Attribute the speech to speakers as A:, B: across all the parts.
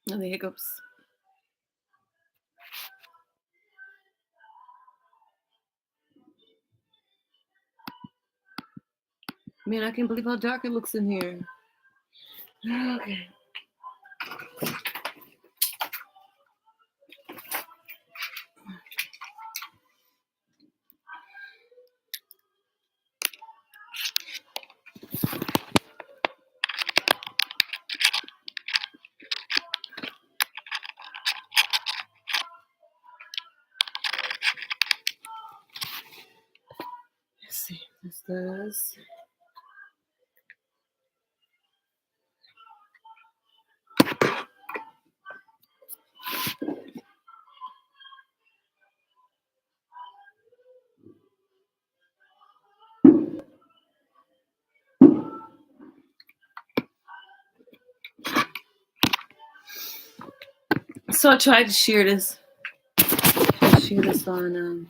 A: Oh, the hiccups. Man, I can't believe how dark it looks in here. Okay. Let's see. This does. So I tried to share this. Share this on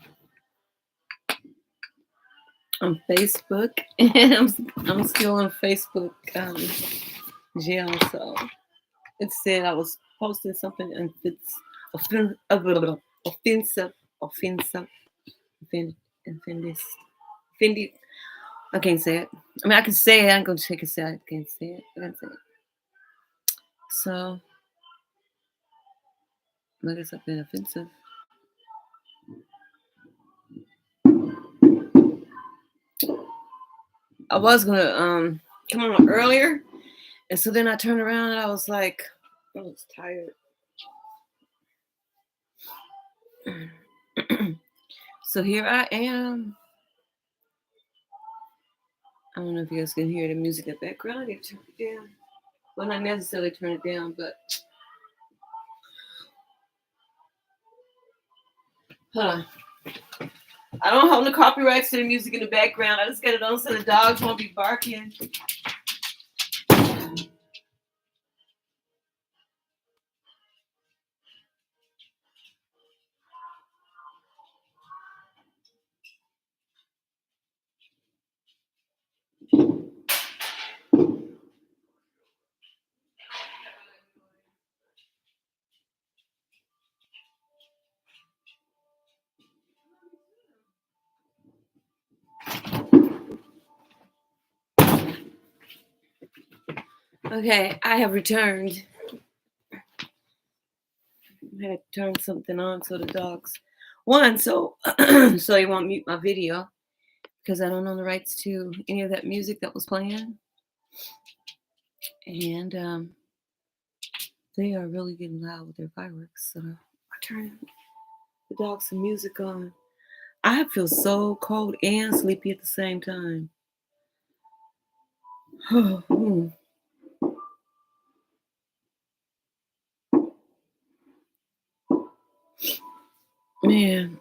A: Facebook, and I'm still on Facebook jail. So it said I was posting something offensive, offensive, offensive, offended, offended. I can't say it. I mean, I can say it. I'm gonna take it. Say I can't say it. I can't say it. So I guess I've been offensive. I was gonna come on earlier, and so then I turned around and I was like, I was tired. So here I am. I don't know if you guys can hear the music in the background. I need to turn it down. Well, not necessarily turn it down, but hold on. I don't have no copyrights to the music in the background. I just got it on so the dogs won't be barking. Okay, I have returned. I had to turn something on so the dogs. So so they won't mute my video because I don't own the rights to any of that music that was playing. And they are really getting loud with their fireworks. So I turned the dogs some music on. I feel so cold and sleepy at the same time. Man,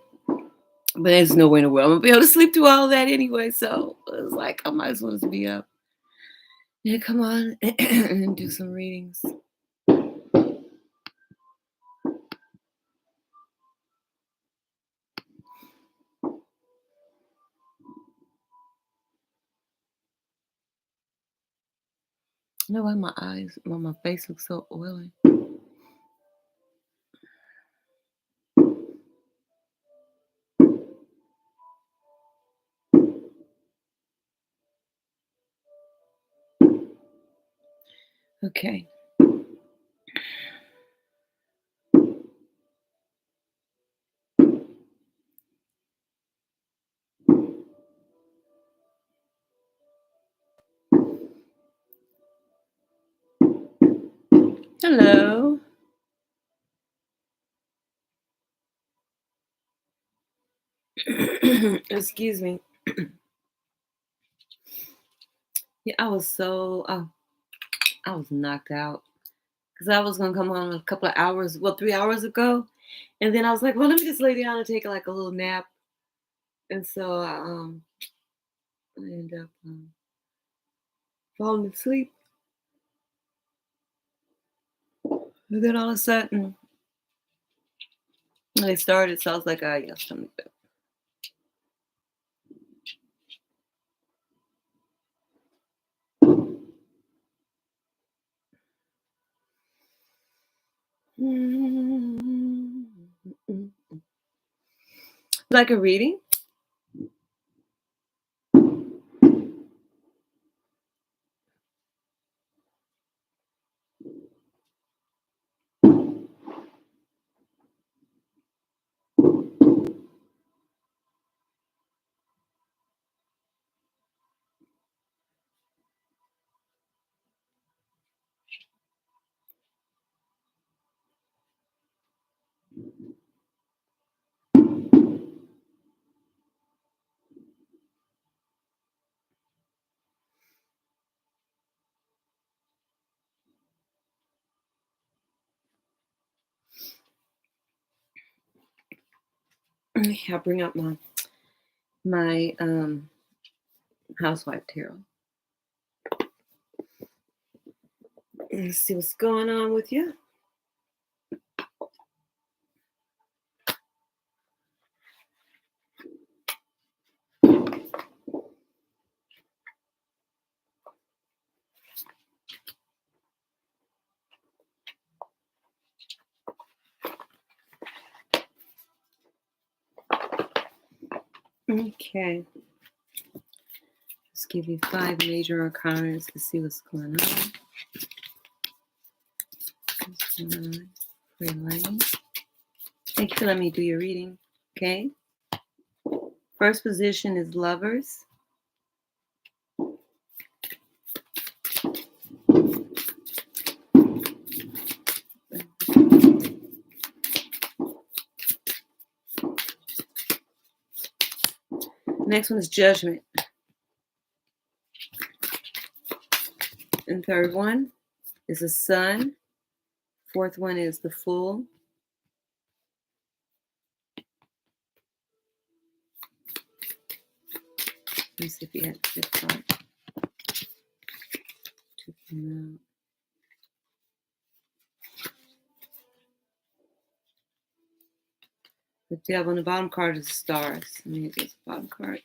A: but there's no way in the world I'm gonna be able to sleep through all that anyway. So it's like I might as well just be up. Yeah, come on and do some readings. You know why my face looks so oily? Okay. Hello. Excuse me. Yeah, I was I was knocked out because I was gonna come on a couple of hours, 3 hours ago, and then I was like, well, let me just lay down and take like a little nap, and so I ended up falling asleep, and then all of a sudden they started, so I was like, ah, yes, something good. Like a reading? I'll bring up my housewife tarot. Let's see what's going on with you. Okay. Let's give you 5 major arcana to see what's going on. What's going on for Elaine? Thank you for letting me do your reading. Okay. First position is Lovers. Next one is Judgment. And third one is the Sun. Fourth one is the Fool. Let me see if you had a fifth card. No. The Devil on the bottom card is the Stars. Let me get the bottom card.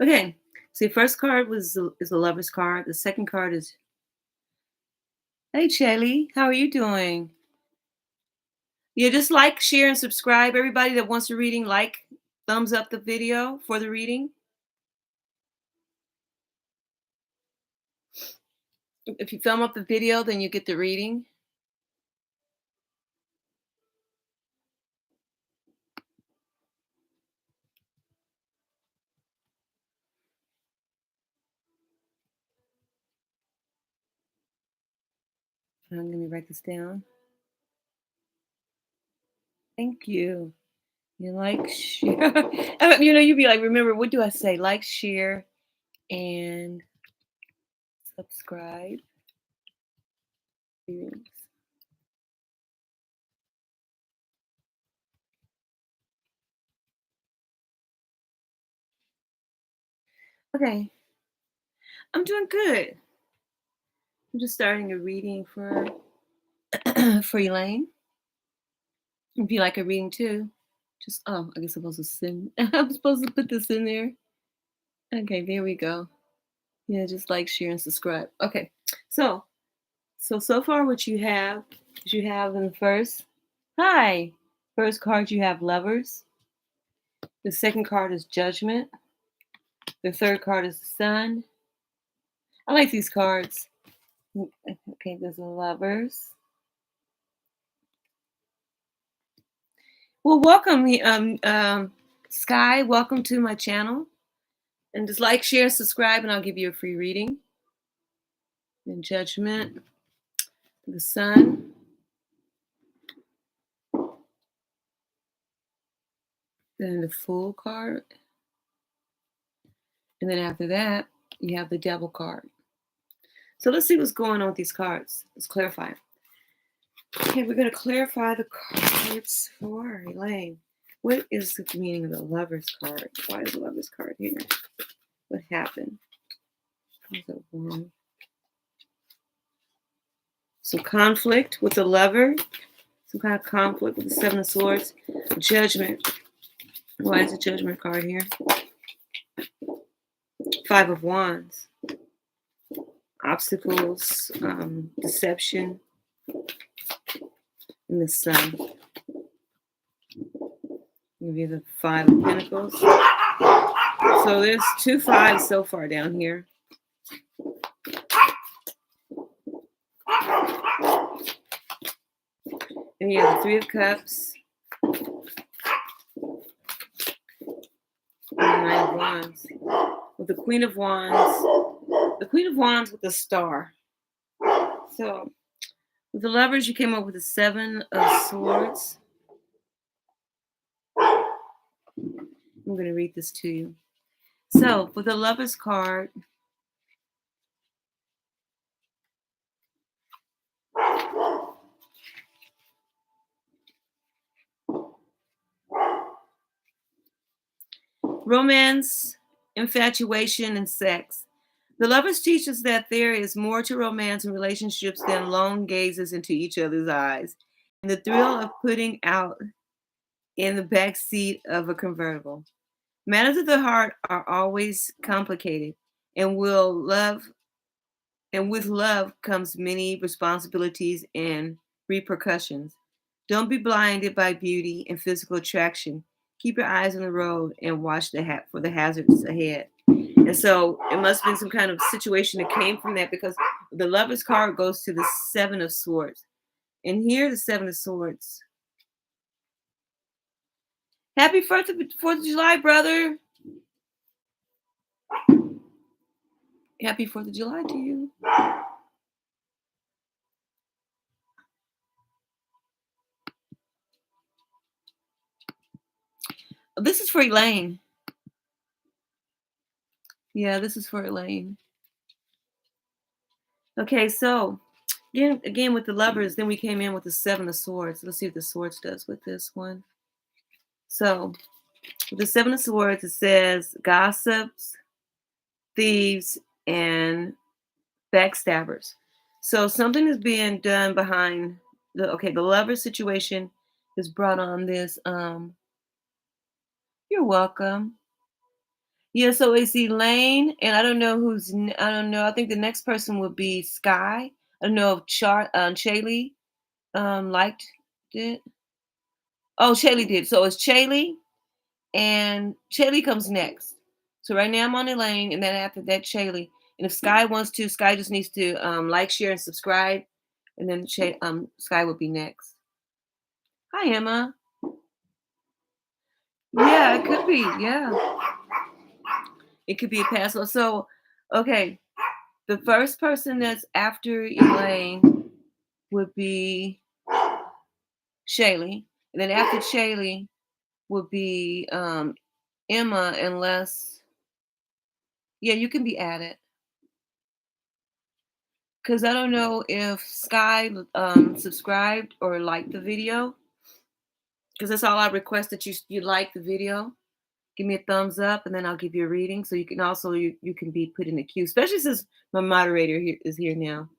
A: Okay. See, first card is the Lover's card. The second card is, hey, Shelly, how are you doing? Yeah, just like, share, and subscribe. Everybody that wants a reading, like, thumbs up the video for the reading. If you thumb up the video, then you get the reading. I'm going to write this down. Thank you. You like, share. You'd be like, remember, what do I say? Like, share, and subscribe. Readings. Okay. I'm doing good. I'm just starting a reading for for Elaine. If you like a reading too, just I guess I'm supposed to send. I'm supposed to put this in there. Okay, there we go. Yeah, just like, share, and subscribe. Okay, so far what you have is you have in the first card you have Lovers. The second card is Judgment. The third card is the Sun. I like these cards. Okay, there's the Lovers. Well, welcome, Sky. Welcome to my channel. And just like, share, subscribe, and I'll give you a free reading. And Judgment, the Sun, then the Fool card, and then after that, you have the Devil card. So let's see what's going on with these cards. Let's clarify. Okay, we're going to clarify the cards for Elaine. What is the meaning of the Lover's card? Why is the Lover's card here? What happened? Was it wrong? Some conflict with the Lover. Some kind of conflict with the Seven of Swords. Judgment. Why is the Judgment card here? Five of Wands. Obstacles, deception. and the Sun. Maybe the Five of Pentacles. So there's 2 5s so far down here. And you have the Three of Cups. And the Nine of Wands. With the Queen of Wands. The Queen of Wands with the Star. So with the Lovers, you came up with the Seven of Swords. I'm going to read this to you. So with the Lovers card, romance, infatuation, and sex. The Lovers teach us that there is more to romance and relationships than long gazes into each other's eyes and the thrill of putting out in the back seat of a convertible. Matters of the heart are always complicated, and with love comes many responsibilities and repercussions. Don't be blinded by beauty and physical attraction. Keep your eyes on the road and watch for the hazards ahead. And so it must have been some kind of situation that came from that, because the Lover's card goes to the Seven of Swords. And here, the Seven of Swords. Happy 4th of July, brother. Happy 4th of July to you. This is for Elaine. Yeah, this is for Elaine. Okay, so again with the Lovers, then we came in with the Seven of Swords. Let's see what the Swords does with this one. So with the Seven of Swords, it says gossips, thieves, and backstabbers. So something is being done behind the Lover situation has brought on this. You're welcome. Yeah, so it's Elaine, and I don't know I don't know. I think the next person would be Sky. I don't know if Shaylee liked it. Oh, Shaylee did. So it's Shaylee, and Shaylee comes next. So right now I'm on Elaine, and then after that Shaylee. And if Sky wants to, Sky just needs to like, share, and subscribe, and then Sky would be next. Hi, Emma. Yeah, it could be. Yeah, it could be a pass. So, okay, the first person that's after Elaine would be Shaylee, and then after Shaylee would be Emma, unless you can be added. Because I don't know if Sky subscribed or liked the video. Because that's all I request, that you like the video. Give me a thumbs up, and then I'll give you a reading. So you can also you can be put in the queue, especially since my moderator is here now.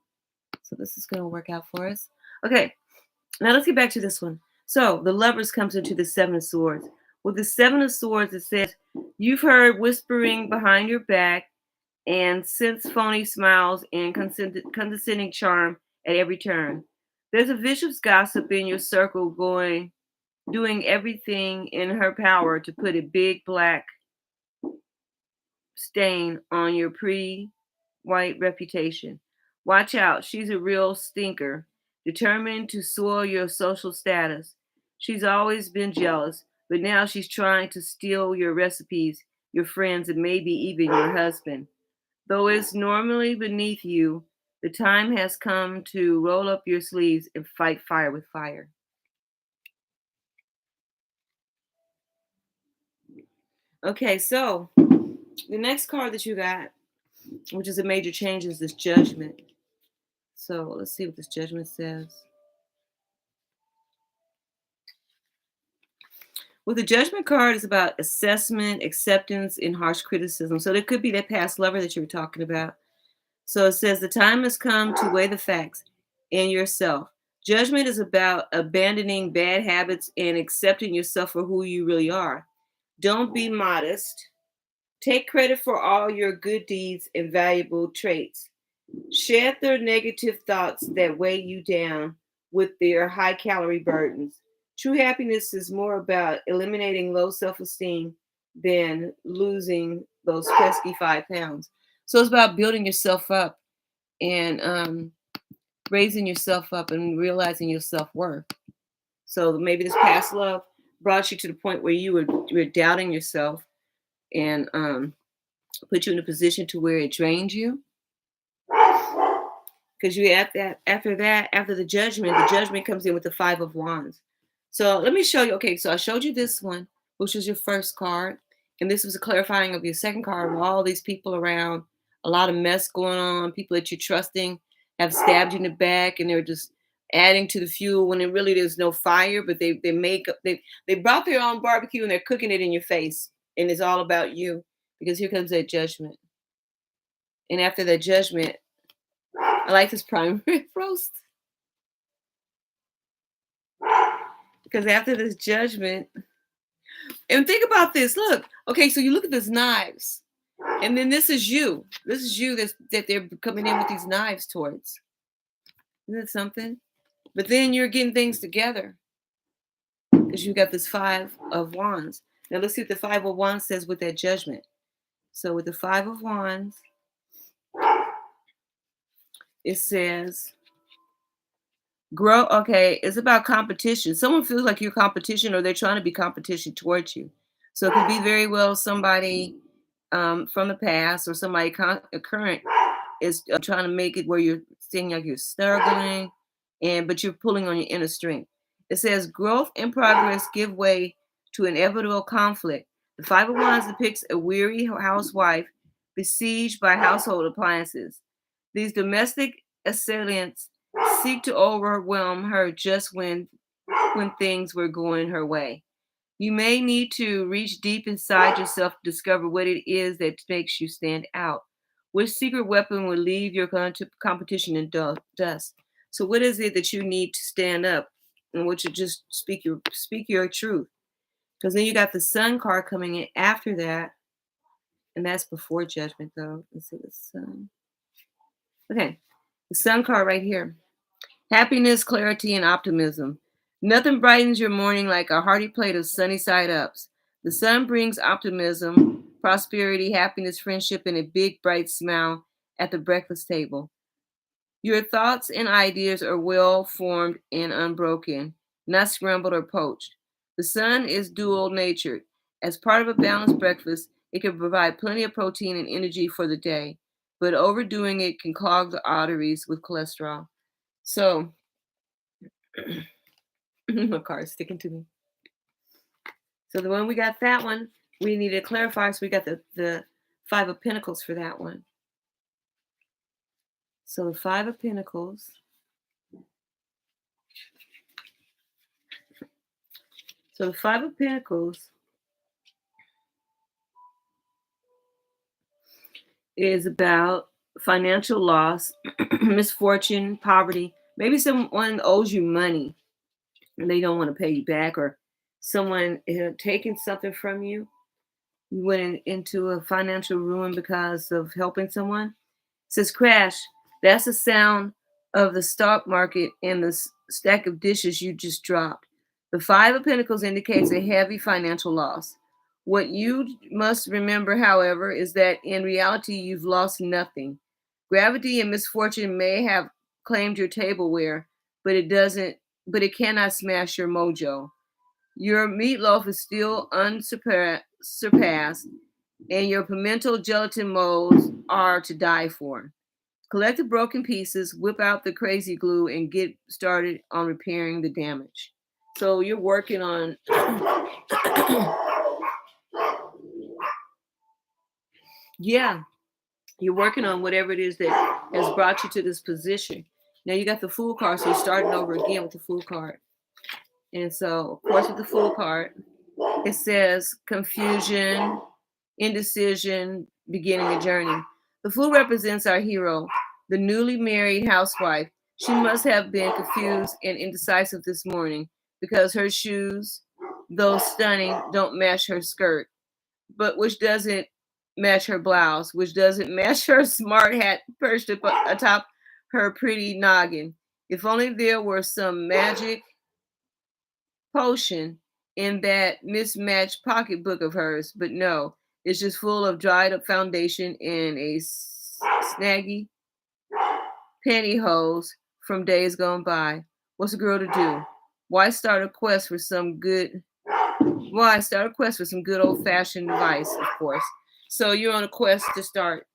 A: So this is going to work out for us. Okay, now let's get back to this one. So the Lovers comes into the Seven of Swords. With the Seven of Swords, it says, you've heard whispering behind your back and sense phony smiles and condescending charm at every turn. There's a vicious gossip in your circle doing everything in her power to put a big black stain on your pretty white reputation. Watch out, she's a real stinker, determined to soil your social status. She's always been jealous, but now she's trying to steal your recipes, your friends, and maybe even your husband. Though it's normally beneath you, the time has come to roll up your sleeves and fight fire with fire. Okay, so the next card that you got, which is a major change, is this Judgment. So let's see what this Judgment says. Well, the Judgment card is about assessment, acceptance, and harsh criticism. So there could be that past lover that you were talking about. So it says the time has come to weigh the facts and yourself. Judgment is about abandoning bad habits and accepting yourself for who you really are. Don't be modest. Take credit for all your good deeds and valuable traits. Shed the negative thoughts that weigh you down with their high calorie burdens. True happiness is more about eliminating low self esteem than losing those pesky 5 pounds. So it's about building yourself up and raising yourself up and realizing your self worth. So maybe this past love brought you to the point where you were doubting yourself and put you in a position to where it drained you. Because you after the judgment comes in with the 5 of Wands. So let me show you. Okay, so I showed you this one, which was your first card, and this was a clarifying of your second card with all these people around, a lot of mess going on, people that you're trusting have stabbed you in the back, and they're just adding to the fuel when it really there's no fire, but they brought their own barbecue and they're cooking it in your face, and it's all about you because here comes that judgment, and after that judgment, I like this prime rib roast because after this judgment, and think about this. Look, okay, so you look at these knives, and then this is you. This is you that they're coming in with these knives towards. Isn't it something? But then you're getting things together because you got this 5 of Wands. Now let's see what the 5 of Wands says with that judgment. So with the 5 of Wands, it says grow. Okay, it's about competition. Someone feels like you're competition or they're trying to be competition towards you. So it could be very well somebody from the past or somebody current is trying to make it where you're seeing like you're struggling, but you're pulling on your inner strength. It says growth and progress give way to inevitable conflict. The 5 of Wands depicts a weary housewife besieged by household appliances. These domestic assailants seek to overwhelm her just when things were going her way. You may need to reach deep inside yourself to discover what it is that makes you stand out. Which secret weapon will leave your competition in dust? So, what is it that you need to stand up and what you just speak your truth? Because then you got the Sun card coming in after that, and that's before judgment, though. Let's see the Sun. Okay, the Sun card right here. Happiness, clarity, and optimism. Nothing brightens your morning like a hearty plate of sunny side ups. The sun brings optimism, prosperity, happiness, friendship, and a big bright smile at the breakfast table. Your thoughts and ideas are well formed and unbroken, not scrambled or poached. The sun is dual natured. As part of a balanced breakfast, it can provide plenty of protein and energy for the day, but overdoing it can clog the arteries with cholesterol. So, my card's sticking to me. So the one we got that one, we need to clarify. So we got the 5 of Pentacles for that one. So the 5 of Pentacles. So the 5 of Pentacles is about financial loss, misfortune, poverty. Maybe someone owes you money and they don't want to pay you back, or someone taking something from you. You went into a financial ruin because of helping someone. It says crash. That's the sound of the stock market and the stack of dishes you just dropped. The 5 of Pentacles indicates a heavy financial loss. What you must remember, however, is that in reality, you've lost nothing. Gravity and misfortune may have claimed your tableware, but it cannot smash your mojo. Your meatloaf is still unsurpassed, and your pimento gelatin molds are to die for. Collect the broken pieces, whip out the crazy glue, and get started on repairing the damage. So you're working on yeah, you're working on whatever it is that has brought you to this position. Now you got the Fool card, so you're starting over again with the Fool card. And so, of course, with the Fool card, it says confusion, indecision, beginning a journey. The Fool represents our hero, the newly married housewife. She must have been confused and indecisive this morning because her shoes, though stunning, don't match her skirt, but which doesn't match her blouse, which doesn't match her smart hat perched atop her pretty noggin. If only there were some magic potion in that mismatched pocketbook of hers, but no, it's just full of dried up foundation and a snaggy pantyhose from days gone by. What's a girl to do? Why start a quest for some good? Why start a quest for some good old fashioned advice? Of course. So you're on a quest to start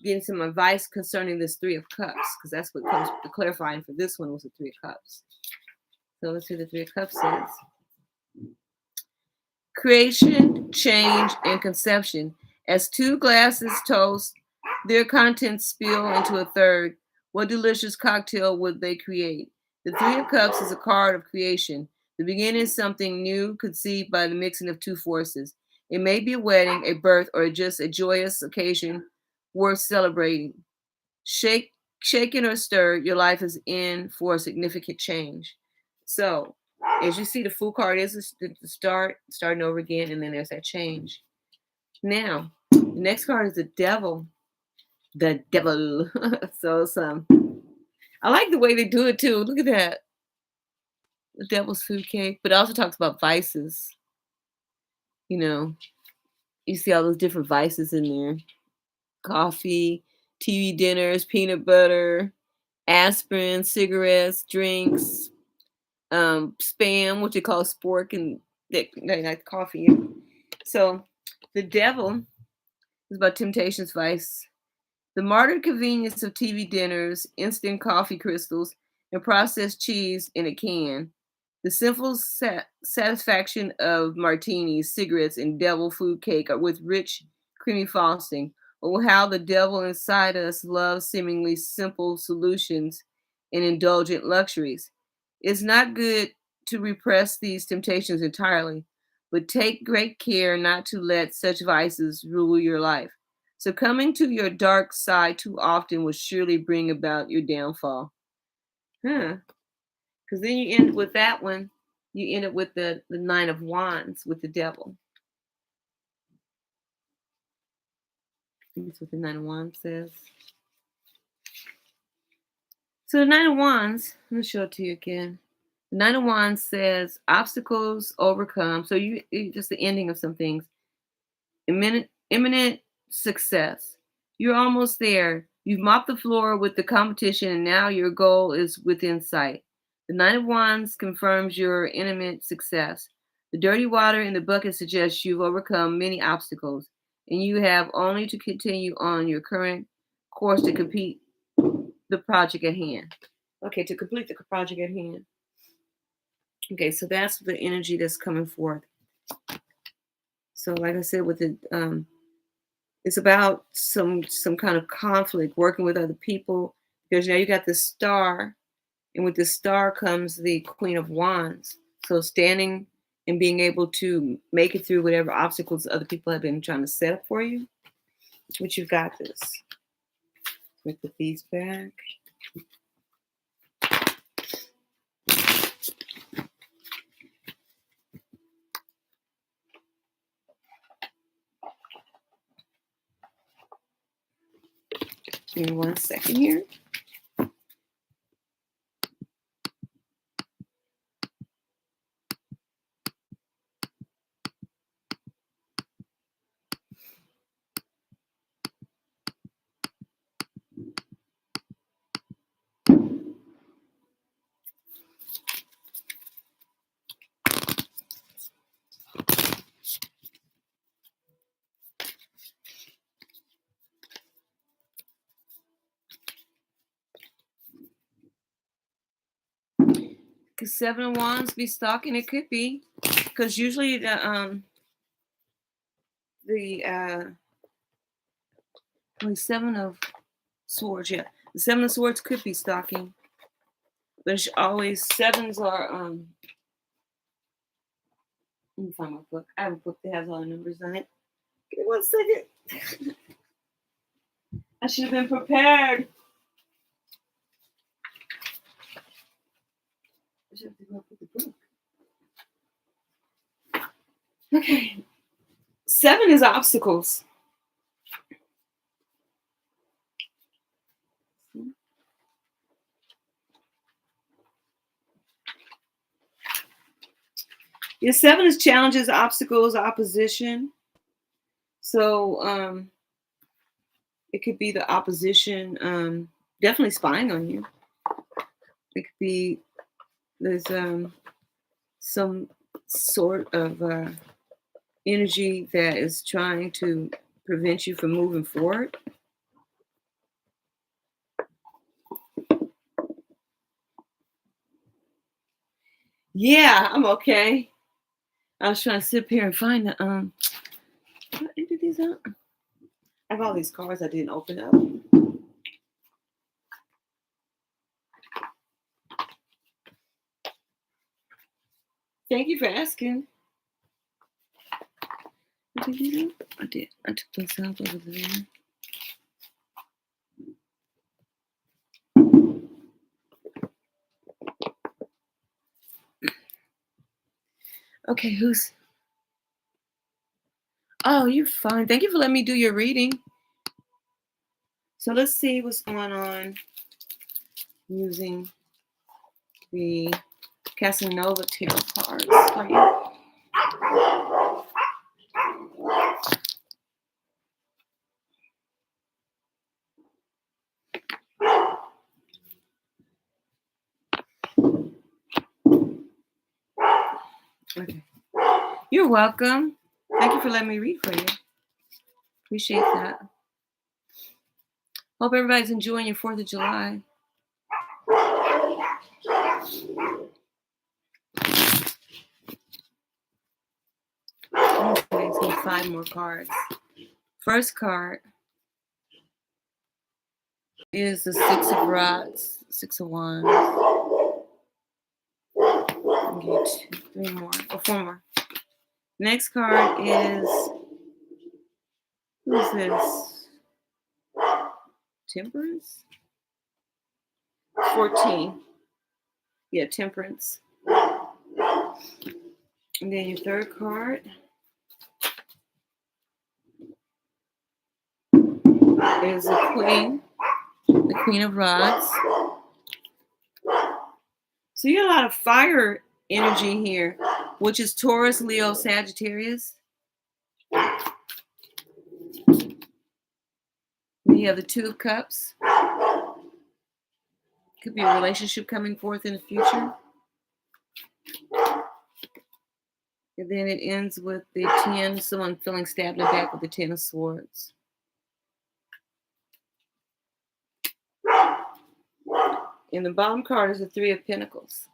A: getting some advice concerning this Three of Cups, because that's what comes the clarifying for this one was the Three of Cups. So let's see what the Three of Cups says. Creation, change, and conception. As two glasses toast, their contents spill into a third. What delicious cocktail would they create? The Three of Cups is a card of creation. The beginning is something new, conceived by the mixing of two forces. It may be a wedding, a birth, or just a joyous occasion worth celebrating. Shaken or stirred, your life is in for a significant change. So, as you see, the Fool card is the starting over again, and then there's that change. Now, the next card is the Devil. The Devil. So I like the way they do it too. Look at that. The Devil's food cake. But it also talks about vices. You know, you see all those different vices in there. Coffee, TV dinners, peanut butter, aspirin, cigarettes, drinks, spam, what you call spork, and like coffee. So the Devil is about temptation's vice. The martyred convenience of TV dinners, instant coffee crystals, and processed cheese in a can. The sinful satisfaction of martinis, cigarettes, and devil food cake with rich, creamy frosting. Oh, how the devil inside us loves seemingly simple solutions and indulgent luxuries. It's not good to repress these temptations entirely, but take great care not to let such vices rule your life. Succumbing to your dark side too often will surely bring about your downfall. Huh. Because then you end with that one. You end up with the Nine of Wands with the Devil. That's what the Nine of Wands says. So the Nine of Wands, let me show it to you again. The Nine of Wands says obstacles overcome. So you just the ending of some things. Imminent success. You're almost there. You've mopped the floor with the competition, and now your goal is within sight. The Nine of Wands confirms your imminent success. The dirty water in the bucket suggests you've overcome many obstacles, and you have only to continue on your current course to complete the project at hand. Okay, to complete the project at hand. Okay, so that's the energy that's coming forth. So, like I said, with the it's about some kind of conflict, working with other people, because now you got the Star, and with the Star comes the Queen of Wands. So standing and being able to make it through whatever obstacles other people have been trying to set up for you, but you've got this. Let me put these back. Give me 1 second here. Could Seven of Wands be stalking? It could be, because usually the Seven of Swords, yeah, the Seven of Swords could be stalking, but it's always sevens are Let me find my book. I have a book that has all the numbers on it. Give me 1 second. I should have been prepared. I should have to go put the book. Okay. 7 is obstacles. Your 7 is challenges, obstacles, opposition. So it could be the opposition definitely spying on you. It could be there's some sort of energy that is trying to prevent you from moving forward. Yeah, I'm okay. I was trying to sit up here and find the did I empty these out? I have all these cards I didn't open up. Thank you for asking. Did I do that? I did. I took those out over there. Okay, who's? Oh, you're fine. Thank you for letting me do your reading. So let's see what's going on using the Casanova Tarot cards for you. Okay. You're welcome. Thank you for letting me read for you. Appreciate that. Hope everybody's enjoying your 4th of July. Okay, so 5 more cards. First card is the 6 of Rods, 6 of Wands. I'll get 3 more, or 4 more. Next card is, who's this? Temperance? 14. Yeah, Temperance. And then your third card is the Queen of Rods. So you got a lot of fire energy here, which is Taurus, Leo, Sagittarius. Then you have the 2 of Cups. Could be a relationship coming forth in the future. And then it ends with the 10, someone feeling stabbed in the back with the 10 of Swords. And the bottom card is the 3 of Pentacles.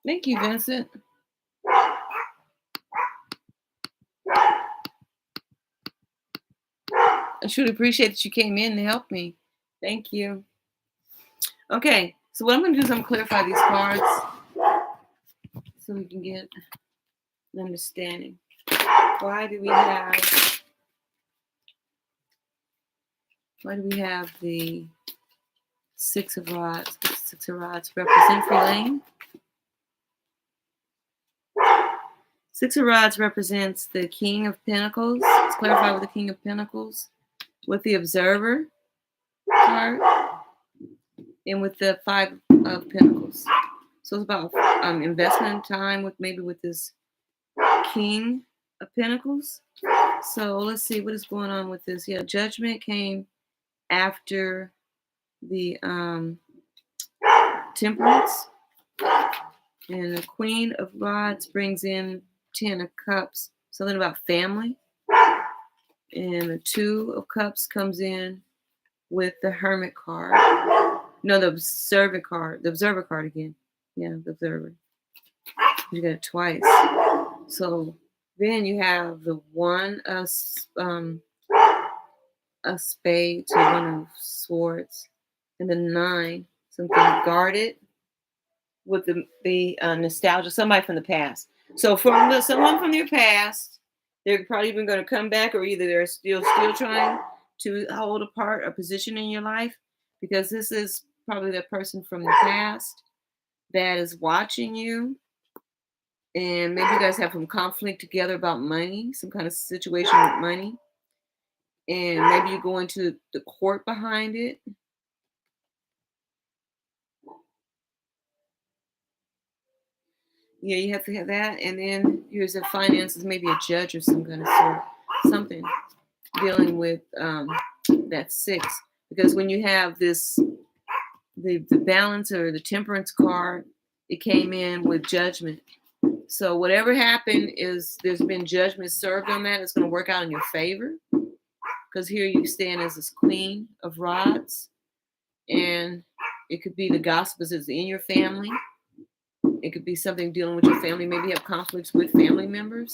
A: Thank you, Vincent. I truly appreciate that you came in to help me. Thank you. Okay, so what I'm going to do is I'm going to clarify these cards so we can get an understanding. Why do we have the 6 of Rods? 6 of Rods represent free lane. 6 of Rods represents the King of Pentacles. Let's clarify with the King of Pentacles, with the Observer card, and with the 5 of Pentacles. So it's about investment time with this King of Pentacles. So let's see what is going on with this. Yeah, Judgment came after the Temperance, and the Queen of Rods brings in 10 of Cups, something about family. And the 2 of Cups comes in with the Hermit card. No, the Observer card. The Observer card again. Yeah, the Observer. You got it twice. So then you have the 1 of Spades to 1 of Swords, and the 9, something guarded with the nostalgia, somebody from the past. So from someone from your past, they're probably even going to come back, or either they're still trying to hold a position in your life, because this is probably the person from the past that is watching you, and maybe you guys have some conflict together about money, some kind of situation with money. and maybe you go into the court behind it. Yeah, you have to have that, and then here's the finances, maybe a judge or some kind of sort, something dealing with that six. Because when you have this, the balance or the temperance card, it came in with judgment. So whatever happened is there's been judgment served on that. It's going to work out in your favor. Because here you stand as this queen of rods, and it could be the gospel is in your family. It could be something dealing with your family. Maybe you have conflicts with family members,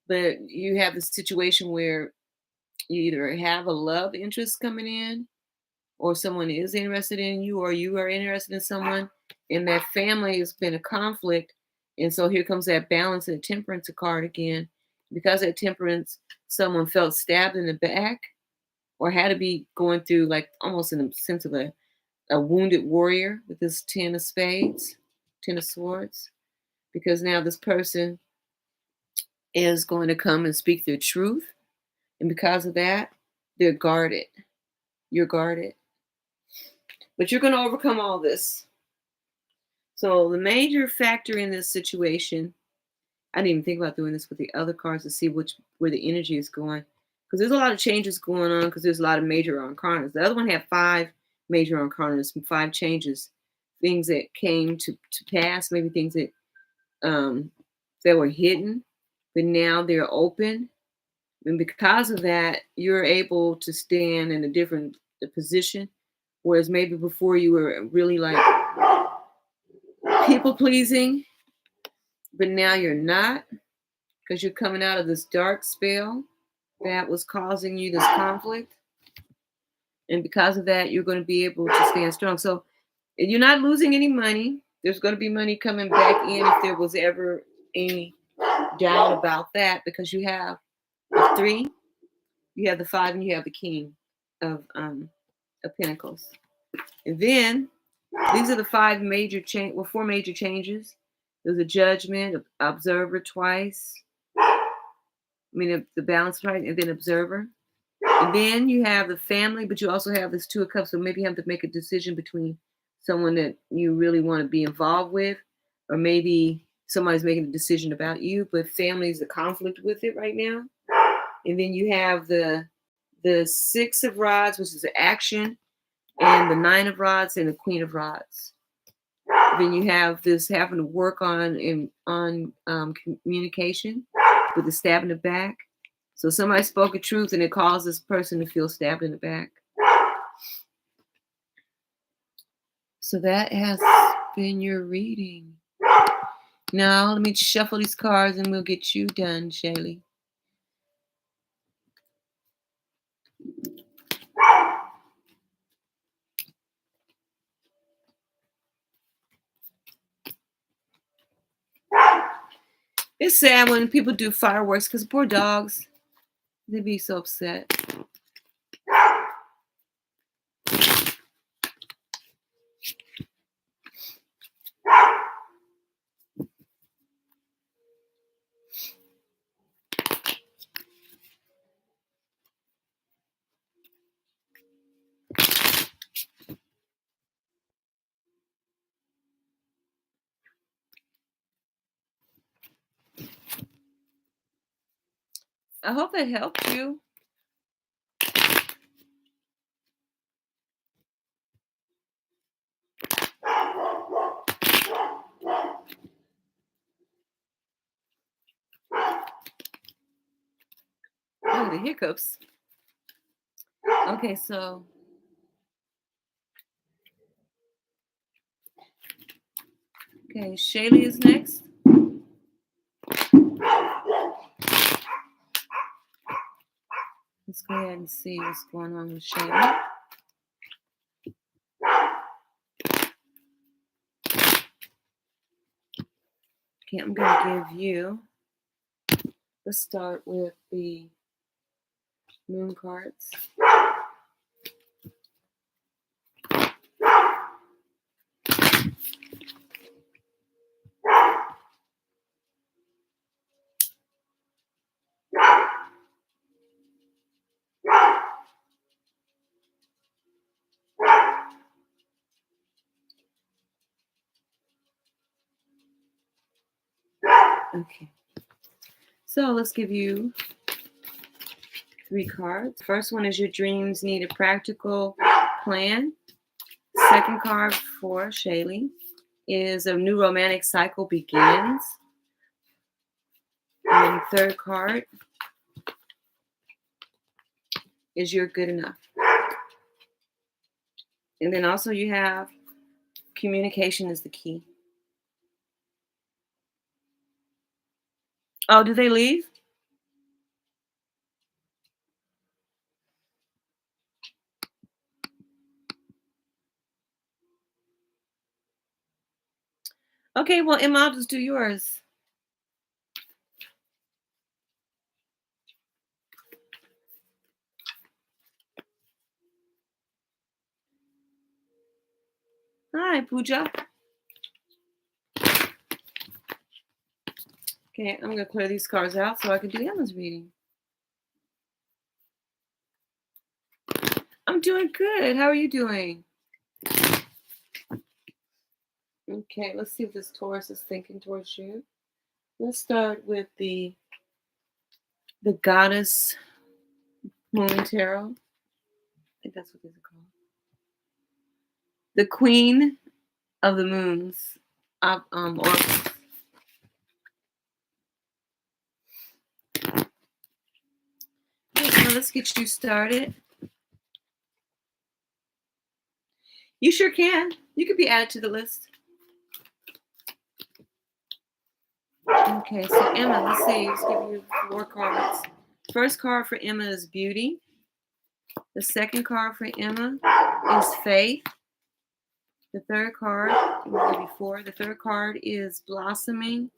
A: but you have this situation where you either have a love interest coming in, or someone is interested in you, or you are interested in someone, and that family has been a conflict. And so here comes that balance and temperance card again. Because that temperance, someone felt stabbed in the back or had to be going through, like, almost in the sense of a wounded warrior with this 10 of spades, 10 of swords, because now this person is going to come and speak their truth. And because of that, they're guarded. You're guarded. But you're going to overcome all this. So the major factor in this situation, I didn't even think about doing this with the other cards to see where the energy is going. Because there's a lot of changes going on, because there's a lot of major arcanas. The other one had 5 major arcanas, 5 changes, things that came to pass, maybe things that that were hidden, but now they're open. And because of that, you're able to stand in a different position. Whereas maybe before you were really like people pleasing, but now you're not, because you're coming out of this dark spell that was causing you this conflict. And because of that, you're going to be able to stand strong. So you're not losing any money. There's going to be money coming back in if there was ever any doubt about that, because you have the 3, you have the 5, and you have the king of pentacles. And then these are the 5 major 4 major changes. There's a judgment, observer twice. I mean, the balance, right? And then observer. And then you have the family, but you also have this 2 of cups. So maybe you have to make a decision between someone that you really want to be involved with, or maybe somebody's making a decision about you, but family is a conflict with it right now. And then you have the 6 of rods, which is the action, and the 9 of rods and the queen of rods. Then you have this having to work on communication with the stab in the back. So somebody spoke a truth and it caused this person to feel stabbed in the back. So that has been your reading. Now let me shuffle these cards and we'll get you done, Shaylee. It's sad when people do fireworks, because poor dogs, they be so upset. I hope that helped you. Oh, the hiccups. Okay, so Shaylee is next. Let's go ahead and see what's going on with Shaylee. Okay, I'm going to give you, let's start with the moon cards. Okay. So let's give you 3 cards. First one is your dreams need a practical plan. Second card for Shaylee is a new romantic cycle begins. And third card is you're good enough. And then also you have communication is the key. Oh, did they leave? Okay, well, Emma, I'll just do yours. Hi, Pooja. Okay, I'm going to clear these cards out so I can do Emma's reading. I'm doing good. How are you doing? Okay, let's see if this Taurus is thinking towards you. Let's start with the Goddess Moon Tarot. I think that's what these are called. The Queen of the Moons. Oracles. Okay, so let's get you started. You sure can. You could be added to the list. Okay, so Emma, let's see. Let's give you 4 cards. First card for Emma is Beauty. The second card for Emma is Faith. The third card, the third card is Blossoming.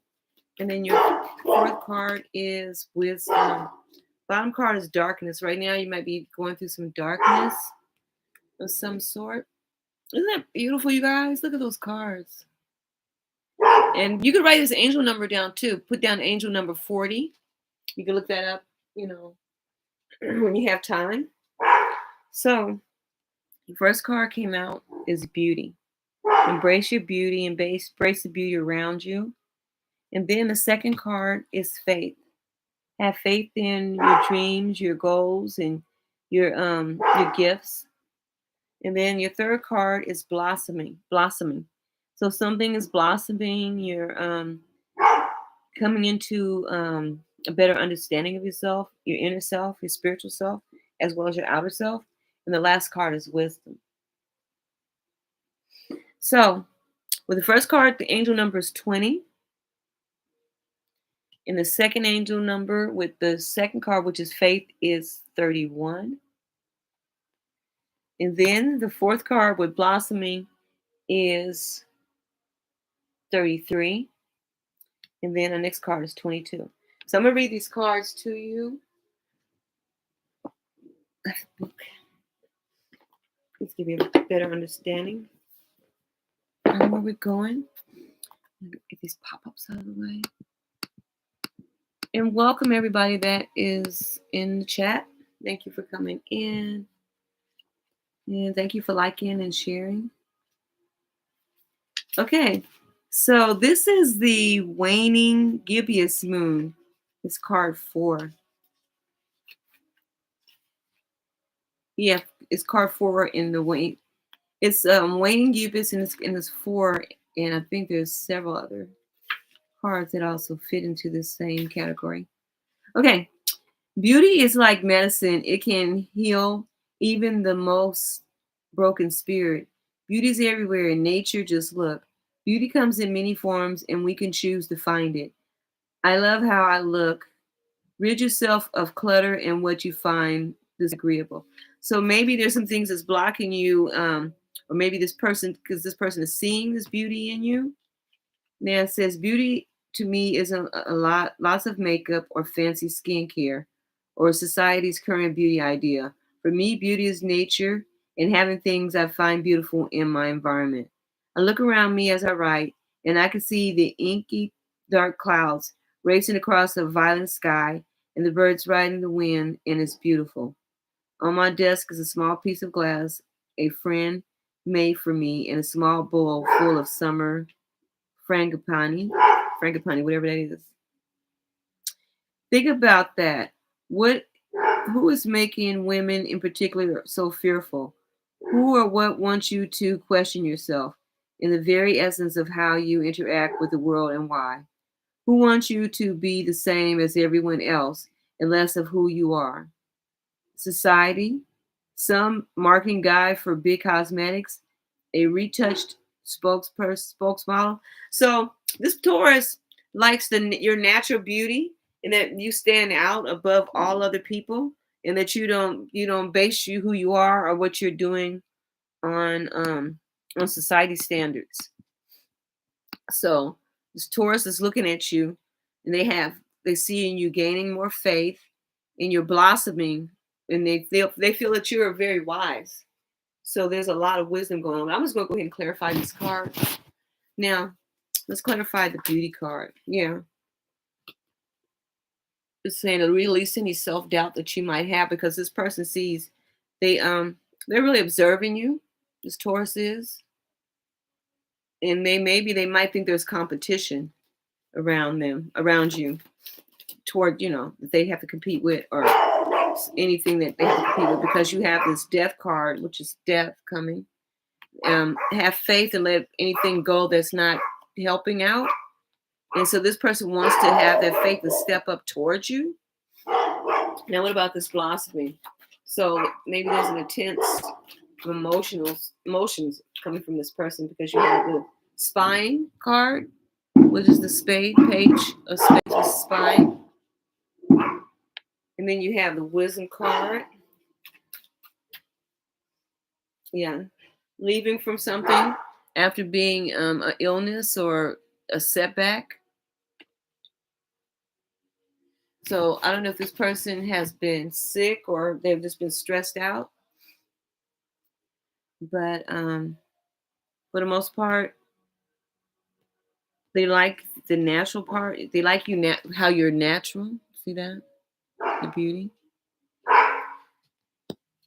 A: And then your fourth card is Wisdom. Bottom card is Darkness. Right now you might be going through some darkness of some sort. Isn't that beautiful, you guys? Look at those cards. And you could write this angel number down too. Put down angel number 40. You can look that up, when you have time. So, the first card came out is Beauty. Embrace your beauty, embrace the beauty around you. And then the second card is Faith. Have faith in your dreams, your goals, and your gifts. And then your third card is blossoming. So something is blossoming. You're coming into a better understanding of yourself, your inner self, your spiritual self, as well as your outer self. And the last card is wisdom. So with the first card, the angel number is 20. And the second angel number with the second card, which is faith, is 31. And then the fourth card with blossoming is 33. And then the next card is 22. So I'm going to read these cards to you. Let's give you a better understanding of where we're going. Get these pop-ups out of the way. And welcome everybody that is in the chat. Thank you for coming in. And thank you for liking and sharing. Okay, so this is the waning gibbous moon. It's card 4. Yeah, it's card 4 in the wane. It's waning gibbous and it's 4, and I think there's several other cards that also fit into the same category. Okay, beauty is like medicine. It can heal even the most broken spirit. Beauty's everywhere in nature. Just look. Beauty comes in many forms, and we can choose to find it. I love how I look. Rid yourself of clutter and what you find disagreeable. So maybe there's some things that's blocking you, or maybe this person, because this person is seeing this beauty in you. Now it says beauty to me isn't lots of makeup or fancy skincare or society's current beauty idea. For me, beauty is nature and having things I find beautiful in my environment. I look around me as I write, and I can see the inky dark clouds racing across a violent sky and the birds riding the wind, and it's beautiful. On my desk is a small piece of glass a friend made for me and a small bowl full of summer frangipani, whatever that is. Think about that. What who is making women in particular so fearful? Who or what wants you to question yourself in the very essence of how you interact with the world and why? Who wants you to be the same as everyone else and less of who you are? Society, some marketing guy for big cosmetics, a retouched spokesmodel. So this Taurus likes your natural beauty and that you stand out above all other people and that you don't base who you are or what you're doing on society standards. So this Taurus is looking at you and they see in you gaining more faith and you're blossoming and they feel that you're very wise. So there's a lot of wisdom going on. I'm just gonna go ahead and clarify this card. Now, let's clarify the beauty card. Yeah. It's saying to release any self-doubt that you might have because this person sees they're really observing you, this Taurus is. And they might think there's competition around you, toward that they have to compete with or anything that they have to compete with because you have this death card, which is death coming. Have faith and let anything go that's not helping out. And so this person wants to have that faith to step up towards you. Now, what about this blossoming? So maybe there's an intense emotions coming from this person because you have the spine card, which is the spade page of spades with spine. And then you have the wisdom card. Yeah. Leaving from something after being an illness or a setback. So I don't know if this person has been sick or they've just been stressed out. But for the most part, they like the natural part. They like you how you're natural. See that? The beauty.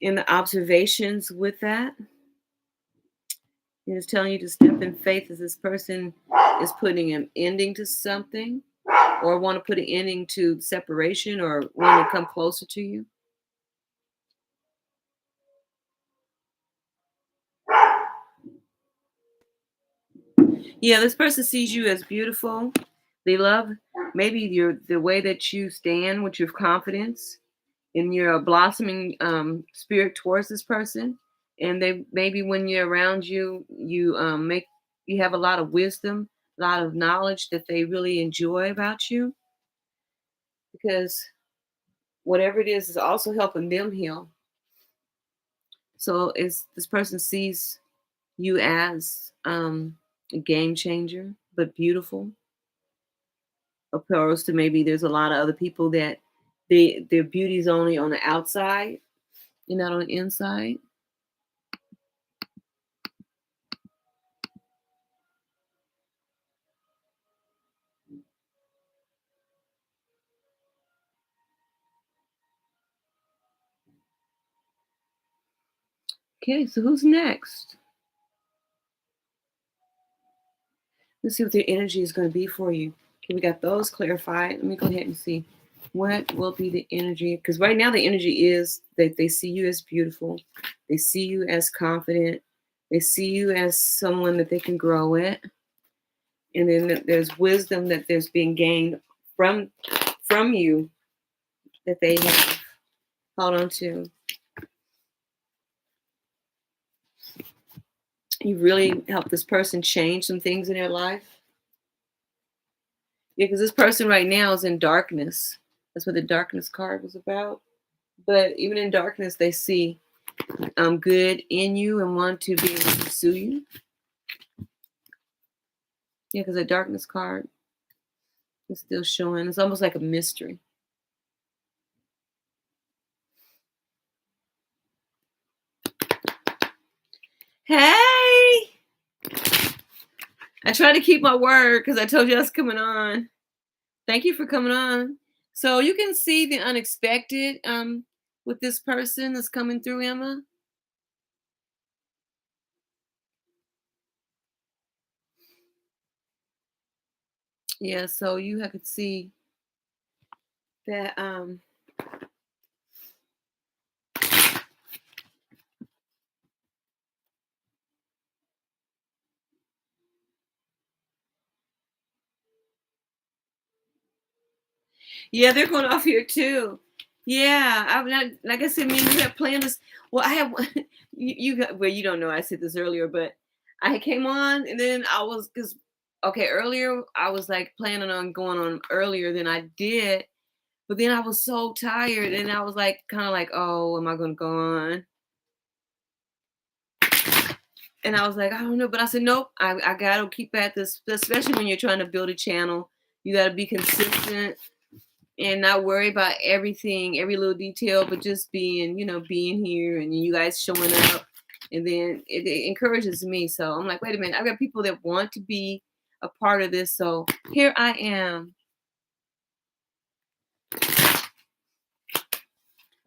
A: And the observations with that. It's telling you to step in faith as this person is putting an ending to something or want to put an ending to separation or want to come closer to you. Yeah, this person sees you as beautiful. They love maybe the way that you stand with your confidence and your blossoming spirit towards this person. And they maybe when you're around you have a lot of wisdom, a lot of knowledge that they really enjoy about you because whatever it is also helping them heal. So it's this person sees you as a game changer, but beautiful. Opposed to maybe there's a lot of other people that their beauty is only on the outside and not on the inside. Okay, so who's next? Let's see what their energy is going to be for you. Okay, we got those clarified. Let me go ahead and see what will be the energy. Because right now the energy is that they see you as beautiful. They see you as confident. They see you as someone that they can grow with. And then there's wisdom that there's being gained from you that they have held on to. You really helped this person change some things in their life. Yeah, because this person right now is in darkness. That's what the darkness card was about. But even in darkness, they see good in you and want to be able to pursue you. Yeah, because the darkness card is still showing. It's almost like a mystery. Hey! I tried to keep my word because I told you I was coming on. Thank you for coming on. So you can see the unexpected with this person that's coming through, Emma. Yeah, so you could see that yeah, they're going off here too. Yeah, I'm not like I said. Me and you have planned this. Well, I have you got well. You don't know. I said this earlier, but I came on and then I was because okay earlier I was like planning on going on earlier than I did, but then I was so tired and I was like kind of like, oh, am I going to go on? And I was like, I don't know, but I said nope. I gotta keep at this, especially when you're trying to build a channel. You got to be consistent and not worry about everything, every little detail, but just being, being here and you guys showing up. And then it encourages me. So I'm like, wait a minute, I've got people that want to be a part of this. So here I am.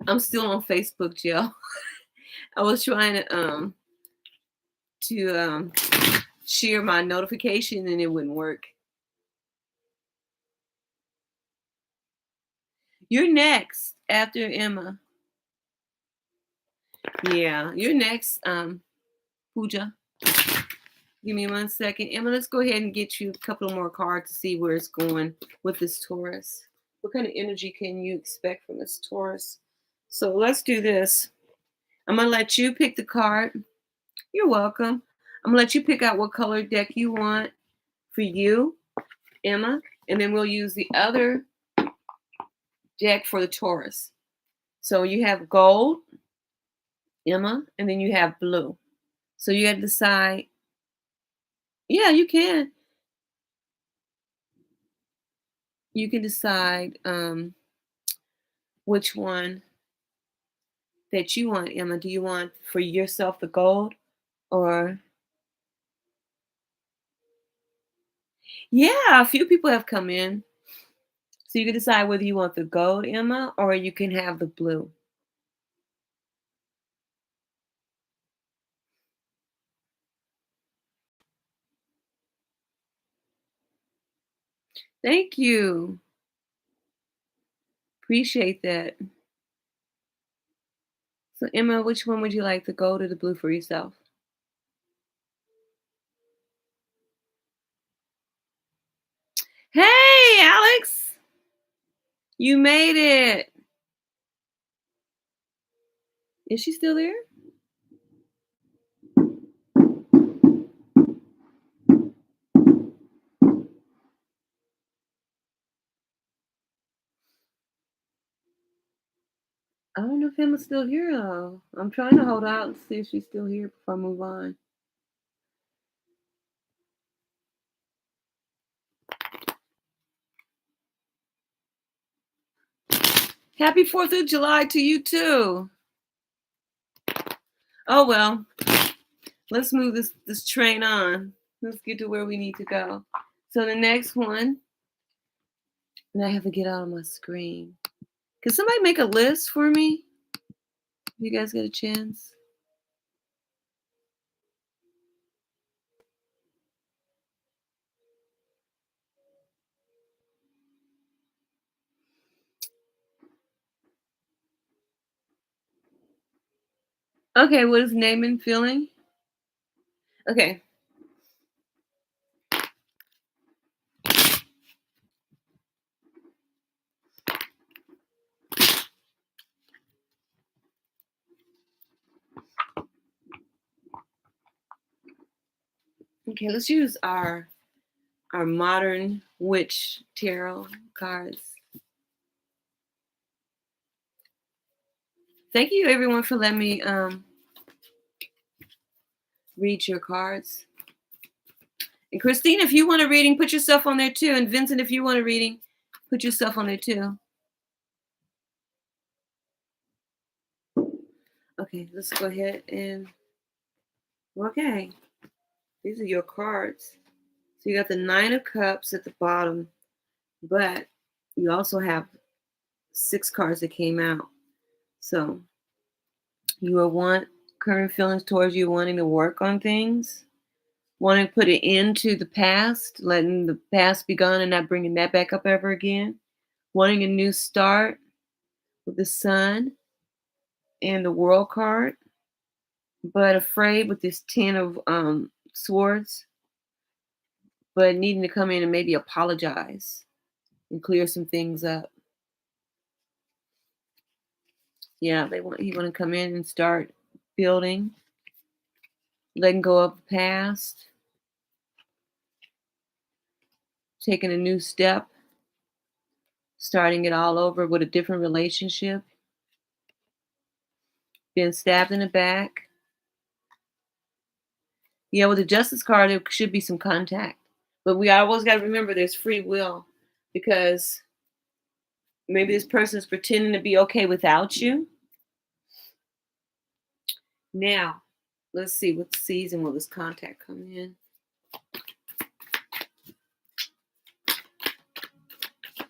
A: I'm still on Facebook, Jill. I was trying to share my notification and it wouldn't work. You're next after Emma. Yeah, you're next, Pooja. Give me 1 second. Emma, let's go ahead and get you a couple more cards to see where it's going with this Taurus. What kind of energy can you expect from this Taurus? So let's do this. I'm going to let you pick the card. You're welcome. I'm going to let you pick out what color deck you want for you, Emma. And then we'll use the other deck for the Taurus. So you have gold, Emma, and then you have blue. So you got to decide. Yeah, you can. You can decide which one that you want, Emma. Do you want for yourself the gold or yeah, a few people have come in. So you can decide whether you want the gold, Emma, or you can have the blue. Thank you. Appreciate that. So Emma, which one would you like, the gold or the blue for yourself? Hey, Alex, you made it. Is she still there? I don't know if Emma's still here though. I'm trying to hold out and see if she's still here before I move on. Happy 4th of July to you too. Oh well, let's move this train on. Let's get to where we need to go. So the next one, and I have to get out of my screen. Can somebody make a list for me? You guys get a chance? Okay, what is name and feeling? Okay. Okay, let's use our modern witch tarot cards. Thank you everyone for letting me read your cards. And Christine, if you want a reading, put yourself on there too. And Vincent, if you want a reading, put yourself on there too. Okay, let's go ahead and okay. These are your cards. So you got the 9 of Cups at the bottom, but you also have 6 cards that came out. So you will want current feelings towards you wanting to work on things, wanting to put it into the past, letting the past be gone and not bringing that back up ever again. wanting a new start with the Sun and the World card, but afraid with this Ten of Swords, but needing to come in and maybe apologize and clear some things up. Yeah, he want to come in and start building, letting go of the past, taking a new step, starting it all over with a different relationship, being stabbed in the back. Yeah, with the Justice card, there should be some contact. But we always got to remember there's free will, because maybe this person is pretending to be okay without you. Now, let's see what season will this contact come in.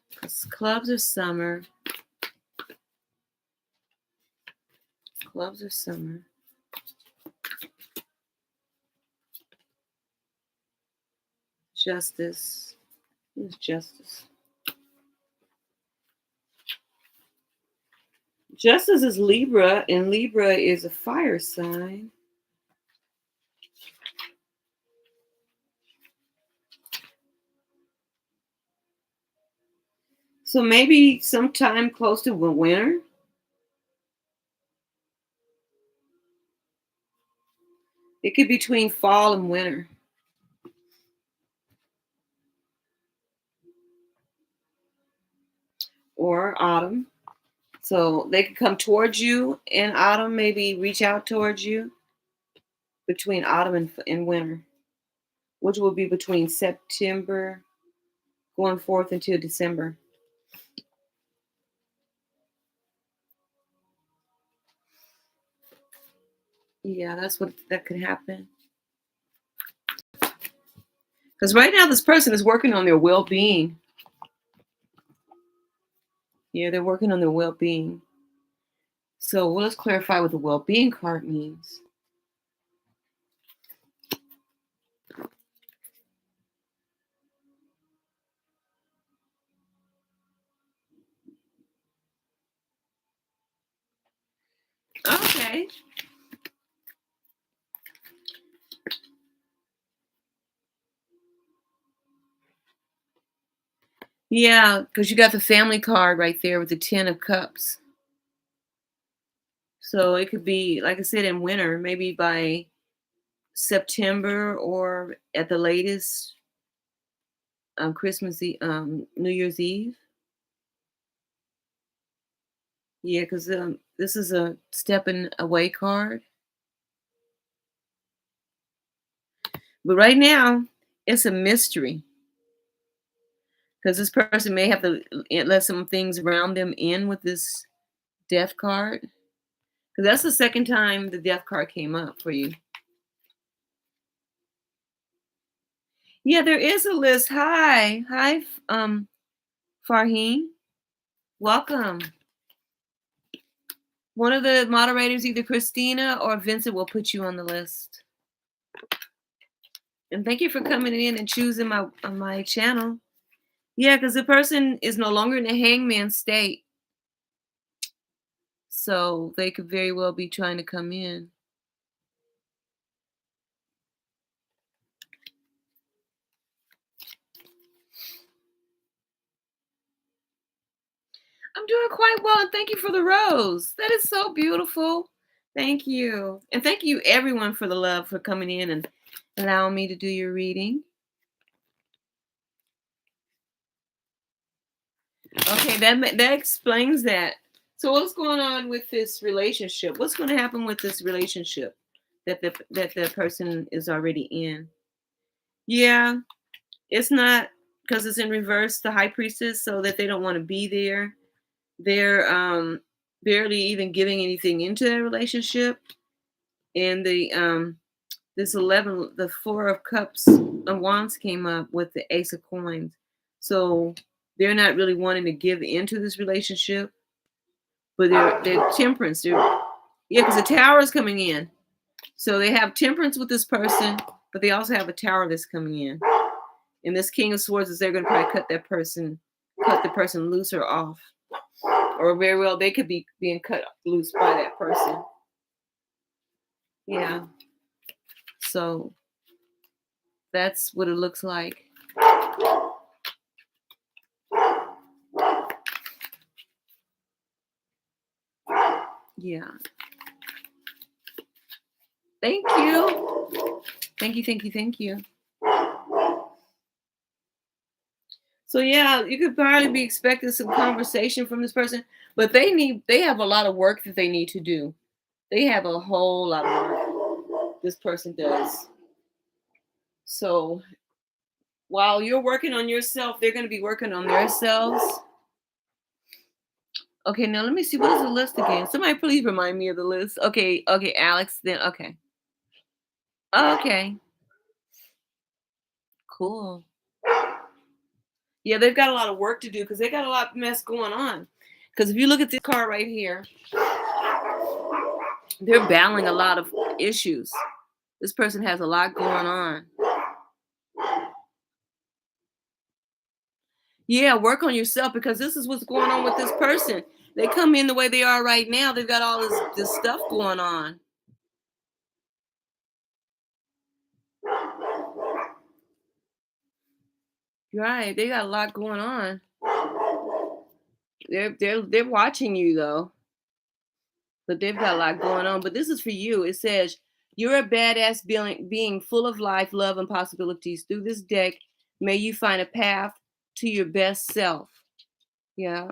A: Because clubs are summer. Clubs are summer. Justice. Who's Justice? Justice is Libra, and Libra is a fire sign. So maybe sometime close to winter. It could be between fall and winter. Or autumn. So they could come towards you in autumn, maybe reach out towards you between autumn and winter, which will be between September going forth until December. Yeah, that's what that could happen. Because right now this person is working on their well-being. Yeah, they're working on their well-being. So let's clarify what the well-being card means. Okay. Yeah, because you got the family card right there with the 10 of Cups. So it could be, like I said, in winter, maybe by September or at the latest Christmas Eve, New Year's Eve. Yeah, because this is a stepping away card. But right now, it's a mystery. Because this person may have to let some things around them in with this death card. Because that's the second time the death card came up for you. Yeah, there is a list. Hi, Farheen. Welcome. One of the moderators, either Christina or Vincent, will put you on the list. And thank you for coming in and choosing my channel. Yeah, because the person is no longer in a hangman state. So they could very well be trying to come in. I'm doing quite well, and thank you for the rose. That is so beautiful. Thank you. And thank you, everyone, for the love, for coming in and allowing me to do your reading. Okay, that explains that. So what's going on with this relationship? What's going to happen with this relationship that the person is already in? Yeah, it's not, because it's in reverse, the high priestess, so that they don't want to be there. They're barely even giving anything into that relationship. And the this 11, the 4 of Cups and Wands came up with the Ace of Coins. So they're not really wanting to give into this relationship, but they're temperance. Yeah, because the Tower is coming in. So they have temperance with this person, but they also have a Tower that's coming in. And this King of Swords is they're going to probably cut that person cut the person loose or off. Or very well, they could be being cut loose by that person. Yeah. So that's what it looks like. Yeah. Thank you. Thank you, thank you, thank you. So yeah, you could probably be expecting some conversation from this person, but they have a lot of work that they need to do. They have a whole lot of work. This person does. So while you're working on yourself, they're going to be working on themselves. Okay, now let me see. What is the list again? Somebody please remind me of the list. Okay, Alex. Then okay. Okay, cool. Yeah, they've got a lot of work to do because they got a lot of mess going on. Because if you look at this card right here, they're battling a lot of issues. This person has a lot going on. Yeah, work on yourself because this is what's going on with this person. They come in the way they are right now. They've got all this stuff going on. Right, they got a lot going on. They're watching you though, but they've got a lot going on. But this is for you. It says you're a badass being full of life, love, and possibilities. Through this deck, may you find a path to your best self. Yeah,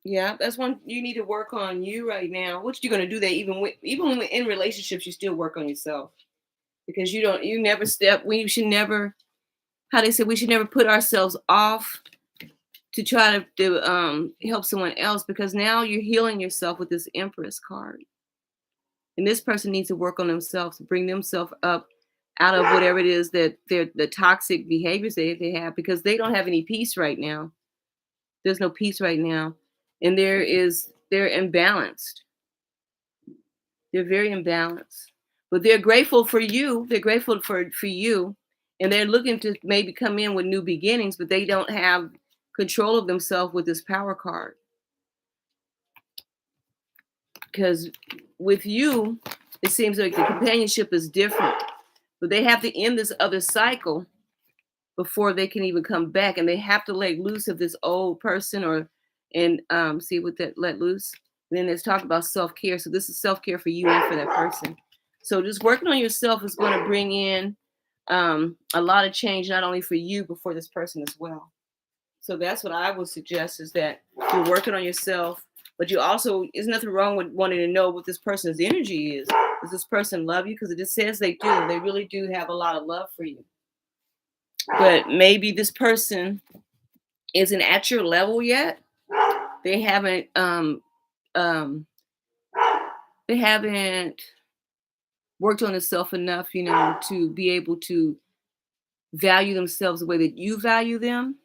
A: yeah. That's one you need to work on you right now. What you gonna do that even when in relationships, you still work on yourself because you never step. We should never. How they say we should never put ourselves off to try to help someone else because now you're healing yourself with this Empress card. And this person needs to work on themselves, bring themselves up out of whatever it is that the toxic behaviors they have because they don't have any peace right now. There's no peace right now. And they're imbalanced. They're very imbalanced. But they're grateful for you. They're grateful for you. And they're looking to maybe come in with new beginnings, but they don't have control of themselves with this power card. Because with you, it seems like the companionship is different. But they have to end this other cycle before they can even come back. And they have to let loose of this old person see what that let loose. And then let's talk about self-care. So this is self-care for you and for that person. So just working on yourself is going to bring in a lot of change, not only for you, but for this person as well. So that's what I would suggest is that you're working on yourself, but you also, there's nothing wrong with wanting to know what this person's energy is. Does this person love you? Because it just says they do. They really do have a lot of love for you. But maybe this person isn't at your level yet. They haven't worked on themselves enough, to be able to value themselves the way that you value them.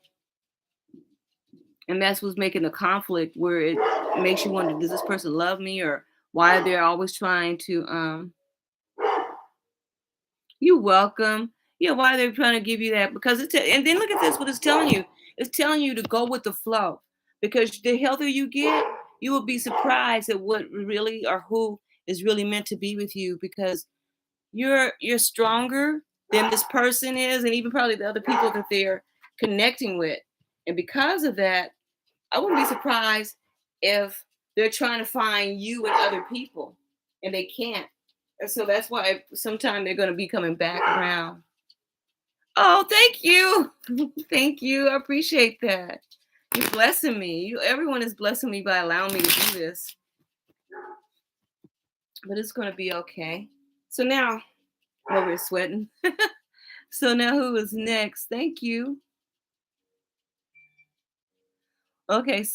A: And that's what's making the conflict where it makes you wonder, does this person love me? Or why they're always trying to, you're welcome. Why they're trying to give you that? Because and then look at this, what it's telling you. It's telling you to go with the flow. Because the healthier you get, you will be surprised at what really or who is really meant to be with you because you're stronger than this person is, and even probably the other people that they're connecting with. And because of that, I wouldn't be surprised if they're trying to find you and other people and they can't. And so that's why sometime they're going to be coming back around. Oh, thank you. Thank you. I appreciate that. You're blessing me. Everyone is blessing me by allowing me to do this. But it's going to be okay. So now, we're sweating. So now who is next? Thank you. Okay,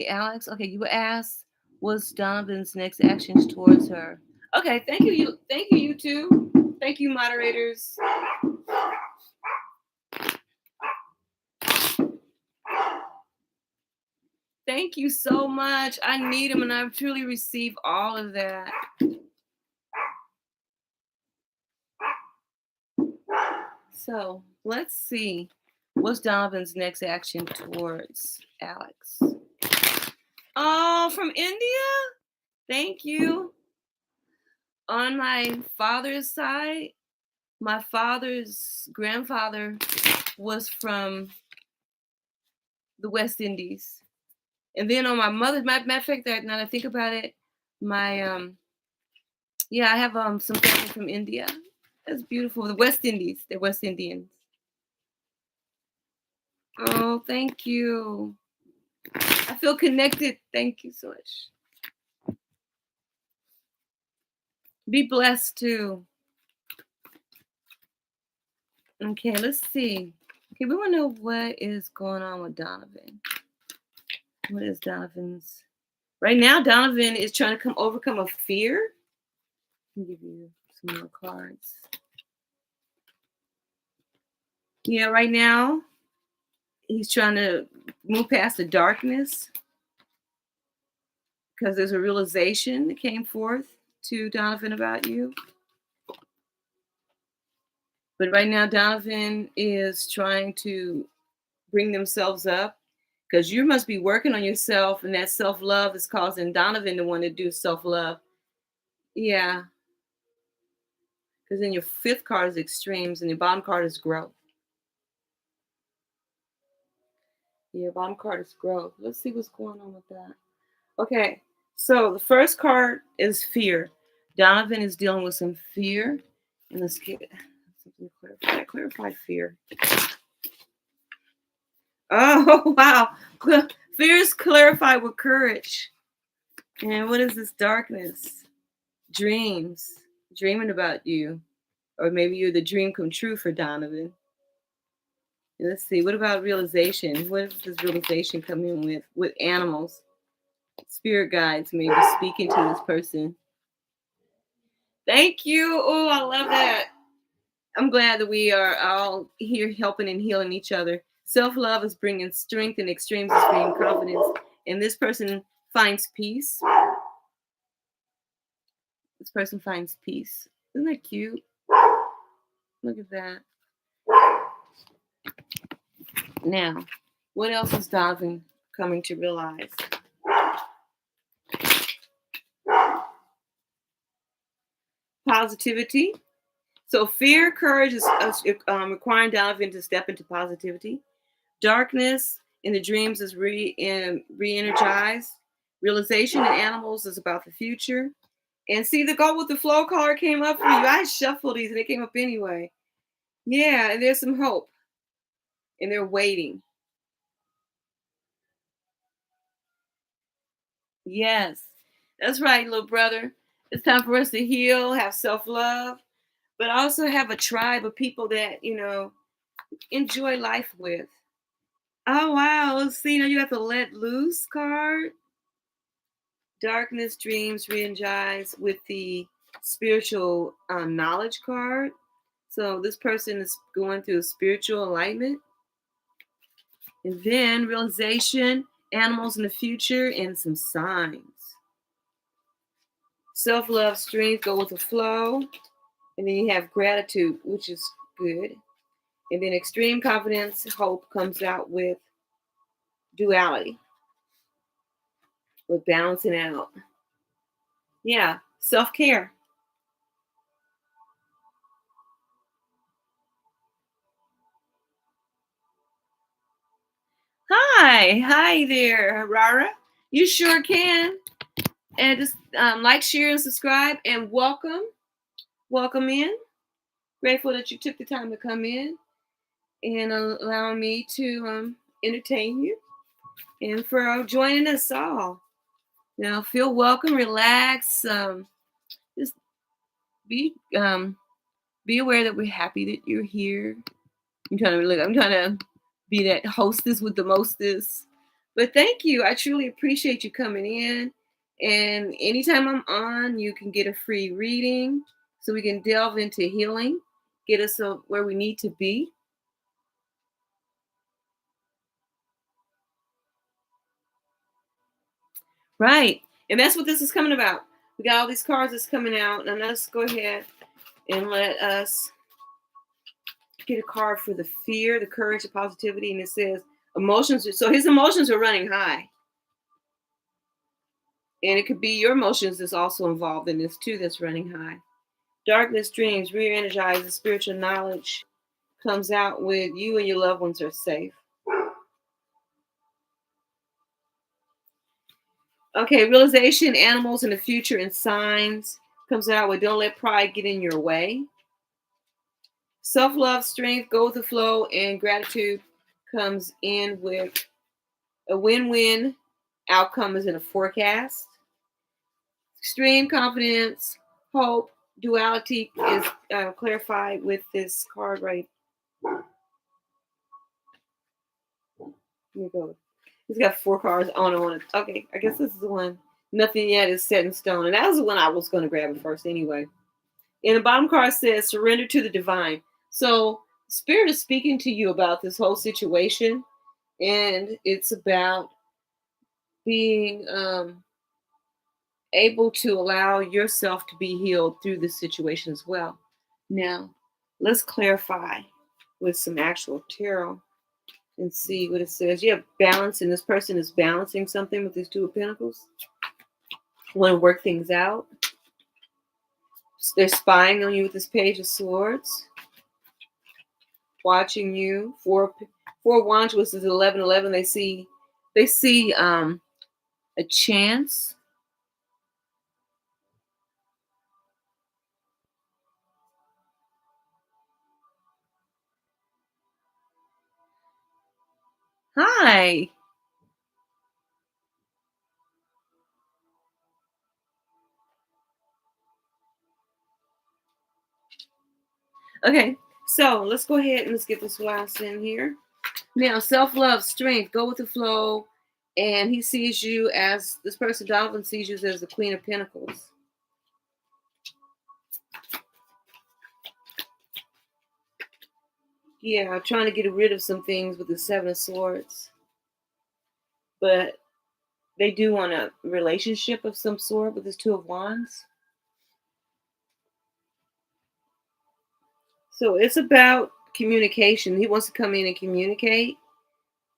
A: Alex. Okay, you asked what's Donovan's next actions towards her. Okay, thank you. Thank you, you two. Thank you, moderators. Thank you so much. I need them, and I truly receive all of that. So let's see. What's Donovan's next action towards Alex? Oh, from India? Thank you. On my father's side, my father's grandfather was from the West Indies. And then on my mother's, matter of fact, that now that I think about it, my yeah, I have some family from India. That's beautiful. The West Indies. They're West Indians. Oh, thank you. I feel connected. Thank you so much. Be blessed too. Okay, let's see. Okay, we want to know what is going on with Donovan. What is Donovan's? Right now, Donovan is trying to overcome a fear. Let me give you some more cards. Yeah, right now, he's trying to move past the darkness because there's a realization that came forth to Donovan about you. But right now, Donovan is trying to bring themselves up because you must be working on yourself, and that self-love is causing Donovan to want to do self-love. Yeah. Because then your fifth card is extremes and your bottom card is growth. Your bottom card is growth. Let's see what's going on with that. Okay, so the first card is fear. Donovan is dealing with some fear. And let's get something clarify fear. Oh, wow. Fear is clarified with courage. And what is this darkness? Dreams. Dreaming about you. Or maybe you're the dream come true for Donovan. Let's see. What about realization? What does this realization come in with animals? Spirit guides maybe speaking to this person. Thank you. Oh, I love that. I'm glad that we are all here helping and healing each other. Self-love is bringing strength and extremes is bringing confidence. And this person finds peace. This person finds peace. Isn't that cute? Look at that. Now, what else is Donovan coming to realize? Positivity. So fear, courage is requiring Donovan to step into positivity. Darkness in the dreams is re-energized. Realization in animals is about the future. And see, the Go With The Flow card came up for you. I shuffled these and they came up anyway. Yeah, and there's some hope. And they're waiting. Yes, that's right, little brother. It's time for us to heal, have self-love, but also have a tribe of people that, enjoy life with. Oh, wow. Let's see. Now you got the Let Loose card. Darkness, dreams, re-energize with the spiritual knowledge card. So this person is going through spiritual enlightenment. And then realization, animals in the future, and some signs. Self-love, strength, go with the flow. And then you have gratitude, which is good. And then extreme confidence, hope comes out with duality. With balancing out. Yeah, self-care. Hi there, Rara. You sure can. And just like, share, and subscribe, and welcome in. Grateful that you took the time to come in and allowing me to entertain you, and for joining us all. Now, feel welcome, relax, just be aware that we're happy that you're here. I'm trying to be that hostess with the mostest. But thank you. I truly appreciate you coming in. And anytime I'm on, you can get a free reading so we can delve into healing, get us where we need to be. Right. And that's what this is coming about. We got all these cards that's coming out. And let's go ahead and let us get a card for the fear, the courage, the positivity, and it says emotions. So his emotions are running high. And it could be your emotions that's also involved in this too, that's running high. Darkness dreams, re-energizes spiritual knowledge comes out with you and your loved ones are safe. Okay, realization, animals in the future and signs comes out with don't let pride get in your way. Self-love, strength, go with the flow, and gratitude comes in with a win-win outcome is in a forecast. Extreme confidence, hope, duality is clarified with this card right. Here we go. He's got 4 cards on and on. Okay, I guess this is the one. Nothing yet is set in stone. And that was the one I was going to grab it first anyway. And the bottom card says surrender to the divine. So Spirit is speaking to you about this whole situation. And it's about being able to allow yourself to be healed through this situation as well. Now, let's clarify with some actual tarot and see what it says. You have balance, and this person is balancing something with these 2 of Pentacles. Want to work things out. They're spying on you with this Page of Swords. Watching you. Four Wands, which is 11-11. They see a chance. Hi. Okay, so let's go ahead and let's get this last in here. Now, self-love, strength, go with the flow. And he sees you as, this person, Donovan, sees you as the Queen of Pentacles. Yeah, trying to get rid of some things with the 7 of Swords. But they do want a relationship of some sort with this 2 of Wands. So it's about communication. He wants to come in and communicate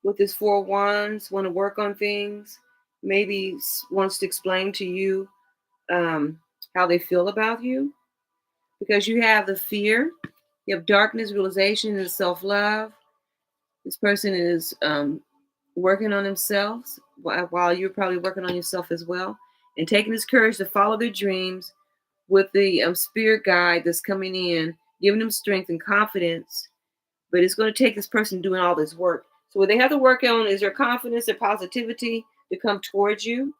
A: with this 4 of Wands, want to work on things, maybe wants to explain to you how they feel about you. Because you have the fear, you have darkness, realization, and self-love. This person is working on themselves while you're probably working on yourself as well. And taking this courage to follow their dreams with the spirit guide that's coming in, giving them strength and confidence. But it's going to take this person doing all this work. So what they have to work on is their confidence, their positivity to come towards you.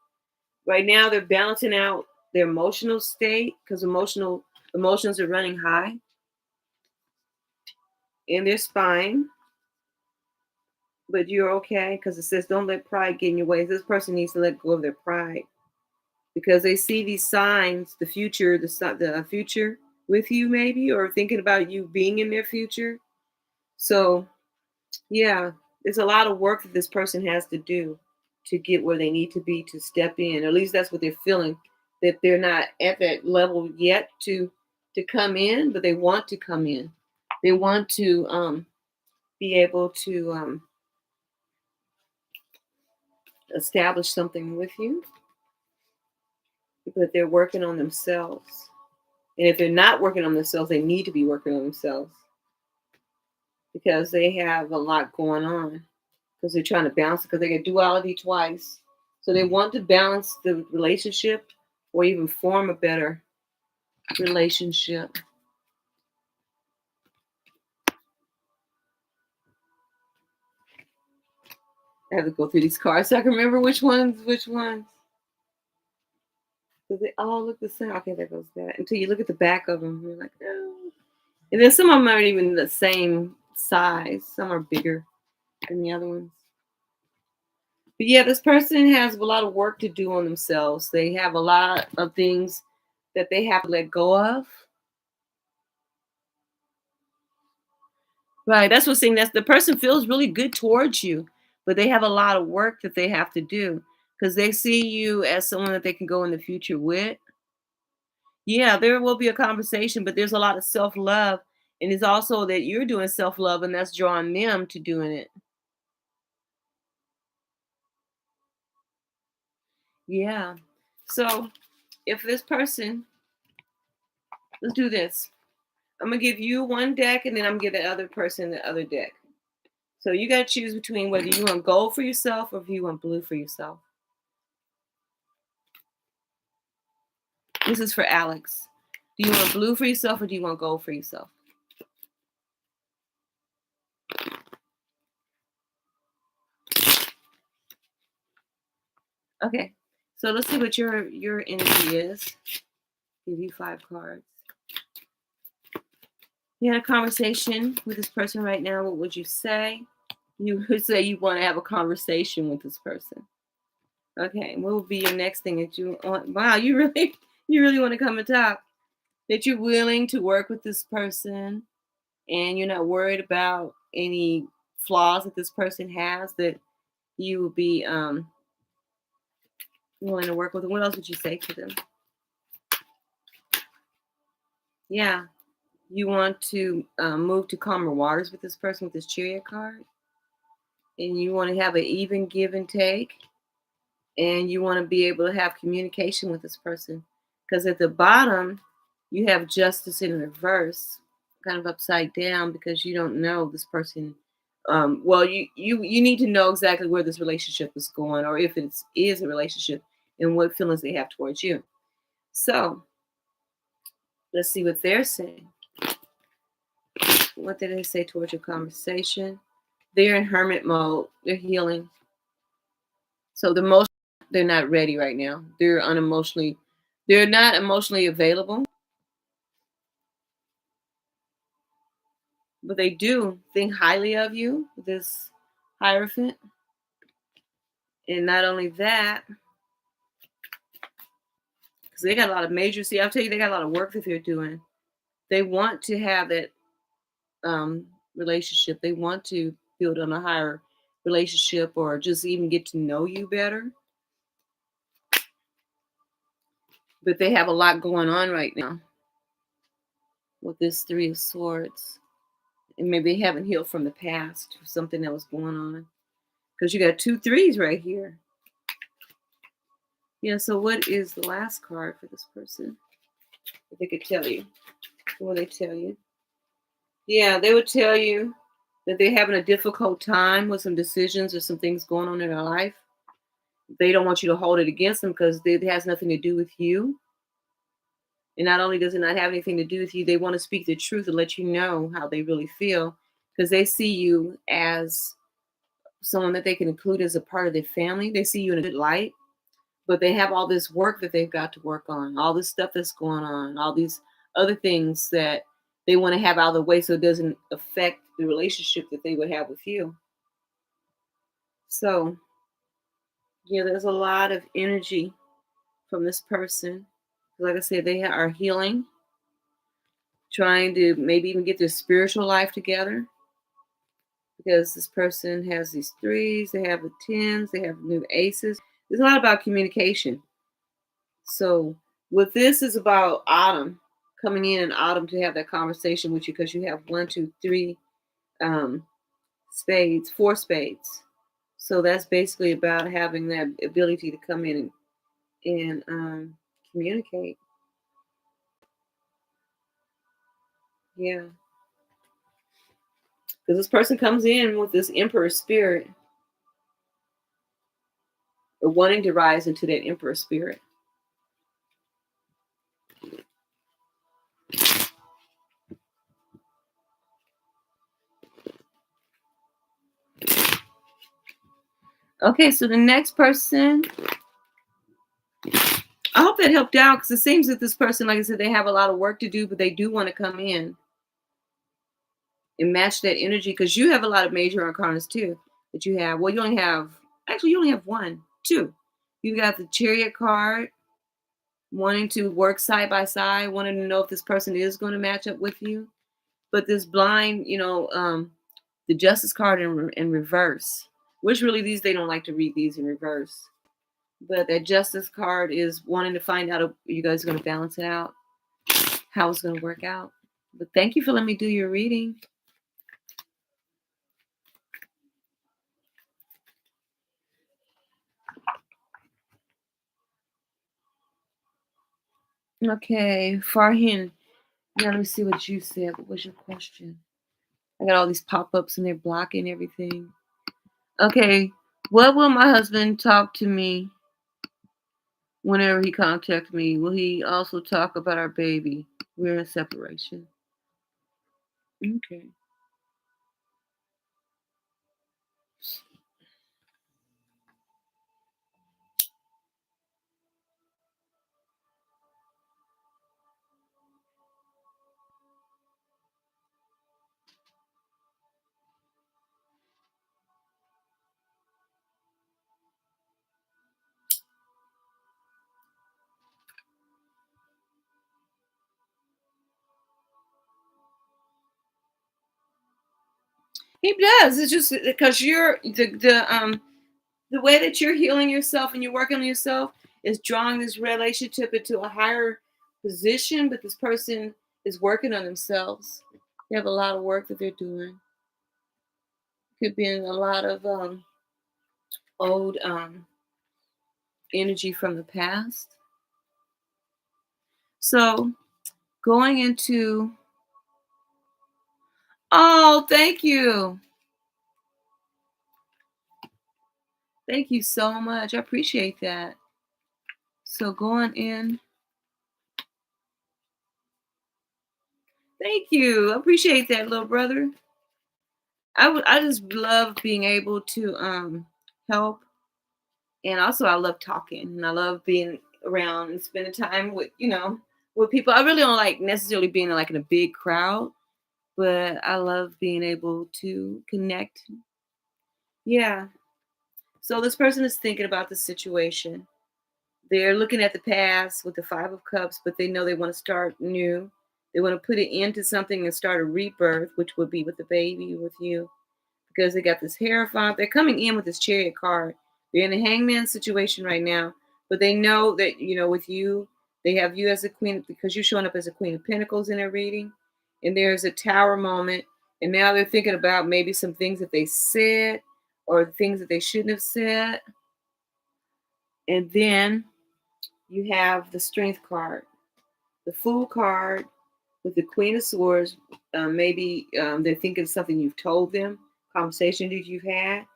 A: Right now, they're balancing out their emotional state because emotions are running high in their spine. But you're okay because it says don't let pride get in your way. This person needs to let go of their pride because they see these signs, the future with you maybe, or thinking about you being in their future. So yeah, there's a lot of work that this person has to do to get where they need to be to step in. Or at least that's what they're feeling, that they're not at that level yet to come in, but they want to come in. They want to be able to establish something with you, but they're working on themselves. And if they're not working on themselves, they need to be working on themselves because they have a lot going on because they're trying to balance it because they get duality twice. So they want to balance the relationship or even form a better relationship. I have to go through these cards so I can remember which ones. Because they all look the same. Okay, there goes that. Until you look at the back of them, you're like, oh. And then some of them aren't even the same size. Some are bigger than the other ones. But yeah, this person has a lot of work to do on themselves. They have a lot of things that they have to let go of. Right. That's what's saying. That's the person feels really good towards you, but they have a lot of work that they have to do because they see you as someone that they can go in the future with. Yeah, there will be a conversation, but there's a lot of self love And it's also that you're doing self-love and that's drawing them to doing it. Yeah. So if this person, let's do this. I'm gonna give you one deck and then I'm gonna give the other person the other deck. So you gotta choose between whether you want gold for yourself or if you want blue for yourself. This is for Alex. Do you want blue for yourself or do you want gold for yourself? Okay. So let's see what your energy is. Give you 5 cards. You had a conversation with this person right now. What would you say? You would say you want to have a conversation with this person. Okay. What would be your next thing that you want? Wow, you really want to come and talk. That you're willing to work with this person and you're not worried about any flaws that this person has, that you would be willing to work with them. What else would you say to them? Yeah. You want to move to calmer waters with this person with this Chariot card. And you want to have an even give and take. And you want to be able to have communication with this person. Because at the bottom, you have justice in reverse, kind of upside down, because you don't know this person. Well, you need to know exactly where this relationship is going, or if it is a relationship, and what feelings they have towards you. So let's see what they're saying. What did they say towards your conversation? They're in hermit mode. They're healing. So they're not ready right now. They're not emotionally available. But they do think highly of you, this Hierophant. And not only that, because they got a lot of I'll tell you, they got a lot of work that they're doing. They want to have that relationship. They want to build on a higher relationship or just even get to know you better. But they have a lot going on right now with this 3 of Swords. And maybe they haven't healed from the past, something that was going on. Because you got 2 3s right here. Yeah, so what is the last card for this person? If they could tell you. What will they tell you? Yeah, they would tell you that they're having a difficult time with some decisions or some things going on in their life. They don't want you to hold it against them because it has nothing to do with you. And not only does it not have anything to do with you, they want to speak the truth and let you know how they really feel because they see you as someone that they can include as a part of their family. They see you in a good light, but they have all this work that they've got to work on, all this stuff that's going on, all these other things that they want to have out of the way so it doesn't affect the relationship that they would have with you. So, yeah, there's a lot of energy from this person. Like I said, they are healing, trying to maybe even get their spiritual life together because this person has these 3s, they have the 10s, they have new aces. There's a lot about communication. So, with this is about Autumn coming in Autumn to have that conversation with you because you have 1, 2, 3 spades, 4 spades. So that's basically about having that ability to come in and communicate. Yeah. Because this person comes in with this Emperor spirit or wanting to rise into that Emperor spirit. Okay, so the next person, I hope that helped out because it seems that this person, like I said, they have a lot of work to do, but they do want to come in and match that energy because you have a lot of major arcanas too that you have. Well, you only have 1, 2. You got the Chariot card, wanting to work side by side, wanting to know if this person is going to match up with you. But this blind, the Justice card in reverse, which really they don't like to read these in reverse. But that Justice card is wanting to find out if you guys are going to balance it out, how it's going to work out. But thank you for letting me do your reading. Okay, Farhin. Now let me see what you said. What was your question? I got all these pop-ups and they're blocking everything. Okay, what will my husband talk to me whenever he contacts me? Will he also talk about our baby? We're in separation. Okay. He does. It's just because you're the way that you're healing yourself and you're working on yourself is drawing this relationship into a higher position, but this person is working on themselves. They have a lot of work that they're doing. Could be in a lot of old energy from the past. So going into, oh, thank you. Thank you so much. I appreciate that. So going in, thank you. I appreciate that, little brother. I just love being able to help, and also I love talking and I love being around and spending time with with people. I really don't like necessarily being like in a big crowd, but I love being able to connect. Yeah. So this person is thinking about the situation. They're looking at the past with the Five of Cups, but they know they want to start new. They want to put it into something and start a rebirth, which would be with the baby, with you, because they got this Hierophant. They're coming in with this Chariot card. They're in a hangman situation right now, but they know that, with you, they have you as a queen because you're showing up as a Queen of Pentacles in their reading. And there's a Tower moment. And now they're thinking about maybe some things that they said or things that they shouldn't have said. And then you have the Strength card, the Fool card with the Queen of Swords. Maybe they're thinking of something you've told them, conversation that you've had,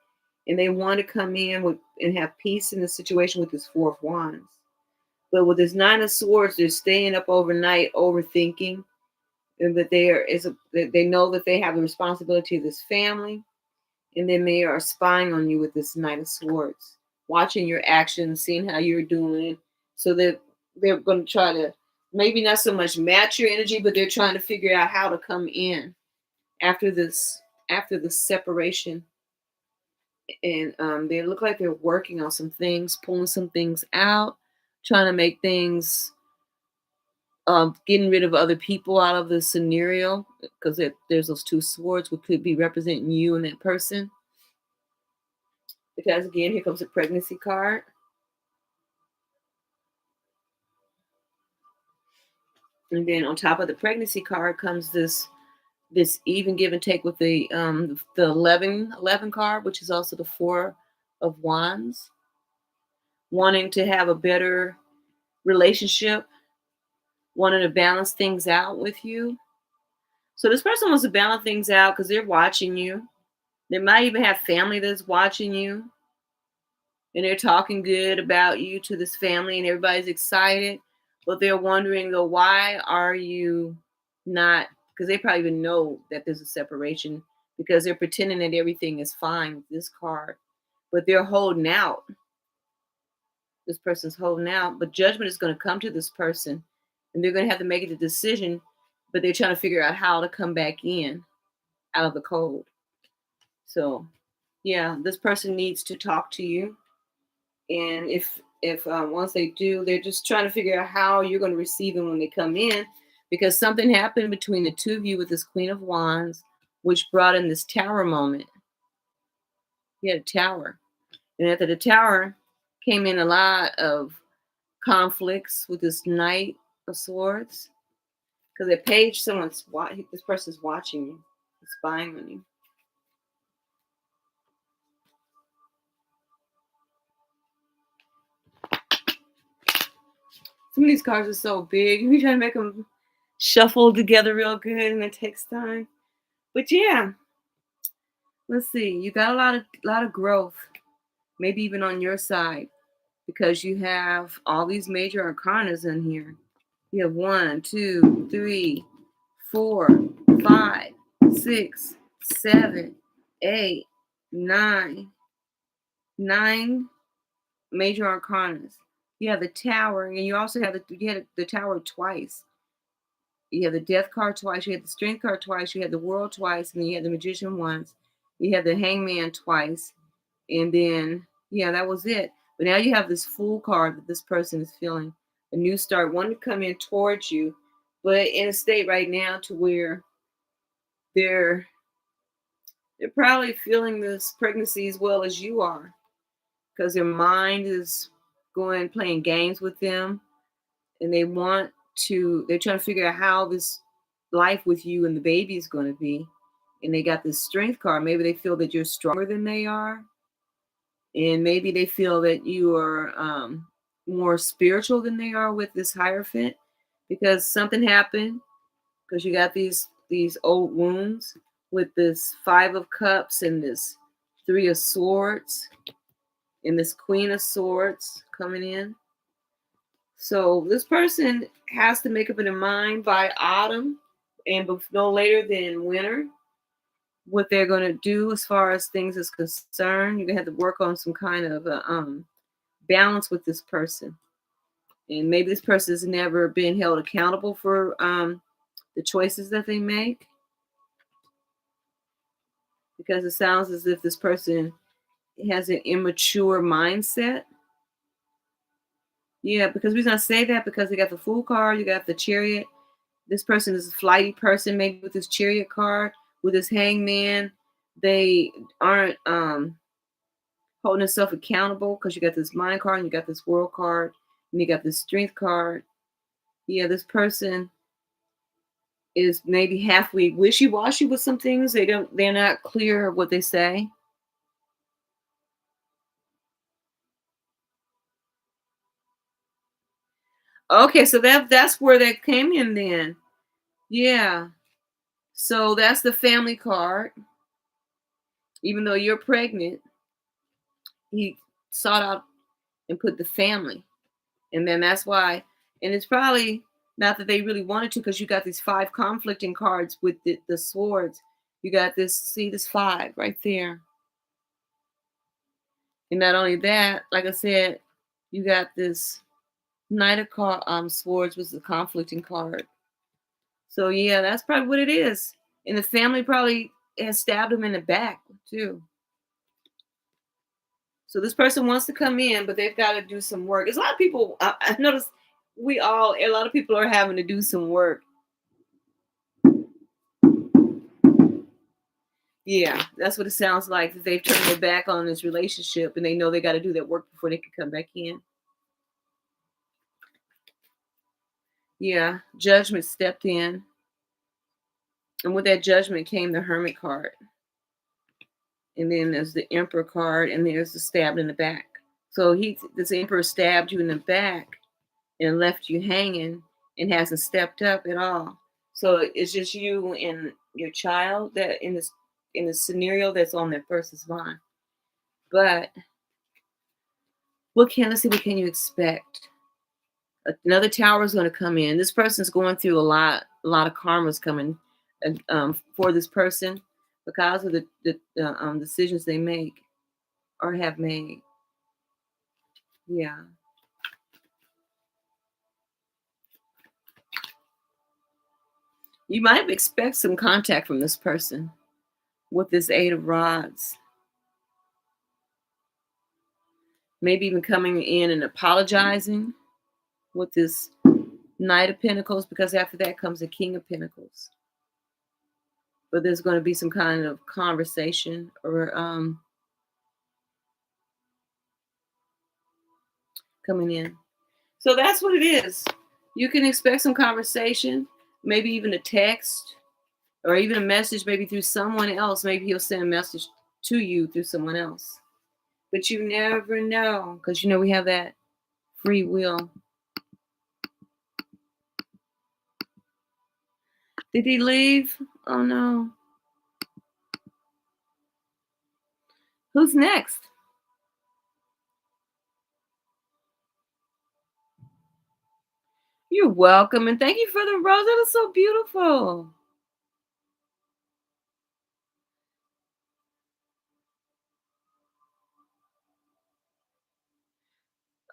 A: and they want to come in with and have peace in the situation with this Four of Wands. But with this Nine of Swords, they're staying up overnight, overthinking, and that they know that they have the responsibility of this family, and then they are spying on you with this Knight of Swords, watching your actions, seeing how you're doing, so that they're going to try to maybe not so much match your energy, but they're trying to figure out how to come in after this separation. And they look like they're working on some things, pulling some things out, trying to make things, getting rid of other people out of the scenario, because there's those two swords, which could be representing you and that person. Because again, here comes a pregnancy card. And then on top of the pregnancy card comes this even give and take with the 11 card, which is also the Four of Wands, wanting to have a better relationship, wanting to balance things out with you. So this person wants to balance things out because they're watching you. They might even have family that's watching you, and they're talking good about you to this family, and everybody's excited, but they're wondering though, why are you not? Because they probably even know that there's a separation, because they're pretending that everything is fine with this card, but they're holding out. This person's holding out, but judgment is going to come to this person, and they're going to have to make a decision, but they're trying to figure out how to come back in out of the cold. So yeah, this person needs to talk to you, and if once they do, they're just trying to figure out how you're going to receive them when they come in, because something happened between the two of you with this Queen of Wands, which brought in this Tower moment. You had a Tower, and after the Tower came in a lot of conflicts with this Knight of Swords. Because a page, this person's watching you, spying on you. Some of these cards are so big. We try to make them shuffle together real good, and it takes time. But yeah, let's see. You got a lot of growth, maybe even on your side, because you have all these major arcanas in here. You have 1, 2, 3, 4, 5, 6, 7, 8, 9 major arcanas. You have the Tower, and you also have the Tower twice. You have the Death card twice. You have the Strength card twice. You have the World twice, and then you have the Magician once. You have the Hangman twice, and then yeah, that was it. But now you have this Fool card that this person is feeling a new start, wanting to come in towards you, but in a state right now to where they're they're probably feeling this pregnancy as well as you are, because their mind is going playing games with them, and they're trying to figure out how this life with you and the baby is going to be. And they got this Strength card. Maybe they feel that you're stronger than they are, and maybe they feel that you are more spiritual than they are with this Hierophant, because something happened, because you got these old wounds with this 5 of Cups and this 3 of Swords and this Queen of Swords coming in. So this person has to make up their mind by autumn and no later than winter what they're going to do as far as things is concerned. You're going to have to work on some kind of balance with this person. And maybe this person has never been held accountable for the choices that they make, because it sounds as if this person has an immature mindset. Yeah, because we're going to say that because they got the Fool card, you got the Chariot. This person is a flighty person, maybe with this Chariot card, with this Hangman. They aren't holding themselves accountable, because you got this Mind card and you got this World card and you got this Strength card. Yeah, this person is maybe halfway wishy-washy with some things. They're not clear of what they say. Okay, so that's where that came in then. Yeah. So that's the Family card. Even though you're pregnant, he sought out and put the family. And then that's why, and it's probably not that they really wanted to, because you got these 5 conflicting cards with the swords. You got this 5 right there. And not only that, like I said, you got this Knight of Swords was the conflicting card. So yeah, that's probably what it is. And the family probably has stabbed him in the back too. So this person wants to come in, but they've got to do some work. There's a lot of people. I noticed a lot of people are having to do some work. Yeah, that's what it sounds like. That they've turned their back on this relationship, and they know they got to do that work before they can come back in. Yeah, Judgment stepped in, and with that Judgment came the Hermit card, and then there's the Emperor card, and there's the stabbed in the back. So this Emperor stabbed you in the back and left you hanging and hasn't stepped up at all. So it's just you and your child that in this scenario that's on that person's mind. But let's see, what can you expect? Another tower is going to come in. This person's going through a lot of karma's coming for this person because of the decisions they make or have made. Yeah. You might expect some contact from this person with this 8 of Rods. Maybe even coming in and apologizing with this Knight of Pentacles, because after that comes the King of Pentacles. But there's going to be some kind of conversation or coming in. So that's what it is. You can expect some conversation. maybe even a text or even a message, maybe through someone else. Maybe he'll send a message to you through someone else. But you never know, because we have that free will. Did he leave? Oh no. Who's next? You're welcome, and thank you for the rose. That is so beautiful.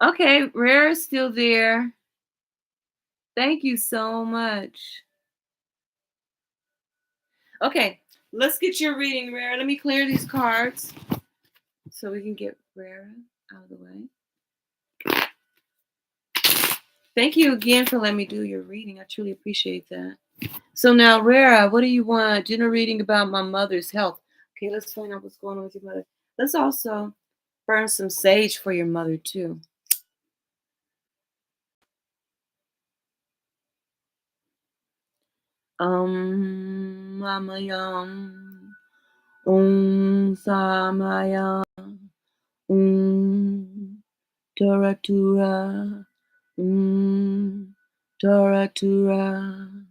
A: Okay, Rare is still there. Thank you so much. Okay, let's get your reading, Rare. Let me clear these cards so we can get Rare out of the way. Thank you again for letting me do your reading. I truly appreciate that. So now, Rara, what do you want? General reading about my mother's health. Okay, let's find out what's going on with your mother. Let's also burn some sage for your mother, too. Mamayam, Samayam, Toratura, Toratura,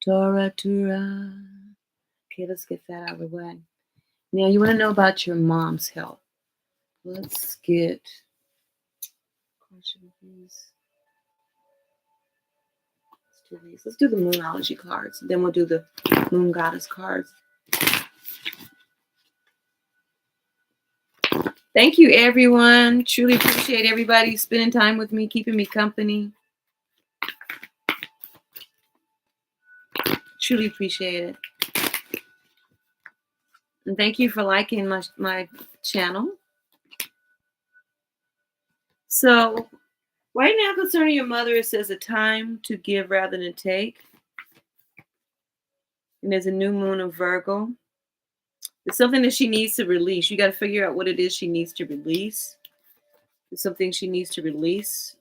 A: Toratura. Okay, let's get that out of the way. Now, you want to know about your mom's health. Let's get these. Let's do these. Let's do the Moonology cards. Then we'll do the Moon Goddess cards. Thank you, everyone. Truly appreciate everybody spending time with me, keeping me company. Truly appreciate it. And thank you for liking my channel. So, right now, concerning your mother, it says a time to give rather than take. And there's a new moon of Virgo. It's something that she needs to release. You got to figure out what it is she needs to release. It's something she needs to release.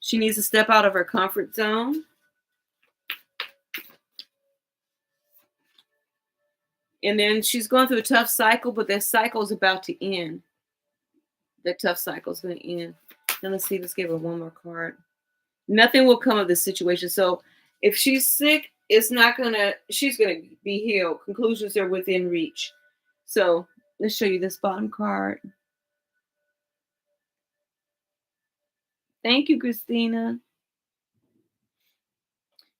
A: She needs to step out of her comfort zone. And then she's going through a tough cycle, but that cycle is about to end. That tough cycle is going to end. Now let's see. Let's give her one more card. Nothing will come of this situation. So if she's sick, she's going to be healed. Conclusions are within reach. So let's show you this bottom card. Thank you, Christina.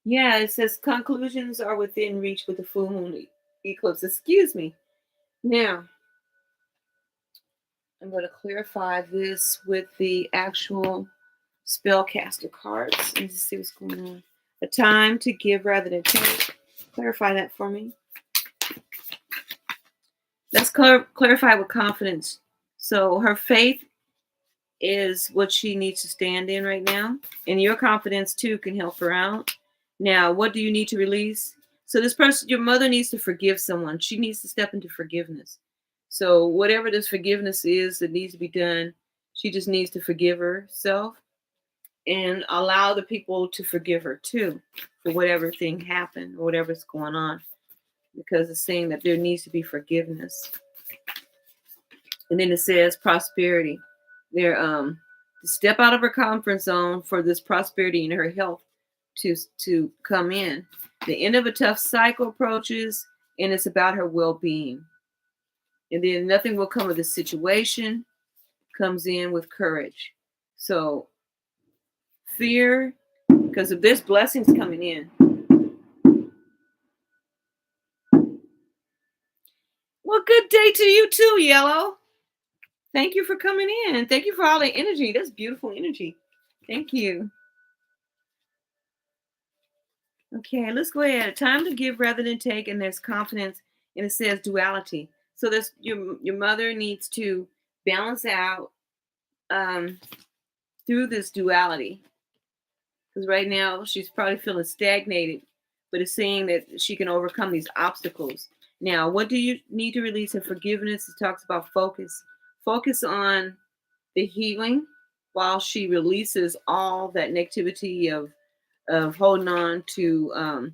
A: Yeah, it says conclusions are within reach with the full moon eclipse. Excuse me. Now, I'm going to clarify this with the actual spellcaster cards. Let's see what's going on. A time to give rather than take. Clarify that for me. Let's clarify with confidence. So her faith is what she needs to stand in right now. And your confidence, too, can help her out. Now, what do you need to release? So this person, your mother needs to forgive someone. She needs to step into forgiveness. So whatever this forgiveness is that needs to be done, she just needs to forgive herself and allow the people to forgive her too for whatever thing happened or whatever's going on, because it's saying that there needs to be forgiveness. And then it says prosperity. They're to step out of her comfort zone for this prosperity in her health to come in. The end of a tough cycle approaches, and it's about her well-being. And then nothing will come of the situation. Comes in with courage. So fear, because of this, blessings coming in. Well, good day to you too, Yellow. Thank you for coming in. Thank you for all the energy. That's beautiful energy. Thank you. Okay, let's go ahead. Time to give rather than take, and there's confidence, and it says duality. So this your mother needs to balance out through this duality, because right now she's probably feeling stagnated, but it's saying that she can overcome these obstacles. Now, what do you need to release in forgiveness? It talks about focus. Focus on the healing while she releases all that negativity of holding on to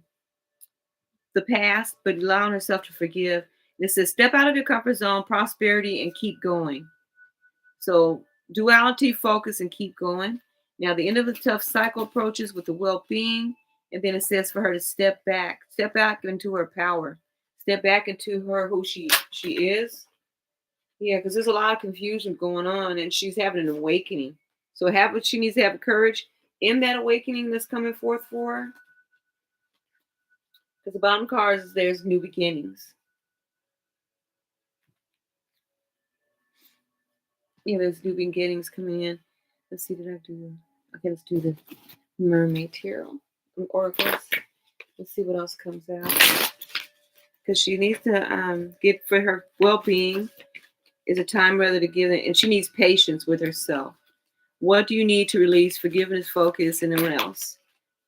A: the past, but allowing herself to forgive. And it says, step out of your comfort zone, prosperity, and keep going. So duality, focus, and keep going. Now the end of the tough cycle approaches with the well-being, and then it says for her to step back into her power, step back into her who she is. Yeah, because there's a lot of confusion going on, and she's having an awakening. So have what she needs to have courage in that awakening that's coming forth for her. Because the bottom card is there's new beginnings. Yeah, there's new beginnings coming in. Let's see, did I do? Okay, let's do the Mermaid Tarot from Oracles. Let's see what else comes out. Because she needs to get for her well-being is a time rather to give it, and she needs patience with herself. What do you need to release? Forgiveness, focus, and then what else?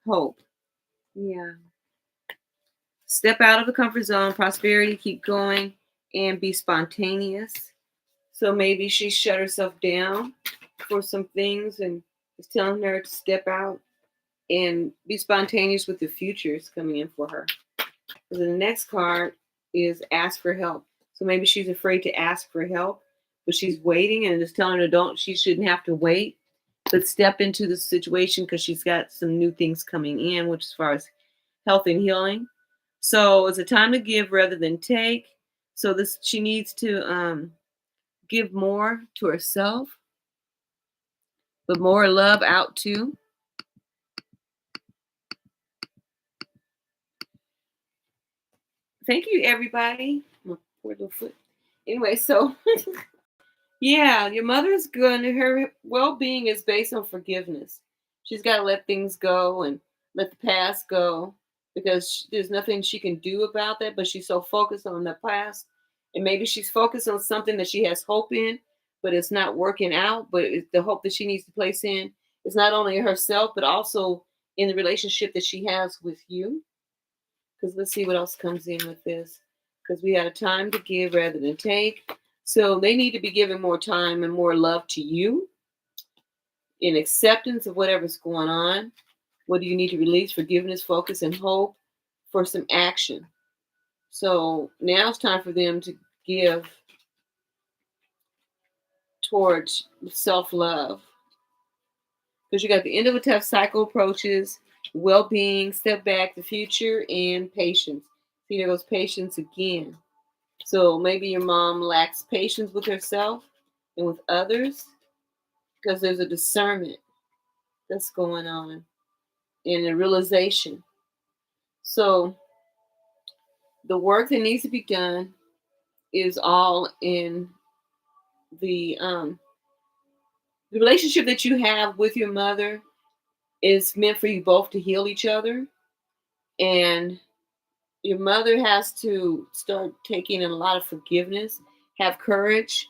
A: Hope. Yeah. Step out of the comfort zone, prosperity, keep going, and be spontaneous. So maybe she shut herself down for some things and is telling her to step out and be spontaneous with the futures coming in for her. And the next card is ask for help. So maybe she's afraid to ask for help, but she's waiting and just telling her she shouldn't have to wait, but step into the situation because she's got some new things coming in, which as far as health and healing. So it's a time to give rather than take. So she needs to give more to herself, but more love out too. Thank you, everybody. My poor little foot. Anyway, so yeah, your mother's good. Her well-being is based on forgiveness. She's got to let things go and let the past go because there's nothing she can do about that. But she's so focused on the past, and maybe she's focused on something that she has hope in, but it's not working out. But the hope that she needs to place in is not only herself, but also in the relationship that she has with you. Because let's see what else comes in with this. Because we had a time to give rather than take. So they need to be giving more time and more love to you in acceptance of whatever's going on. What do you need to release? Forgiveness, focus, and hope for some action. So now it's time for them to give towards self-love. Because you got the end of a tough cycle approaches, well-being, step back, the future, and patience. See, there goes patience again. So maybe your mom lacks patience with herself and with others because there's a discernment that's going on and a realization. So the work that needs to be done is all in the relationship that you have with your mother is meant for you both to heal each other, and your mother has to start taking in a lot of forgiveness, have courage,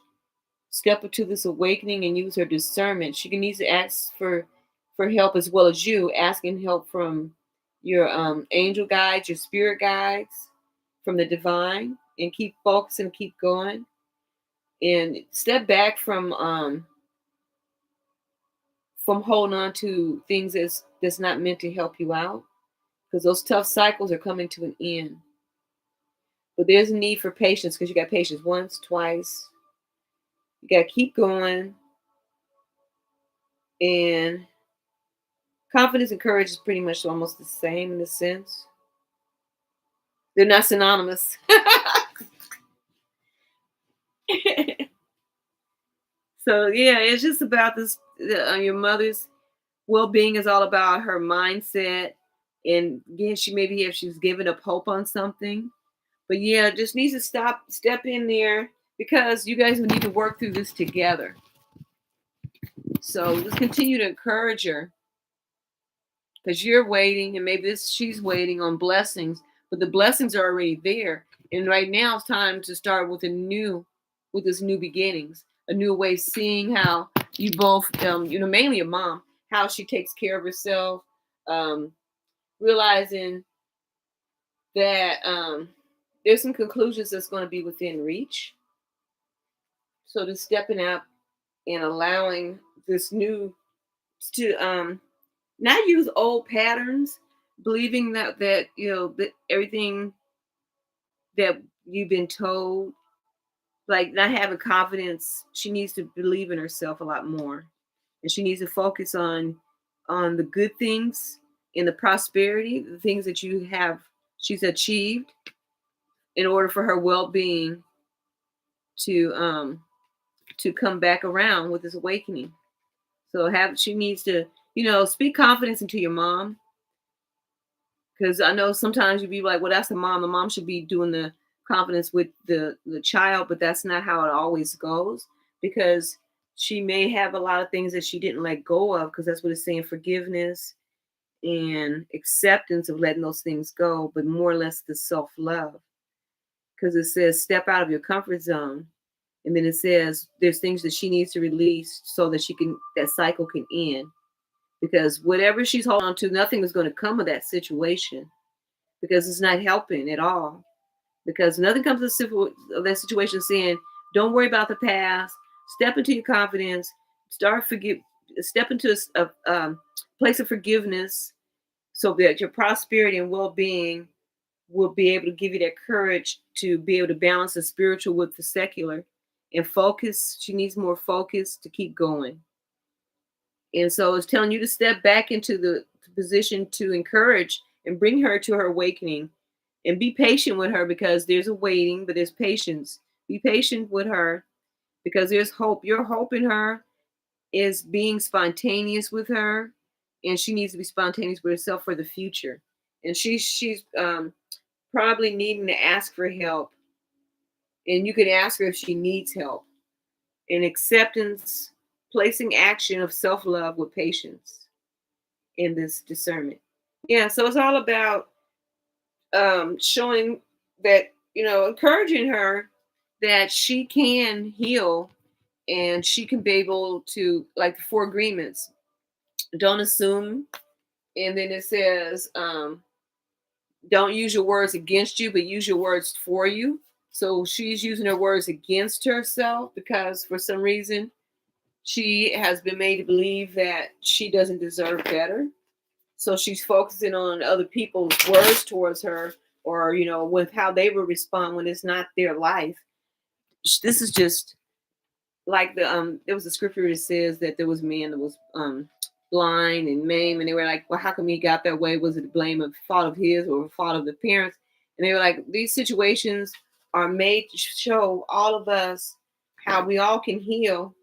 A: step into this awakening and use her discernment. She needs to ask for help as well as you asking help from your angel guides, your spirit guides, from the divine, and keep focusing, keep going, and step back from holding on to things that's not meant to help you out, because those tough cycles are coming to an end. But there's a need for patience because you got patience once, twice. You got to keep going. And confidence and courage is pretty much almost the same in a sense. They're not synonymous. So yeah, it's just about this. Your mother's well-being is all about her mindset, and again, maybe if she's giving up hope on something, but yeah, just needs to step in there because you guys need to work through this together. So just continue to encourage her because you're waiting, and maybe she's waiting on blessings, but the blessings are already there. And right now it's time to start with this new beginnings, a new way of seeing how you both, mainly your mom, how she takes care of herself, realizing that there's some conclusions that's going to be within reach. So just stepping out and allowing this new to not use old patterns, believing that that everything that you've been told, like not having confidence. She needs to believe in herself a lot more, and she needs to focus on the good things, in the prosperity, the things that she's achieved in order for her well-being to come back around with this awakening. So she needs to, speak confidence into your mom. Because I know sometimes you'd be like, well, that's the mom. The mom should be doing the confidence with the child, but that's not how it always goes, because she may have a lot of things that she didn't let go of, because that's what it's saying, forgiveness and acceptance of letting those things go, but more or less the self-love. Because it says step out of your comfort zone. And then it says there's things that she needs to release so that that cycle can end. Because whatever she's holding on to, nothing is going to come of that situation, because it's not helping at all. Because nothing comes of that situation saying, don't worry about the past, step into your confidence, step into a place of forgiveness, so that your prosperity and well-being will be able to give you that courage to be able to balance the spiritual with the secular and focus. She needs more focus to keep going. And so it's telling you to step back into the position to encourage and bring her to her awakening, and be patient with her, because there's a waiting, but there's patience. Be patient with her, because there's hope. Your hope in her is being spontaneous with her, and she needs to be spontaneous with herself for the future. And she's probably needing to ask for help, and you can ask her if she needs help. And acceptance, placing action of self-love with patience in this discernment. Yeah, so it's all about showing that, encouraging her that she can heal, and she can be able to, like the 4 agreements, don't assume. And then it says, don't use your words against you, but use your words for you. So she's using her words against herself, because for some reason she has been made to believe that she doesn't deserve better. So she's focusing on other people's words towards her, or, with how they will respond when it's not their life. This is just like there was a scripture that says that there was a man that was blind and maimed, and they were like, well, how come he got that way? Was it the blame of fault of his or fault of the parents? And they were like, these situations are made to show all of us how we all can heal,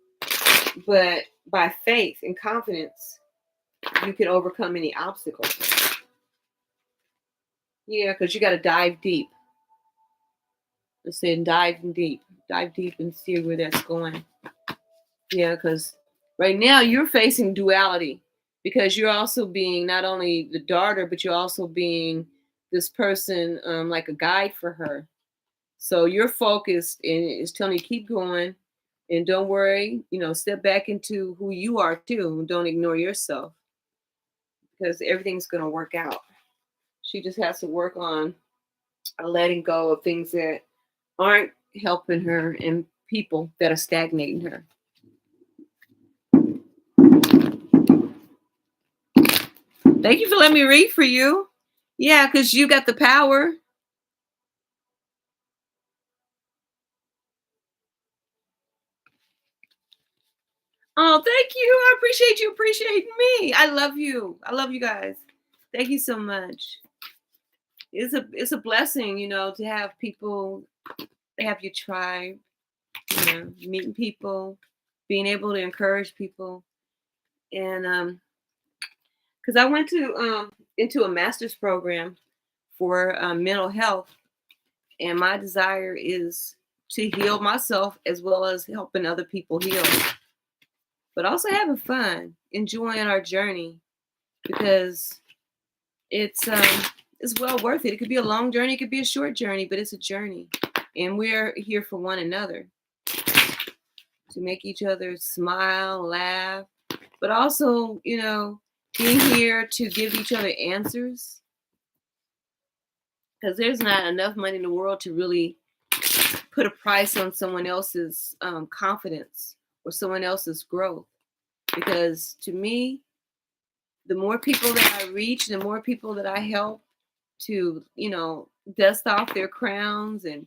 A: but by faith and confidence, you can overcome any obstacles. Yeah, because you got to dive deep. It's saying dive deep and see where that's going. Yeah, because right now you're facing duality, because you're also being not only the daughter, but you're also being this person, like a guide for her. So you're focused, and it's telling you keep going, and don't worry, step back into who you are too. Don't ignore yourself, because everything's going to work out. She just has to work on letting go of things that aren't helping her, and people that are stagnating her. Thank you for letting me read for you. Yeah, because you got the power. Oh, thank you. I appreciate you appreciating me. I love you. I love you guys. Thank you so much. It's a blessing, to have people, have your tribe, meeting people, being able to encourage people. And because I went to into a master's program for mental health, and my desire is to heal myself as well as helping other people heal, but also having fun, enjoying our journey, because it's well worth it. It could be a long journey, it could be a short journey, but it's a journey, and we're here for one another, to make each other smile, laugh, but also, being here to give each other answers, because there's not enough money in the world to really put a price on someone else's confidence or someone else's growth. Because to me, the more people that I reach, the more people that I help to, dust off their crowns and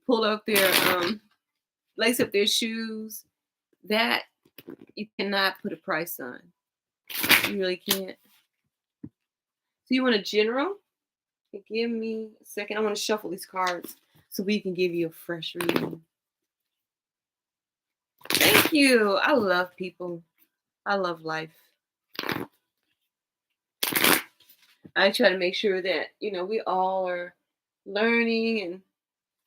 A: pull up their lace up their shoes, that you cannot put a price on. You really can't. So you want a general? Give me a second. I want to shuffle these cards so we can give you a fresh reading. Thank you. I love people. I love life. I try to make sure that, we all are learning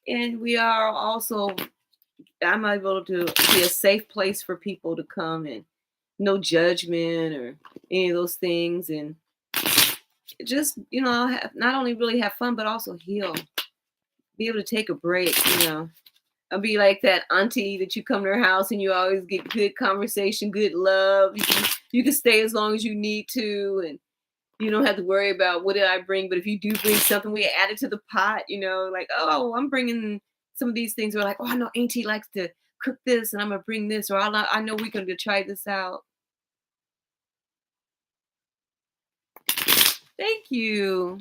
A: and we are also, I'm able to be a safe place for people to come and no judgment or any of those things. And just, not only really have fun, but also heal. Be able to take a break, I'll be like that auntie that you come to her house and you always get good conversation, good love. You can stay as long as you need to, and you don't have to worry about what did I bring. But if you do bring something, we add it to the pot, like, oh, I'm bringing some of these things. We're like, oh, I know Auntie likes to cook this and I'm going to bring this, or I know we're going to try this out. Thank you.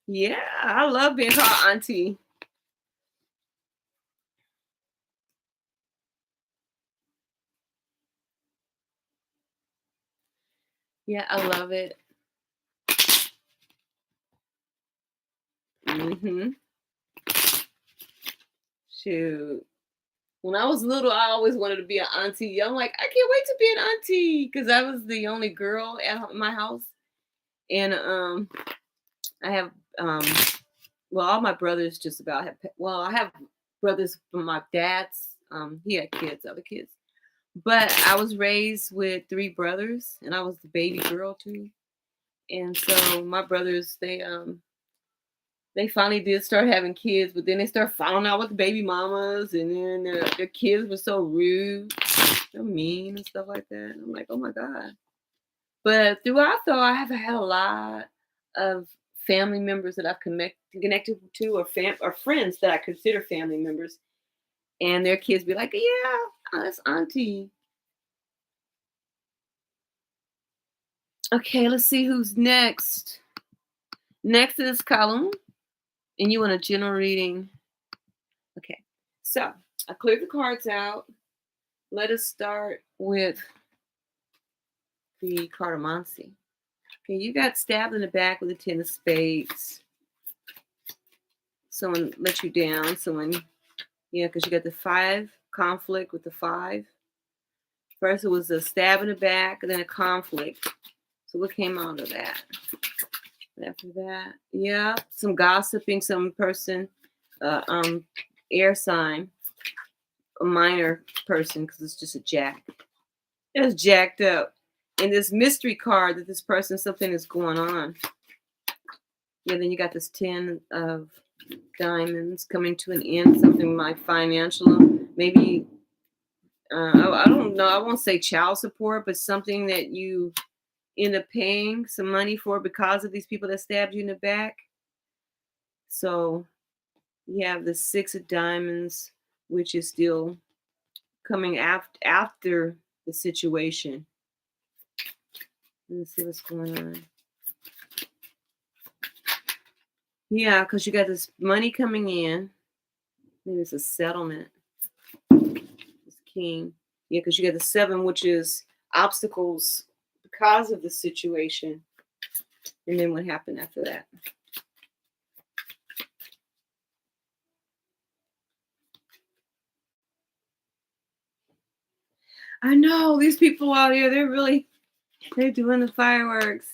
A: Yeah, I love being called auntie. Yeah, I love it. Shoot. When I was little, I always wanted to be an auntie. I'm like, I can't wait to be an auntie because I was the only girl at my house. And I have, all my brothers just about have, I have brothers from my dad's, he had kids, other kids. But I was raised with 3 brothers and I was the baby girl too. And so my brothers, they finally did start having kids, but then they start finding out with the baby mamas, and then their kids were so rude, so mean and stuff like that. And I'm like, oh my God. But throughout though, I have had a lot of family members that I've connected to, or friends that I consider family members, and their kids be like, yeah, that's auntie. Okay, let's see who's next. Next is column. And you want a general reading. Okay, so I cleared the cards out. Let us start with the cartomancy. Okay, you got stabbed in the back with a 10 of spades. Someone let you down. Because you got the 5 conflict with the 5. First, it was a stab in the back, and then a conflict. So what came out of that? After that, yeah, some gossiping, some person, air sign, a minor person, because it's just a jack. It's jacked up. And this mystery card that this person, something is going on. Yeah, then you got this 10 of diamonds coming to an end, something like financial, maybe, I don't know, I won't say child support, but something that you end up paying some money for because of these people that stabbed you in the back. So you have the 6 of diamonds, which is still coming after the situation. Let's see what's going on. Yeah, because you got this money coming in. Maybe it's a settlement. It's king. Yeah, because you got the 7, which is obstacles because of the situation. And then what happened after that? I know these people out here, they're doing the fireworks.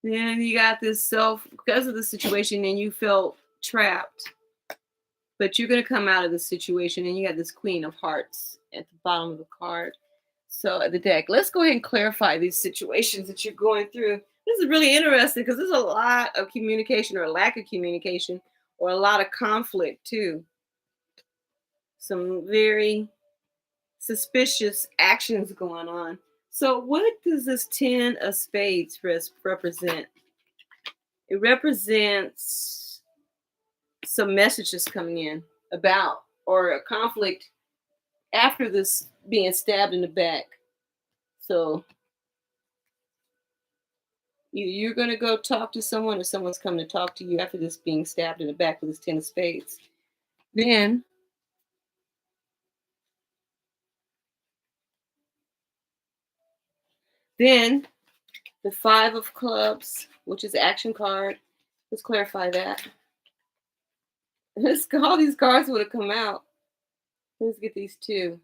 A: Then you got this because of the situation, and you felt trapped. But you're going to come out of the situation, and you got this Queen of Hearts at the bottom of the card. So at the deck, let's go ahead and clarify these situations that you're going through. This is really interesting because there's a lot of communication or a lack of communication or a lot of conflict too. Some very suspicious actions going on. So what does this 10 of spades represent? It represents some messages coming in about or a conflict after this being stabbed in the back. So either you're going to go talk to someone or someone's coming to talk to you after this being stabbed in the back with this 10 of spades. Then the 5 of clubs, which is action card. Let's clarify that. All these cards would have come out. Let's get these two.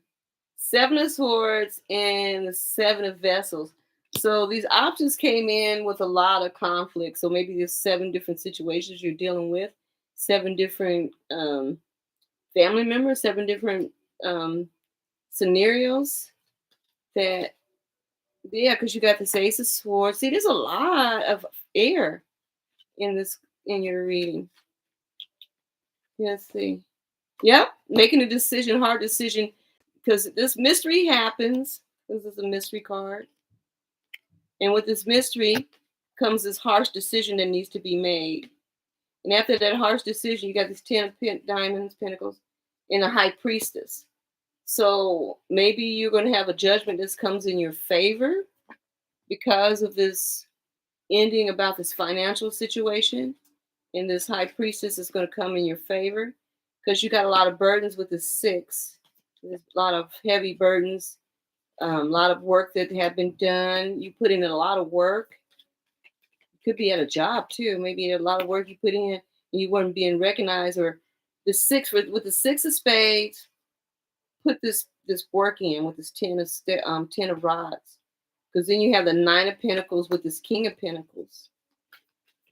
A: 7 of swords and the 7 of vessels. So these options came in with a lot of conflict. So maybe there's 7 different situations you're dealing with, 7 different family members, 7 different scenarios that, yeah, because you got this Ace of Swords. See, there's a lot of air in your reading. Let's see. Yep, making a decision, hard decision, because this mystery happens. This is a mystery card. And with this mystery comes this harsh decision that needs to be made. And after that harsh decision, you got these 10 of diamonds, pentacles, and a high priestess. So maybe you're going to have a judgment that comes in your favor because of this ending about this financial situation. And this high priestess is going to come in your favor because you got a lot of burdens with the 6. There's a lot of heavy burdens, a lot of work that have been done. You put in a lot of work. Could be at a job too. Maybe a lot of work you put in and you weren't being recognized. Or the 6 with the 6 of spades, put this work in with this 10 of rods, because then you have the 9 of pentacles with this king of pentacles,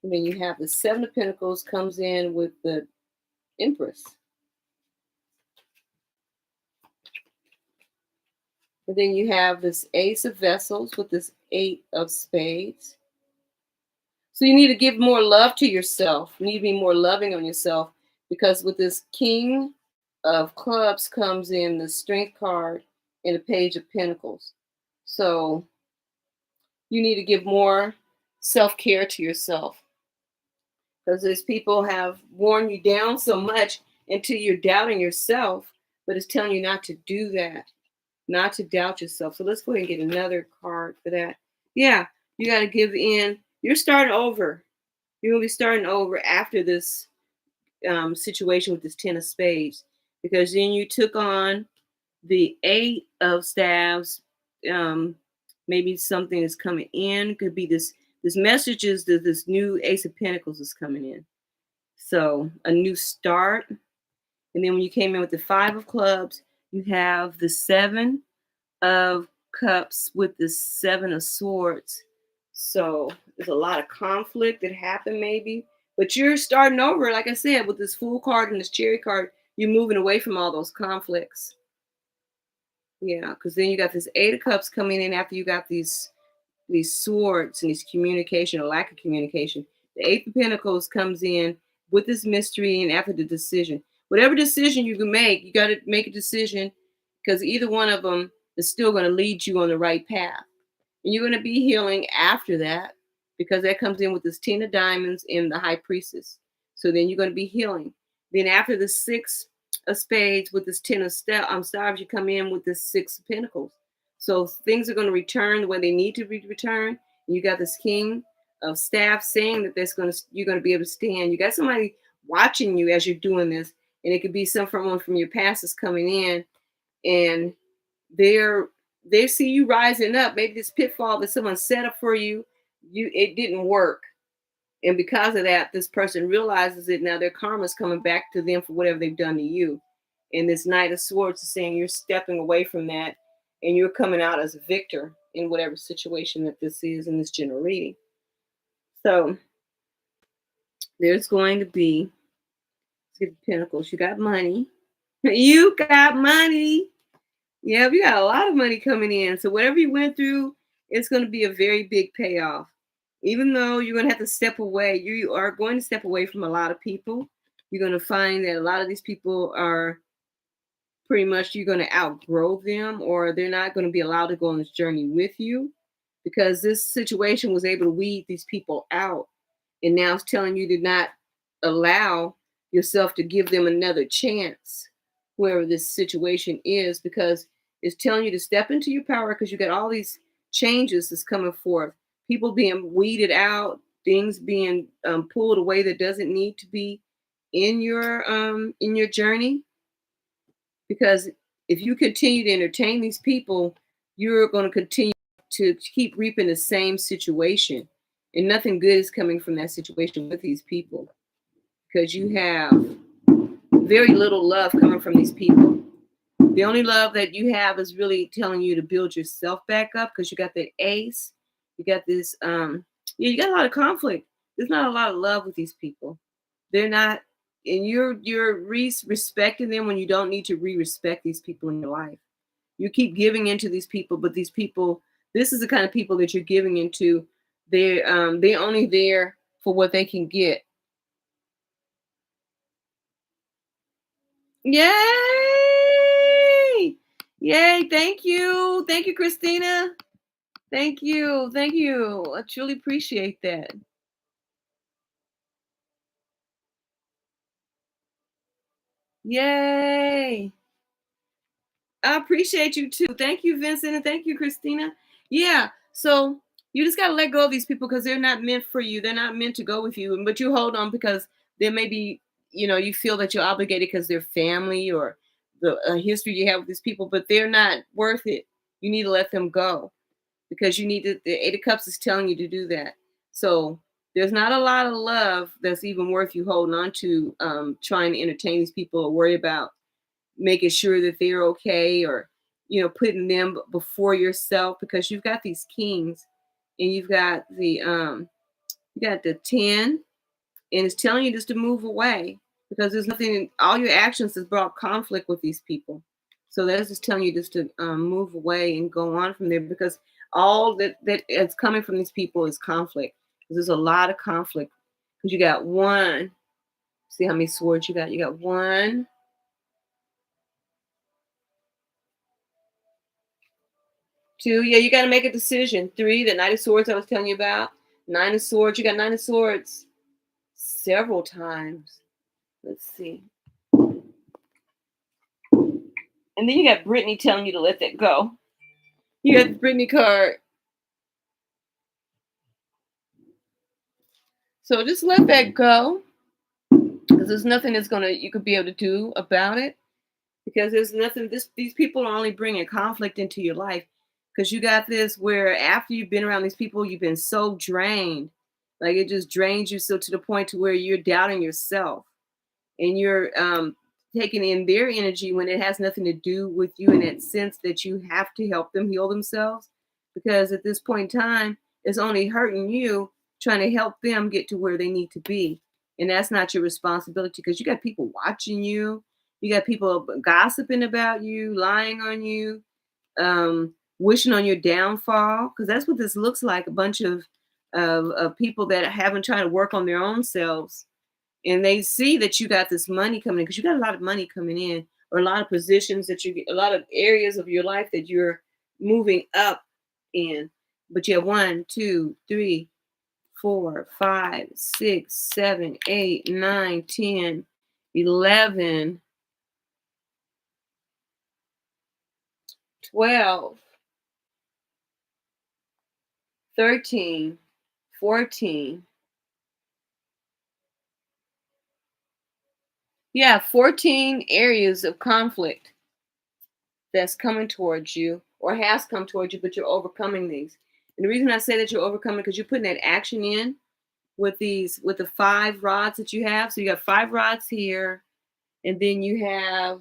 A: and then you have the 7 of pentacles comes in with the empress, and then you have this ace of vessels with this 8 of spades. So you need to give more love to yourself. You need to be more loving on yourself, because with this king of clubs comes in the strength card and the page of pentacles. So you need to give more self-care to yourself, because these people have worn you down so much until you're doubting yourself, but it's telling you not to do that, not to doubt yourself. So let's go ahead and get another card for that. Yeah, you got to give in. You're starting over. You're going to be starting over after this situation with this 10 of spades, because then you took on the 8 of staves. Maybe something is coming in. Could be this message is that this new Ace of Pentacles is coming in. So a new start. And then when you came in with the 5 of clubs, you have the 7 of cups with the 7 of swords. So there's a lot of conflict that happened maybe, but you're starting over. Like I said, with this Fool card and this Chariot card, you're moving away from all those conflicts. Yeah, because then you got this 8 of cups coming in after you got these swords and this communication or lack of communication. The 8 of pentacles comes in with this mystery and after the decision. Whatever decision you can make, you got to make a decision, because either one of them is still going to lead you on the right path. And you're going to be healing after that, because that comes in with this 10 of diamonds and the high priestess. So then you're going to be healing. Then after the 6 of spades with this 10 of stars, you come in with this 6 of pentacles. So things are going to return the way they need to be returned. And you got this king of staff saying that you're going to be able to stand. You got somebody watching you as you're doing this, and it could be someone from your past that's coming in, and they see you rising up. Maybe this pitfall that someone set up for you, it didn't work. And because of that, this person realizes it. Now their karma is coming back to them for whatever they've done to you. And this Knight of Swords is saying you're stepping away from that and you're coming out as a victor in whatever situation that this is in this general reading. So there's going to be, let's get the pentacles. You got money. You got money. Yeah, we got a lot of money coming in. So whatever you went through, it's going to be a very big payoff. Even though you're going to have to step away, you are going to step away from a lot of people. You're going to find that a lot of these people are pretty much, you're going to outgrow them, or they're not going to be allowed to go on this journey with you, because this situation was able to weed these people out. And now it's telling you to not allow yourself to give them another chance whoever this situation is, because it's telling you to step into your power, because you got all these changes that's coming forth, people being weeded out, things being pulled away that doesn't need to be in your journey. Because if you continue to entertain these people, you're going to continue to keep reaping the same situation, and nothing good is coming from that situation with these people, because you have very little love coming from these people. The only love that you have is really telling you to build yourself back up, because you got that ace, you got this yeah, you got a lot of conflict. There's not a lot of love with these people. They're not, and you're respecting them when you don't need to respect these people in your life. You keep giving into these people, but these people, this is the kind of people that you're giving into. They're only there for what they can get. Yay! Yay! Thank you, Christina. Thank you. I truly appreciate that. Yay! I appreciate you too. Thank you, Vincent, and thank you, Christina. Yeah. So you just gotta let go of these people, because they're not meant for you. They're not meant to go with you. But you hold on because there may be, you feel that you're obligated because they're family, or the history you have with these people, but they're not worth it. You need to let them go, because you need to. The Eight of Cups is telling you to do that. So there's not a lot of love that's even worth you holding on to, trying to entertain these people or worry about making sure that they're okay, or putting them before yourself, because you've got these kings, and you got the 10, and it's telling you just to move away, because there's nothing, all your actions has brought conflict with these people. So that's just telling you just to move away and go on from there, because all that is coming from these people is conflict. There's a lot of conflict, because you got one. See how many swords you got? You got one, two. Yeah, you got to make a decision. Three, the Knight of Swords I was telling you about. Nine of Swords. You got Nine of Swords several times. Let's see. And then you got Brittany telling you to let that go. You got the Brittany card. So just let that go, because there's nothing you could be able to do about it, because there's nothing. These people are only bringing conflict into your life, because you got this where after you've been around these people, you've been so drained, like it just drains you so to the point to where you're doubting yourself, and you're taking in their energy when it has nothing to do with you, in that sense that you have to help them heal themselves, because at this point in time it's only hurting you trying to help them get to where they need to be, and that's not your responsibility, because you got people watching you, you got people gossiping about you, lying on you, wishing on your downfall, because that's what this looks like, a bunch of people that haven't tried to work on their own selves, and they see that you got this money coming in, because you got a lot of money coming in, or a lot of positions that you get, a lot of areas of your life that you're moving up in. But you have 1, 2, 3, 4, 5, 6, 7, 8, 9, 10, 11, 12, 13, 14. Yeah, 14 areas of conflict that's coming towards you, or has come towards you, but you're overcoming these. And the reason I say that you're overcoming, because you're putting that action in with the 5 rods that you have. So you got 5 rods here, and then you have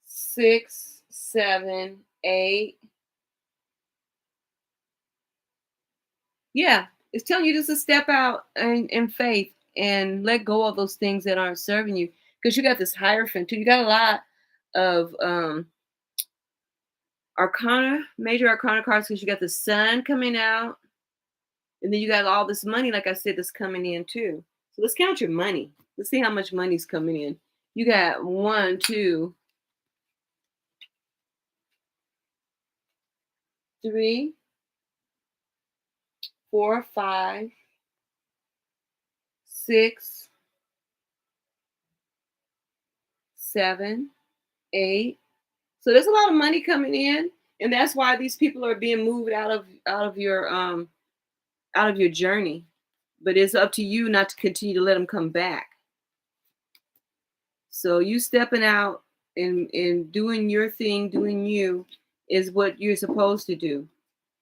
A: 6, 7, 8. Yeah, it's telling you just to step out in faith and let go of those things that aren't serving you. Because you got this Hierophant too. You got a lot of arcana, major arcana cards, because you got the sun coming out, and then you got all this money, like I said, that's coming in too. So let's count your money. Let's see how much money's coming in. You got 1, 2, 3, 4, 5, 6, 7, 8. So there's a lot of money coming in, and that's why these people are being moved out of your journey. But it's up to you not to continue to let them come back. So you stepping out and doing your thing, doing you is what you're supposed to do.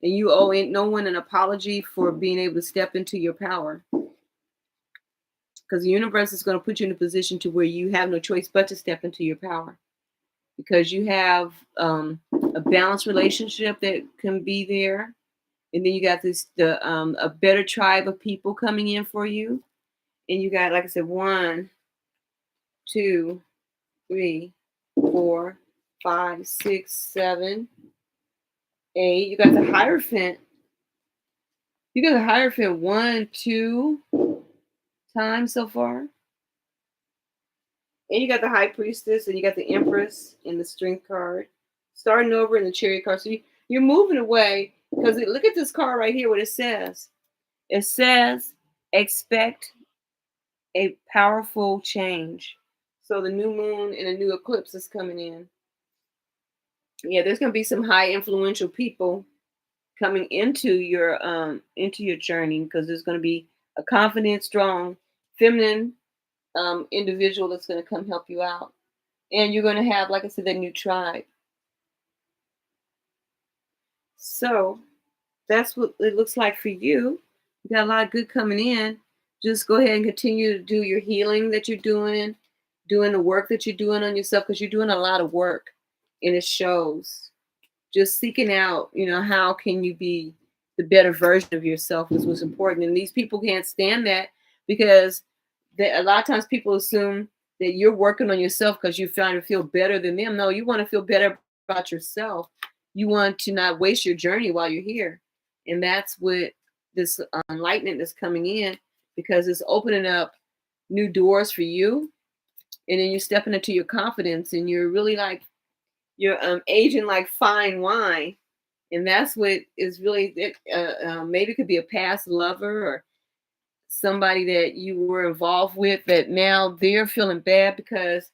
A: And you owe no one an apology for being able to step into your power. Because the universe is going to put you in a position to where you have no choice but to step into your power. Because you have a balanced relationship that can be there. And then you got a better tribe of people coming in for you. And you got, like I said, 1, 2, 3, 4, 5, 6, 7, 8. You got the Hierophant. You got the Hierophant 1, 2 times so far. And you got the High Priestess, and you got the Empress in the Strength card. Starting over in the Chariot card. So you're moving away, because look at this card right here, what it says. It says, expect a powerful change. So the new moon and a new eclipse is coming in. Yeah, there's going to be some high influential people coming into your journey, because there's going to be a confident, strong, feminine individual that's going to come help you out. And you're going to have, like I said, that new tribe. So that's what it looks like for you. You got a lot of good coming in. Just go ahead and continue to do your healing that you're doing the work that you're doing on yourself, because you're doing a lot of work, and it shows. Just seeking out, how can you be the better version of yourself is what's important. And these people can't stand that, because a lot of times people assume that you're working on yourself because you're trying to feel better than them. No, you want to feel better about yourself. You want to not waste your journey while you're here. And that's what this enlightenment is coming in, because it's opening up new doors for you. And then you're stepping into your confidence, and you're really like, you're aging like fine wine. And that's what is really, maybe it could be a past lover or somebody that you were involved with that now they're feeling bad because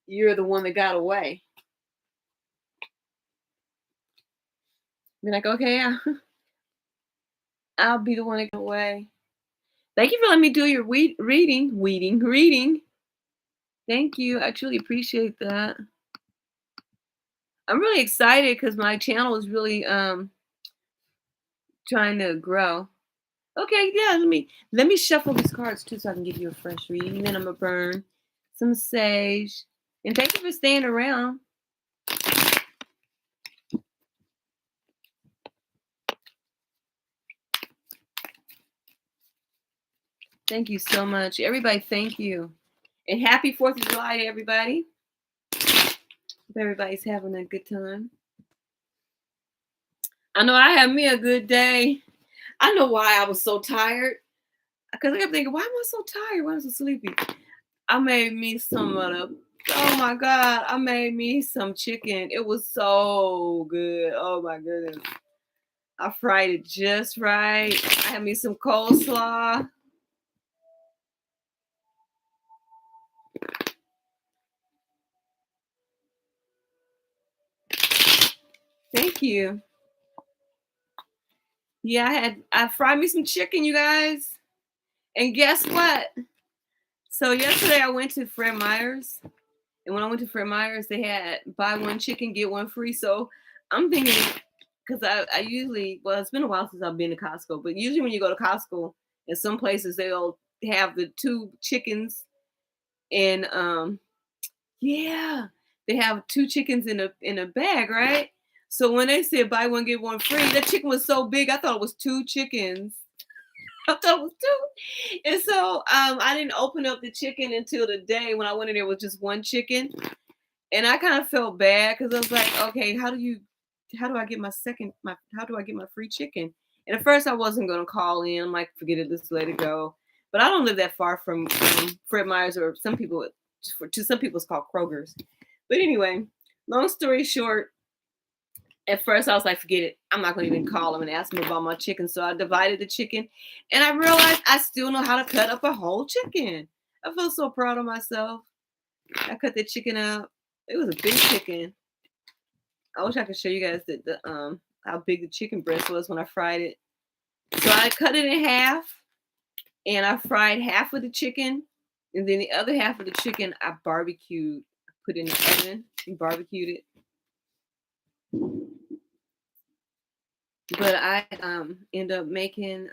A: you're the one that got away. Be like, okay, I'll be the one that got away. Thank you for letting me do your reading. Thank you. I truly appreciate that. I'm really excited because my channel is really trying to grow. Okay, yeah, let me shuffle these cards too, so I can give you a fresh reading. And then I'm gonna burn some sage. And thank you for staying around. Thank you so much. Everybody, thank you. And happy 4th of July to everybody. Hope everybody's having a good time. I know I had me a good day. I know why I was so tired. Because I kept thinking, why am I so tired? Why am I so sleepy? I made me some of the, oh my God, I made me some chicken. It was so good. Oh my goodness. I fried it just right. I had me some coleslaw. Thank you. Yeah, I fried me some chicken, you guys. And guess what? So yesterday I went to Fred Meyer's. And when I went to Fred Meyer's, they had buy one chicken, get one free. So I'm thinking, because I usually, well, it's been a while since I've been to Costco, but usually when you go to Costco, in some places they'll have the 2 chickens, and yeah, they have 2 chickens in a bag, right? So when they said buy one get one free, that chicken was so big, I thought it was 2 chickens. I thought it was 2, and so I didn't open up the chicken until the day when I went in there with just 1 chicken, and I kind of felt bad because I was like, okay, how do I get how do I get my free chicken? And at first I wasn't gonna call in. I'm like, forget it, let's let it go. But I don't live that far from Fred Meyer's, or some people, to some people it's called Kroger's. But anyway, long story short, at first I was like, forget it. I'm not gonna even call them and ask them about my chicken. So I divided the chicken, and I realized I still know how to cut up a whole chicken. I feel so proud of myself. I cut the chicken up. It was a big chicken. I wish I could show you guys the how big the chicken breast was when I fried it. So I cut it in half, and I fried half of the chicken, and then the other half of the chicken I barbecued, put in the oven and barbecued it. But I end up making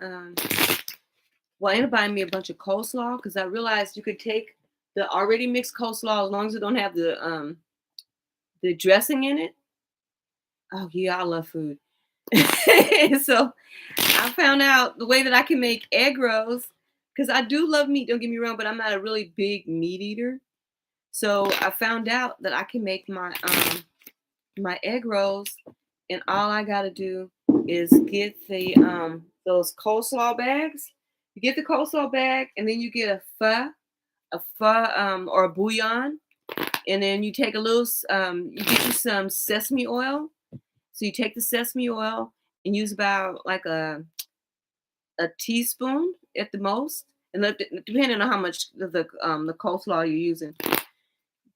A: well, I ended up buying me a bunch of coleslaw because I realized you could take the already mixed coleslaw as long as it don't have the dressing in it. Oh yeah, I love food. So I found out the way that I can make egg rolls because I do love meat. Don't get me wrong, but I'm not a really big meat eater. So I found out that I can make my egg rolls, and all I gotta do is get the those coleslaw bags. You get the coleslaw bag, and then you get a pho or a bouillon, and then you take a little you get you some sesame oil. So you take the sesame oil and use about like a teaspoon at the most, and depending on how much the coleslaw you're using.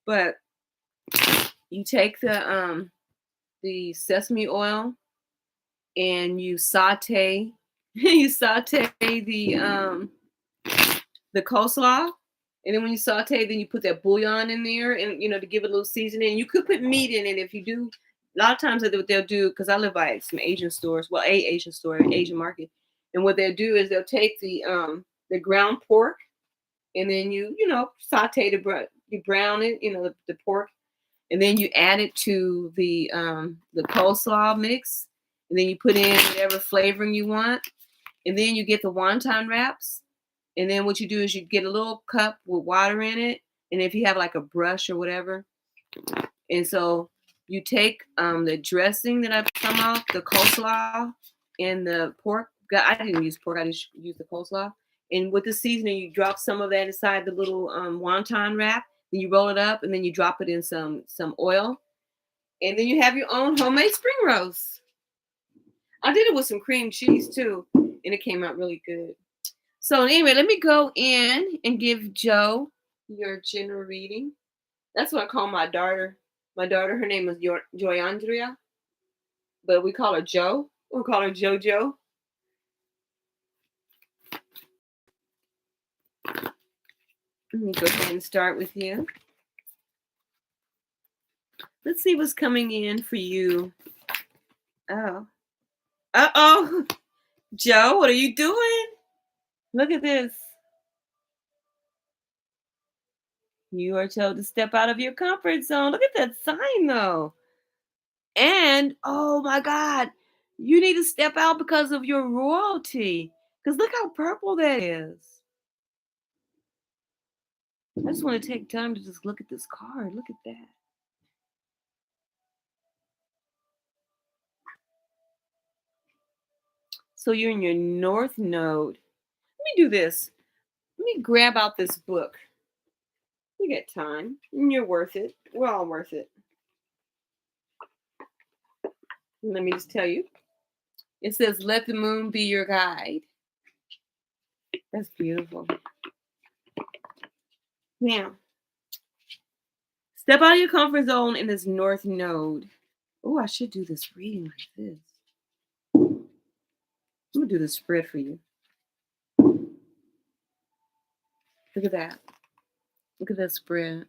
A: But you take the sesame oil and you saute you saute the coleslaw, and then when you saute, then you put that bouillon in there, and to give it a little seasoning. You could put meat in it if you do. A lot of times what they'll do, because I live by some Asian stores, well, a Asian store, an Asian market, and what they'll do is they'll take the ground pork, and then you saute you brown it, the pork, and then you add it to the coleslaw mix, and then you put in whatever flavoring you want, and then you get the wonton wraps, and then what you do is you get a little cup with water in it, and if you have like a brush or whatever, and so you take the dressing that I come off the coleslaw and the pork. I didn't use pork; I just used the coleslaw. And with the seasoning, you drop some of that inside the little wonton wrap. Then you roll it up, and then you drop it in some oil, and then you have your own homemade spring rolls. I did it with some cream cheese too, and it came out really good. So anyway, let me go in and give Joe your general reading. That's what I call my daughter. My daughter, her name is Joy Andrea, but we call her Joe. We call her JoJo. Let me go ahead and start with you. Let's see what's coming in for you. Oh. Uh-oh. Joe, what are you doing? Look at this. You are told to step out of your comfort zone. Look at that sign, though. And, oh my God, you need to step out because of your royalty. Because look how purple that is. I just want to take time to just look at this card. Look at that. So you're in your North Node. Let me do this. Let me grab out this book. We get time. And you're worth it. We're all worth it. And let me just tell you. It says, let the moon be your guide. That's beautiful. Now, step out of your comfort zone in this North Node. Oh, I should do this reading like this. I'm going to do the spread for you. Look at that. Look at that spread.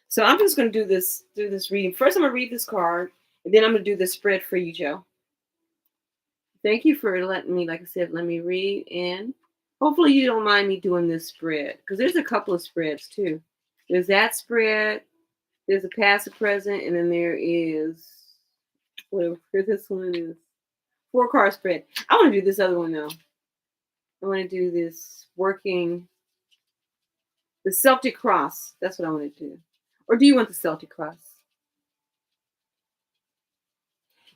A: So I'm just going to do this reading. First, I'm going to read this card, and then I'm going to do the spread for you, Joe. Thank you for letting me, like I said, let me read. And hopefully you don't mind me doing this spread, because there's a couple of spreads, too. There's that spread. There's a past, a present, and then there is, whatever this one is, 4-card spread. I want to do this other one, though. I want to do this working, the Celtic cross. That's what I want to do. Or do you want the Celtic cross?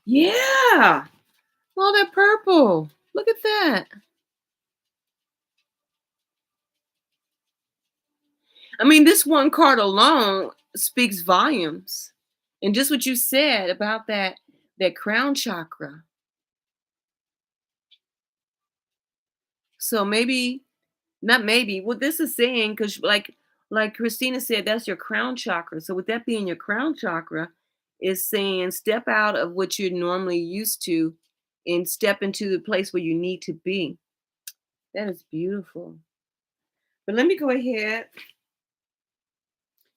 A: Yeah. All that purple. Look at that. I mean, this one card alone speaks volumes. And just what you said about that crown chakra. So maybe, not maybe, what this is saying, because like Like Christina said, that's your crown chakra. So with that being your crown chakra, is saying step out of what you're normally used to and step into the place where you need to be. That is beautiful. But let me go ahead.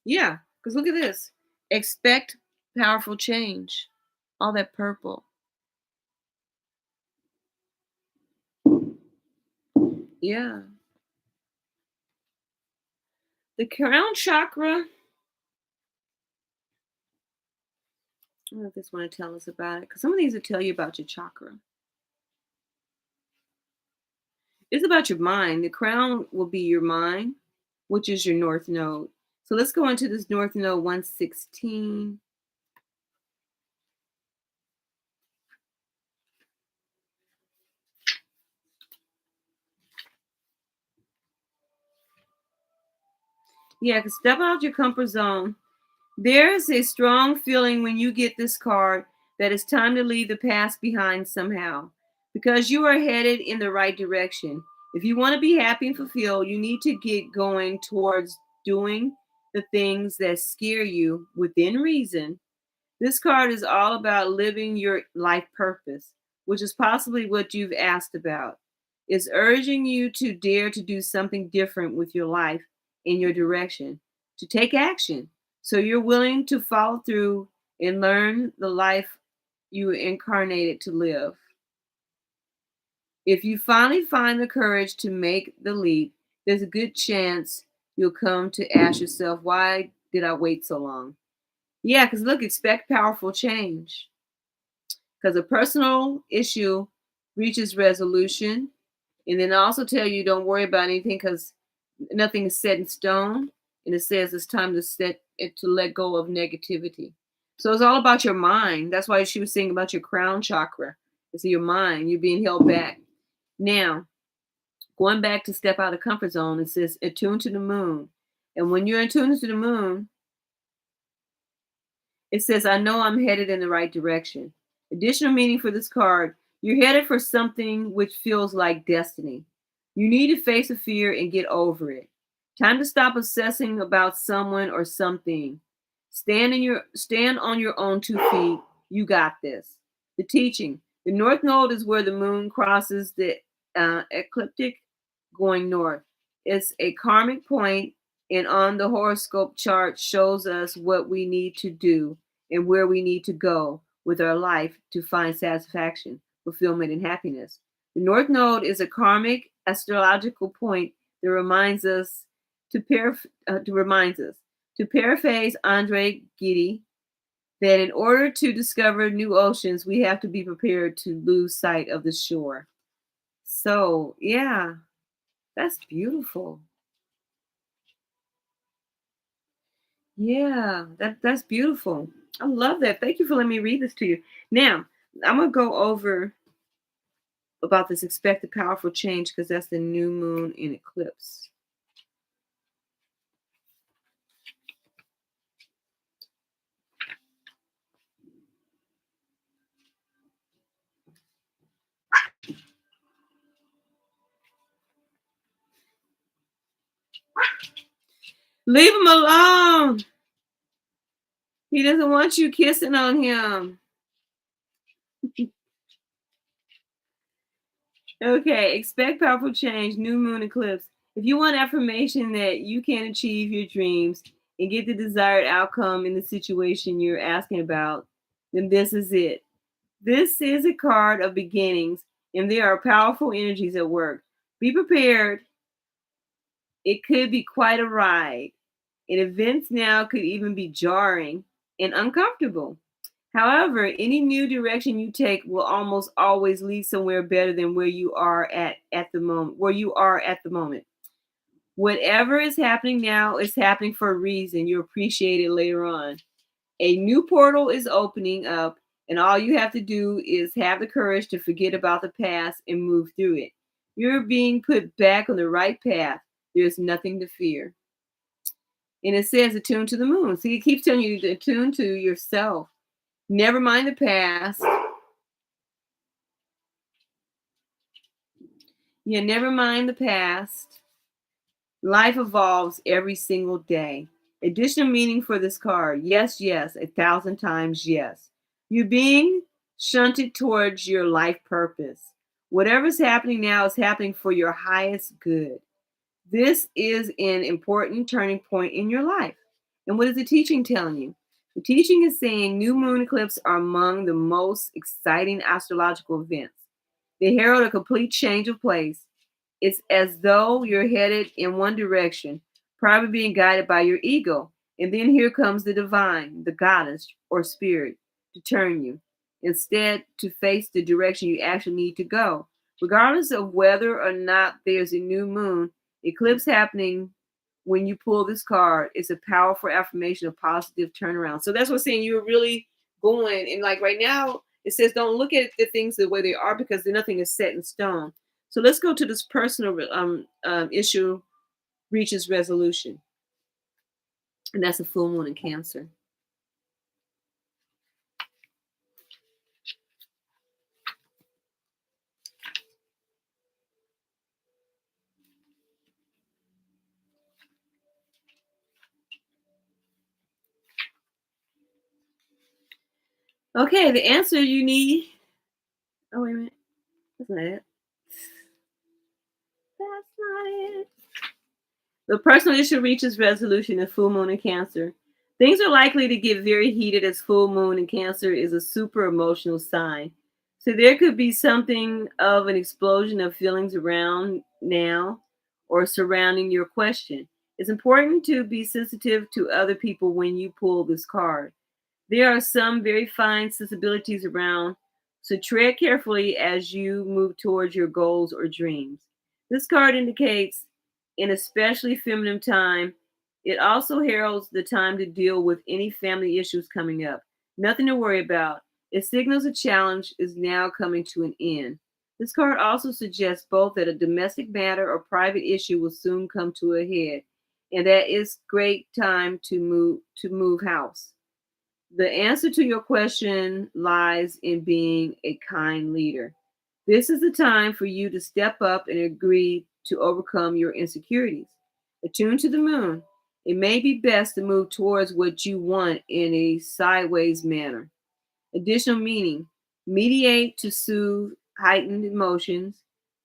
A: Yeah, because look at this. Expect powerful change. All that purple. Yeah. The crown chakra. I don't know if this want to tell us about it, because some of these will tell you about your chakra. It's about your mind. The crown will be your mind, which is your north node. So let's go into this north node 116. Yeah, because step out your comfort zone. There's a strong feeling when you get this card that it's time to leave the past behind somehow because you are headed in the right direction. If you want to be happy and fulfilled, you need to get going towards doing the things that scare you within reason. This card is all about living your life purpose, which is possibly what you've asked about. It's urging you to dare to do something different with your life in your direction, to take action. So you're willing to follow through and learn the life you incarnated to live. If you finally find the courage to make the leap, there's a good chance you'll come to ask yourself, why did I wait so long? Yeah, because look, expect powerful change. Because a personal issue reaches resolution. And then I also tell you don't worry about anything because nothing is set in stone. And it says it's time to set it to let go of negativity. So it's all about your mind. That's why she was saying about your crown chakra. It's your mind. You're being held back. Now, going back to step out of the comfort zone, it says attune to the moon. And when you're attuned to the moon, it says, I know I'm headed in the right direction. Additional meaning for this card, you're headed for something which feels like destiny. You need to face a fear and get over it. Time to stop obsessing about someone or something. Stand on your own 2 feet. You got this. The teaching. The North Node is where the moon crosses the ecliptic going north. It's a karmic point, and on the horoscope chart shows us what we need to do and where we need to go with our life to find satisfaction, fulfillment, and happiness. The North Node is a karmic astrological point that reminds us to paraphrase Andre Gide that in order to discover new oceans, we have to be prepared to lose sight of the shore. So, yeah, that's beautiful. Yeah, that's beautiful. I love that. Thank you for letting me read this to you. Now, I'm gonna go over about this expected powerful change because that's the new moon in eclipse. Leave him alone. He doesn't want you kissing on him. Okay, expect powerful change, new moon eclipse. If you want affirmation that you can achieve your dreams and get the desired outcome in the situation you're asking about, then this is it. This is a card of beginnings, and there are powerful energies at work. Be prepared. It could be quite a ride, and events now could even be jarring and uncomfortable. However, any new direction you take will almost always lead somewhere better than where you are at the moment. Where you are at the moment. Whatever is happening now is happening for a reason. You appreciate it later on. A new portal is opening up, and all you have to do is have the courage to forget about the past and move through it. You're being put back on the right path. There's nothing to fear. And it says attune to the moon. See, it keeps telling you to attune to yourself. Never mind the past. Yeah, never mind the past. Life evolves every single day. Additional meaning for this card. Yes, yes, 1,000 times yes. You're being shunted towards your life purpose. Whatever's happening now is happening for your highest good. This is an important turning point in your life. And what is the teaching telling you? The teaching is saying new moon eclipses are among the most exciting astrological events. They herald a complete change of place. It's as though you're headed in one direction, probably being guided by your ego. And then here comes the divine, the goddess or spirit, to turn you. Instead, to face the direction you actually need to go. Regardless of whether or not there's a new moon, eclipse happening when you pull this card is a powerful affirmation of positive turnaround. So that's what's saying you're really going. And like right now, it says don't look at the things the way they are because nothing is set in stone. So let's go to this personal issue reaches resolution, and that's a full moon in Cancer. Okay, the answer you need. Oh wait a minute, that's not it. That's not it. The personal issue reaches resolution in full moon in Cancer. Things are likely to get very heated as full moon in Cancer is a super emotional sign. So there could be something of an explosion of feelings around now or surrounding your question. It's important to be sensitive to other people when you pull this card. There are some very fine sensibilities around, so tread carefully as you move towards your goals or dreams. This card indicates an especially feminine time. It also heralds the time to deal with any family issues coming up. Nothing to worry about. It signals a challenge is now coming to an end. This card also suggests both that a domestic matter or private issue will soon come to a head, and that it's great time to move house. The answer to your question lies in being a kind leader. This is the time for you to step up and agree to overcome your insecurities. Attune to the moon. It may be best to move towards what you want in a sideways manner. Additional meaning. Mediate to soothe heightened emotions.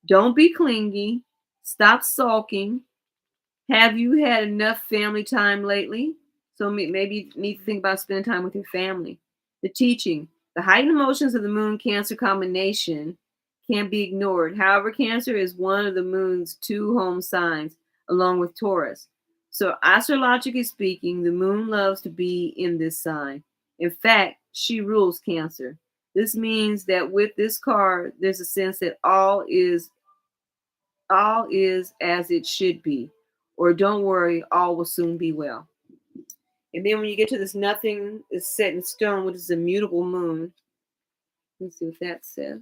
A: Don't be clingy. Stop sulking. Have you had enough family time lately? So maybe you need to think about spending time with your family. The teaching. The heightened emotions of the moon Cancer combination can't be ignored. However, Cancer is one of the moon's two home signs, along with Taurus. So, astrologically speaking, the moon loves to be in this sign. In fact, she rules Cancer. This means that with this card, there's a sense that all is as it should be, or don't worry, all will soon be well. And then when you get to this nothing is set in stone, which is a mutable moon, let's see what that says.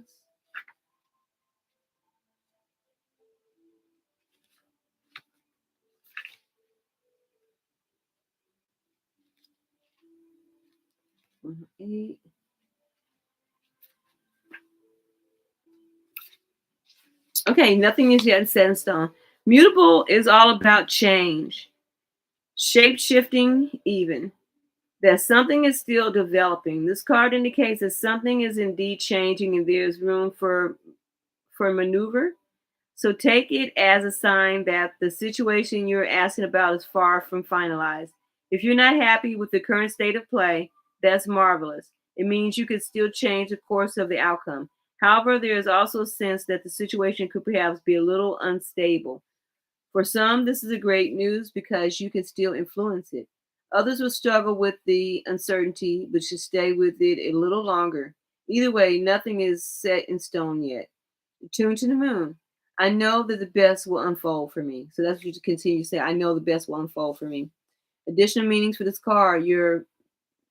A: Eight. Okay, nothing is yet set in stone. Mutable is all about change, shape shifting, even. That something is still developing. This card indicates that something is indeed changing and there's room for maneuver. So take it as a sign that the situation you're asking about is far from finalized. If you're not happy with the current state of play, that's marvelous. It means you could still change the course of the outcome. However, there is also a sense that the situation could perhaps be a little unstable. For some, this is a great news because you can still influence it. Others will struggle with the uncertainty, but should stay with it a little longer. Either way, nothing is set in stone yet. Tune to the moon. I know that the best will unfold for me. So that's what you continue to say. I know the best will unfold for me. Additional meanings for this card. You're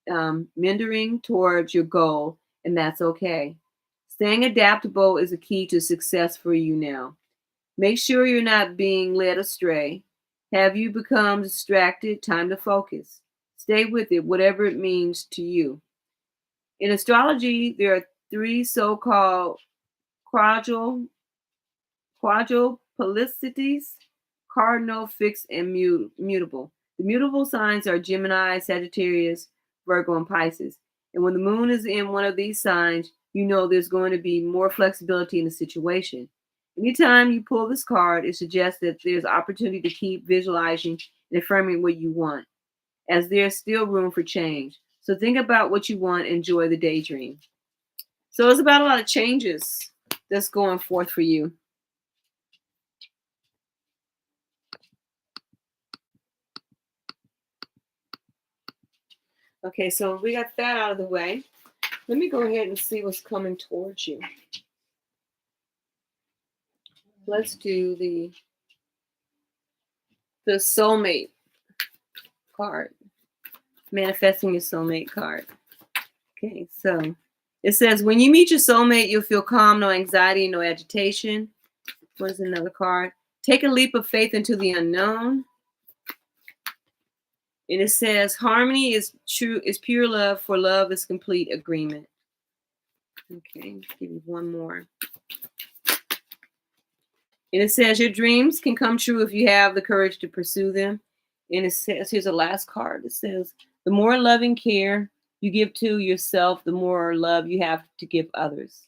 A: mentoring towards your goal, and that's okay. Staying adaptable is a key to success for you now. Make sure you're not being led astray. Have you become distracted? Time to focus. Stay with it, whatever it means to you. In astrology, there are three so-called quadruplicities. cardinal, fixed, and mutable. The mutable signs are Gemini, Sagittarius, Virgo, and Pisces. And when the moon is in one of these signs, you know there's going to be more flexibility in the situation. Anytime you pull this card, it suggests that there's opportunity to keep visualizing and affirming what you want, as there's still room for change. So think about what you want, enjoy the daydream. So it's about a lot of changes that's going forth for you. Okay, so we got that out of the way. Let me go ahead and see what's coming towards you. Let's do the soulmate card. Manifesting your soulmate card. Okay, so it says when you meet your soulmate, you'll feel calm, no anxiety, no agitation. What is another card? Take a leap of faith into the unknown. And it says harmony is true, is pure love, for love is complete agreement. Okay, give me one more. And it says your dreams can come true if you have the courage to pursue them. And it says, here's the last card. It says, the more loving care you give to yourself, the more love you have to give others.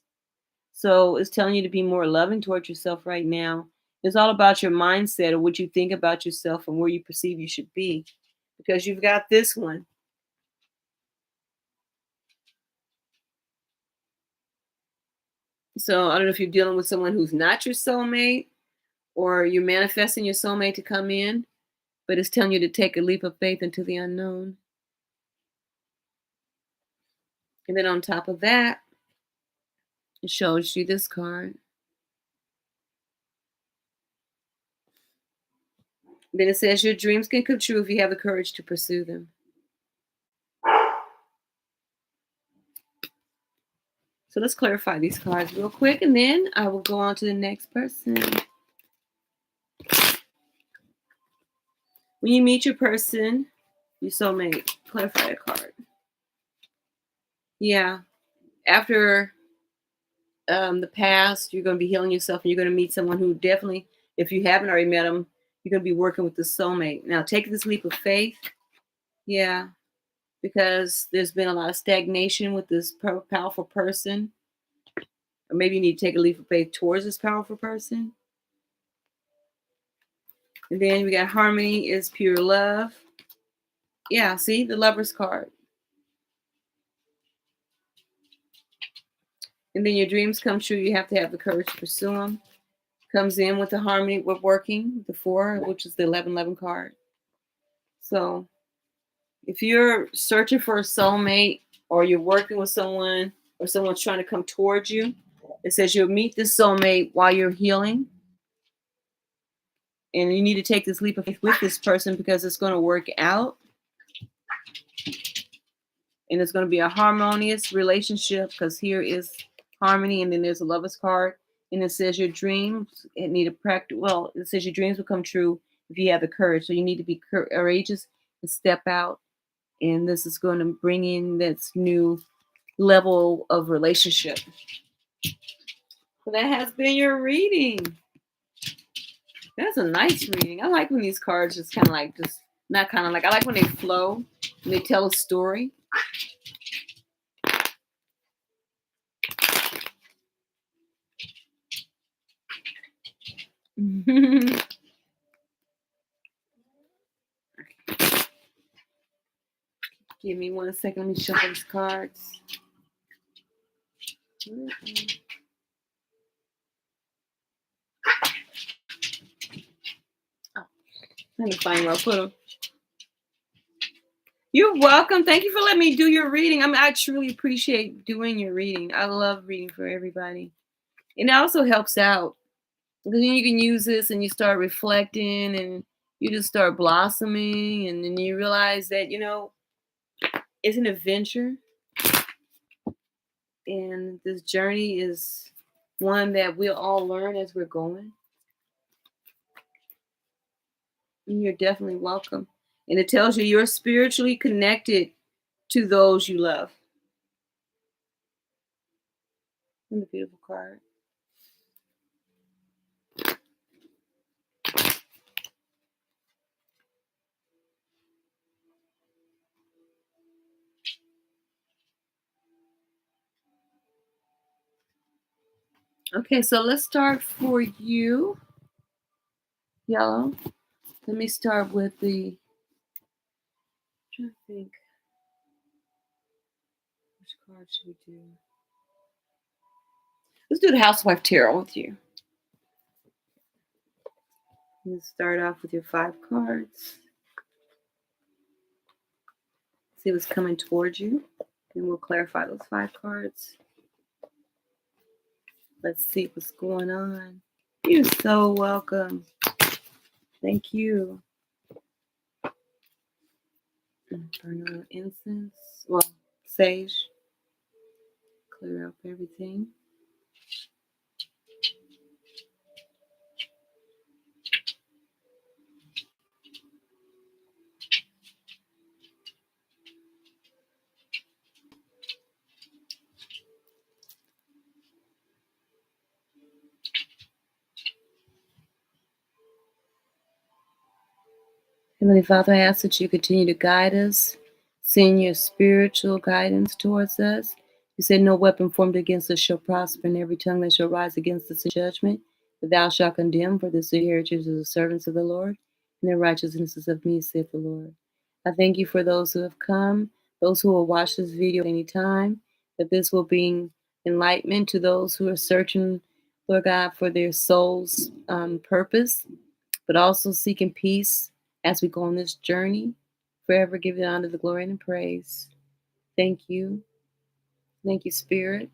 A: So it's telling you to be more loving towards yourself right now. It's all about your mindset or what you think about yourself and where you perceive you should be. Because you've got this one. So I don't know if you're dealing with someone who's not your soulmate or you're manifesting your soulmate to come in, but it's telling you to take a leap of faith into the unknown. And then on top of that, it shows you this card. Then it says your dreams can come true if you have the courage to pursue them. So let's clarify these cards real quick, and then I will go on to the next person. When you meet your person, your soulmate, clarify a card. Yeah. After the past, you're going to be healing yourself, and you're going to meet someone who definitely, if you haven't already met them, you're going to be working with the soulmate. Now, take this leap of faith. Yeah. Because there's been a lot of stagnation with this powerful person. Or maybe you need to take a leap of faith towards this powerful person. And then we got harmony is pure love. Yeah, see, the Lover's card. And then your dreams come true. You have to have the courage to pursue them. Comes in with the harmony with working, the 4, which is the 1111 card. So if you're searching for a soulmate or you're working with someone or someone's trying to come towards you, it says you'll meet this soulmate while you're healing. And you need to take this leap of faith with this person because it's going to work out. And it's going to be a harmonious relationship because here is harmony. And then there's a Lover's card. And it says your dreams need a practice. Well, it says your dreams will come true if you have the courage. So you need to be courageous and step out. And this is going to bring in this new level of relationship. So that has been your reading. That's a nice reading. I like when these cards just kind of like, just not kind of like, I like when they flow and they tell a story. Give me 1 second. Let me shuffle these cards. Oh, let me find where I put them. You're welcome. Thank you for letting me do your reading. I mean, I truly appreciate doing your reading. I love reading for everybody. And it also helps out. Because then you can use this and you start reflecting and you just start blossoming. And then you realize that, you know, it's an adventure. And this journey is one that we'll all learn as we're going. And you're definitely welcome. And it tells you you're spiritually connected to those you love. And a beautiful card. Okay, so let's start for you, yellow. Let me start with the. I'm trying to think. Which card should we do? Let's do the Housewife Tarot with you. Let's start off with your 5 cards. See what's coming towards you. And we'll clarify those 5 cards. Let's see what's going on. You're so welcome. Thank you. Burn on incense. Well, sage. Clear up everything. Heavenly Father, I ask that you continue to guide us, send your spiritual guidance towards us. You said, no weapon formed against us shall prosper, and every tongue that shall rise against us in judgment, that thou shalt condemn, for this is the heritage of the servants of the Lord, and their righteousness is of me, saith the Lord. I thank you for those who have come, those who will watch this video at any time, that this will bring enlightenment to those who are searching, Lord God, for their soul's purpose, but also seeking peace as we go on this journey. Forever give it honor, the glory, and the praise. Thank you. Thank you, Spirit.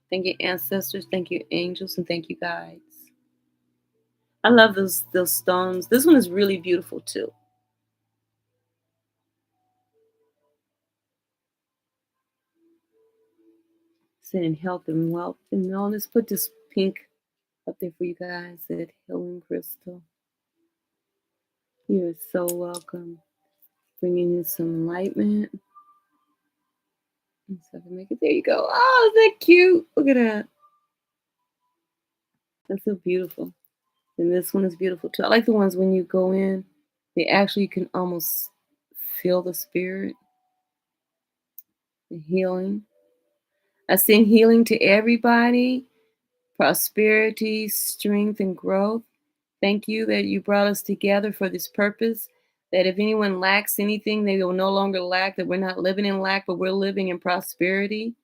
A: Thank you, ancestors. Thank you, angels. And thank you, guides. I love those stones. This one is really beautiful, too. Sending health and wealth and wellness. Put this pink up there for you guys, that healing crystal. You are so welcome. Bringing in some enlightenment. So I can make it. There you go. Oh, isn't that cute? Look at that. That's so beautiful. And this one is beautiful too. I like the ones when you go in, they actually can almost feel the spirit, the healing. I send healing to everybody, prosperity, strength, and growth. Thank you that you brought us together for this purpose. That if anyone lacks anything, they will no longer lack, that we're not living in lack, but we're living in prosperity.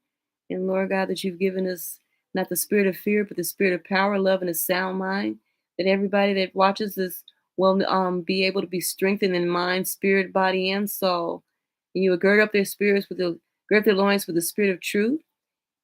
A: And Lord God, that you've given us not the spirit of fear, but the spirit of power, love, and a sound mind. That everybody that watches this will be able to be strengthened in mind, spirit, body, and soul. And you will gird up their spirits gird their loins with the spirit of truth.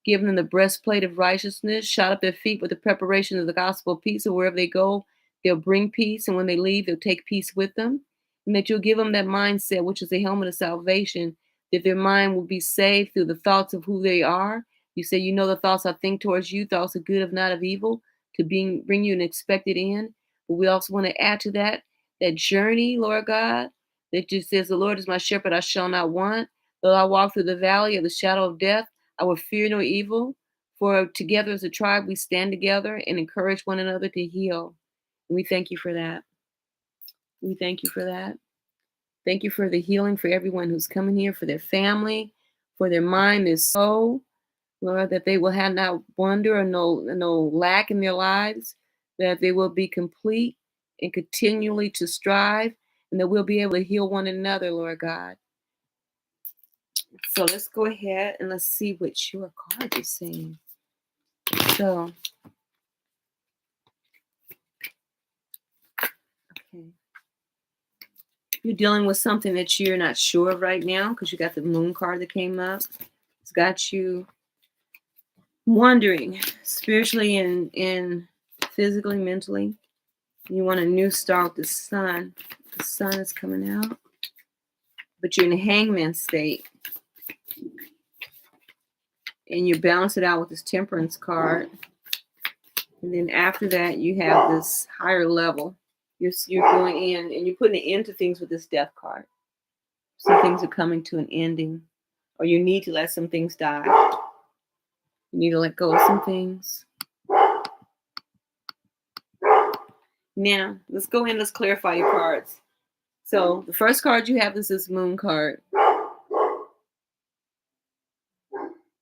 A: Give them the breastplate of righteousness, shod up their feet with the preparation of the gospel of peace, and wherever they go, they'll bring peace, and when they leave, they'll take peace with them. And that you'll give them that mindset, which is the helmet of salvation, that their mind will be saved through the thoughts of who they are. You say, you know the thoughts I think towards you, thoughts of good, of not of evil, to bring you an expected end. But we also want to add to that journey, Lord God, that just says, the Lord is my shepherd, I shall not want. Though I walk through the valley of the shadow of death, I will fear no evil, for together as a tribe we stand together and encourage one another to heal. And we thank you for that. We thank you for that. Thank you for the healing for everyone who's coming here, for their family, for their mind, their soul, Lord, that they will have not wonder or no lack in their lives, that they will be complete and continually to strive, and that we'll be able to heal one another, Lord God. So let's go ahead and let's see what your card is saying. So, okay. You're dealing with something that you're not sure of right now because you got the moon card that came up. It's got you wondering spiritually and physically, mentally. You want a new start with the sun. The sun is coming out, but you're in a hangman state. And you balance it out with this temperance card. And then after that, you have this higher level. You're going in and you're putting an end to things with this death card. Some things are coming to an ending, or you need to let some things die. You need to let go of some things. Now, let's go in. Let's clarify your cards. So the first card you have is this moon card.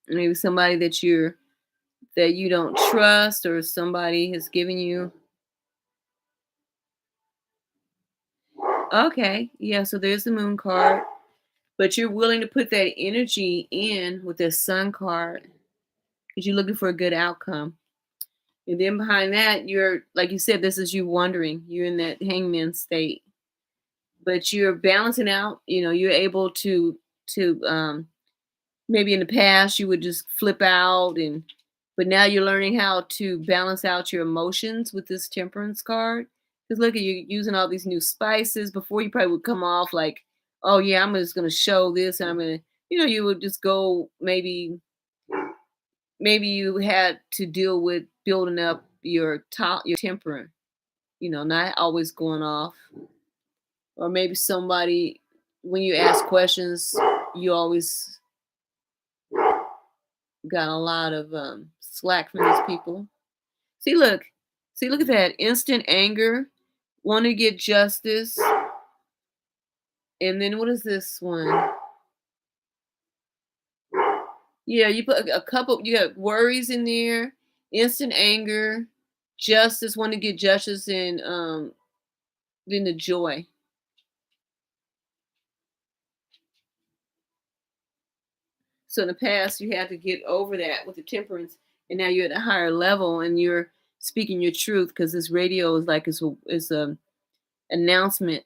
A: Maybe somebody that you're that you don't trust or somebody has given you. Okay, yeah, so there's the moon card, but you're willing to put that energy in with the sun card because you're looking for a good outcome. And then behind that, you're like you said, this is you wondering. You're in that hangman state, but you're balancing out. You're able to maybe in the past you would just flip out, but now you're learning how to balance out your emotions with this temperance card. Because look at you using all these new spices. Before you probably would come off like, oh yeah, I'm just gonna show this, and I'm gonna, you would just go maybe you had to deal with building up your temper, not always going off. Or maybe somebody, when you ask questions, you always got a lot of slack from these people. See, look. See, look at that. Instant anger, want to get justice. And then what is this one? Yeah, you put a couple, you got worries in there, instant anger, justice, want to get justice, and then the joy. So in the past, you had to get over that with the temperance, and now you're at a higher level, and you're speaking your truth because this radio is like it's a announcement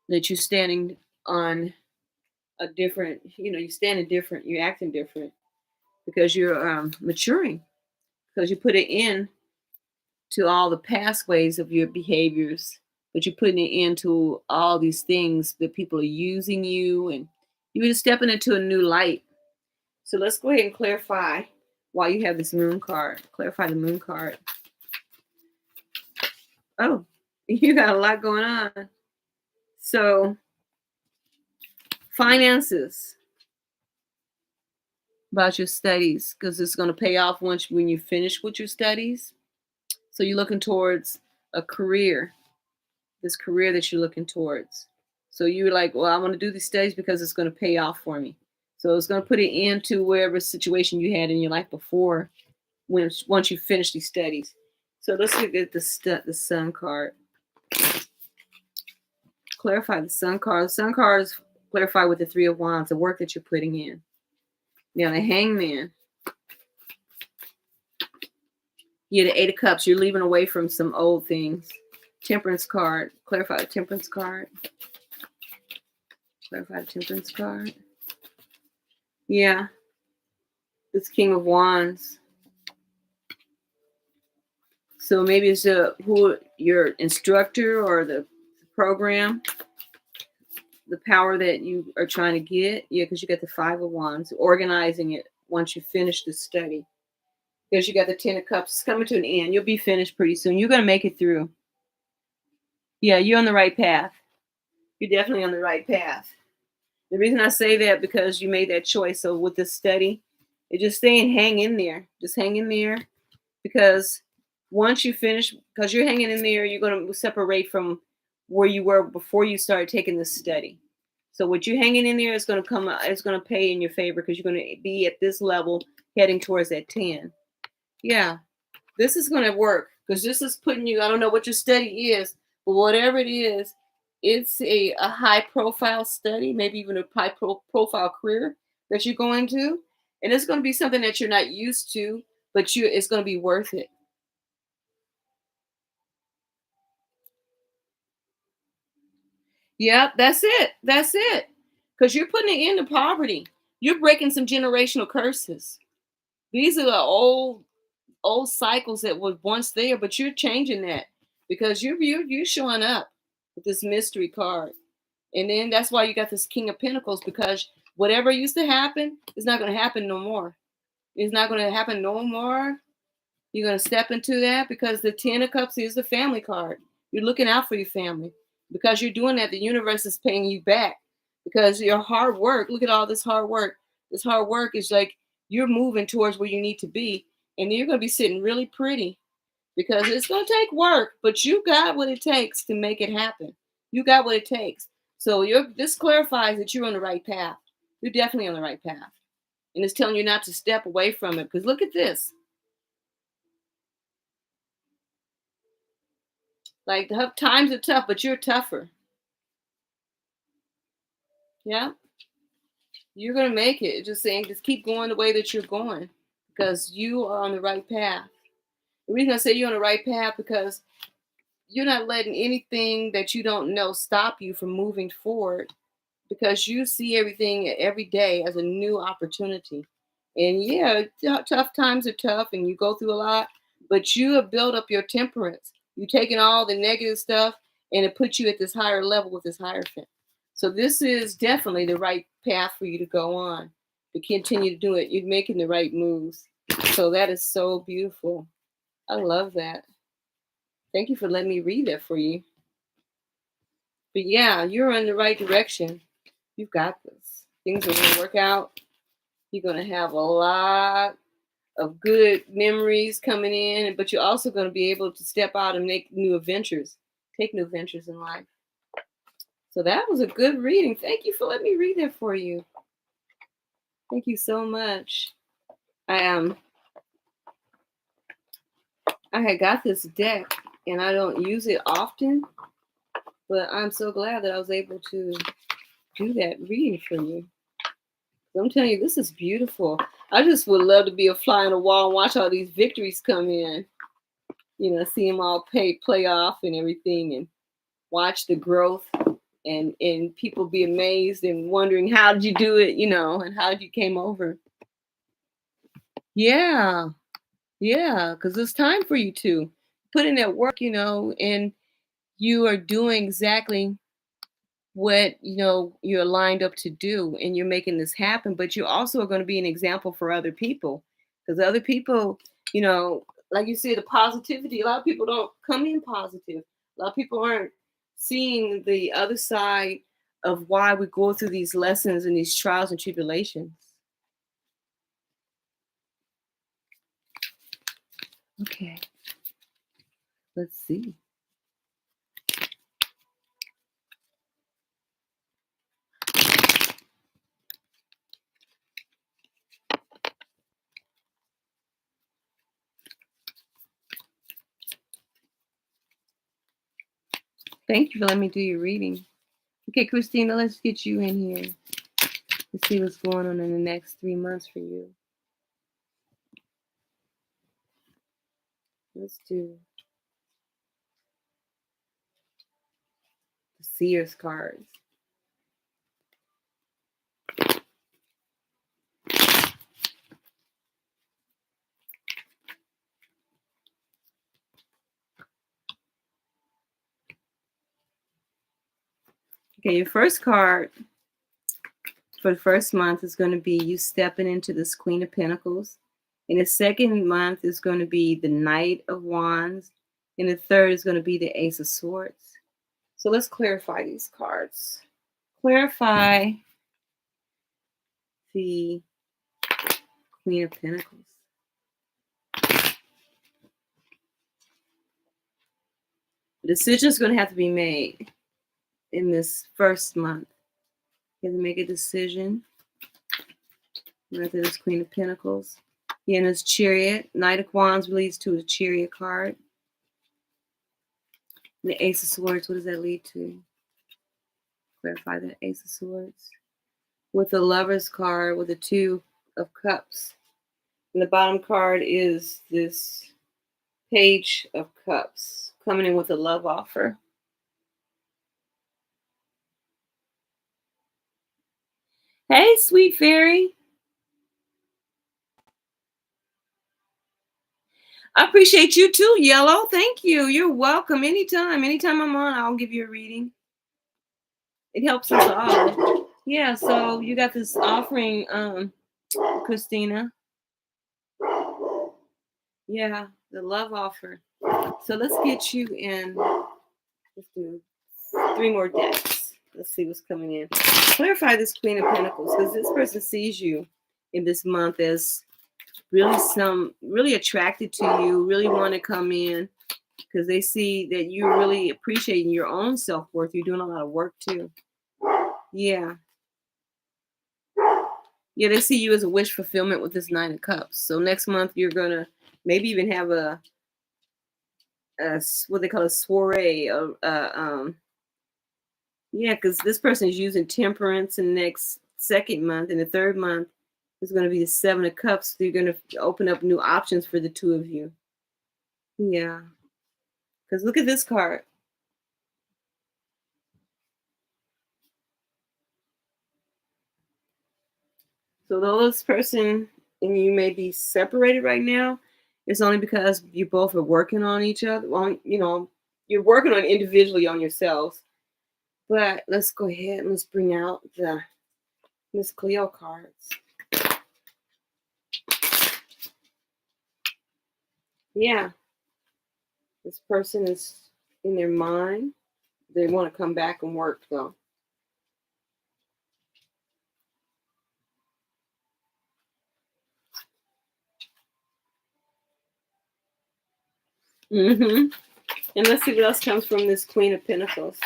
A: that you're standing on a different. You're standing different, you're acting different because you're maturing because you put it in to all the past ways of your behaviors, but you're putting it into all these things that people are using you, and you're stepping into a new light. So let's go ahead and clarify why you have this moon card. Clarify the moon card. Oh, you got a lot going on. So, finances, about your studies, because it's going to pay off when you finish with your studies. So you're looking towards a career, this career that you're looking towards. So you're like, well, I want to do these studies because it's going to pay off for me. So it's going to put it into wherever situation you had in your life before, once you finish these studies. So let's look at the sun card. Clarify the sun card. The sun card is clarify with the Three of Wands, the work that you're putting in. Now the Hangman. Yeah, the Eight of Cups. You're leaving away from some old things. Temperance card. Clarify the Temperance card. Clarify the Temperance card. Yeah. It's King of Wands. So maybe it's who your instructor or the program, the power that you are trying to get. Yeah, because you got the Five of Wands, organizing it once you finish the study. Because you got the Ten of Cups. It's coming to an end. You'll be finished pretty soon. You're going to make it through. Yeah, you're on the right path. You're definitely on the right path. The reason I say that because you made that choice. So with this study, it's just hang in there. Just hang in there. Because once you finish, because you're hanging in there, you're going to separate from where you were before you started taking this study. So what you're hanging in there is going to come. It's going to pay in your favor because you're going to be at this level heading towards that 10. Yeah, this is going to work because this is putting you. I don't know what your study is, but whatever it is, it's a high profile study, maybe even a high profile career that you're going to, and it's going to be something that you're not used to, but it's going to be worth it. Yep, that's it. That's it. Because you're putting it into poverty. You're breaking some generational curses. These are the old cycles that were once there, but you're changing that because you're showing up with this mystery card. And then that's why you got this King of Pentacles, because whatever used to happen is not going to happen no more. It's not going to happen no more. You're going to step into that because the Ten of Cups is the family card. You're looking out for your family. Because you're doing that, the universe is paying you back. Because your hard work, look at all this hard work. This hard work is like you're moving towards where you need to be. And you're going to be sitting really pretty because it's going to take work, but you got what it takes to make it happen. You got what it takes. So this clarifies that you're on the right path. You're definitely on the right path. And it's telling you not to step away from it because look at this. Like the times are tough, but you're tougher. Yeah, you're gonna make it. Just saying, just keep going the way that you're going because you are on the right path. The reason I say you're on the right path because you're not letting anything that you don't know stop you from moving forward because you see everything every day as a new opportunity. And yeah, tough times are tough and you go through a lot, but you have built up your temperance. You taking all the negative stuff and it puts you at this higher level with this higher fit. So this is definitely the right path for you to go on, to continue to do it. You're making the right moves. So that is so beautiful. I love that. Thank you for letting me read that for you. But yeah, you're in the right direction. You've got this. Things are going to work out. You're going to have a lot of good memories coming in, but you're also going to be able to step out and make new adventures, take new adventures in life. So that was a good reading. Thank you for letting me read that for you. Thank you so much. I had got this deck and I don't use it often, but I'm so glad that I was able to do that reading for you. I'm telling you, this is beautiful. I just would love to be a fly on the wall and watch all these victories come in. You know, see them all play off and everything, and watch the growth, and people be amazed and wondering how did you do it, you know, and how you came over. Yeah, yeah, because it's time for you to put in that work, you know, and you are doing exactly what you're lined up to do, and you're making this happen, but you also are going to be an example for other people because other people, like you said, the positivity, a lot of people don't come in positive. A lot of people aren't seeing the other side of why we go through these lessons and these trials and tribulations. Okay, let's see. Thank you for letting me do your reading. Okay, Christina, let's get you in here. Let's see what's going on in the next 3 months for you. Let's do the Seers cards. Okay, your first card for the first month is going to be you stepping into this Queen of Pentacles. And the second month is going to be the Knight of Wands. And the third is going to be the Ace of Swords. So let's clarify these cards. Clarify the Queen of Pentacles. The decision is going to have to be made in this first month. You have to make a decision. Right there, this Queen of Pentacles. Yeah, and this Chariot. Knight of Wands leads to a Chariot card. And the Ace of Swords, what does that lead to? Clarify the Ace of Swords. With the Lover's card, with the Two of Cups. And the bottom card is this Page of Cups, coming in with a love offer. Hey, sweet fairy. I appreciate you too, Yellow. Thank you. You're welcome. Anytime. Anytime I'm on, I'll give you a reading. It helps us all. Yeah, so you got this offering, Christina. Yeah, the love offer. So let's get you in. Let's do 3 more decks. Let's see what's coming in. Clarify this Queen of Pentacles, because this person sees you in this month as really attracted to you, really want to come in, because they see that you're really appreciating your own self-worth. You're doing a lot of work too. Yeah. Yeah, they see you as a wish fulfillment with this Nine of Cups. So next month you're gonna maybe even have a what they call a soiree, or yeah, because this person is using temperance in the next second month, and the third month is going to be the Seven of Cups. So you're going to open up new options for the two of you. Yeah, because look at this card. So though this person and you may be separated right now, it's only because you both are working on each other. Well, you're working on individually on yourselves. But let's go ahead and let's bring out the Miss Cleo cards. Yeah, this person is in their mind. They want to come back and work though. And let's see what else comes from this Queen of Pentacles.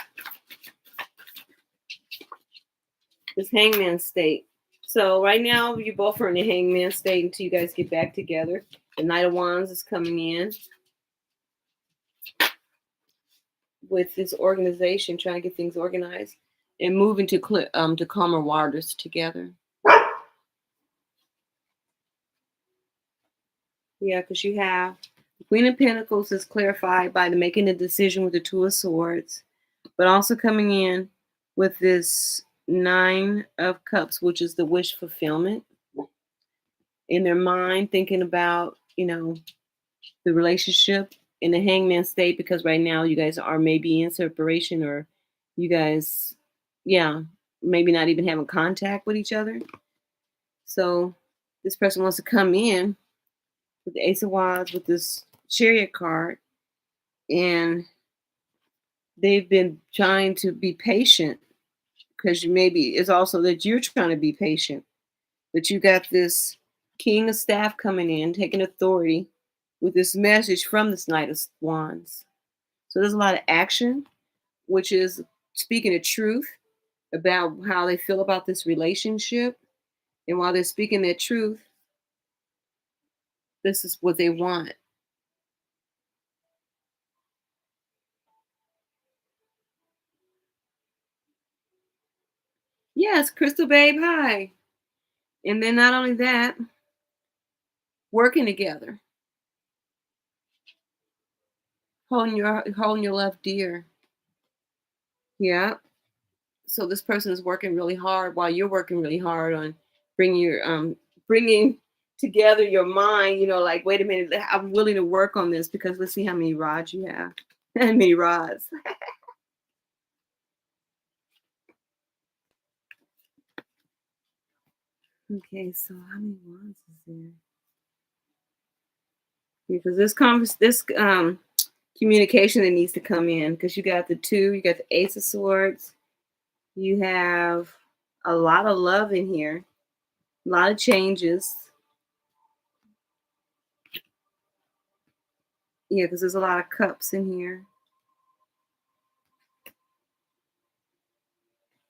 A: This Hangman state. So right now you both are in the Hangman state until you guys get back together. The Knight of Wands is coming in with this organization, trying to get things organized and moving to calmer waters together. Yeah, because you have the Queen of Pentacles is clarified by the making a decision with the Two of Swords, but also coming in with this Nine of Cups, which is the wish fulfillment in their mind, thinking about, the relationship in the Hangman state, because right now you guys are maybe in separation, or you guys, yeah, maybe not even having contact with each other. So this person wants to come in with the Ace of Wands with this Chariot card, and they've been trying to be patient, because maybe it's also that you're trying to be patient, but you got this King of Staff coming in, taking authority with this message from this Knight of Wands. So there's a lot of action, which is speaking the truth about how they feel about this relationship. And while they're speaking their truth, this is what they want. Yes, Crystal Babe, hi. And then not only that, working together, holding your love dear. Yeah. So this person is working really hard while you're working really hard on bringing together your mind. Like, wait a minute, I'm willing to work on this, because let's see how many rods you have. How many rods? Okay, so how many wands is there? Because this communication that needs to come in, because you got the two, you got the Ace of Swords, you have a lot of love in here, a lot of changes. Yeah, because there's a lot of cups in here.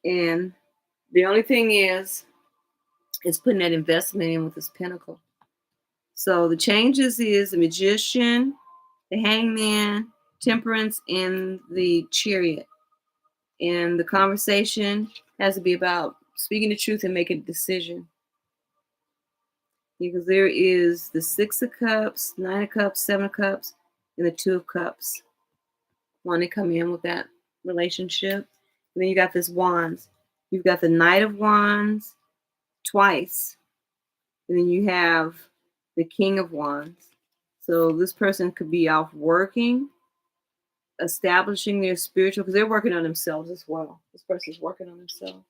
A: And the only thing is putting that investment in with this Pentacle. So the changes is the Magician, the Hangman, Temperance, and the Chariot. And the conversation has to be about speaking the truth and making a decision. Because there is the Six of Cups, Nine of Cups, Seven of Cups, and the Two of Cups. Want to come in with that relationship. And then you got this Wands. You've got the Knight of Wands twice. And then you have the King of Wands. So this person could be off working, establishing their spiritual, because they're working on themselves as well. This person's working on themselves.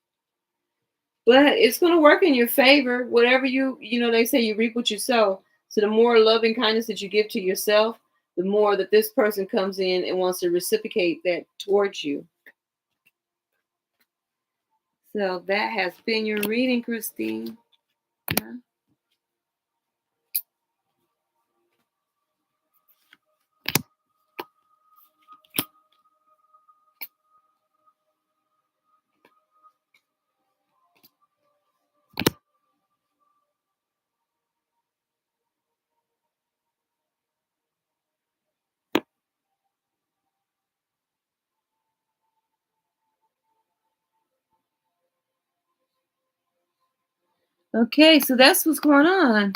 A: But it's going to work in your favor. Whatever they say you reap what you sow. So the more loving kindness that you give to yourself, the more that this person comes in and wants to reciprocate that towards you. So that has been your reading, Christine. Yeah. Okay, so that's what's going on.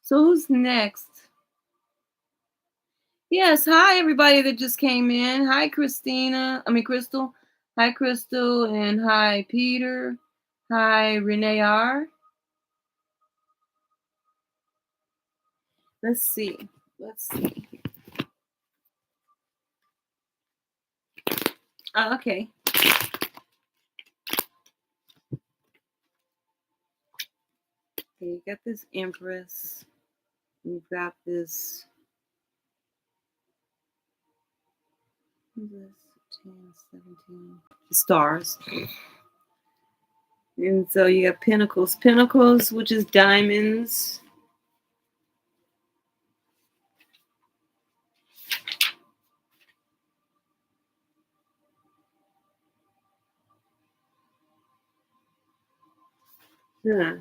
A: So who's next? Yes, hi everybody that just came in. Hi Christina. I mean Crystal. Hi Crystal and hi Peter. Hi Renee R. Let's see. Let's see. Okay. Okay, you got this Empress. You've got this. Who's this? 10, 17. Stars. And so you got Pentacles. Pentacles, which is diamonds. Huh.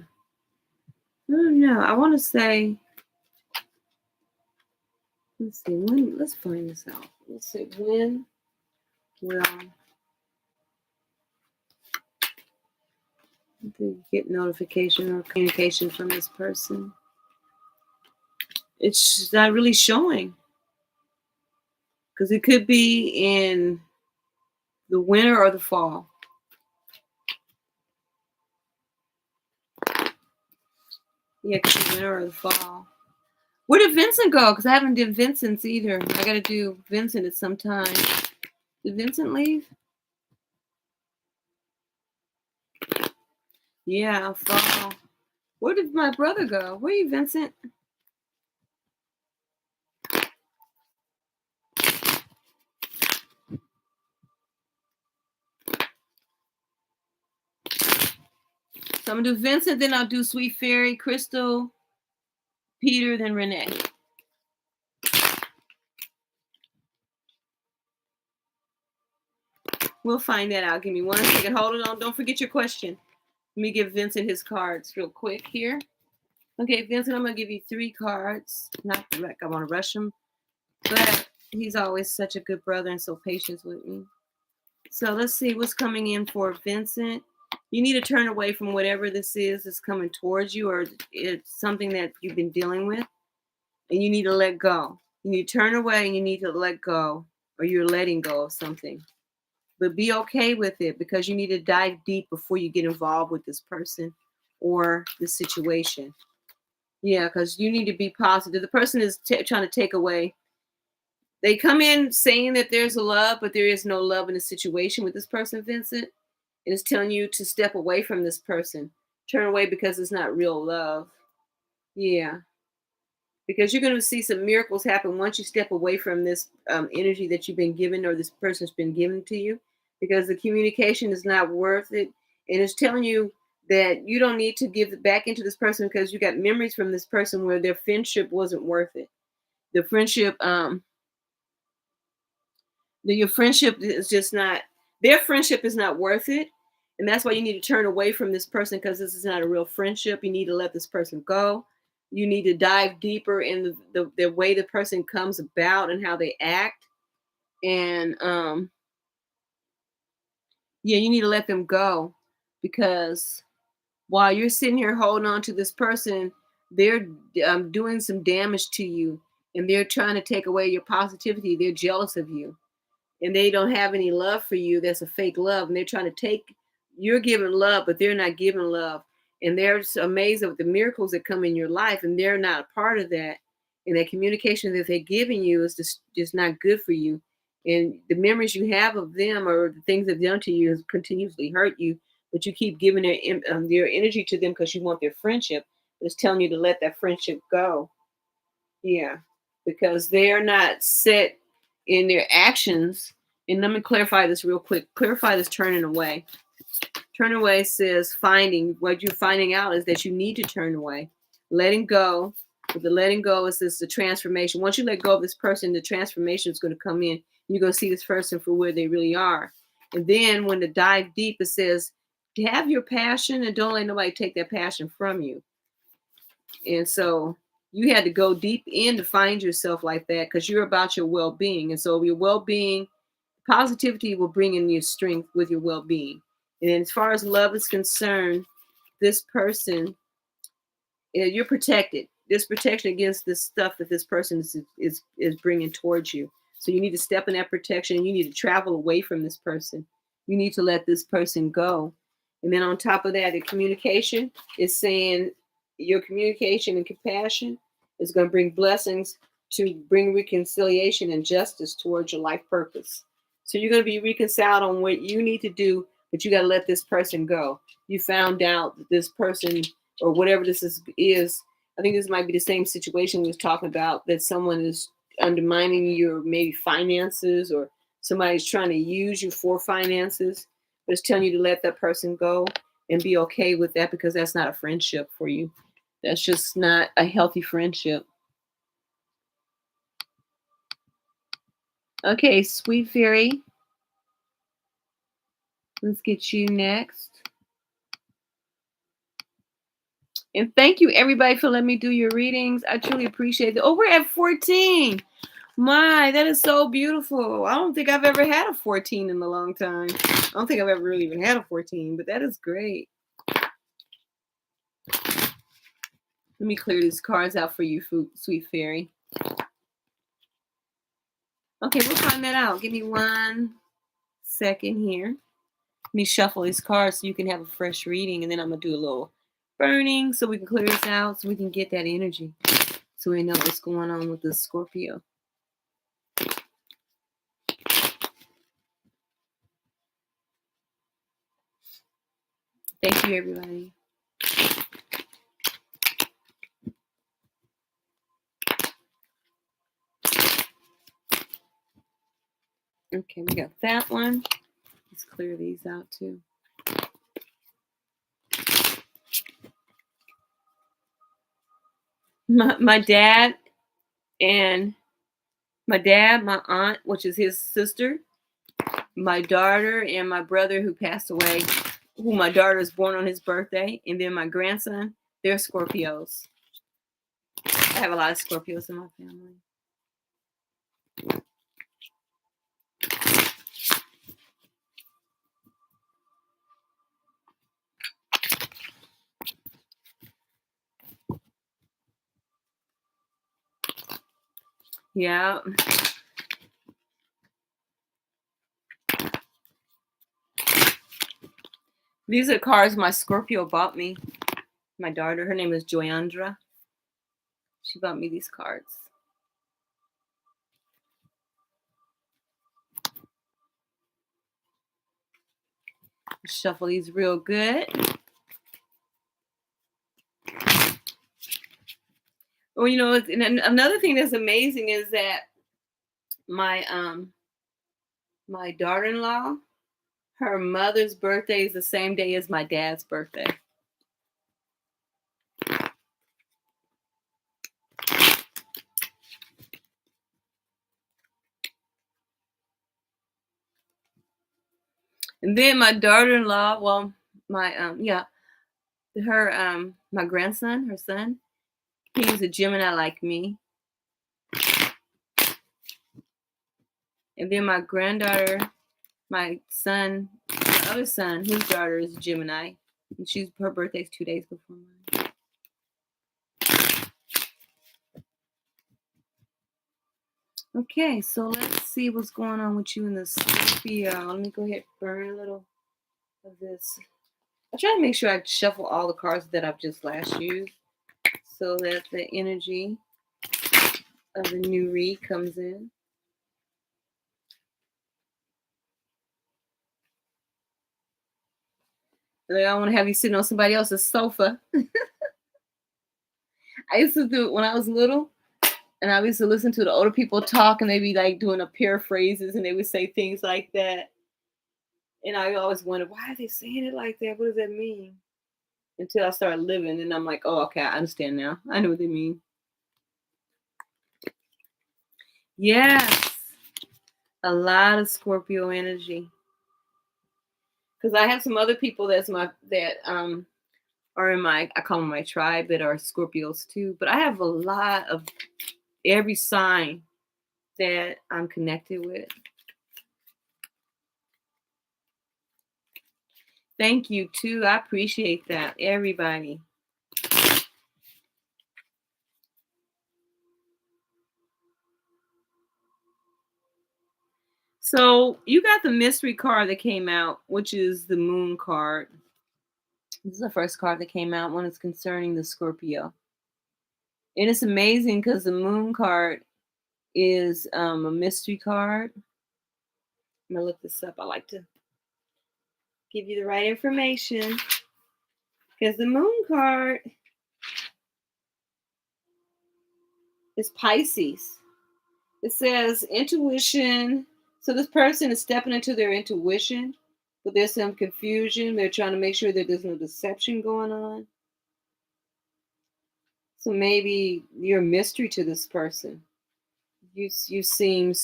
A: I don't know. I want to say. Let's see. When? Let's find this out. Let's see. When will you get notification or communication from this person? It's not really showing because it could be in the winter or the fall. Yeah, it could be winter or the fall. Where did Vincent go? Because I haven't did Vincent's either. I got to do Vincent at some time. Did Vincent leave? Yeah, fall. Where did my brother go? Where are you, Vincent? So I'm gonna do Vincent, then I'll do Sweet Fairy, Crystal, Peter, then Renee. We'll find that out. Give me 1 second. Hold it on. Don't forget your question. Let me give Vincent his cards real quick here. Okay, Vincent, I'm gonna give you 3 cards. Not like I want to rush him, but he's always such a good brother and so patient with me. So let's see what's coming in for Vincent. You need to turn away from whatever this is that's coming towards you, or it's something that you've been dealing with, and you need to let go. You need to turn away and you need to let go, or you're letting go of something. But be okay with it because you need to dive deep before you get involved with this person or the situation. Yeah, because you need to be positive. The person is trying to take away. They come in saying that there's a love, but there is no love in the situation with this person, Vincent. And it's telling you to step away from this person. Turn away because it's not real love. Yeah. Because you're going to see some miracles happen once you step away from this energy that you've been given or this person's been given to you, because the communication is not worth it, and it's telling you that you don't need to give it back into this person because you got memories from this person where their friendship wasn't worth it. The friendship, your friendship is just not, their friendship is not worth it, and that's why you need to turn away from this person because this is not a real friendship. You need to let this person go. You need to dive deeper in the way the person comes about and how they act, and yeah, you need to let them go because while you're sitting here holding on to this person, they're doing some damage to you, and they're trying to take away your positivity. They're jealous of you, and they don't have any love for you. That's a fake love, and they're trying to take, you're giving love but they're not giving love, and they're just amazed at the miracles that come in your life, and they're not a part of that, and that communication that they're giving you is just not good for you, and the memories you have of them or the things they've done to you has continuously hurt you, but you keep giving their energy to them because you want their friendship, but it's telling you to let that friendship go. Yeah, because they are not set in their actions. And let me clarify this real quick. Clarify this turning away. Turn away says finding. What you're finding out is that you need to turn away. Letting go. With the letting go is this the transformation. Once you let go of this person, the transformation is going to come in. You're going to see this person for where they really are. And then when the dive deep, it says, have your passion and don't let nobody take that passion from you. And so you had to go deep in to find yourself like that because you're about your well-being. And so your well-being Positivity will bring in your strength with your well-being. And then as far as love is concerned, this person, you're protected. There's protection against this stuff that this person is bringing towards you. So you need to step in that protection. You need to travel away from this person. You need to let this person go. And then on top of that, the communication is saying your communication and compassion is going to bring blessings to bring reconciliation and justice towards your life purpose. So you're going to be reconciled on what you need to do, but you got to let this person go. You found out that this person or whatever this is, I think this might be the same situation we was talking about, that someone is undermining your maybe finances, or somebody's trying to use you for finances, but it's telling you to let that person go and be okay with that, because that's not a friendship for you. That's just not a healthy friendship. Okay, Sweet Fairy. Let's get you next. And thank you, everybody, for letting me do your readings. I truly appreciate it. Oh, we're at 14. My, that is so beautiful. I don't think I've ever had a 14 in a long time. I don't think I've ever really even had a 14, but that is great. Let me clear these cards out for you, Sweet Fairy. Okay, we'll find that out. Give me 1 second here. Let me shuffle these cards so you can have a fresh reading, and then I'm going to do a little burning so we can clear this out, so we can get that energy, so we know what's going on with the Scorpio. Thank you, everybody. Okay, we got that one. Let's clear these out too. My dad, my aunt, which is his sister, my daughter, and my brother who passed away, who my daughter was born on his birthday, and then my grandson, they're Scorpios. I have a lot of Scorpios in my family. Yeah. These are cards my Scorpio bought me. My daughter, her name is Joyandra. She bought me these cards. Shuffle these real good. Well, you know, and another thing that's amazing is that my my daughter-in-law, her mother's birthday is the same day as my dad's birthday. And then my daughter-in-law, well, my my grandson, her son, he's a Gemini like me. And then my granddaughter, my son, my other son, his daughter is a Gemini. And her birthday's 2 days before mine. Okay, so let's see what's going on with you in the Scorpio. Let me go ahead and burn a little of this. I try to make sure I shuffle all the cards that I've just last used, so that the energy of the new read comes in. I don't want to have you sitting on somebody else's sofa. I used to do it when I was little, and I used to listen to the older people talk, and they'd be like doing a paraphrases, and they would say things like that. And I always wondered, why are they saying it like that? What does that mean? Until I started living, and I'm like, oh, okay, I understand now. I know what they mean. Yes, a lot of Scorpio energy. Because I have some other people that are in my, I call them my tribe, that are Scorpios too. But I have a lot of every sign that I'm connected with. Thank you too. I appreciate that, everybody. So you got the mystery card that came out, which is the moon card. This is the first card that came out when it's concerning the Scorpio. And it's amazing because the moon card is a mystery card. I'm gonna look this up. I like to give you the right information because the moon card is Pisces. It says intuition. So this person is stepping into their intuition, but there's some confusion. They're trying to make sure that there's no deception going on. So maybe you're a mystery to this person. You seem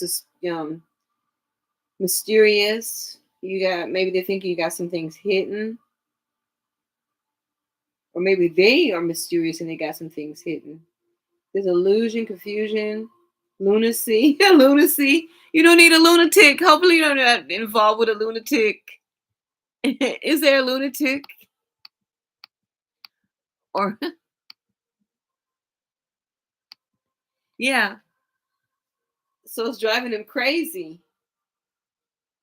A: mysterious. You got maybe they think you got some things hidden, or maybe they are mysterious and they got some things hidden. There's illusion, confusion, lunacy, lunacy. You don't need a lunatic. Hopefully, you're not involved with a lunatic. Is there a lunatic? Or yeah, so it's driving them crazy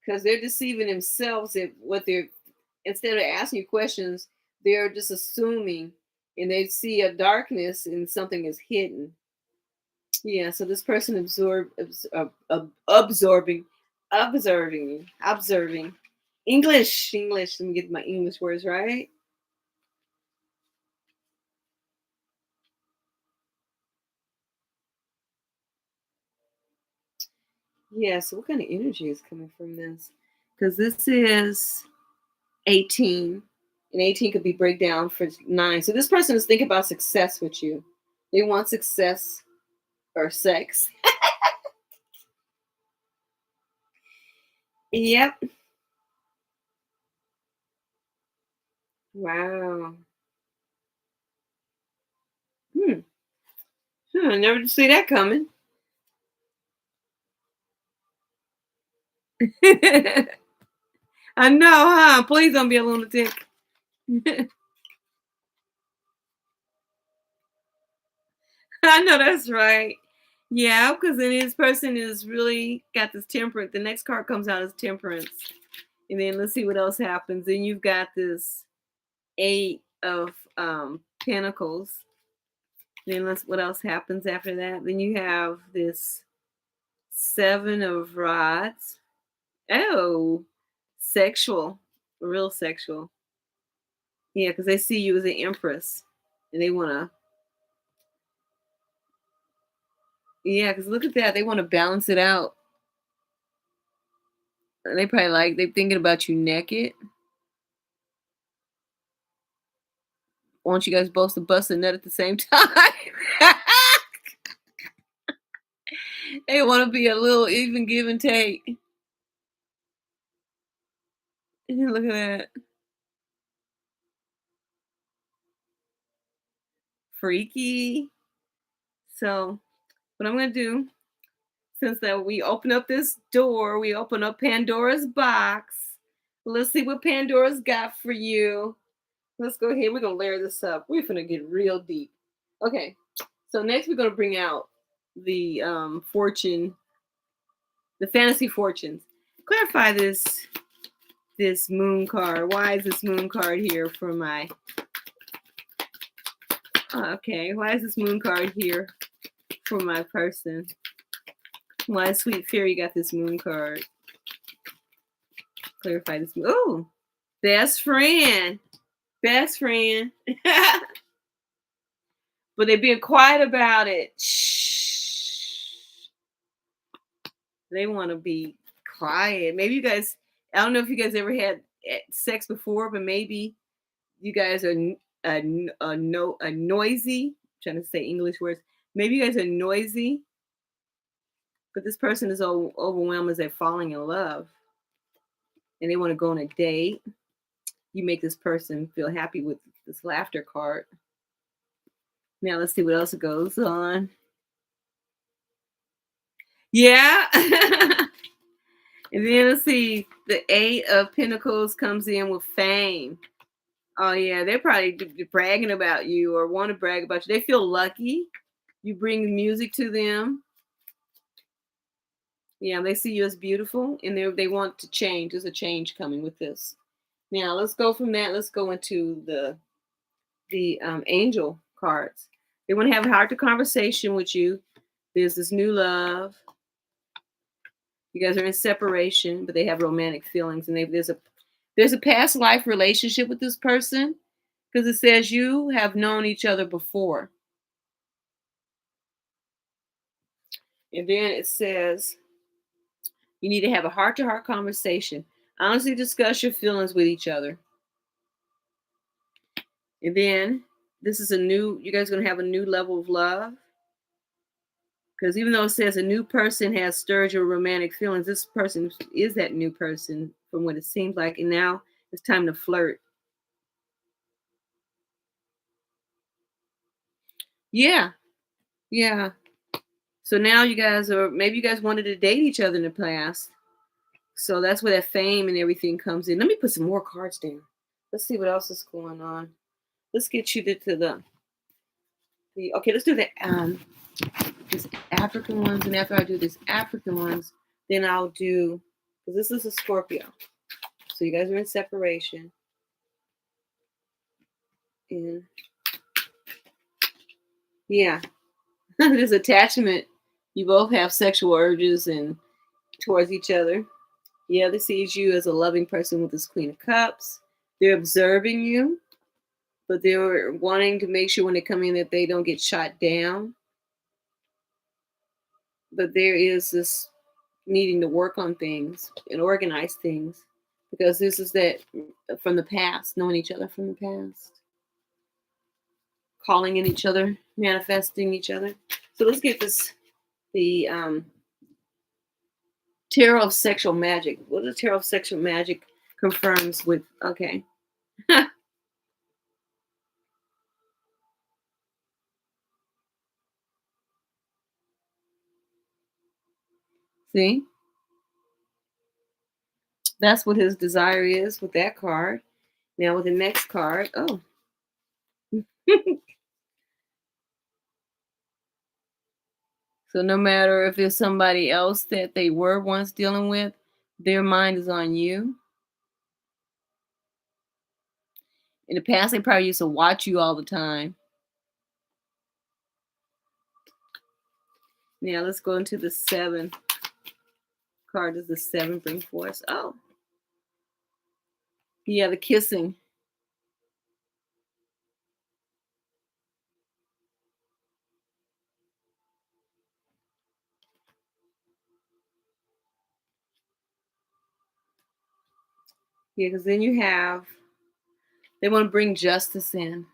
A: because they're deceiving themselves at what they're instead of asking you questions, they're just assuming and they see a darkness and something is hidden. Yeah, so this person observing. English. Let me get my English words right. Yeah, so what kind of energy is coming from this? Because this is 18, and 18 could be breakdown for 9. So this person is thinking about success with you. They want success or sex. Yep. Wow. Hmm. I never did see that coming. I know, huh? Please don't be a lunatic. I know that's right. Yeah, because then this person is really got this temperance. The next card comes out as temperance. And then let's see what else happens. Then you've got this 8 of Pentacles. Then let's what else happens after that. Then you have this 7 of Rods. Oh, sexual, real sexual. Yeah, because they see you as an empress, and they want to. Yeah, because look at that. They want to balance it out. And they probably they're thinking about you naked. Want you guys both to bust a nut at the same time? They want to be a little even give and take. Look at that. Freaky. So, what I'm going to do, since that we open up this door, we open up Pandora's box. Let's see what Pandora's got for you. Let's go ahead. We're going to layer this up. We're going to get real deep. Okay. So, next we're going to bring out the fortune, the fantasy fortunes. Clarify this moon card. Why is this moon card here for my okay, why is this moon card here for my person? Why Sweet Fairy got this moon card? Clarify this. Oh, best friend. Best friend. But they're being quiet about it. Shh. They want to be quiet. Maybe you guys, I don't know if you guys ever had sex before, but maybe you guys are noisy. I'm trying to say English words. Maybe you guys are noisy, but this person is overwhelmed as they're falling in love, and they want to go on a date. You make this person feel happy with this laughter card. Now let's see what else goes on. Yeah. And then let's see, the Eight of Pentacles comes in with fame. Oh yeah, they're probably bragging about you or want to brag about you. They feel lucky. You bring music to them. Yeah, they see you as beautiful, and they want to change. There's a change coming with this. Now let's go from that. Let's go into the angel cards. They want to have a heart to conversation with you. There's this new love. You guys are in separation, but they have romantic feelings, and there's a past life relationship with this person because it says you have known each other before. And then it says you need to have a heart-to-heart conversation. Honestly discuss your feelings with each other. And then you guys are going to have a new level of love. Because even though it says a new person has stirred your romantic feelings, this person is that new person from what it seems like. And now it's time to flirt. Yeah. Yeah. So now maybe you guys wanted to date each other in the past. So that's where that fame and everything comes in. Let me put some more cards down. Let's see what else is going on. Let's get you to the okay, let's do these African ones. And after I do these African ones, then I'll do, because this is a Scorpio. So you guys are in separation. And yeah, there's attachment. You both have sexual urges and towards each other. Yeah, they sees you as a loving person with this Queen of Cups. They're observing you, but they're wanting to make sure when they come in that they don't get shot down. But there is this needing to work on things and organize things because this is that from the past, knowing each other from the past, calling in each other, manifesting each other. So let's get the Tarot of Sexual Magic. What the Tarot of Sexual Magic confirms with, okay. See? That's what his desire is with that card. Now with the next card, oh. So no matter if it's somebody else that they were once dealing with, their mind is on you. In the past, they probably used to watch you all the time. Now let's go into the 7 card. Does the 7 bring for us? Oh, yeah, the kissing. Yeah, because then they want to bring justice in.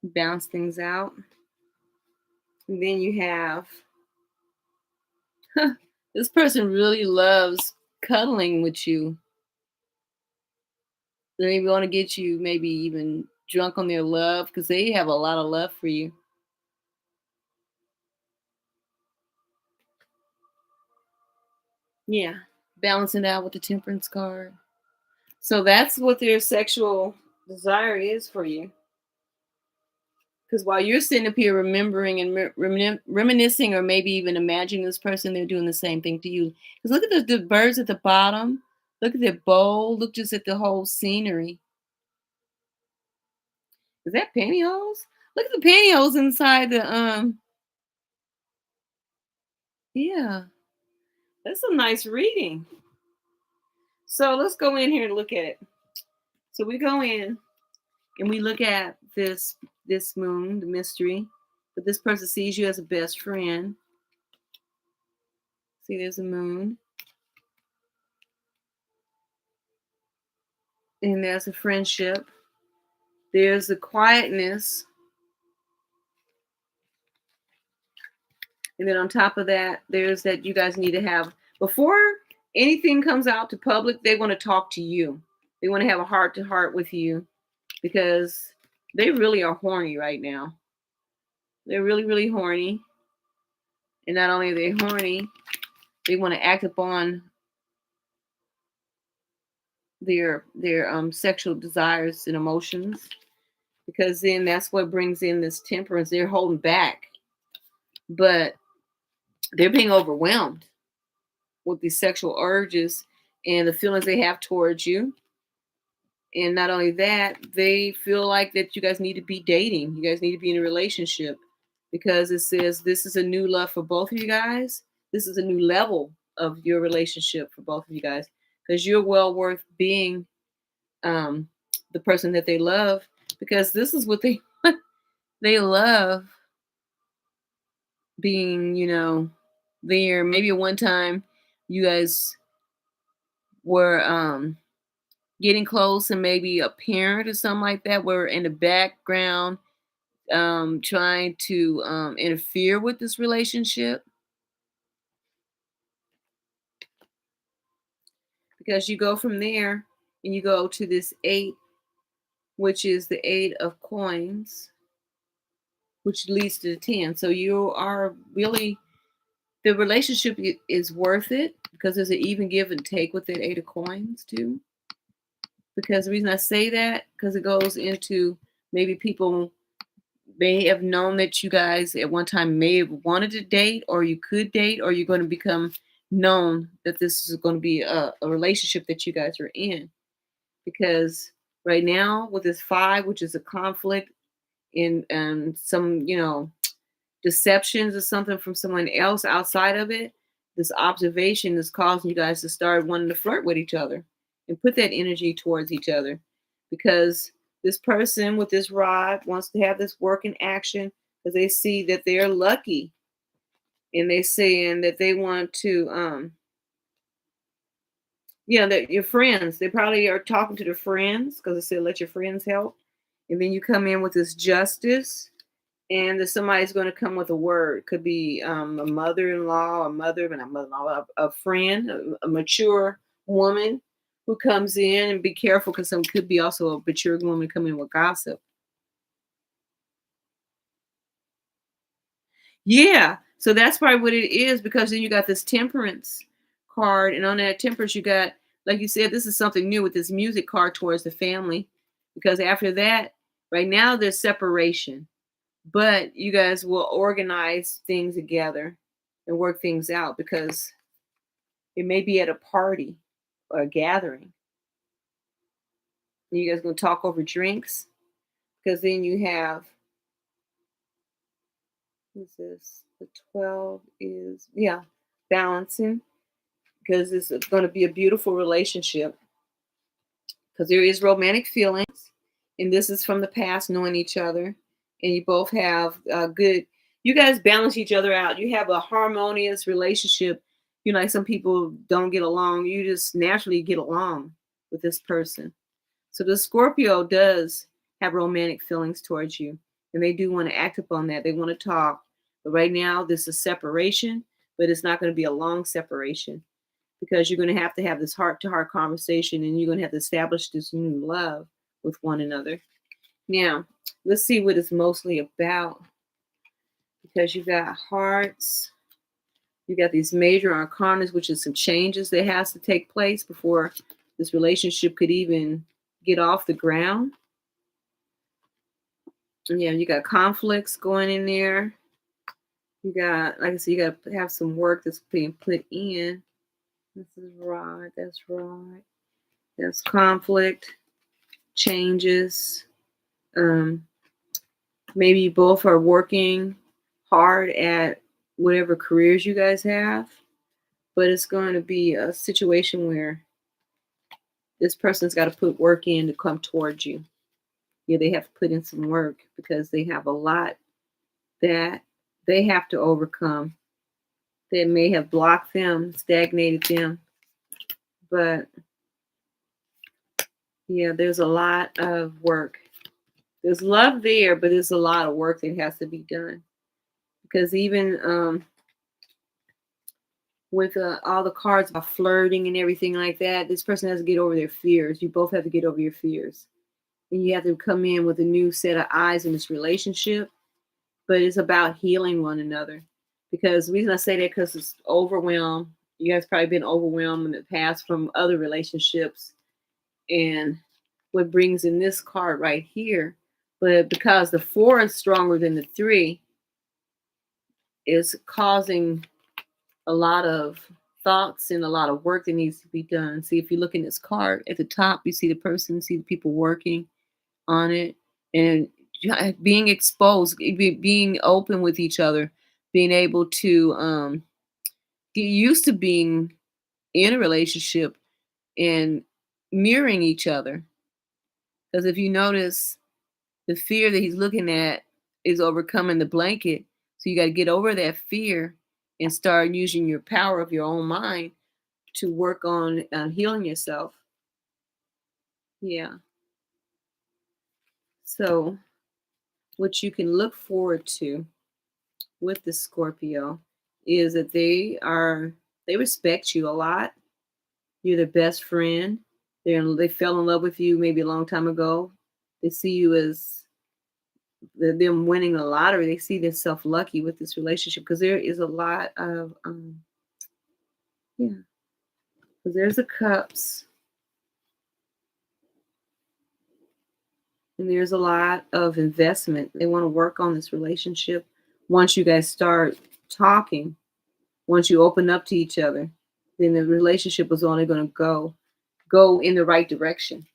A: Balance things out. And then you have, this person really loves cuddling with you. They want to get you maybe even drunk on their love because they have a lot of love for you. Yeah, balancing out with the Temperance card. So that's what their sexual desire is for you. Because while you're sitting up here remembering and reminiscing, or maybe even imagining this person, they're doing the same thing to you. Because look at the birds at the bottom. Look at their bowl. Look just at the whole scenery. Is that pantyhose? Look at the pantyhose inside the Yeah, that's a nice reading. So let's go in here and look at it. So we go in and we look at this moon, the mystery. But this person sees you as a best friend. See, there's a moon. And there's a friendship. There's a quietness. And then on top of that, there's that you guys need to have, before anything comes out to public, they want to talk to you. They want to have a heart to heart with you because they really are horny right now. They're really, really horny. And not only are they horny, they want to act upon their sexual desires and emotions, because then that's what brings in this temperance. They're holding back, but they're being overwhelmed with these sexual urges and the feelings they have towards you. And not only that, they feel like that you guys need to be dating. You guys need to be in a relationship, because it says this is a new love for both of you guys. This is a new level of your relationship for both of you guys, because you're well worth being um, the person that they love, because this is what they they love being, there. Maybe at one time you guys were getting close, and maybe a parent or something like that were in the background trying to interfere with this relationship, because you go from there and you go to this eight, which is the eight of coins, which leads to the 10. So you are really, the relationship is worth it, because there's an even give and take with that eight of coins too. Because the reason I say that, because it goes into maybe people may have known that you guys at one time may have wanted to date, or you could date, or you're going to become known that this is going to be a relationship that you guys are in. Because right now with this five, which is a conflict in some, deceptions or something from someone else outside of it, this observation is causing you guys to start wanting to flirt with each other and put that energy towards each other, because this person with this rod wants to have this work in action, because they see that they're lucky, and they saying that they want to that your friends, they probably are talking to their friends, because they said let your friends help. And then you come in with this justice, and that somebody's going to come with a word. Could be a mother-in-law, a mother, but not mother-in-law, a friend, a mature woman who comes in. And be careful, because some could be also a mature woman coming with gossip. Yeah, so that's probably what it is, because then you got this temperance card, and on that temperance you got, like you said, this is something new with this music card towards the family, because after that, right now there's separation, but you guys will organize things together and work things out, because it may be at a party or a gathering. And you guys gonna talk over drinks, because then you have, what's this? The 12 is, yeah, balancing, because it's going to be a beautiful relationship, because there is romantic feelings, and this is from the past, knowing each other, and you both have good, you guys balance each other out, you have a harmonious relationship. Like some people don't get along, you just naturally get along with this person. So the Scorpio does have romantic feelings towards you, and they do want to act upon that. They want to talk, but right now this is separation, but it's not going to be a long separation, because you're going to have this heart to heart conversation, and you're going to have to establish this new love with one another. Now, let's see what it's mostly about, because you got hearts, you got these major arcanas, which is some changes that has to take place before this relationship could even get off the ground. And yeah, you got conflicts going in there. You got, like I said, you got to have some work that's being put in. This is right. That's right. There's conflict, changes. Um, Maybe you both are working hard at whatever careers you guys have, but it's going to be a situation where this person's got to put work in to come towards you. Yeah, they have to put in some work, because they have a lot that they have to overcome that may have blocked them, stagnated them. But yeah, there's a lot of work. There's love there, but there's a lot of work that has to be done, because even with all the cards about flirting and everything like that, this person has to get over their fears. You both have to get over your fears, and you have to come in with a new set of eyes in this relationship. But it's about healing one another, Because the reason I say that because it's overwhelmed. You guys probably been overwhelmed in the past from other relationships, and what brings in this card right here. But because the four is stronger than the three, is causing a lot of thoughts and a lot of work that needs to be done. See, if you look in this card at the top, you see the person, see the people working on it, and being exposed, being open with each other, being able to get used to being in a relationship and mirroring each other. Because if you notice, the fear that he's looking at is overcoming the blanket. So you got to get over that fear and start using your power of your own mind to work on healing yourself. Yeah. So what you can look forward to with the Scorpio is that they respect you a lot. You're their best friend. They fell in love with you maybe a long time ago. They see you as them winning the lottery. They see themselves lucky with this relationship because there is a lot of yeah. Because there's the cups and there's a lot of investment. They want to work on this relationship. Once you guys start talking, once you open up to each other, then the relationship is only going to go in the right direction.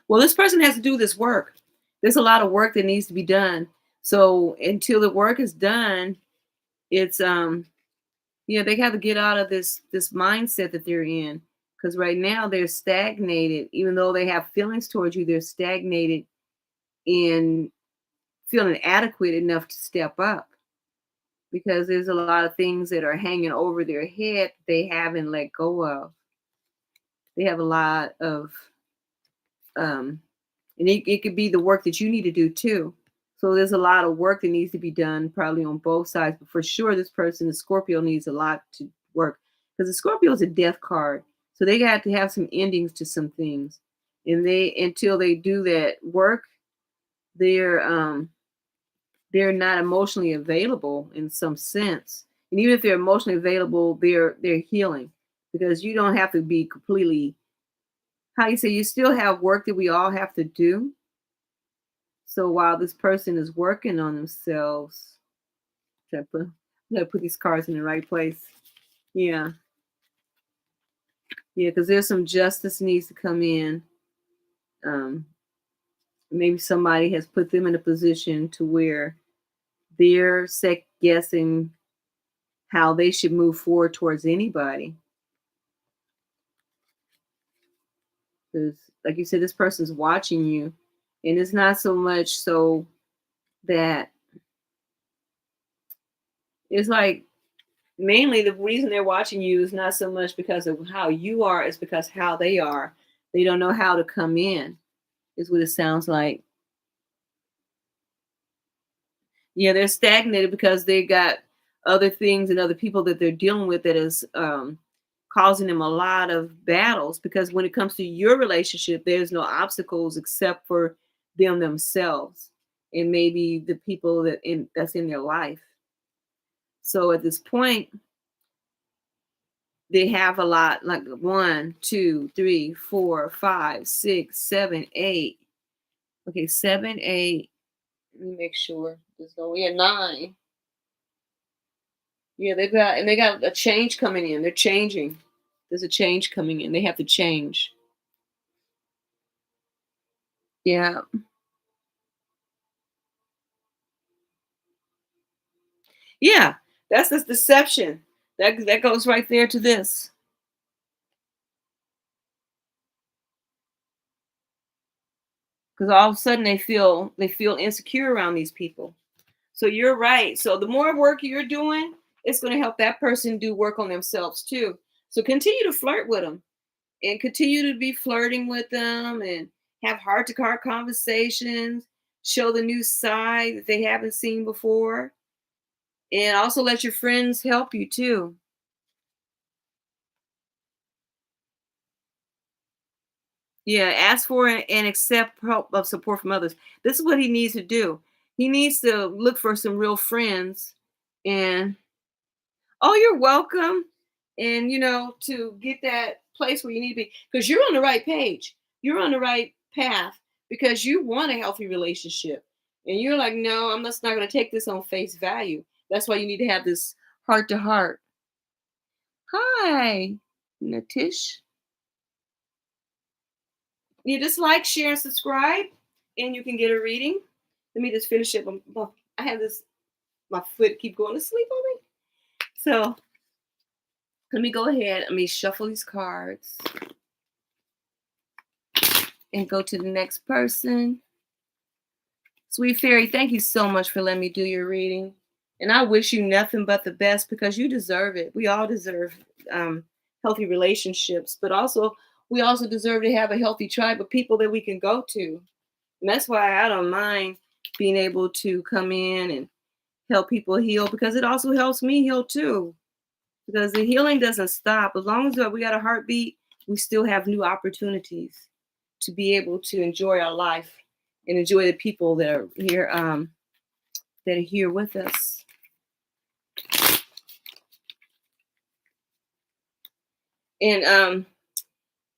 A: Well, this person has to do this work. There's a lot of work that needs to be done. So until the work is done, it's they have to get out of this mindset that they're in. Because right now they're stagnated, even though they have feelings towards you, they're stagnated in feeling adequate enough to step up. Because there's a lot of things that are hanging over their head they haven't let go of. They have a lot of um and it could be the work that you need to do too. So there's a lot of work that needs to be done probably on both sides, but for sure this person, the Scorpio, needs a lot to work because the Scorpio is a death card. So they got to have some endings to some things. And they until they do that work, they're they're not emotionally available in some sense. And even if they're emotionally available, they're healing because you don't have to be completely, how you say, you still have work that we all have to do. So while this person is working on themselves, should I put these cards in the right place? Yeah, yeah, because there's some justice needs to come in. Um, Maybe somebody has put them in a position to where they're second guessing how they should move forward towards anybody. Because, like you said, this person's watching you, and it's not so much so that it's like mainly the reason they're watching you is not so much because of how you are, it's because how they are. They don't know how to come in, is what it sounds like. Yeah, they're stagnated because they got other things and other people that they're dealing with that is causing them a lot of battles. Because when it comes to your relationship, there's no obstacles except for them themselves and maybe the people that's in their life. So at this point, they have a lot like one, two, three, four, five, six, seven, eight. Okay, seven, eight. Let me make sure. There's no, yeah, nine. Yeah, they got a change coming in. They're changing. There's a change coming in. They have to change. Yeah. Yeah. That's this deception. That goes right there to this. Because all of a sudden they feel insecure around these people. So you're right. So the more work you're doing, it's going to help that person do work on themselves too. So continue to flirt with them and continue to be flirting with them and have heart to heart conversations, show the new side that they haven't seen before, and also let your friends help you too. Yeah, ask for and accept help of support from others. This is what he needs to do. He needs to look for some real friends and oh, you're welcome. And to get that place where you need to be, because you're on the right page. You're on the right path because you want a healthy relationship. And you're like, no, I'm just not going to take this on face value. That's why you need to have this heart to heart. Hi, Natish. You just like, share, and subscribe, and you can get a reading. Let me just finish it. I have this, my foot keep going to sleep on me. So let me go ahead. Let me shuffle these cards and go to the next person. Sweet Fairy, thank you so much for letting me do your reading. And I wish you nothing but the best because you deserve it. We all deserve healthy relationships, but also we also deserve to have a healthy tribe of people that we can go to. And that's why I don't mind being able to come in and help people heal because it also helps me heal too. Because the healing doesn't stop. As long as we got a heartbeat, we still have new opportunities to be able to enjoy our life and enjoy the people that are here with us. And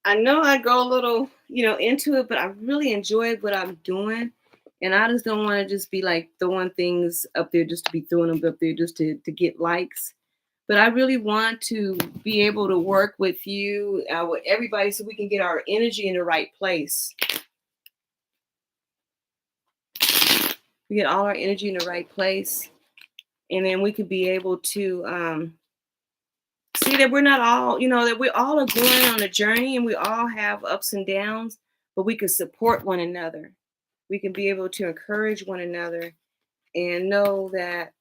A: I know I go a little, into it, but I really enjoy what I'm doing. And I just don't want to just be like throwing things up there just to be throwing them up there just to get likes. But I really want to be able to work with you, with everybody, so we can get our energy in the right place. We get all our energy in the right place. And then we could be able to see that we're not all, that we all are going on a journey and we all have ups and downs, but we can support one another. We can be able to encourage one another and know that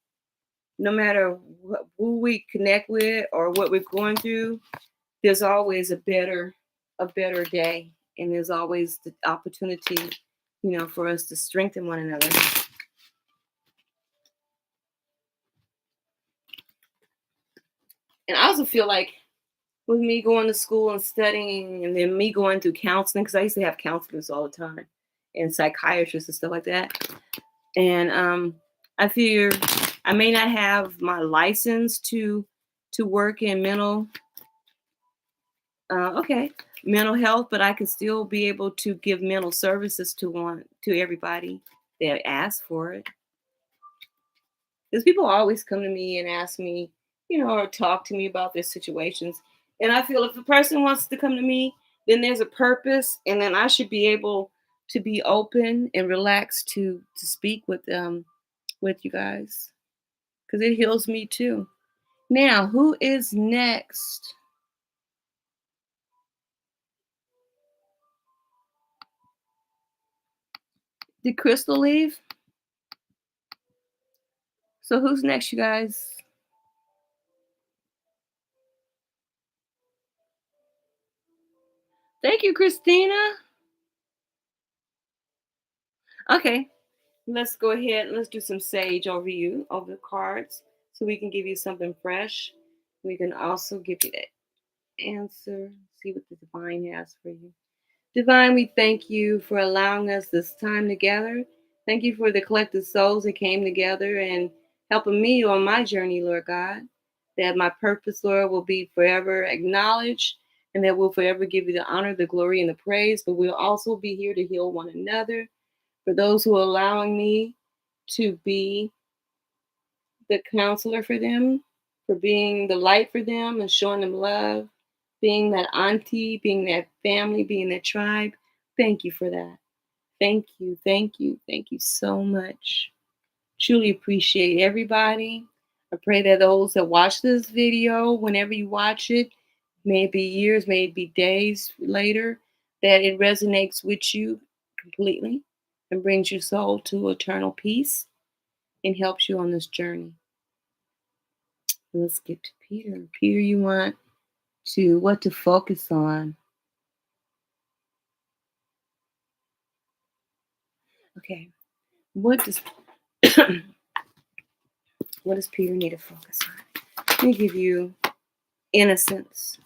A: no matter who we connect with or what we're going through, there's always a better day. And there's always the opportunity, for us to strengthen one another. And I also feel like with me going to school and studying and then me going through counseling, because I used to have counselors all the time and psychiatrists and stuff like that. And I fear I may not have my license to work in mental health, but I could still be able to give mental services to everybody that asks for it. Because people always come to me and ask me, or talk to me about their situations. And I feel if a person wants to come to me, then there's a purpose, and then I should be able to be open and relaxed to speak with you guys, because it heals me too. Now, who is next? Did Crystal leave? So who's next, you guys? Thank you, Christina. Okay, let's go ahead and let's do some sage over the cards, so we can give you something fresh. We can also give you that answer, see what the divine has for you. Divine, we thank you for allowing us this time together. Thank you for the collective souls that came together and helping me on my journey, Lord God. That my purpose, Lord, will be forever acknowledged, and that we'll forever give you the honor, the glory, and the praise. But we'll also be here to heal one another. For those who are allowing me to be the counselor for them, for being the light for them and showing them love, being that auntie, being that family, being that tribe. Thank you for that. Thank you, thank you, thank you so much. Truly appreciate everybody. I pray that those that watch this video, whenever you watch it, may it be years, may it be days later, that it resonates with you completely and brings your soul to eternal peace and helps you on this journey. Let's get to Peter. Peter, you want what to focus on? Okay. What does Peter need to focus on? Let me give you innocence.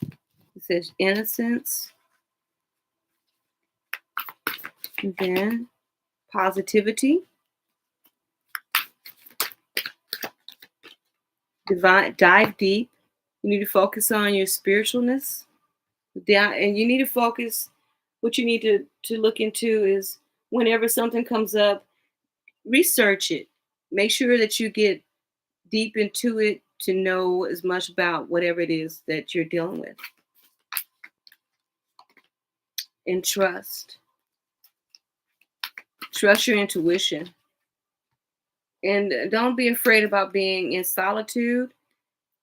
A: It says innocence, And then positivity. Dive deep. You need to focus on your spiritualness. And you need to focus. What you need to look into is whenever something comes up, research it. Make sure that you get deep into it to know as much about whatever it is that you're dealing with. And trust. Trust your intuition. And don't be afraid about being in solitude,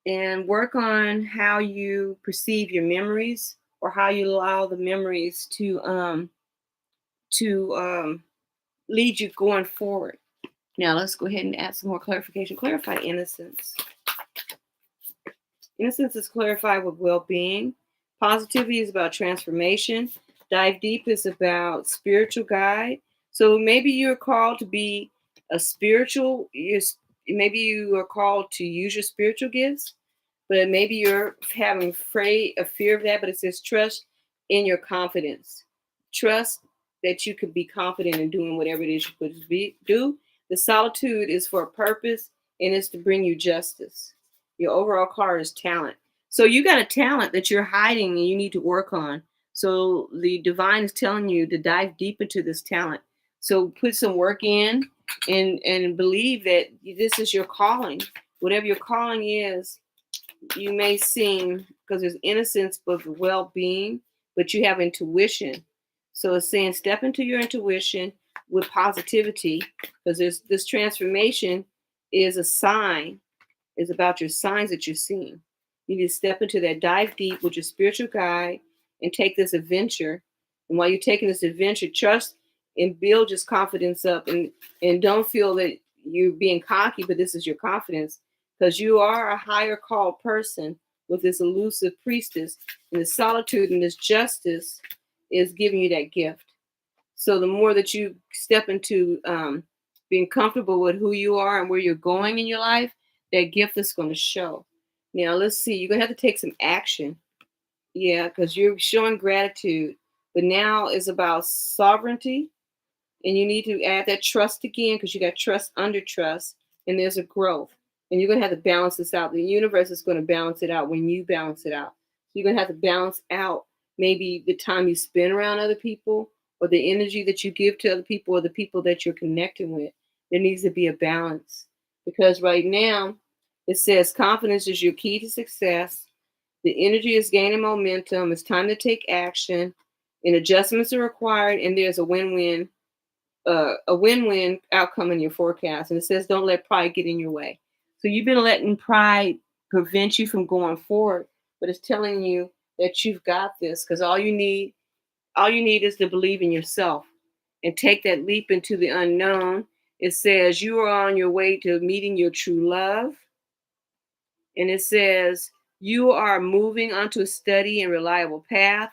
A: and work on how you perceive your memories, or how you allow the memories to lead you going forward. Now let's go ahead and add some more clarification. Clarify innocence. Innocence is clarified with well-being. Positivity is about transformation. Dive deep is about spiritual guide. So maybe you're called to be a spiritual. Maybe you are called to use your spiritual gifts, but maybe you're having a fear of that. But it says trust in your confidence. Trust that you could be confident in doing whatever it is you're supposed to do. The solitude is for a purpose, and it's to bring you justice. Your overall card is talent. So you got a talent that you're hiding and you need to work on. So the divine is telling you to dive deep into this talent. So put some work in, and believe that this is your calling. Whatever your calling is, you may seem, because there's innocence but well-being, but you have intuition. So it's saying step into your intuition with positivity, because this transformation is a sign. It's about your signs that you're seeing. You need to step into that, dive deep with your spiritual guide, and take this adventure. And while you're taking this adventure, trust and build your confidence up, and don't feel that you're being cocky, but this is your confidence, because you are a higher called person with this elusive priestess, and the solitude and this justice is giving you that gift. So the more that you step into being comfortable with who you are and where you're going in your life, that gift is going to show. Now let's see. You're going to have to take some action. Yeah, because you're showing gratitude. But now it's about sovereignty, and you need to add that trust again, because you got trust under trust, and there's a growth. And you're going to have to balance this out. The universe is going to balance it out when you balance it out. So you're going to have to balance out maybe the time you spend around other people, or the energy that you give to other people, or the people that you're connecting with. There needs to be a balance, because right now it says confidence is your key to success. The energy is gaining momentum. It's time to take action, and adjustments are required, and there's a win-win outcome in your forecast. And it says, don't let pride get in your way. So you've been letting pride prevent you from going forward, but it's telling you that you've got this, because all you need is to believe in yourself and take that leap into the unknown. It says you are on your way to meeting your true love. And it says you are moving onto a steady and reliable path.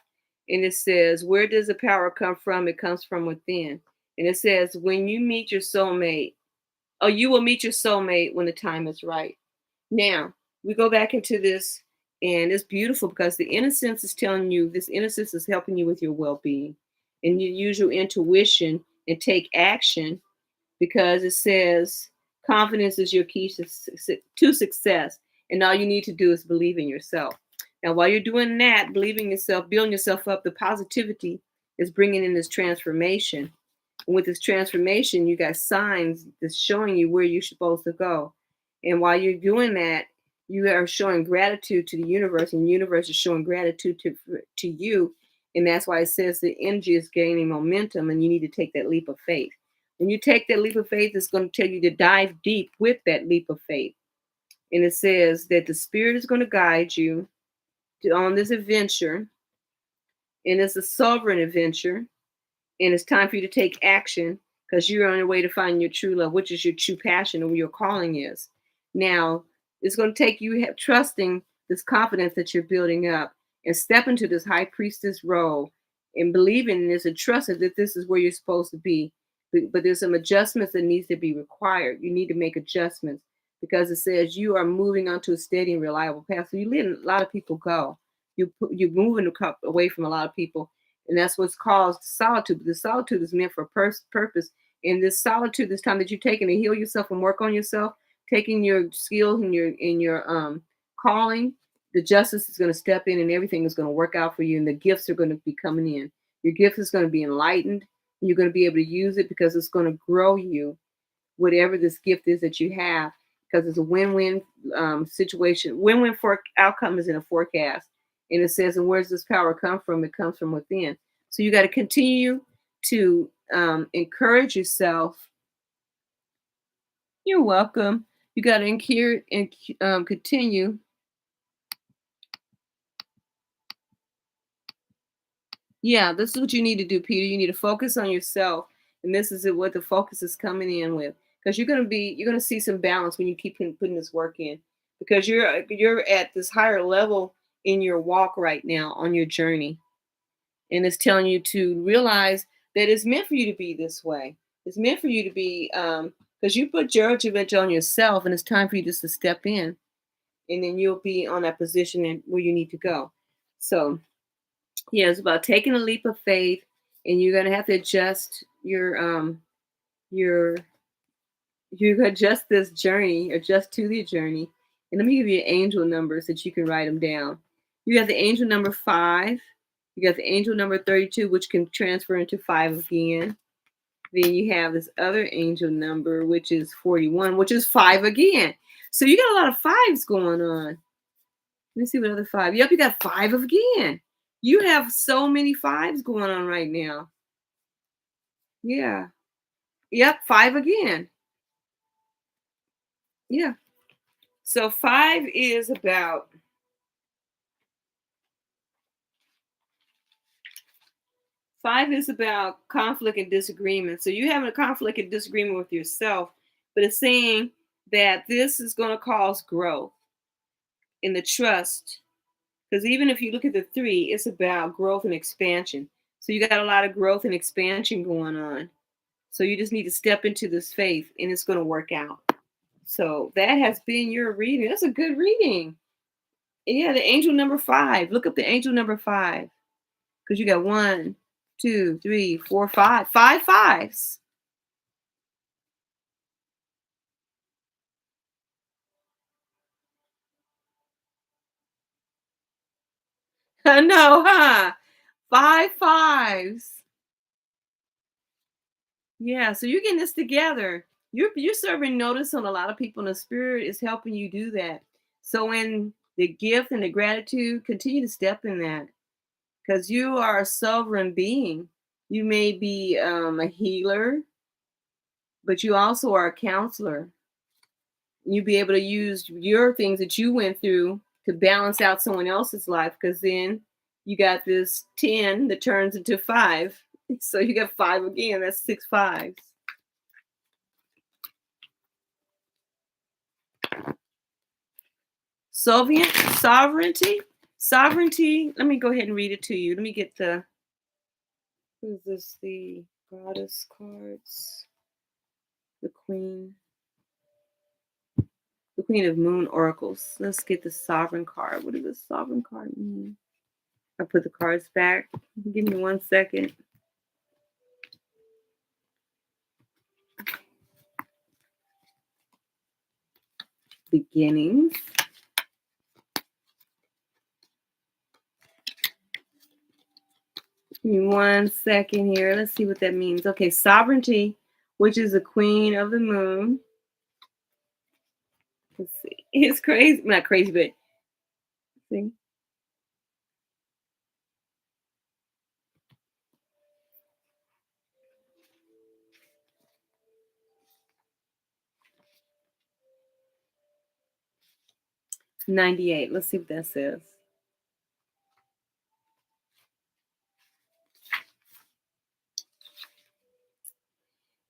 A: And it says, where does the power come from? It comes from within. And it says, when you meet your soulmate, you will meet your soulmate when the time is right. Now, we go back into this, and it's beautiful, because the innocence is telling you, this innocence is helping you with your well-being. And you use your intuition and take action, because it says confidence is your key to success. And all you need to do is believe in yourself. Now, while you're doing that, believing yourself, building yourself up, the positivity is bringing in this transformation. And with this transformation, you got signs that's showing you where you're supposed to go. And while you're doing that, you are showing gratitude to the universe, and the universe is showing gratitude to you. And that's why it says the energy is gaining momentum, and you need to take that leap of faith. When you take that leap of faith, it's going to tell you to dive deep with that leap of faith. And it says that the spirit is going to guide you on this adventure. And it's a sovereign adventure. And it's time for you to take action, because you're on your way to find your true love, which is your true passion and what your calling is. Now, it's going to take you trusting this confidence that you're building up, and step into this high priestess role, and believing in this, and trusting that this is where you're supposed to be. But there's some adjustments that needs to be required. You need to make adjustments, because it says you are moving onto a steady and reliable path. So you let a lot of people go. You're moving away from a lot of people. And that's what's caused solitude. But the solitude is meant for purpose. And this solitude, this time that you're taking to heal yourself and work on yourself, taking your skills and your calling, the justice is going to step in and everything is going to work out for you. And the gifts are going to be coming in. Your gift is going to be enlightened. And you're going to be able to use it because it's going to grow you, whatever this gift is that you have, because it's a win-win situation. Win-win for outcome is in a forecast. And it says, and where does this power come from? It comes from within. So you got to continue to encourage yourself. You're welcome. You got to continue. Yeah, this is what you need to do, Peter. You need to focus on yourself, and this is what the focus is coming in with. Because you're gonna see some balance when you keep putting this work in. Because you're at this higher level in your walk right now on your journey, and it's telling you to realize that it's meant for you to be this way. It's meant for you to be because you put judgment on yourself, and it's time for you just to step in, and then you'll be on that position where you need to go. So yeah, it's about taking a leap of faith, and you're gonna have to adjust your you adjust this journey, adjust to the journey. And let me give you angel numbers that you can write them down. You got the angel number 5. You got the angel number 32, which can transfer into 5 again. Then you have this other angel number, which is 41, which is 5 again. So you got a lot of 5s going on. Let me see what other 5. Yep, you got 5 again. You have so many 5s going on right now. Yeah. Yep, 5 again. Yeah. So 5 is about conflict and disagreement. So you're having a conflict and disagreement with yourself, but it's saying that this is going to cause growth in the trust. Because even if you look at the 3, it's about growth and expansion. So you got a lot of growth and expansion going on. So you just need to step into this faith and it's going to work out. So that has been your reading. That's a good reading. Yeah, the angel number 5. Look up the angel number 5. Because you got 1, 2, 3, 4, 5. 5 5s. I know, huh? 5 5s. Yeah, so you're getting this together. You're serving notice on a lot of people, and the spirit is helping you do that. So in the gift and the gratitude, continue to step in that. Because you are a sovereign being. You may be a healer, but you also are a counselor. You be able to use your things that you went through to balance out someone else's life, because then you got this 10 that turns into 5. So you got 5 again. That's 6 5s. Soviet sovereignty. Let me go ahead and read it to you. Let me get who's this? The goddess cards, the queen of moon oracles. Let's get the sovereign card. What does the sovereign card mean? I put the cards back. Give me 1 second. Beginnings. Give me 1 second here. Let's see what that means. Okay, sovereignty, which is the queen of the moon. Let's see. It's crazy. Not crazy, but see. $98. Let's see what that says.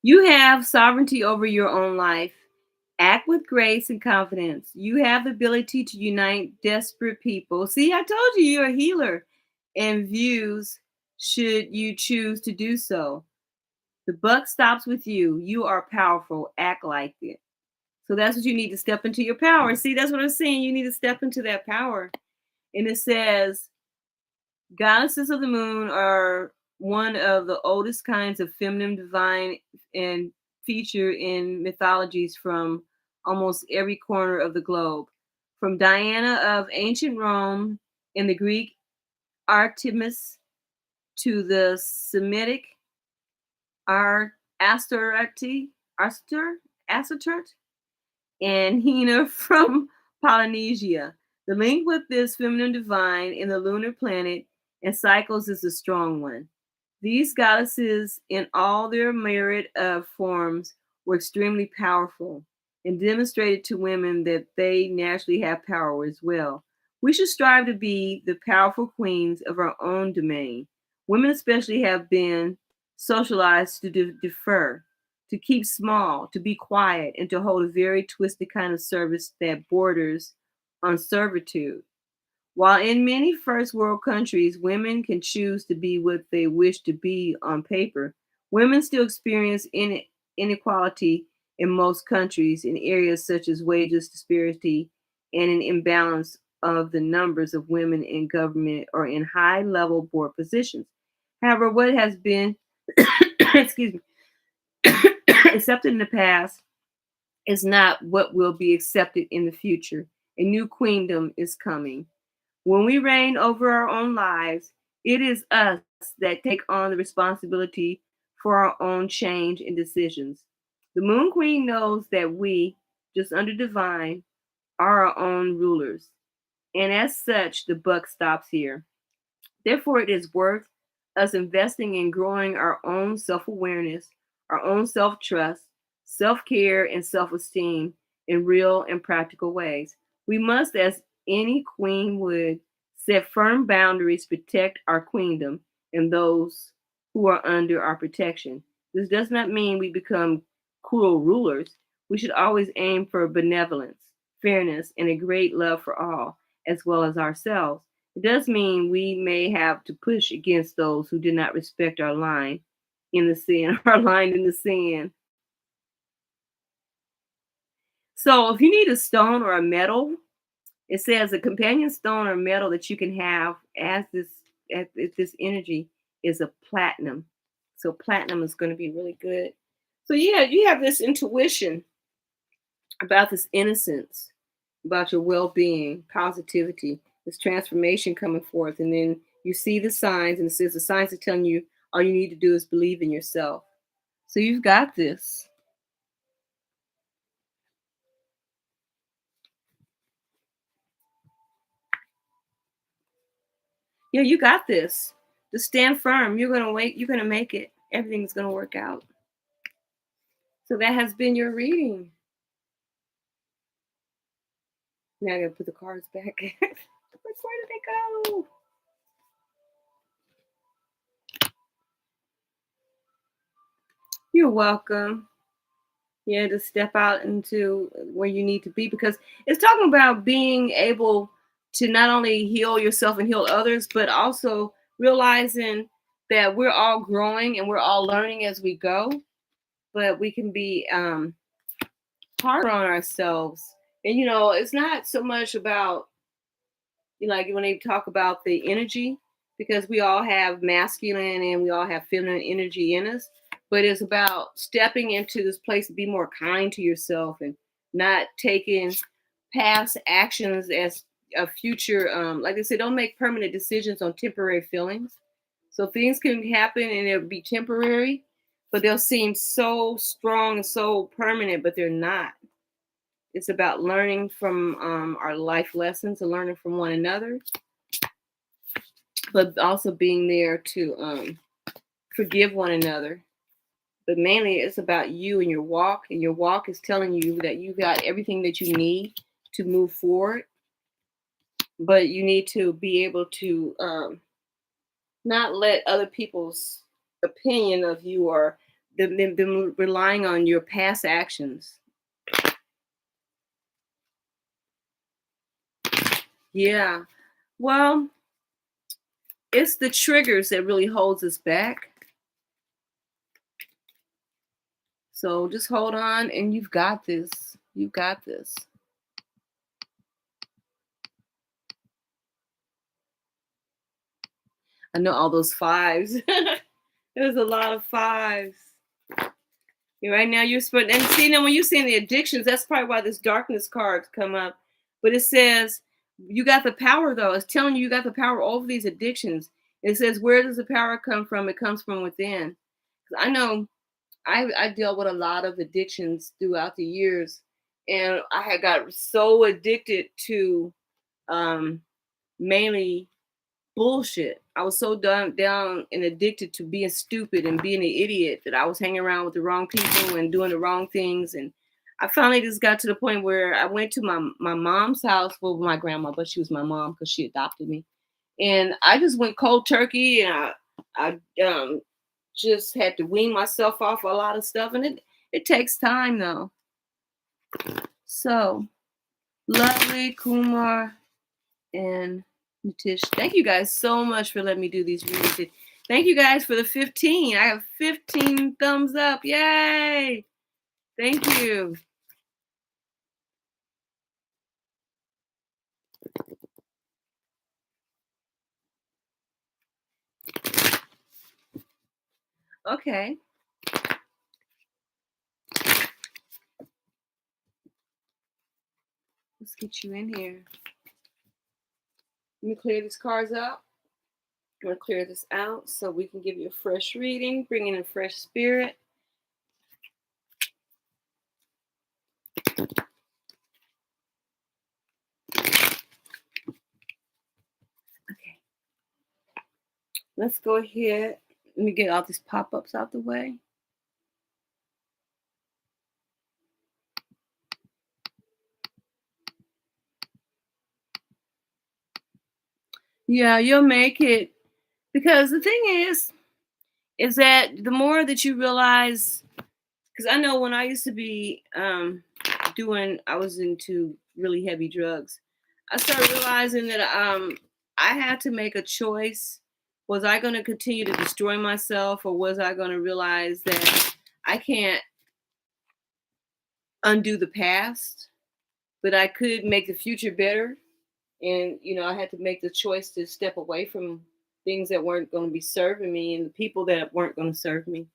A: You have sovereignty over your own life. Act with grace and confidence. You have the ability to unite desperate people. See, I told you you're a healer. And views, should you choose to do so. The buck stops with you. You are powerful. Act like it. So that's what you need to step into your power. See, that's what I'm saying. You need to step into that power. And it says, Goddesses of the moon are one of the oldest kinds of feminine divine and feature in mythologies from almost every corner of the globe. From Diana of ancient Rome and the Greek Artemis to the Semitic Astarte, Astarte, and Hina from Polynesia. The link with this feminine divine in the lunar planet and cycles is a strong one. These goddesses, in all their myriad of forms, were extremely powerful and demonstrated to women that they naturally have power as well. We should strive to be the powerful queens of our own domain. Women, especially, have been socialized to defer, to keep small, to be quiet, and to hold a very twisted kind of service that borders on servitude. While in many first world countries, women can choose to be what they wish to be on paper, women still experience inequality in most countries in areas such as wages disparity and an imbalance of the numbers of women in government or in high level board positions. However, what has been excuse me accepted in the past is not what will be accepted in the future. A new queendom is coming. When we reign over our own lives, it is us that take on the responsibility for our own change and decisions. The Moon Queen knows that we, just under divine, are our own rulers. And as such, the buck stops here. Therefore, it is worth us investing in growing our own self awareness, our own self trust, self care, and self esteem in real and practical ways. We must, as any queen would, set firm boundaries, protect our queendom and those who are under our protection. This does not mean we become cruel rulers. We should always aim for benevolence, fairness, and a great love for all, as well as ourselves. It does mean we may have to push against those who did not respect our line in the sand, our line in the sand. So if you need a stone or a metal, it says a companion stone or metal that you can have as this energy is a platinum. So platinum is going to be really good. So yeah, you have this intuition about this innocence, about your well-being, positivity, this transformation coming forth, and then you see the signs, and it says the signs are telling you all you need to do is believe in yourself. So you've got this. Yeah, you got this. Just stand firm. You're gonna wait. You're gonna make it. Everything's gonna work out. So that has been your reading. Now I gotta put the cards back. Where did they go? You're welcome. Yeah, to step out into where you need to be because it's talking about being able to not only heal yourself and heal others, but also realizing that we're all growing and we're all learning as we go, but we can be harder on ourselves. And it's not so much about like when they talk about the energy, because we all have masculine and we all have feminine energy in us, but it's about stepping into this place to be more kind to yourself and not taking past actions as a future. Like I said, don't make permanent decisions on temporary feelings. So things can happen and it'll be temporary, but they'll seem so strong and so permanent, but they're not. It's about learning from our life lessons and learning from one another, but also being there to forgive one another. But mainly, it's about you and your walk is telling you that you got everything that you need to move forward. But you need to be able to not let other people's opinion of you or them relying on your past actions. Yeah. Well, it's the triggers that really holds us back. So just hold on and you've got this. You've got this. I know all those fives. There's a lot of fives. Right now you're supposed, and see, now when you're seeing the addictions, that's probably why this darkness card come up. But it says you got the power though. It's telling you got the power over these addictions. It says, where does the power come from? It comes from within. I know I dealt with a lot of addictions throughout the years, and I had got so addicted to um, mainly bullshit. I was so down and addicted to being stupid and being an idiot that I was hanging around with the wrong people and doing the wrong things. And I finally just got to the point where I went to my mom's house, well, my grandma, but she was my mom because she adopted me. And I just went cold turkey, and I just had to wean myself off a lot of stuff. And it takes time though. So Lovely, Kumar, and Nitish, thank you guys so much for letting me do these readings. Thank you guys for the 15. I have 15 thumbs up. Yay! Thank you. Okay. Let's get you in here. Let me clear these cards out. I'm going to clear this out so we can give you a fresh reading, bring in a fresh spirit. Okay. Let's go ahead. Let me get all these pop-ups out the way. Yeah, you'll make it. Because the thing is that the more that you realize, because I know when I used to be I was into really heavy drugs. I started realizing that I had to make a choice. Was I going to continue to destroy myself, or was I going to realize that I can't undo the past, but I could make the future better? And I had to make the choice to step away from things that weren't going to be serving me and the people that weren't going to serve me.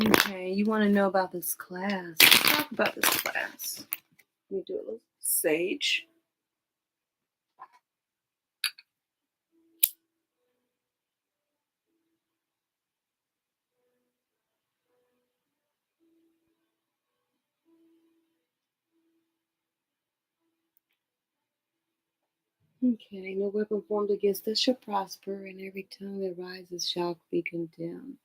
A: Okay, you want to know about this class. Let's talk about this class. Let me do a little sage. Okay, no weapon formed against us shall prosper, and every tongue that rises shall be condemned.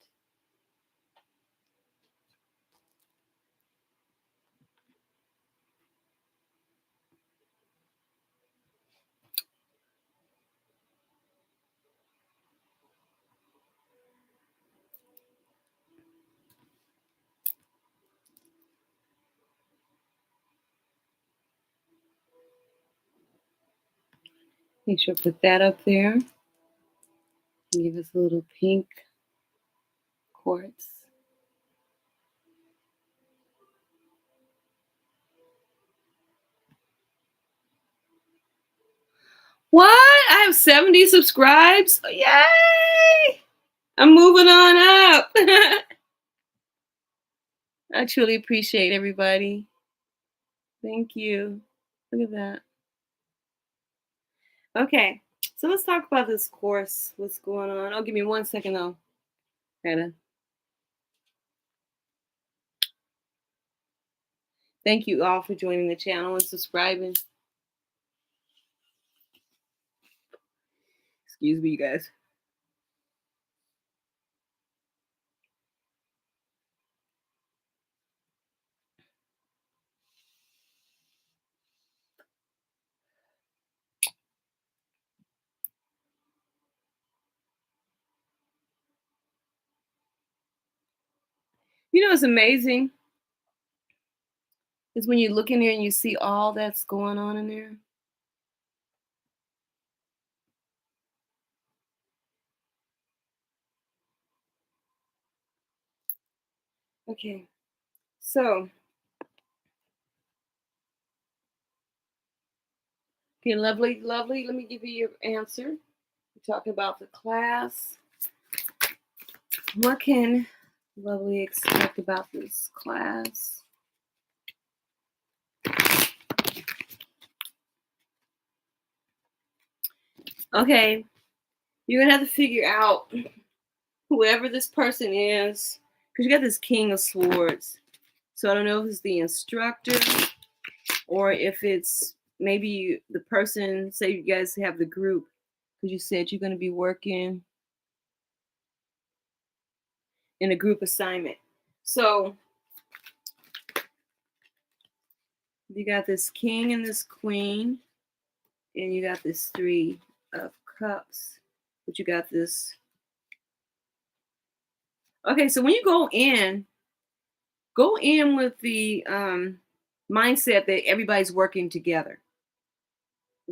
A: Make sure to put that up there. Give us a little pink quartz. What? I have 70 subscribes? Yay! I'm moving on up. I truly appreciate everybody. Thank you. Look at that. Okay, so let's talk about this course. What's going on? Oh, give me 1 second though. Gotta. Thank you all for joining the channel and subscribing. Excuse me, you guys. You know what's amazing is when you look in there and you see all that's going on in there. Okay, so Okay, lovely, lovely. Let me give you your answer. We're talking about the class. What can Lovely expect about this class? Okay, you're gonna have to figure out whoever this person is, because you got this King of Swords. So I don't know if it's the instructor or if it's maybe the person. Say you guys have the group, because you said you're gonna be working in a group assignment. So you got this King and this Queen, and you got this Three of Cups, but you got this. Okay, so when you go in with the mindset that everybody's working together.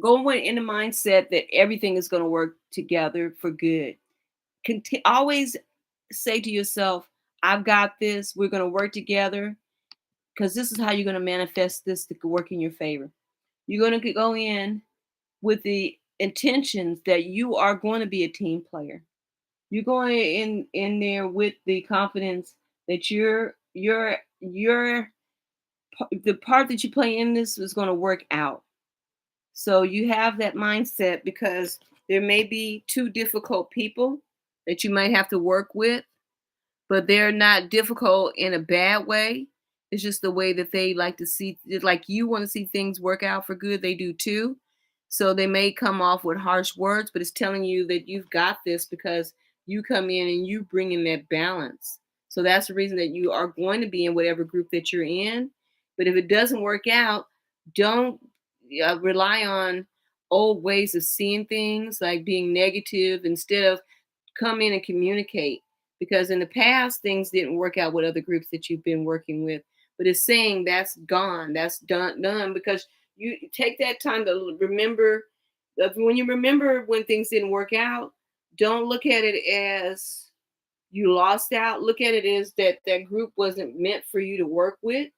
A: Go in the mindset that everything is going to work together for good. Always say to yourself, I've got this. We're going to work together, because this is how you're going to manifest this to work in your favor. You're going to go in with the intentions that you are going to be a team player. You're going in there with the confidence that the part that you play in this is going to work out. So you have that mindset, because there may be two difficult people that you might have to work with, but they're not difficult in a bad way. It's just the way that they like to see, like you want to see things work out for good, they do too. So they may come off with harsh words, but it's telling you that you've got this, because you come in and you bring in that balance. So that's the reason that you are going to be in whatever group that you're in. But if it doesn't work out, don't rely on old ways of seeing things, like being negative. Instead of come in and communicate, because in the past things didn't work out with other groups that you've been working with. But it's saying that's gone, that's done, because you take that time to remember. When you remember when things didn't work out, don't look at it as you lost out. Look at it as that group wasn't meant for you to work with,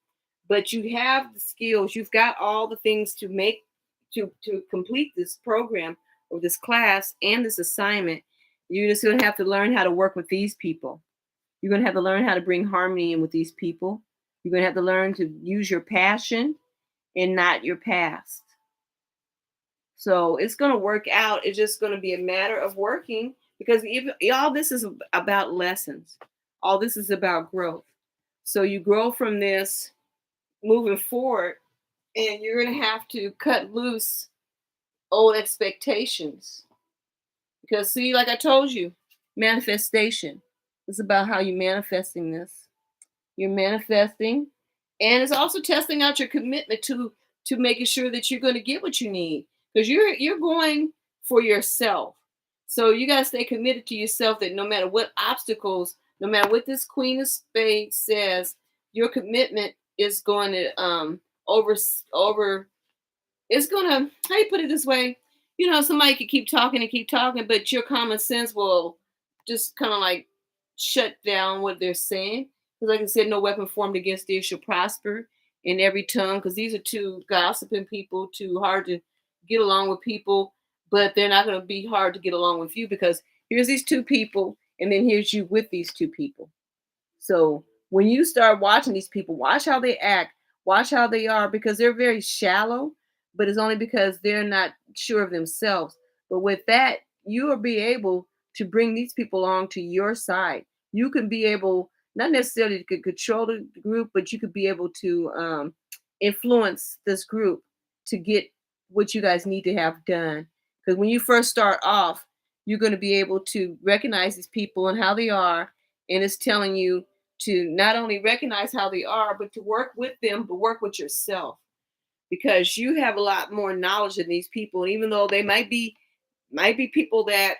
A: but you have the skills. You've got all the things to make to complete this program or this class and this assignment. You're just going to have to learn how to work with these people. You're going to have to learn how to bring harmony in with these people. You're going to have to learn to use your passion and not your past. So it's going to work out. It's just going to be a matter of working, because all this is about lessons. All this is about growth. So you grow from this moving forward, and you're going to have to cut loose old expectations. Because, see, like I told you, manifestation is about how you're manifesting this. You're manifesting, and it's also testing out your commitment to making sure that you're going to get what you need, because you're going for yourself. So you got to stay committed to yourself, that no matter what obstacles, no matter what this Queen of Spades says, your commitment is going to over it's going to, how you put it this way, somebody could keep talking and keep talking, but your common sense will just kind of like shut down what they're saying. Because, like I said, no weapon formed against thee shall prosper, in every tongue. Because these are two gossiping people, too hard to get along with people, but they're not going to be hard to get along with you, because here's these two people, and then here's you with these two people. So when you start watching these people, watch how they act, watch how they are, because they're very shallow, but it's only because they're not sure of themselves. But with that, you will be able to bring these people along to your side. You can be able, not necessarily to control the group, but you could be able to influence this group to get what you guys need to have done. Because when you first start off, you're going to be able to recognize these people and how they are, and it's telling you to not only recognize how they are, but to work with them, but work with yourself, because you have a lot more knowledge than these people. And even though they might be people that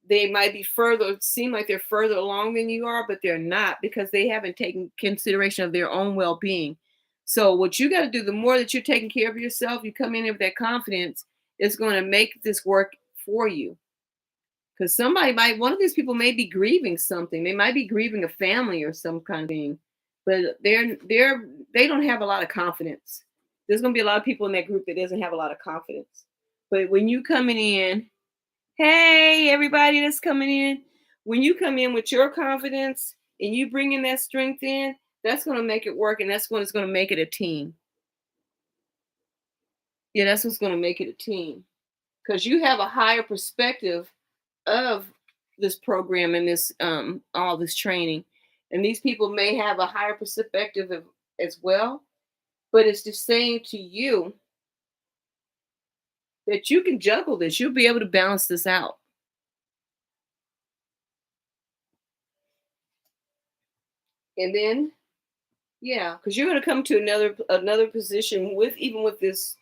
A: they might be further, seem like they're further along than you are, but they're not, because they haven't taken consideration of their own well-being. So what you got to do, the more that you're taking care of yourself, you come in with that confidence, it's going to make this work for you. Because one of these people may be grieving something. They might be grieving a family or some kind of thing, but they don't have a lot of confidence. There's going to be a lot of people in that group that doesn't have a lot of confidence. But when you coming in, hey, everybody that's coming in, when you come in with your confidence and you bring in that strength in, that's going to make it work. And that's what's going to make it a team. Yeah, that's what's going to make it a team. Because you have a higher perspective of this program and this all this training. And these people may have a higher perspective as well. But it's just saying to you that you can juggle this. You'll be able to balance this out. And then, yeah, because you're going to come to another position with even with this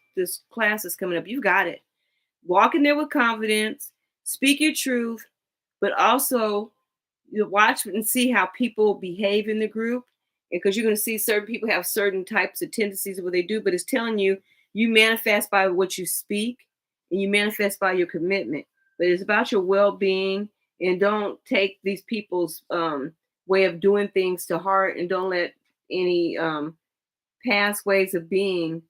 A: class that's coming up. You got it. Walk in there with confidence, speak your truth, but also you watch and see how people behave in the group. Because you're going to see certain people have certain types of tendencies of what they do, but it's telling you you manifest by what you speak and you manifest by your commitment. But it's about your well-being, and don't take these people's way of doing things to heart, and don't let any past ways of being,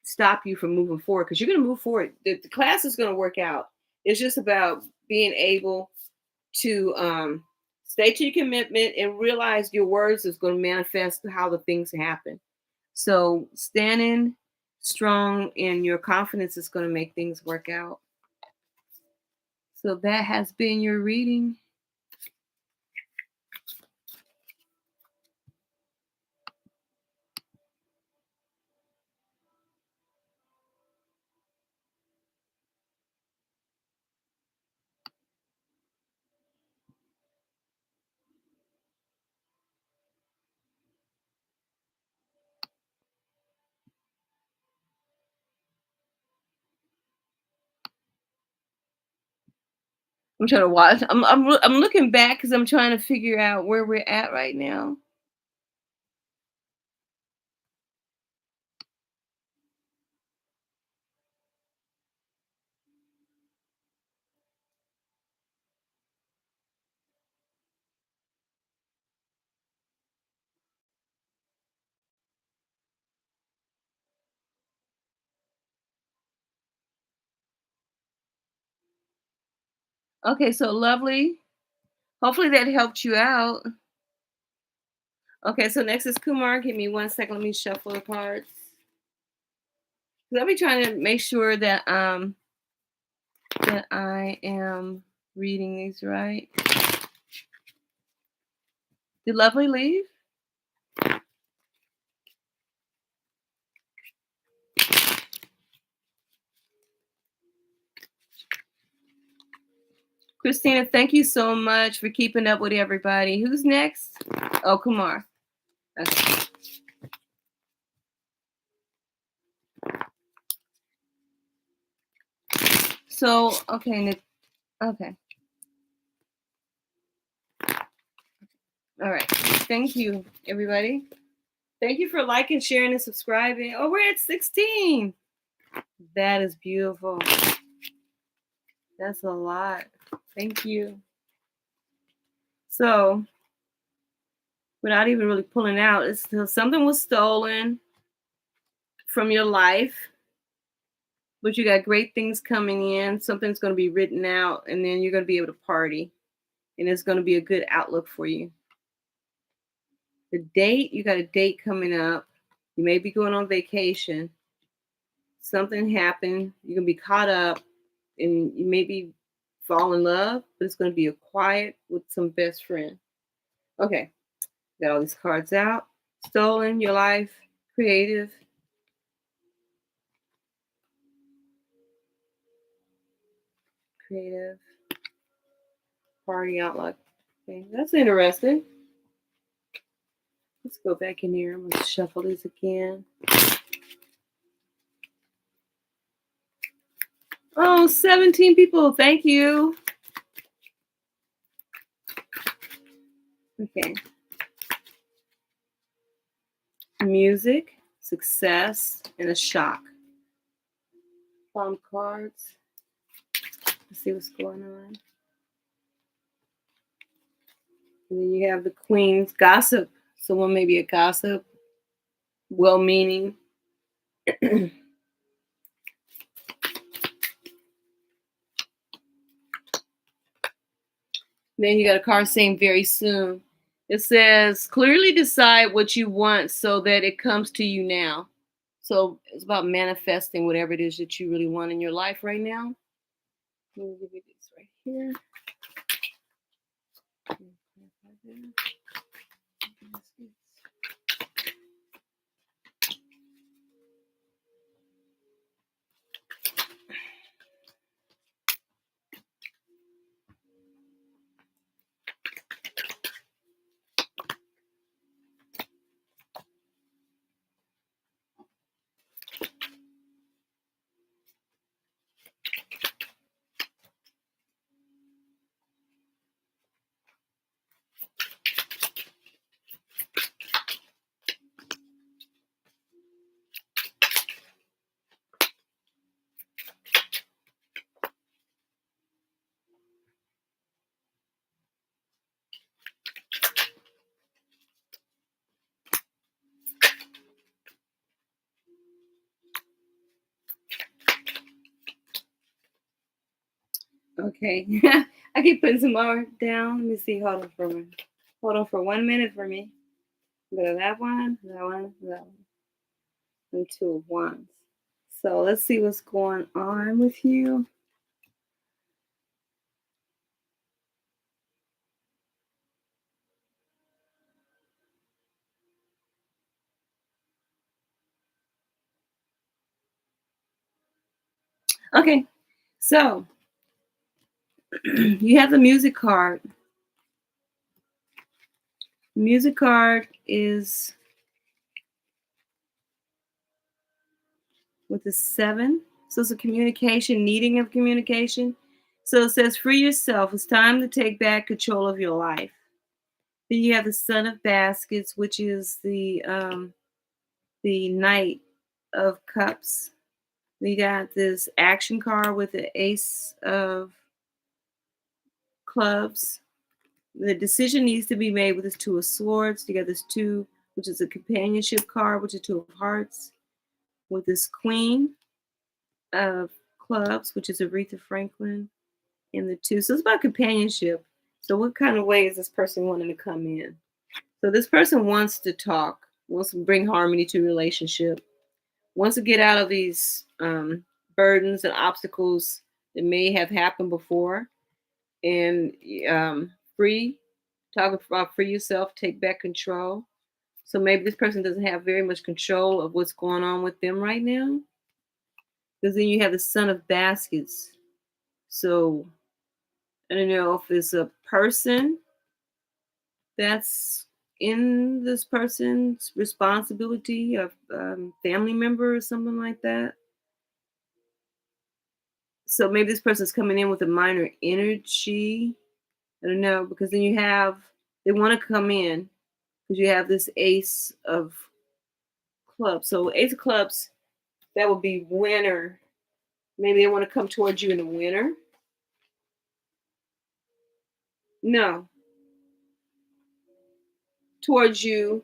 A: stop you from moving forward, because you're going to move forward. The class is going to work out. It's just about being able to stay to your commitment and realize your words is going to manifest how the things happen. So standing strong in your confidence is going to make things work out. So that has been your reading. I'm trying to watch. I'm looking back because I'm trying to figure out where we're at right now. Okay, so lovely. Hopefully that helped you out. Okay, so next is Kumar. Give me 1 second. Let me shuffle the cards. I'll be trying to make sure that I am reading these right. Did Lovely leave? Christina, thank you so much for keeping up with everybody. Who's next? Oh, Kumar. Okay. So, okay. Okay. All right. Thank you, everybody. Thank you for liking, sharing, and subscribing. Oh, we're at 16. That is beautiful. That's a lot. Thank you. So, without even really pulling out, it's still something was stolen from your life, but you got great things coming in. Something's going to be written out, and then you're going to be able to party, and it's going to be a good outlook for you. The date, you got a date coming up. You may be going on vacation. Something happened. You're going to be caught up, and you maybe fall in love, but it's going to be a quiet with some best friend. Okay. Got all these cards out. Stolen, your life, creative. Creative. Party outlook. Okay, that's interesting. Let's go back in here. I'm going to shuffle these again. Oh, 17 people. Thank you. Okay. Music, success, and a shock. Palm cards. Let's see what's going on. And then you have the queens. Gossip. Someone may be a gossip. Well-meaning. Then you got a card saying very soon. It says clearly decide what you want so that it comes to you now. So it's about manifesting whatever it is that you really want in your life right now. Let me give you this right here. Okay. I keep putting some more down. Let me see. Hold on for 1 minute for me. Go to that one, that one, that one. And two of wands. So let's see what's going on with you. Okay. So you have the music card. Music card is with the 7. So it's a communication, needing of communication. So it says, free yourself. It's time to take back control of your life. Then you have the Son of Baskets, which is the Knight of Cups. Then you got this action card with the Ace of Clubs. The decision needs to be made with this Two of Swords. You got this 2, which is a companionship card, which is 2 of Hearts. With this Queen of Clubs, which is Aretha Franklin, and the 2. So it's about companionship. So what kind of way is this person wanting to come in? So this person wants to talk, wants to bring harmony to a relationship, wants to get out of these burdens and obstacles that may have happened before, and talk about free yourself, take back control. So maybe this person doesn't have very much control of what's going on with them right now. Because then you have the Son of Baskets. So I don't know if it's a person that's in this person's responsibility, of family member or something like that. So maybe this person's coming in with a minor energy. I don't know, because then they want to come in because you have this Ace of Clubs. So Ace of Clubs, that would be winter. Maybe they want to come towards you in the winter. No, towards you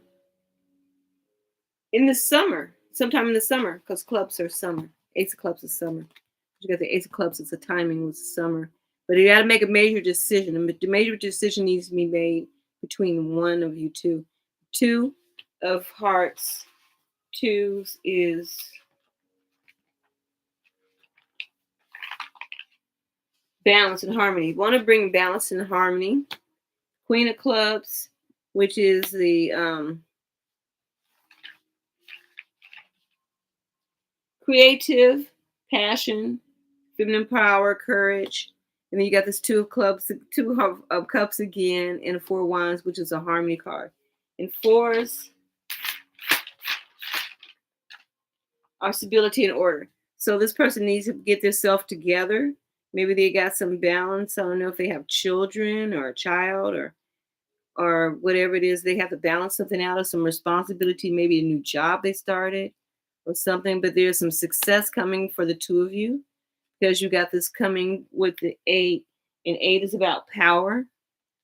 A: in the summer, sometime in the summer, because clubs are summer. Ace of Clubs is summer. You got the Ace of Clubs, it's the timing was summer. But you got to make a major decision. And the major decision needs to be made between one of you two. 2 of Hearts. 2 is balance and harmony. You want to bring balance and harmony. Queen of Clubs, which is the creative, passion, feminine power, courage. And then you got this 2 of Clubs, 2 of Cups again, and 4 of Wands, which is a harmony card. And 4s are stability and order. So this person needs to get themselves together. Maybe they got some balance. I don't know if they have children or a child or whatever it is. They have to balance something out, of some responsibility, maybe a new job they started or something. But there's some success coming for the 2 of you, because you got this coming with the 8. And 8 is about power,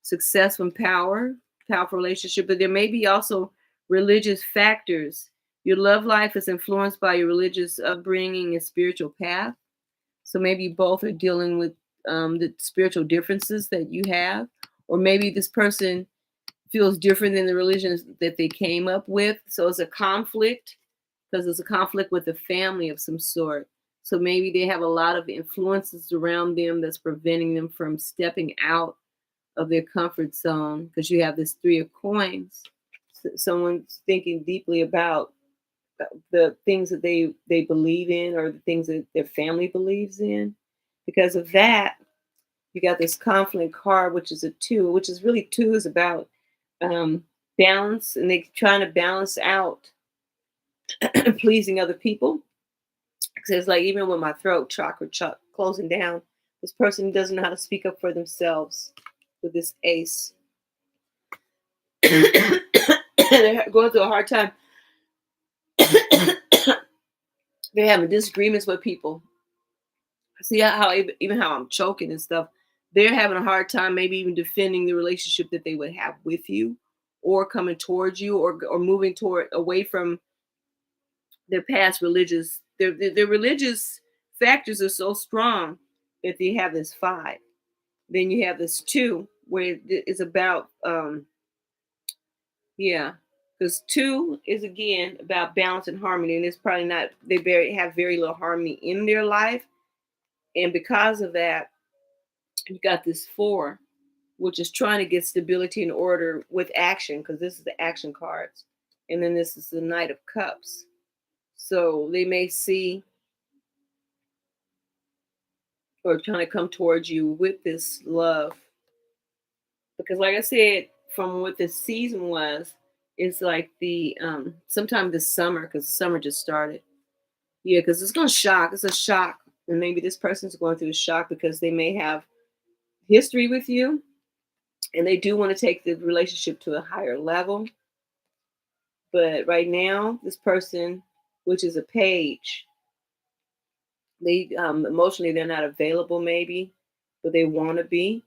A: success from power, powerful relationship. But there may be also religious factors Your love life is influenced by your religious upbringing and spiritual path. So maybe you both are dealing with the spiritual differences that you have, or maybe this person feels different than the religions that they came up with. So it's a conflict because it's a conflict with a family of some sort. So maybe they have a lot of influences around them that's preventing them from stepping out of their comfort zone because you have this three of coins. Someone's thinking deeply about the things that they believe in or the things that their family believes in. Because of that, you got this conflict card, which is a two, which is really two is about um, balance, and they trying to balance out pleasing other people. Because it's like even with my throat chakra closing down, this person doesn't know how to speak up for themselves with this ace. They're going through a hard time. They're having disagreements with people. See how even how I'm choking and stuff. They're having a hard time, maybe even defending the relationship that they would have with you, or coming towards you, or moving toward away from their past religious. Their religious factors are so strong that they have this five. Then you have this two, where it's about yeah, because two is again about balance and harmony, and it's probably not. They have very little harmony in their life, and because of that, you got this four, which is trying to get stability and order with action, because this is the action cards, and then this is the Knight of Cups. So they may see or trying to come towards you with this love, because, like I said, from what this season was, it's like the sometime this summer, because the summer just started. Yeah, because it's gonna shock. It's a shock, and maybe this person's going through a shock because they may have history with you, and they do want to take the relationship to a higher level. But right now, this person, which is a page, they emotionally they're not available, maybe, but they want to be,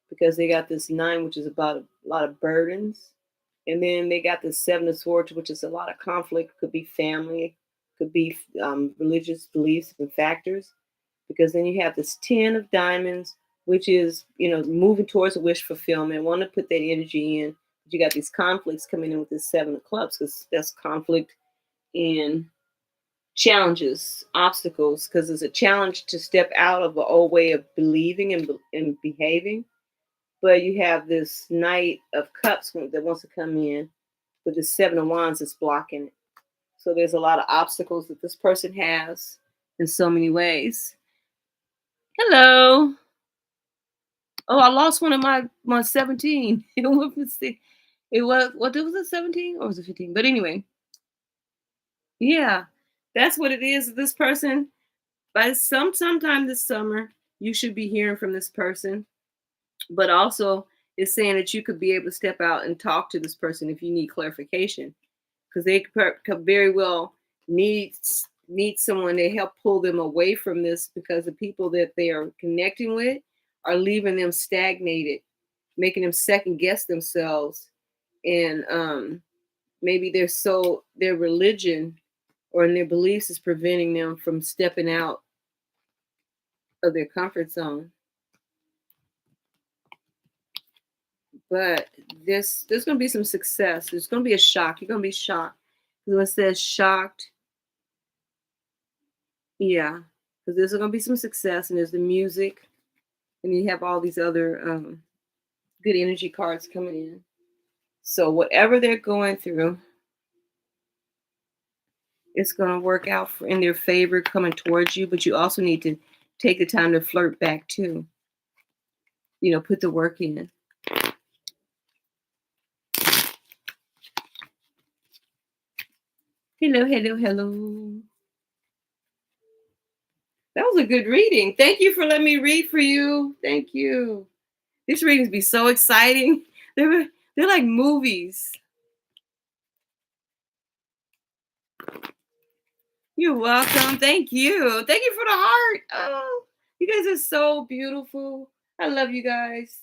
A: because they got this nine, which is about a lot of burdens, and then they got this seven of swords, which is a lot of conflict. Could be family, could be religious beliefs and factors, because then you have this 10 of diamonds, which is, moving towards a wish fulfillment, want to put that energy in. But you got these conflicts coming in with this seven of clubs, because that's conflict in challenges, obstacles, because it's a challenge to step out of the old way of believing and behaving. But you have this Knight of Cups that wants to come in, but the Seven of Wands is blocking it. So there's a lot of obstacles that this person has in so many ways. Hello. Oh, I lost one of my 17. It was what was it, 17 or was it 15? But anyway, yeah, that's what it is. This person, by sometime this summer, you should be hearing from this person. But also, it's saying that you could be able to step out and talk to this person if you need clarification, because they could very well need someone to help pull them away from this, because the people that they are connecting with are leaving them stagnated, making them second guess themselves, and maybe their religion or in their beliefs is preventing them from stepping out of their comfort zone. But there's going to be some success. There's going to be a shock. You're going to be shocked. When it says shocked, yeah, because there's going to be some success, and there's the music, and you have all these other good energy cards coming in. So whatever they're going through, it's going to work out in their favor, coming towards you. But you also need to take the time to flirt back too. Put the work in. Hello, hello, hello. That was a good reading. Thank you for letting me read for you. Thank you. These readings be so exciting. They're like movies. You're welcome. Thank you. Thank you for the heart. Oh, you guys are so beautiful. I love you guys.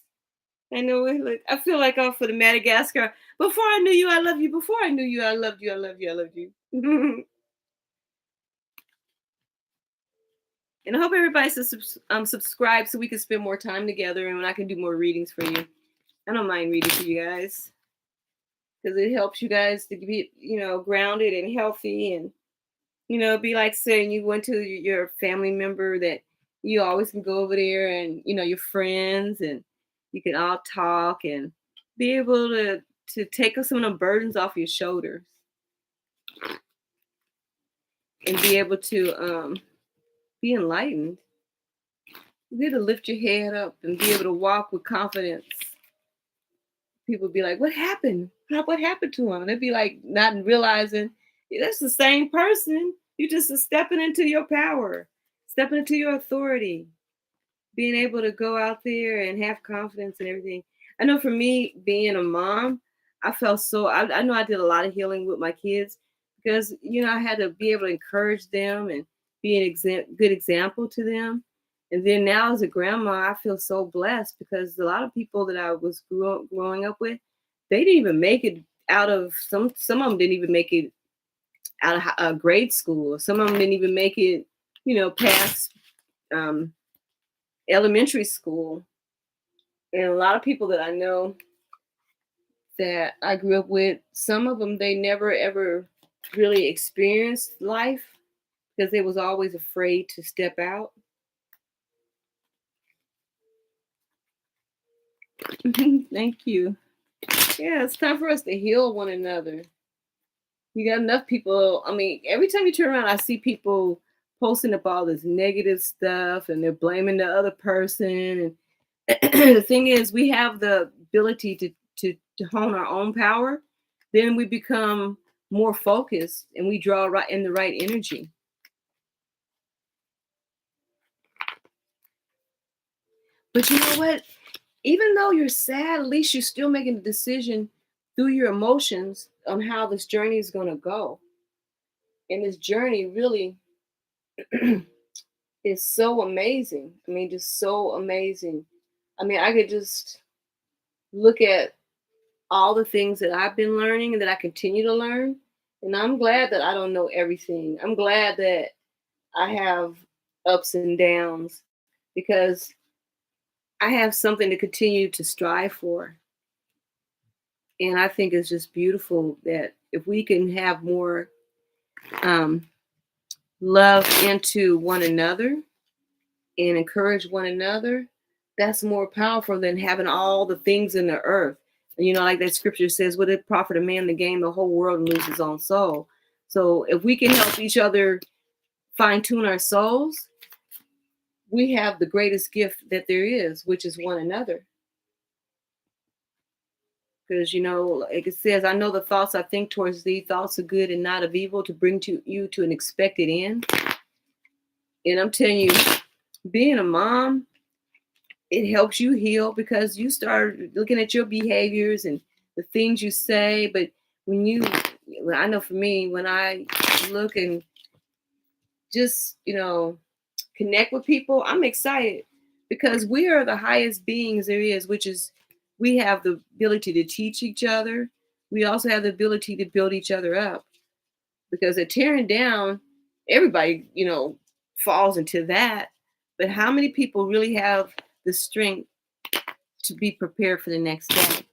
A: I know it. Look, I feel like I'm for the Madagascar. Before I knew you, I love you. Before I knew you, I loved you. I love you. I love you. And I hope everybody subscribe so we can spend more time together and when I can do more readings for you. I don't mind reading for you guys because it helps you guys to be, grounded and healthy and, be like saying you went to your family member that you always can go over there and, your friends and you can all talk and be able to take some of the burdens off your shoulders and be able to be enlightened. Be able to lift your head up and be able to walk with confidence. People be like, "What happened? What happened to him?" They'd be like, not realizing that's the same person. You just are stepping into your power, stepping into your authority, being able to go out there and have confidence and everything. I know for me, being a mom, I felt so. I know I did a lot of healing with my kids because I had to be able to encourage them and be an good example to them. And then now as a grandma, I feel so blessed because a lot of people that I was growing up with, they didn't even make it out of some of them didn't even make it out of grade school. Some of them didn't even make it, past um, elementary school. And a lot of people that I know that I grew up with, some of them, they never ever really experienced life because they was always afraid to step out. Thank you. Yeah, it's time for us to heal one another. You got enough people. I mean, every time you turn around, I see people posting up all this negative stuff and they're blaming the other person. And the thing is, we have the ability to hone our own power. Then we become more focused and we draw right in the right energy. But you know what? Even though you're sad, at least you're still making a decision through your emotions on how this journey is going to go. And this journey really is so amazing. I mean, just so amazing. I mean, I could just look at all the things that I've been learning and that I continue to learn. And I'm glad that I don't know everything. I'm glad that I have ups and downs because I have something to continue to strive for. And I think it's just beautiful that if we can have more um, love into one another and encourage one another, that's more powerful than having all the things in the earth. Like that scripture says, what it profit a man to gain the whole world and lose his own soul? So if we can help each other fine tune our souls, we have the greatest gift that there is, which is one another. Because like it says, I know the thoughts I think towards thee, thoughts of good and not of evil, to bring to you to an expected end. And I'm telling you, being a mom, it helps you heal because you start looking at your behaviors and the things you say. But I know for me, when I look and just, connect with people, I'm excited because we are the highest beings there is, which is we have the ability to teach each other. We also have the ability to build each other up because at tearing down, everybody, falls into that. But how many people really have the strength to be prepared for the next day?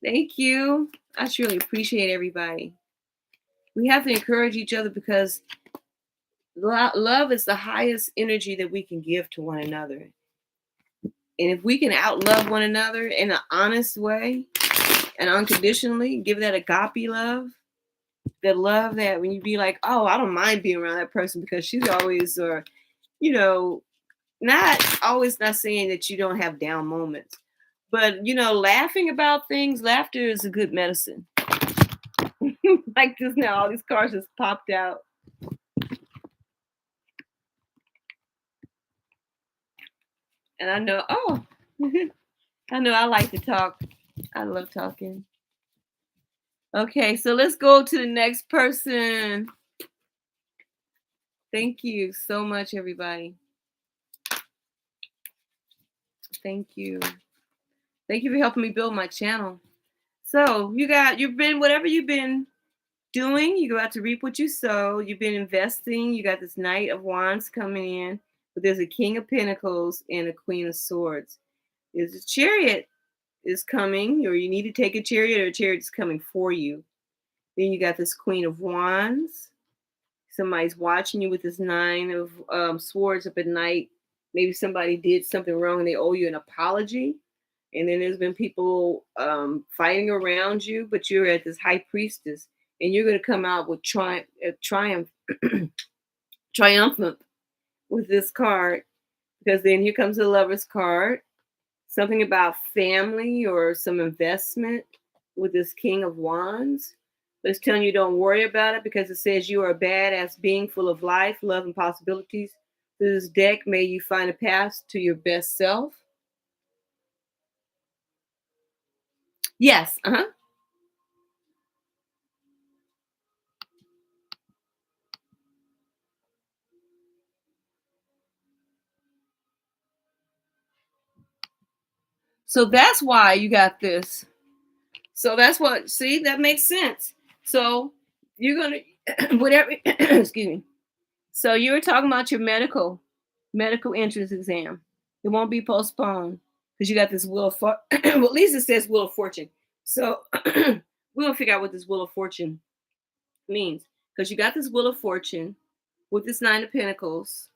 A: Thank you. I surely appreciate everybody. We have to encourage each other because love is the highest energy that we can give to one another. And if we can outlove one another in an honest way and unconditionally, give that agape love, the love that when you be like, oh, I don't mind being around that person because she's always, not saying that you don't have down moments, but, laughing about things, laughter is a good medicine. Like just now, all these cars just popped out. And I know, I know I like to talk. I love talking. Okay, so let's go to the next person. Thank you so much, everybody. Thank you. Thank you for helping me build my channel. So you've been whatever you've been doing, you go out to reap what you sow. You've been investing. You got this Knight of Wands coming in, but there's a King of Pentacles and a Queen of Swords. There's a Chariot is coming, or you need to take a chariot, or a chariot is coming for you. Then you got this Queen of Wands. Somebody's watching you with this Nine of Swords up at night. Maybe somebody did something wrong and they owe you an apology. And then there's been people fighting around you, but you're at this High Priestess, and you're going to come out with triumph, triumphant with this card, because then here comes the Lover's card. Something about family or some investment with this King of Wands. But it's telling you don't worry about it, because it says you are a badass being full of life, love, and possibilities. Through this deck, may you find a path to your best self. Yes, So that's why you got this. So that's what, see, that makes sense. So you're going to, whatever, excuse me. So you were talking about your medical entrance exam. It won't be postponed because you got this Wheel of well, at least it says Wheel of Fortune. So we're going to figure out what this Wheel of Fortune means, because you got this Wheel of Fortune with this Nine of Pentacles,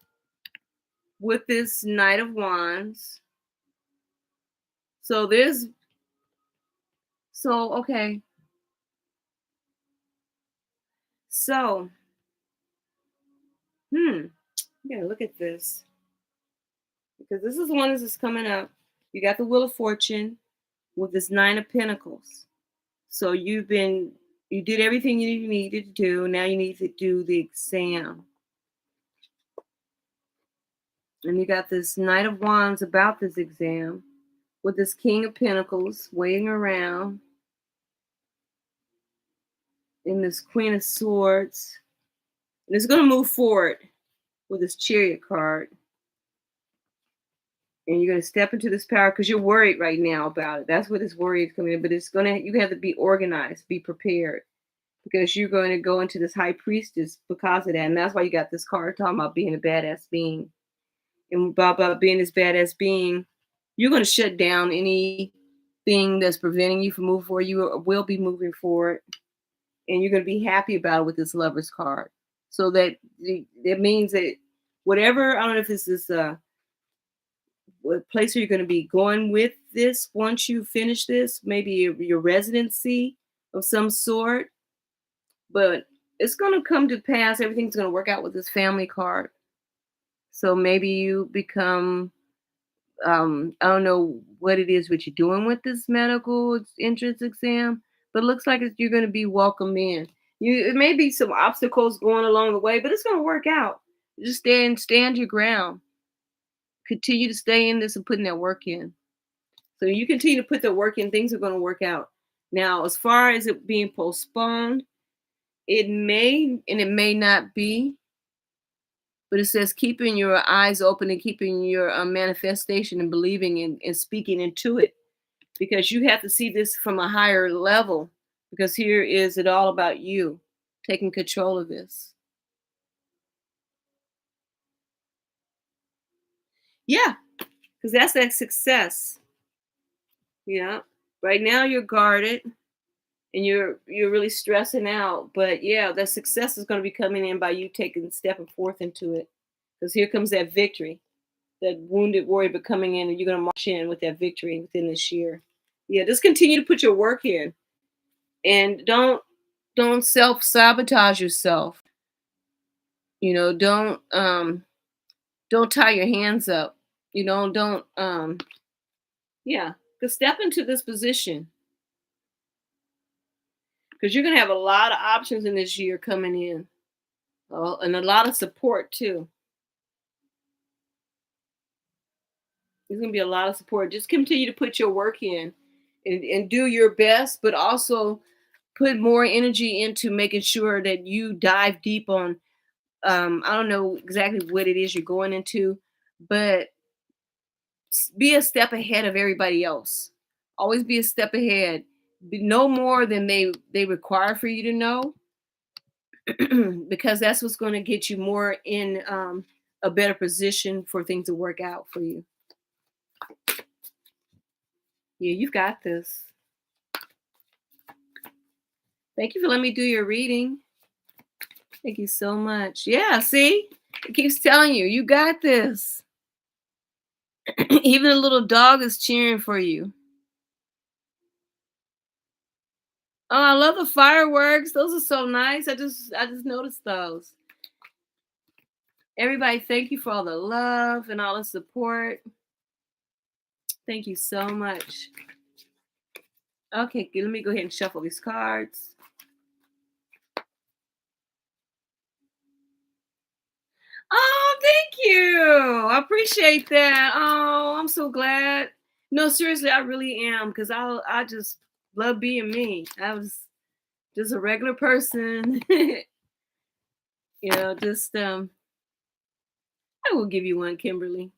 A: with this Knight of Wands. So okay. So, you gotta look at this, because this is one that's coming up. You got the Wheel of Fortune with this Nine of Pentacles. So you did everything you needed to do. Now you need to do the exam. And you got this Knight of Wands about this exam with this King of Pentacles waiting around, and this Queen of Swords. And it's going to move forward with this Chariot card. And you're going to step into this power because you're worried right now about it. That's where this worry is coming in. But you have to be organized, be prepared, because you're going to go into this High Priestess because of that. And that's why you got this card talking about being a badass being. And about being this badass being, you're going to shut down anything that's preventing you from moving forward. You will be moving forward, and you're going to be happy about it with this Lover's card. So that means that whatever, I don't know if this is what place are you going to be going with this once you finish this, maybe your residency of some sort, but it's going to come to pass. Everything's going to work out with this family card. So maybe you become, I don't know what it is what you're doing with this medical entrance exam, but it looks like you're going to be welcomed in. It may be some obstacles going along the way, but it's going to work out. Just stand your ground. Continue to stay in this and putting that work in. So you continue to put the work in, things are going to work out. Now, as far as it being postponed, it may and it may not be, but it says keeping your eyes open and keeping your manifestation and believing and speaking into it, because you have to see this from a higher level, because here is it all about you taking control of this. Yeah, because that's that success. Yeah. Right now you're guarded and you're really stressing out. But yeah, that success is going to be coming in by you stepping forth into it. Because here comes that victory, that wounded warrior but coming in, and you're going to march in with that victory within this year. Yeah, just continue to put your work in, and don't self-sabotage yourself. Don't tie your hands up. Don't yeah, because step into this position, because you're going to have a lot of options in this year coming in. And a lot of support too. There's going to be a lot of support. Just continue to put your work in, and do your best, but also put more energy into making sure that you dive deep on, I don't know exactly what it is you're going into, but be a step ahead of everybody else. Always be a step ahead. Know more than they require for you to know, because that's what's going to get you more in a better position for things to work out for you. Yeah, you've got this. Thank you for letting me do your reading. Thank you so much. Yeah, see? It keeps telling you, you got this. Even a little dog is cheering for you. Oh, I love the fireworks. Those are so nice. I just noticed those. Everybody, thank you for all the love and all the support. Thank you so much. Okay, let me go ahead and shuffle these cards. Oh, thank you. I appreciate that. Oh, I'm so glad. No, seriously, I really am because I just love being me. I was just a regular person. Just I will give you one, Kimberly.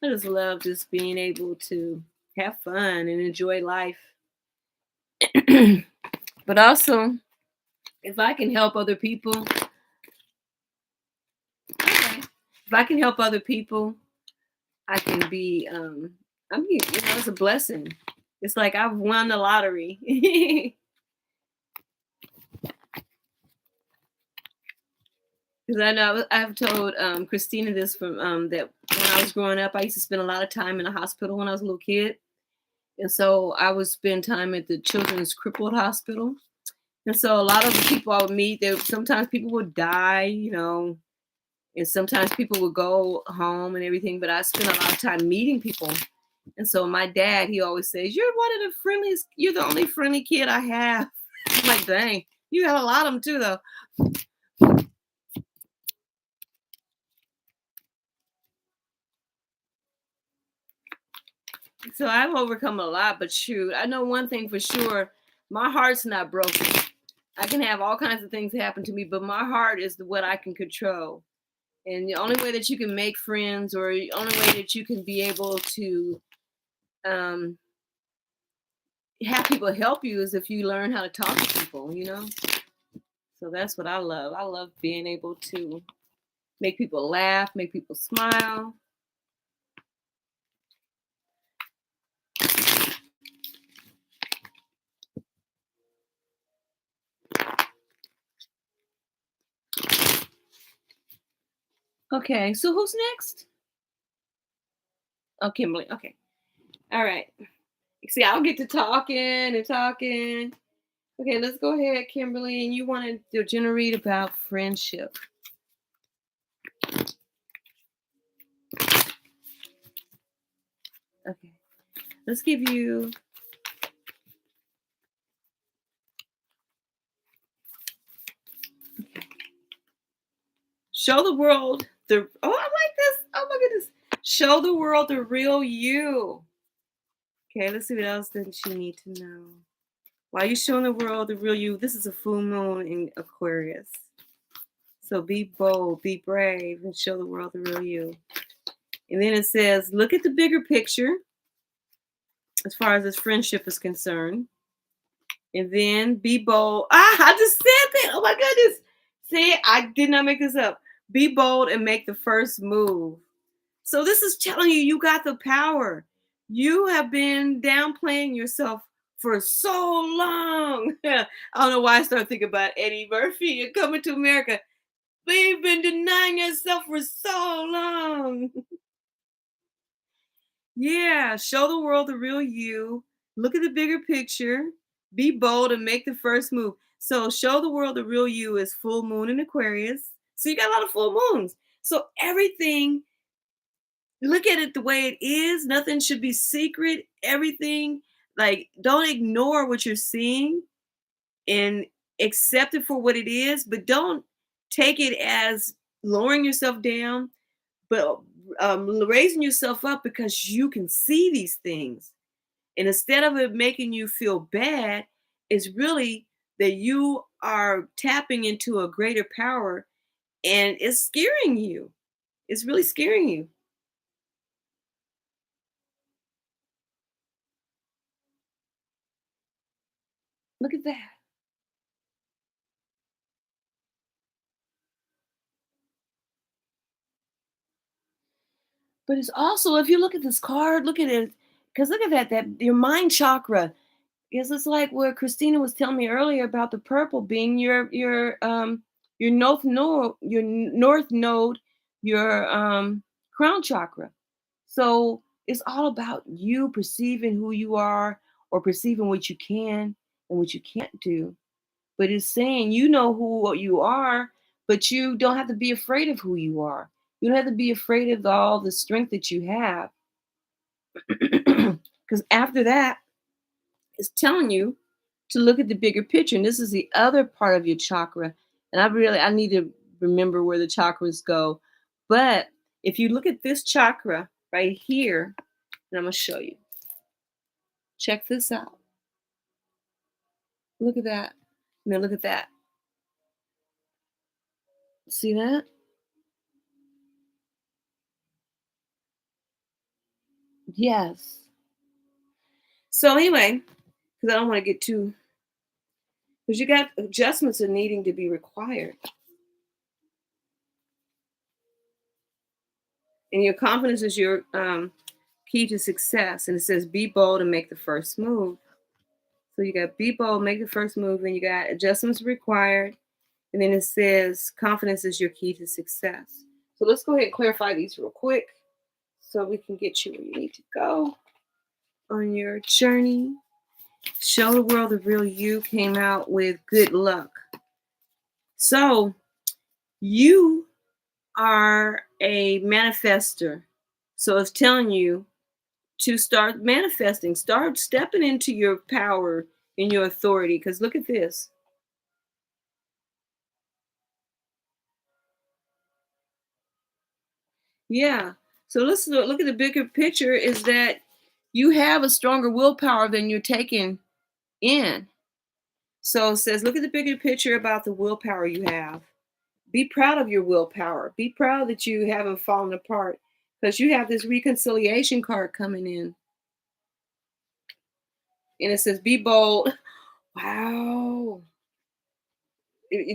A: I just love just being able to have fun and enjoy life. But also, if I can help other people, okay. If I can help other people, I can be it's a blessing. It's like I've won the lottery. Because I know I've told Christina this from that when I was growing up, I used to spend a lot of time in the hospital when I was a little kid. And so I would spend time at the Children's Crippled Hospital. And so a lot of the people I would meet, sometimes people would die, and sometimes people would go home and everything. But I spent a lot of time meeting people. And so my dad, he always says, "You're one of the friendliest. You're the only friendly kid I have." I'm like, dang, you have a lot of them too, though. So I've overcome a lot, but shoot, I know one thing for sure: my heart's not broken. I can have all kinds of things happen to me, but my heart is what I can control. And the only way that you can make friends, or the only way that you can be able to um, have people help you, is if you learn how to talk to people. So that's what I love. I love being able to make people laugh, make people smile. Okay, so who's next? Oh, Kimberly. Okay. All right. See, I'll get to talking and talking. Okay, let's go ahead, Kimberly. And you wanted to generate about friendship. Okay. Let's give you. Okay. Show the world the. Oh, I like this. Oh my goodness. Show the world the real you. Okay, let's see what else does she need to know. Why you showing the world the real you? This is a full moon in Aquarius. So be bold, be brave, and show the world the real you. And then it says, look at the bigger picture as far as this friendship is concerned. And then be bold. I just said that. Oh my goodness. See, I did not make this up. Be bold and make the first move. So this is telling you you got the power. You have been downplaying yourself for so long. I don't know why I started thinking about Eddie Murphy and Coming to America. But you've been denying yourself for so long. Yeah, show the world the real you. Look at the bigger picture. Be bold and make the first move. So, show the world the real you is full moon in Aquarius. So, you got a lot of full moons. So, everything, look at it the way it is. Nothing should be secret. Everything, like, don't ignore what you're seeing and accept it for what it is, but don't take it as lowering yourself down, but raising yourself up because you can see these things. And instead of it making you feel bad, it's really that you are tapping into a greater power and it's scaring you. It's really scaring you. Look at that. But it's also, if you look at this card, look at it, because look at that your mind chakra. Yes, it's like what Christina was telling me earlier about the purple being your north node, your crown chakra. So it's all about you perceiving who you are, or perceiving what you can and what you can't do. But it's saying you know who what you are, but you don't have to be afraid of who you are. You don't have to be afraid of all the strength that you have. Because after that, it's telling you to look at the bigger picture. And this is the other part of your chakra. And I need to remember where the chakras go. But if you look at this chakra right here, and I'm going to show you. Check this out. Look at that. And then look at that. See that? Yes. So anyway, because I don't want to get too, because you got adjustments are needing to be required. And your confidence is your key to success. And it says, be bold and make the first move. So you got be bold, make the first move, and you got adjustments required. And then it says confidence is your key to success. So let's go ahead and clarify these real quick so we can get you where you need to go on your journey. Show the world the real you came out with good luck. So you are a manifester. So it's telling you to start manifesting, start stepping into your power and your authority. Because look at this. Yeah. So let's look at the bigger picture is that you have a stronger willpower than you're taking in. So it says, look at the bigger picture about the willpower you have. Be proud of your willpower. Be proud that you haven't fallen apart, because you have this reconciliation card coming in. And it says, be bold. Wow.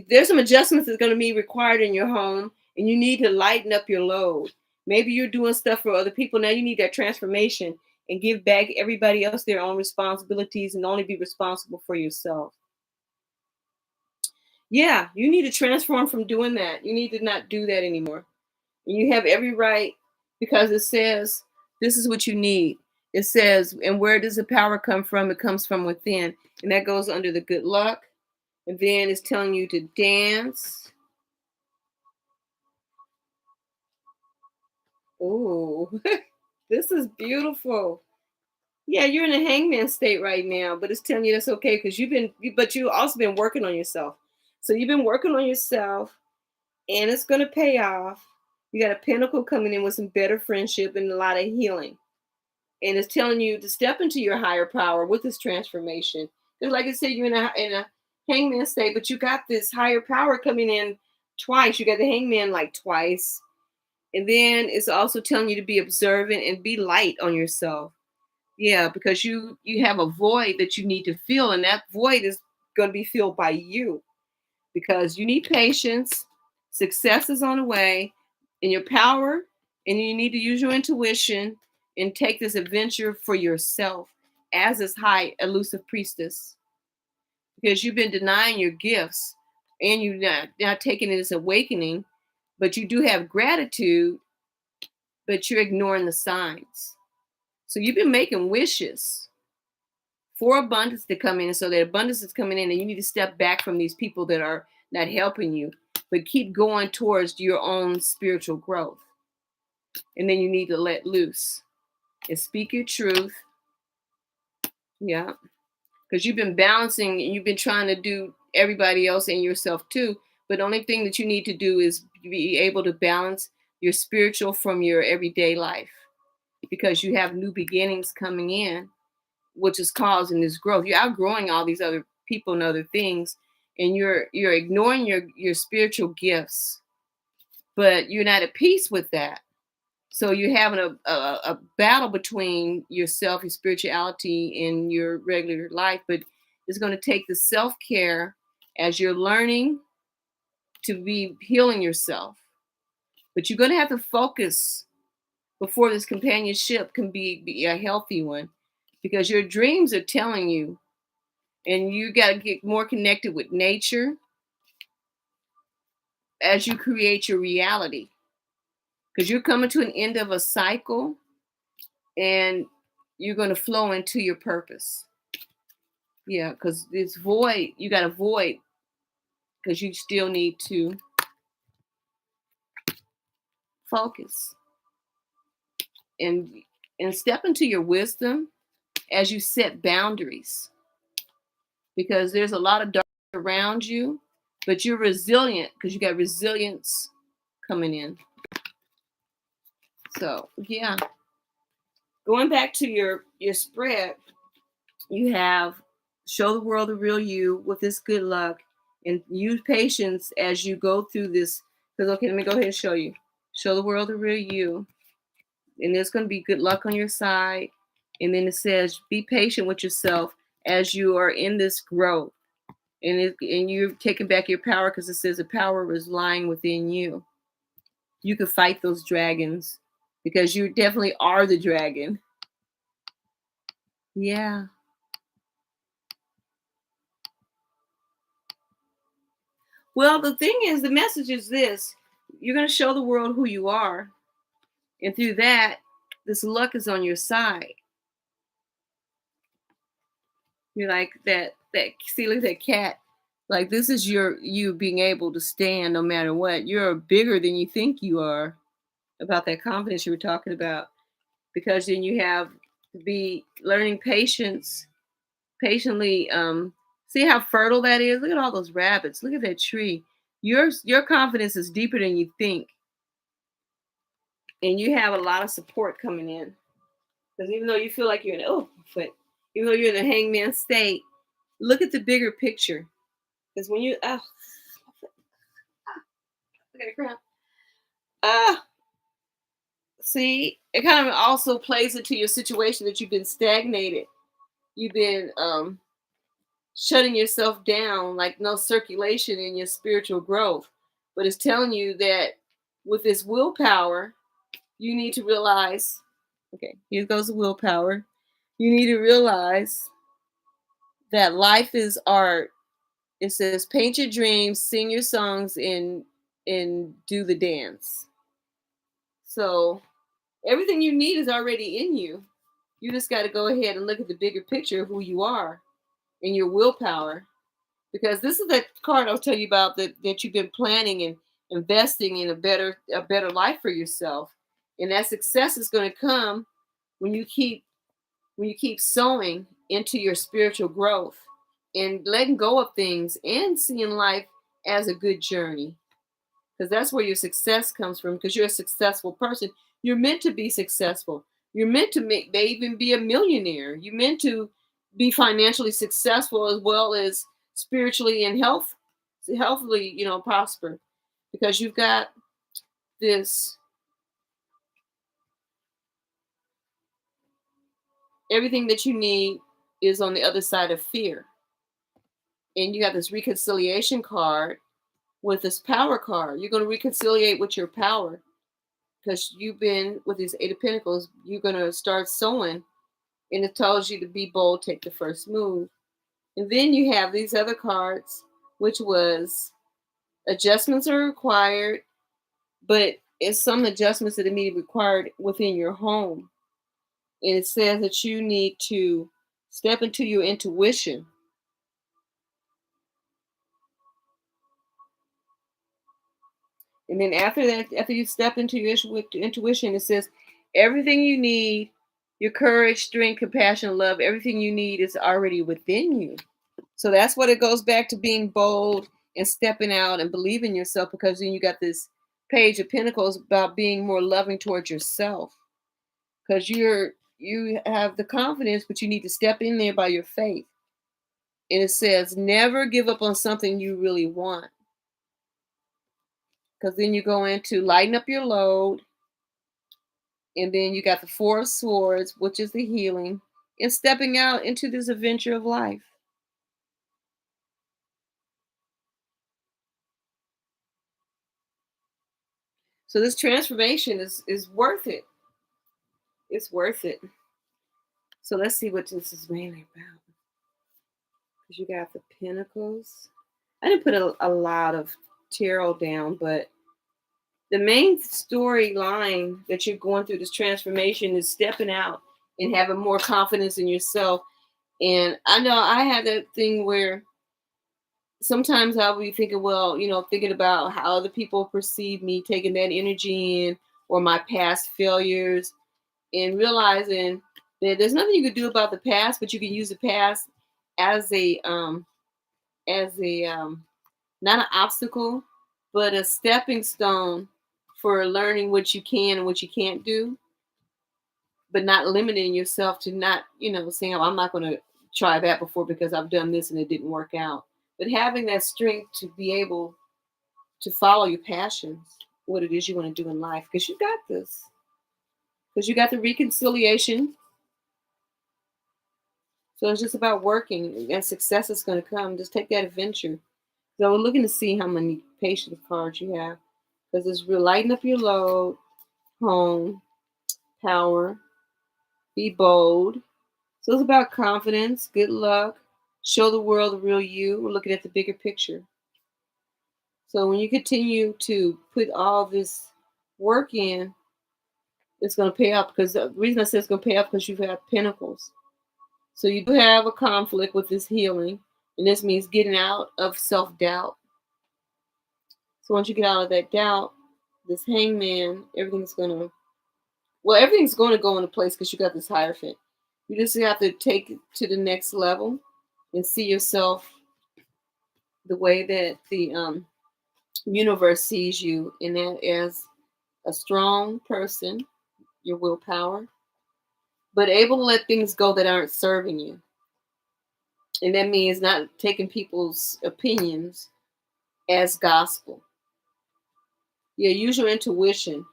A: There's some adjustments that's going to be required in your home, and you need to lighten up your load. Maybe you're doing stuff for other people. Now you need that transformation and give back everybody else their own responsibilities and only be responsible for yourself. Yeah, you need to transform from doing that. You need to not do that anymore. And you have every right, because it says this is what you need. It says, and where does the power come from? It comes from within. And that goes under the good luck. And then it's telling you to dance. Oh, this is beautiful. Yeah, you're in a hangman state right now, but it's telling you that's okay because but you also been working on yourself. So you've been working on yourself, and it's going to pay off. You got a pinnacle coming in with some better friendship and a lot of healing. And it's telling you to step into your higher power with this transformation. Because like I said, you're in a hangman state, but you got this higher power coming in twice. You got the hangman like twice. And then it's also telling you to be observant and be light on yourself. Yeah, because you have a void that you need to fill, and that void is going to be filled by you, because you need patience. Success is on the way, in your power, and you need to use your intuition and take this adventure for yourself as this high elusive priestess, because you've been denying your gifts and you're not taking it as awakening, but you do have gratitude, but you're ignoring the signs. So you've been making wishes for abundance to come in. And so that abundance is coming in, and you need to step back from these people that are not helping you, but keep going towards your own spiritual growth. And then you need to let loose and speak your truth. Yeah. Because you've been balancing and you've been trying to do everybody else and yourself too. But the only thing that you need to do is be able to balance your spiritual from your everyday life, because you have new beginnings coming in, which is causing this growth. You're outgrowing all these other people and other things, and you're ignoring your spiritual gifts, but you're not at peace with that. So you're having a battle between yourself, your spirituality, and your regular life. But it's going to take the self-care as you're learning to be healing yourself. But you're going to have to focus before this companionship can be a healthy one, because your dreams are telling you, and you got to get more connected with nature as you create your reality, because you're coming to an end of a cycle, and you're going to flow into your purpose. Yeah, because this void, you got to void, because you still need to focus and step into your wisdom as you set boundaries, because there's a lot of dark around you, but you're resilient because you got resilience coming in. So yeah, going back to your spread, you have show the world the real you with this good luck, and use patience as you go through this. Because okay, let me go ahead and show you. Show the world the real you, and there's going to be good luck on your side. And then it says, be patient with yourself as you are in this growth, and you're taking back your power, because it says the power is lying within you. You can fight those dragons, because you definitely are the dragon. Yeah. Well, the thing is, the message is this: you're going to show the world who you are, and through that, this luck is on your side. You're like that. See, look at that cat. Like, this is you being able to stand no matter what. You're bigger than you think you are. About that confidence you were talking about, because then you have to be learning patience, patiently. See how fertile that is. Look at all those rabbits. Look at that tree. Your confidence is deeper than you think, and you have a lot of support coming in. Because even though you feel like you're in even though you're in a hangman state, look at the bigger picture. Because when you look at the crap. See, it kind of also plays into your situation that you've been stagnated. You've been shutting yourself down, like no circulation in your spiritual growth. But it's telling you that with this willpower, you need to realize, okay, here goes the willpower. You need to realize that life is art. It says paint your dreams, sing your songs, and do the dance. So everything you need is already in you. You just got to go ahead and look at the bigger picture of who you are and your willpower. Because this is that card I'll tell you about, that you've been planning and investing in a better life for yourself. And that success is going to come when you keep sowing into your spiritual growth and letting go of things and seeing life as a good journey. Because that's where your success comes from, because you're a successful person. You're meant to be successful. You're meant to even be a millionaire. You're meant to be financially successful as well as spiritually and healthily, prosper, because you've got this, everything that you need is on the other side of fear. And you got this reconciliation card with this power card. You're going to reconciliate with your power, because you've been with these Eight of Pentacles. You're going to start sowing, and it tells you to be bold, take the first move. And then you have these other cards, which was adjustments are required, but it's some adjustments that are immediately required within your home. And it says that you need to step into your intuition. And then after that, after you step into your intuition, it says everything you need, your courage, strength, compassion, love, everything you need is already within you. So that's what it goes back to, being bold and stepping out and believing yourself, because then you got this Page of Pentacles about being more loving towards yourself, because you have the confidence, but you need to step in there by your faith. And it says never give up on something you really want, because then you go into lighten up your load. And then you got the Four of Swords, which is the healing, and stepping out into this adventure of life. So this transformation is worth it. It's worth it. So let's see what this is mainly about. Because you got the Pentacles. I didn't put a lot of tarot down, but the main storyline that you're going through this transformation is stepping out and having more confidence in yourself. And I know I had that thing where sometimes I'll be thinking, well, thinking about how other people perceive me, taking that energy in, or my past failures, and realizing that there's nothing you can do about the past, but you can use the past as a not an obstacle, but a stepping stone for learning what you can and what you can't do, but not limiting yourself to not, saying, oh, I'm not going to try that before because I've done this and it didn't work out. But having that strength to be able to follow your passions, what it is you want to do in life, because you got this. Because you got the reconciliation. So it's just about working, and success is going to come. Just take that adventure. So we're looking to see how many patience cards you have, because it's real. Lighten up your load, home, power, be bold. So it's about confidence, good luck, show the world the real you. We're looking at the bigger picture. So when you continue to put all this work in, it's going to pay off. Because the reason I say it's going to pay off because you have pentacles. So you do have a conflict with this healing, and this means getting out of self-doubt. So once you get out of that doubt, this hangman, everything's going to go into place because you got this Hierophant. You just have to take it to the next level and see yourself the way that the universe sees you, and that as a strong person, your willpower, but able to let things go that aren't serving you. And that means not taking people's opinions as gospel. Yeah, use your intuition,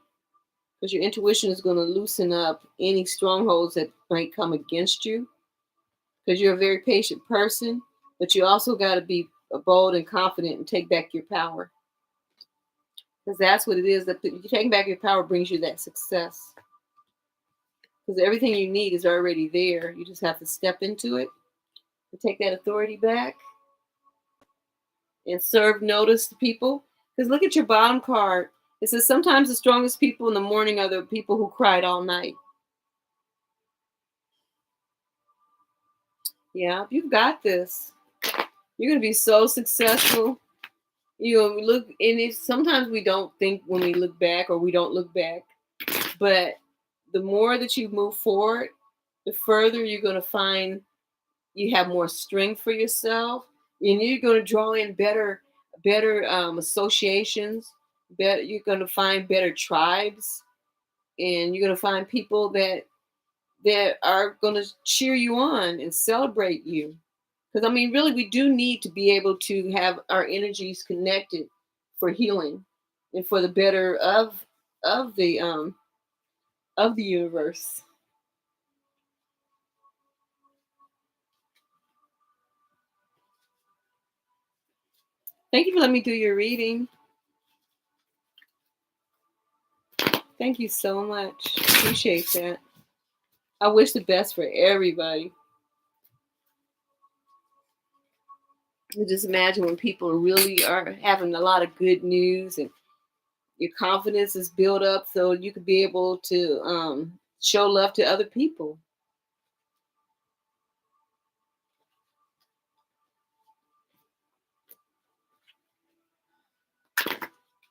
A: because your intuition is going to loosen up any strongholds that might come against you, because you're a very patient person, but you also got to be bold and confident and take back your power, because that's what it is. That taking back your power brings you that success, because everything you need is already there. You just have to step into it and take that authority back and serve notice to people. Because look at your bottom card. It says sometimes the strongest people in the morning are the people who cried all night. Yeah, you've got this. You're gonna be so successful. Look, and sometimes we don't think when we look back, or we don't look back, but the more that you move forward, the further you're gonna find you have more strength for yourself, and you're gonna draw in better associations. You're gonna find better tribes, and you're gonna find people that are gonna cheer you on and celebrate you. Because I mean, really, we do need to be able to have our energies connected for healing and for the better of the universe. Thank you for letting me do your reading. Thank you so much. Appreciate that. I wish the best for everybody. You just imagine when people really are having a lot of good news, and your confidence is built up so you could be able to show love to other people.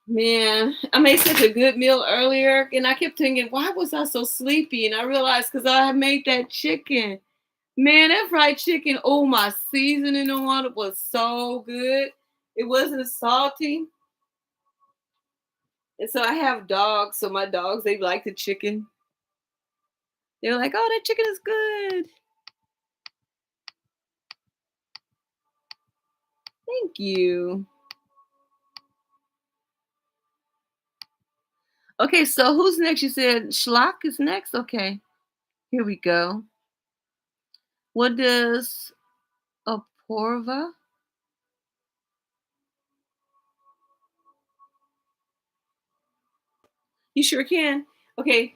A: Man, I made such a good meal earlier, and I kept thinking, why was I so sleepy? And I realized because I had made that chicken. Man, that fried chicken, oh, my seasoning on it was so good. It wasn't salty. And so I have dogs, so my dogs, they like the chicken. They're like, oh, that chicken is good. Thank you. Okay, so who's next? You said Schlock is next? Okay, here we go. What does Aporva? You sure can. Okay,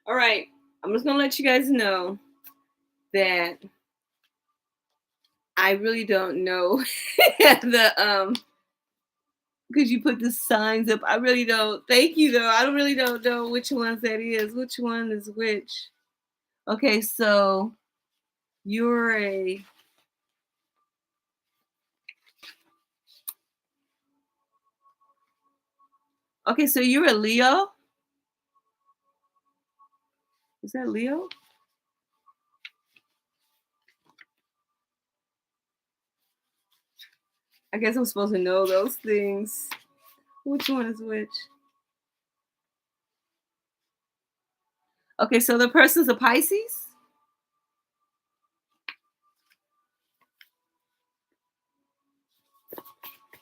A: all right. I'm just gonna let you guys know that I really don't know the because you put the signs up. I really don't. Thank you though. I don't really don't know which ones that is. Which one is which? Okay, so you're a okay. So you're a Leo. Is that Leo? I guess I'm supposed to know those things. Which one is which? Okay, so the person's a Pisces.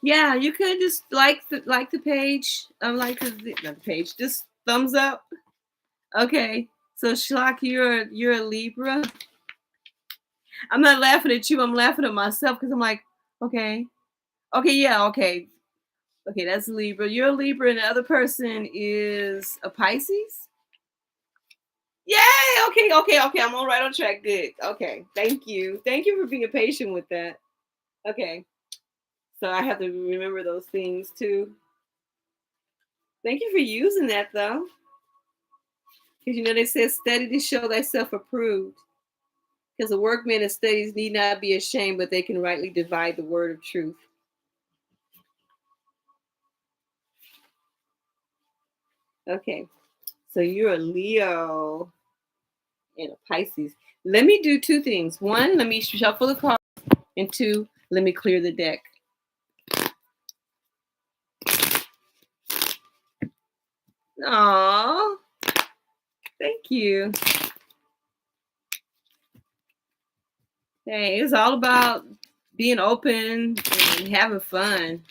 A: Yeah, you could just like the page. Not the page. Just thumbs up. Okay. So Shalak, you're a Libra. I'm not laughing at you. I'm laughing at myself because I'm like, okay, okay, yeah, okay, okay. That's a Libra. You're a Libra, and the other person is a Pisces. Yay! Okay, okay, okay. I'm all right on track. Good. Okay. Thank you for being patient with that. Okay. So I have to remember those things too. Thank you for using that though. Because you know they said study to show thyself approved. Because the workman that studies need not be ashamed, but they can rightly divide the word of truth. Okay. So you're a Leo and a Pisces. Let me do two things. One, let me shuffle the cards, and two, let me clear the deck. Aww. Thank you. Hey, it's all about being open and having fun.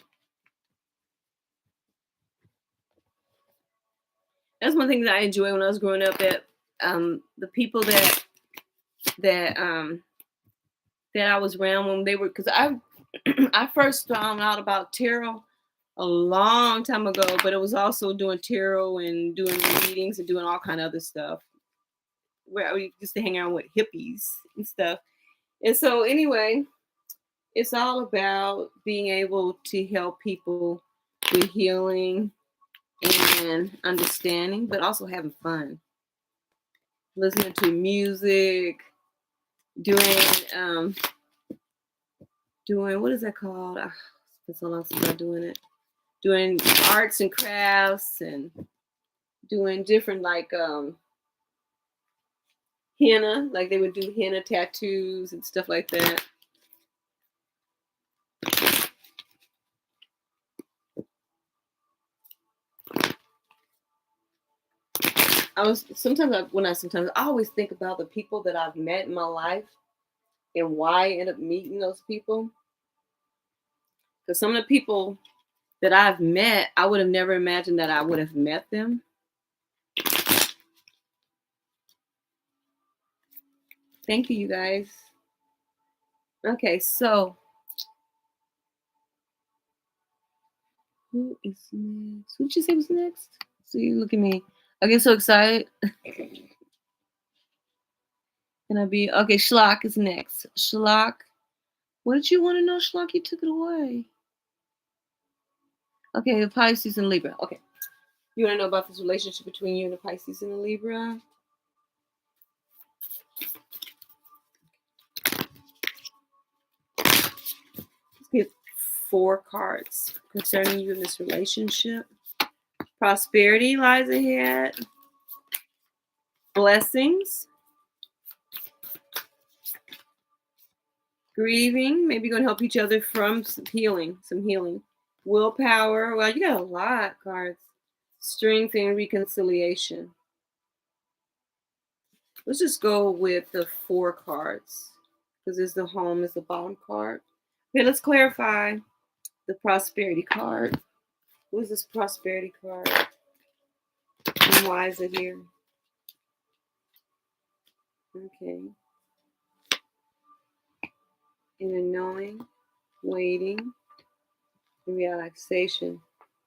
A: That's one thing that I enjoyed when I was growing up. That the people that that I was around when they were, because I I first found out about tarot a long time ago, but it was also doing tarot and doing readings and doing all kind of other stuff where we used to hang around with hippies and stuff. And so anyway, it's all about being able to help people with healing and understanding, but also having fun. Listening to music, doing doing what is that called? Ah, it's been so long since I'm doing it. Doing arts and crafts and doing different like henna, like they would do henna tattoos and stuff like that. Sometimes I always think about the people that I've met in my life and why I end up meeting those people. Because some of the people that I've met, I would have never imagined that I would have met them. Thank you, you guys. Okay, so who is next? Who did you say was next? So you look at me. I get so excited. Can I be okay? Schlock is next. Schlock. What did you want to know, Schlock? You took it away. Okay, the Pisces and Libra. Okay. You want to know about this relationship between you and the Pisces and the Libra? Let's get 4 cards concerning you in this relationship. Prosperity lies ahead. Blessings. Grieving. Maybe you're going to help each other from some healing. Willpower. Well, you got a lot of cards. Strength and reconciliation. Let's just go with the 4 cards because there's the home is the bottom card. Okay, let's clarify the prosperity card. What is this prosperity card? And why is it here? Okay. Inner knowing, waiting, and relaxation.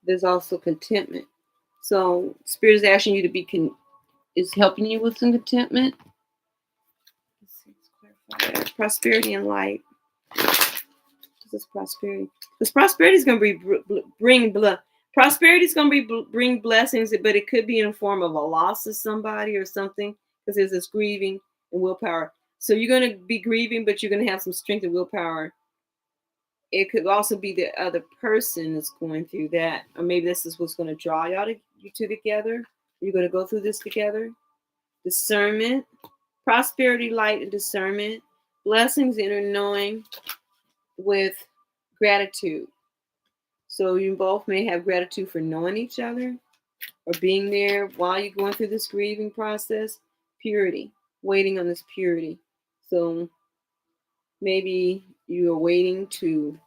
A: There's also contentment. So Spirit is asking you to be is helping you with some contentment. Let's see, let's clarify that. Prosperity and light. This is prosperity. Because prosperity is going to prosperity is going to bring blessings, but it could be in the form of a loss of somebody or something. Because there's this grieving and willpower. So you're going to be grieving, but you're going to have some strength and willpower. It could also be the other person that's going through that, or maybe this is what's going to draw you two together. You're going to go through this together. Discernment, prosperity, light, and discernment. Blessings, inner knowing with gratitude. So you both may have gratitude for knowing each other or being there while you're going through this grieving process. Purity, waiting on this purity. So maybe you are waiting to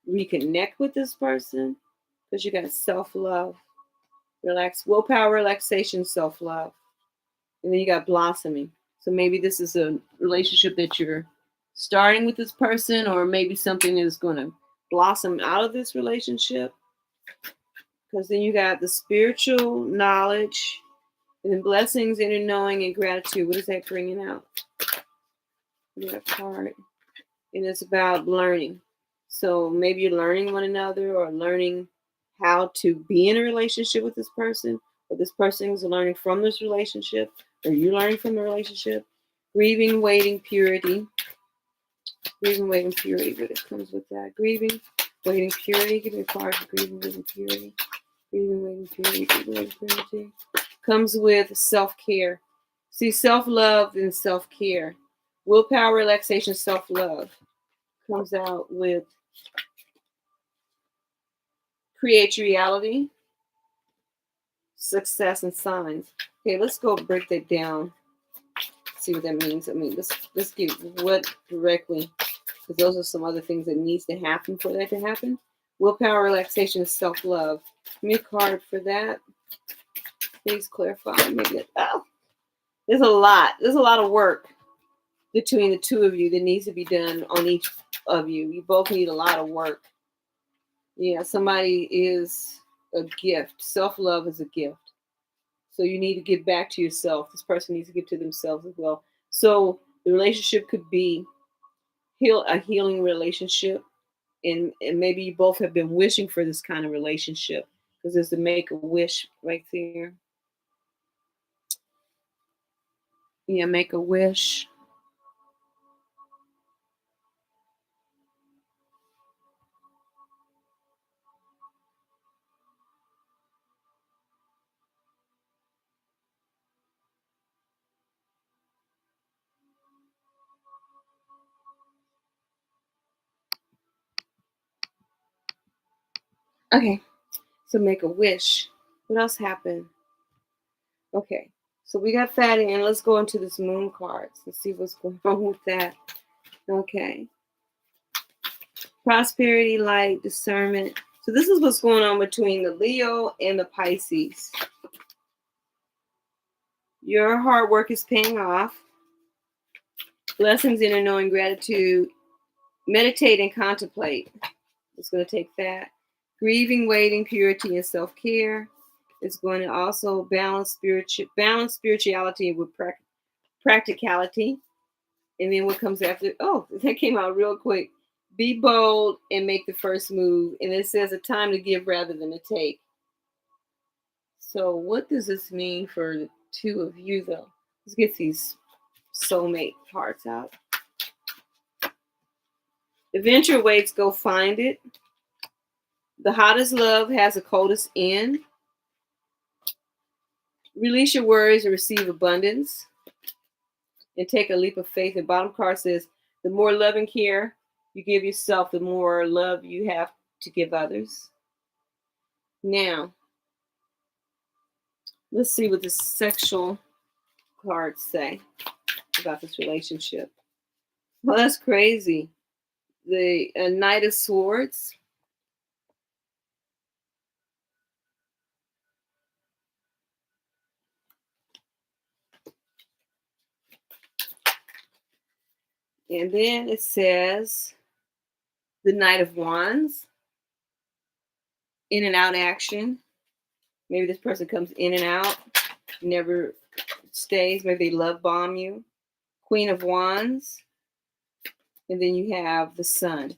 A: reconnect with this person because you got self-love, willpower, relaxation, self-love. And then you got blossoming. So maybe this is a relationship that you're starting with this person, or maybe something is going to blossom out of this relationship. Because then you got the spiritual knowledge, and then blessings, inner knowing, and gratitude. What is that bringing out? That card. And it's about learning. So maybe you're learning one another, or learning how to be in a relationship with this person, or this person is learning from this relationship, or you learning from the relationship. Grieving, waiting, purity. Grieving, waiting, purity. But it comes with that. Grieving, waiting, purity. Give me a card for grieving, waiting, purity. Grieving, waiting, purity. Grieving, waiting, purity. Comes with self-care. See, self-love and self-care. Willpower, relaxation, self-love. Comes out with create reality, success, and signs. Okay, let's go break that down. See what that means. I mean, let's get what directly, because those are some other things that needs to happen for that to happen. Willpower, relaxation, and self-love. Give me a card for that. Please clarify. Maybe there's a lot. There's a lot of work between the two of you that needs to be done on each of you. You both need a lot of work. Yeah, somebody is a gift. Self-love is a gift. So you need to give back to yourself. This person needs to give to themselves as well. So the relationship could be a healing relationship. And maybe you both have been wishing for this kind of relationship, because there's the make a wish right there. Yeah, make a wish. Okay, so make a wish. What else happened? Okay, so we got that in. Let's go into this moon cards and see what's going on with that. Okay. Prosperity, light, discernment. So this is what's going on between the Leo and the Pisces. Your hard work is paying off. Blessings, inner knowing, gratitude. Meditate and contemplate. It's going to take that. Grieving, waiting, purity, and self-care. It's going to also balance spirituality with practicality. And then what comes after? Oh, that came out real quick. Be bold and make the first move. And it says a time to give rather than to take. So what does this mean for the two of you, though? Let's get these soulmate parts out. Adventure waits, go find it. The hottest love has the coldest end. Release your worries and receive abundance. And take a leap of faith. The bottom card says, the more love and care you give yourself, the more love you have to give others. Now, let's see what the sexual cards say about this relationship. Well, that's crazy. The Knight of Swords. And then it says the Knight of Wands. In and out action. Maybe this person comes in and out, never stays. Maybe they love bomb you. Queen of Wands. And then you have the Sun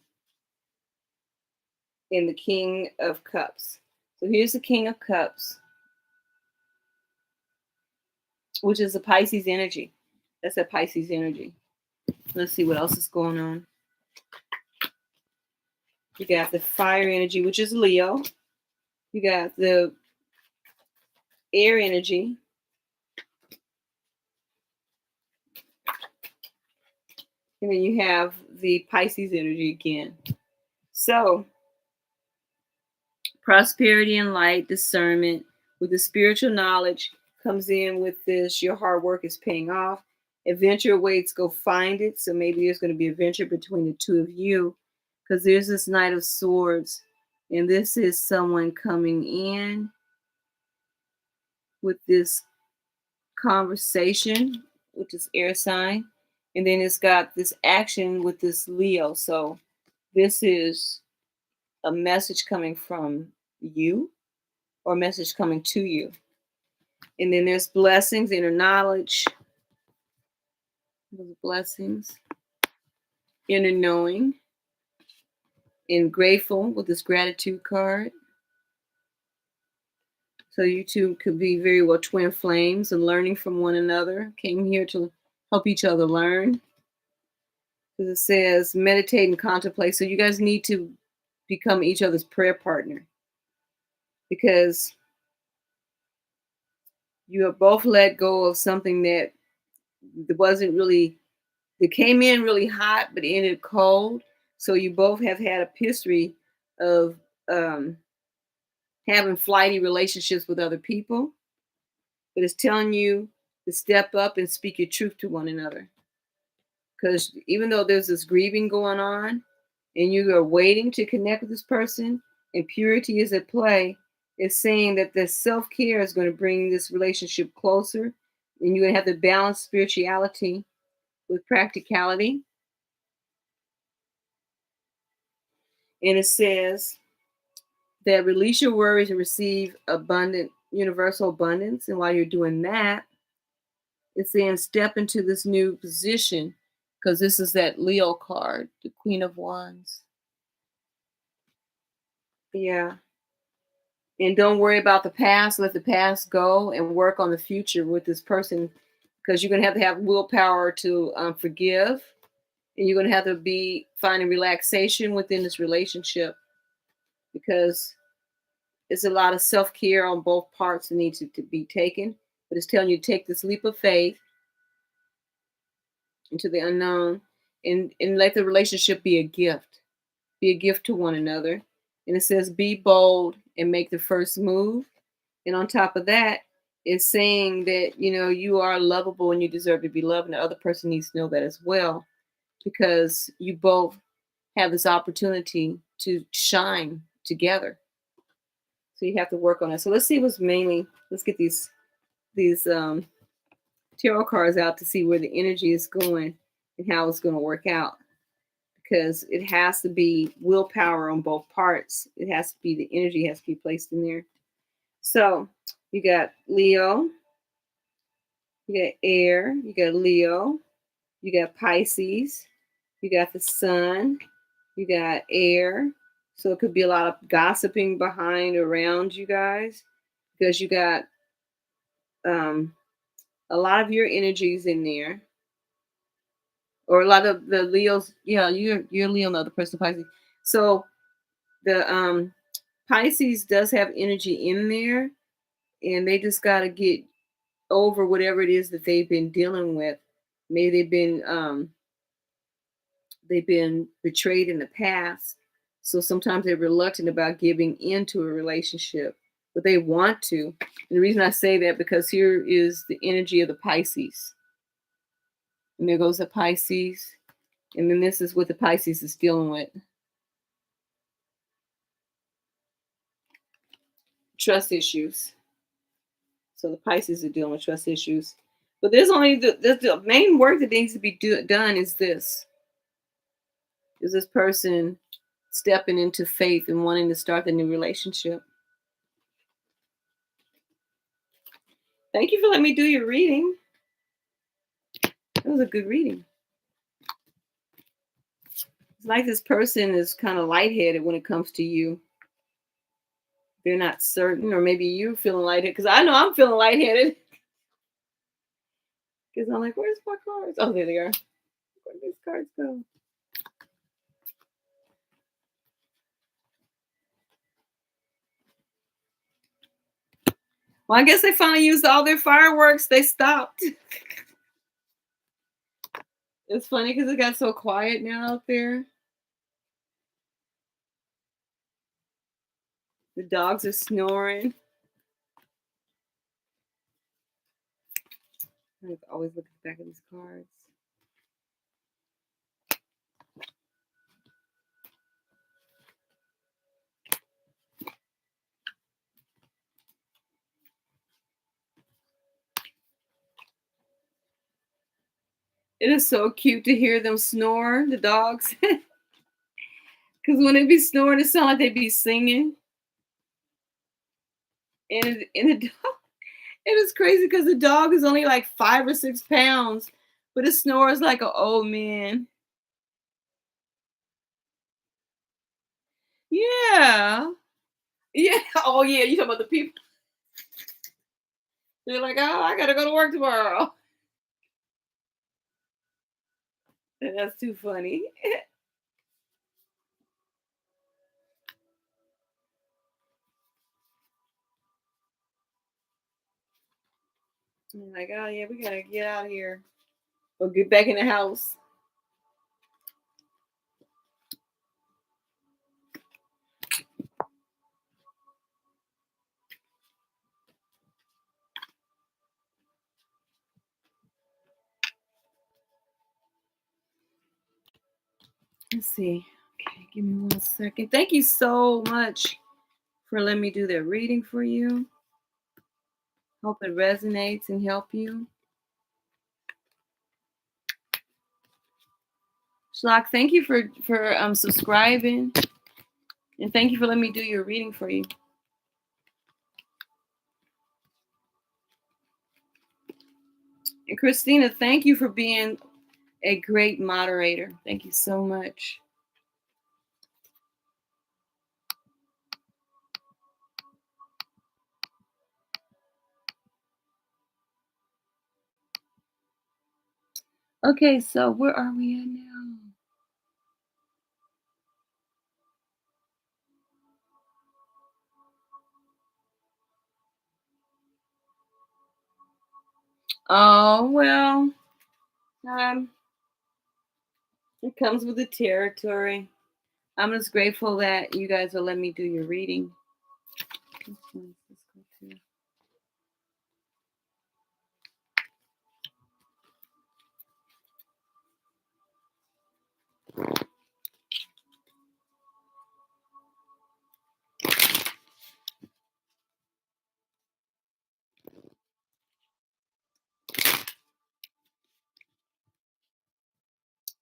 A: and the King of Cups. So here's the King of Cups, which is the Pisces energy. That's a Pisces energy. Let's see what else is going on. You got the fire energy, which is Leo. You got the air energy. And then you have the Pisces energy again. So, prosperity and light, discernment, with the spiritual knowledge comes in with this. Your hard work is paying off. Adventure awaits, go find it. So maybe there's going to be adventure between the two of you, because there's this Knight of Swords, and this is someone coming in with this conversation with this air sign, and then it's got this action with this Leo. So this is a message coming from you or a message coming to you. And then there's blessings, inner knowledge, those blessings, inner knowing, and grateful with this gratitude card. So you two could be very well twin flames and learning from one another. Came here to help each other learn. Because it says meditate and contemplate. So you guys need to become each other's prayer partner, because you have both let go of something that wasn't really, that came in really hot but ended cold. So you both have had a history of having flighty relationships with other people, but it's telling you to step up and speak your truth to one another. Because even though there's this grieving going on and you are waiting to connect with this person and purity is at play, it's saying that the self-care is going to bring this relationship closer, and you're going to have to balance spirituality with practicality. And it says that release your worries and receive abundant, universal abundance. And while you're doing that, it's saying step into this new position, because this is that Leo card, the Queen of Wands. Yeah. And don't worry about the past. Let the past go and work on the future with this person, because you're going to have willpower to forgive. And you're going to have to be finding relaxation within this relationship, because it's a lot of self-care on both parts that needs to be taken. But it's telling you to take this leap of faith into the unknown, and let the relationship be a gift. Be a gift to one another. And it says be bold and make the first move. And on top of that, it's saying that, you know, you are lovable and you deserve to be loved. And the other person needs to know that as well, because you both have this opportunity to shine together. So you have to work on it. So let's see what's mainly, let's get these tarot cards out to see where the energy is going and how it's going to work out. Because it has to be willpower on both parts. It has to be, the energy has to be placed in there. So you got Leo, you got air, you got Leo, you got Pisces, you got the Sun, you got air. So it could be a lot of gossiping behind around you guys, because you got a lot of your energies in there, or a lot of the Leos. Yeah, you're Leo, another person, Pisces. So the Pisces does have energy in there, and they just got to get over whatever it is that they've been dealing with. Maybe they've been betrayed in the past, so sometimes they're reluctant about giving into a relationship, but they want to. And the reason I say that, because here is the energy of the Pisces, and there goes the Pisces, and then this is what the Pisces is dealing with. Trust issues. So the Pisces are dealing with trust issues. But there's only the main work that needs to be done is this. Is this person stepping into faith and wanting to start the new relationship. Thank you for letting me do your reading. It was a good reading. It's like this person is kind of lightheaded when it comes to you. They're not certain, or maybe you're feeling lightheaded, because I know I'm feeling lightheaded. Because I'm like, where's my cards? Oh, there they are. Where did these cards go? Well, I guess they finally used all their fireworks. They stopped. It's funny because it got so quiet now out there. The dogs are snoring. I always look at the back of these cards. It is so cute to hear them snore, the dogs. Because when they be snoring, it sounds like they be singing. And it is crazy because the dog is only like 5 or 6 pounds, but it snores like an old man. Yeah. Yeah. Oh, yeah. You talking about the people? They're like, oh, I gotta go to work tomorrow. And that's too funny. I'm like, oh yeah, we gotta get out of here or get back in the house. Let's see. Okay, give me 1 second. Thank you so much for letting me do that reading for you. Hope it resonates and help you. Shalak, thank you for subscribing, and thank you for letting me do your reading for you. And Christina, thank you for being a great moderator. Thank you so much. Okay, so where are we at now? Oh, well, it comes with the territory. I'm just grateful that you guys will let me do your reading.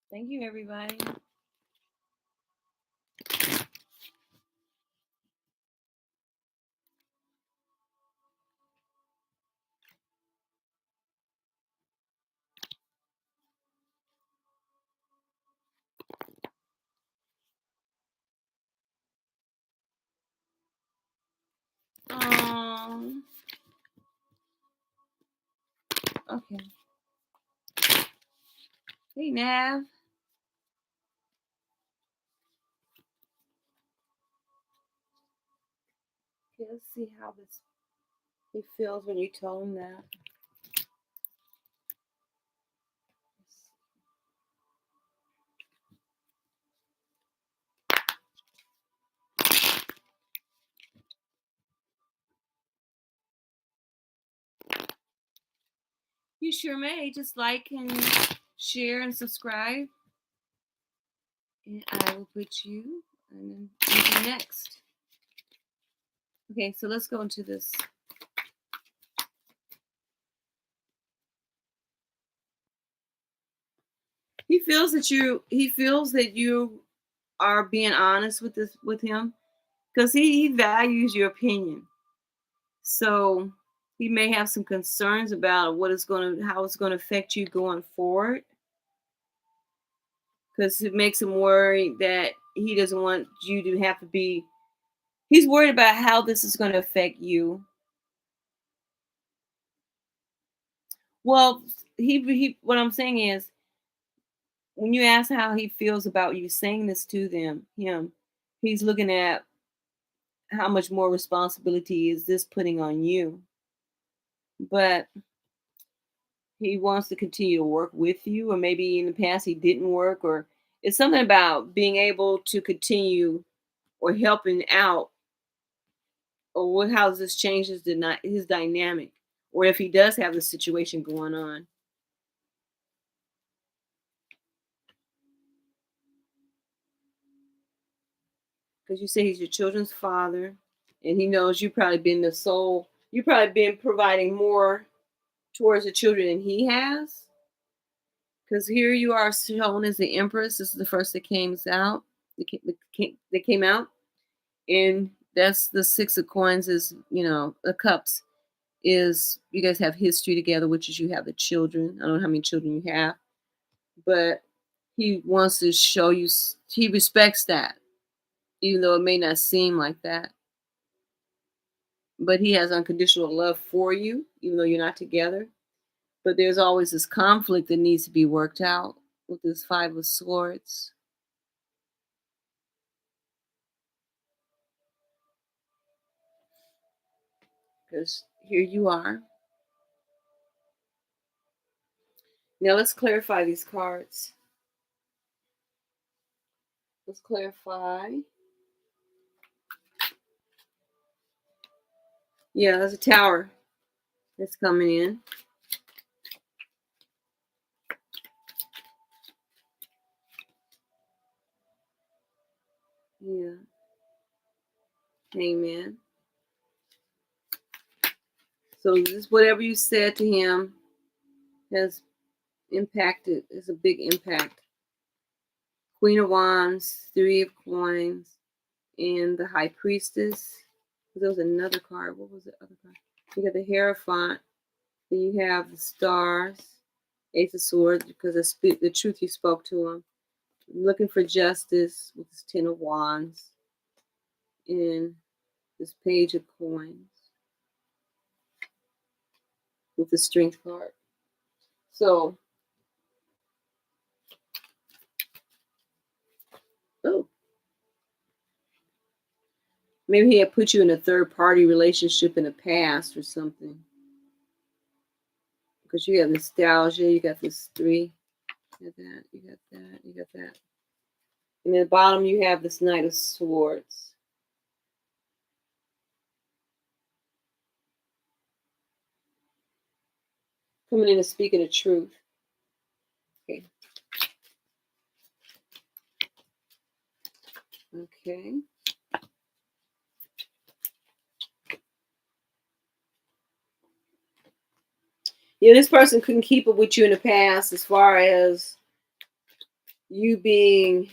A: Thank you, everybody. Okay. Hey, Nav. Okay, let's see how he feels when you tell him that. You sure may. Just like and share and subscribe. And I will put you and then next. Okay, so let's go into this. He feels that you are being honest with him because he values your opinion. So He may have some concerns about how it's going to affect you going forward, because it makes him worry that he doesn't want you to have to be. He's worried about how this is going to affect you. Well, he what I'm saying is, when you ask how he feels about you saying this to him, he's looking at how much more responsibility is this putting on you. But he wants to continue to work with you, or maybe in the past he didn't work, or it's something about being able to continue or helping out, or how this changes his dynamic, or if he does have the situation going on. Because you say he's your children's father, and he knows you've probably been providing more towards the children than he has. Because here you are shown as the Empress. This is the first that came out. That came out, and that's the Six of Coins. Is the Cups is you guys have history together, which is you have the children. I don't know how many children you have, but he wants to show you he respects that, even though it may not seem like that. But he has unconditional love for you, even though you're not together. But there's always this conflict that needs to be worked out with this Five of Swords. Because here you are. Now let's clarify these cards. Let's clarify. Yeah, there's a tower that's coming in. Yeah. Amen. So this whatever you said to him has impacted. It's a big impact. Queen of Wands, Three of Coins, and the High Priestess. There was another card. What was the other card? You got the Hierophant. Then you have the Stars, Ace of Swords, because the truth you spoke to him. Looking for justice with this Ten of Wands, and this Page of Coins with the Strength card. So, maybe he had put you in a third-party relationship in the past or something. Because you have nostalgia, you got this three, you got that, you got that, you got that. And at the bottom, you have this Knight of Swords. Coming in and speaking the truth. Okay. Okay. Yeah, this person couldn't keep it with you in the past as far as you being.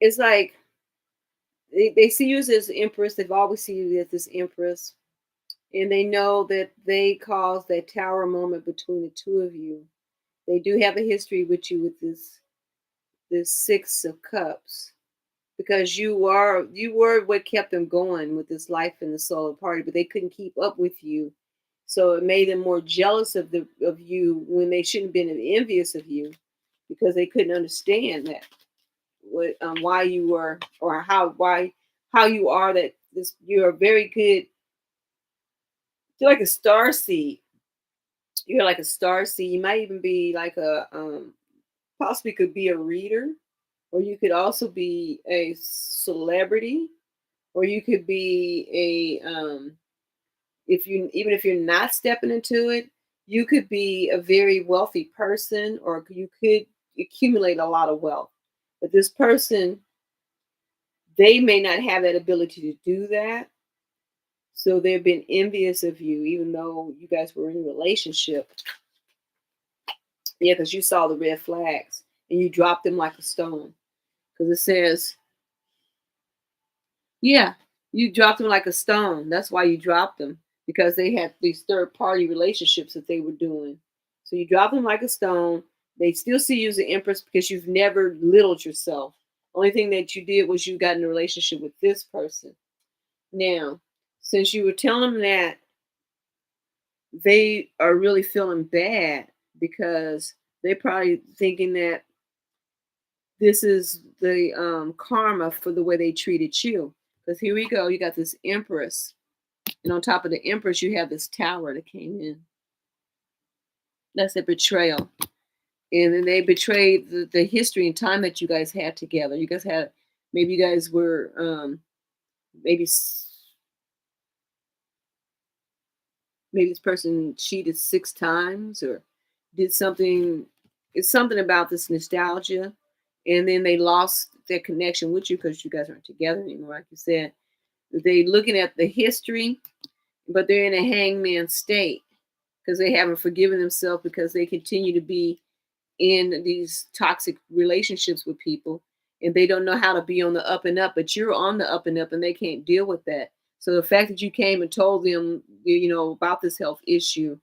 A: It's like they see you as this Empress. They've always seen you as this Empress. And they know that they caused that tower moment between the two of you. They do have a history with you with this Six of Cups, because you were what kept them going with this life in the solar party, but they couldn't keep up with you, so it made them more jealous of you when they shouldn't have been envious of you, because they couldn't understand that why you were, or how you are, that you're a very good. You're like a star seed. You're like a star seed. You might even be like a possibly could be a reader, or you could also be a celebrity, or you could be a if you're not stepping into it, you could be a very wealthy person, or you could accumulate a lot of wealth. But this person, they may not have that ability to do that, so they've been envious of you, even though you guys were in a relationship. Yeah, because you saw the red flags and you dropped them like a stone. Because it says, yeah, you dropped them like a stone. That's why you dropped them. because they had these third party relationships that they were doing. So you drop them like a stone. They still see you as the empress because you've never littled yourself. Only thing that you did was you got in a relationship with this person. Now, since you were telling them that, they are really feeling bad because they're probably thinking that this is the karma for the way they treated you. Because here we go, you got this empress, and on top of the empress, you have this tower that came in. That's a betrayal. And then they betrayed the history and time that you guys had together. You guys had, maybe you guys were, maybe maybe this person cheated 6 times or did something. It's something about this nostalgia, and then they lost their connection with you because you guys aren't together anymore, like you said. They looking at the history, but they're in a hangman state because they haven't forgiven themselves because they continue to be in these toxic relationships with people, and they don't know how to be on the up and up, but you're on the up and up and they can't deal with that. So the fact that you came and told them, about this health issue,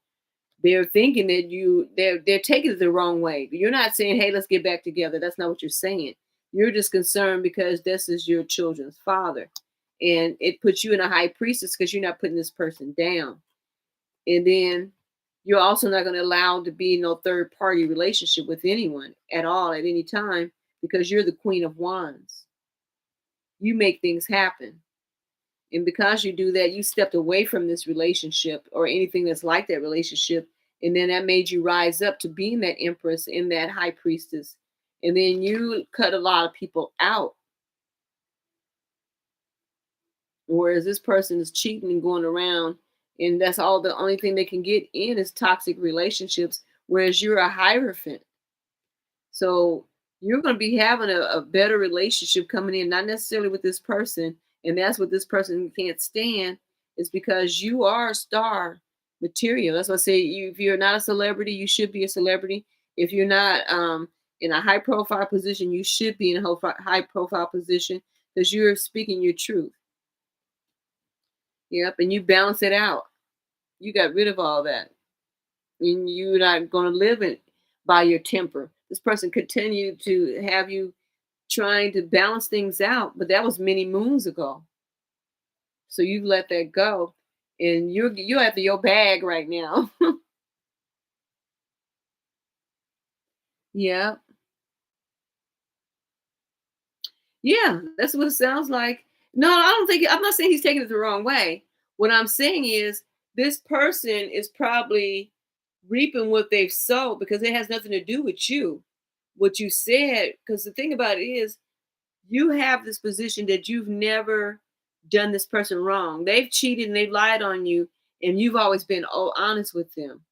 A: they're thinking that they're taking it the wrong way. You're not saying, hey, let's get back together. That's not what you're saying. You're just concerned because this is your children's father, and it puts you in a high priestess because you're not putting this person down. And then you're also not going to allow to be no third party relationship with anyone at all at any time because you're the queen of wands. You make things happen. And because you do that, you stepped away from this relationship or anything that's like that relationship. And then that made you rise up to being that empress and that high priestess. And then you cut a lot of people out. Whereas this person is cheating and going around, and that's all, the only thing they can get in is toxic relationships, whereas you're a hierophant. So you're going to be having a better relationship coming in, not necessarily with this person. And that's what this person can't stand, is because you are star material. That's why I say, if you're not a celebrity, you should be a celebrity. If you're not in a high profile position, you should be in a high profile position because you're speaking your truth. Yep, and you balance it out. You got rid of all that. And you're not going to live it by your temper. This person continued to have you trying to balance things out, but that was many moons ago. So you let that go, and you're after your bag right now. Yeah, yeah, that's what it sounds like. No, I don't think. I'm not saying he's taking it the wrong way. What I'm saying is this person is probably reaping what they've sowed because it has nothing to do with you. What you said, because the thing about it is, you have this position that you've never done this person wrong. They've cheated and they've lied on you, and you've always been honest with them.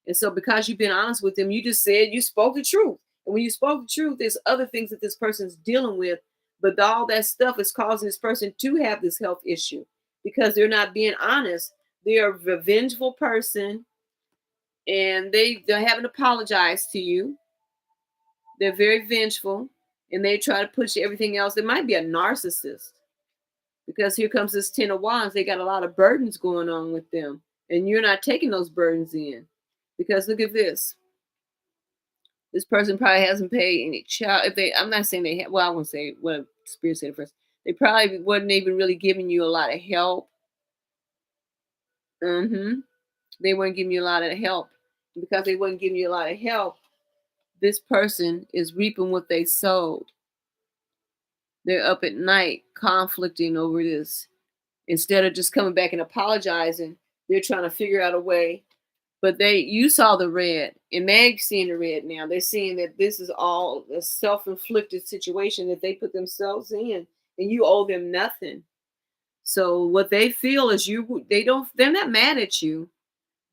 A: And so, because you've been honest with them, you just said you spoke the truth. And when you spoke the truth, there's other things that this person's dealing with, but all that stuff is causing this person to have this health issue because they're not being honest. They're a revengeful person, and they haven't apologized to you. They're very vengeful, and they try to push everything else. They might be a narcissist because here comes this 10 of wands. They got a lot of burdens going on with them, and you're not taking those burdens in. Because look at this person probably hasn't paid any child. If they, I'm not saying they have, well, I won't say what spirit said first. They probably wasn't even really giving you a lot of help. They weren't giving you a lot of help. Because they weren't giving you a lot of help, this person is reaping what they sowed. They're up at night conflicting over this. Instead of just coming back and apologizing, they're trying to figure out a way. But you saw the red, and they're seeing the red now. They're seeing that this is all a self-inflicted situation that they put themselves in, and you owe them nothing. So what they feel is they're not mad at you.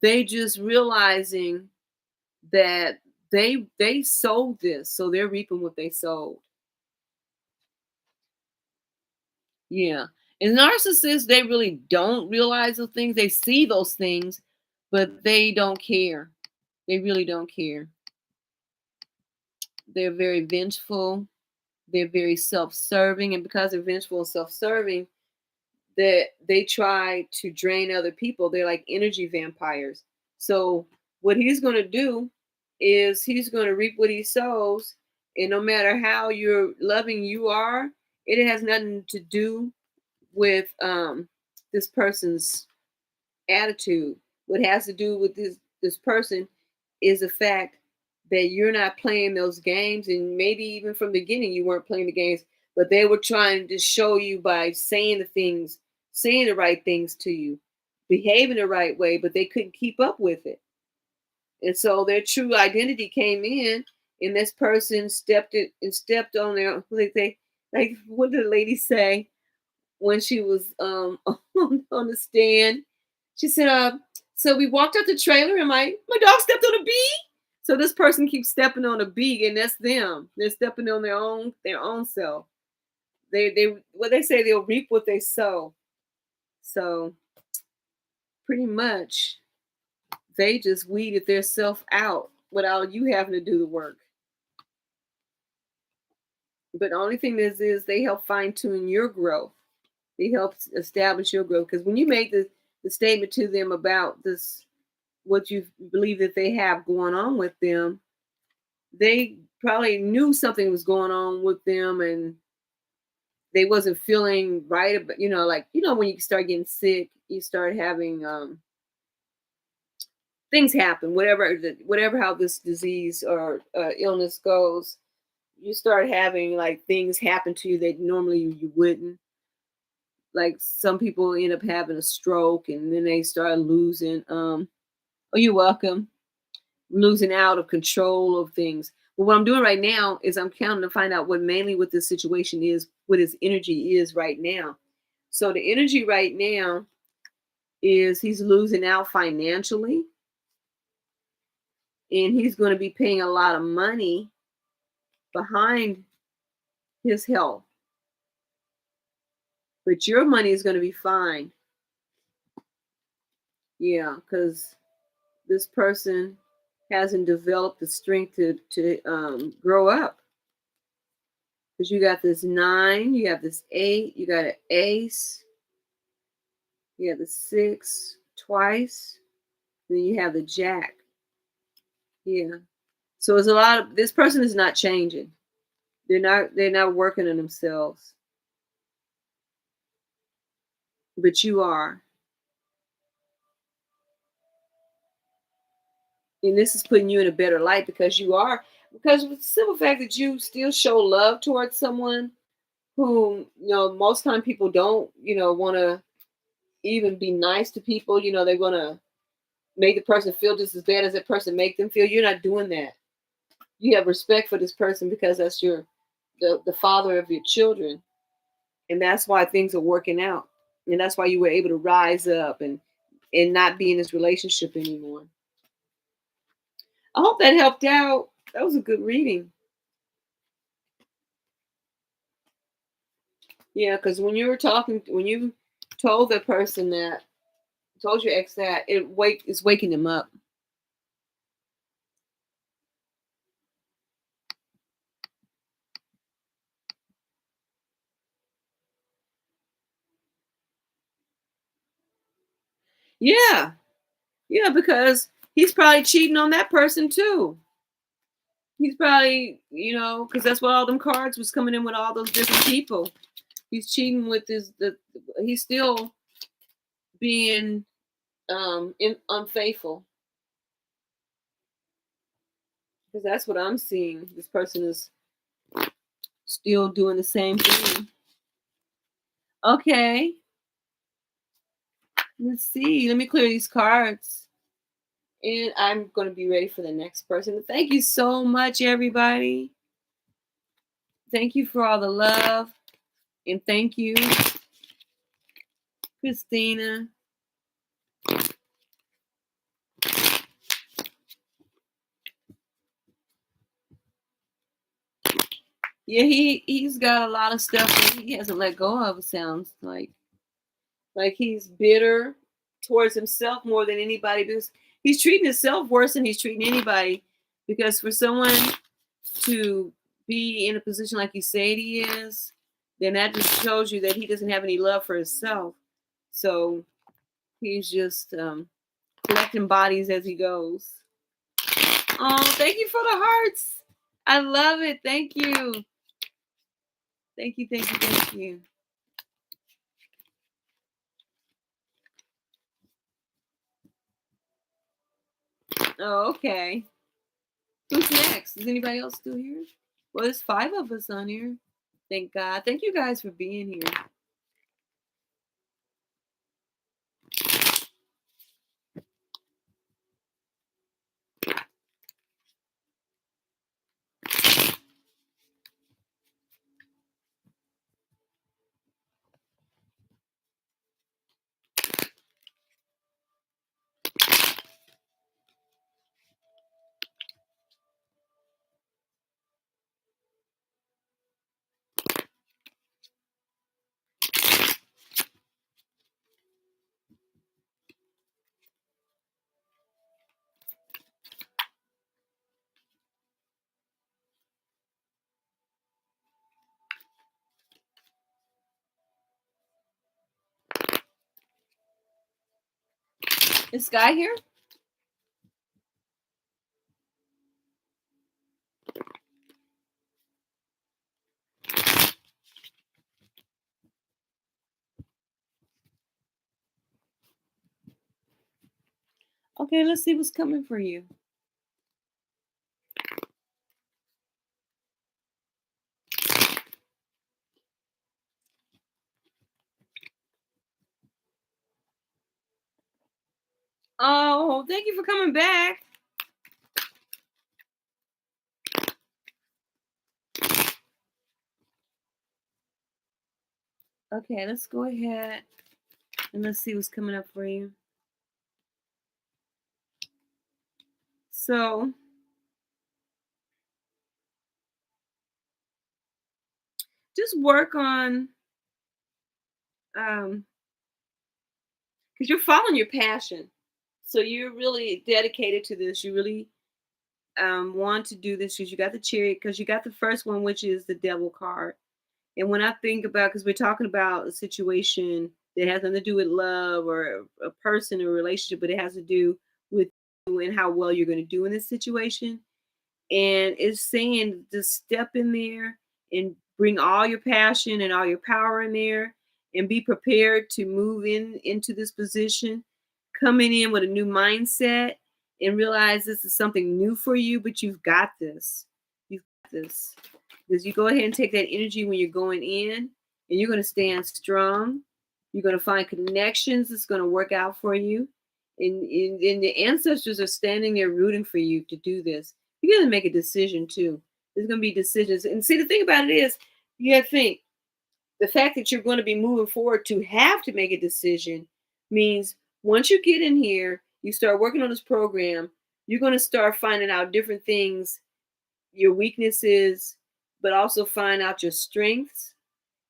A: They just realizing that they sold this, so they're reaping what they sowed. Yeah. And narcissists, they really don't realize those things. They see those things, but they don't care. They really don't care. They're very vengeful. They're very self-serving. And because they're vengeful and self-serving, that they try to drain other people. They're like energy vampires. So what he's going to do is he's going to reap what he sows. And no matter how you're loving you are, it has nothing to do with this person's attitude. What has to do with this person is the fact that you're not playing those games, and maybe even from the beginning you weren't playing the games, but they were trying to show you by saying the things, saying the right things to you, behaving the right way, but they couldn't keep up with it. And so their true identity came in, and this person stepped on their, like what did the lady say when she was on the stand? She said, so we walked out the trailer and my dog stepped on a bee. So this person keeps stepping on a bee, and that's them. They're stepping on their own self. They what they say, they'll reap what they sow. So pretty much they just weeded their self out without you having to do the work. But the only thing is they help fine tune your growth. They help establish your growth. Because when you made the statement to them about this, what you believe that they have going on with them, they probably knew something was going on with them, and they wasn't feeling right about, like, when you start getting sick, you start having things happen, whatever how this disease or illness goes, you start having like things happen to you that normally you wouldn't. Like some people end up having a stroke, and then they start losing. Oh, you're welcome. Losing out of control of things. But what I'm doing right now is I'm counting to find out what this situation is, what his energy is right now. So the energy right now is he's losing out financially, and he's going to be paying a lot of money behind his health. But your money is going to be fine. Yeah, because this person hasn't developed the strength to grow up. Because you got this 9, you have this 8, you got an ace, you have the 6 twice, then you have the jack. Yeah. So it's a lot of, this person is not changing. They're not working on themselves. But you are. And this is putting you in a better light because with the simple fact that you still show love towards someone who, most time people don't, want to even be nice to people. They want to make the person feel just as bad as that person make them feel. You're not doing that. You have respect for this person because that's the father of your children. And that's why things are working out. And that's why you were able to rise up and not be in this relationship anymore. I hope that helped out. That was a good reading. Yeah, because when you told that person that, told your ex that, it's waking them up. Yeah, yeah, because he's probably cheating on that person too. He's probably, because that's what all them cards was coming in with, all those different people. He's cheating with he's still being unfaithful. Because that's what I'm seeing. This person is still doing the same thing. Okay. Let's see. Let me clear these cards. And I'm going to be ready for the next person. Thank you so much, everybody. Thank you for all the love. And thank you, Christina. Yeah, he's got a lot of stuff that he hasn't let go of, it sounds like. Like he's bitter towards himself more than anybody, because he's treating himself worse than he's treating anybody. Because for someone to be in a position like you say he is, then that just shows you that he doesn't have any love for himself. So he's just collecting bodies as he goes. Oh, thank you for the hearts. I love it. Thank you. Thank you, thank you, thank you. Oh, okay. Who's next? Is anybody else still here? Well, there's 5 of us on here. Thank God. Thank you guys for being here. Is Sky here? Okay, let's see what's coming for you. Oh, thank you for coming back. Okay, let's go ahead and let's see what's coming up for you. So, just work on because you're following your passion. So you're really dedicated to this. You really want to do this because you got the chariot, because you got the first one, which is the devil card. And when I think about, because we're talking about a situation that has nothing to do with love or a person or a relationship, but it has to do with you and how well you're going to do in this situation. And it's saying to step in there and bring all your passion and all your power in there and be prepared to move into this position, coming in with a new mindset and realize this is something new for you, but you've got this. You've got this. Because you go ahead and take that energy when you're going in, and you're going to stand strong. You're going to find connections that's going to work out for you. And the ancestors are standing there rooting for you to do this. You got to make a decision too. There's going to be decisions. And see, the thing about it is, you got to think the fact that you're going to be moving forward to have to make a decision means once you get in here, you start working on this program, you're going to start finding out different things, your weaknesses, but also find out your strengths.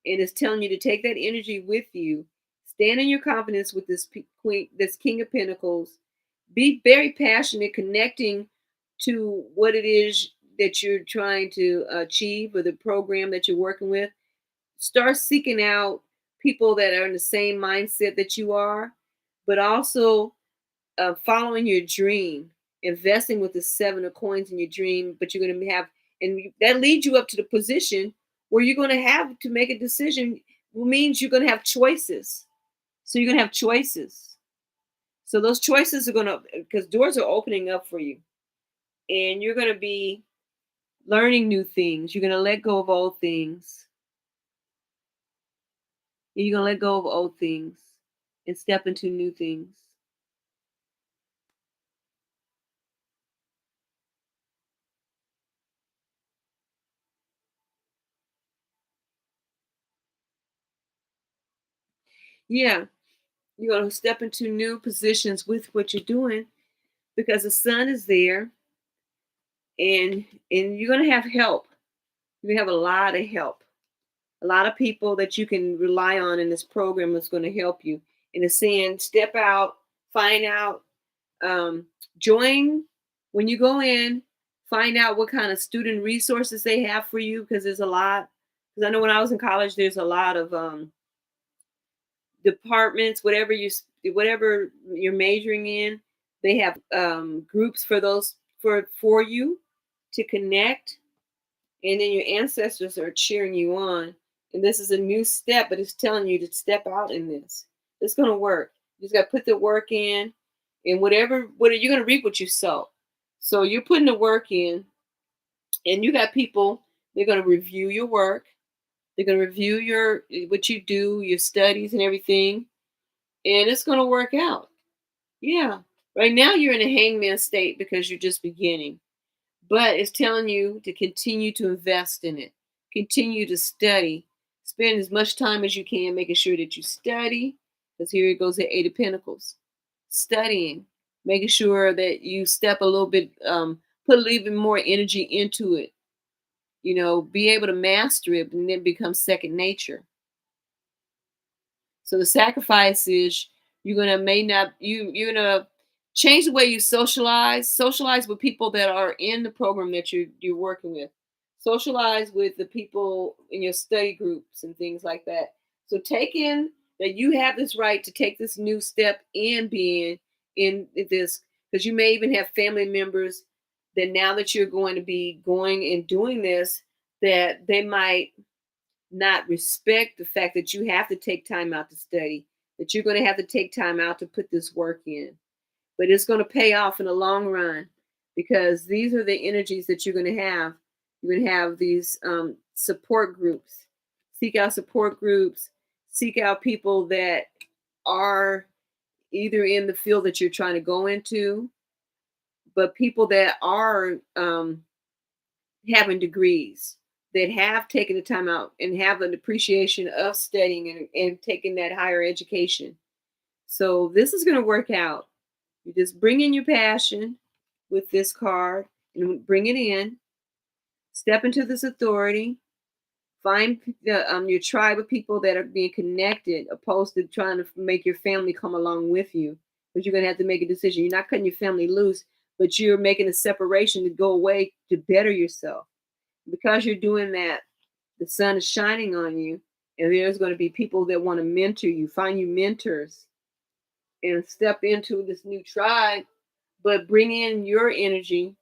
A: And it's telling you to take that energy with you, stand in your confidence with this queen, this King of Pentacles, be very passionate, connecting to what it is that you're trying to achieve or the program that you're working with. Start seeking out people that are in the same mindset that you are, but also following your dream, investing with the 7 of coins in your dream. But you're going to have, and that leads you up to the position where you're going to have to make a decision. Means you're going to have choices. So you're going to have choices. So those choices are going to, because doors are opening up for you, and you're going to be learning new things. You're going to let go of old things. You're going to let go of old things and step into new things. Yeah, you're going to step into new positions with what you're doing because the sun is there, and you're going to have help. You're going to have a lot of help. A lot of people that you can rely on in this program is going to help you. And it's saying step out, find out, um, join when you go in, find out what kind of student resources they have for you, because there's a lot. Because I know when I was in college, there's a lot of departments, whatever you're majoring in, they have groups for those for you to connect, and then your ancestors are cheering you on. And this is a new step, but it's telling you to step out in this. It's going to work. You just got to put the work in, and what are you going to reap what you sow? So you're putting the work in, and you got people. They're going to review your work. They're going to review what you do, your studies, and everything, and it's going to work out. Yeah. Right now you're in a hangman state because you're just beginning. But it's telling you to continue to invest in it. Continue to study. Spend as much time as you can making sure that you study. Because here it goes the Eight of Pentacles. Studying. Making sure that you step a little bit, put a little bit more energy into it. Be able to master it, and then become second nature. So the sacrifice is you're gonna change the way you socialize with people that are in the program that you're working with, socialize with the people in your study groups and things like that. So take in that you have this right to take this new step in being in this, because you may even have family members that now that you're going to be going and doing this, that they might not respect the fact that you have to take time out to study, that you're going to have to take time out to put this work in. But it's going to pay off in the long run, because these are the energies that you're going to have. You're going to have these support groups. Seek out support groups. Seek out people that are either in the field that you're trying to go into, but people that are having degrees, that have taken the time out and have an appreciation of studying and taking that higher education. So this is going to work out. You just bring in your passion with this card and bring it in. Step into this authority. Find your tribe of people that are being connected, opposed to trying to make your family come along with you. Because you're going to have to make a decision. You're not cutting your family loose, but you're making a separation to go away to better yourself. Because you're doing that, the sun is shining on you, and there's going to be people that want to mentor you. Find you mentors and step into this new tribe, but bring in your energy,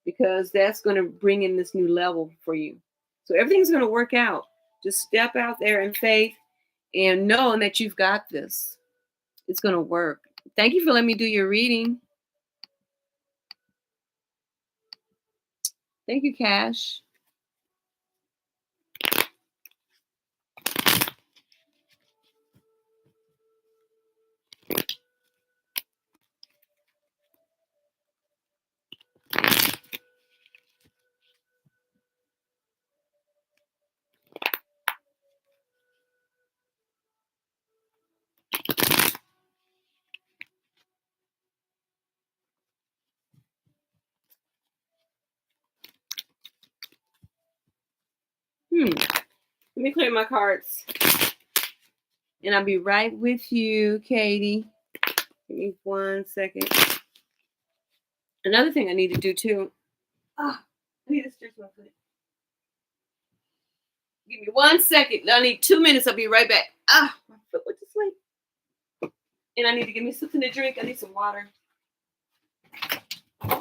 A: because that's going to bring in this new level for you. So everything's going to work out. Just step out there in faith and knowing that you've got this. It's going to work. Thank you for letting me do your reading. Thank you, Cash. Let me clear my cards. And I'll be right with you, Katie. Give me 1 second. Another thing I need to do too. I need to stretch my foot. Give me 1 second. I need 2 minutes. I'll be right back. My foot went to sleep. And I need to give me something to drink. I need some water. Hi.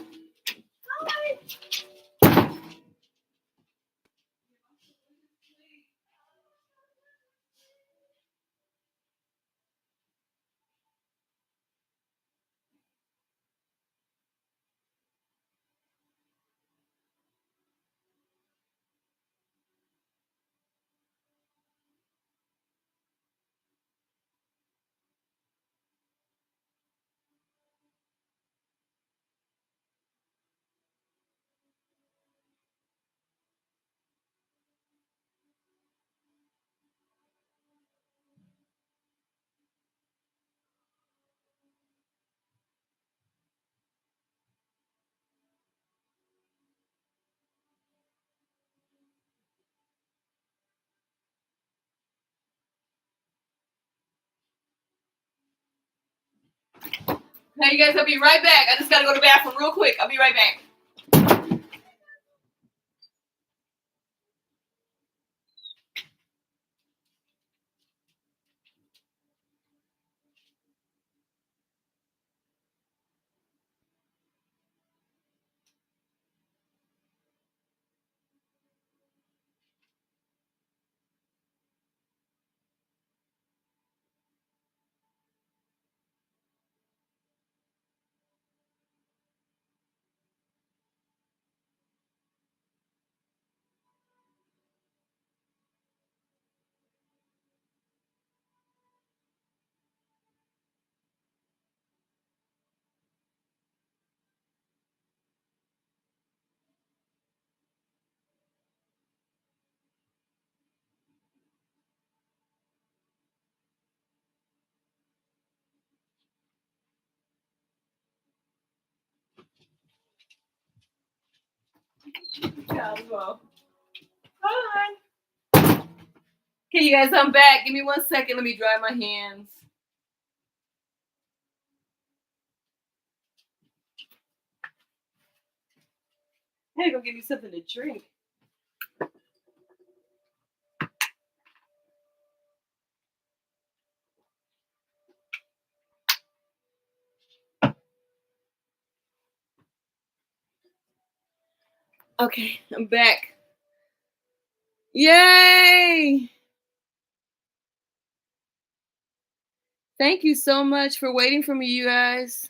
A: Hey, you guys, I'll be right back. I just got to go to the bathroom real quick. I'll be right back. Hold on. Okay, you guys, I'm back. Give me 1 second. Let me dry my hands. I had to go get me something to drink. Okay, I'm back. Yay! Thank you so much for waiting for me, you guys.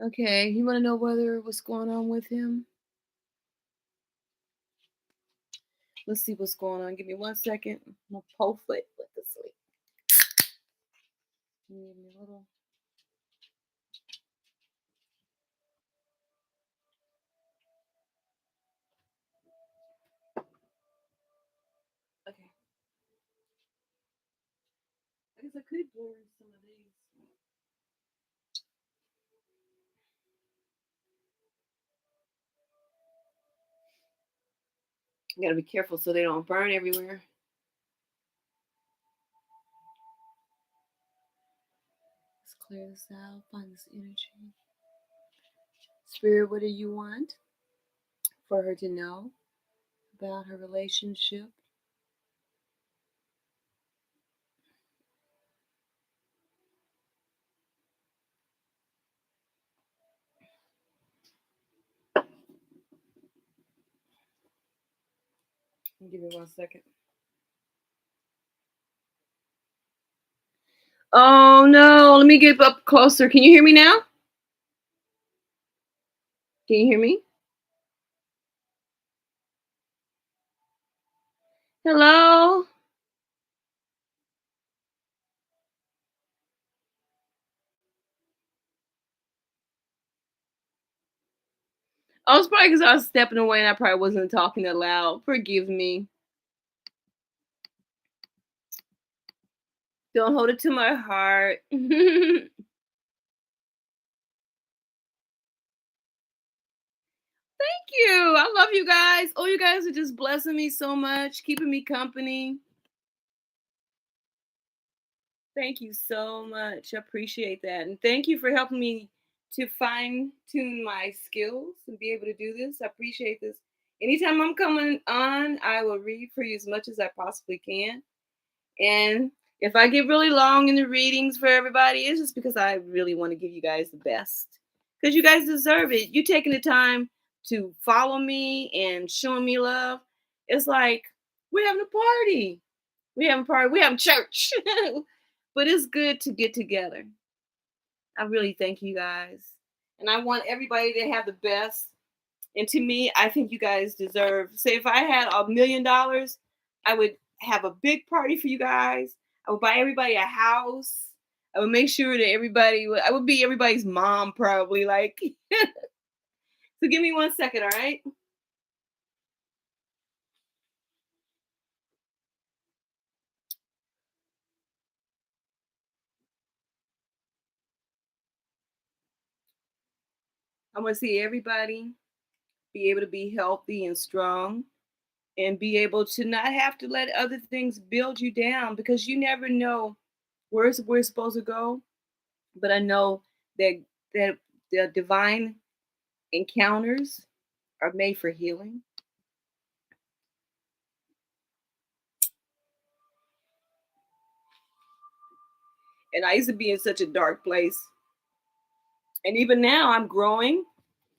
A: Okay, you want to know what's going on with him? Let's see what's going on. Give me 1 second. My pole foot with the sleep. Give me a little. Okay. I guess I could blur some of these. You gotta be careful so they don't burn everywhere. Let's clear this out. Find this energy. Spirit, what do you want for her to know about her relationship? Give me 1 second. Oh no, let me get up closer. Can you hear me now? Can you hear me? Hello? Oh, it's probably because I was stepping away and I probably wasn't talking that loud. Forgive me. Don't hold it to my heart. Thank you. I love you guys. Oh, you guys are just blessing me so much, keeping me company. Thank you so much. I appreciate that. And thank you for helping me to fine tune my skills and be able to do this. I appreciate this. Anytime I'm coming on, I will read for you as much as I possibly can. And if I get really long in the readings for everybody, it's just because I really want to give you guys the best. Because you guys deserve it. You taking the time to follow me and showing me love. It's like we're having a party. We having a party. We having church. But it's good to get together. I really thank you guys. And I want everybody to have the best. And to me, I think you guys deserve. Say, if I had $1,000,000, I would have a big party for you guys. I would buy everybody a house. I would make sure that I would be everybody's mom, probably. Like, so give me 1 second, all right? I want to see everybody be able to be healthy and strong and be able to not have to let other things build you down because you never know where we're supposed to go. But I know that the divine encounters are made for healing. And I used to be in such a dark place. And even now I'm growing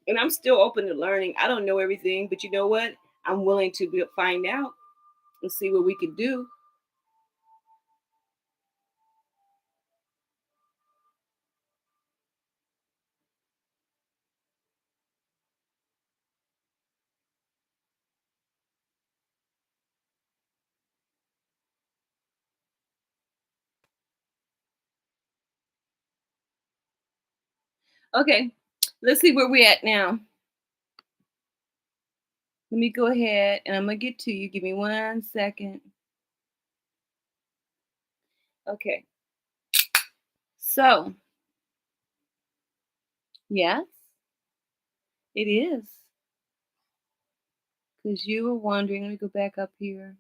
A: and I'm still open to learning. I don't know everything, but you know what? I'm willing to find out and see what we can do. Okay, let's see where we're at now. Let me go ahead and I'm going to get to you. Give me 1 second. Okay. So, yes, it is. Because you were wondering. Let me go back up here.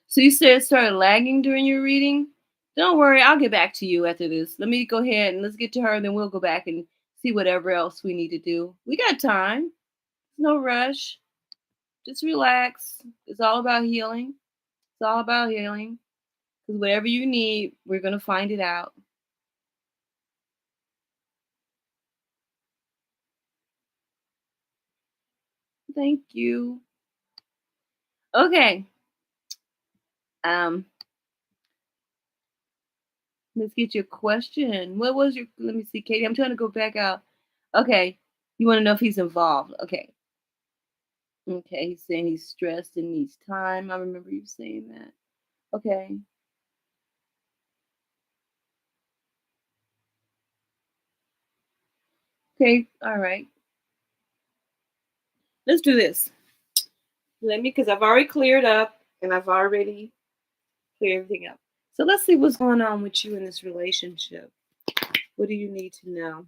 A: So you said it started lagging during your reading? Don't worry, I'll get back to you after this. Let me go ahead and let's get to her, and then we'll go back and see whatever else we need to do. We got time. No rush. Just relax. It's all about healing. It's all about healing. Because whatever you need, we're going to find it out. Thank you. Okay. Um, let's get your question. What was your, let me see, Katie. I'm trying to go back out. Okay. You want to know if he's involved. Okay. Okay. He's saying he's stressed and needs time. I remember you saying that. Okay. Okay. All right. Let's do this. Let me, because I've already cleared up and I've already cleared everything up. So let's see what's going on with you in this relationship. What do you need to know?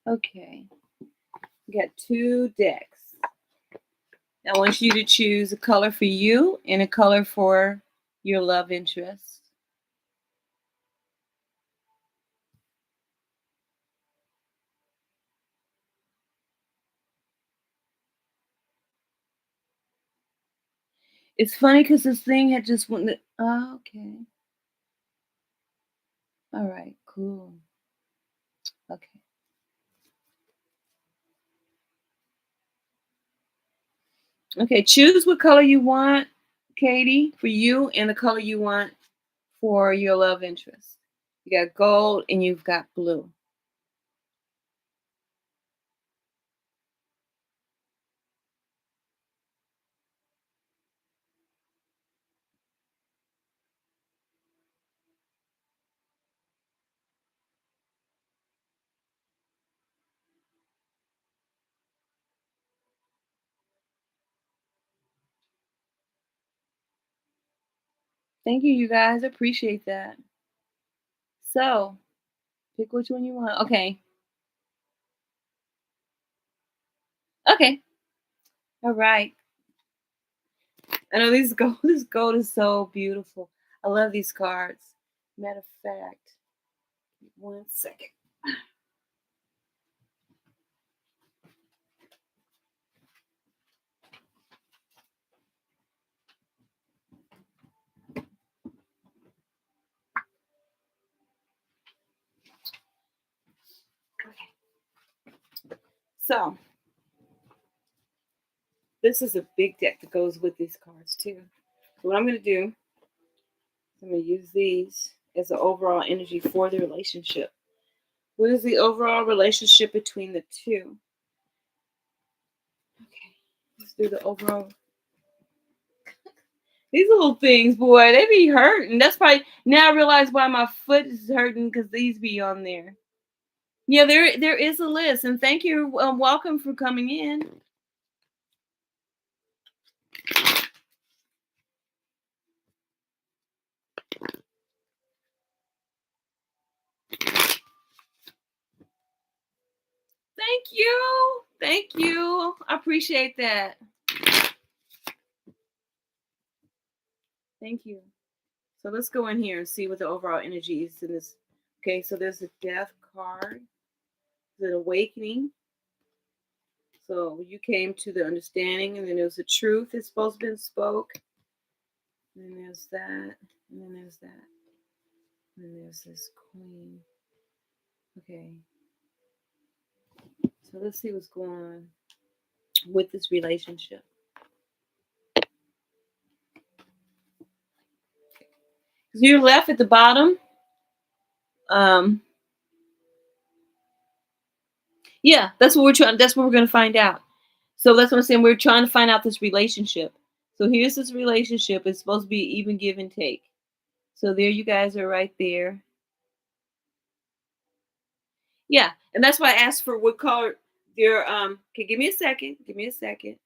A: Okay. We got 2 decks. I want you to choose a color for you and a color for your love interest. It's funny because this thing had just went. Oh, okay. All right. Cool. Okay. Okay. Choose what color you want, Katie, for you, and the color you want for your love interest. You got gold and you've got blue. Thank you, you guys. Appreciate that. So, pick which one you want. Okay. Okay. All right. I know these gold. This gold is so beautiful. I love these cards. Matter of fact, 1 second. Okay. So this is a big deck that goes with these cards too. So what I'm going to do, I'm going to use these as the overall energy for the relationship. What is the overall relationship between the two? Okay, let's do the overall. These little things, boy, they be hurting. That's probably now I realize why my foot is hurting because these be on there. Yeah, there is a list, and thank you. Welcome for coming in. Thank you. I appreciate that. Thank you. So let's go in here and see what the overall energy is in this. Okay, so there's a death card, there's an awakening. So you came to the understanding, and then there's the truth that's supposed to be spoke. And then there's that, and then there's that. And then there's this queen. Okay. So let's see what's going on with this relationship. You're left at the bottom. Yeah, that's what we're trying. That's what we're going to find out. So that's what I'm saying. We're trying to find out this relationship. So here's this relationship. It's supposed to be even give and take. So there you guys are right there. Yeah, and that's why I asked for what color your okay, give me a second. Give me a second.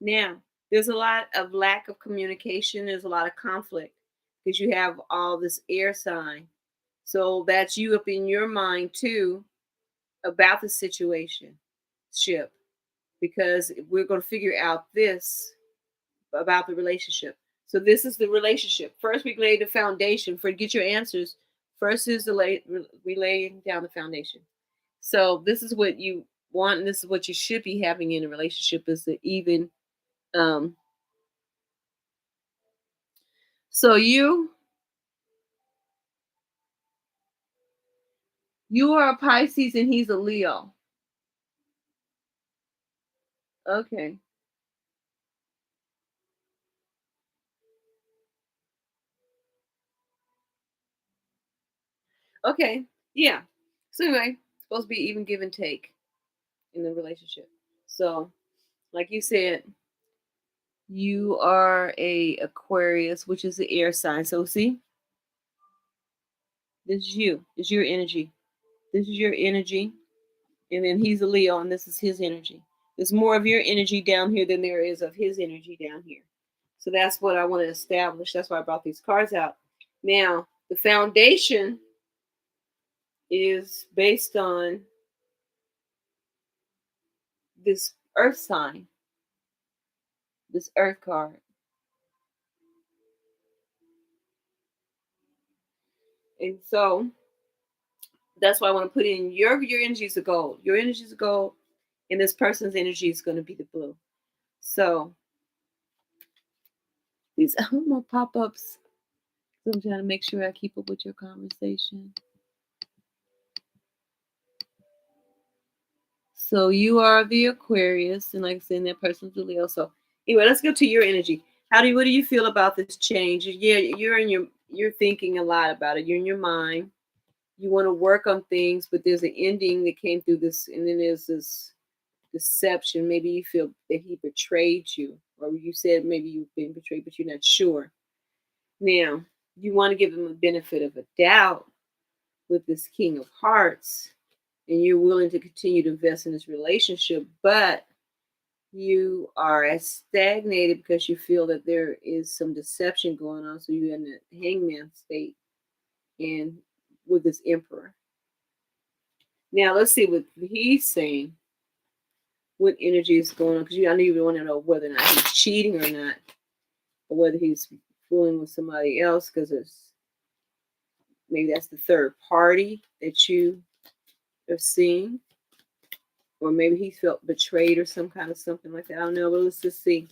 A: Now, there's a lot of lack of communication, there's a lot of conflict because you have all this air sign. So that's you up in your mind too about the situation ship because we're going to figure out this about the relationship. So this is the relationship. First, we lay the foundation for get your answers. First is the we laying down the foundation. So this is what you want, and this is what you should be having in a relationship is the even. Um, so you are a Pisces and he's a Leo. Okay. Okay. Yeah. So anyway, it's supposed to be even give and take in the relationship. So, like you said, you are a Aquarius, which is the air sign. So see, this is you. This is your energy. This is your energy. And then he's a Leo, and this is his energy. There's more of your energy down here than there is of his energy down here. So that's what I want to establish. That's why I brought these cards out. Now, the foundation is based on this earth sign, this earth card. And so that's why I want to put in your energy is the gold. Your energy is the gold, and this person's energy is going to be the blue. So these more pop-ups. So I'm trying to make sure I keep up with your conversation. So you are the Aquarius, and like I said, that person's the Leo. So anyway, let's go to your energy. What do you feel about this change? Yeah, you're thinking a lot about it. You're in your mind. You want to work on things, but there's an ending that came through this, and then there's this deception. Maybe you feel that he betrayed you, or you said maybe you've been betrayed, but you're not sure. Now, you want to give him a benefit of a doubt with this King of Hearts, and you're willing to continue to invest in this relationship, but you are stagnated because you feel that there is some deception going on. So you're in the hangman state and with this emperor. Now let's see what he's saying. What energy is going on? Because I don't even want to know whether or not he's cheating or not, or whether he's fooling with somebody else. Because it's maybe that's the third party that you are seeing, or maybe he felt betrayed or some kind of something like that. I don't know, but let's just see.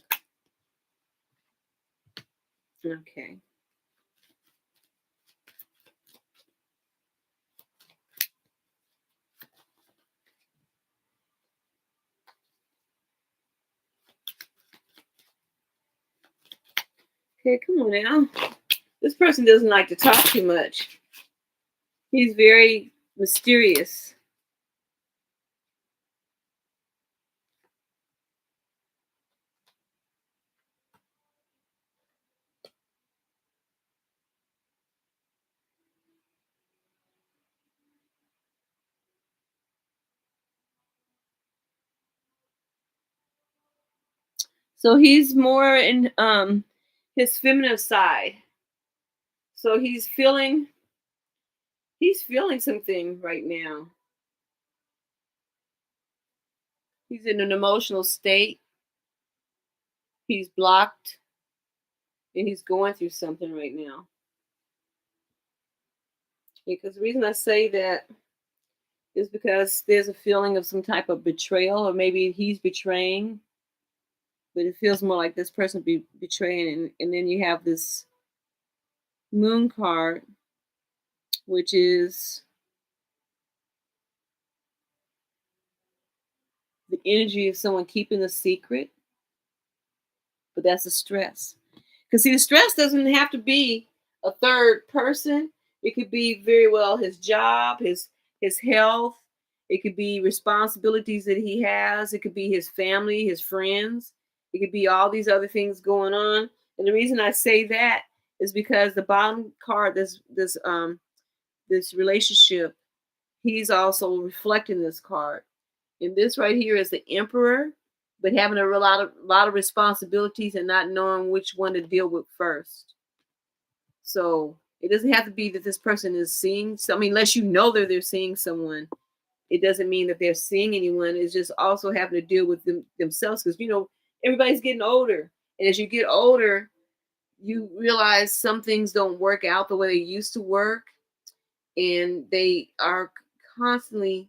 A: Okay. Okay, come on now. This person doesn't like to talk too much. He's very mysterious. So he's more in his feminine side. So he's feeling something right now. He's in an emotional state. He's blocked and he's going through something right now. Because the reason I say that is because there's a feeling of some type of betrayal, or maybe he's betraying, but it feels more like this person be betraying. And then you have this moon card, which is the energy of someone keeping a secret, but that's a stress. Because see, the stress doesn't have to be a third person. It could be very well his job, his health. It could be responsibilities that he has. It could be his family, his friends. It could be all these other things going on. And the reason I say that is because the bottom card, this relationship, he's also reflecting this card. And this right here is the Emperor, but having a lot of responsibilities and not knowing which one to deal with first. So it doesn't have to be that this person is seeing. I mean, unless you know that they're seeing someone, it doesn't mean that they're seeing anyone. It's just also having to deal with themselves, because everybody's getting older, and as you get older, you realize some things don't work out the way they used to work, and they are constantly,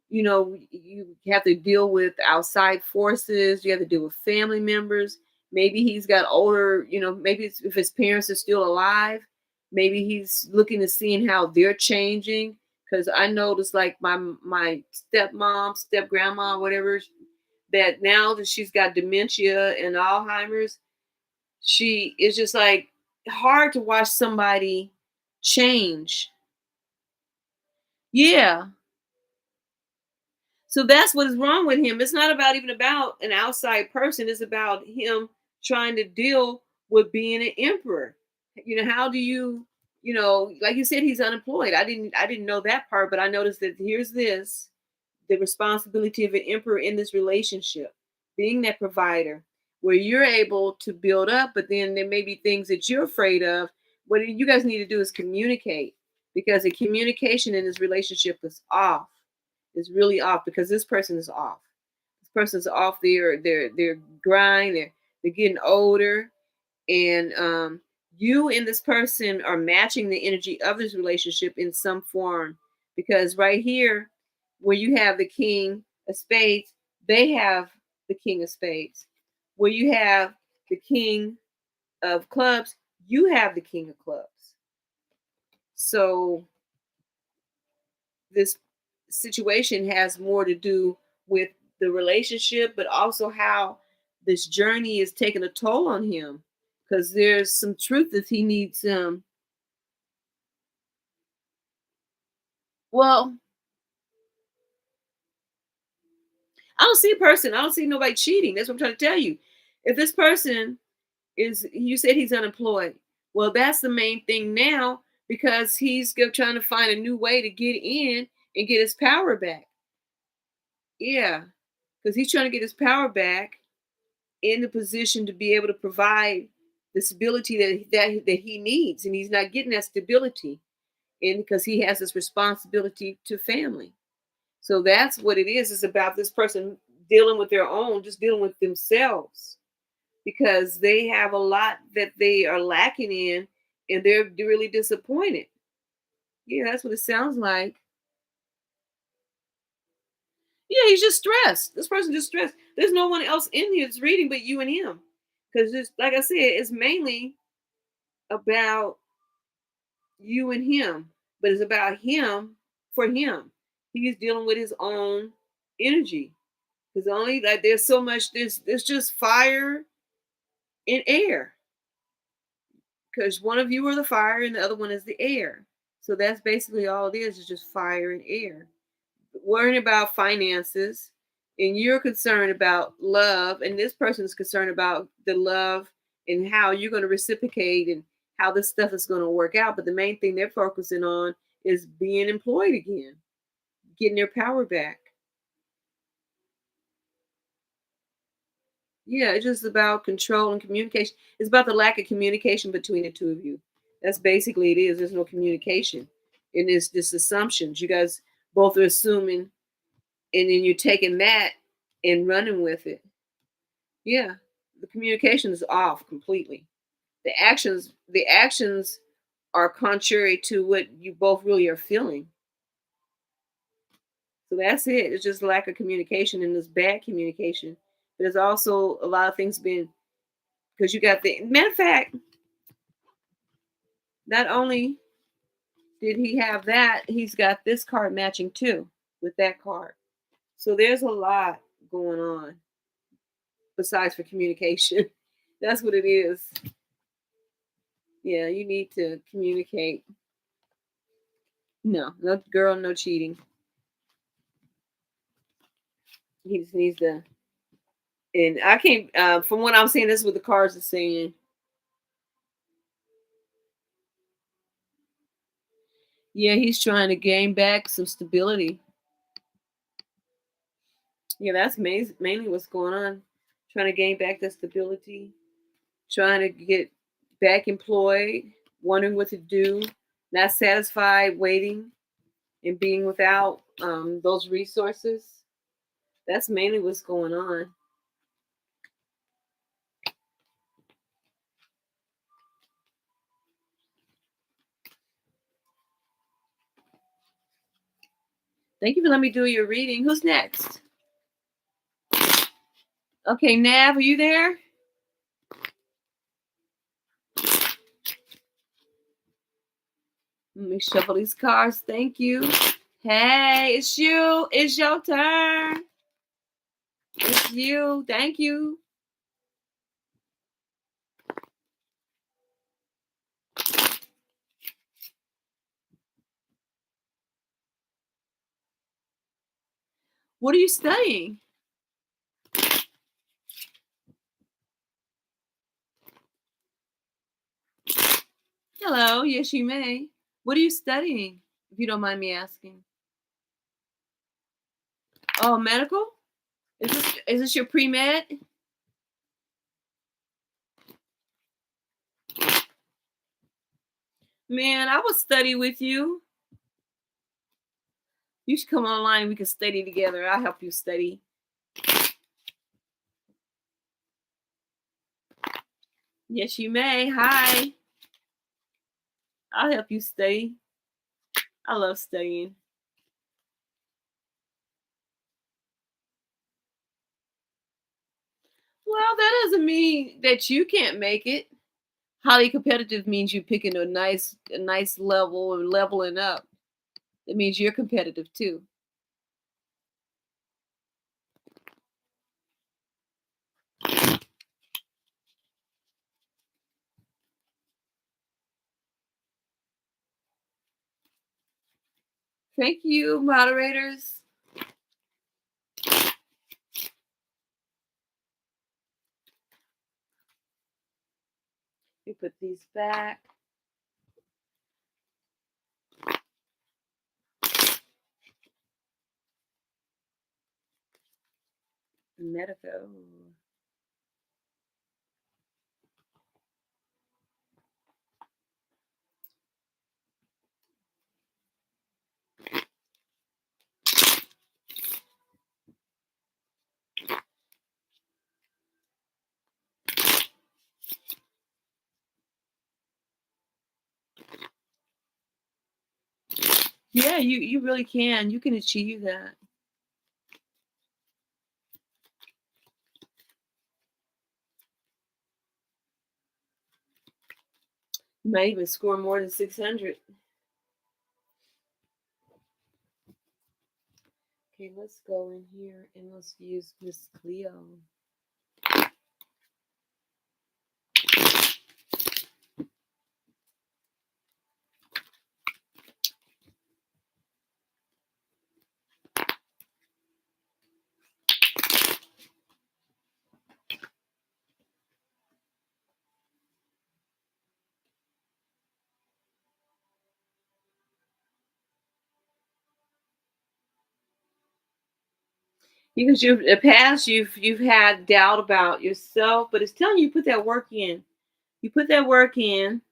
A: you have to deal with outside forces. You have to deal with family members. Maybe he's got older, maybe if his parents are still alive, maybe he's looking to seeing how they're changing. Because I noticed, like, my stepmom, step grandma, whatever, that now that she's got dementia and Alzheimer's, she is just like hard to watch somebody change. Yeah. So that's what is wrong with him. It's not about even about an outside person. It's about him trying to deal with being an emperor. How do like you said, he's unemployed. I didn't know that part, but I noticed that here's the responsibility of an emperor in this relationship, being that provider, where you're able to build up, but then there may be things that you're afraid of. What you guys need to do is communicate, because the communication in this relationship is off. Is really off, because this person is off. This person's off their grind. They're getting older, and you and this person are matching the energy of this relationship in some form. Because right here, where you have the King of Spades, they have the King of Spades. Where you have the King of Clubs, you have the King of Clubs. So this situation has more to do with the relationship, but also how this journey is taking a toll on him, because there's some truth that he needs. Well, I don't see a person. I don't see nobody cheating. That's what I'm trying to tell you. If this person you said he's unemployed. Well, that's the main thing now, because he's trying to find a new way to get in and get his power back. Yeah, because he's trying to get his power back in the position to be able to provide the stability that he needs, and he's not getting that stability, and because he has this responsibility to family. So that's what it is. It's about this person dealing with their own, just dealing with themselves, because they have a lot that they are lacking in, and they're really disappointed. Yeah, that's what it sounds like. Yeah, he's just stressed. This person just stressed. There's no one else in here that's reading but you and him. Because just like I said, it's mainly about you and him, but it's about him for him. He's dealing with his own energy. Because only like there's so much, there's just fire and air. Because one of you are the fire and the other one is the air. So that's basically all it is just fire and air. Worrying about finances, and you're concerned about love, and this person is concerned about the love and how you're going to reciprocate and how this stuff is going to work out. But the main thing they're focusing on is being employed again, getting their power back. Yeah, it's just about control and communication. It's about the lack of communication between the two of you. That's basically it is. There's no communication. And it's just assumptions. You guys both are assuming, and then you're taking that and running with it. Yeah. The communication is off completely. The actions are contrary to what you both really are feeling. So that's it. It's just lack of communication, and this bad communication. There's also a lot of things being, because you got the matter of fact, not only did he have that, he's got this card matching too with that card. So there's a lot going on besides for communication. That's what it is. Yeah, you need to communicate. No, no girl, no cheating. He just needs to. And I can't. From what I'm seeing, this is what the cards are saying. Yeah, he's trying to gain back some stability. Yeah, that's mainly what's going on. Trying to gain back the stability, trying to get back employed, wondering what to do, not satisfied waiting and being without those resources. That's mainly what's going on. Thank you for letting me do your reading. Who's next? Okay, Nav, are you there? Let me shuffle these cards. Thank you. Hey, it's you. It's your turn. It's you. Thank you. What are you studying? Hello. Yes, you may. What are you studying, if you don't mind me asking? Oh, medical? Is this your pre-med? Man, I would study with you. You should come online. We can study together. I'll help you study. Yes, you may. Hi. I'll help you study. I love studying. Well, that doesn't mean that you can't make it. Highly competitive means you picking a nice level and leveling up. It means you're competitive too. Thank you, moderators. We put these back. Medico. Yeah, you really can. You can achieve that. You might even score more than 600. Okay, let's go in here and let's use Miss Cleo. Because you've in the past you've had doubt about yourself, but it's telling you put that work in. You put that work in,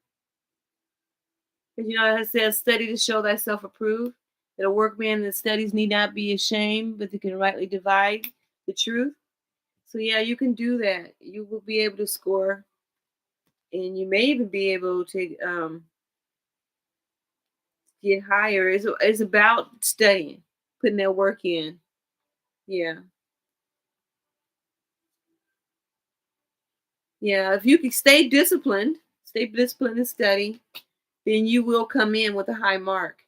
A: because you know it says study to show thyself approved. That a workman that studies need not be ashamed, but they can rightly divide the truth. So yeah, you can do that. You will be able to score, and you may even be able to get higher. It's about studying, putting that work in. Yeah, yeah. If you can stay disciplined and study, then you will come in with a high mark,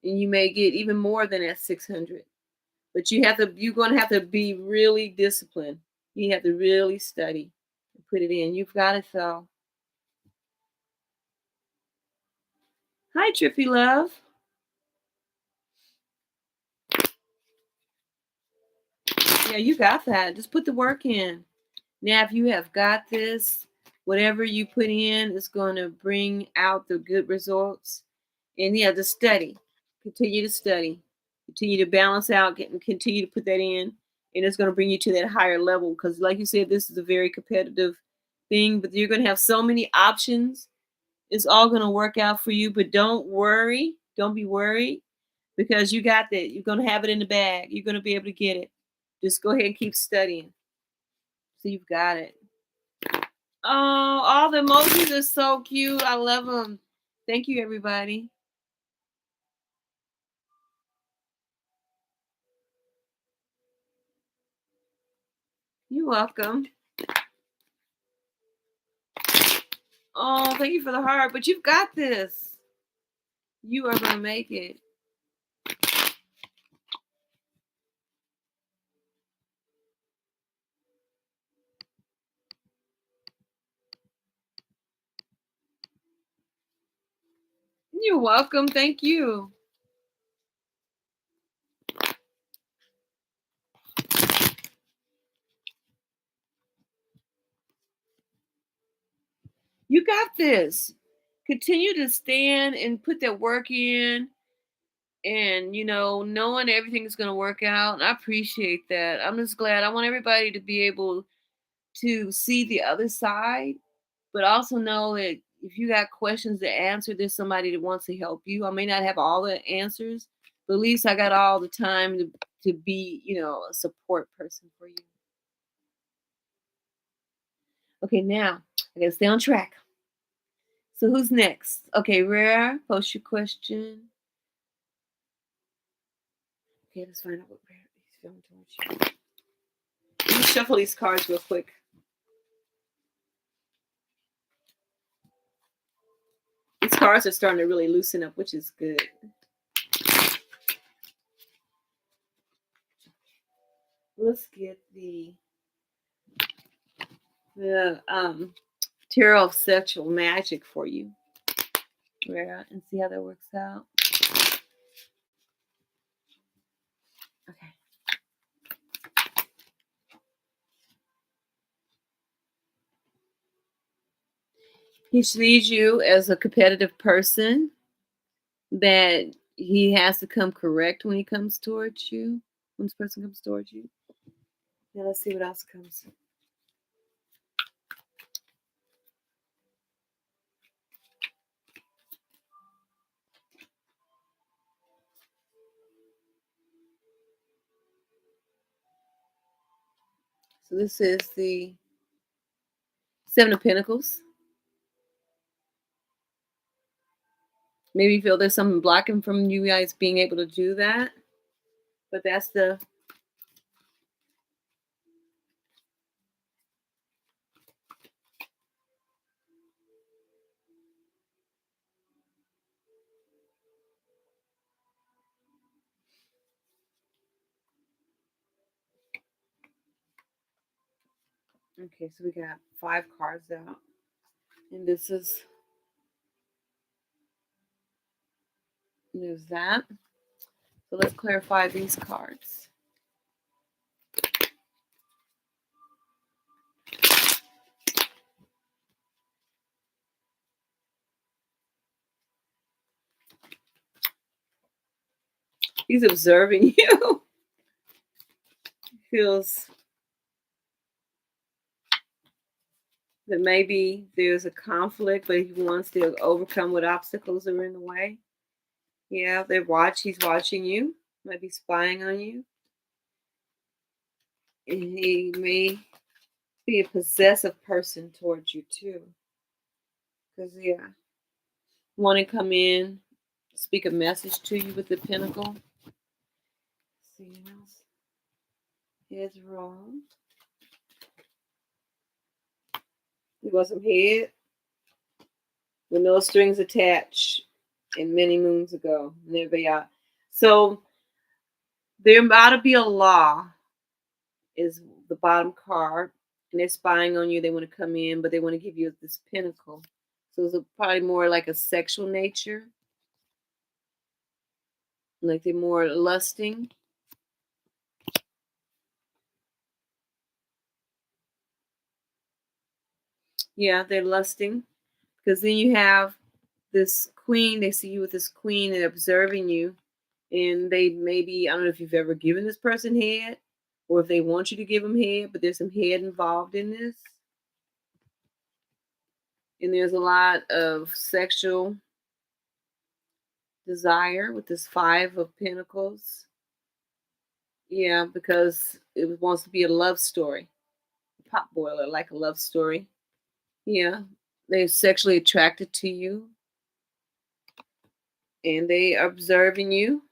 A: and you may get even more than that 600. But you're gonna have to be really disciplined. You have to really study and put it in. You've got it, so. Hi, Trippy Love. Yeah, you got that. Just put the work in. Now, if you have got this, whatever you put in is going to bring out the good results. And yeah, just study. Continue to study. Continue to balance out, continue to put that in. And it's going to bring you to that higher level. Because, like you said, this is a very competitive thing, but you're going to have so many options. It's all going to work out for you. But don't worry. Don't be worried because you got that. You're going to have it in the bag. You're going to be able to get it. Just go ahead and keep studying. So you've got it. Oh, all the emojis are so cute. I love them. Thank you, everybody. You're welcome. Oh, thank you for the heart. But you've got this. You are going to make it. You're welcome. Thank you. You got this. Continue to stand and put that work in and, knowing everything is going to work out. And I appreciate that. I'm just glad. I want everybody to be able to see the other side, but also know that if you got questions to answer, there's somebody that wants to help you. I may not have all the answers, but at least I got all the time to be, a support person for you. Okay, now I gotta stay on track. So who's next? Okay, Rare, post your question. Okay, let's find out what Rare is feeling towards you. Let me shuffle these cards real quick. These cards are starting to really loosen up, which is good. Let's get the Tarot of Sexual Magic for you, Rare, and see how that works out. Okay. He sees you as a competitive person that he has to come correct when he comes towards you, when this person comes towards you. Now let's see what else comes. So this is the Seven of Pentacles. Maybe you feel there's something blocking from you guys being able to do that. But that's the okay, so we got 5 cards out. And this is there's that. So let's clarify these cards. He's observing you. Feels that maybe there's a conflict, but he wants to overcome what obstacles are in the way. Yeah, he's watching you, might be spying on you. And he may be a possessive person towards you too. Because yeah. Want to come in, speak a message to you with the pentacle. Let's see what else. Head's wrong. There was some head with no strings attached and many moons ago. And there they are. So there about to be a law is the bottom card. And they're spying on you. They want to come in, but they want to give you this pentacle. So it's probably more like a sexual nature. Like they're more lusting. Yeah, they're lusting. Because then you have this queen. They see you with this queen and observing you, and they maybe, I don't know if you've ever given this person head, or if they want you to give them head, but there's some head involved in this, and there's a lot of sexual desire with this Five of Pentacles. Yeah, because it wants to be a love story, pop boiler, like a love story. Yeah, they're sexually attracted to you, and they are observing you,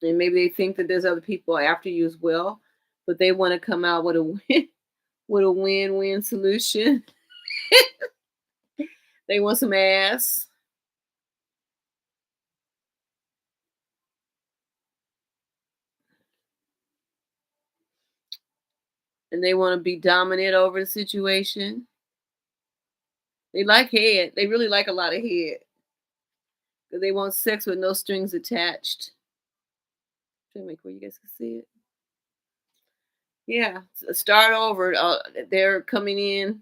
A: and maybe they think that there's other people after you as well, but they want to come out with a win, with a win-win solution. They want some ass. And they want to be dominant over the situation. They like head. They really like a lot of head. Because they want sex with no strings attached. Trying to make where you guys can see it. Yeah. Start over. They're coming in.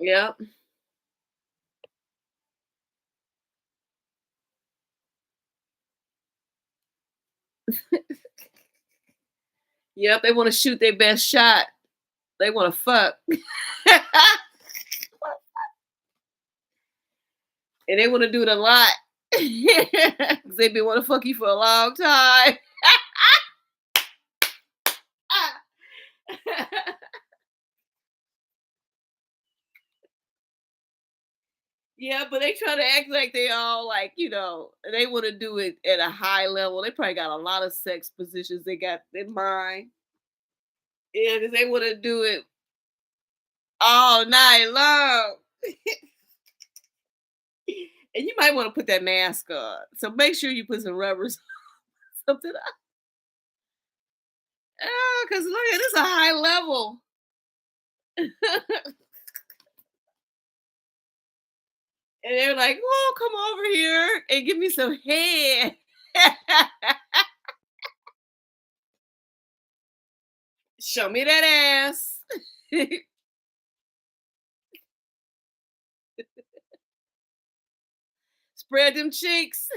A: Yep. Yep. They want to shoot their best shot. They want to fuck. And they want to do it a lot. Because they've been wanting to fuck you for a long time. Yeah, but they try to act like they all like, they want to do it at a high level. They probably got a lot of sex positions they got in mind. Yeah, because they want to do it all night long. And you might want to put that mask on. So make sure you put some rubbers something up. Oh, because look at this a high level. And they're like, "Whoa, come over here and give me some head." Show me that ass. Spread them cheeks.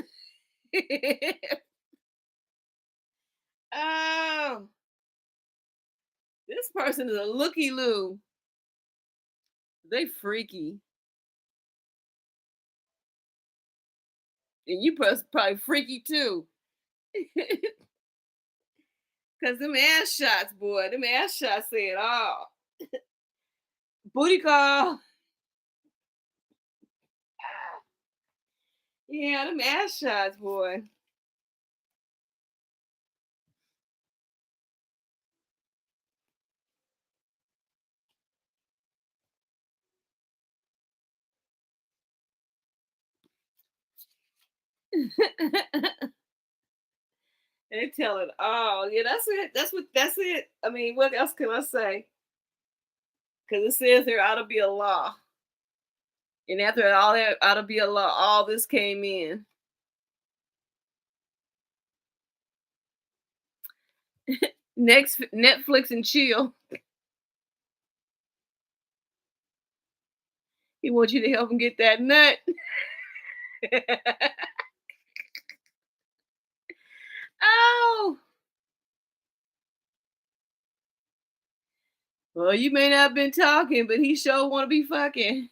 A: Oh, this person is a looky loo. They freaky. And you probably freaky too. Cause them ass shots, boy. Them ass shots say it all. Booty call. Yeah, them ass shots, boy. They tell it all. Yeah, that's it. That's it. I mean, what else can I say? Because it says there ought to be a law. And after all there ought to be a law, all this came in. Next, Netflix and chill. He wants you to help him get that nut. Oh, well, you may not have been talking, but he sure want to be fucking.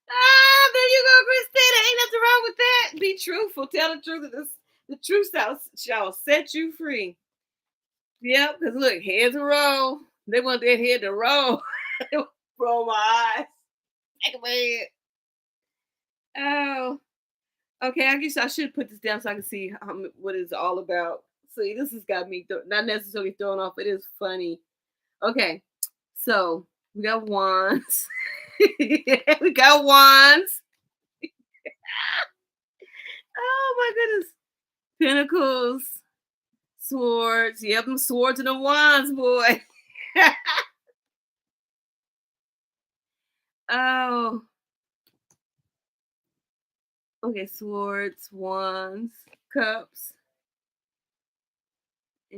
A: Ah, there you go, Christina. Ain't nothing wrong with that. Be truthful. Tell the truth. The truth shall set you free. Yep, because look, heads a roll. They want that head to roll. Roll my eyes. Take my head. Oh, okay. I guess I should put this down so I can see what it's all about. See, this has got me not necessarily thrown off, but it's funny. Okay, so we got wands. We got wands. Oh my goodness. Pentacles, swords. Yep, them swords and the wands, boy. Oh, okay. Swords, wands, cups.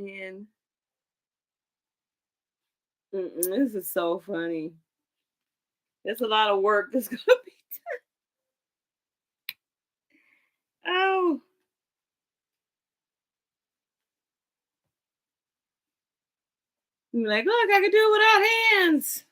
A: And this is so funny. There's a lot of work that's gonna be done. Oh, you're like, look, I can do it without hands.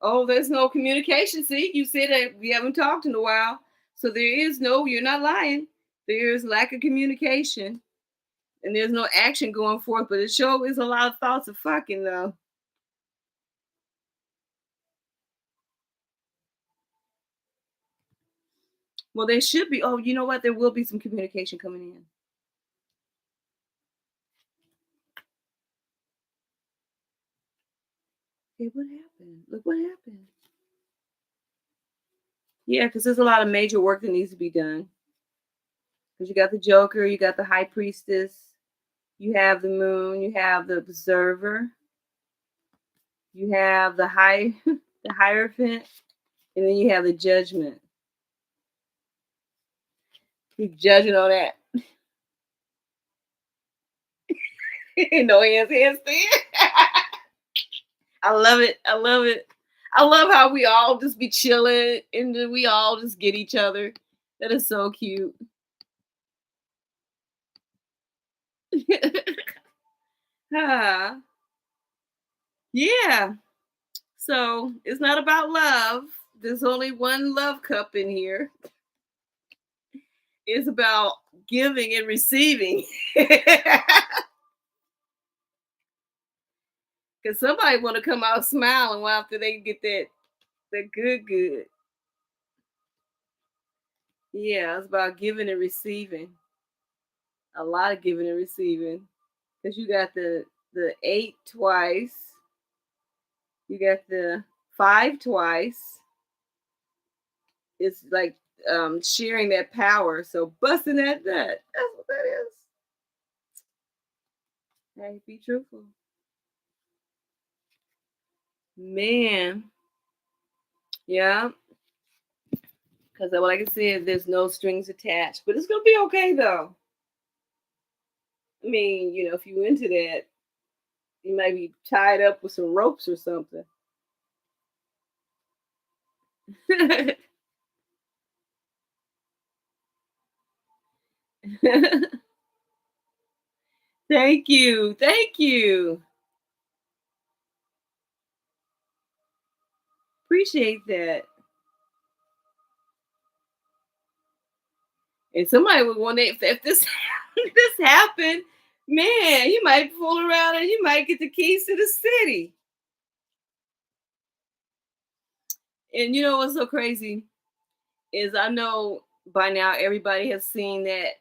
A: Oh, there's no communication. See, you said that we haven't talked in a while. So there is no, you're not lying. There is lack of communication and there's no action going forth, but it sure is a lot of thoughts of fucking though. Well, there should be. Oh, you know what? There will be some communication coming in. Okay, what happened? Look what happened. Yeah, because there's a lot of major work that needs to be done. Because you got the Joker, you got the High Priestess, you have the Moon, you have the Observer, you have the High, the Hierophant, and then you have the Judgment. Keep judging on that. No hands, handstand. I love it. I love it. I love how we all just be chilling and then we all just get each other. That is so cute. Ah, yeah. So it's not about love. There's only one love cup in here. It's about giving and receiving. Cause somebody want to come out smiling after they get that good. Yeah, it's about giving and receiving. A lot of giving and receiving. Cause you got the 8 twice. You got the 5 twice. It's like sharing that power. So busting that nut. That's what that is. Hey, be truthful. Man. Yeah. Because like I said, there's no strings attached. But it's gonna be okay though. I mean, if you into that, you might be tied up with some ropes or something. Thank you. Thank you. Appreciate that. And somebody would wonder if this if this happened, man, you might fool around and you might get the keys to the city. And you know what's so crazy is I know by now everybody has seen that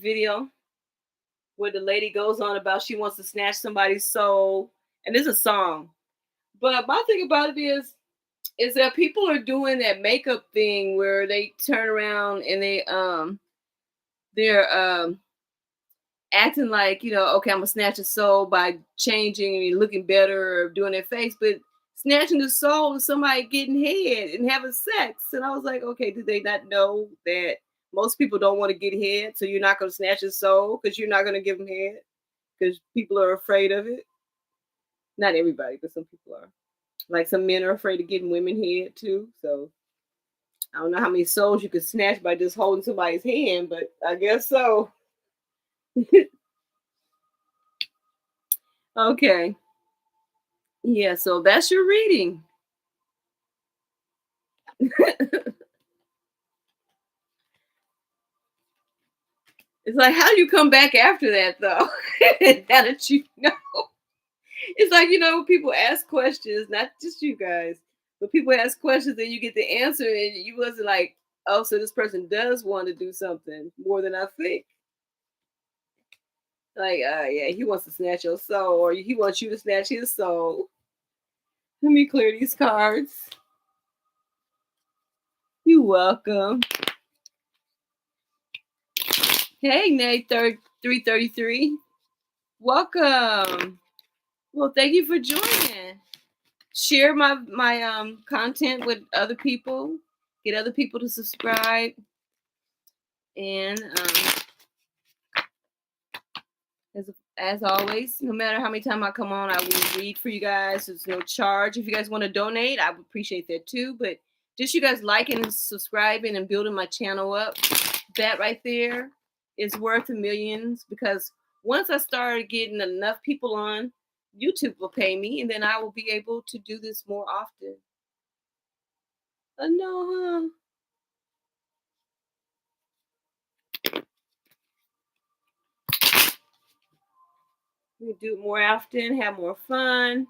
A: video where the lady goes on about she wants to snatch somebody's soul, and it's a song. But my thing about it is that people are doing that makeup thing where they turn around and they're acting like, okay, I'm gonna snatch a soul by changing and looking better or doing their face, but snatching the soul is somebody getting head and having sex. And I was like, okay, did they not know that most people don't want to get head, so you're not gonna snatch a soul because you're not gonna give them head because people are afraid of it. Not everybody, but some people are. Like some men are afraid of getting women head too. So I don't know how many souls you could snatch by just holding somebody's hand, but I guess so. Okay. Yeah, so that's your reading. It's like, how do you come back after that, though? Now that you know, it's like people ask questions, not just you guys, but people ask questions and you get the answer, and you wasn't like, oh, so this person does want to do something more than I think. Like, yeah, he wants to snatch your soul, or he wants you to snatch his soul. Let me clear these cards. You're welcome. Hey, Nate, 333. Welcome. Well, thank you for joining. share my content with other people, get other people to subscribe, and as always, no matter how many times I come on, I will read for you guys. There's no charge. If you guys want to donate, I would appreciate that too. But just you guys liking and subscribing and building my channel up, that right there is worth millions, because once I started getting enough people on, YouTube will pay me, and then I will be able to do this more often. I know, huh? We do it more often, have more fun.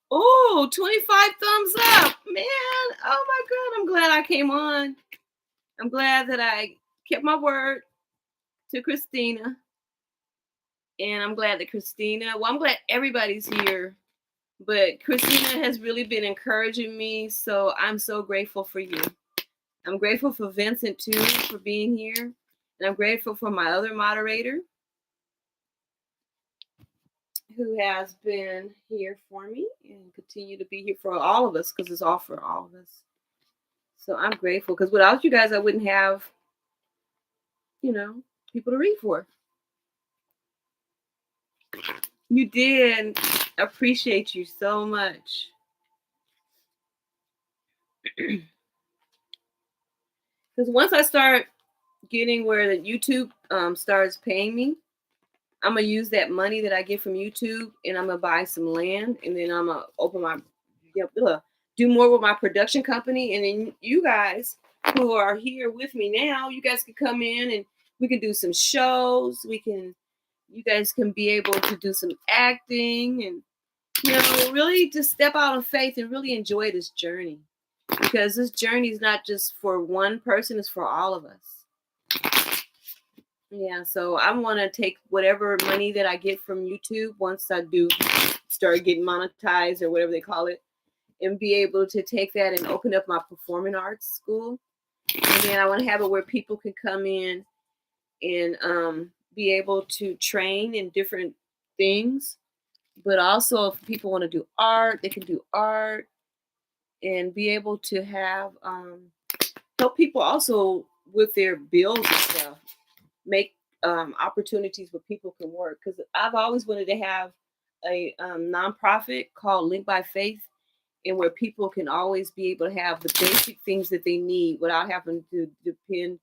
A: Oh, 25 thumbs up, man. Oh my God. I'm glad I came on. I'm glad that I kept my word to Christina. And I'm glad that I'm glad everybody's here. But Christina has really been encouraging me. So I'm so grateful for you. I'm grateful for Vincent too for being here. And I'm grateful for my other moderator who has been here for me and continue to be here for all of us, because it's all for all of us. So I'm grateful, because without you guys, I wouldn't have, people to read for. You did. Appreciate you so much. Because once I start getting where the YouTube starts paying me, I'm gonna use that money that I get from YouTube, and I'm gonna buy some land, and then I'm gonna open my do more with my production company, and then you guys who are here with me now, you guys can come in and we can do some shows. You guys can be able to do some acting, and really just step out of faith and really enjoy this journey, because this journey is not just for one person; it's for all of us. Yeah, so I want to take whatever money that I get from YouTube, once I do start getting monetized or whatever they call it, and be able to take that and open up my performing arts school. And then I want to have it where people can come in and be able to train in different things. But also, if people want to do art, they can do art, and be able to have help people also with their bills and stuff. Make opportunities where people can work, because I've always wanted to have a nonprofit called Link by Faith, and where people can always be able to have the basic things that they need without having to depend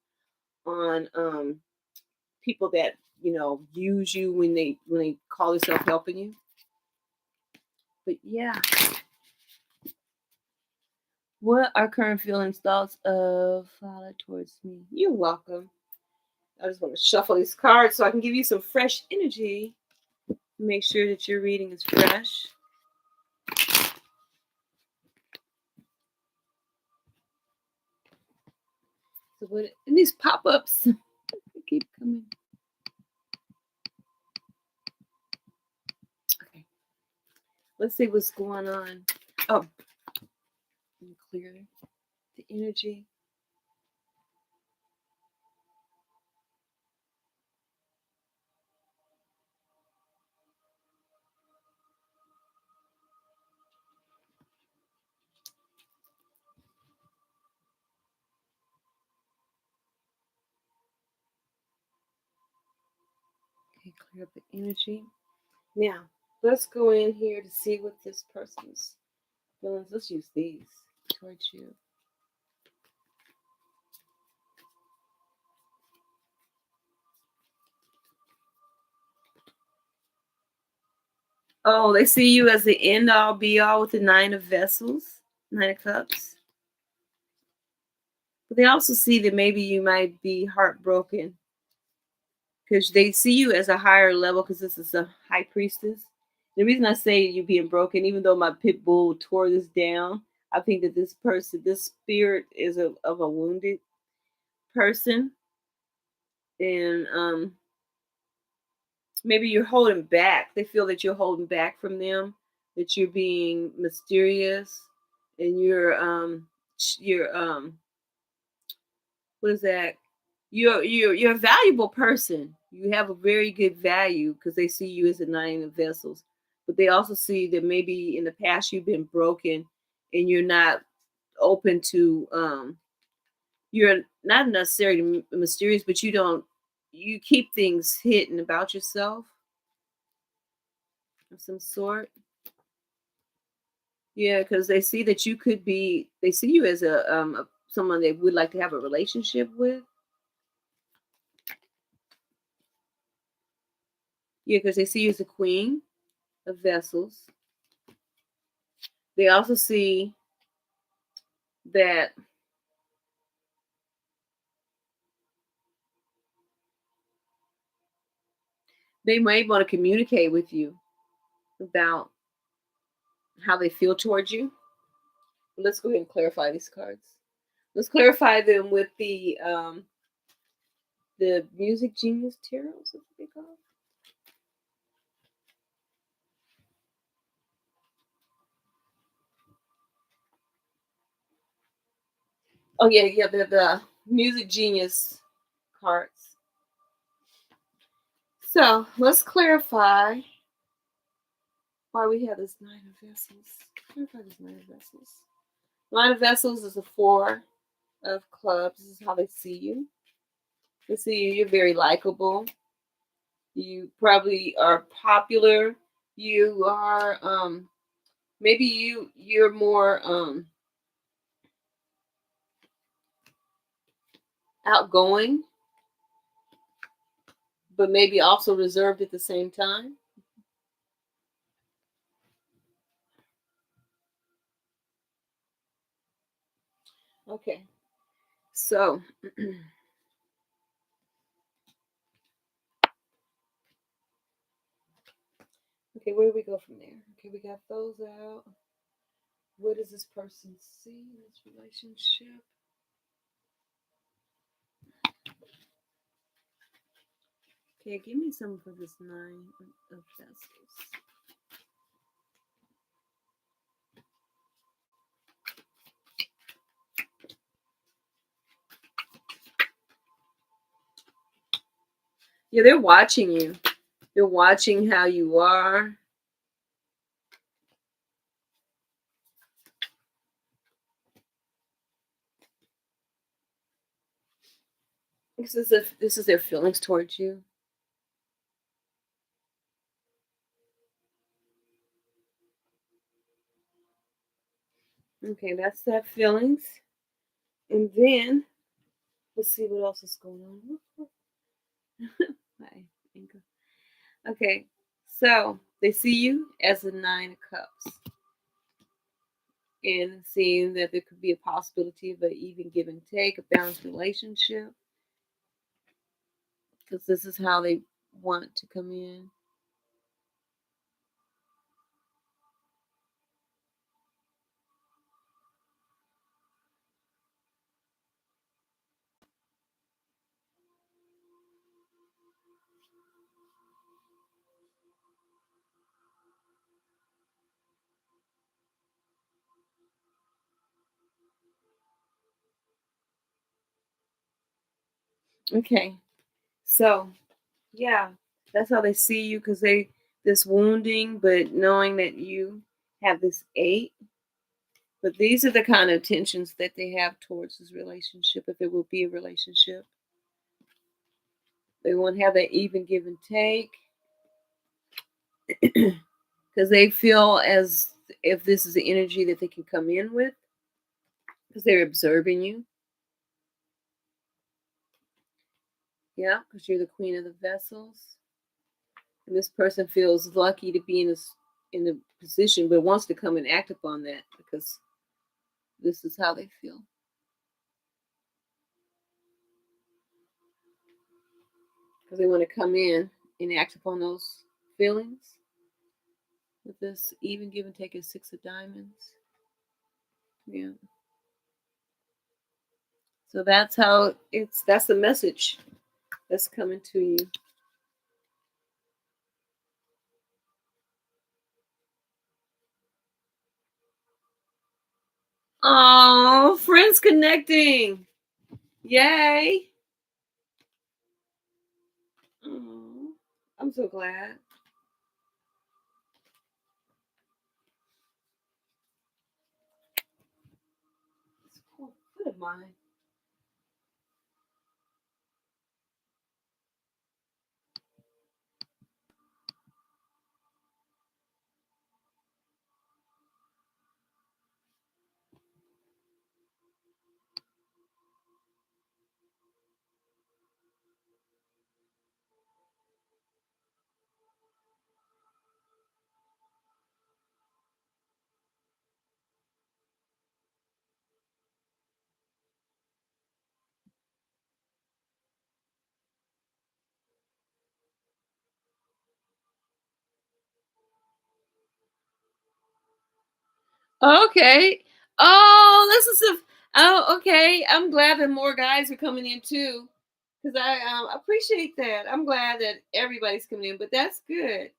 A: on people that use you when they call themselves helping you. But yeah, what are current feelings, thoughts of Father towards me? You're welcome. I just want to shuffle these cards so I can give you some fresh energy. Make sure that your reading is fresh. So what? And these pop-ups keep coming. Okay, let's see what's going on. Oh, clear the energy. Okay, clear up the energy. Now, let's go in here to see what this person's feelings. Let's use these towards you. Oh, they see you as the end all be all with the 9 of vessels, 9 of cups. But they also see that maybe you might be heartbroken, because they see you as a higher level, because this is a high priestess. The reason I say you being broken, even though my pit bull tore this down, I think that this person, this spirit is of a wounded person. And maybe you're holding back. They feel that you're holding back from them, that you're being mysterious, and you're you're what is that? You're a valuable person. You have a very good value because they see you as a nine of vessels, but they also see that maybe in the past you've been broken and you're not open to you're not necessarily mysterious, but you keep things hidden about yourself of some sort. Yeah, because they see that you could be. They see you as a someone they would like to have a relationship with. Yeah, because they see you as a queen of vessels. They also see that they might want to communicate with you about how they feel towards you. Let's go ahead and clarify these cards. Let's clarify them with the music genius tarot. Is that what they call it? Oh yeah, yeah, the music genius cards. So let's clarify why we have this nine of vessels. Clarify this nine of vessels. Nine of vessels is a four of clubs. This is how they see you. They see you. You're very likable. You probably are popular. You are maybe you're more outgoing, but maybe also reserved at the same time. Okay, so okay, where do we go from there? Okay, we got those out. What does this person see in this relationship? Okay, give me some for this nine of vessels. Yeah, they're watching you. They're watching how you are. This is their feelings towards you. Okay, that's that feelings. And then let's see what else is going on. Hi, Inca. Okay, so they see you as a nine of cups and seeing that there could be a possibility of an even give and take, a balanced relationship, because this is how they want to come in. Okay, so yeah, that's how they see you because they this wounding, but knowing that you have this eight. But these are the kind of tensions that they have towards this relationship, if it will be a relationship. They won't have that even give and take because they feel as if this is the energy that they can come in with because they're observing you. Yeah, because you're the queen of the vessels. And this person feels lucky to be in this in the position, but wants to come and act upon that because this is how they feel. Because they want to come in and act upon those feelings with this even give and take a six of diamonds. Yeah. So that's how that's the message that's coming to you. Oh, Everyone's connecting. Yay. Oh, I'm so glad. It's a cool foot of mine. Okay. Oh, this is a. Oh, okay. I'm glad that more guys are coming in too, because I appreciate that. I'm glad that everybody's coming in, but that's good.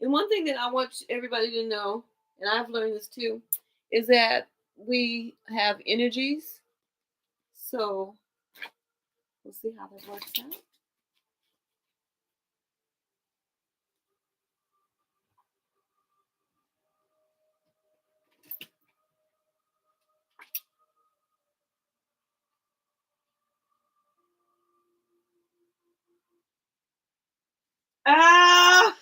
A: And one thing that I want everybody to know, and I've learned this too, is that we have energies. So we'll see how that works out. Ah!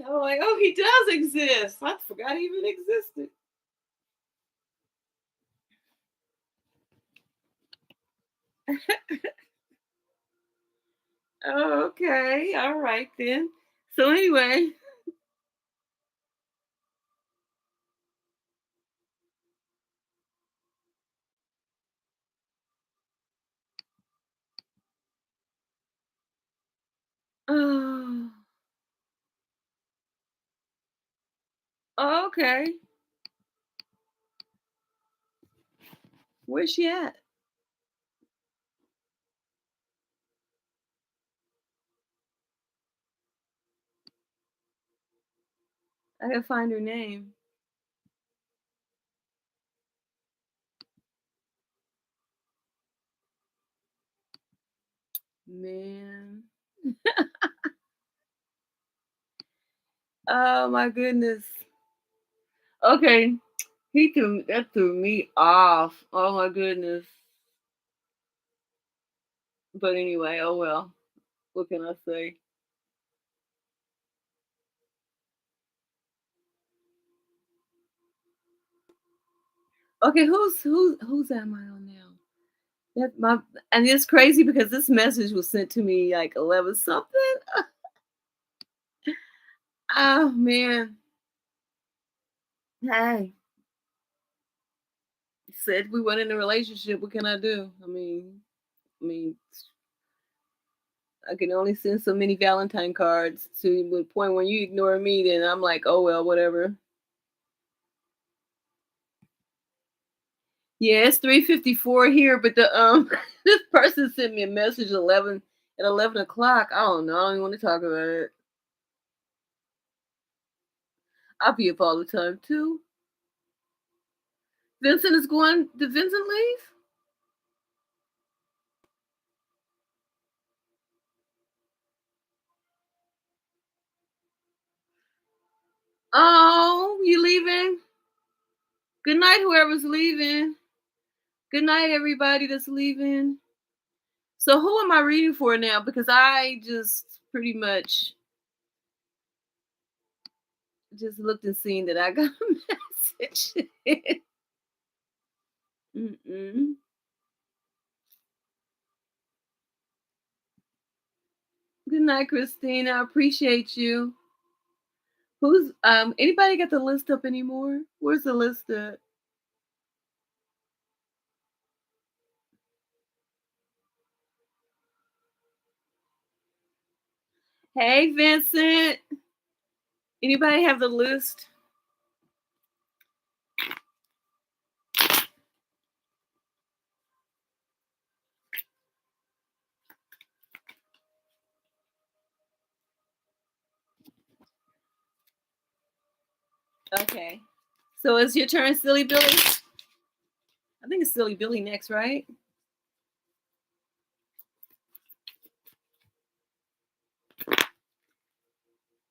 A: I'm like, oh, he does exist. I forgot he even existed. Oh, okay. All right then. So anyway. Oh, okay. Where's she at? I gotta find her name. Man. Oh my goodness. Okay. That threw me off. Oh my goodness. But anyway, oh well. What can I say? Okay, who's am I on now? That my and it's crazy because this message was sent to me like 11 something. Oh man. Hey, said we weren't in a relationship. What can I do? I mean, I can only send so many Valentine cards to the point when you ignore me, then I'm like, oh well, whatever. Yeah, it's 3:54 here, but the this person sent me a message 11 o'clock. I don't know. I don't even want to talk about it. I'll be up all the time too. Vincent is going. Did Vincent leave? Oh, you leaving? Good night, whoever's leaving. Good night, everybody that's leaving. So who am I reading for now? Because I just pretty much just looked and seen that I got a message. Mm-mm. Good night, Christina. I appreciate you. Who's anybody got the list up anymore? Where's the list at? Hey, Vincent. Anybody have the list? Okay. So it's your turn, Silly Billy. I think it's Silly Billy next, right?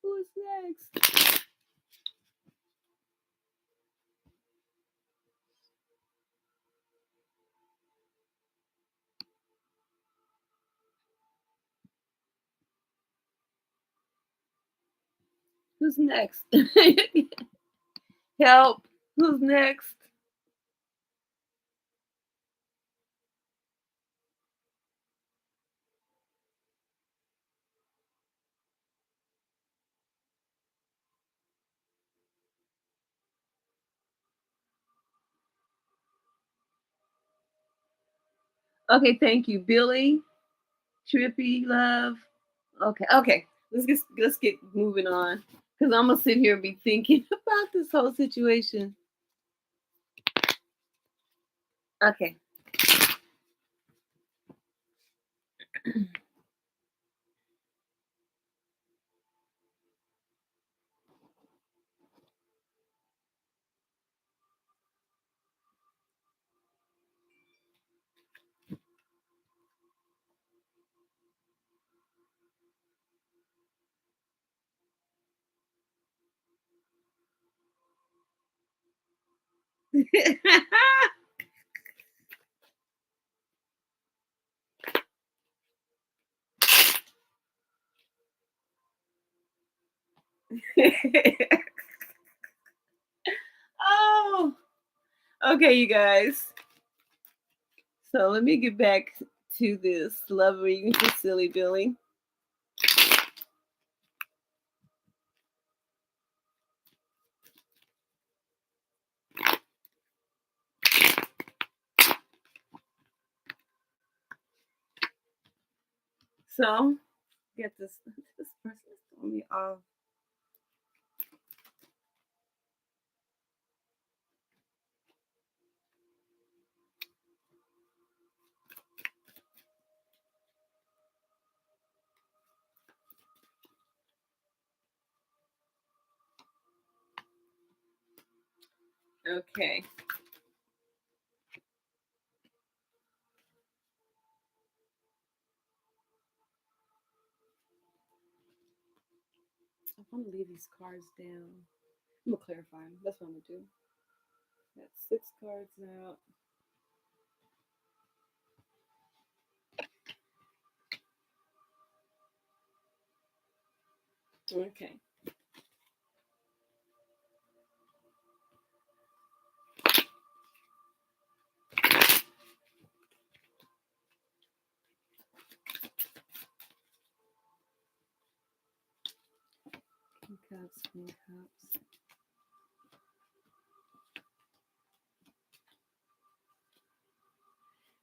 A: Who's next? Who's next? Help. Who's next? Okay, thank you, Billy. Trippy love. Okay. Let's get moving on. Cause I'm gonna sit here and be thinking about this whole situation. Okay. Oh, okay, you guys. So let me get back to this love reading for Silly Billy. So get this person is throwing me off. Okay. I want to leave these cards down. I'm gonna clarify them. That's what I'm gonna do. Got 6 cards now. Okay. King cups, queen cups.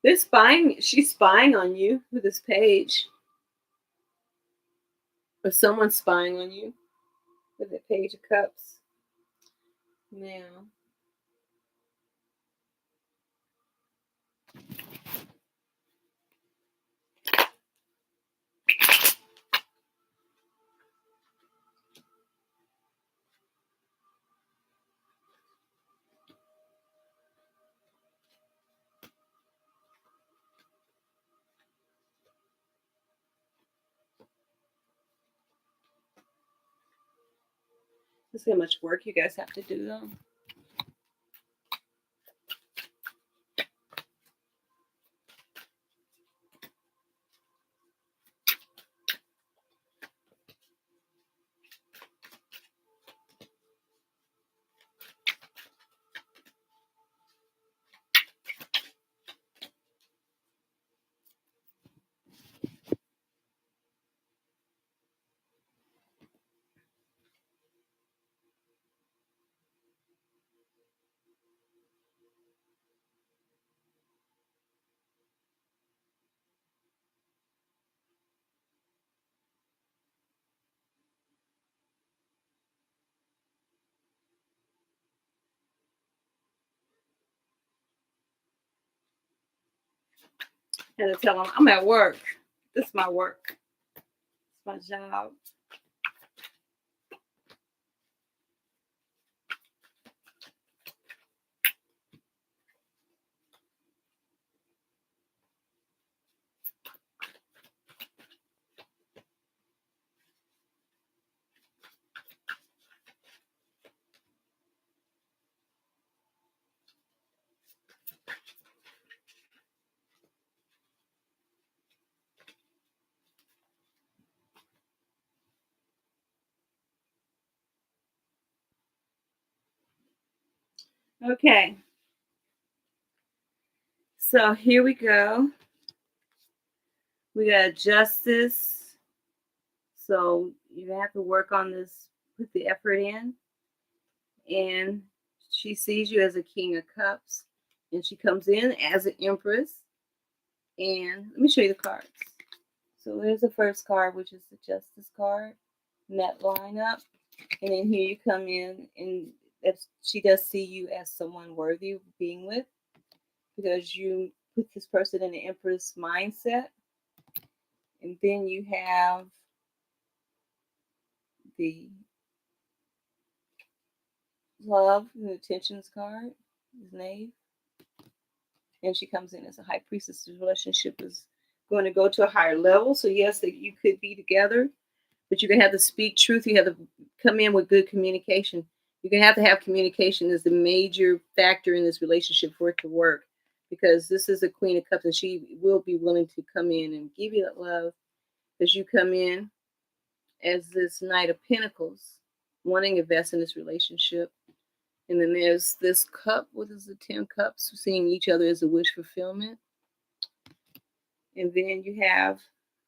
A: They're spying. She's spying on you with this page. Or someone's spying on you with the page of cups. Now, let's see how much work you guys have to do though. And to tell them I'm at work. This is my work. It's my job. Okay. So here we go. We got justice. So you have to work on this, put the effort in. And she sees you as a king of cups. And she comes in as an empress. And let me show you the cards. So there's the first card, which is the justice card. And that line up. And then here you come in, and if she does see you as someone worthy of being with, because you put this person in the empress mindset. And then you have the love and attentions card, is Knave. And she comes in as a high priestess. The relationship is going to go to a higher level. So yes, that you could be together, but you're gonna have to speak truth. You have to come in with good communication. You're gonna have to have communication as the major factor in this relationship for it to work. Because this is a Queen of Cups, and she will be willing to come in and give you that love, as you come in as this Knight of Pentacles, wanting to invest in this relationship. And then there's this cup. What is the 10 cups? Seeing each other as a wish fulfillment. And then you have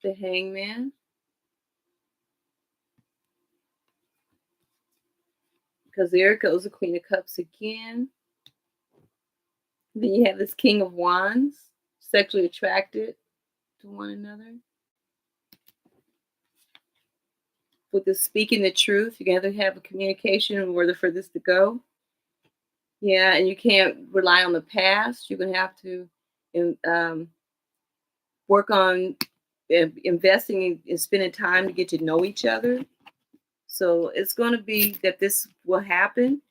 A: the Hangman. Because there it goes, the Queen of Cups again. Then you have this King of Wands, sexually attracted to one another. With the speaking the truth, you're going to have a communication in order for this to go. Yeah, and you can't rely on the past. You're going to have to work on investing and spending time to get to know each other. So it's going to be that this will happen,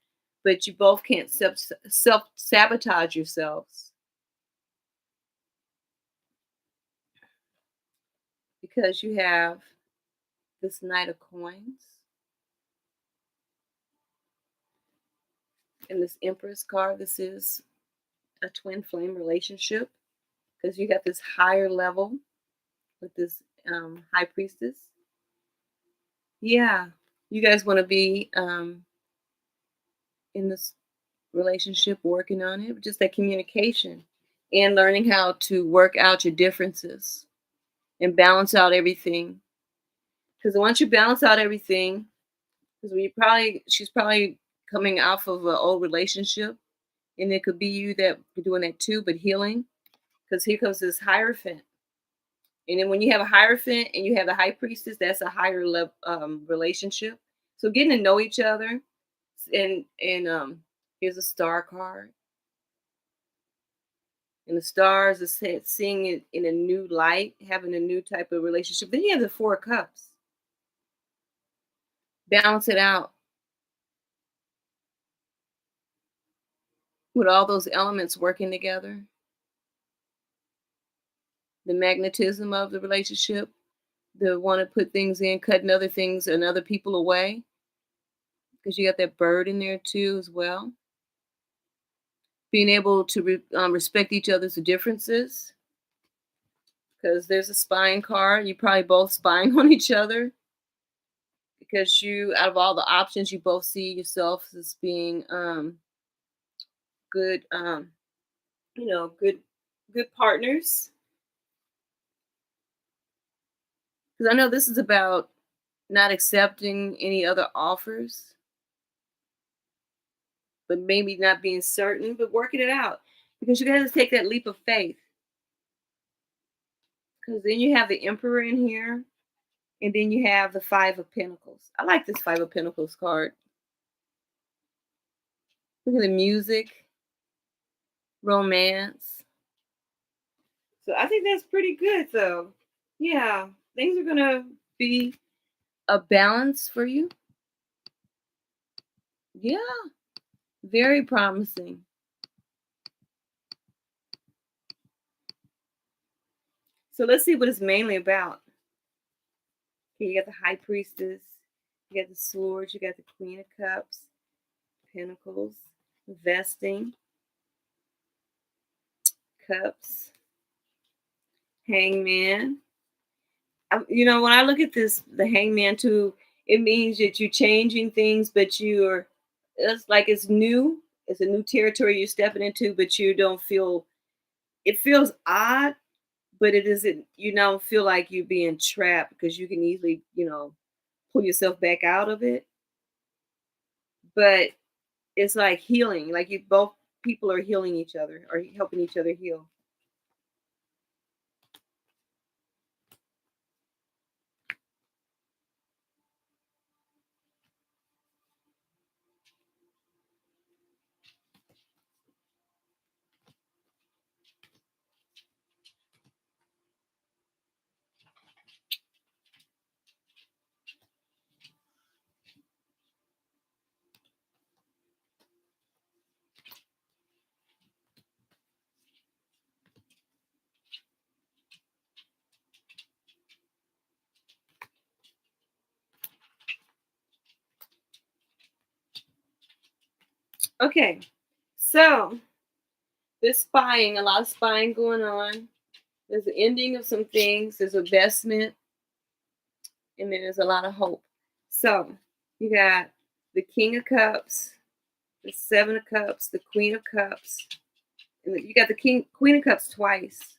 A: but you both can't self-sabotage yourselves, because you have this Knight of Coins and this Empress card. This is a twin flame relationship, because you got this higher level with this High Priestess. Yeah, you guys want to be in this relationship, working on it, just that communication and learning how to work out your differences and balance out everything. Because once you balance out everything, because she's probably coming off of an old relationship, and it could be you that be doing that too, but healing. Because here comes this Hierophant, and then when you have a Hierophant and you have the High Priestess, that's a higher level relationship. So getting to know each other, and here's a Star card, and the stars is seeing it in a new light, having a new type of relationship. Then you have the Four of Cups, balance it out with all those elements working together. The magnetism of the relationship, the want to put things in, cutting other things and other people away, because you got that bird in there too as well. Being able to respect each other's differences, because there's a spying card. You probably both spying on each other, because you, out of all the options, you both see yourself as being good, good partners. Because I know this is about not accepting any other offers, but maybe not being certain, but working it out, because you got to take that leap of faith. Because then you have the Emperor in here, and then you have the Five of Pentacles. I like this Five of Pentacles card. Look at the music, romance. So I think that's pretty good. So yeah, things are gonna be a balance for you. Yeah, very promising. So let's see what it's mainly about. Okay, you got the High Priestess, you got the Swords, you got the Queen of Cups, Pentacles, Investing, Cups, Hangman. When I look at this, the Hangman too, it means that you're changing things, but it's like it's new. It's a new territory you're stepping into, but you don't feel, it feels odd, but it isn't, you don't feel like you're being trapped because you can easily, pull yourself back out of it. But it's like healing, like you both people are healing each other or helping each other heal. Okay, so there's spying, a lot of spying going on. There's the ending of some things. There's investment, and then there's a lot of hope. So you got the King of Cups, the Seven of Cups, the Queen of Cups, and you got the Queen of Cups twice,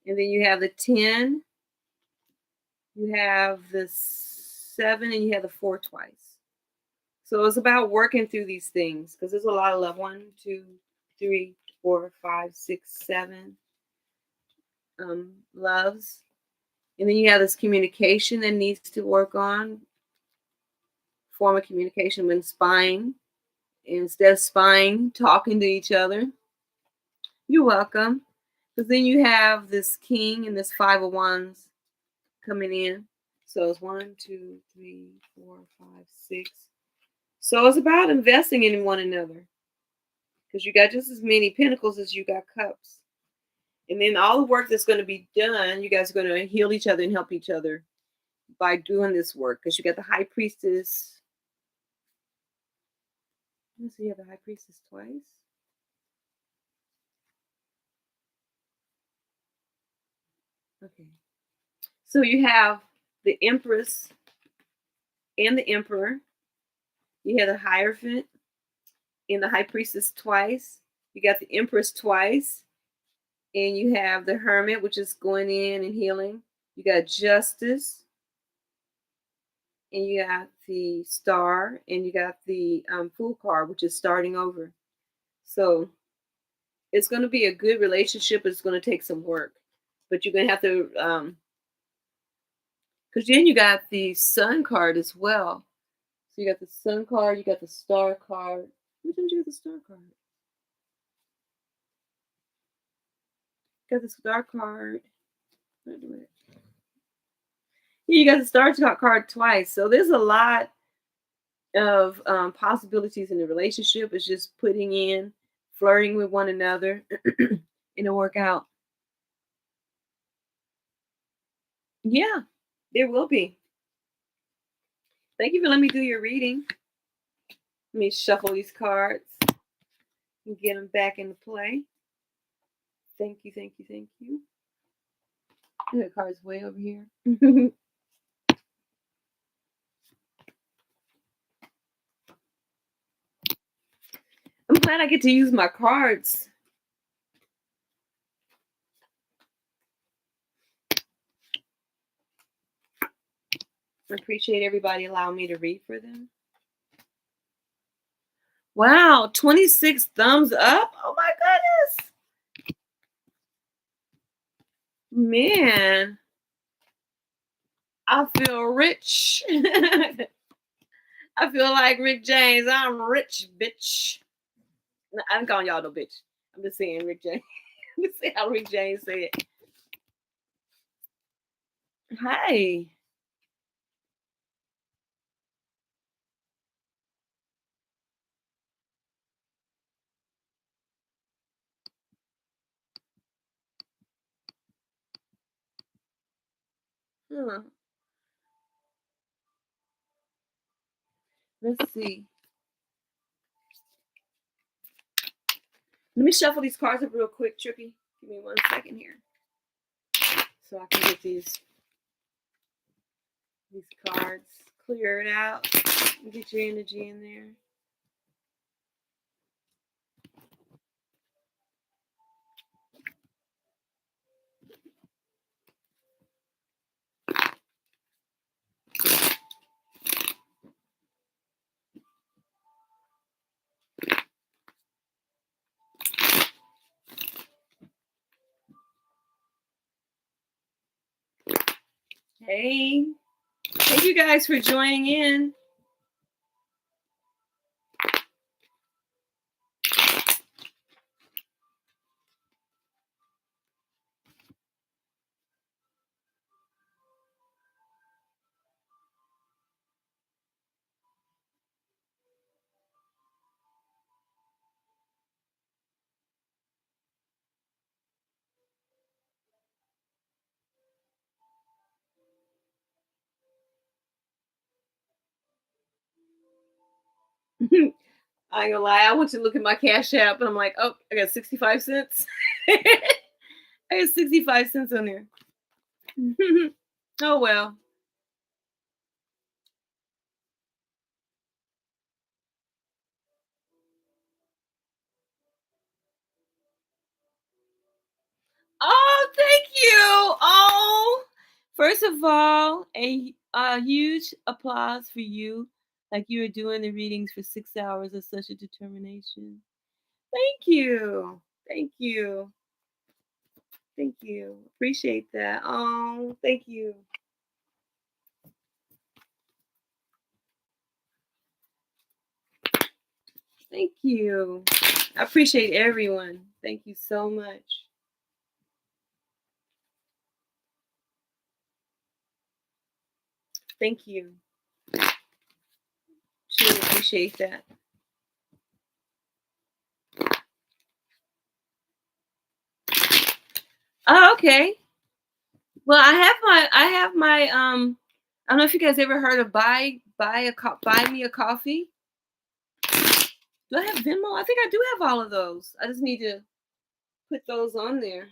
A: and then you have the 10, you have the 7, and you have the 4 twice. So it's about working through these things because there's a lot of love. 1, 2, 3, 4, 5, 6, 7 loves. And then you have this communication that needs to work on, form of communication when spying. Instead of spying, talking to each other. You're welcome. Because then you have this king and this 5 of wands coming in. So it's 1, 2, 3, 4, 5, 6. So it's about investing in one another. Because you got just as many pentacles as you got cups. And then all the work that's going to be done, you guys are going to heal each other and help each other by doing this work. Because you got the High Priestess. Let's see, you have the High Priestess twice. Okay. So you have the Empress and the Emperor. You have the Hierophant and the High Priestess twice. You got the Empress twice. And you have the Hermit, which is going in and healing. You got Justice. And you got the Star. And you got the Fool card, which is starting over. So it's going to be a good relationship. It's going to take some work. But you're going to have to, because then you got the Sun card as well. So you got the Sun card, you got the Star card. Which one did you get the Star card? Got the Star card. You got the Star card twice. So there's a lot of possibilities in the relationship. It's just putting in, flirting with one another, and it'll work out. Yeah, there will be. Thank you for letting me do your reading. Let me shuffle these cards and get them back into play. Thank you, thank you, thank you. The card's way over here. I'm glad I get to use my cards. I appreciate everybody allowing me to read for them. Wow, 26 thumbs up. Oh my goodness. Man, I feel rich. I feel like Rick James. I'm rich, bitch. I'm calling y'all no bitch. I'm just saying Rick James. Let's see how Rick James said. Hi. Huh. Let's see. Let me shuffle these cards up real quick, Trippy. Give me 1 second here, so I can get these cards cleared out and get your energy in there. Hey, thank you guys for joining in. I ain't gonna lie, I went to look at my Cash App and I'm like, oh, I got 65 cents. I got 65 cents on there. Oh well. Oh, thank you. Oh, first of all, a huge applause for you. Like you were doing the readings for 6 hours of such a determination. Thank you. Thank you. Thank you. Appreciate that. Oh, thank you. Thank you. I appreciate everyone. Thank you so much. Thank you. Truly appreciate that. Oh, okay. Well, I have my I don't know if you guys ever heard of buy me a coffee. Do I have Venmo? I think I do have all of those. I just need to put those on there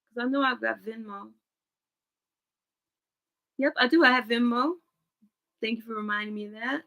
A: because I know I've got Venmo. Yep, I do. I have Venmo. Thank you for reminding me of that.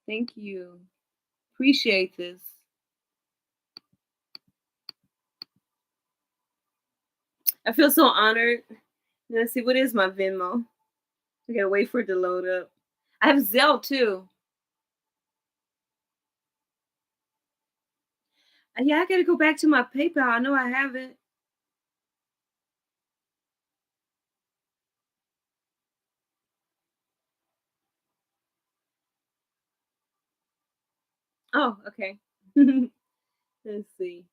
A: Thank you. Appreciate this. I feel so honored. Let's see, what is my Venmo? I gotta wait for it to load up. I have Zelle too. Yeah, I gotta go back to my PayPal. I know I have it. Oh, okay. Let's see.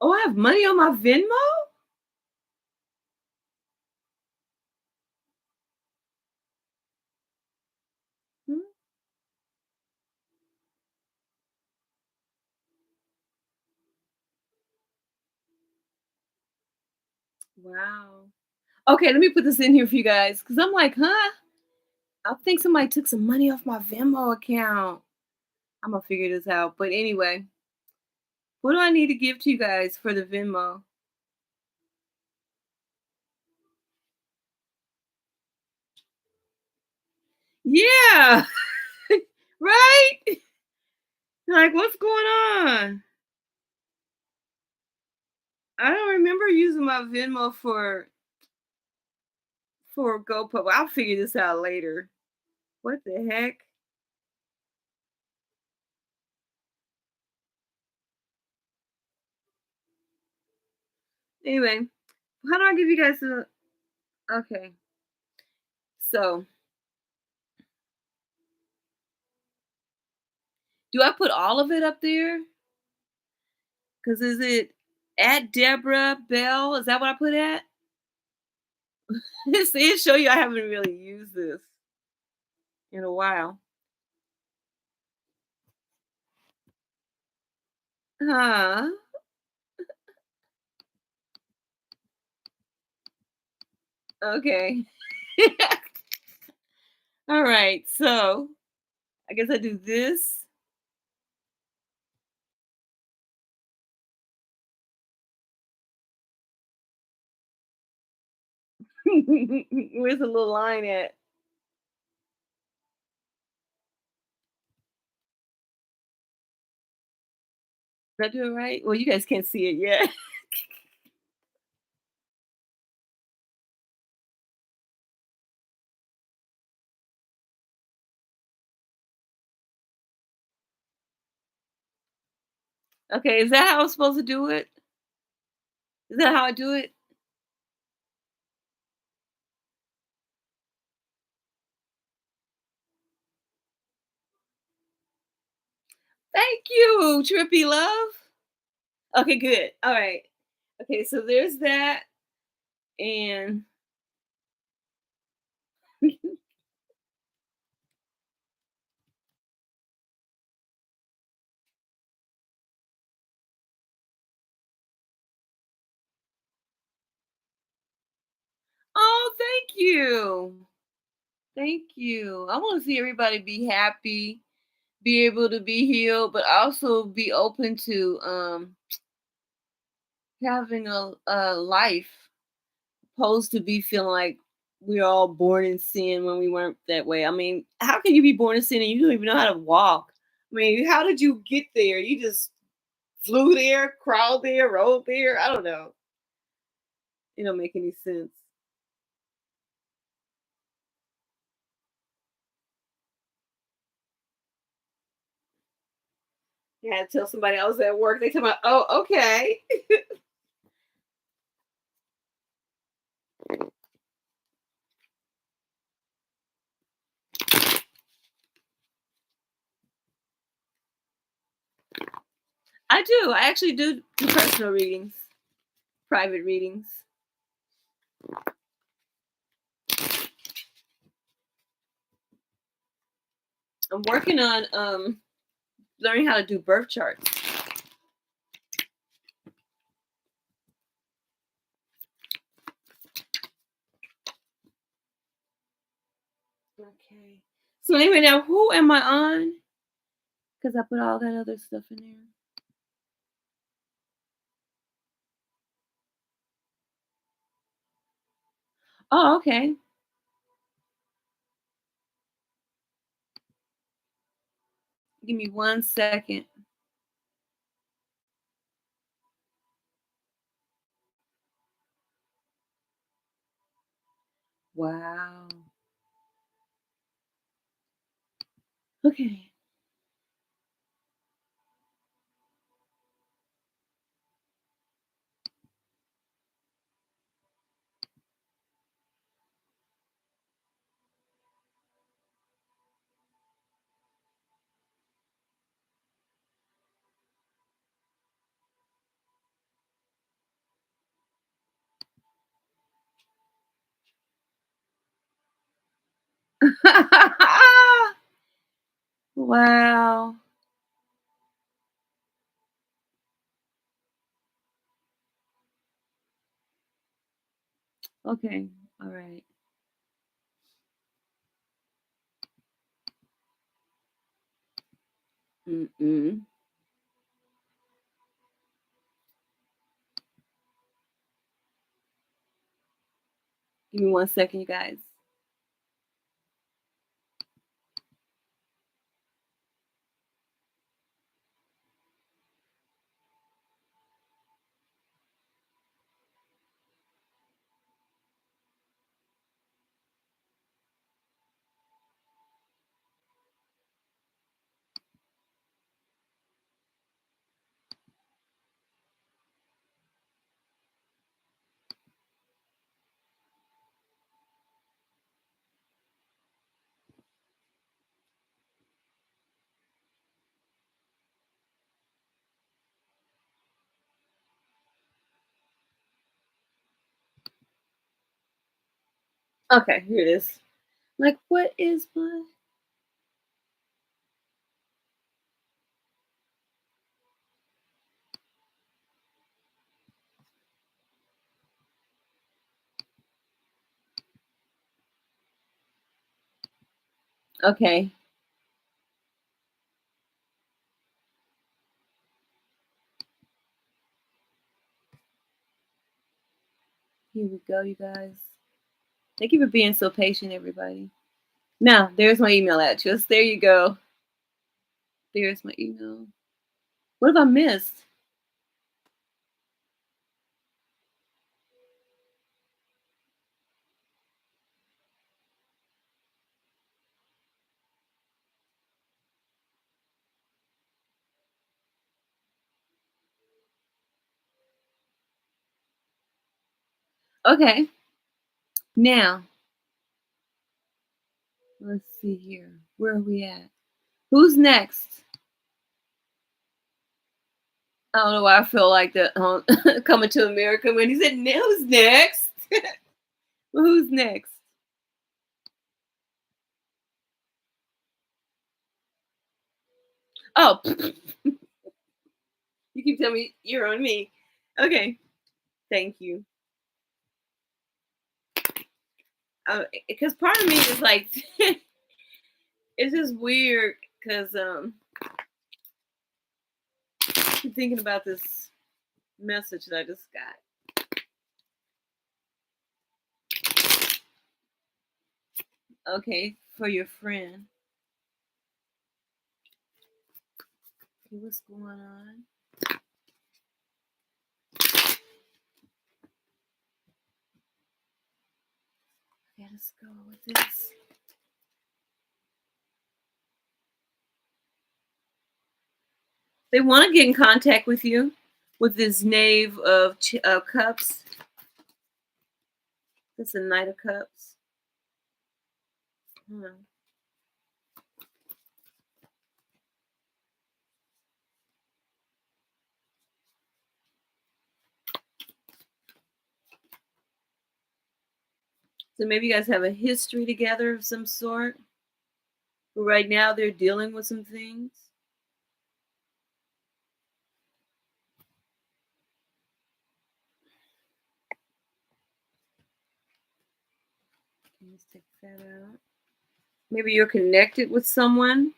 A: Oh, I have money on my Venmo? Hmm, wow. Okay, let me put this in here for you guys because I'm like, huh? I think somebody took some money off my Venmo account. I'm gonna figure this out. But anyway, what do I need to give to you guys for the Venmo? Yeah, right? Like, what's going on? I don't remember using my Venmo for GoPuff. I'll figure this out later. What the heck? Anyway, how do I give you guys a okay. So do I put all of it up there? Cause is it at Deborah Bell? Is that what I put at? See, it show you I haven't really used this in a while. Huh. Okay. All right. So I guess I do this. Where's the little line at? Did I do it right? Well, you guys can't see it yet. Okay, is that how I'm supposed to do it? Is that how I do it? Thank you, Trippy Love. Okay, good. All right. Okay, so there's that. And oh, thank you. Thank you. I want to see everybody be happy, be able to be healed, but also be open to having a life opposed to be feeling like we're all born in sin when we weren't that way. I mean, how can you be born in sin and you don't even know how to walk? I mean, how did you get there? You just flew there, crawled there, rolled there. I don't know. It don't make any sense. You had to tell somebody I was at work. They tell me, oh, okay. I do. I actually do personal readings, private readings. I'm working on learning how to do birth charts. Okay. So anyway, now who am I on? Because I put all that other stuff in there. Oh, okay. Give me 1 second. Wow. Okay. Wow. Okay. All right. Mm-mm. Give me 1 second, you guys. Okay, here it is. Like, what is my? Okay. Here we go, you guys. Thank you for being so patient, everybody. Now, there's my email address. There you go. There's my email. What have I missed? Okay. Now, let's see here. Where are we at? Who's next? I don't know why I feel like the Coming to America when he said, "Who's next?" Well, who's next? Oh, you keep telling me you're on me. Okay, thank you. Because part of me is like, it's just weird because I'm thinking about this message that I just got. Okay, for your friend. Okay, what's going on? Okay, let's go with this. They want to get in contact with you with this knave of cups. That's a knight of cups. Hmm. So maybe you guys have a history together of some sort. But right now they're dealing with some things. Let's take that out. Maybe you're connected with someone.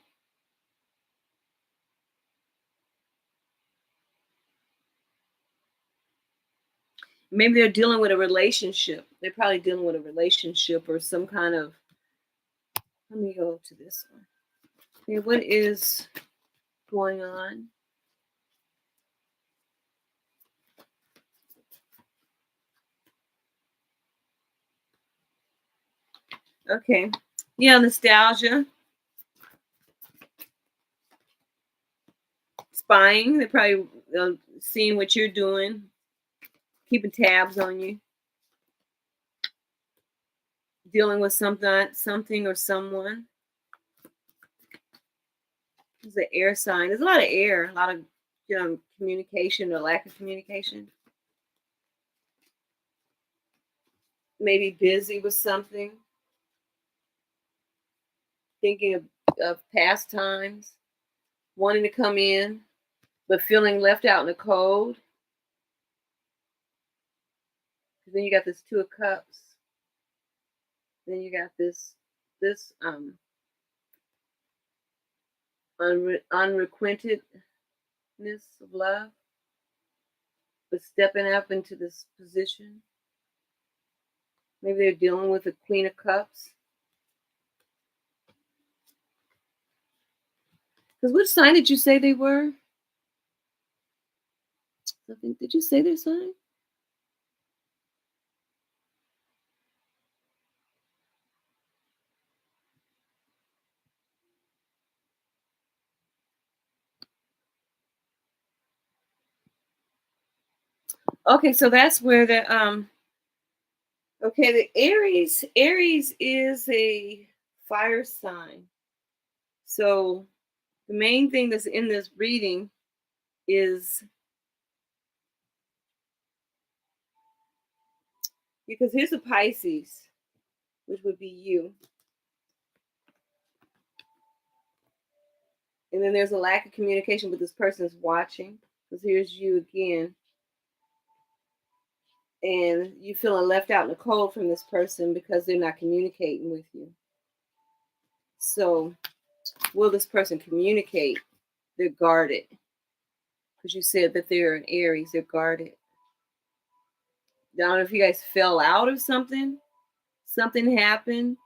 A: Maybe they're dealing with a relationship. They're probably dealing with a relationship or some kind of. Let me go to this one. Okay, what is going on? Okay. Yeah, nostalgia. Spying. They're probably seeing what you're doing, keeping tabs on you, dealing with something or someone. It's an air sign. There's a lot of air, a lot of communication or lack of communication. Maybe busy with something, thinking of past times, wanting to come in, but feeling left out in the cold. Then you got this Two of Cups. Then you got this unrequitedness of love, but stepping up into this position. Maybe they're dealing with the Queen of Cups. Because which sign did you say they were? Did you say their sign? Okay, so that's where the okay, the Aries is a fire sign. So the main thing that's in this reading is because here's a Pisces, which would be you. And then there's a lack of communication, but this person is watching. Because here's you again. And you feeling left out in the cold from this person because they're not communicating with you. So will this person communicate? They're guarded. Because you said that they're an Aries, they're guarded. I don't know if you guys fell out of something. Something happened.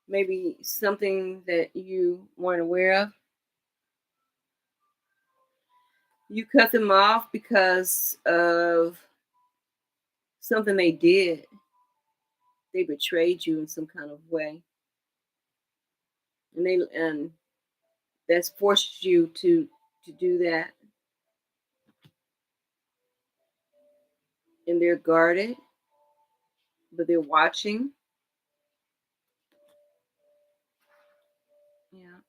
A: Maybe something that you weren't aware of. You cut them off because of something they did. They betrayed you in some kind of way. And that's forced you to do that. And they're guarded, but they're watching. Yeah.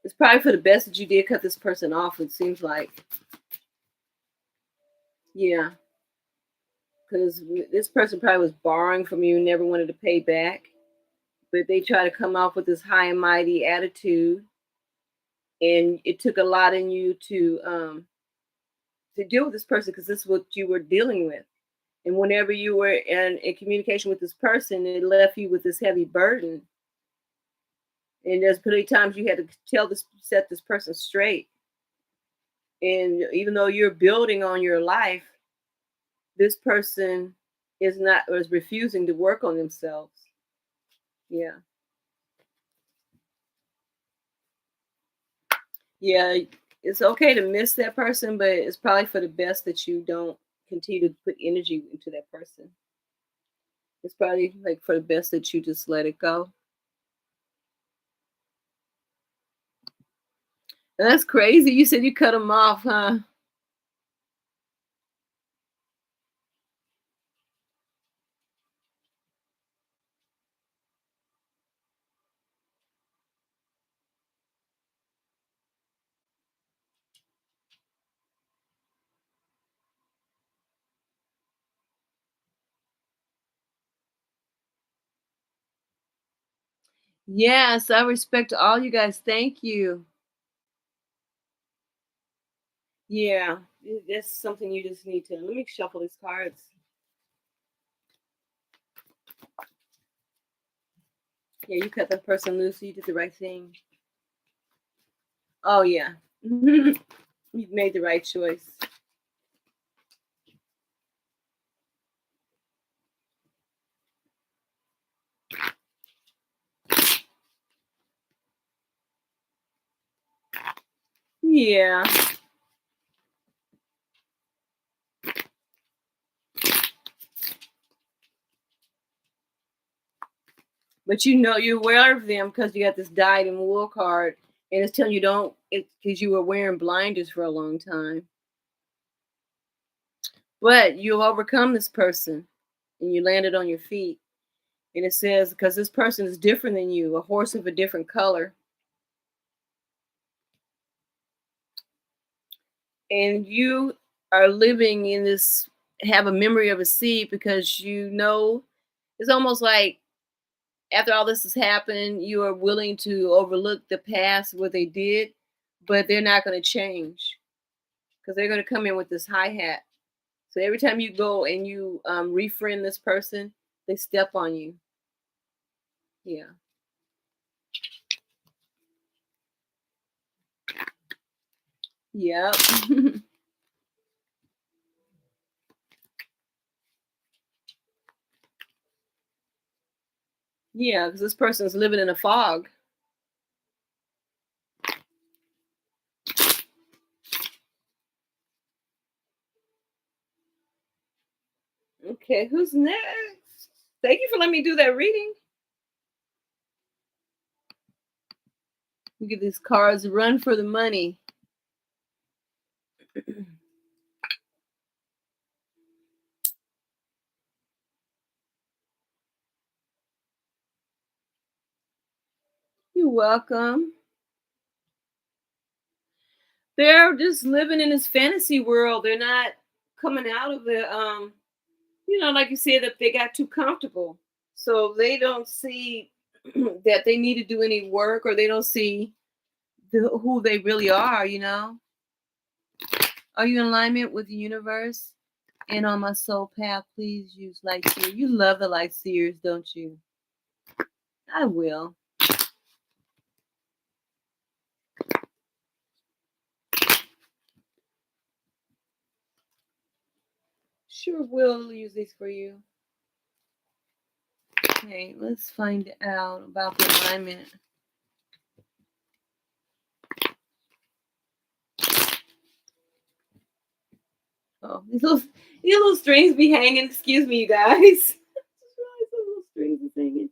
A: It's probably for the best that you did cut this person off, it seems like. Yeah. Because this person probably was borrowing from you and never wanted to pay back. But they try to come off with this high and mighty attitude. And it took a lot in you to deal with this person because this is what you were dealing with. And whenever you were in communication with this person, it left you with this heavy burden. And there's plenty of times you had to set this person straight. And even though you're building on your life, this person was refusing to work on themselves. Yeah. Yeah, it's okay to miss that person, but it's probably for the best that you don't continue to put energy into that person. It's probably like for the best that you just let it go. And that's crazy. You said you cut them off, huh? Yes, I respect all you guys. Thank you. Yeah, that's something you just need to. Let me shuffle these cards. Yeah, you cut that person loose. So you did the right thing. Oh yeah, you made the right choice. Yeah. But you know you're aware of them because you got this dyed in wool card, and it's telling you don't. It's because you were wearing blinders for a long time. But you'll overcome this person, and you landed on your feet. And it says because this person is different than you, a horse of a different color, and you are living in this. Have a memory of a seed because you know it's almost like after all this has happened, you are willing to overlook the past, what they did, but they're not going to change because they're going to come in with this hi hat. So every time you go and you refriend this person, they step on you. Yeah. Yep. Yeah, because this person's living in a fog. Okay, who's next? Thank you for letting me do that reading. You give these cards a run for the money. You're welcome. They're just living in this fantasy world. They're not coming out of the like you said, that they got too comfortable. So they don't see that they need to do any work, or they don't see who they really are. Are you in alignment with the universe? And on my soul path, please use light seer. You love the light seers, don't you? I will. Sure will use these for you. Okay, let's find out about the alignment. Oh, these little strings be hanging. Excuse me, you guys. Just realized those little strings is hanging.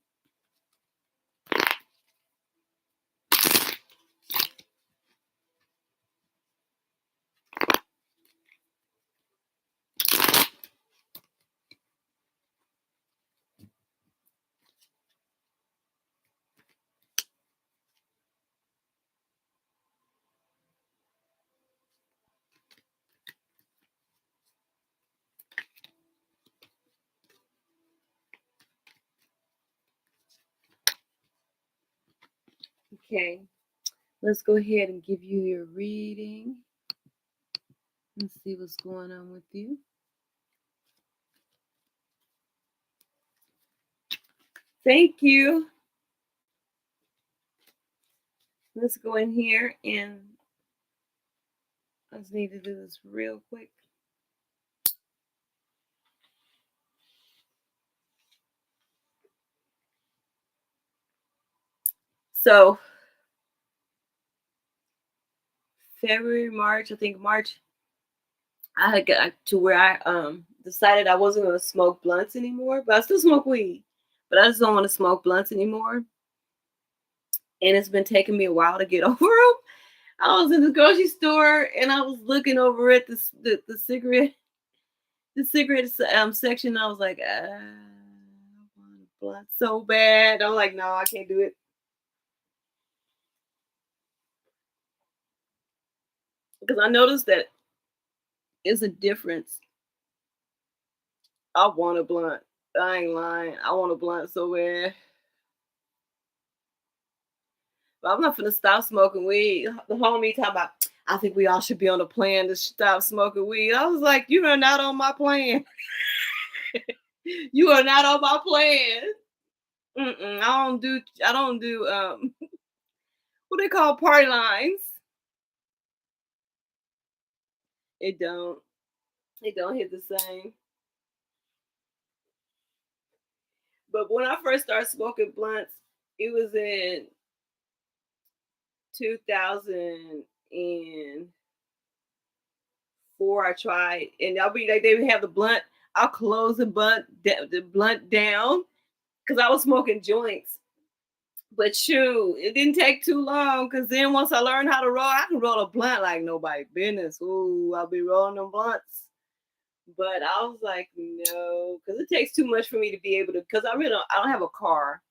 A: Okay, let's go ahead and give you your reading. Let's see what's going on with you. Thank you. Let's go in here and I just need to do this real quick. So February, March, I think March, I had got to where I decided I wasn't gonna smoke blunts anymore, but I still smoke weed. But I just don't want to smoke blunts anymore. And it's been taking me a while to get over them. I was in the grocery store and I was looking over at the cigarette section. And I was like, I want a blunt so bad. I'm like, no, I can't do it. Because I noticed that it's a difference. I want a blunt. I ain't lying. I want a blunt so bad. But I'm not gonna stop smoking weed. The homie talking about, I think we all should be on a plan to stop smoking weed. I was like, you are not on my plan. You are not on my plan. Mm-mm, I don't do what they call party lines. It don't. It don't hit the same. But when I first started smoking blunts, it was in 2004. I tried, and I'll be like, they would have the blunt. I'll close the blunt down because I was smoking joints. But shoot, it didn't take too long because then once I learned how to roll, I can roll a blunt like nobody business. Ooh, I'll be rolling them blunts. But I was like, no, because it takes too much for me to be able to. Because I don't have a car,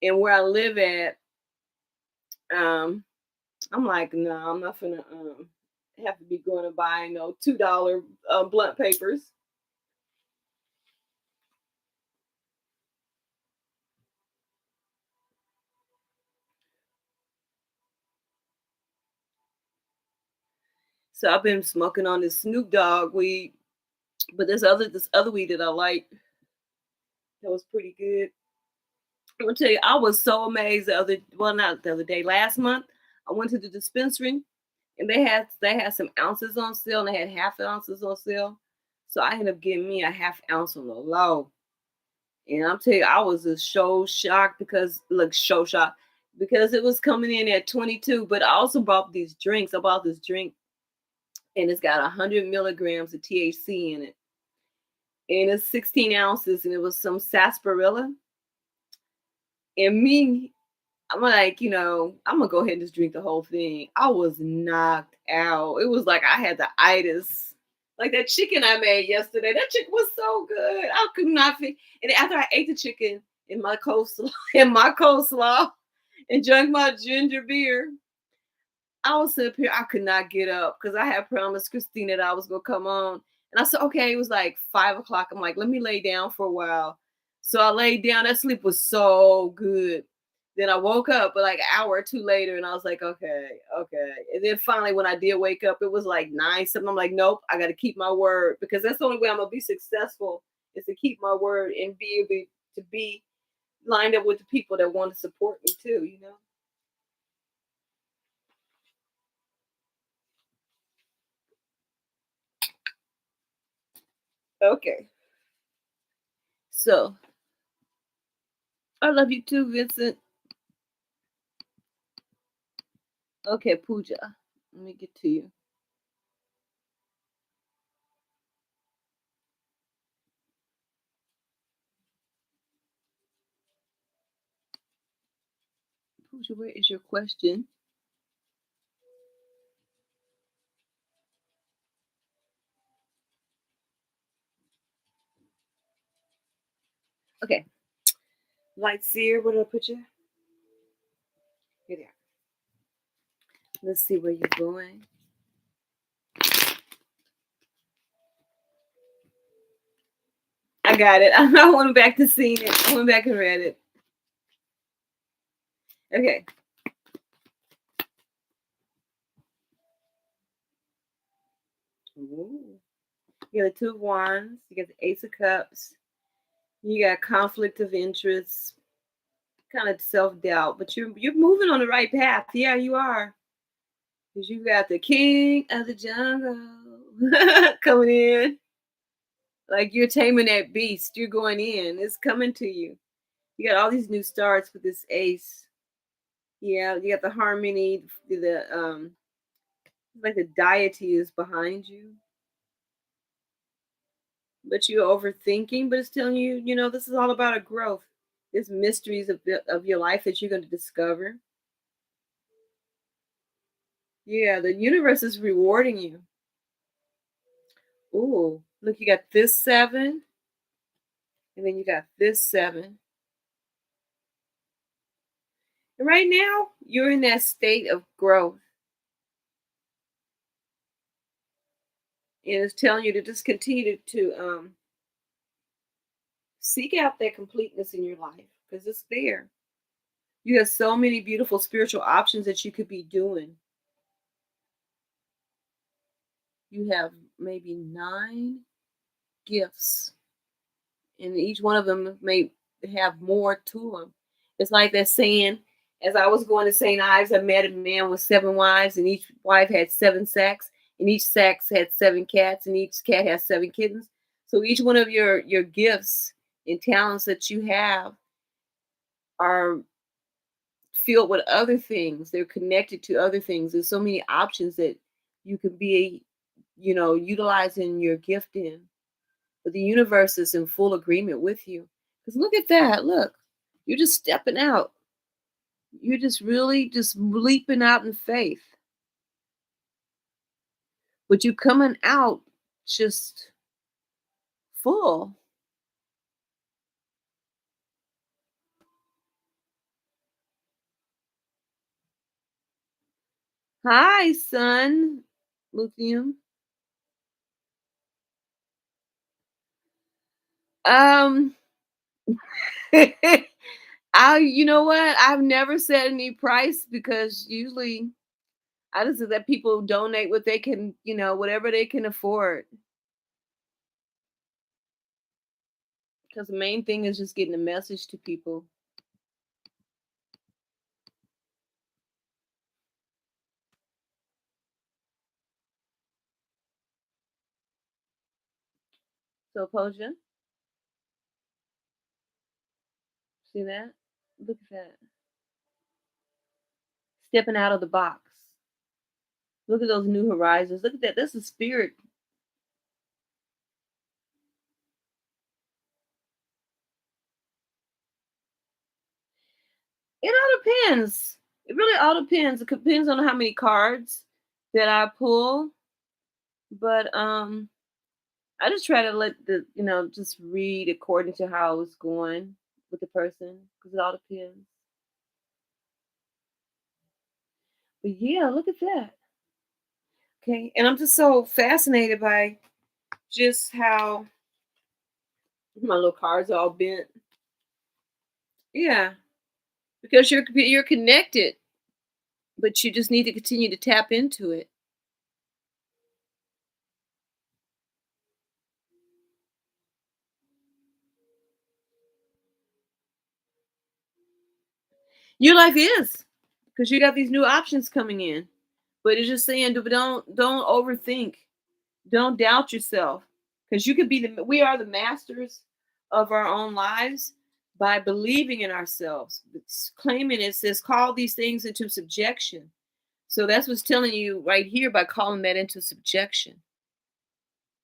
A: and where I live at, I'm like, no, I'm not gonna have to be going and buying no $2 blunt papers. So I've been smoking on this Snoop Dogg weed, but this other weed that I like that was pretty good. I'm gonna tell you, I was so amazed not the other day, last month. I went to the dispensary and they had some ounces on sale and they had half ounces on sale. So I ended up getting me a half ounce on the low. And I'm telling you, I was just so shocked because look, so shocked because it was coming in at 22. But I also bought these drinks. I bought this drink and it's got 100 milligrams of THC in it. And it's 16 ounces and it was some sarsaparilla. And me, I'm like, I'm gonna go ahead and just drink the whole thing. I was knocked out. It was like I had the itis. Like that chicken I made yesterday. That chicken was so good. I could not fit. And after I ate the chicken in my coleslaw, and drank my ginger beer, I was up here. I could not get up because I had promised Christine that I was gonna come on. And I said, okay, it was like 5 o'clock. I'm like, let me lay down for a while. So I laid down. That sleep was so good. Then I woke up like an hour or two later and I was like, okay, okay. And then finally, when I did wake up, it was like 9 something. I'm like, nope, I got to keep my word because that's the only way I'm going to be successful is to keep my word and be able to be lined up with the people that want to support me too. Okay. So I love you too, Vincent. Okay, Pooja. Let me get to you. Pooja, where is your question? Okay. Light seer, where did I put you? Here they are. Let's see where you're going. I got it. I went back to seeing it. I went back and read it. Okay. Ooh. You got the Two of Wands. You got the Ace of Cups. You got conflict of interest, kind of self doubt, but you're moving on the right path. Yeah, you are. Because you got the King of the Jungle coming in. Like you're taming that beast. You're going in. It's coming to you. You got all these new starts with this ace. Yeah, you got the harmony, the like the deity is behind you. But you're overthinking, but it's telling you, this is all about a growth. There's mysteries of your life that you're going to discover. Yeah, the universe is rewarding you. Ooh, look, you got this seven, and then you got this seven. And right now, you're in that state of growth. And it's telling you to just continue to seek out that completeness in your life because it's there. You have so many beautiful spiritual options that you could be doing. You have maybe 9 gifts, and each one of them may have more to them. It's like that saying, as I was going to St. Ives, I met a man with 7 wives, and each wife had 7 sacks, and each sack had 7 cats, and each cat has 7 kittens. So each one of your gifts and talents that you have are filled with other things. They're connected to other things. There's so many options that you can be, utilizing your gift in. But the universe is in full agreement with you. Because look at that. Look, you're just stepping out. You're just really just leaping out in faith. But you coming out just full. Hi, son. Lithium. Um, you know what? I've never set any price because usually I just let people donate what they can, whatever they can afford. Because the main thing is just getting the message to people. So, Poja, see that? Look at that. Stepping out of the box. Look at those new horizons. Look at that. That's a spirit. It all depends. It really all depends. It depends on how many cards that I pull. But I just try to let just read according to how it's going with the person because it all depends. But yeah, look at that. Okay, and I'm just so fascinated by just how my little cards all bent. Yeah, because you're connected, but you just need to continue to tap into it. Your life is because you got these new options coming in. But it's just saying, don't overthink. Don't doubt yourself because you could be we are the masters of our own lives by believing in ourselves. It's claiming it says call these things into subjection. So that's what's telling you right here by calling that into subjection.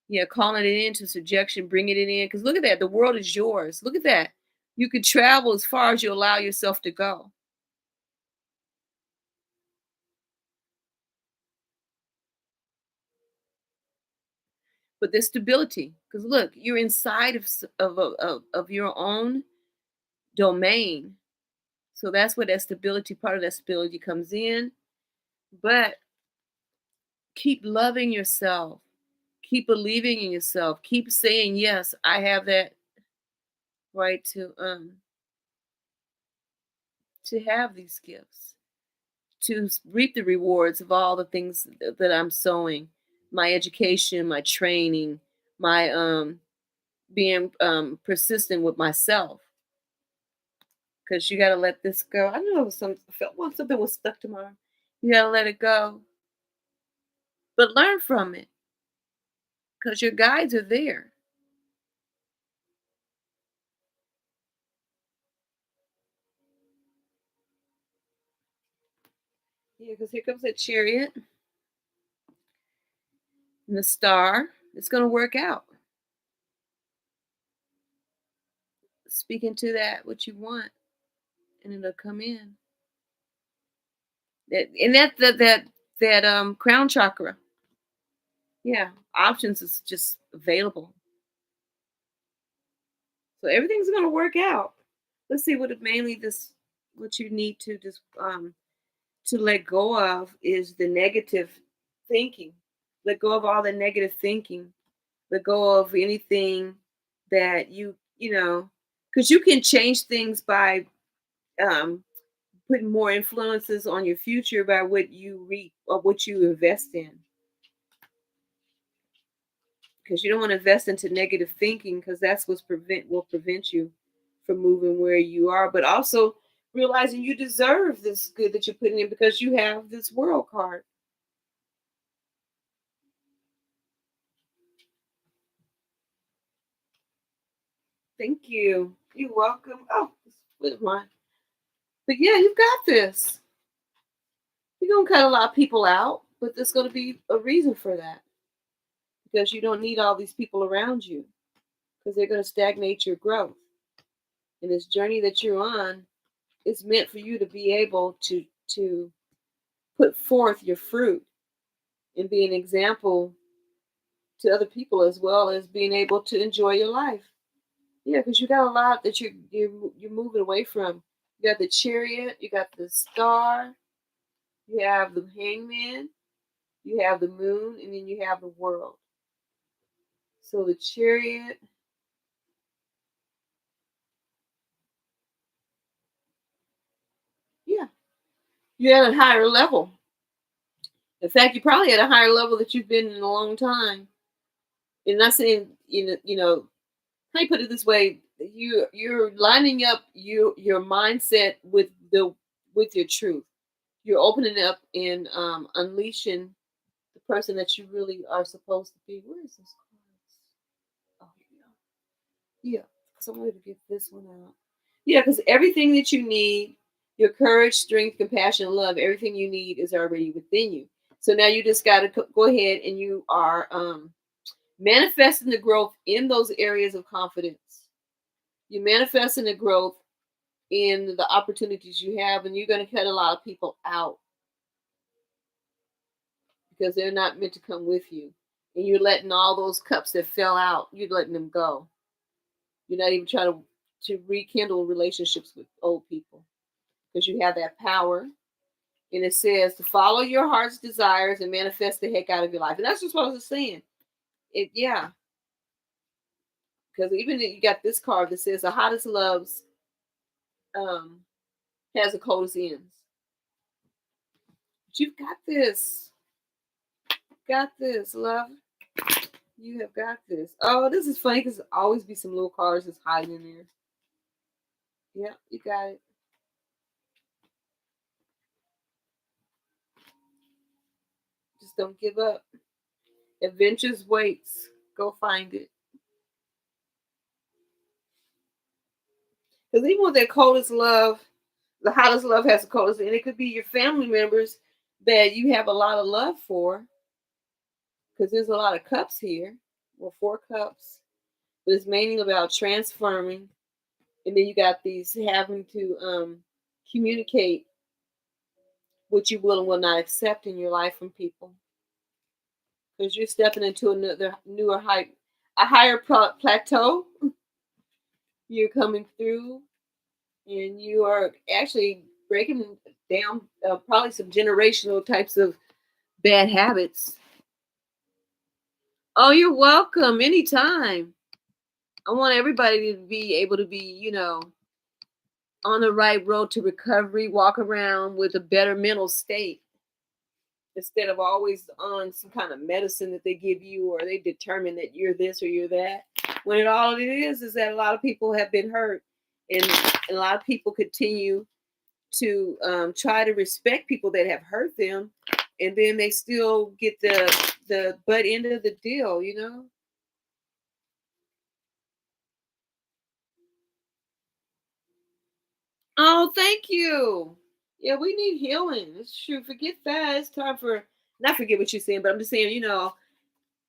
A: Yeah, calling it into subjection, bringing it in. Because look at that, the world is yours. Look at that. You could travel as far as you allow yourself to go. But there's stability. Because look, you're inside of your own domain. So that's where that stability, part of that stability comes in. But keep loving yourself. Keep believing in yourself. Keep saying, yes, I have that right to have these gifts, to reap the rewards of all the things that I'm sowing. My education, my training, my being persistent with myself. Because you gotta let this go. I know I felt like something was stuck to my. You gotta let it go. But learn from it. Because your guides are there. Yeah, because here comes that chariot and the star. It's going to work out. Speaking to that, what you want, and it'll come in. That crown chakra. Yeah, options is just available. So everything's going to work out. Let's see what it mainly what you need to just to let go of is the negative thinking. Let go of all the negative thinking. Let go of anything that because you can change things by um, putting more influences on your future by what you reap or what you invest in. Because you don't want to invest into negative thinking because that's what's will prevent you from moving where you are. But also realizing you deserve this good that you're putting in because you have this world card. Thank you. You're welcome. Oh, with mine. But yeah, you've got this. You're gonna cut a lot of people out, but there's gonna be a reason for that because you don't need all these people around you because they're gonna stagnate your growth. And this journey that you're on is meant for you to be able to put forth your fruit and be an example to other people as well as being able to enjoy your life. Yeah, because you got a lot that you're moving away from. You got the chariot, you got the star, you have the hangman, you have the moon, and then you have the world. So the chariot, yeah, you're at a higher level. In fact, you're probably at a higher level that you've been in a long time. And not saying how you put it this way, you're lining up your mindset with your truth. You're opening up and unleashing the person that you really are supposed to be. Where is this? Oh, here we go. Yeah, because I'm going to get this one out. Yeah, because everything that you need, your courage, strength, compassion, and love, everything you need is already within you. So now you just got to go ahead and you are manifesting the growth in those areas of confidence. You're manifesting the growth in the opportunities you have, and you're going to cut a lot of people out because they're not meant to come with you. And you're letting all those cups that fell out, you're letting them go. You're not even trying to rekindle relationships with old people because you have that power. And it says to follow your heart's desires and manifest the heck out of your life. And that's just what I was saying. Yeah. Because even you got this card that says the hottest loves um, has the coldest ends. But you've got this. Got this, love. You have got this. Oh, this is funny because there'll always be some little cards that's hiding in there. Yeah, you got it. Just don't give up. Adventures waits. Go find it. Because even with that coldest love, the hottest love has the coldest, and it could be your family members that you have a lot of love for. Because there's a lot of cups here. Well, 4 cups. But it's mainly about transforming. And then you got these having to communicate what you will and will not accept in your life from people. Because you're stepping into another newer height, a higher plateau. You're coming through, and you are actually breaking down probably some generational types of bad habits. Oh, you're welcome anytime. I want everybody to be able to be, on the right road to recovery, walk around with a better mental state instead of always on some kind of medicine that they give you or they determine that you're this or you're that. When all it is that a lot of people have been hurt, and a lot of people continue to try to respect people that have hurt them, and then they still get the butt end of the deal. Oh, thank you. Yeah, we need healing. It's true. Forget that. It's time for not forget what you're saying, but I'm just saying,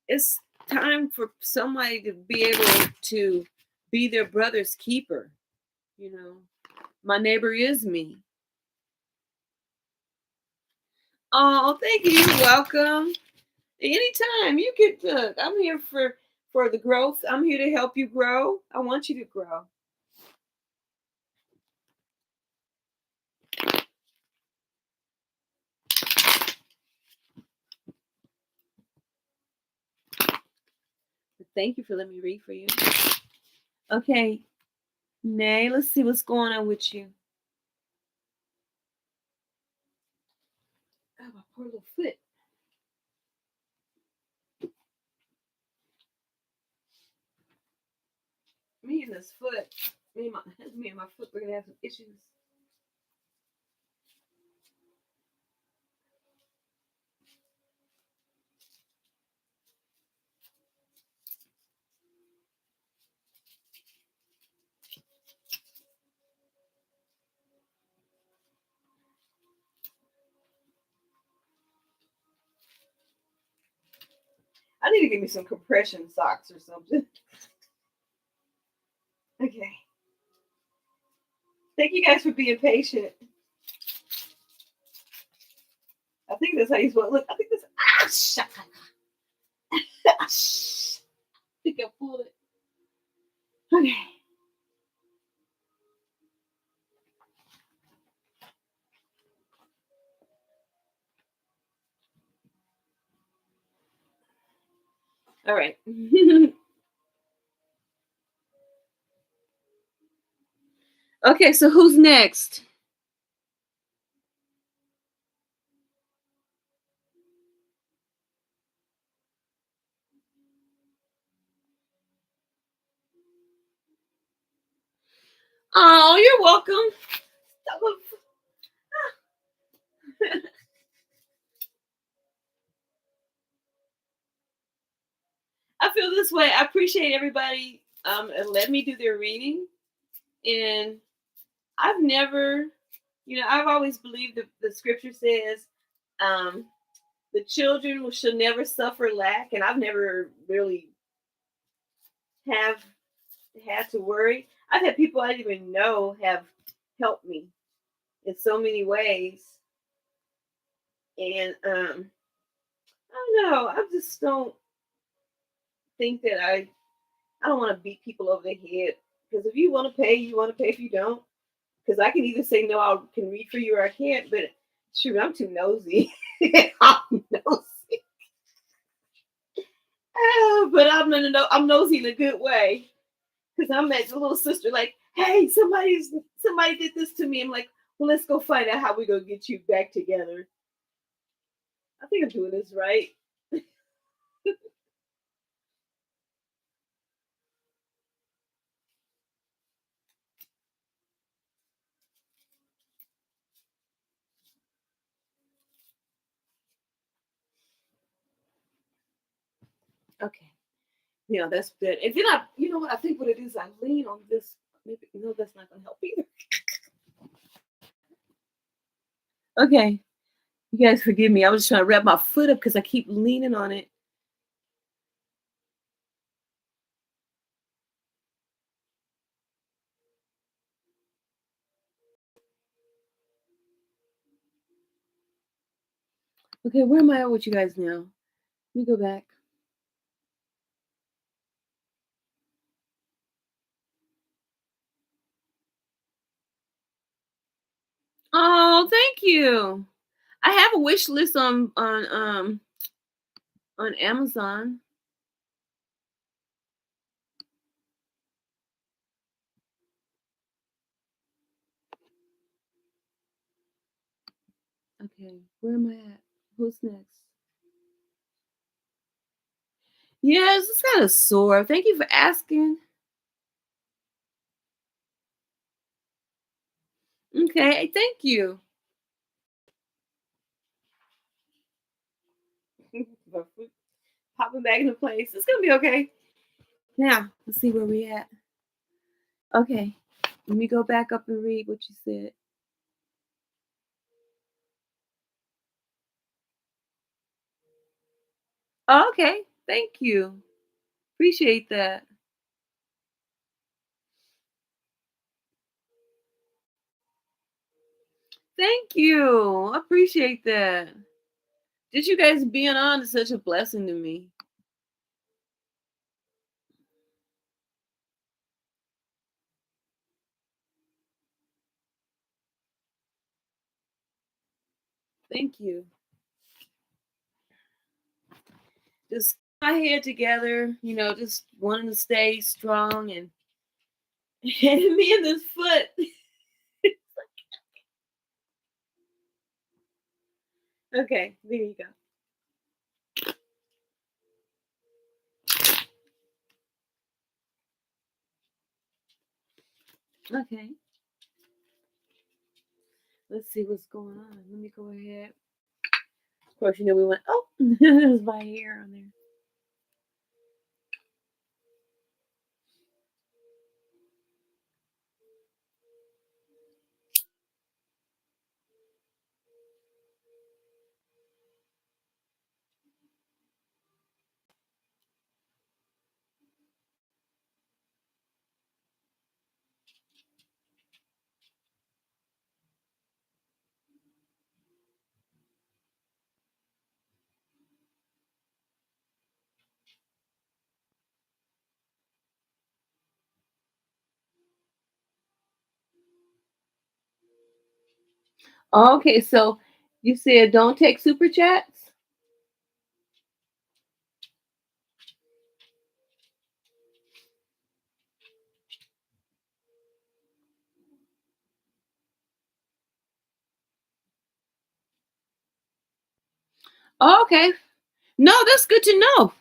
A: it's time for somebody to be able to be their brother's keeper. You know, my neighbor is me. Oh, thank you. You're welcome. Anytime you get I'm here for the growth. I'm here to help you grow. I want you to grow. Thank you for letting me read for you. Okay, Nay, let's see what's going on with you. Oh, my poor little foot. Me and this foot. Me and my foot. We're gonna have some issues. I need to get me some compression socks or something. Okay. Thank you guys for being patient. I think that's how you supposed to look. I think that's shaka. I think I pulled it. Okay. All right. Okay, so who's next? Oh, you're welcome. I feel this way. I appreciate everybody and let me do their reading. And I've never, I've always believed that the scripture says, um, the children should never suffer lack, and I've never really have had to worry. I've had people I didn't even know have helped me in so many ways, and I don't know. I just don't think that I don't want to beat people over the head, because if you want to pay, you want to pay. If you don't, because I can either say no, I can read for you, or I can't. But shoot, I'm too nosy. I'm nosy. But I'm nosy in a good way, because I'm at the little sister like, hey, somebody did this to me. I'm like, well, let's go find out how we gonna get you back together. I think I'm doing this right. Okay. Yeah, that's good. And then you know what? I think what it is, I lean on this. Maybe no, that's not gonna help either. Okay, you guys forgive me. I was just trying to wrap my foot up because I keep leaning on it. Okay, where am I at with you guys now? Let me go back. Oh, thank you. I have a wish list on Amazon. Okay, where am I at? Who's next? Yes, it's kind of sore. Thank you for asking. Okay, thank you. Popping back into place. It's gonna be okay. Now, let's see where we at. Okay, let me go back up and read what you said. Oh, okay, thank you. Appreciate that. Thank you. I appreciate that. Just you guys being on is such a blessing to me. Thank you. Just my head together, just wanting to stay strong and and me and this foot. Okay, there you go. Okay, let's see what's going on. Let me go ahead. Of course, we went. Oh, there's my hair on there. Okay, so you said don't take super chats. Okay, no, that's good to know.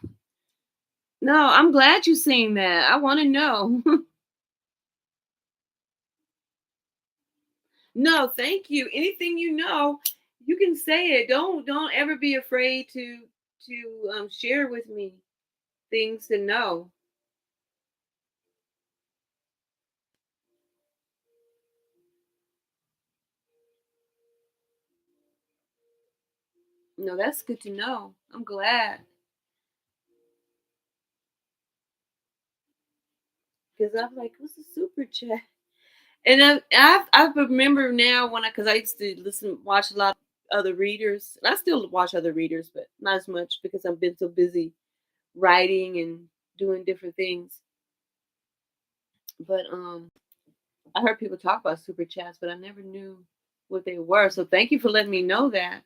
A: No, I'm glad you seen that. I want to know. No, thank you. Anything you can say it. Don't ever be afraid to share with me things to know. No, that's good to know. I'm glad because I'm like, what's a super chat? And I remember now when because I used to watch a lot of other readers, and I still watch other readers, but not as much because I've been so busy writing and doing different things. But I heard people talk about super chats, but I never knew what they were. So thank you for letting me know that.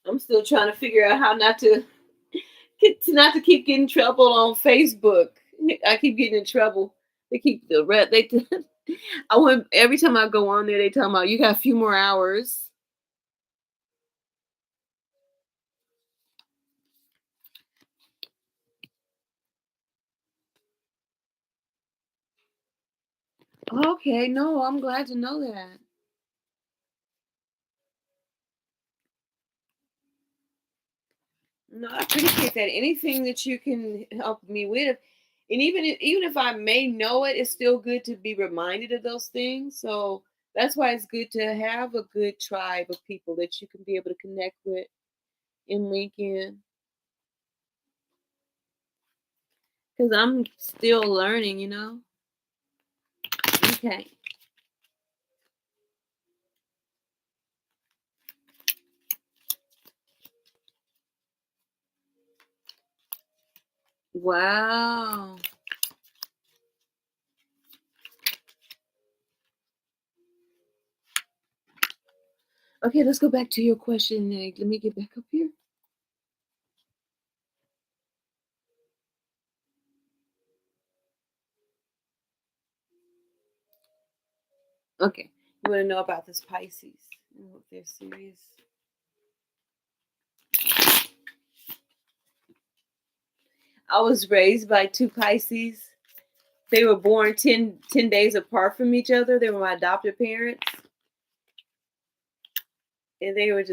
A: I'm still trying to figure out how not to not to keep getting trouble on Facebook. I keep getting in trouble. They keep the red. They. I want every time I go on there, they tell me you got a few more hours. Okay, no, I'm glad to know that. No, I appreciate that. Anything that you can help me with, and even if I may know it, it's still good to be reminded of those things. So that's why it's good to have a good tribe of people that you can be able to connect with in LinkedIn. Because I'm still learning, you know. Okay. Wow. Okay, let's go back to your question. Let me get back up here. Okay. You want to know about this Pisces? If they're serious. I was raised by two Pisces. They were born 10 days apart from each other. They were my adopted parents. And they were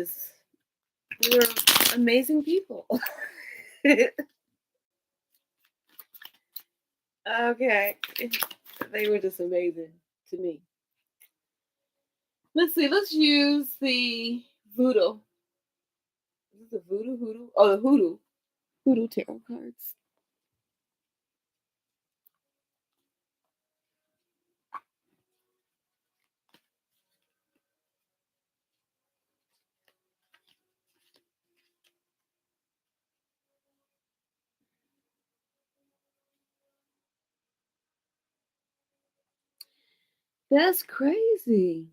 A: amazing people. Okay. They were just amazing to me. Let's see. Let's use the voodoo. Is this the voodoo? Oh, the hoodoo. Hoodoo tarot cards. That's crazy.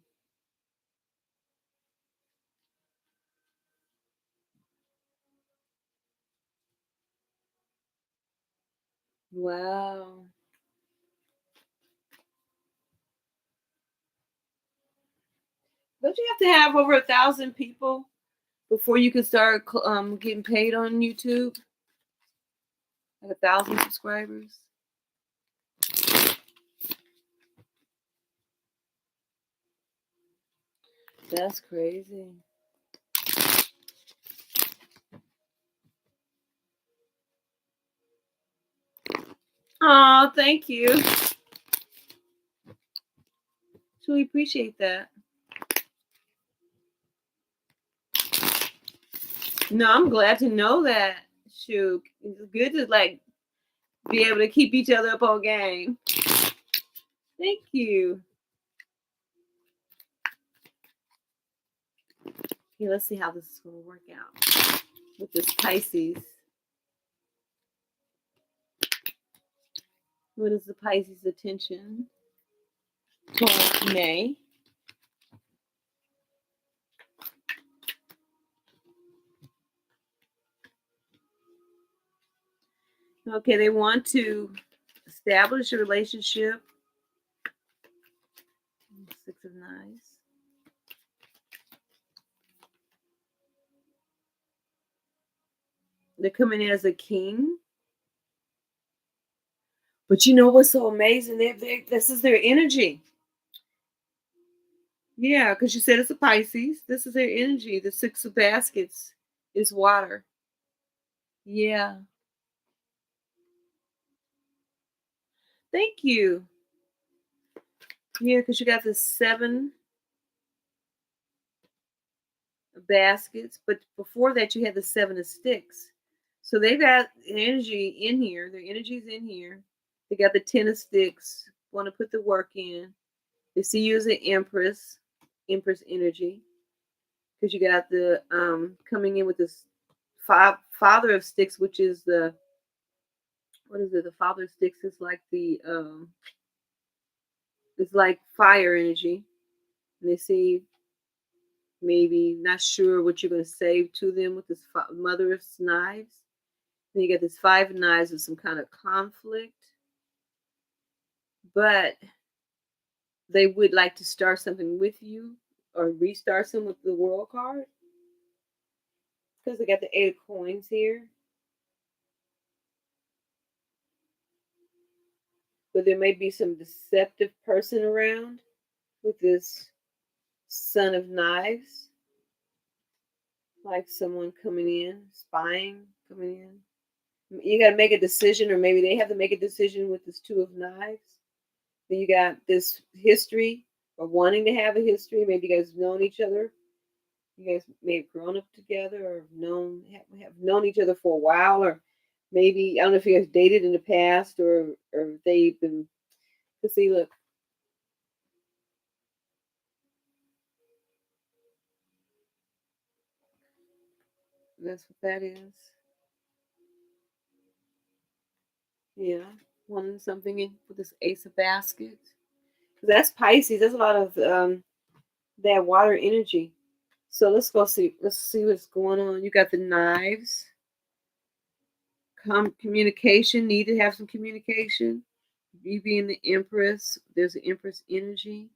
A: Wow. Don't you have to have over 1,000 people before you can start getting paid on YouTube? Like 1,000 subscribers? That's crazy. Oh, thank you. Truly appreciate that. No, I'm glad to know that. Shoot, it's good to be able to keep each other up on game. Thank you. Okay, let's see how this is going to work out with this Pisces. What is the Pisces' attention toward May? Okay, they want to establish a relationship. Six of Knives. They're coming in as a king. But you know what's so amazing? This is their energy. Yeah, because you said it's a Pisces. This is their energy. The Six of Baskets is water. Yeah. Thank you. Yeah, because you got the seven. baskets, but before that you had the seven of sticks. So they got energy in here. Their energy's in here. They got the ten of sticks. Want to put the work in. They see you as an empress, empress energy, because you got the coming in with this father of sticks, which is the what is it? The father of sticks is like the it's like fire energy. And they see maybe not sure what you're going to say to them with this mother of knives. Then you get this five of knives with some kind of conflict, but they would like to start something with you or restart some with the world card because they got the eight of coins here. But there may be some deceptive person around with this son of knives, like someone coming in, spying, coming in. You got to make a decision, or maybe they have to make a decision with this two of knives. Then you got this history or wanting to have a history. Maybe you guys have known each other. You guys may have grown up together or have known each other for a while, or maybe I don't know if you guys dated in the past or they've been. Let's see, look. That's what that is. Yeah, wanting something in with this ace of baskets. That's Pisces. That's a lot of that water energy. So let's go see. Let's see what's going on. You got the knives. Communication. Need to have some communication. You being the Empress. There's the Empress energy.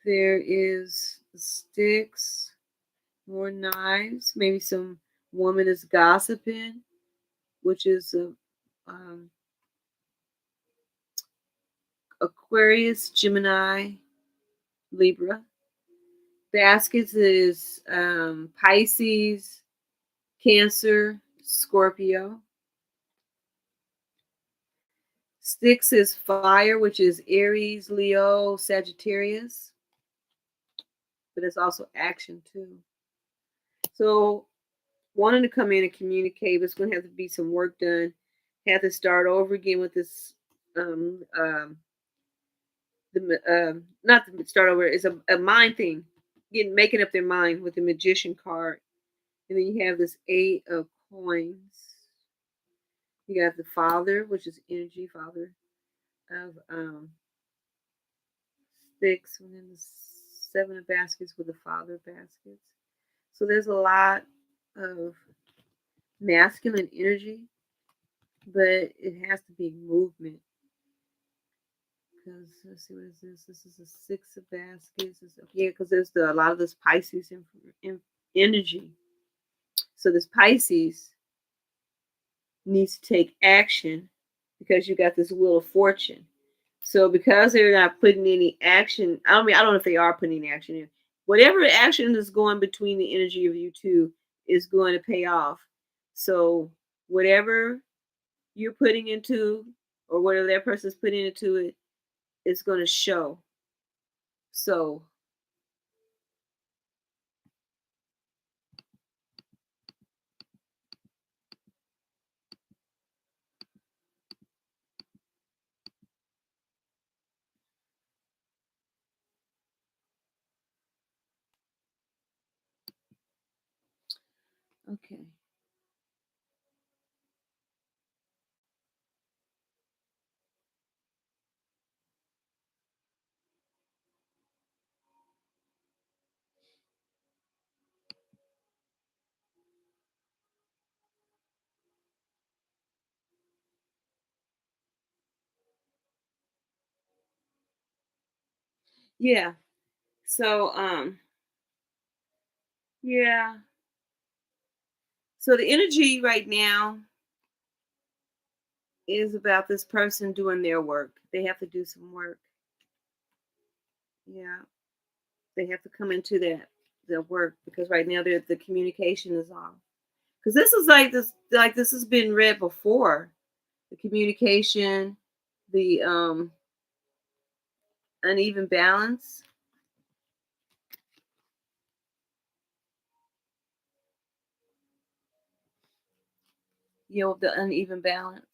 A: There is the sticks. More knives. Maybe some woman is gossiping, which is a Aquarius, Gemini, Libra. Baskets is Pisces, Cancer, Scorpio. Sticks is fire, which is Aries, Leo, Sagittarius. But it's also action too. So wanting to come in and communicate, but it's going to have to be some work done. Have to start over again with this. Not to start over. It's a mind thing. Making up their mind with the Magician card, and then you have this eight of coins. You got the Father, which is energy, Father of sticks, and then the seven of baskets with the Father of baskets. So there's a lot of masculine energy, but it has to be movement. Because let's see, what is this? This is a six of baskets. Yeah, because there's a lot of this Pisces energy. So this Pisces needs to take action because you got this Wheel of Fortune. So because they're not putting any action, I don't know if they are putting any action in. Whatever action is going between the energy of you two is going to pay off. So whatever you're putting into, or whatever that person's putting into it, is going to show. So okay. Yeah. So yeah. So the energy right now is about this person doing their work. They have to do some work. Yeah. They have to come into their work because right now the communication is off. Because this is like this has been read before. The communication, the uneven balance. the uneven balance.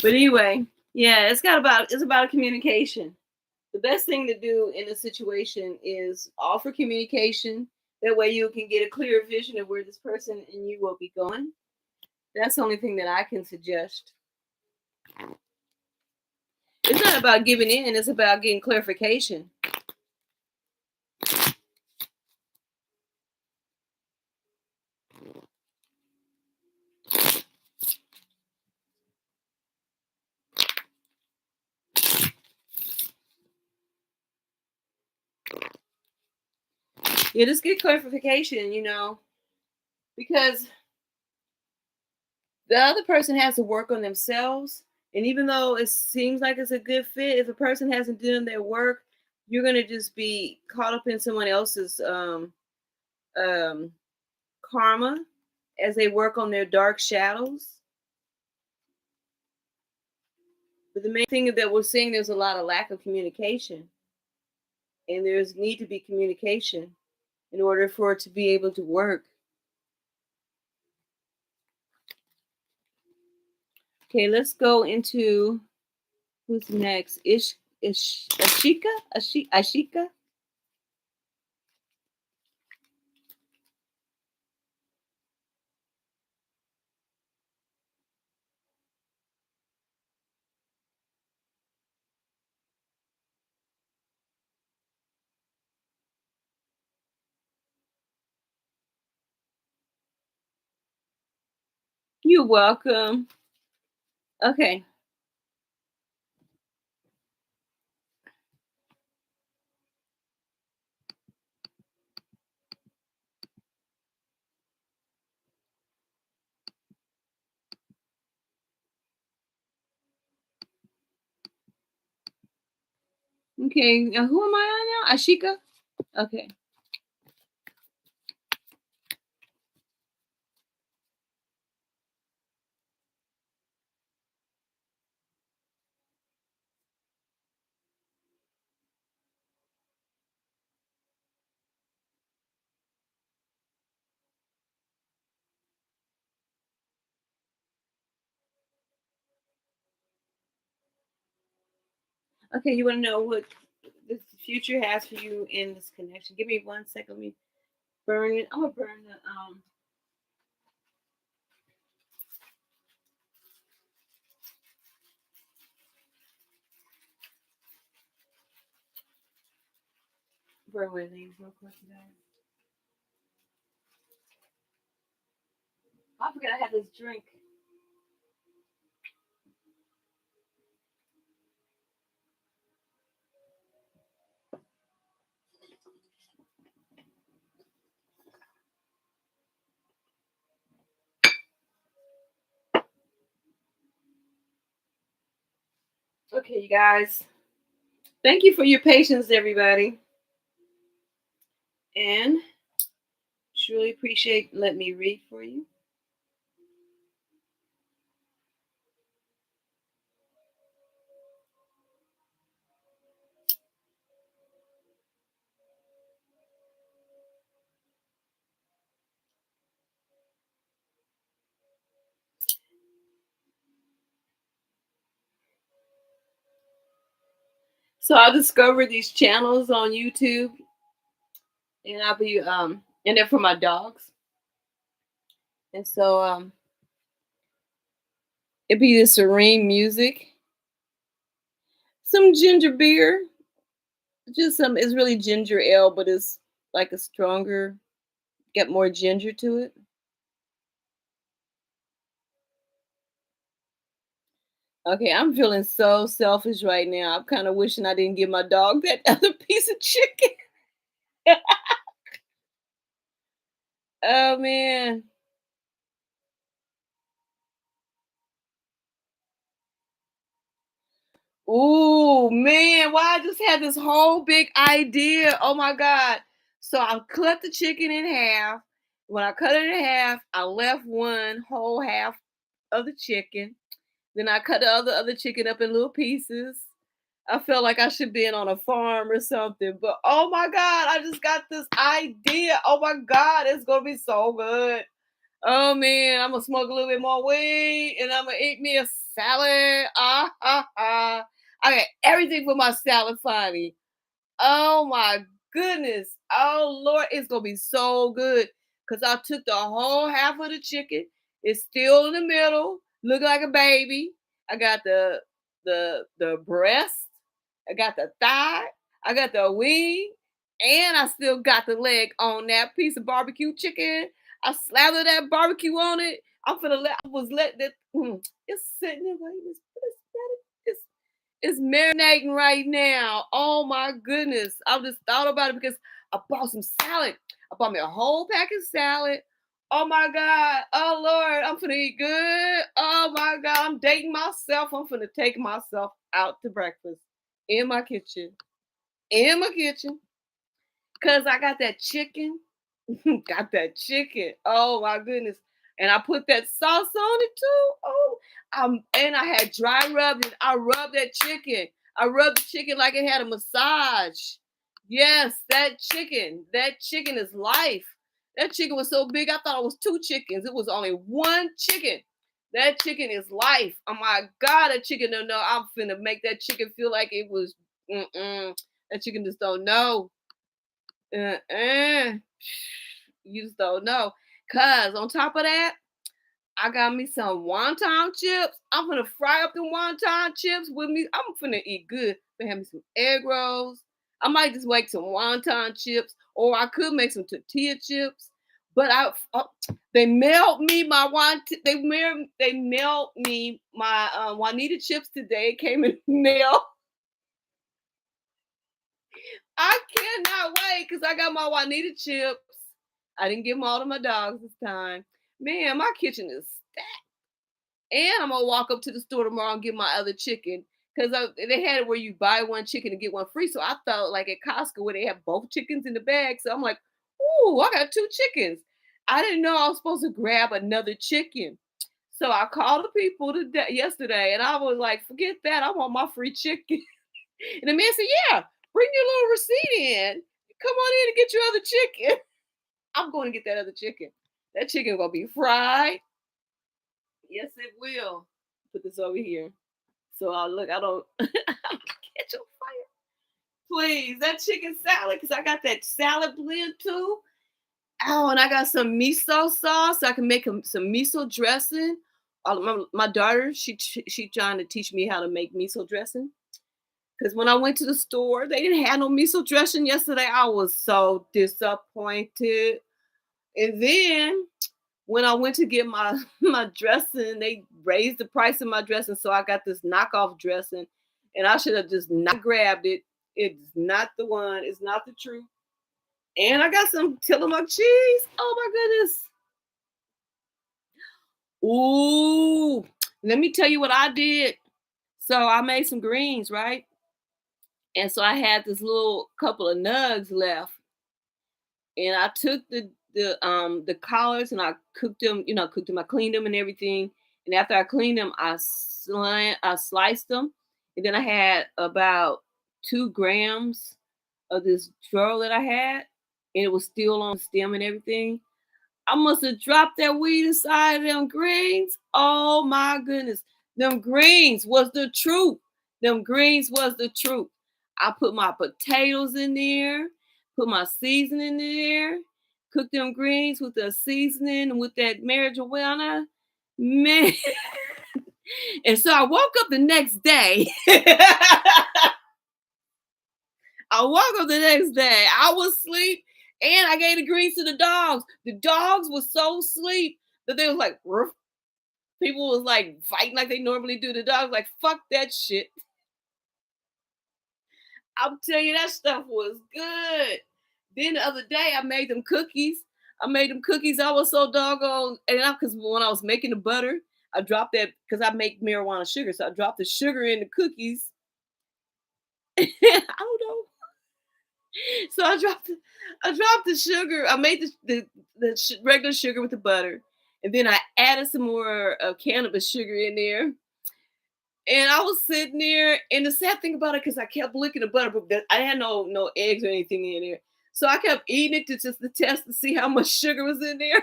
A: But anyway, yeah, it's about communication. The best thing to do in a situation is offer communication. That way you can get a clear vision of where this person and you will be going. That's the only thing that I can suggest. It's not about giving in, it's about getting clarification. Yeah, just get clarification, because the other person has to work on themselves. And even though it seems like it's a good fit, if a person hasn't done their work, you're gonna just be caught up in someone else's um, karma as they work on their dark shadows. But the main thing that we're seeing, there's a lot of lack of communication, and there's need to be communication in order for it to be able to work. Okay, let's go into who's next. Ashika? Ashika? You're welcome. Okay. Okay. Who am I on now? Ashika? Okay. Okay, you want to know what the future has for you in this connection? Give me 1 second. Let me burn it. I'm gonna burn the burn one of these real quick, guys. I forgot I had this drink. Okay, you guys. Thank you for your patience, everybody. And truly appreciate let me read for you. So I discovered these channels on YouTube, and I'll be and they're for my dogs. And so it'd be the serene music, some ginger beer, just some. It's really ginger ale, but it's like a stronger, get more ginger to it. Okay, I'm feeling so selfish right now. I'm kind of wishing I didn't give my dog that other piece of chicken. Oh man. Ooh, man, why I just had this whole big idea. Oh my God. So I cut the chicken in half. When I cut it in half, I left one whole half of the chicken. Then I cut the other chicken up in little pieces. I felt like I should be on a farm or something. But oh my God, I just got this idea. Oh my God, it's gonna be so good. Oh man, I'm gonna smoke a little bit more weed and I'm gonna eat me a salad. Ah ha ha. I got everything for my salad finally. Oh my goodness. Oh Lord, it's gonna be so good. Cause I took the whole half of the chicken. It's still in the middle, look like a baby. I got the breast, I got the thigh, I got the wing, and I still got the leg on that piece of barbecue chicken. I slathered that barbecue on it. I'm finna let I was let that it's sitting there waiting. It's it's marinating right now. Oh my goodness. I just thought about it because I bought some salad. I bought me a whole pack of salad. Oh my God. Oh Lord. I'm finna eat good. Oh my God. I'm dating myself. I'm finna take myself out to breakfast in my kitchen. In my kitchen. Cause I got that chicken. Got that chicken. Oh my goodness. And I put that sauce on it too. Oh, and I had dry rubbing. I rubbed that chicken. I rubbed the chicken like it had a massage. Yes, that chicken. That chicken is life. That chicken was so big, I thought it was two chickens. It was only one chicken. That chicken is life. Oh my God, that chicken don't know. I'm finna make that chicken feel like it was. That chicken just don't know. Uh-uh. You just don't know. Cause on top of that, I got me some wonton chips. I'm gonna fry up the wonton chips with me. I'm finna eat good. Gonna have me some egg rolls. I might just make some wonton chips, or I could make some tortilla chips. But they melt me my they melt me my Juanita chips today. It came in the mail. I cannot wait because I got my Juanita chips. I didn't give them all to my dogs this time. Man, my kitchen is stacked. And I'm gonna walk up to the store tomorrow and get my other chicken because they had it where you buy one chicken and get one free. So I felt like at Costco where they have both chickens in the bag. So I'm like, ooh, I got two chickens. I didn't know I was supposed to grab another chicken. So I called the people yesterday and I was like, forget that. I want my free chicken. And the man said, yeah, bring your little receipt in. Come on in and get your other chicken. I'm going to get that other chicken. That chicken gonna be fried. Yes, it will. Put this over here. So I look. I don't catch on fire. Please, that chicken salad, because I got that salad blend too. Oh, and I got some miso sauce. So I can make some miso dressing. My daughter, she trying to teach me how to make miso dressing. Because when I went to the store, they didn't have no miso dressing yesterday. I was so disappointed. And then when I went to get my my dressing, they raised the price of my dressing, so I got this knockoff dressing, and I should have just not grabbed it. It's not the one. It's not the truth. And I got some Tillamook cheese. Oh my goodness. Ooh, let me tell you what I did. So I made some greens, right? And so I had this little couple of nugs left, and I took the collards and I cooked them. Cooked them. I cleaned them and everything. And after I cleaned them, I sliced them, and then I had about 2 grams of this twirl that I had, and it was still on the stem and everything. I must have dropped that weed inside of them greens. Oh my goodness. Them greens was the truth. Them greens was the truth. I put my potatoes in there, put my seasoning in there, cooked them greens with the seasoning and with that marijuana. Man. And so I woke up the next day. I woke up the next day. I was asleep and I gave the greens to the dogs. The dogs were so asleep that they was like, "Ruff." People was like fighting like they normally do. The dogs like, fuck that shit. I'm telling you, that stuff was good. Then the other day, I made them cookies. I made them cookies. I was so doggone, and because when I was making the butter, I dropped that because I make marijuana sugar, so I dropped the sugar in the cookies. I don't know. So I dropped the sugar. I made the regular sugar with the butter, and then I added some more cannabis sugar in there. And I was sitting there, and the sad thing about it, because I kept licking the butter, but I had no eggs or anything in there. So I kept eating it to test to see how much sugar was in there.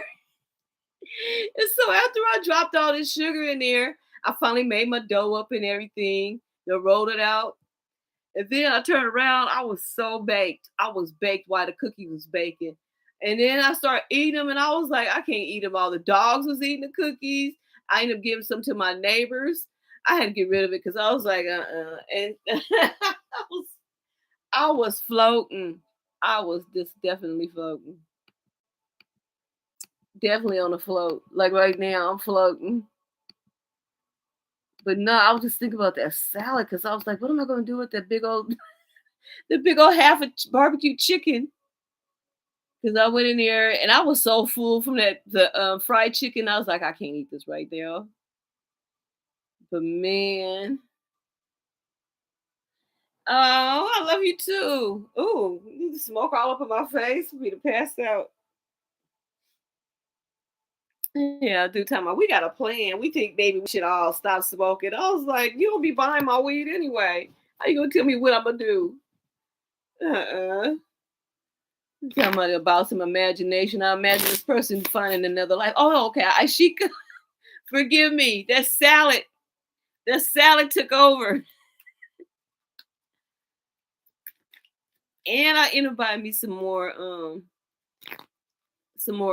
A: And so after I dropped all this sugar in there, I finally made my dough up and everything. Rolled it out. And then I turned around. I was so baked. I was baked while the cookie was baking. And then I started eating them, and I was like, I can't eat them all. The dogs was eating the cookies. I ended up giving some to my neighbors. I had to get rid of it because I was like, And was I was floating. I was just definitely floating. Definitely on a float. Like right now, I'm floating. But no, I was just thinking about that salad because I was like, what am I going to do with that big old, the big old half of barbecue chicken? Because I went in there and I was so full from the fried chicken. I was like, I can't eat this right now. But man, oh, I love you too. Ooh, you need to smoke all up in my face for me to pass out. Yeah, do time out. We got a plan. We think maybe we should all stop smoking. I was like, you don't be buying my weed anyway. How you gonna tell me what I'm gonna do? Uh-uh. Tell me about some imagination. I imagine this person finding another life. Oh, okay. Ashika, forgive me. That salad took over. And I ended up buying me some more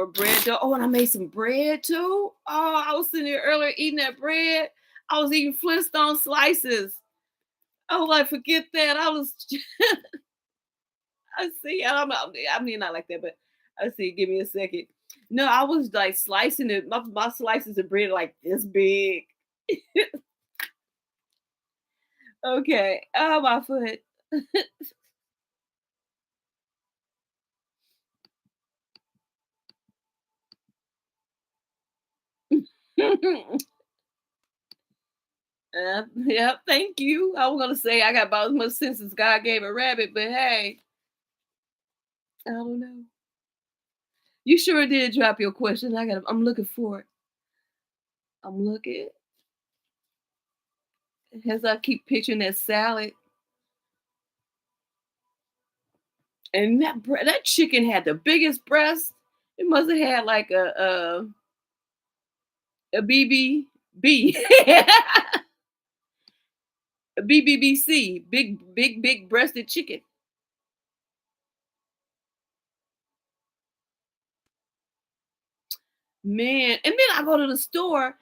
A: bread dough. Oh, and I made some bread too. Oh, I was sitting there earlier eating that bread. I was eating Flintstone slices. I was like, forget that. I see. I mean, not like that, but I see. Give me a second. No, I was like slicing it. My slices of bread are like this big. Okay. Oh, my foot. Yeah, thank you. I was gonna say I got about as much sense as God gave a rabbit, but hey, I don't know. You sure did drop your question. I'm looking for it. I'm looking as I keep picturing that salad. And that chicken had the biggest breast. It must have had like a BBB, a BBBC, big breasted chicken. Man, and then I go to the store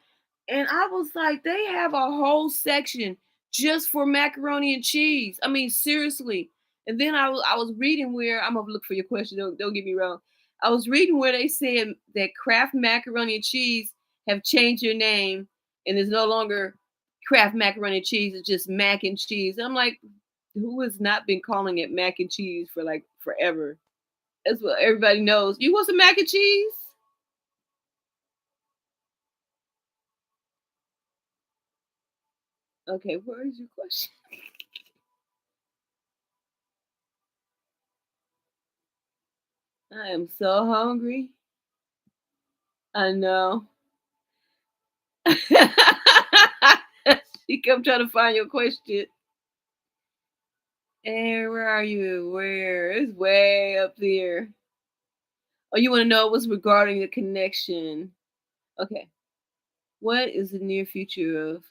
A: and I was like, they have a whole section just for macaroni and cheese. I mean, seriously. And then I was reading where I'm gonna look for your question. Don't get me wrong. I was reading where they said that Kraft macaroni and cheese have changed their name and it's no longer Kraft macaroni and cheese. It's just mac and cheese. I'm like, who has not been calling it mac and cheese for like forever? That's what everybody knows. You want some mac and cheese? Okay, where is your question? I am so hungry. I know. She kept trying to find your question. Hey, where are you? Where? It's way up there. Oh, you want to know what's regarding the connection? Okay. What is the near future of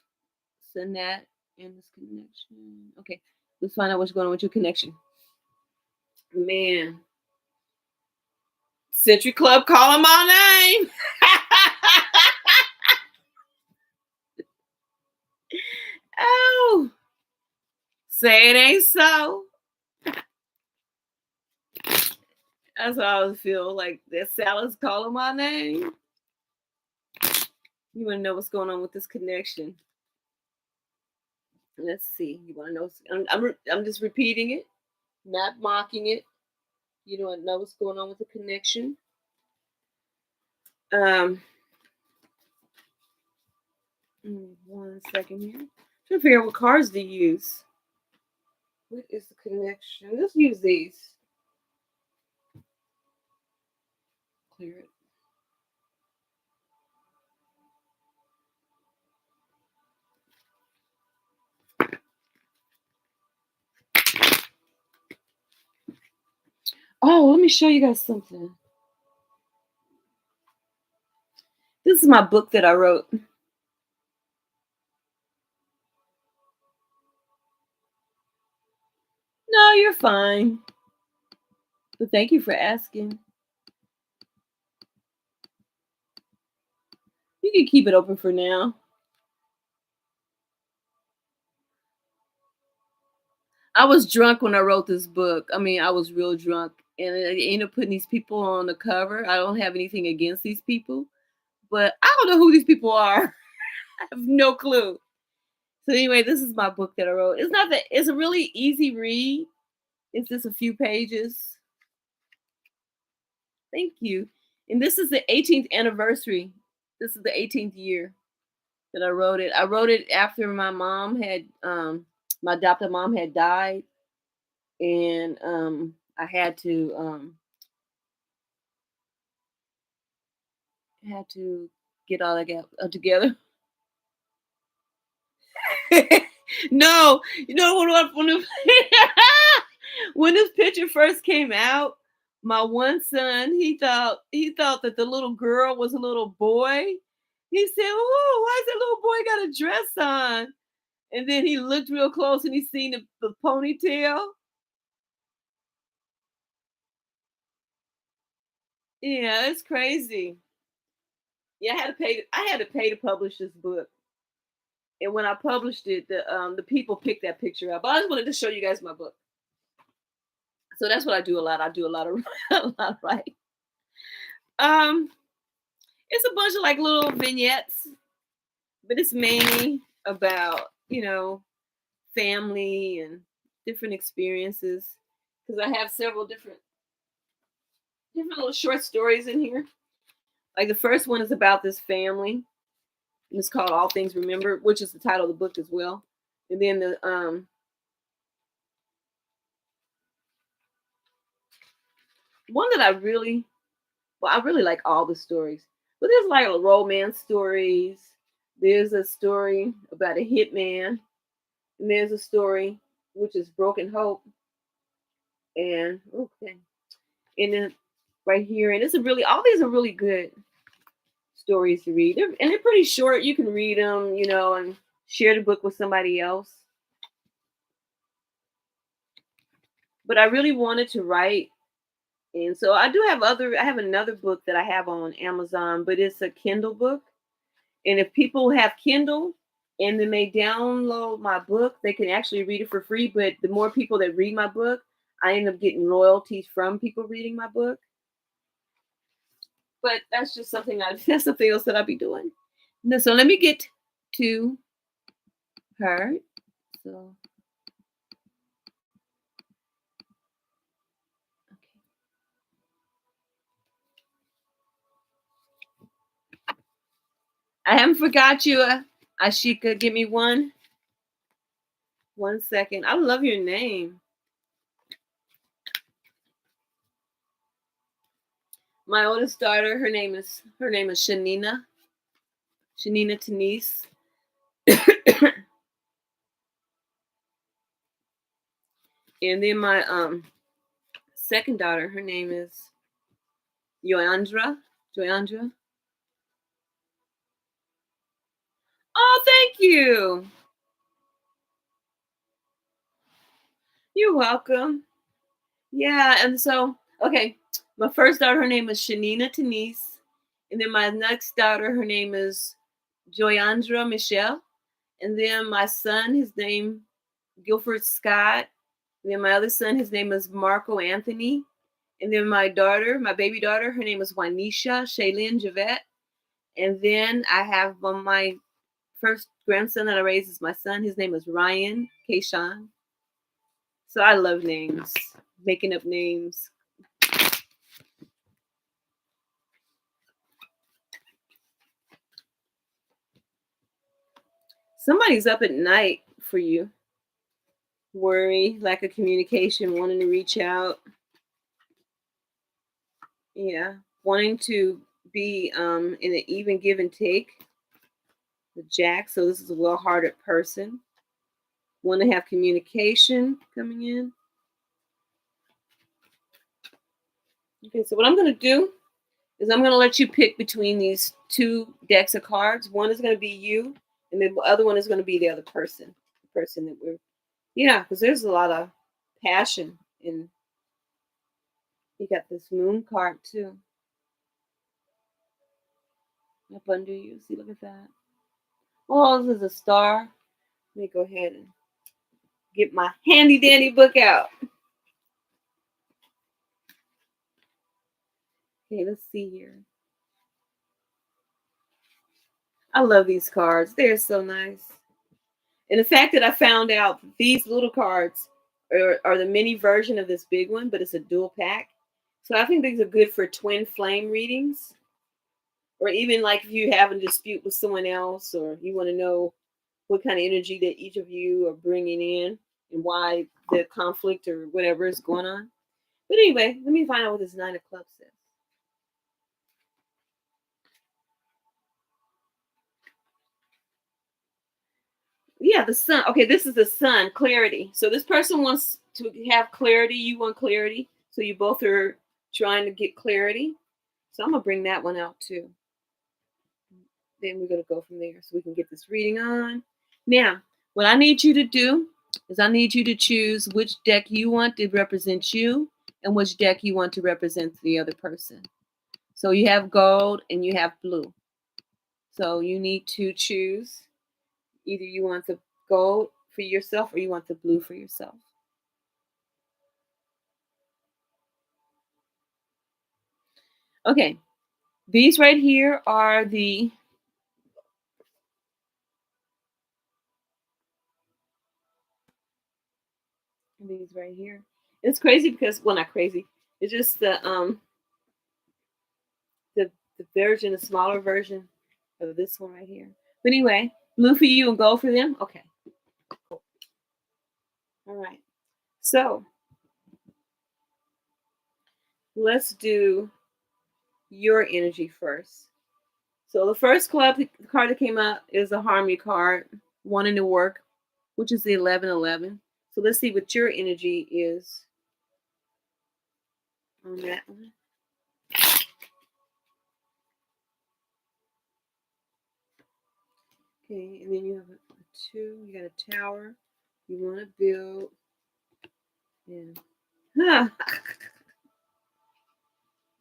A: Sanat and this connection? Okay. Let's find out what's going on with your connection. Man. Century Club calling my name. Oh, say it ain't so. That's how I always feel like that salad's calling my name. You want to know what's going on with this connection? Let's see. You want to know? I'm just repeating it, not mocking it. You don't know what's going on with the connection. Um, 1 second here. Trying to figure out what cards to use. What is the connection? Let's use these. Clear it. Oh, let me show you guys something. This is my book that I wrote. No, you're fine. But thank you for asking. You can keep it open for now. I was drunk when I wrote this book. I mean, I was real drunk. And I ended up putting these people on the cover. I don't have anything against these people, but I don't know who these people are. I have no clue. So anyway, this is my book that I wrote. It's not that it's a really easy read. It's just a few pages. Thank you. And this is the 18th anniversary. This is the 18th year that I wrote it. I wrote it after my mom had my adopted mom had died, and I had to get all that together. No, you know when this picture first came out, my one son he thought that the little girl was a little boy. He said, "Oh, why is that little boy got a dress on?" And then he looked real close and he seen the ponytail. Yeah, it's crazy. Yeah, I had to pay to publish this book. And when I published it, the people picked that picture up. But I just wanted to show you guys my book. So that's what I do a lot. I do a lot of a lot of writing. Um, it's a bunch of like little vignettes, but it's mainly about family and different experiences. Because I have several different little short stories in here. Like the first one is about this family. And it's called All Things Remembered, which is the title of the book as well. And then the one that I really like all the stories, but there's like romance stories. There's a story about a hitman, and there's a story which is Broken Hope, and okay, and then right here, and all these are really good stories to read, and they're pretty short. You can read them, and share the book with somebody else. But I really wanted to write, and so I have another book that I have on Amazon, but it's a Kindle book. And if people have Kindle and then they download my book, they can actually read it for free. But the more people that read my book, I end up getting royalties from people reading my book. But that's just that's something else that I'll be doing. So let me get to her. So I haven't forgot you, Ashika. Give me one second. I love your name. My oldest daughter, her name is Shanina. Shanina Tanise. And then my second daughter, her name is Joandra. Joandra. Oh, thank you. You're welcome. Yeah, and so okay, my first daughter, her name is Shanina Tanise, and then my next daughter, her name is Joyandra Michelle, and then my son, his name Guilford Scott, and then my other son, his name is Marco Anthony, and then my baby daughter, her name is Juanisha Shaylin Javette, and then I have my first grandson that I raised is my son. His name is Ryan Kayshawn. So I love names, making up names. Somebody's up at night for you. worry, lack of communication, wanting to reach out. Yeah, wanting to be in an even give and take. The Jack, so this is a well-hearted person. Want to have communication coming in. Okay, so what I'm going to do is I'm going to let you pick between these two decks of cards. One is going to be you, and the other one is going to be the other person. The person that we're, yeah, because there's a lot of passion in. You got this moon card too. Up under you. See, look at that. Oh, this is a star. Let me go ahead and get my handy dandy book out. Okay, let's see here. I love these cards. They're so nice. And the fact that I found out these little cards are the mini version of this big one, but it's a dual pack. So I think these are good for twin flame readings. Or even like if you have a dispute with someone else or you want to know what kind of energy that each of you are bringing in and why the conflict or whatever is going on. But anyway, let me find out what this Nine of Clubs says. Yeah, the sun. Okay, this is the sun, clarity. So this person wants to have clarity. You want clarity. So you both are trying to get clarity. So I'm going to bring that one out too. Then we're going to go from there so we can get this reading on. Now, what I need you to do is I need you to choose which deck you want to represent you and which deck you want to represent the other person. So you have gold and you have blue. So you need to choose either you want the gold for yourself or you want the blue for yourself. Okay, these right here are these right here. It's crazy because, well, not crazy. It's just the version, the smaller version of this one right here. But anyway, blue for you and gold for them. Okay. Cool. All right. So let's do your energy first. So the first card that came up is the Harmony card, wanting to work, which is the 1111. So let's see what your energy is on that one. Okay, and then you have a 2, you got a tower, you want to build, and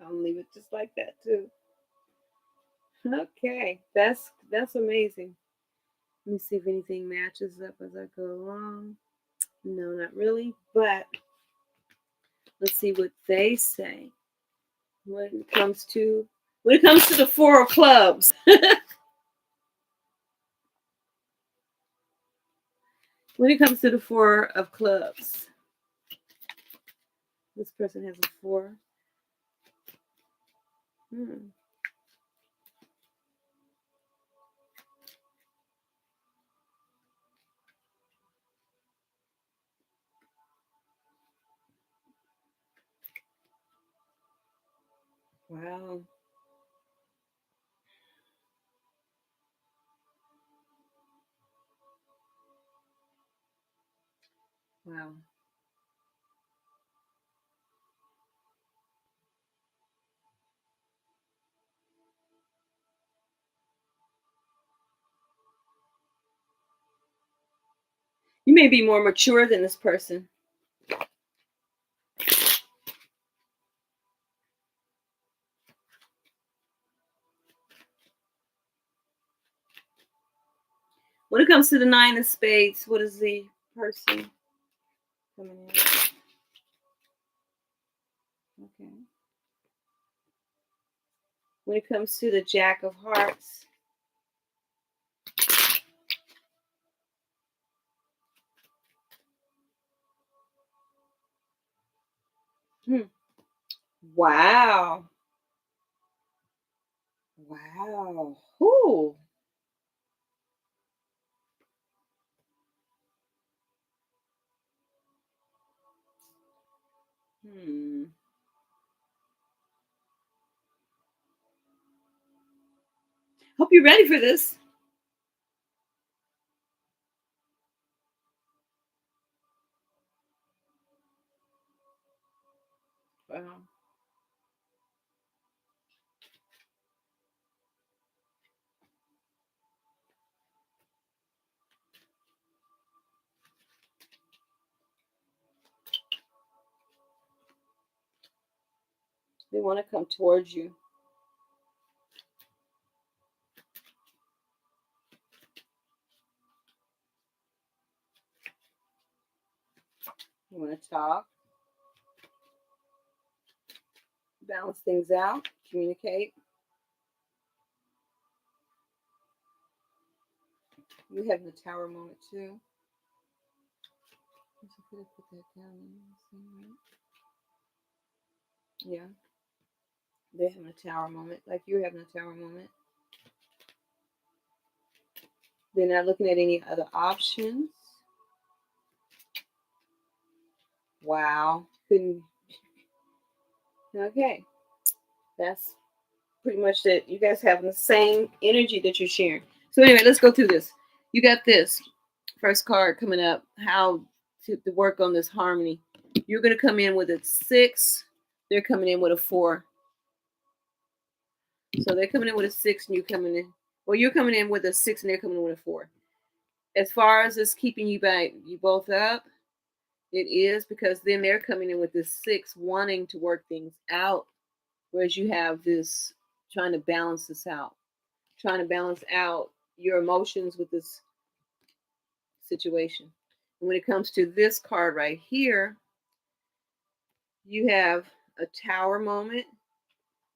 A: I'll leave it just like that too. Okay, that's amazing. Let me see if anything matches up as I go along. No, not really, but let's see what they say when it comes to the 4 of clubs. When it comes to the 4 of clubs, this person has a 4. Wow. Wow. You may be more mature than this person. When it comes to the 9 of spades, what is the person coming in? Okay. When it comes to the Jack of hearts, wow. Wow. Whoo. Hope you're ready for this. Wow. They want to come towards you. You want to talk, balance things out, communicate. You have the tower moment too. I could have put that down. Yeah. They're having a tower moment, like you're having a tower moment. They're not looking at any other options. Wow. Couldn't. Okay. That's pretty much it. You guys have the same energy that you're sharing. So anyway, let's go through this. You got this first card coming up. How to work on this harmony. You're going to come in with a 6. They're coming in with a 4. So they're coming in with a 6 and you're coming in. Well, you're coming in with a 6 and they're coming in with a 4. As far as it's keeping you both up, it is, because then they're coming in with this 6 wanting to work things out, whereas you have this trying to balance this out, trying to balance out your emotions with this situation. And when it comes to this card right here, you have a tower moment.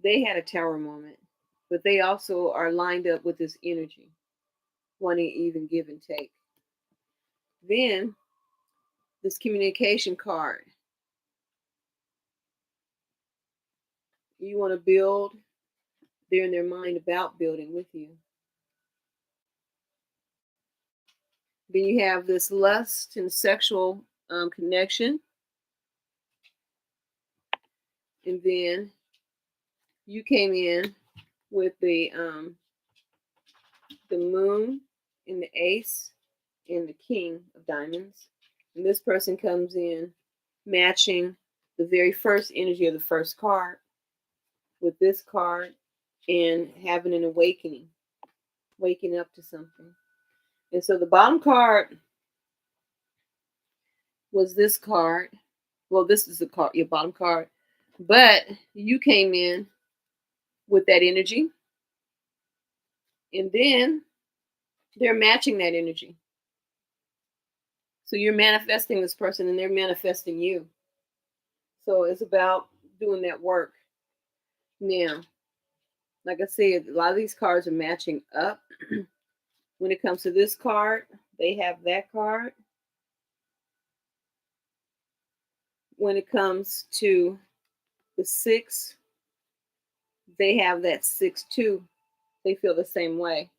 A: They had a tower moment, but they also are lined up with this energy, wanting to even give and take. Then this communication card. You want to build. They're in their mind about building with you. Then you have this lust and sexual connection. And then you came in with the moon and the ace and the king of diamonds. And this person comes in matching the very first energy of the first card with this card and having an awakening, waking up to something. And so the bottom card was this card. Well, this is the card, your bottom card. But you came in with that energy. And then they're matching that energy. So you're manifesting this person and they're manifesting you. So it's about doing that work. Now, like I said, a lot of these cards are matching up. When it comes to this card, they have that card. When it comes to the 6, they have that 6 too. They feel the same way.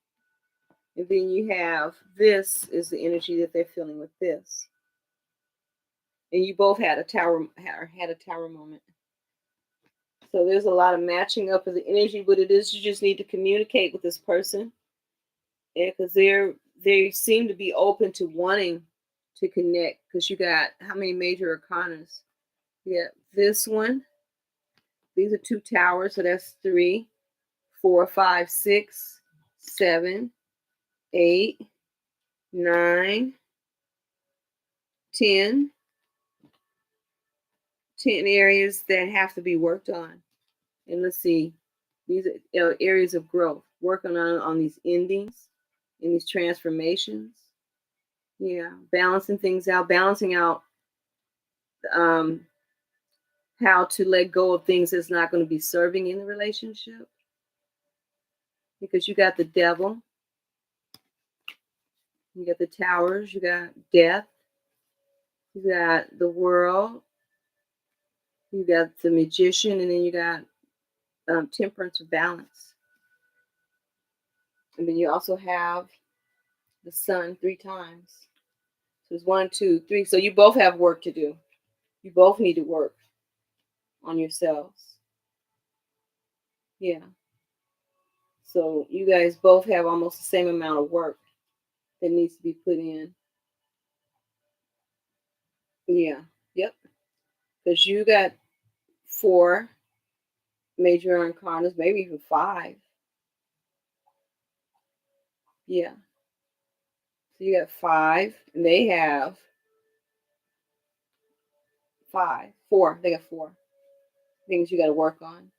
A: And then you have this is the energy that they're feeling with this. And you both had a tower moment. So there's a lot of matching up of the energy. What it is, you just need to communicate with this person, and because they seem to be open to wanting to connect. Because you got how many major arcanas? Yeah, this one. These are 2 towers, so that's 3, 4, 5, 6, 7, 8, 9, 10. 10 areas that have to be worked on. And let's see, these are areas of growth, working on these endings and these transformations. Yeah, balancing things out, balancing out how to let go of things that's not going to be serving in the relationship. Because you got the devil, you got the towers, you got death, you got the world, you got the magician, and then you got temperance or balance. And then you also have the sun 3 times. So it's 1, 2, 3. So you both have work to do. You both need to work. on yourselves. Yeah. So you guys both have almost the same amount of work that needs to be put in. Yeah. Yep. Because you got 4 major arcanas, maybe even 5. Yeah. So you got 5, and they have 5. 4. They got 4 things you got to work on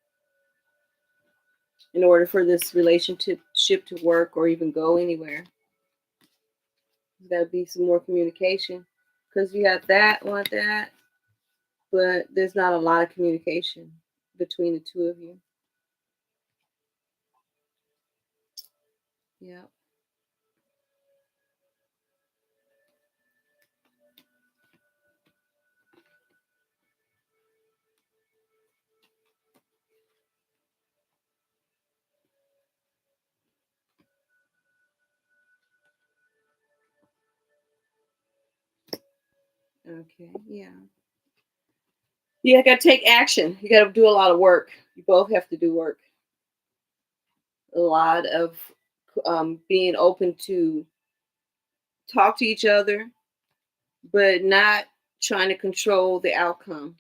A: in order for this relationship to work or even go anywhere. There's got to be some more communication because you got that, want that, but there's not a lot of communication between the two of you. Yeah. Okay. Yeah. Yeah, I got to take action. You got to do a lot of work. You both have to do work. A lot of being open to talk to each other, but not trying to control the outcome.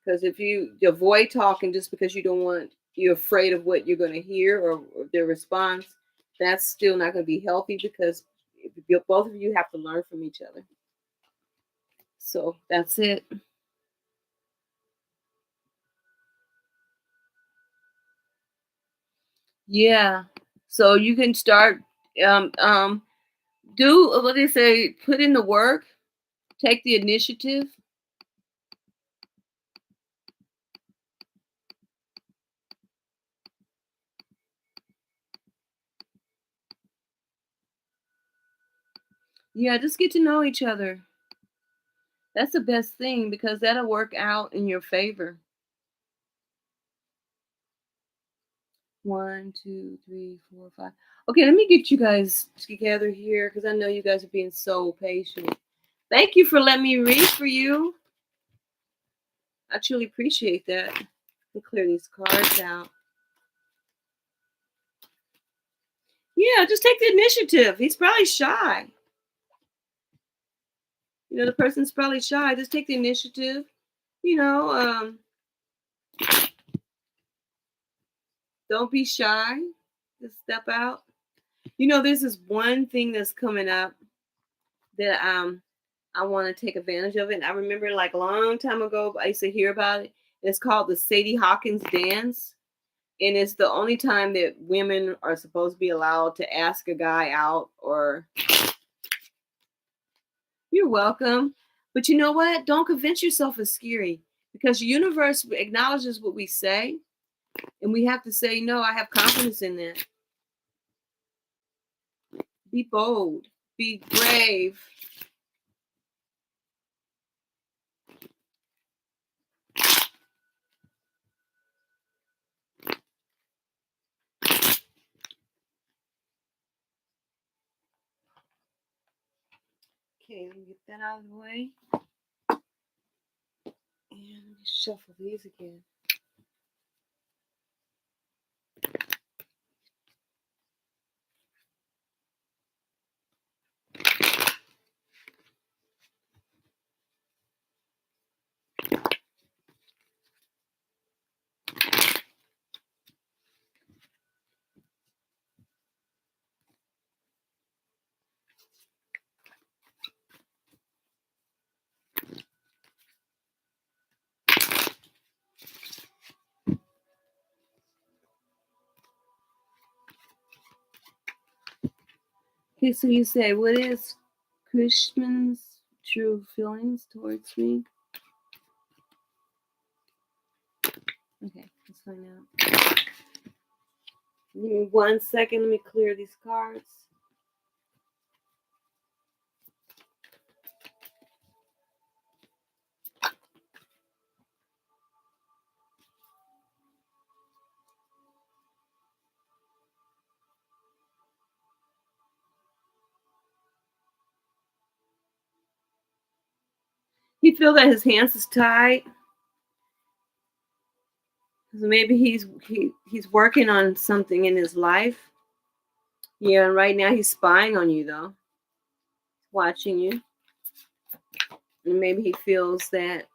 A: Because if you avoid talking just because you're afraid of what you're going to hear or their response, that's still not going to be healthy because both of you have to learn from each other. So that's it. Yeah. So you can start um um do what they say, put in the work, take the initiative. Yeah, just get to know each other. That's the best thing because that'll work out in your favor. 1, 2, 3, 4, 5. Okay, let me get you guys together here because I know you guys are being so patient. Thank you for letting me read for you. I truly appreciate that. Let me clear these cards out. Yeah, just take the initiative. He's probably shy. The person's probably shy. Just take the initiative. You know, don't be shy. Just step out. This is one thing that's coming up that I want to take advantage of it. And I remember like a long time ago, I used to hear about it. It's called the Sadie Hawkins dance. And it's the only time that women are supposed to be allowed to ask a guy out or you're welcome. But you know what? Don't convince yourself it's scary because the universe acknowledges what we say. And we have to say, no, I have confidence in that. Be bold. Be brave. Okay, let me get that out of the way. And let me shuffle these again. Okay, so you say, what is Cushman's true feelings towards me? Okay, let's find out. Give me 1 second. Let me clear these cards. He feel that his hands is tied. So maybe he's working on something in his life. Yeah, and right now he's spying on you though, watching you. And maybe he feels that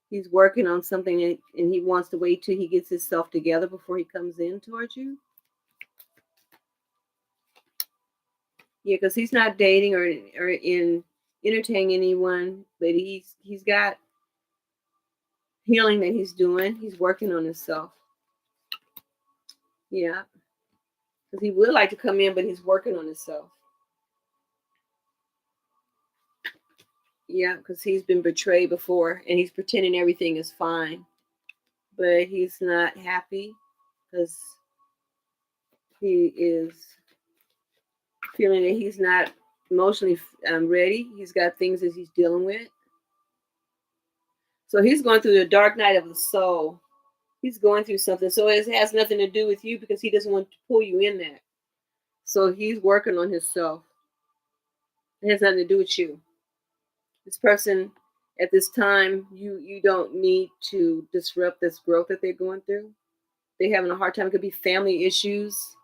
A: he's working on something and he wants to wait till he gets himself together before he comes in towards you. Yeah, because he's not dating or in entertaining anyone, but he's got healing that he's doing. He's working on himself. Yeah, because he would like to come in, but he's working on himself. Yeah, because he's been betrayed before and he's pretending everything is fine, but he's not happy because he is feeling that he's not emotionally ready. He's got things that he's dealing with. So he's going through the dark night of the soul. He's going through something. So it has nothing to do with you because he doesn't want to pull you in that. So he's working on himself. It has nothing to do with you. This person at this time, you don't need to disrupt this growth that they're going through. They're having a hard time. It could be family issues.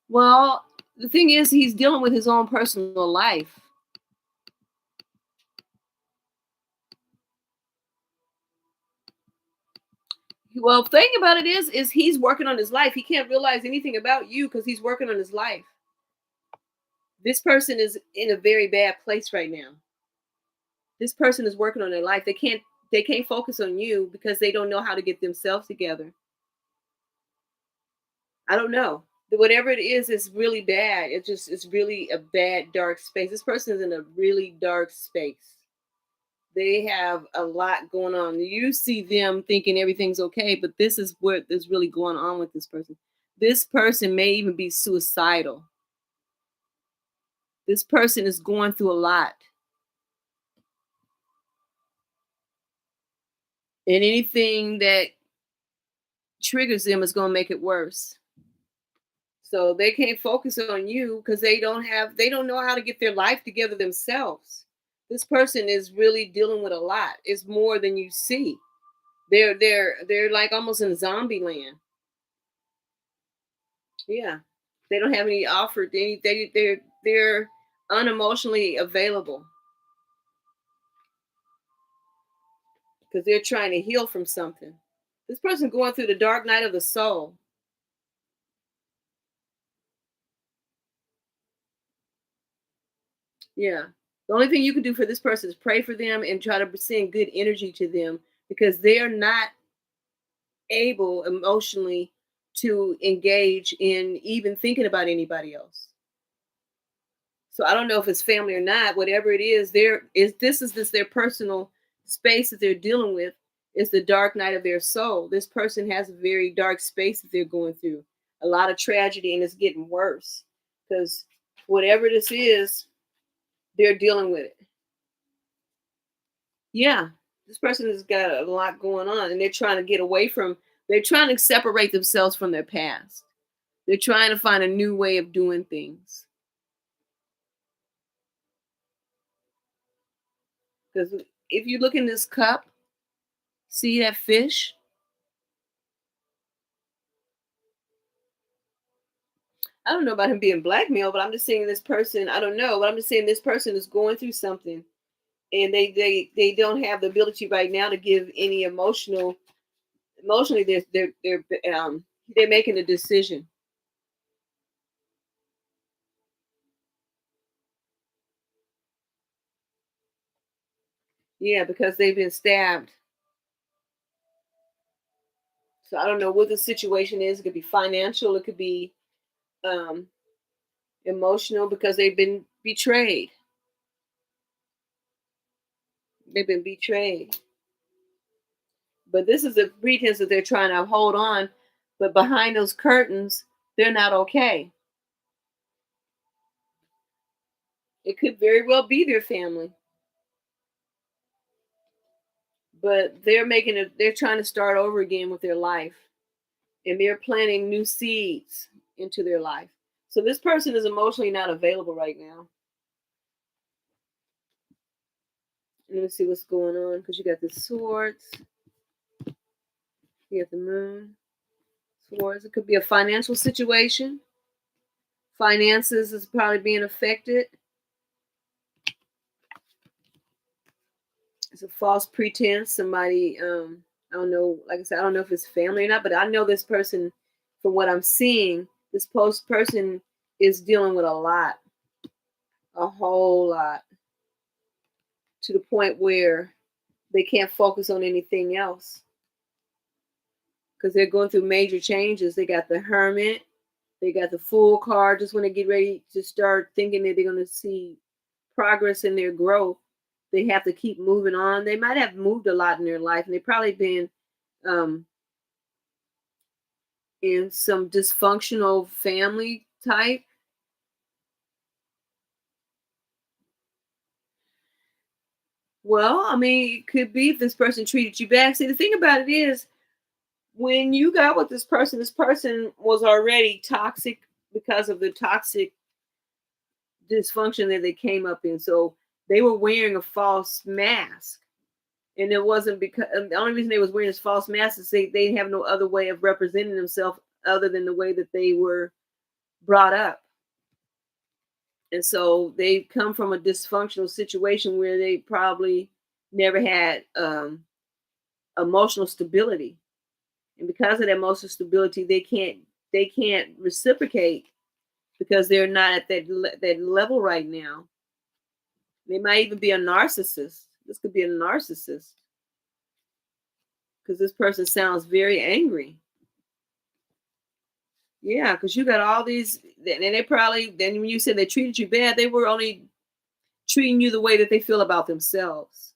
A: Well, the thing is, he's dealing with his own personal life. Well, the thing about it is he's working on his life. He can't realize anything about you because he's working on his life. This person is in a very bad place right now. This person is working on their life. They can't focus on you because they don't know how to get themselves together. I don't know. Whatever it is really bad. It's really a bad dark space. This person is in a really dark space. They have a lot going on. You see them thinking everything's okay, but this is what is really going on with this person. This person may even be suicidal. This person is going through a lot. And anything that triggers them is going to make it worse. So they can't focus on you because they don't know how to get their life together themselves. This person is really dealing with a lot. It's more than you see. They're like almost in zombie land. Yeah. They don't have any offered they're unemotionally available because they're trying to heal from something. This person going through the dark night of the soul. Yeah. The only thing you can do for this person is pray for them and try to send good energy to them because they are not able emotionally to engage in even thinking about anybody else. So I don't know if it's family or not, whatever it is, this their personal space that they're dealing with is the dark night of their soul. This person has a very dark space that they're going through. A lot of tragedy and it's getting worse because whatever this is, they're dealing with it. Yeah, this person has got a lot going on, and they're trying to get away from. They're trying to separate themselves from their past. They're trying to find a new way of doing things. Because if you look in this cup, see that fish? I don't know about him being blackmailed, but I'm just saying this person. I don't know, but I'm just saying this person is going through something, and they don't have the ability right now to give any emotionally. They're making a decision. Yeah, because they've been stabbed. So I don't know what the situation is. It could be financial. It could be um, emotional because they've been betrayed. They've been betrayed. But this is a pretense that they're trying to hold on. But behind those curtains, they're not okay. It could very well be their family, but they're trying to start over again with their life, and they're planting new seeds into their life. So this person is emotionally not available right now. Let me see what's going on, because you got the swords. You got the moon. Swords. It could be a financial situation. Finances is probably being affected. It's a false pretense. Somebody, I don't know, like I said, I don't know if it's family or not, but I know this person, from what I'm seeing, this person is dealing with a whole lot, to the point where they can't focus on anything else because they're going through major changes. They got the Hermit, they got the Fool card. Just when they get ready to start thinking that they're going to see progress in their growth, they have to keep moving on. They might have moved a lot in their life, and they've probably been in some dysfunctional family type. Well, I mean, it could be if this person treated you bad. See, the thing about it is, when you got with this person was already toxic because of the toxic dysfunction that they came up in. So they were wearing a false mask. And it wasn't because the only reason they was wearing this false mask is they have no other way of representing themselves other than the way that they were brought up. And so they come from a dysfunctional situation where they probably never had emotional stability. And because of that emotional stability, they can't reciprocate because they're not at that level right now. They might even be a narcissist. This could be a narcissist because this person sounds very angry. Yeah, because you got all these, and they probably, then when you said they treated you bad, they were only treating you the way that they feel about themselves.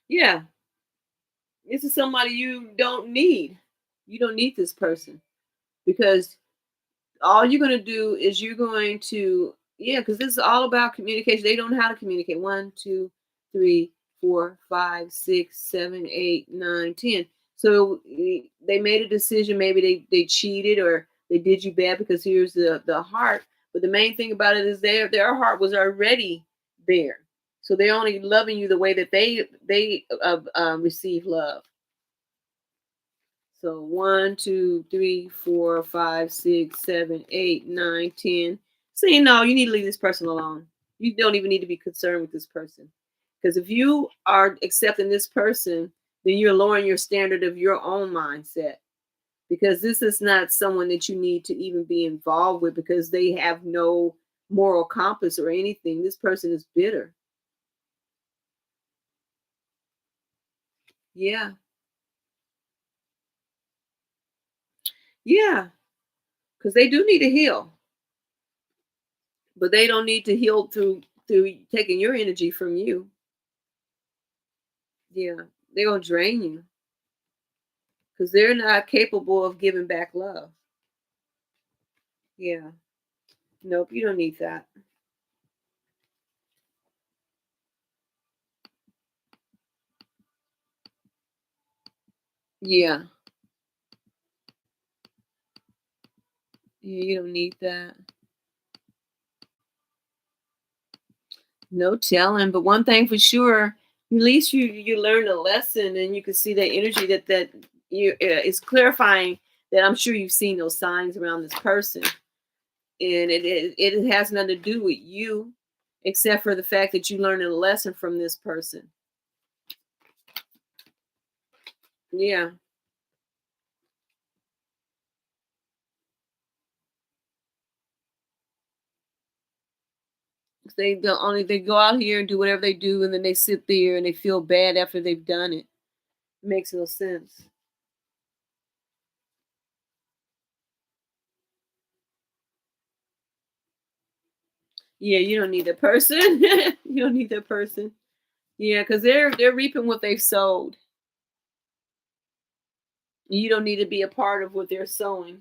A: Yeah, this is somebody you don't need. You don't need this person because all you're going to do is you're going to, yeah, because this is all about communication. They don't know how to communicate. 1, 2, 3, 4, 5, 6, 7, 8, 9, 10. So they made a decision. Maybe they cheated or they did you bad, because here's the heart. But the main thing about it is their heart was already there. So they're only loving you the way that they receive love. So 1, 2, 3, 4, 5, 6, 7, 8, 9, 10. See, no, you need to leave this person alone. You don't even need to be concerned with this person. Because if you are accepting this person, then you're lowering your standard of your own mindset. Because this is not someone that you need to even be involved with, because they have no moral compass or anything. This person is bitter. Yeah. Yeah. Because they do need to heal. But they don't need to heal through taking your energy from you. Yeah, they're gonna drain you because they're not capable of giving back love. Yeah, nope, you don't need that. Yeah, yeah, you don't need that. No telling, but one thing for sure, at least you learned a lesson, and you can see that energy that you is clarifying. That I'm sure you've seen those signs around this person, and it has nothing to do with you, except for the fact that you learned a lesson from this person. Yeah. They go out here and do whatever they do, and then they sit there and they feel bad after they've done it. It makes no sense. Yeah, you don't need that person. You don't need that person. Yeah, because they're reaping what they've sowed. You don't need to be a part of what they're sowing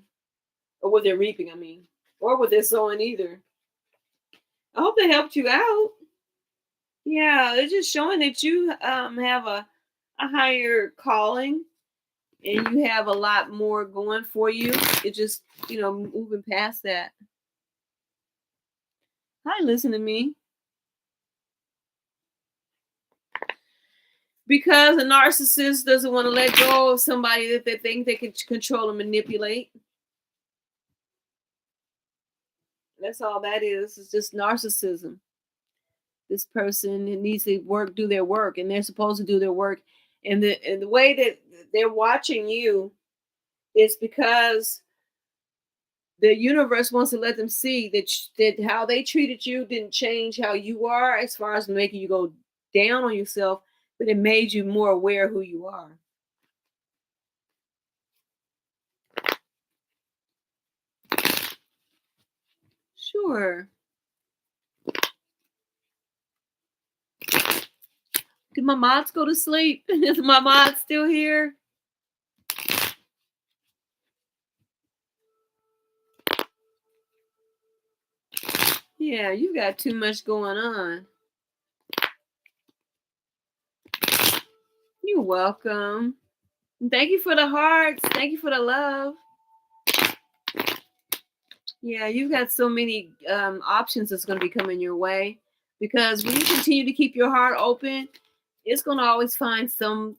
A: or what they're reaping. I mean, or what they're sowing either. I hope they helped you out. Yeah, it's just showing that you have a higher calling, and you have a lot more going for you. It just, moving past that. Hi, listen to me. Because a narcissist doesn't want to let go of somebody that they think they can control and manipulate. That's all that is. It's just narcissism. This person needs to do their work, and they're supposed to do their work. And the way that they're watching you is because the universe wants to let them see that how they treated you didn't change how you are, as far as making you go down on yourself, but it made you more aware of who you are. Sure. Did my mods go to sleep? Is my mod still here? Yeah, you got too much going on. You're welcome. Thank you for the hearts. Thank you for the love. Yeah, you've got so many options that's going to be coming your way, because when you continue to keep your heart open, it's going to always find someone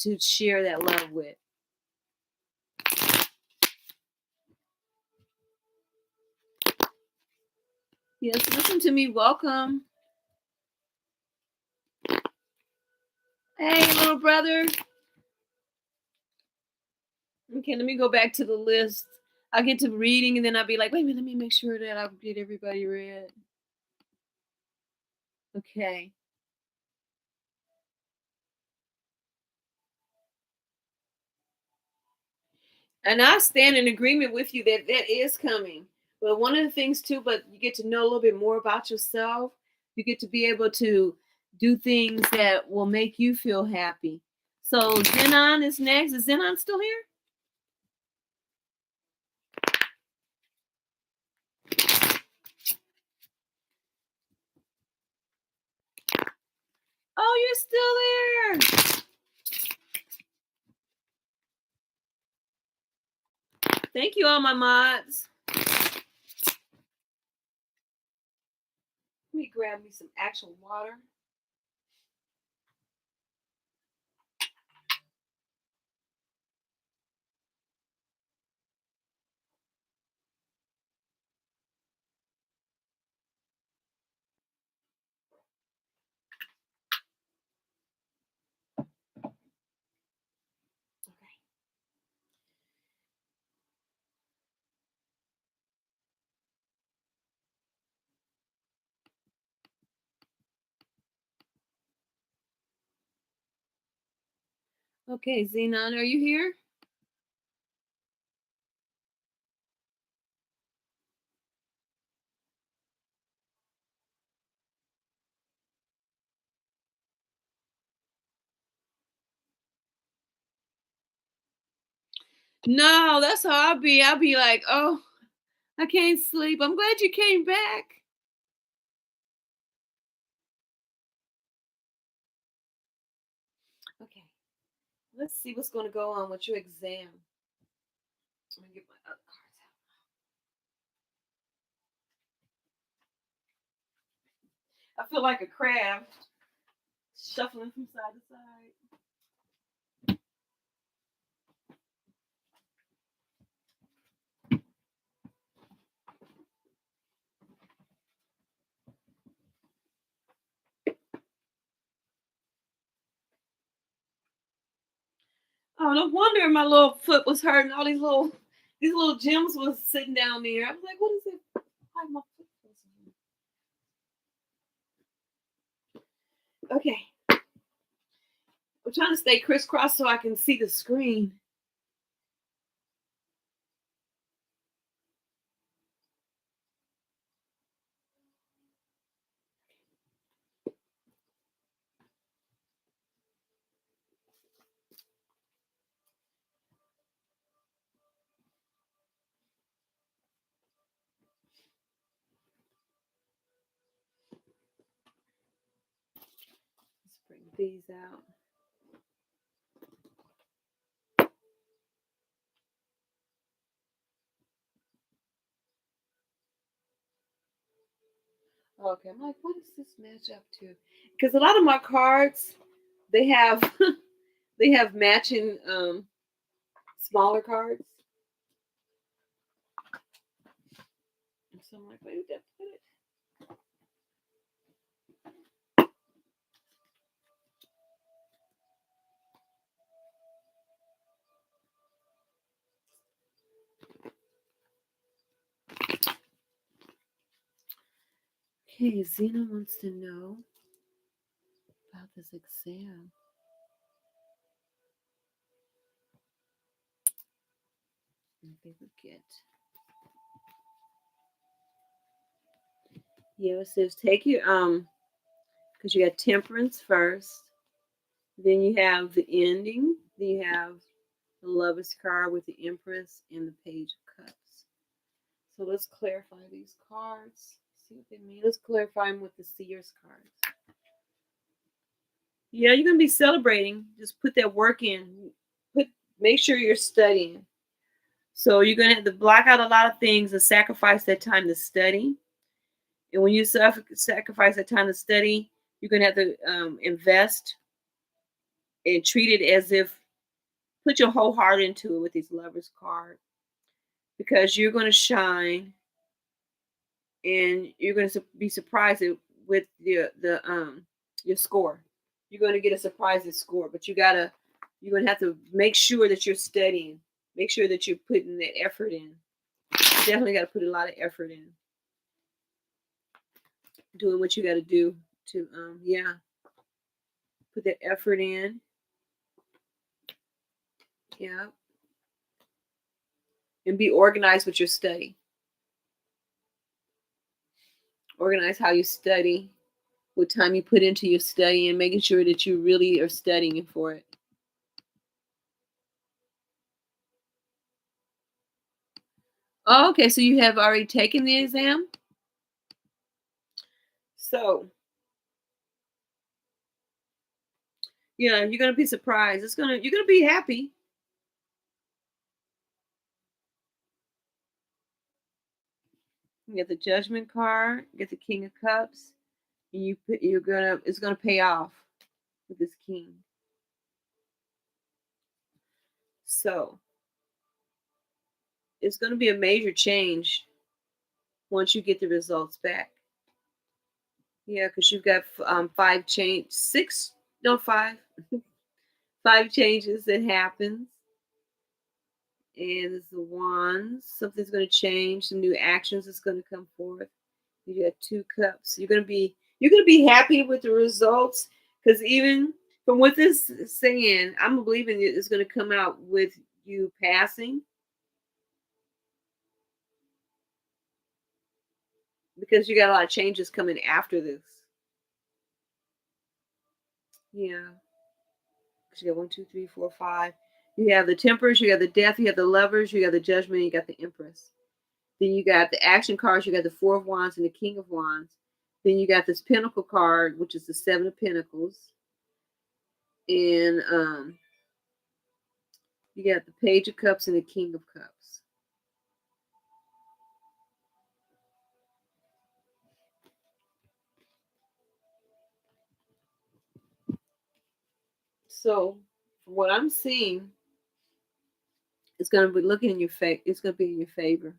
A: to share that love with. Yes, listen to me. Welcome. Hey, little brother. Okay, let me go back to the list. I'll get to reading and then I'll be like, wait a minute, let me make sure that I get everybody read. Okay. And I stand in agreement with you that that is coming. But one of the things too, but you get to know a little bit more about yourself. You get to be able to do things that will make you feel happy. So Zenon is next. Is Zenon still here? Oh, you're still there. Thank you, all my mods. Let me grab me some actual water. Okay, Zenon, are you here? No, that's how I'll be. I'll be like, oh, I can't sleep. I'm glad you came back. Okay, let's see what's going to go on with your exam. Let me get my other cards out. I feel like a crab shuffling from side to side. Oh, no wonder my little foot was hurting. All these little gems was sitting down there. I was like, what is it? Why my foot feels so weird? Okay. I'm trying to stay crisscross so I can see the screen. Let's bring these out. Okay, I'm like, what does this match up to? Because a lot of my cards, they have they have matching smaller cards. So I'm like, where did that put it? Okay, Zena wants to know about this exam. If they would get. Yeah, it says take your because you got temperance first, then you have the ending, then you have the Lover's card with the Empress and the Page of Cups. So let's clarify these cards. See what they mean. Let's clarify them with the Seer's cards. Yeah, you're gonna be celebrating. Just put that work in. Make sure you're studying. So you're gonna have to block out a lot of things and sacrifice that time to study. And when you sacrifice that time to study, you're gonna have to invest and treat it as if put your whole heart into it with these Lovers card because you're gonna shine and you're gonna be surprised with your score. You're gonna get a surprising score, but you're gonna have to make sure that you're studying. Make sure that you're putting that effort in. You definitely got to put a lot of effort in. Doing what you got to do to put that effort in. Yeah. And be organized with your study. Organize how you study, what time you put into your study, and making sure that you really are studying for it. Oh, okay, so you have already taken the exam? So, yeah, you're gonna be surprised. You're gonna be happy. You get the Judgment card, you get the King of Cups, and it's gonna pay off with this King. So it's gonna be a major change once you get the results back. Yeah, because you've got five changes that happens. And it's the Wands. Something's going to change. Some new actions is going to come forth. You got 2 cups. You're going to be happy with the results because even from what this is saying, I'm believing it's going to come out with you passing because you got a lot of changes coming after this. Yeah. Because you got 1, 2, 3, 4, 5. You have the Temperance, you got the Death, you have the Lovers, you got the Judgment, you got the Empress. Then you got the action cards. You got the 4 of Wands and the King of Wands. Then you got this Pentacle card, which is the 7 of Pentacles. And you got the Page of Cups and the King of Cups. So, from what I'm seeing, it's going to be looking in your face. It's going to be in your favor.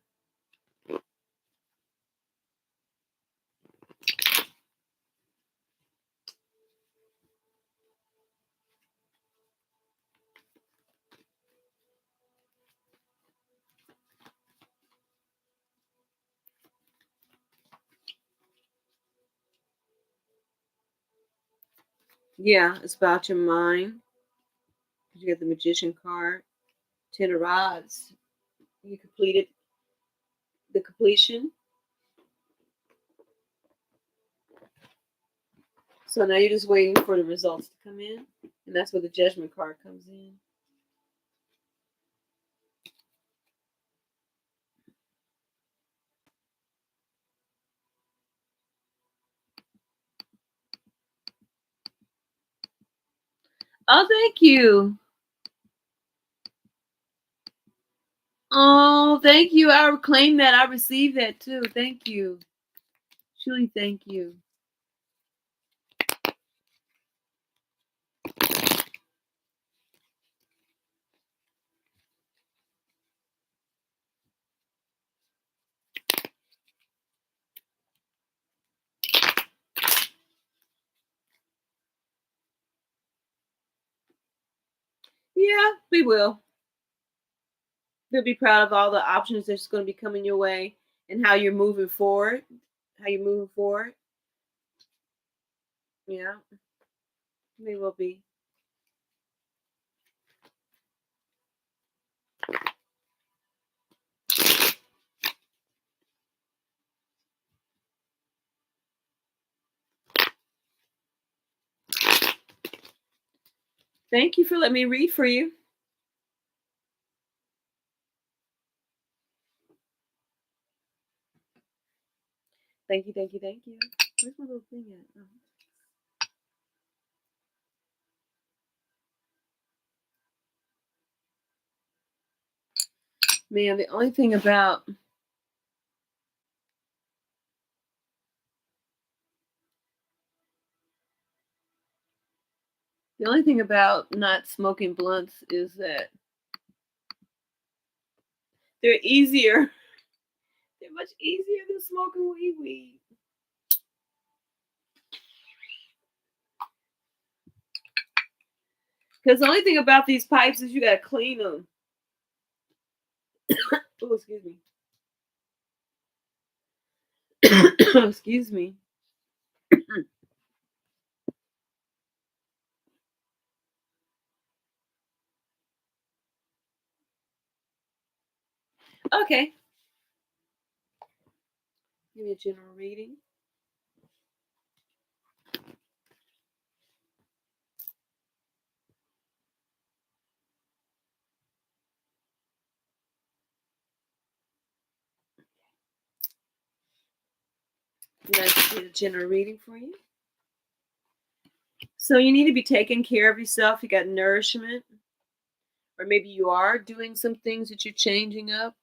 A: Yeah, it's about your mind. You got the Magician card, 10 of Rods. You completed the completion. So now you're just waiting for the results to come in. And that's where the Judgment card comes in. Oh, thank you. Oh, thank you. I claim that. I received that too. Thank you. Truly, thank you. Yeah, we will. We'll be proud of all the options that's going to be coming your way and how you're moving forward. How you're moving forward. Yeah, we will be. Thank you for letting me read for you. Thank you, thank you, thank you. Where's my little thing at? Oh. Man, the only thing about not smoking blunts is that they're easier. They're much easier than smoking weed. Because the only thing about these pipes is you gotta clean them. Oh, excuse me. Excuse me. Okay. Give me a general reading. Let's get a general reading for you. So you need to be taking care of yourself. You got nourishment, or maybe you are doing some things that you're changing up.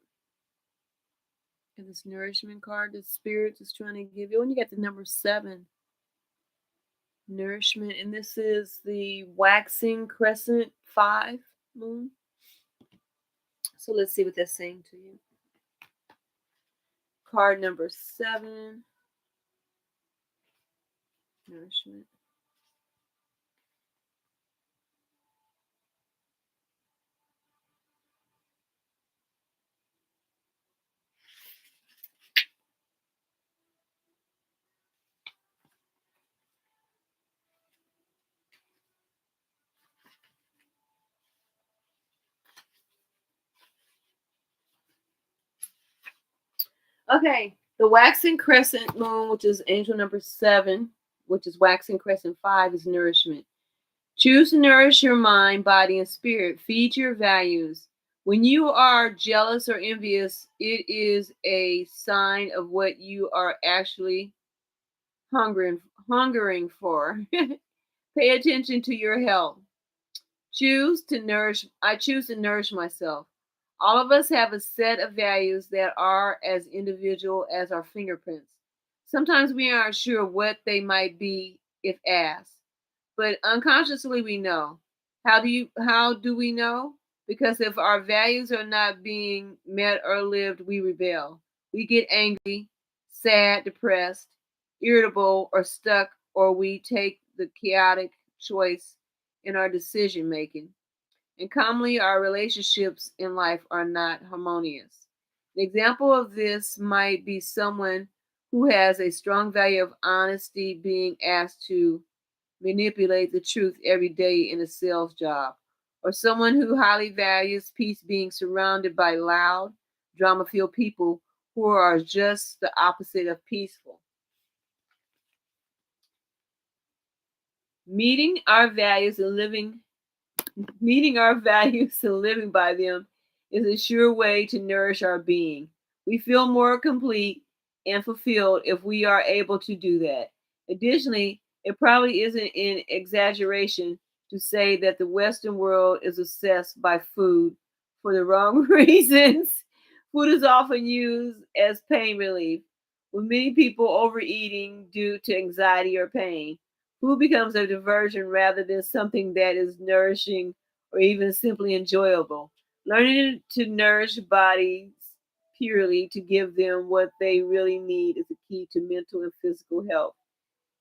A: And this nourishment card, the spirit is trying to give you. And you got the number 7, nourishment, and this is the waxing crescent 5 moon. So let's see what that's saying to you. Card number 7, nourishment. Okay, the waxing crescent moon, which is angel number 7, which is waxing crescent 5, is nourishment. Choose to nourish your mind, body, and spirit. Feed your values. When you are jealous or envious, it is a sign of what you are actually hungering for. Pay attention to your health. I choose to nourish myself. All of us have a set of values that are as individual as our fingerprints. Sometimes we aren't sure what they might be if asked, but unconsciously we know. How do we know? Because if our values are not being met or lived, we rebel. We get angry, sad, depressed, irritable, or stuck, or we take the chaotic choice in our decision making. And commonly, our relationships in life are not harmonious. An example of this might be someone who has a strong value of honesty being asked to manipulate the truth every day in a sales job, or someone who highly values peace being surrounded by loud, drama filled people who are just the opposite of peaceful. Meeting our values and living Meeting our values and living by them is a sure way to nourish our being. We feel more complete and fulfilled if we are able to do that. Additionally, it probably isn't an exaggeration to say that the Western world is obsessed by food for the wrong reasons. Food is often used as pain relief, With many people overeating due to anxiety or pain, food becomes a diversion rather than something that is nourishing or even simply enjoyable. Learning to nourish bodies purely to give them what they really need is the key to mental and physical health.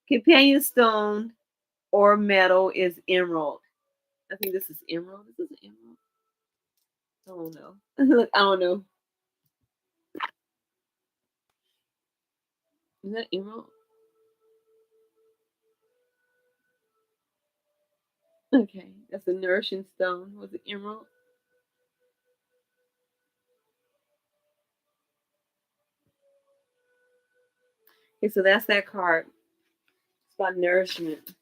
A: Companion stone or metal is emerald. I think this is emerald. This is emerald. I don't know. Look, I don't know. Is that emerald? Okay, that's a nourishing stone. Was it emerald? Okay, so that's that card. It's about nourishment.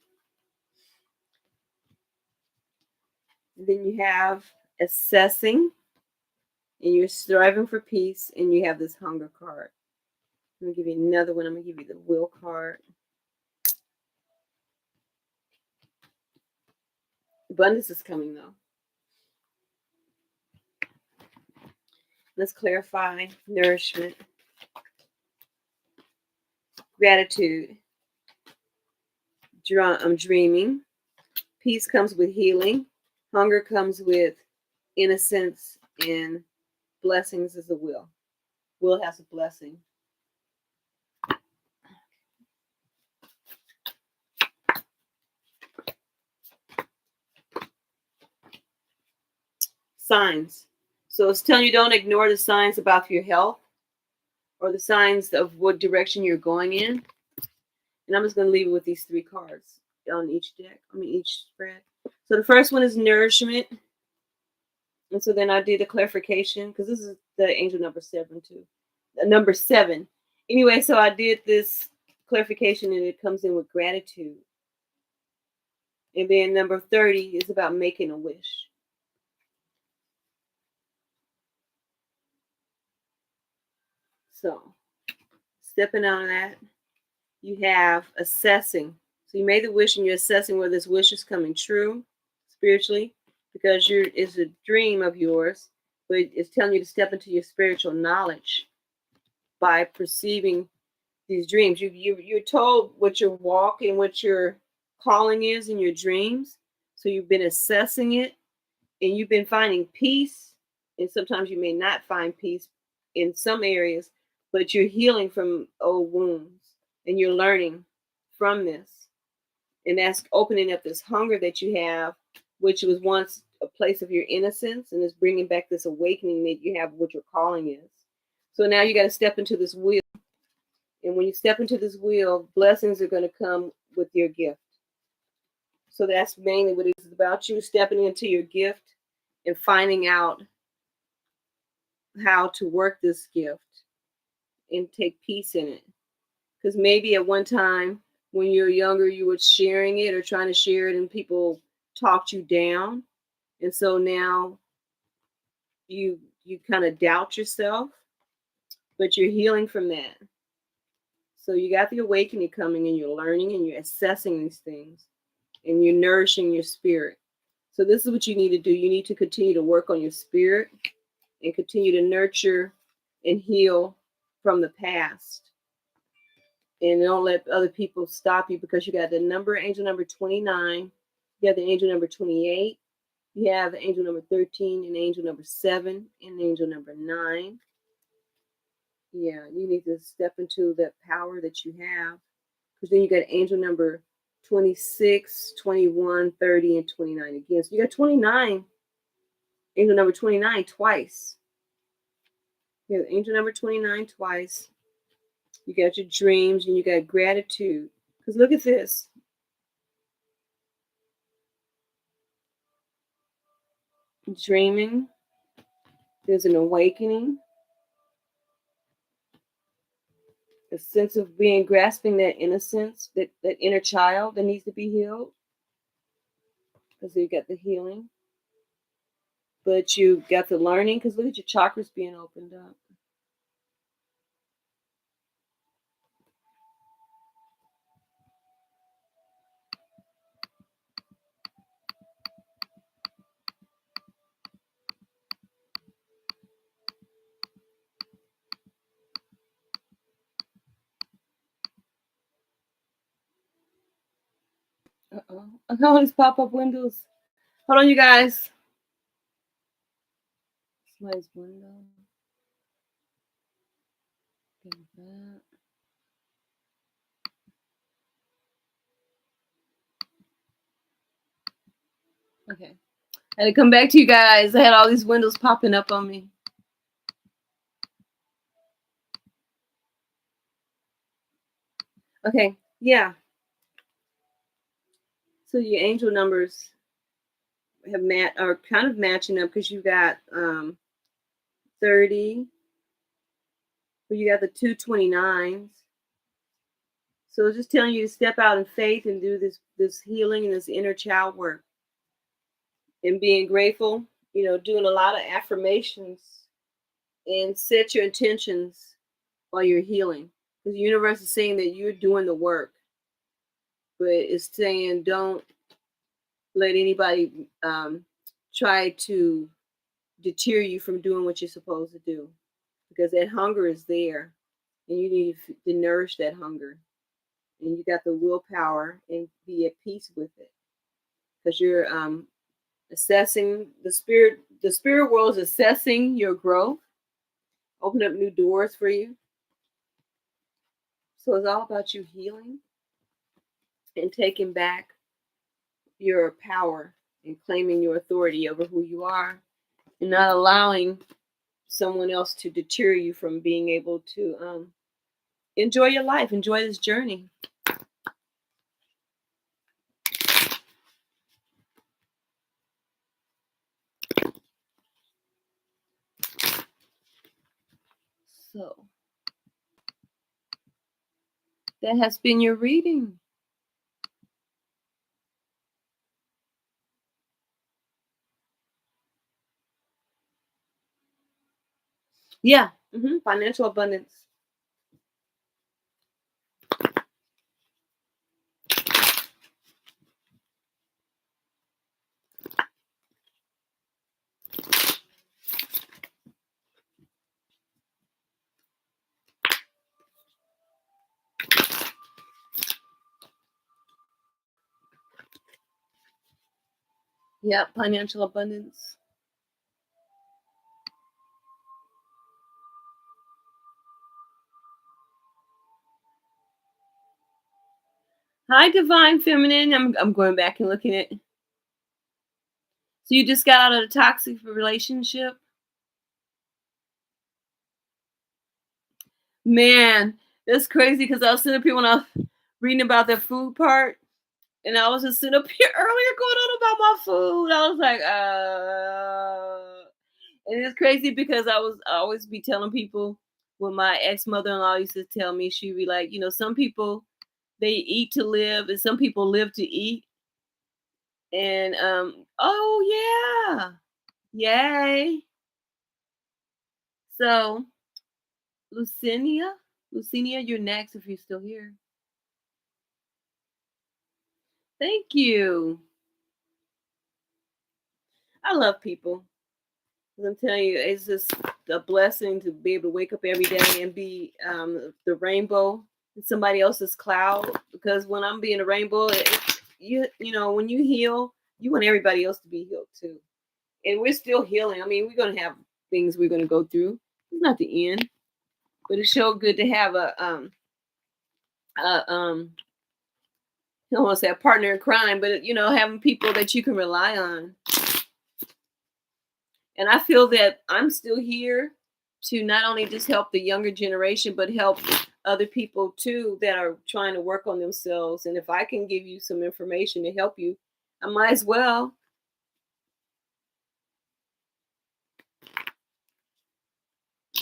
A: And then you have assessing, and you're striving for peace, and you have this hunger card. Let me give you another one. I'm going to give you the will card. Abundance is coming, though. Let's clarify nourishment, gratitude. I'm dreaming. Peace comes with healing. Hunger comes with innocence, and blessings is the will. Will has a blessing. Signs. So it's telling you don't ignore the signs about your health or the signs of what direction you're going in. And I'm just going to leave it with these three cards on each deck, each spread. So the first one is nourishment. And so then I did the clarification because this is the angel number 7 too. Number 7. Anyway, so I did this clarification and it comes in with gratitude. And then number 30 is about making a wish. So stepping out of that, you have assessing. So you made the wish and you're assessing whether this wish is coming true spiritually because it's a dream of yours, but it's telling you to step into your spiritual knowledge by perceiving these dreams. You're told what your walk and what your calling is in your dreams. So you've been assessing it and you've been finding peace. And sometimes you may not find peace in some areas, but you're healing from old wounds and you're learning from this. And that's opening up this hunger that you have, which was once a place of your innocence, and it's bringing back this awakening that you have what your calling is. So now you got to step into this wheel. And when you step into this wheel, blessings are going to come with your gift. So that's mainly what it's about, you stepping into your gift and finding out how to work this gift and take peace in it. Because maybe at one time when you're younger, you were sharing it or trying to share it and people talked you down. And so now you kind of doubt yourself, but you're healing from that. So you got the awakening coming and you're learning and you're assessing these things and you're nourishing your spirit. So this is what you need to do. You need to continue to work on your spirit and continue to nurture and heal from the past. And don't let other people stop you because you got the angel number 29, you have the angel number 28, you have the angel number 13, and angel number 7, and angel number 9. Yeah, you need to step into that power that you have. Because then you got angel number 26, 21, 30, and 29 again. So you got 29, angel number 29 twice. You have angel number 29 twice. You got your dreams and you got gratitude. Because look at this. Dreaming. There's an awakening. A sense of grasping that innocence, that inner child that needs to be healed. Because you got the healing. But you got the learning. Because look at your chakras being opened up. All these pop-up windows. Hold on, you guys. Somebody's window. Get that. Okay. I had to come back to you guys. I had all these windows popping up on me. Okay. Yeah. So your angel numbers have are kind of matching up because you got 30. You got the 229s. So it's just telling you to step out in faith and do this healing and this inner child work. And being grateful, doing a lot of affirmations and set your intentions while you're healing. Because the universe is saying that you're doing the work, but it's saying don't let anybody try to deter you from doing what you're supposed to do, because that hunger is there and you need to nourish that hunger, and you got the willpower and be at peace with it, because you're assessing the spirit world is assessing your growth, open up new doors for you. So it's all about you healing and taking back your power and claiming your authority over who you are, and not allowing someone else to deter you from being able to enjoy your life, enjoy this journey. So that has been your reading. Yeah, financial abundance. Yeah, financial abundance. Hi, Divine Feminine. I'm going back and looking at. So you just got out of a toxic relationship? Man, that's crazy, because I was sitting up here when I was reading about the food part, and I was just sitting up here earlier going on about my food. I was like, and it's crazy because I always be telling people, when my ex mother-in-law used to tell me, she'd be like, some people, they eat to live and some people live to eat. And oh yeah. Yay. So Lucinia, you're next if you're still here. Thank you. I love people. I'm telling you, it's just a blessing to be able to wake up every day and be the rainbow in somebody else's cloud. Because when I'm being a rainbow, when you heal, you want everybody else to be healed too. And we're still healing. I mean, we're gonna have things we're gonna go through. It's not the end, but it's so good to have a I don't want to say a partner in crime, but having people that you can rely on. And I feel that I'm still here to not only just help the younger generation, but help other people too that are trying to work on themselves. And if I can give you some information to help you, I might as well.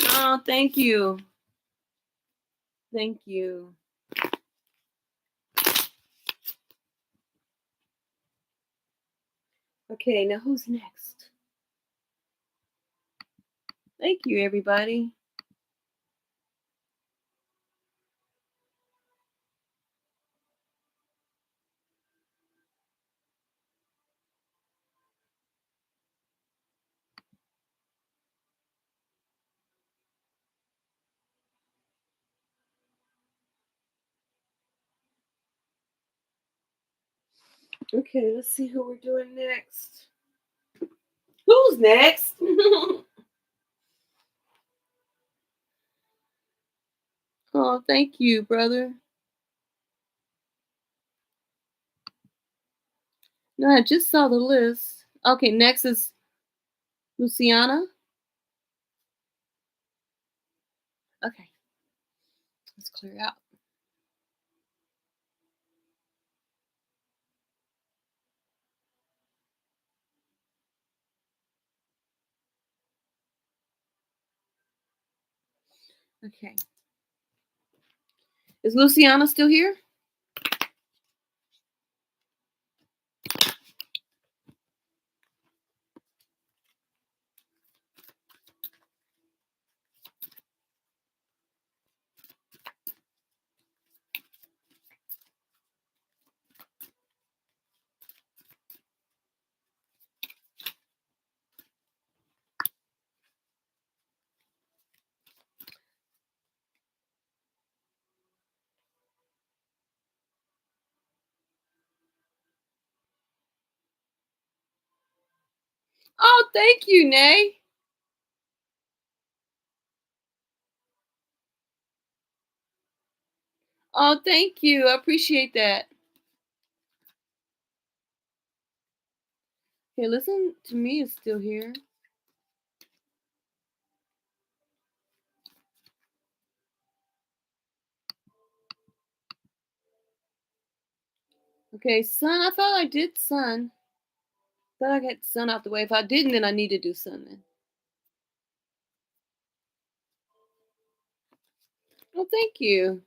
A: Oh, thank you. Thank you. Okay, now who's next? Thank you, everybody. Okay, let's see who we're doing next. Who's next? Oh, thank you, brother. No, I just saw the list. Okay, next is Luciana. Okay, let's clear out. Okay. Is Luciana still here? Oh, thank you, Nay. Oh, thank you. I appreciate that. Okay, listen to me is still here. Okay, Sun. I thought I did Sun. Thought I got Sun out the way. If I didn't, then I need to do Sun then. Oh, thank you.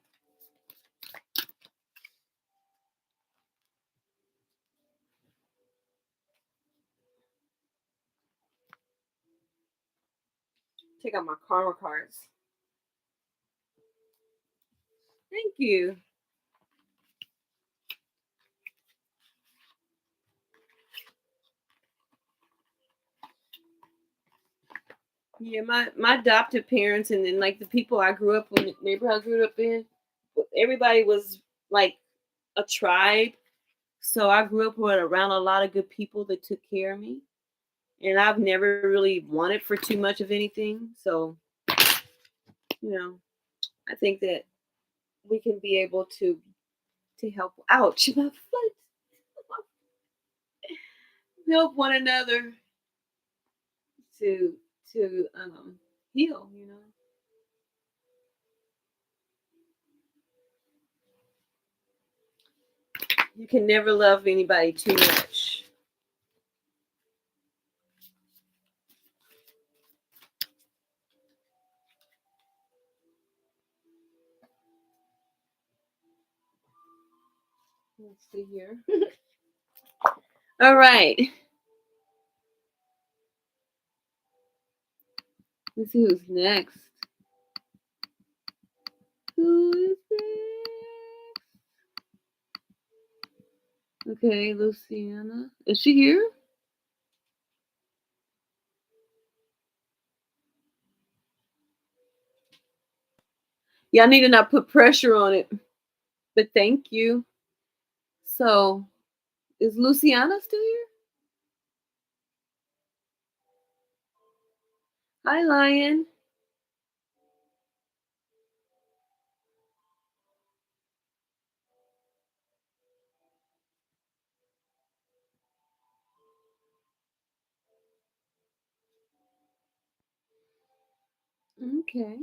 A: Take out my karma cards. Thank you. Yeah, my adopted parents and then like the people I grew up in, the neighborhood I grew up in, everybody was like a tribe. So I grew up with around a lot of good people that took care of me. And I've never really wanted for too much of anything. So, you know, I think that we can be able to help ouch my foot help one another to to heal, you know. You can never love anybody too much. Let's see here. All right. Let's see who's next. Who is next? Okay, Luciana. Is she here? Yeah, I need to not put pressure on it. But thank you. So, is Luciana still here? Hi, Lion. Okay.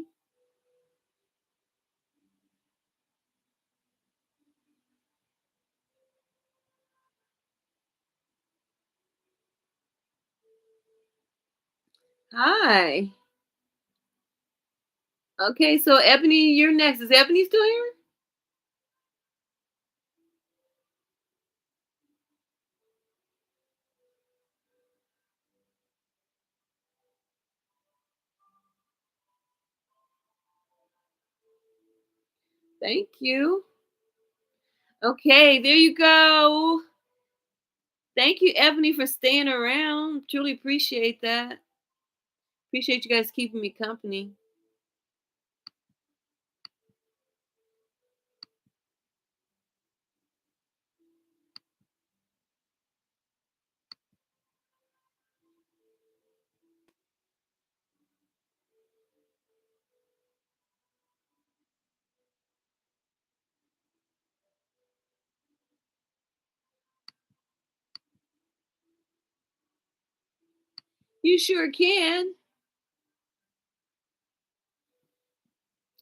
A: Hi. Okay, so Ebony, you're next. Is Ebony still here? Thank you. Okay, there you go. Thank you, Ebony, for staying around. Truly appreciate that. Appreciate you guys keeping me company. You sure can.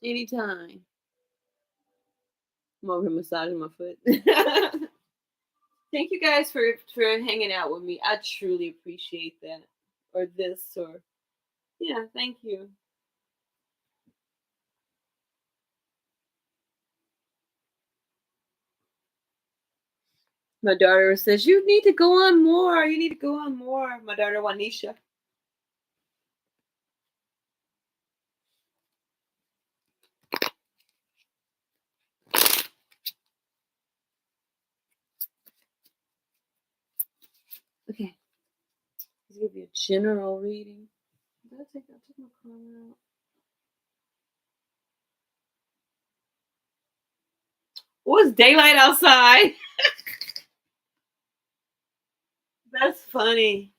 A: Anytime. I'm over here massaging my foot. Thank you guys for hanging out with me. I truly appreciate that. Or this, or yeah, thank you. My daughter says, "You need to go on more. You need to go on more." My daughter Wanisha. Okay, let's give you a general reading. I took my color out. Oh, it's daylight outside. That's funny.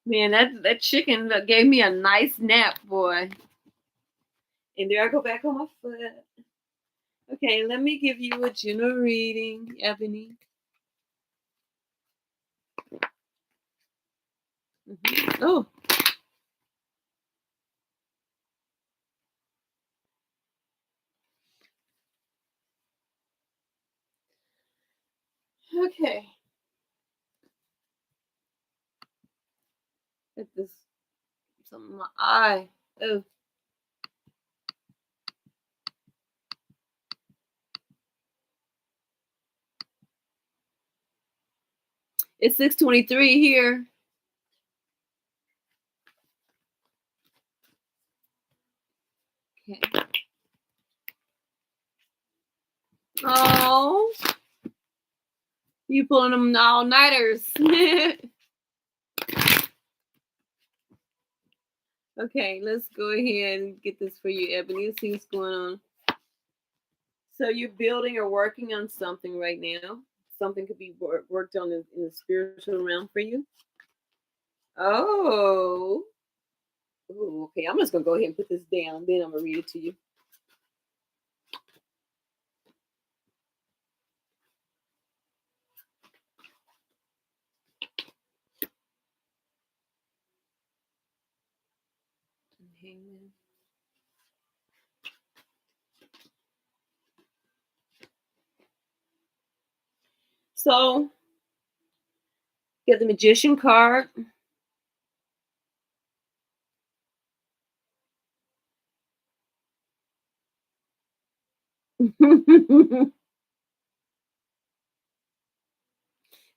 A: Man, that chicken that gave me a nice nap, boy. And there I go back on my foot. Okay, let me give you a general reading, Ebony. Oh, okay. Get this something in my eye. Oh, it's 6:23 here. Okay. Oh, you pulling them all nighters. Okay, let's go ahead and get this for you, Ebony. Let's see what's going on. So you're building or working on something right now. Something could be worked on in the spiritual realm for you. Oh, ooh, okay. I'm just gonna go ahead and put this down. Then I'm gonna read it to you. Hangman. So get the magician card.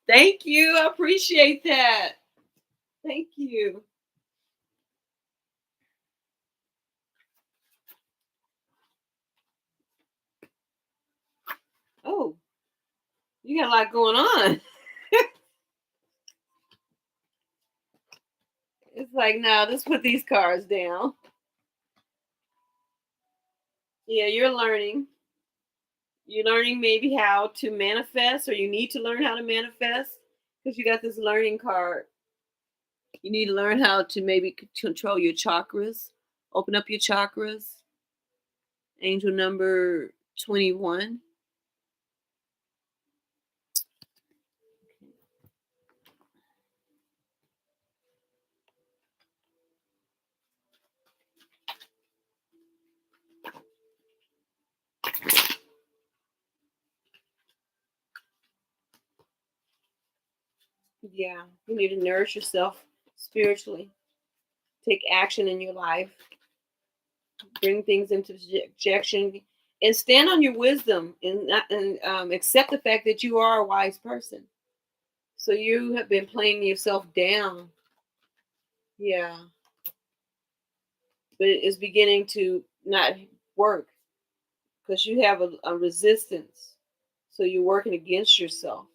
A: Thank you. I appreciate that. Thank you. Oh, you got a lot going on. It's like, no, let's put these cards down. Yeah, you're learning. You're learning maybe how to manifest, or you need to learn how to manifest because you got this learning card. You need to learn how to maybe control your chakras, open up your chakras. Angel number 21. Yeah, you need to nourish yourself spiritually. Take action in your life. Bring things into subjection, and stand on your wisdom, and accept the fact that you are a wise person. So you have been playing yourself down. Yeah, but it's beginning to not work because you have a resistance. So you're working against yourself.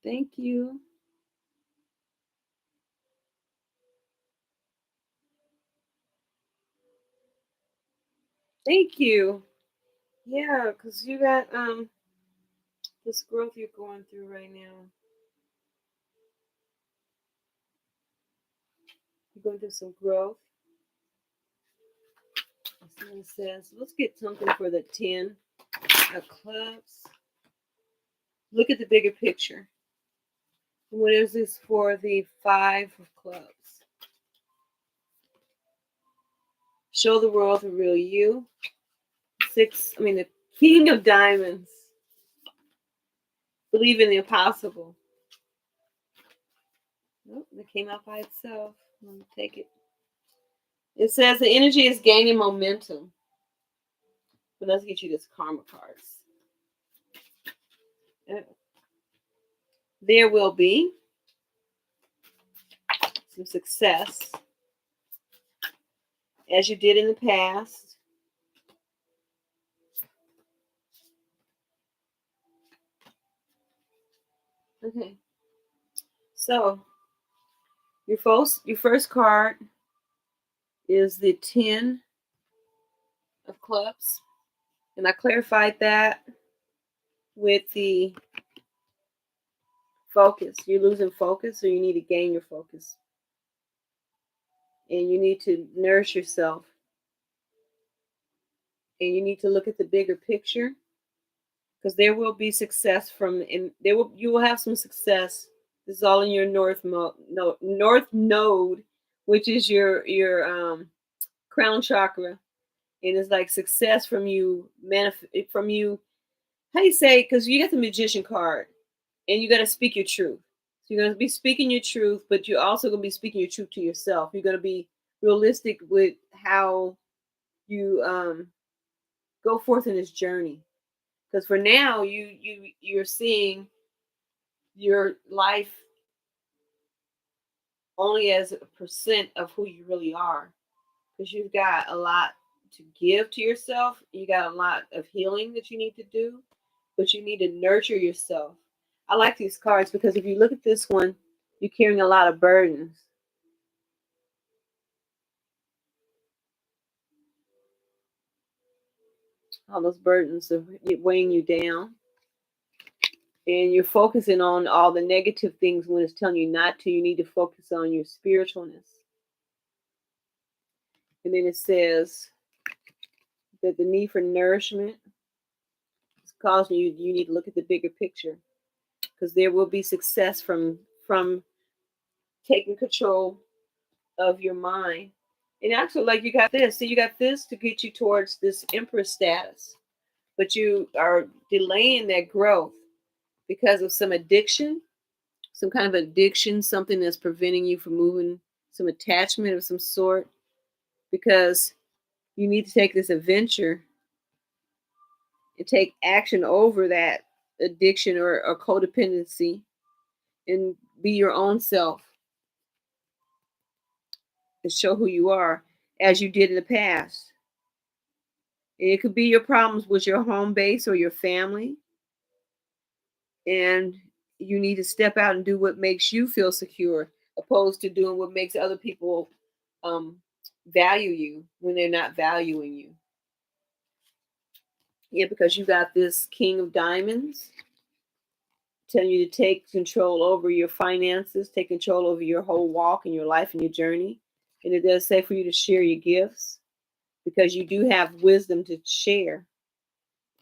A: Thank you. Thank you. Yeah, because you got this growth you're going through right now. You're going through some growth. Someone says, let's get something for the 10 of clubs. Look at the bigger picture. What is this for the 5 of clubs? Show the world the real you. The king of diamonds. Believe in the impossible. Nope, it came out by itself. Let me take it. It says the energy is gaining momentum. But let's get you this karma cards. There will be some success as you did in the past. Okay. So your first card is the 10 of clubs. And I clarified that with the focus. You're losing focus, so you need to gain your focus. And you need to nourish yourself. And you need to look at the bigger picture, because there will be success you will have some success. This is all in your north node, which is your crown chakra, and it's like success from you from you. How do you say? Because you got the magician card, and you got to speak your truth. So you're going to be speaking your truth, but you're also going to be speaking your truth to yourself. You're going to be realistic with how you go forth in this journey. Because for now, you're seeing your life only as a percent of who you really are. Because you've got a lot to give to yourself. You got a lot of healing that you need to do, but you need to nurture yourself. I like these cards because if you look at this one, you're carrying a lot of burdens. All those burdens are weighing you down. And you're focusing on all the negative things when it's telling you not to. You need to focus on your spiritualness. And then it says that the need for nourishment is causing you need to look at the bigger picture, because there will be success from taking control of your mind. And actually, like you got this. So you got this to get you towards this empress status, but you are delaying that growth because of some addiction, some kind of addiction, something that's preventing you from moving, some attachment of some sort, because you need to take this adventure and take action over that addiction or codependency and be your own self and show who you are as you did in the past. And it could be your problems with your home base or your family. And you need to step out and do what makes you feel secure, opposed to doing what makes other people um, value you when they're not valuing you. Yeah, because you got this king of diamonds telling you to take control over your finances, take control over your whole walk and your life and your journey. And it does say for you to share your gifts, because you do have wisdom to share.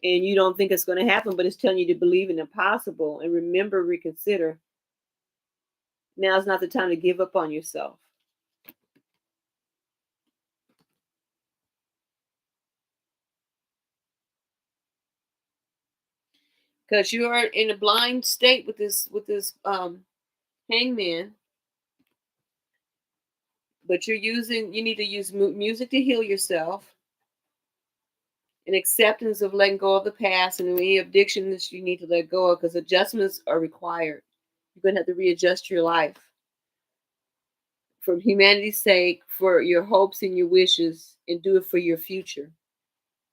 A: And you don't think it's going to happen, but it's telling you to believe in the impossible and remember, reconsider. Now's not the time to give up on yourself. Because you are in a blind state with this hangman, but you need to use music to heal yourself, and acceptance of letting go of the past, and any addictions you need to let go of, because adjustments are required. You're going to have to readjust your life for humanity's sake, for your hopes and your wishes, and do it for your future,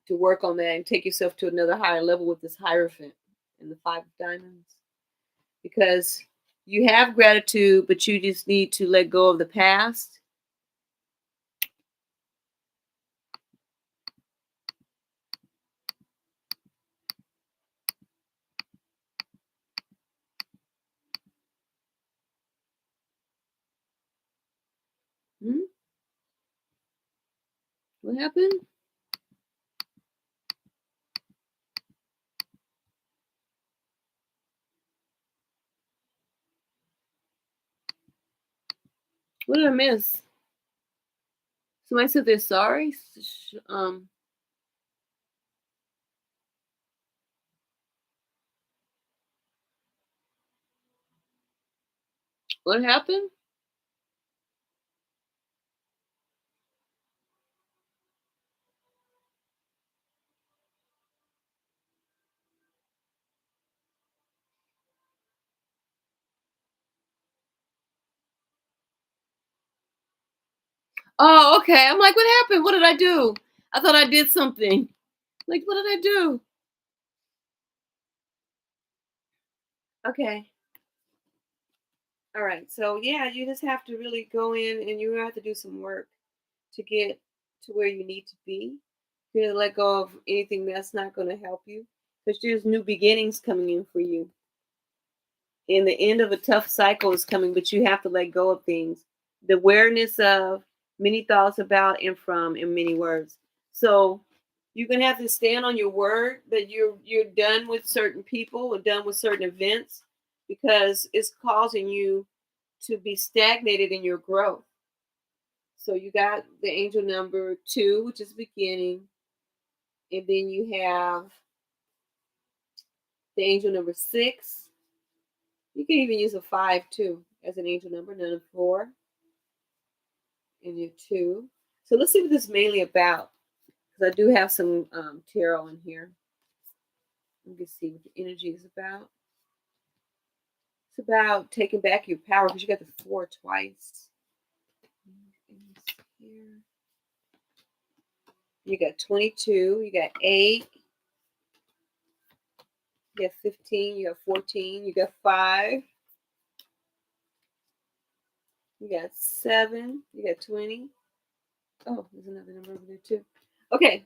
A: to work on that and take yourself to another higher level with this Hierophant and the 5 of diamonds. because you have gratitude, but you just need to let go of the past. Hmm? What happened? What did I miss? Somebody said they're sorry. What happened? Oh, okay. I'm like, what happened? What did I do? I thought I did something. Like, what did I do? Okay. All right. So yeah, you just have to really go in and you have to do some work to get to where you need to be. You have to let go of anything that's not going to help you. Because there's new beginnings coming in for you. And the end of a tough cycle is coming, but you have to let go of things. The awareness of many thoughts about and from in many words. So you're gonna have to stand on your word that you're done with certain people or done with certain events because it's causing you to be stagnated in your growth. So you got the angel number 2, which is beginning, and then you have the angel number 6. You can even use a 5 too as an angel number, and then a 4 and your 2. So let's see what this is mainly about. Because I do have some tarot in here. Let me see what the energy is about. It's about taking back your power because you got the 4 twice. You got 22, you got 8, you got 15, you got 14, you got 5, you got 7, you got 20. Oh, there's another number over there too. Okay,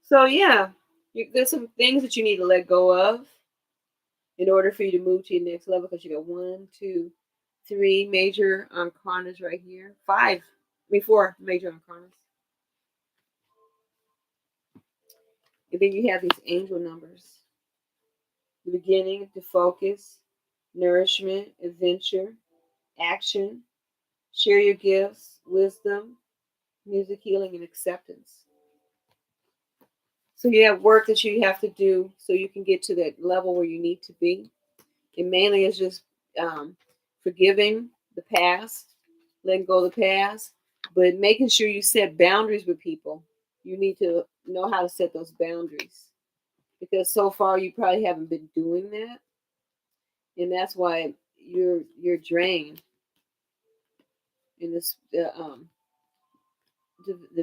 A: so yeah, there's some things that you need to let go of in order for you to move to your next level because you got 1, 2, 3 major arcanas right here. 4 major arcanas. And then you have these angel numbers. The beginning, the focus, nourishment, adventure, action, share your gifts, wisdom, music, healing, and acceptance. So you have work that you have to do so you can get to that level where you need to be. And mainly is just forgiving the past, letting go of the past, but making sure you set boundaries with people. You need to know how to set those boundaries because so far you probably haven't been doing that, and that's why you're drained. And this the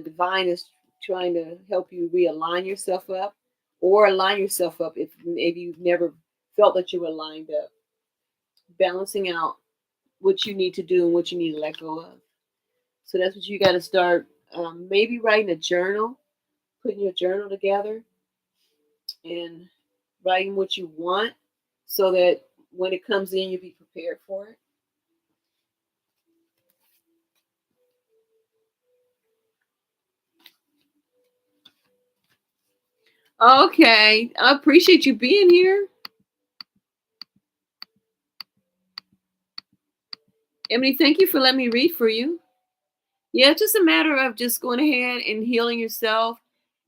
A: divine is trying to help you realign yourself up, or align yourself up if maybe you've never felt that you were lined up, balancing out what you need to do and what you need to let go of. So that's what you got to start. Maybe writing a journal, putting your journal together, and writing what you want, so that when it comes in, you'll be prepared for it. Okay, I appreciate you being here, Emily. Thank you for letting me read for you. Yeah, it's just a matter of just going ahead and healing yourself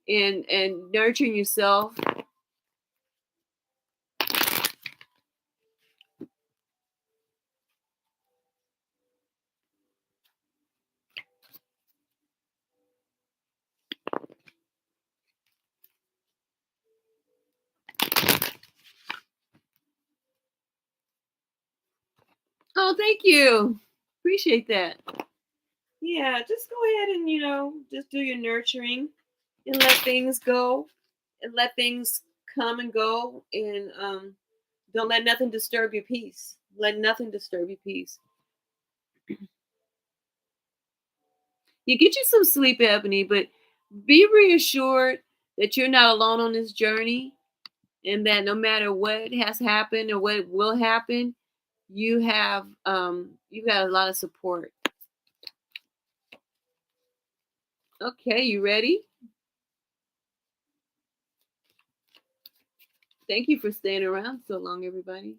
A: and nurturing yourself. Oh, thank you. Appreciate that. Yeah, just go ahead and just do your nurturing and let things go and let things come and go and Don't let nothing disturb your peace. Let nothing disturb your peace. You get you some sleep, Ebony, but be reassured that you're not alone on this journey, and that no matter what has happened or what will happen, you have you've got a lot of support. Okay, you ready? Thank you for staying around so long, everybody.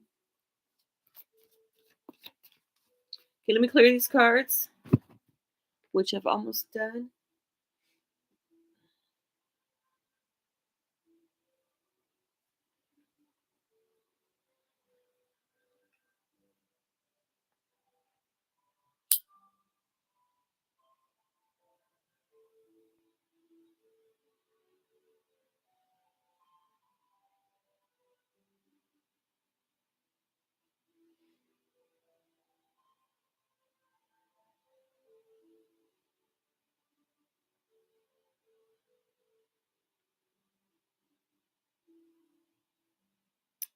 A: Okay, let me clear these cards, which I've almost done.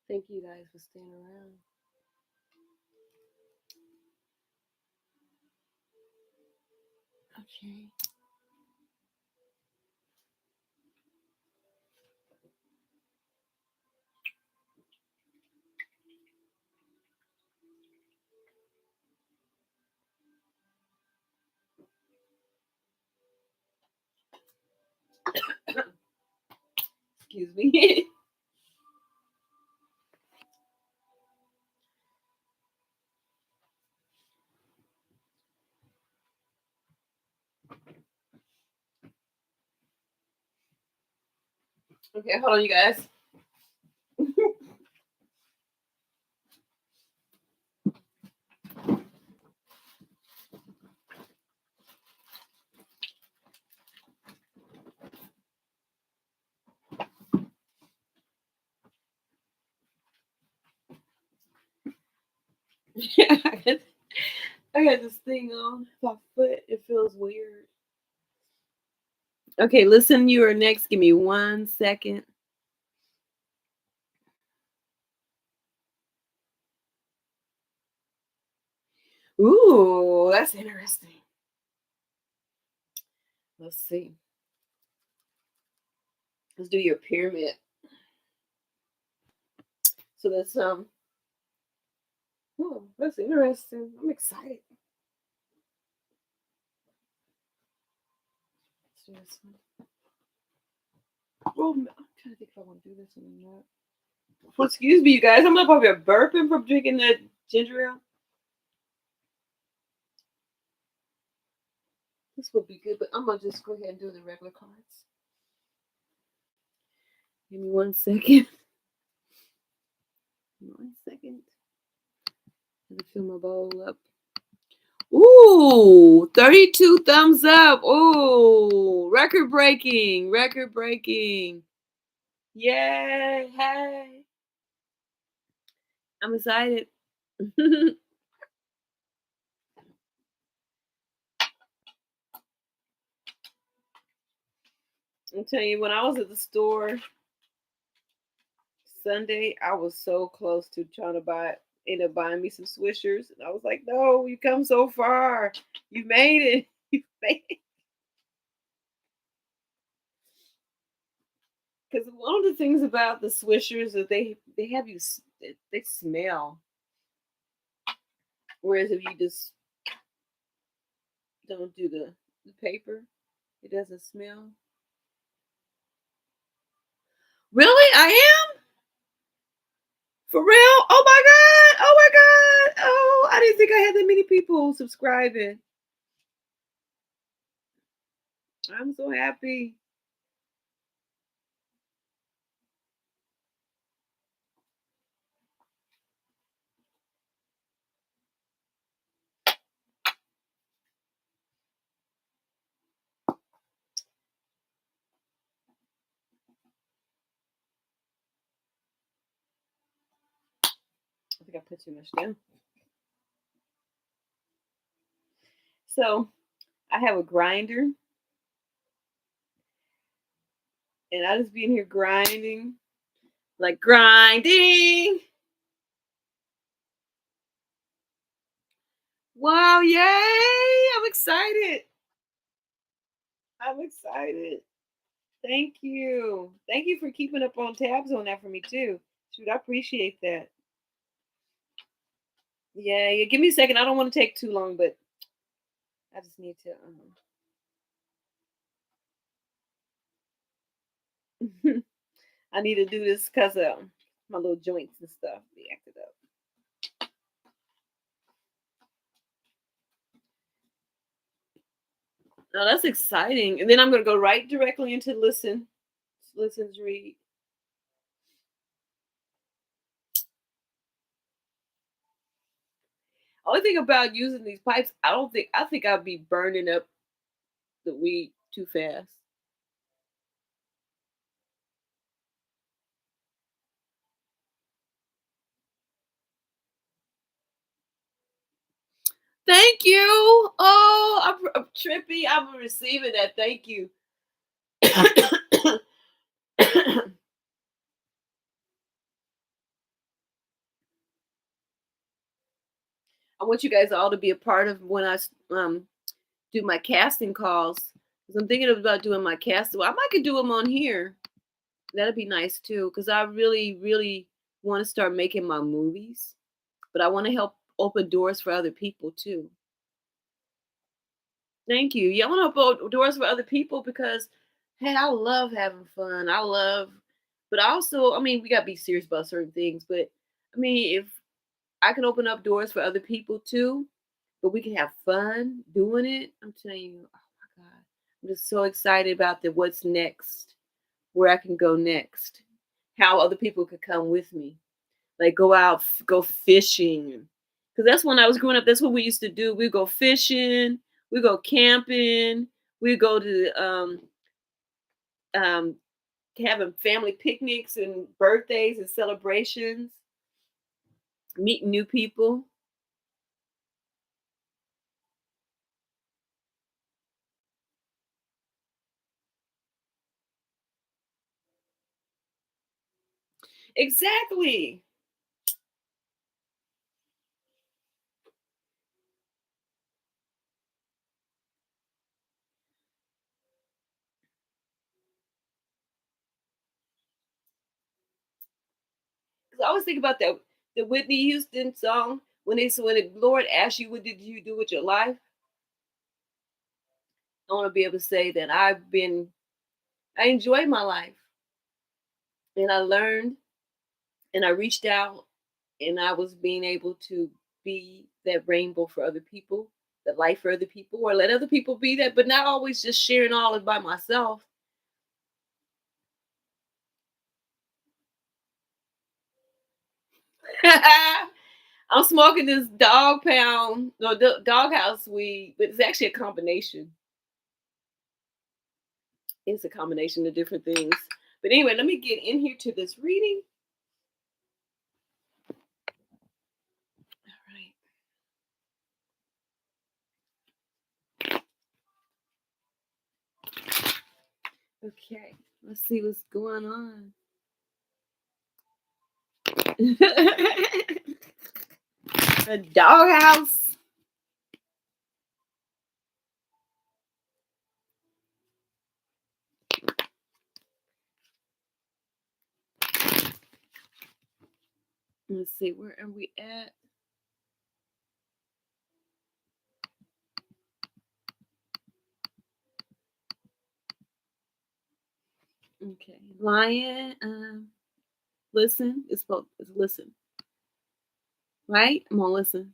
A: Thank you guys for staying around. Okay. Excuse me. Okay, hold on, you guys. I got this thing on my foot. It feels weird. Okay, listen, you are next. Give me 1 second. Ooh, that's interesting. Let's see. Let's do your pyramid. So that's oh, that's interesting. I'm excited. Let's do this one. Oh, I'm trying to think if I want to do this one or not. Well, excuse me, you guys. I'm probably burping from drinking that ginger ale. This would be good, but I'm gonna just go ahead and do the regular cards. Give me 1 second. 1 second. Let me fill my bowl up. Ooh, 32 thumbs up. Ooh, record breaking. Record breaking. Yay. Hey. I'm excited. I'm telling you, when I was at the store Sunday, I was so close to trying to end up buying me some Swishers. And I was like, no, you come so far. You made it. You made it. Because one of the things about the Swishers is they have you, they smell. Whereas if you just don't do the paper, it doesn't smell. Really? I am? For real? Oh my God. Oh my God. Oh, I didn't think I had that many people subscribing. I'm so happy. I think I put too much down. So I have a grinder. And I just be in here grinding. Like grinding. Wow, yay! I'm excited. I'm excited. Thank you. Thank you for keeping up on tabs on that for me too. Shoot, I appreciate that. Yeah, yeah. Give me a second. I don't want to take too long, but I just need to. I need to do this because my little joints and stuff be acted up. Oh, that's exciting. And then I'm gonna go right directly into listens, read. Only thing about using these pipes, I think I'd be burning up the weed too fast. Thank you. Oh, I'm trippy. I'm receiving that. Thank you. I want you guys all to be a part of when do my casting calls. 'Cause I'm thinking about doing my casting. Well, I might could do them on here. That'd be nice too. Because I really, really want to start making my movies, but I want to help open doors for other people too. Thank you. Yeah, I want to open doors for other people because, hey, I love having fun. But also, I mean, we got to be serious about certain things. But I mean, if I can open up doors for other people too, but we can have fun doing it. I'm telling you, oh my God, I'm just so excited about the what's next, where I can go next, how other people could come with me, like go out, go fishing. Because that's when I was growing up. That's what we used to do. We go fishing, we go camping, we go to um, having family picnics and birthdays and celebrations, meeting new people. Exactly. 'Cause I always think about that the Whitney Houston song when they said when the Lord asked you what did you do with your life. I want to be able to say that I enjoyed my life and I learned and I reached out and I was being able to be that rainbow for other people, that light for other people, or let other people be that, but not always just sharing all it by myself. I'm smoking this dog pound, no doghouse weed, but it's actually a combination. It's a combination of different things. But anyway, let me get in here to this reading. All right. Okay. Let's see what's going on. A doghouse. Let's see, where are we at? Okay. Lion, listen. It's listen. Right? I'm gonna listen.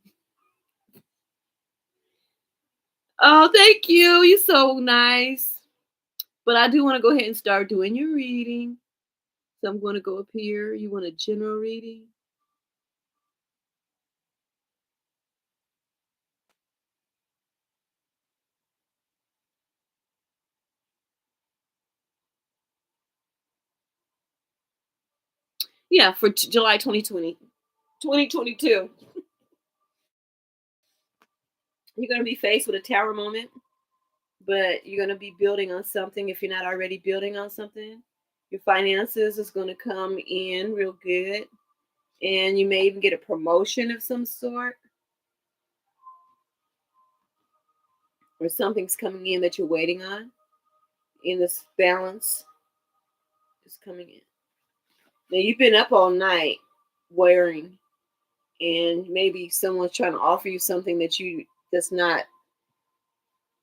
A: Oh, thank you. You're so nice. But I do want to go ahead and start doing your reading. So I'm going to go up here. You want a general reading? Yeah, for July 2020, 2022. You're going to be faced with a tower moment, but you're going to be building on something if you're not already building on something. Your finances is going to come in real good, and you may even get a promotion of some sort. or something's coming in that you're waiting on. In this balance is coming in. Now you've been up all night worrying, and maybe someone's trying to offer you something that's not.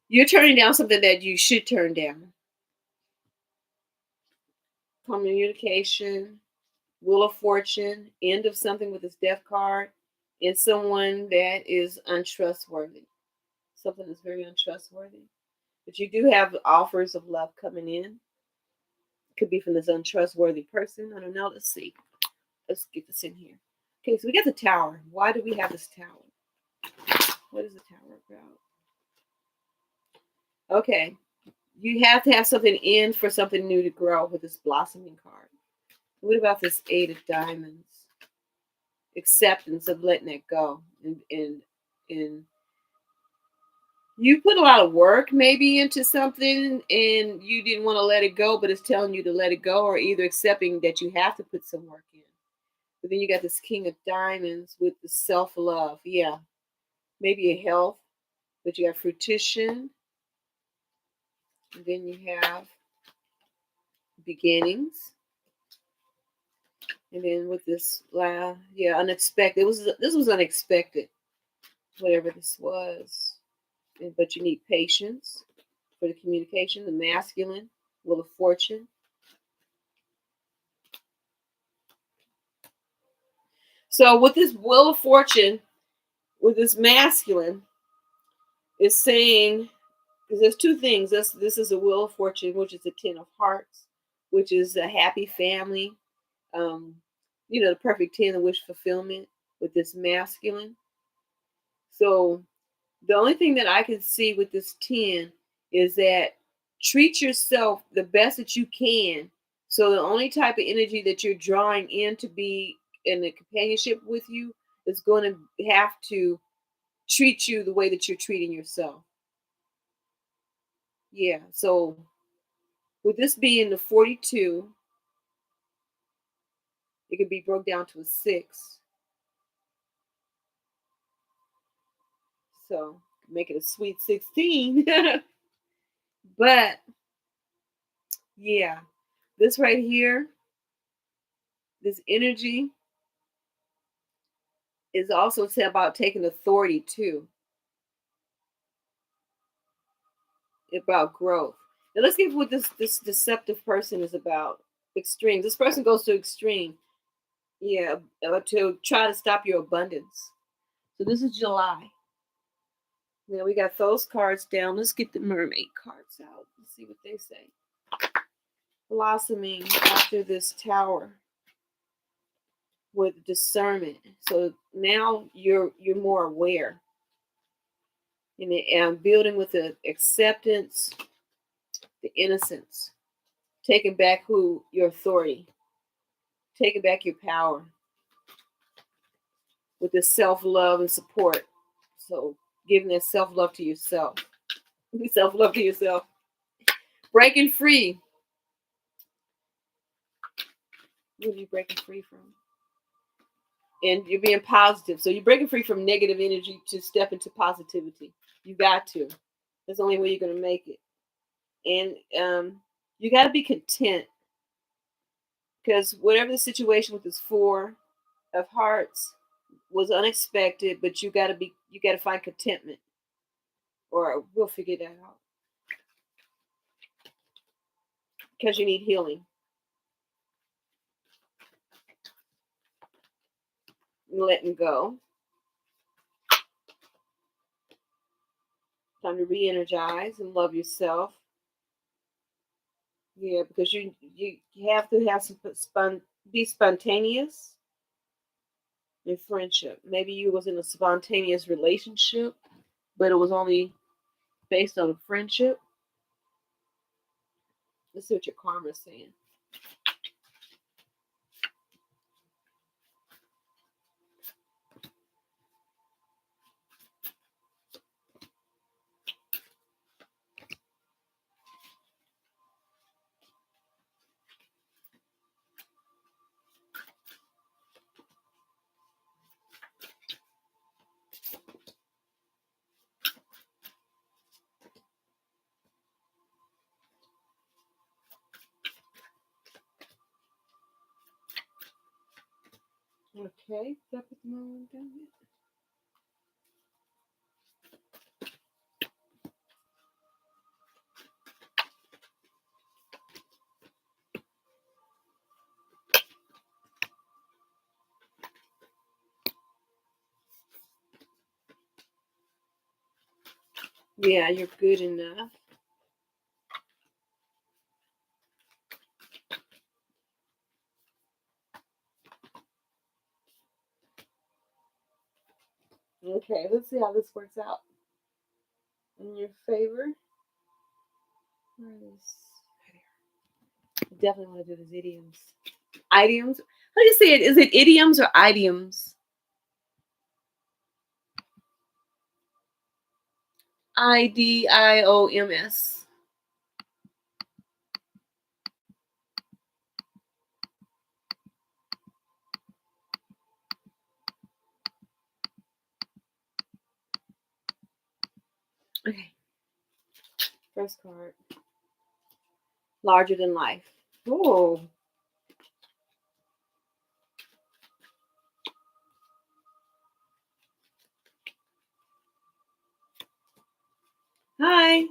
A: You're turning down something that you should turn down. Communication, Wheel of Fortune, end of something with this Death card, and someone that is untrustworthy. Something that's very untrustworthy. But you do have offers of love coming in. Could be from this untrustworthy person. I don't know. Let's see. Let's get this in here. Okay, so we got the Tower. Why do we have this Tower? What is the Tower about? Okay, you have to have something in for something new to grow with this blossoming card. What about this Eight of Diamonds? Acceptance of letting it go. And you put a lot of work maybe into something and you didn't want to let it go, but it's telling you to let it go, or either accepting that you have to put some work in. But then you got this King of Diamonds with the self-love. Yeah, maybe a health, but you have fruition. And then you have beginnings. And then with this, unexpected. This was unexpected, whatever this was. But you need patience for the communication. The masculine, Wheel of Fortune. So with this Wheel of Fortune, with this masculine, is saying, because there's two things. This is a Wheel of Fortune, which is the Ten of Hearts, which is a happy family. The perfect 10 of wish fulfillment with this masculine. So the only thing that I can see with this 10 is that treat yourself the best that you can. So the only type of energy that you're drawing in to be in a companionship with you is going to have to treat you the way that you're treating yourself. Yeah. So with this being the 42, it could be broke down to a 6. So make it a sweet 16. But yeah, this right here, this energy is also about taking authority too, about growth. Now let's get what this deceptive person is about. Extremes. This person goes to extreme, yeah, to try to stop your abundance. So this is July. Now we got those cards down. Let's get the mermaid cards out. Let's see what they say. Blossoming after this Tower with discernment. So now you're more aware. And building with the acceptance, the innocence, taking back your authority, taking back your power with the self-love and support. So giving that self-love to yourself. Self-love to yourself. Breaking free. What are you breaking free from? And you're being positive. So you're breaking free from negative energy to step into positivity. You got to. That's the only way you're going to make it. And you got to be content. Because whatever the situation with this 4 of Hearts was unexpected, but you got to find contentment, or we'll figure that out. Because you need healing. Letting go. Time to re-energize and love yourself. Yeah, because you have to have be spontaneous in friendship. Maybe you was in a spontaneous relationship, but it was only based on a friendship. Let's see what your karma is saying. Okay, did I put the wrong one down yet? Yeah, you're good enough. Okay, let's see how this works out in your favor. Where is definitely want to do these idioms. Idioms? How do you say it? Is it idioms or idioms? IDIOMS. Okay. First card. Larger than life. Oh. Hi.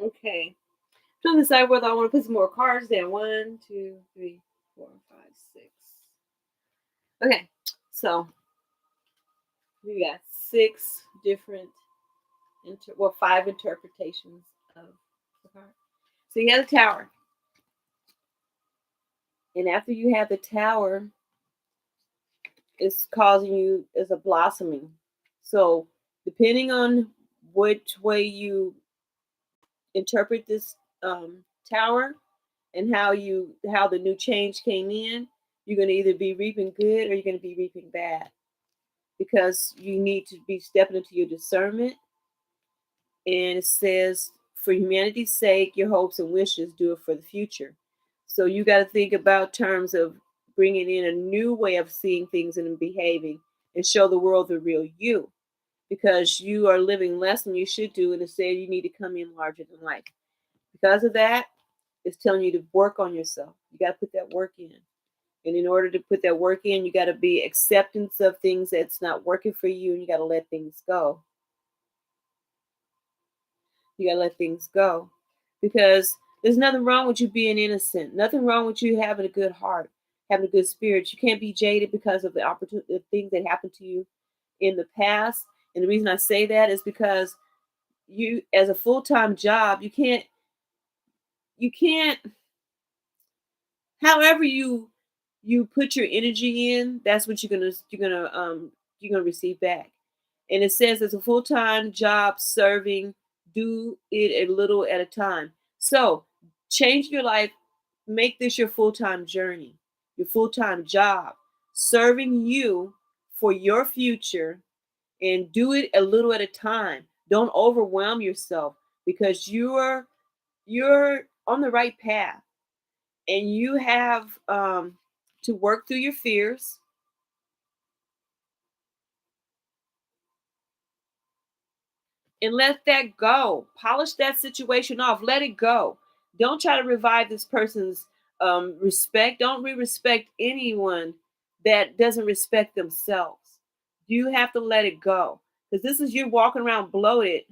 A: Okay. Trying to decide whether I want to put some more cards down. 1, 2, 3, 4, 5, 6. Okay. So we got 6 different, 5 interpretations of the card. So you have the tower. And after you have the tower, it's causing you is a blossoming. So depending on which way you interpret this tower and how the new change came in, you're going to either be reaping good or you're going to be reaping bad, because you need to be stepping into your discernment. And it says, for humanity's sake, your hopes and wishes, do it for the future. So you got to think about terms of bringing in a new way of seeing things and behaving, and show the world the real you, because you are living less than you should do, and instead you need to come in larger than life. Because of that, it's telling you to work on yourself. You got to put that work in. And in order to put that work in, you got to be acceptance of things that's not working for you, and you got to let things go. You got to let things go, because there's nothing wrong with you being innocent. Nothing wrong with you having a good heart, having a good spirit. You can't be jaded because of the opportunity, the things that happened to you in the past. And the reason I say that is because you, as a full-time job, you can't however you put your energy in, that's what you're gonna receive back. And it says it's a full-time job serving, do it a little at a time. So change your life, make this your full-time journey, your full-time job, serving you for your future, and do it a little at a time. Don't overwhelm yourself, because you're on the right path, and you have to work through your fears and let that go. Polish that situation off. Let it go. Don't try to revive this person's respect. Don't respect anyone that doesn't respect themselves. You have to let it go, because this is you walking around bloated.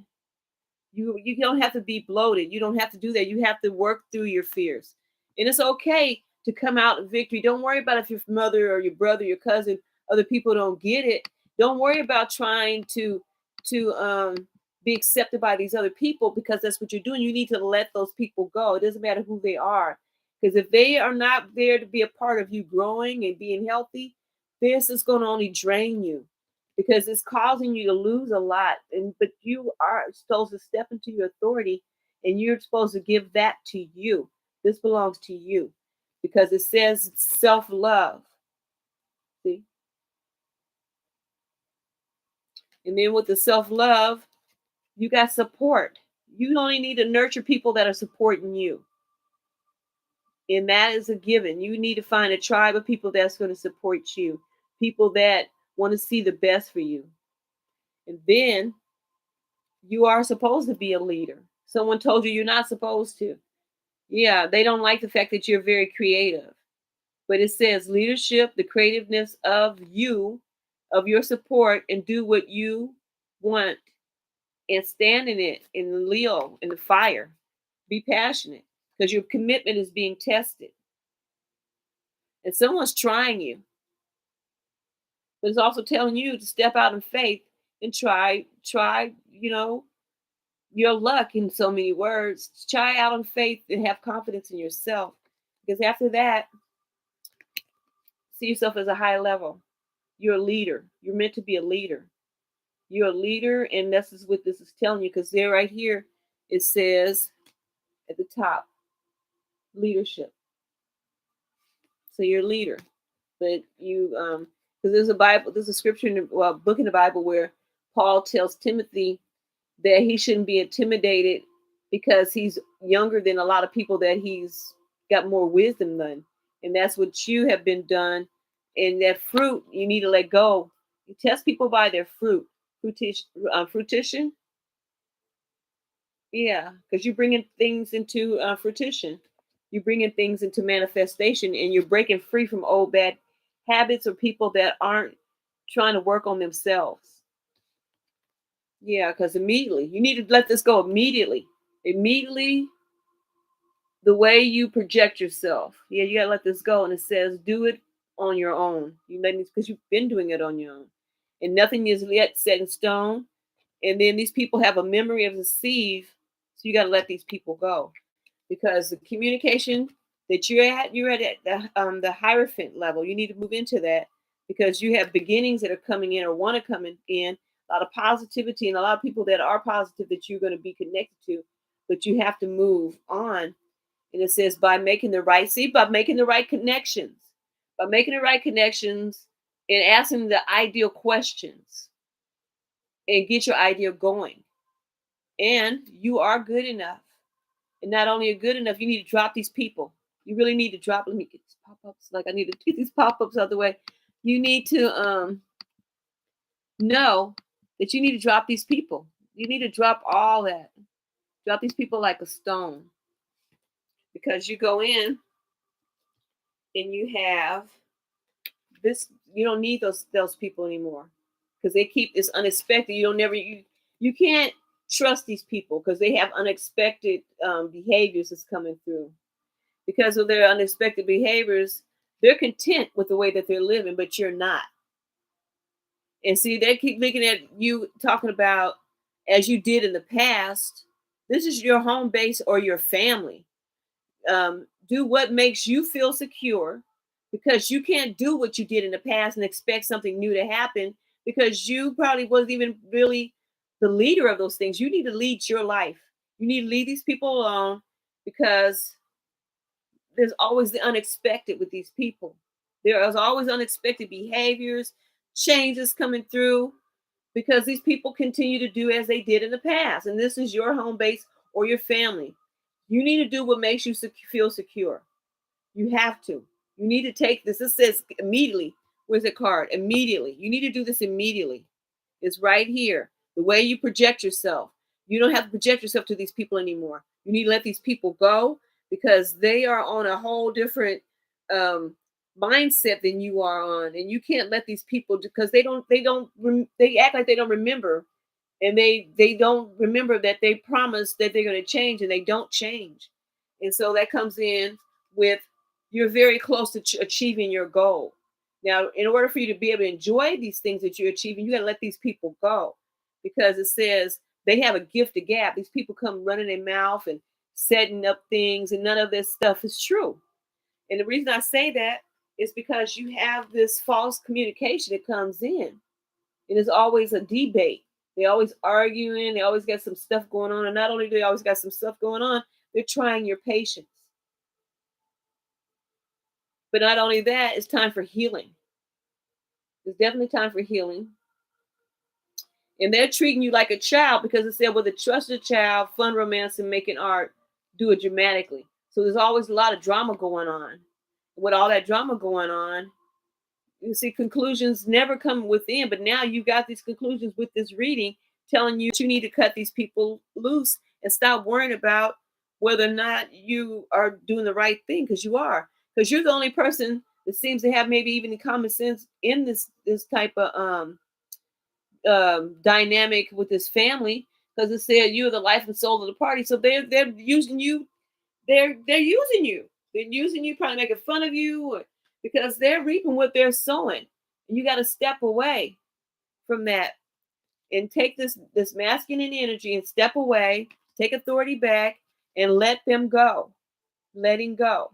A: You don't have to be bloated. You don't have to do that. You have to work through your fears, and it's okay to come out in victory. Don't worry about if your mother or your brother, your cousin, other people don't get it. Don't worry about trying to be accepted by these other people, because that's what you're doing. You need to let those people go. It doesn't matter who they are, because if they are not there to be a part of you growing and being healthy, this is going to only drain you, because it's causing you to lose a lot. And but you are supposed to step into your authority, and you're supposed to give that to you. This belongs to you. because it says self-love. See? And then with the self-love, you got support. You only need to nurture people that are supporting you. And that is a given. You need to find a tribe of people that's going to support you, people that want to see the best for you. And then you are supposed to be a leader. Someone told you you're not supposed to. Yeah, they don't like the fact that you're very creative. But it says leadership, the creativeness of you, of your support, and do what you want and stand in it, in the Leo, in the fire. Be passionate because your commitment is being tested. And someone's trying you, but it's also telling you to step out in faith and try, your luck in so many words. Try out in faith and have confidence in yourself. Because after that, see yourself as a high level. You're a leader. You're meant to be a leader. You're a leader, and this is what this is telling you. Because there, right here, it says at the top, leadership. So you're a leader, but because there's a scripture book in the Bible where Paul tells Timothy that he shouldn't be intimidated because he's younger than a lot of people that he's got more wisdom than. And that's what you have been done. And that fruit, you need to let go. You test people by their fruit. Fruition. Yeah, because you're bringing things into fruition. You're bringing things into manifestation, and you're breaking free from old bad habits or people that aren't trying to work on themselves. Yeah, because immediately you need to let this go immediately. Immediately, the way you project yourself. Yeah, you gotta let this go. And it says, do it on your own. You let because you've been doing it on your own, and nothing is yet set in stone. And then these people have a memory of the sieve, so you gotta let these people go because the communication that you're at the hierophant level. You need to move into that because you have beginnings that are coming in or want to come in. A lot of positivity and a lot of people that are positive that you're going to be connected to, but you have to move on. And it says by making the right connections, by making the right connections and asking the ideal questions and get your idea going. And you are good enough. And not only are good enough, you need to drop these people. You really need to drop. Let me get these pop-ups. Like I need to get these pop-ups out of the way. You need to know that you need to drop these people. You need to drop all that. Drop these people like a stone. Because you go in and you have this, you don't need those people anymore. Because they keep this unexpected. You can't trust these people because they have unexpected behaviors that's coming through. Because of their unexpected behaviors, they're content with the way that they're living, but you're not. And see, they keep looking at you talking about as you did in the past. This is your home base or your family. Do what makes you feel secure because you can't do what you did in the past and expect something new to happen because you probably wasn't even really the leader of those things. You need to lead your life. You need to leave these people alone because there's always the unexpected with these people. There is always unexpected behaviors, changes coming through because these people continue to do as they did in the past. And this is your home base or your family. You need to do what makes you feel secure. You have to. You need to take this. This says immediately. Where's the card? Immediately. You need to do this immediately. It's right here. The way you project yourself. You don't have to project yourself to these people anymore. You need to let these people go because they are on a whole different mindset than you are on, and you can't let these people because they act like they don't remember, and they don't remember that they promised that they're going to change, and they don't change, and so that comes in with you're very close to achieving your goal. Now, in order for you to be able to enjoy these things that you're achieving, you got to let these people go because it says they have a gift of gab. These people come running their mouth and setting up things, and none of this stuff is true. And the reason I say that is because you have this false communication that comes in, and it's always a debate. They always arguing. They always got some stuff going on, and not only do they always got some stuff going on, they're trying your patience. But not only that, it's time for healing. It's definitely time for healing. And they're treating you like a child because it said, with a trusted child, fun, romance, and making art, do it dramatically. So there's always a lot of drama going on. With all that drama going on, you see, conclusions never come within, but now you got these conclusions with this reading telling you need to cut these people loose and stop worrying about whether or not you are doing the right thing, because you are. Because you're the only person that seems to have maybe even the common sense in this type of dynamic with this family, because it said you're the life and soul of the party. So they're using you. They're using you. They're using you, probably making fun of you, because they're reaping what they're sowing. And you got to step away from that and take this masculine energy and step away, take authority back, and let them go. Letting go.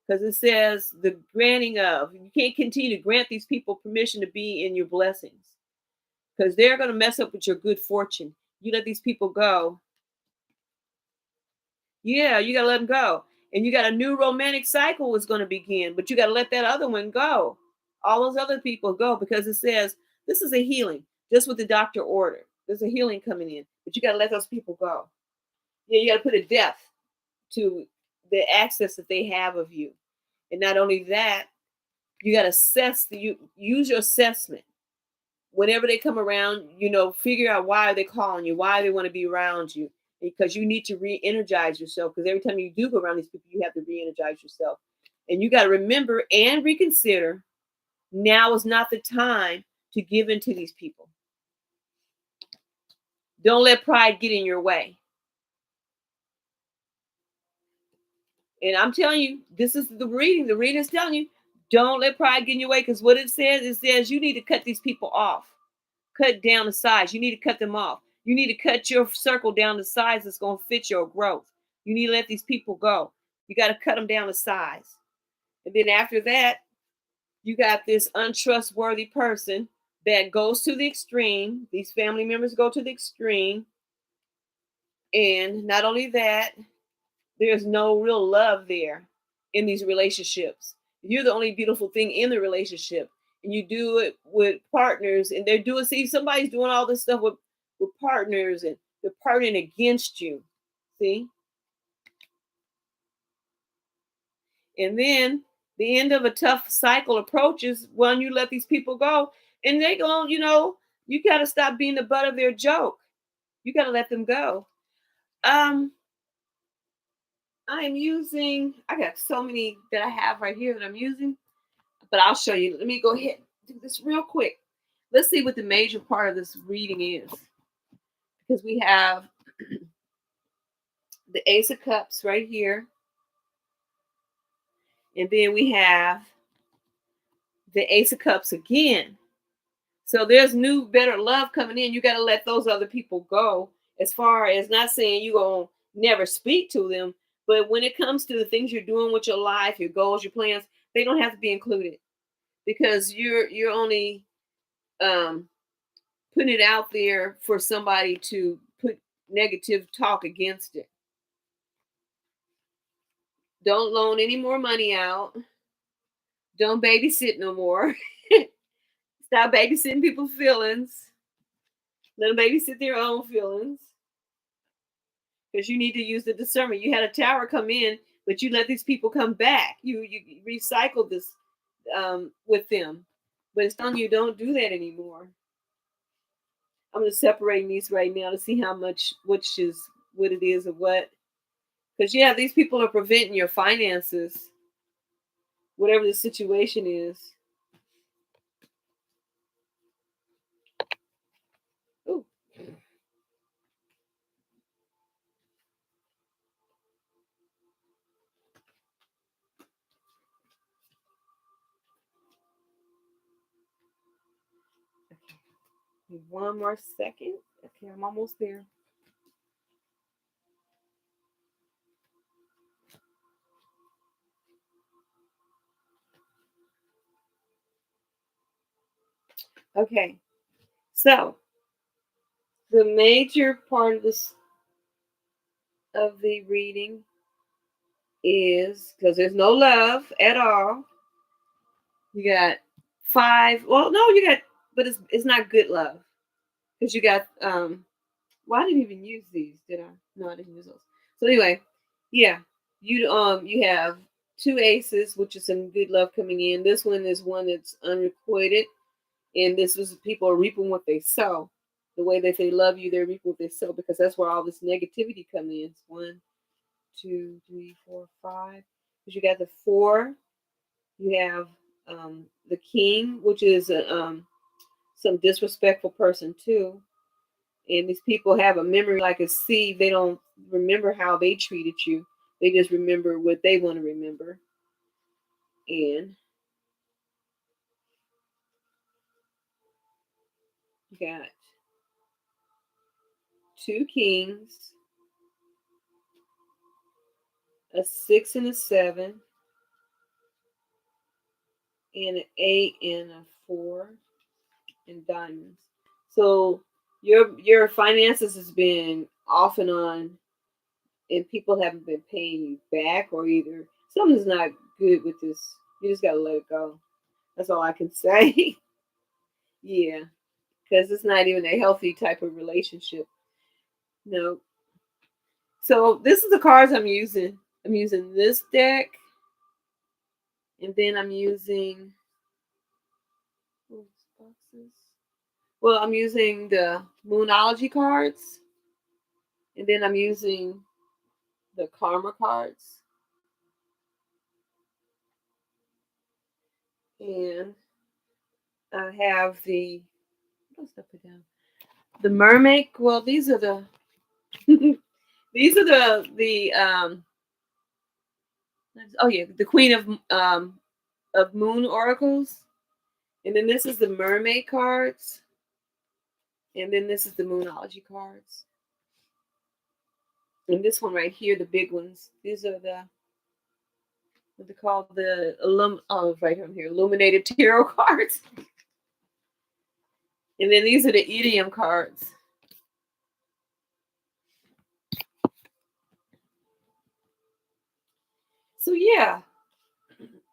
A: Because it says the granting of, you can't continue to grant these people permission to be in your blessings, because they're going to mess up with your good fortune. You let these people go. Yeah, you got to let them go. And you got a new romantic cycle is going to begin, but you got to let that other one go. All those other people go, because it says this is a healing, just what the doctor ordered. There's a healing coming in, but you got to let those people go. Yeah, you got to put a death to the access that they have of you. And not only that, you got to use your assessment. Whenever they come around, figure out why they're calling you, why they want to be around you, because you need to re-energize yourself. Because every time you do go around these people, you have to re-energize yourself. And you got to remember and reconsider, now is not the time to give in to these people. Don't let pride get in your way. And I'm telling you, this is the reading. The reading is telling you, don't let pride get in your way, because what it says you need to cut these people off. Cut down the size. You need to cut them off. You need to cut your circle down to size that's going to fit your growth. You need to let these people go. You got to cut them down to size. And then after that, you got this untrustworthy person that goes to the extreme. These family members go to the extreme. And not only that, there's no real love there in these relationships. You're the only beautiful thing in the relationship. And you do it with partners, and somebody's doing all this stuff with partners, and they're partnering against you. See? And then the end of a tough cycle approaches when you let these people go, and they go, you got to stop being the butt of their joke. You got to let them go. I got so many that I have right here that I'm using, but I'll show you. Let me go ahead and do this real quick. Let's see what the major part of this reading is. Because we have the Ace of Cups right here. And then we have the Ace of Cups again. So there's new, better love coming in. You got to let those other people go. As far as, not saying you're going to never speak to them, but when it comes to the things you're doing with your life, your goals, your plans, they don't have to be included, because you're only putting it out there for somebody to put negative talk against it. Don't loan any more money out. Don't babysit no more. Stop babysitting people's feelings. Let them babysit their own feelings. Because you need to use the discernment. You had a tower come in, but you let these people come back. You recycle this with them. But it's telling you, don't do that anymore. I'm just separating these right now to see how much, which is what it is or what. Because these people are preventing your finances, whatever the situation is. Ooh. One more second. Okay, I'm almost there. Okay, so the major part of the reading is, because there's no love at all. You got 5. Well, no, you got, but it's not good love because you got Well, I didn't even use these, did I? No, I didn't use those. So anyway, yeah, you have 2 aces, which is some good love coming in. This one is one that's unrequited, and this is people are reaping what they sow. The way that they love you, they're reaping what they sow because that's where all this negativity comes in. It's 1, 2, 3, 4, 5. Because you got the 4, you have the king, which is some disrespectful person too. And these people have a memory like a sieve. They don't remember how they treated you. They just remember what they want to remember. And you got 2 kings, a 6 and a 7, and an 8 and a 4, and diamonds. So your finances has been off and on, and people haven't been paying you back, or either something's not good with this. You just gotta let it go. That's all I can say. Yeah, because it's not even a healthy type of relationship. No. So this is the cards I'm using. I'm using this deck, and then I'm using boxes. Well, I'm using the Moonology cards, and then I'm using the Karma cards, and I have the what else did I put down? The Mermaid. Well, these are the these are the oh yeah, the Queen of Moon oracles. And then this is the mermaid cards. And then this is the moonology cards. And this one right here, the big ones. These are the what they call the right on here, illuminated tarot cards. And then these are the idiom cards. So yeah,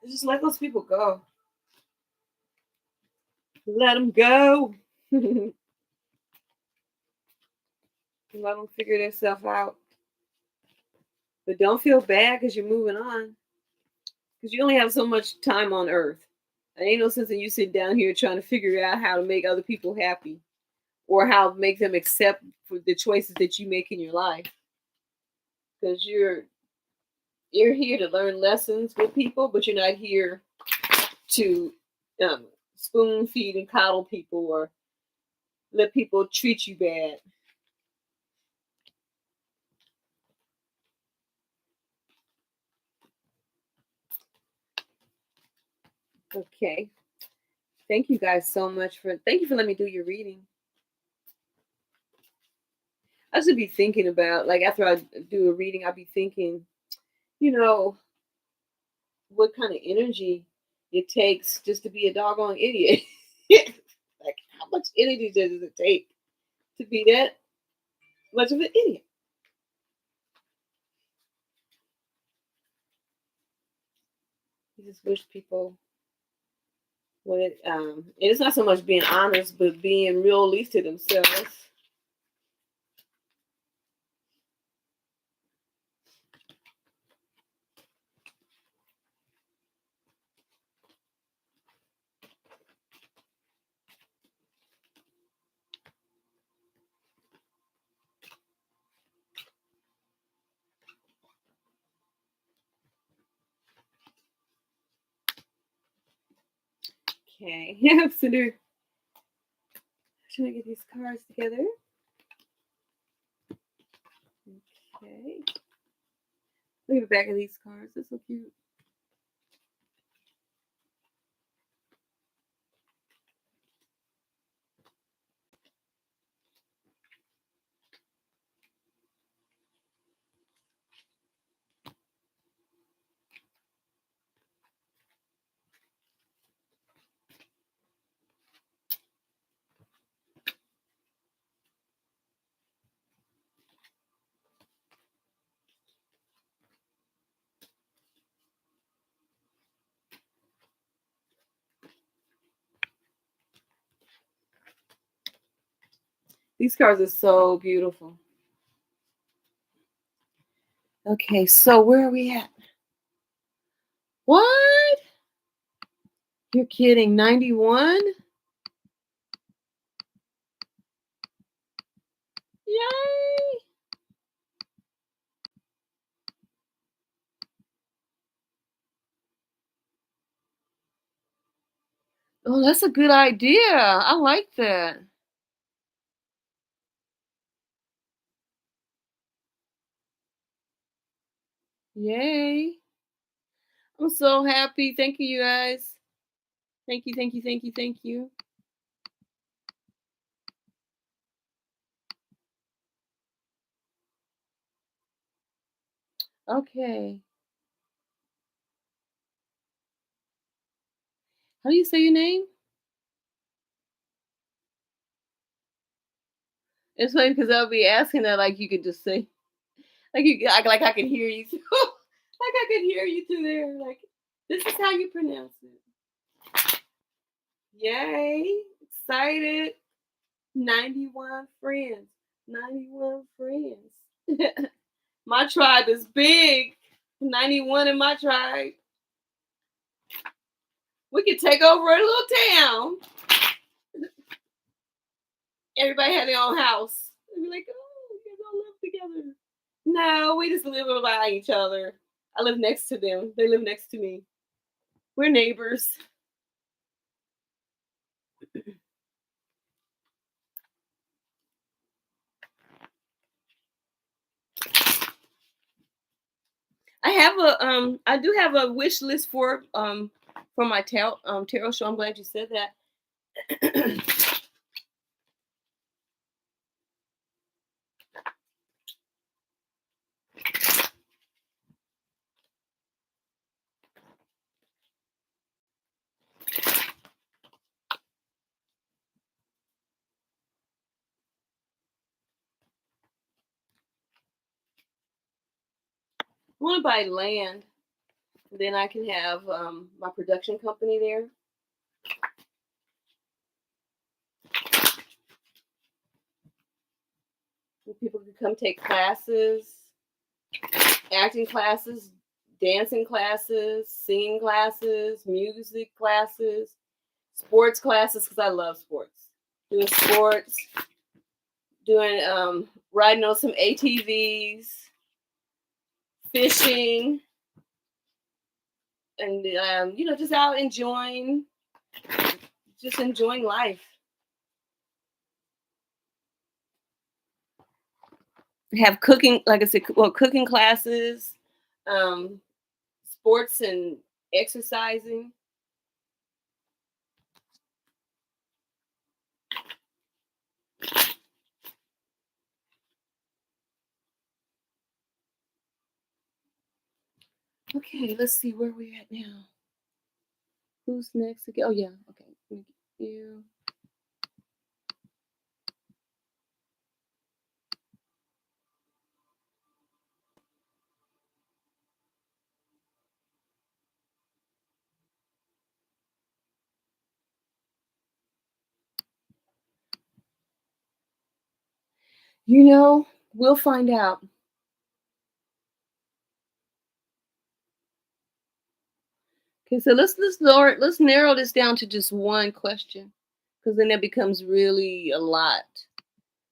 A: just let those people go. Let them go. Let them figure themselves out. But don't feel bad because you're moving on. Because you only have so much time on earth. There ain't no sense in you sitting down here trying to figure out how to make other people happy or how to make them accept for the choices that you make in your life. Because you're here to learn lessons with people, but you're not here to spoon feed and coddle people or let people treat you bad. Okay. Thank you guys so much thank you for letting me do your reading. I should be thinking about like after I do a reading, I'll be thinking, you know, what kind of energy it takes just to be a doggone idiot. Like how much energy does it take to be that much of an idiot? I just wish people would it's not so much being honest, but being real at least to themselves. Okay. Yeah, so they're trying to get these cards together. Okay. Look at the back of these cards. They're so cute. These cards are so beautiful. Okay, so where are we at? What? You're kidding. 91? Yay! Oh, that's a good idea. I like that. Yay. I'm so happy. Thank you, you guys. Thank you, thank you, thank you, thank you. Okay. How do you say your name? It's funny because I'll be asking that like you could just say, like I can hear you. Like I can hear you through there. Like this is how you pronounce it. Yay! Excited. 91 friends. 91 friends. My tribe is big. 91 in my tribe. We could take over a little town. Everybody had their own house. And be like, oh, we guys all live together. No, we just live by each other. I live next to them. They live next to me. We're neighbors. I do have a wish list for my tarot show. I'm glad you said that. I want to buy land. Then I can have my production company there. And people can come take classes, acting classes, dancing classes, singing classes, music classes, sports classes, because I love sports. Doing sports, doing riding on some ATVs, fishing, and just out enjoying life. Have cooking, like I said, cooking classes, um, sports and exercising. Okay, let's see where we're at now. Who's next again? Oh yeah, okay. Thank you. We'll find out. Okay, so let's narrow this down to just one question, because then that becomes really a lot.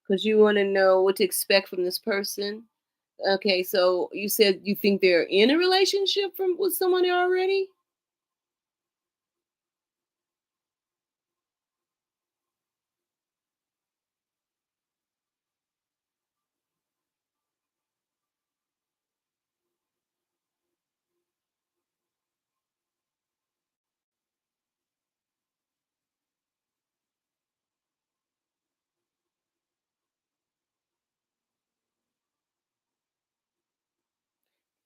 A: Because you want to know what to expect from this person. Okay, so you said you think they're in a relationship with someone already.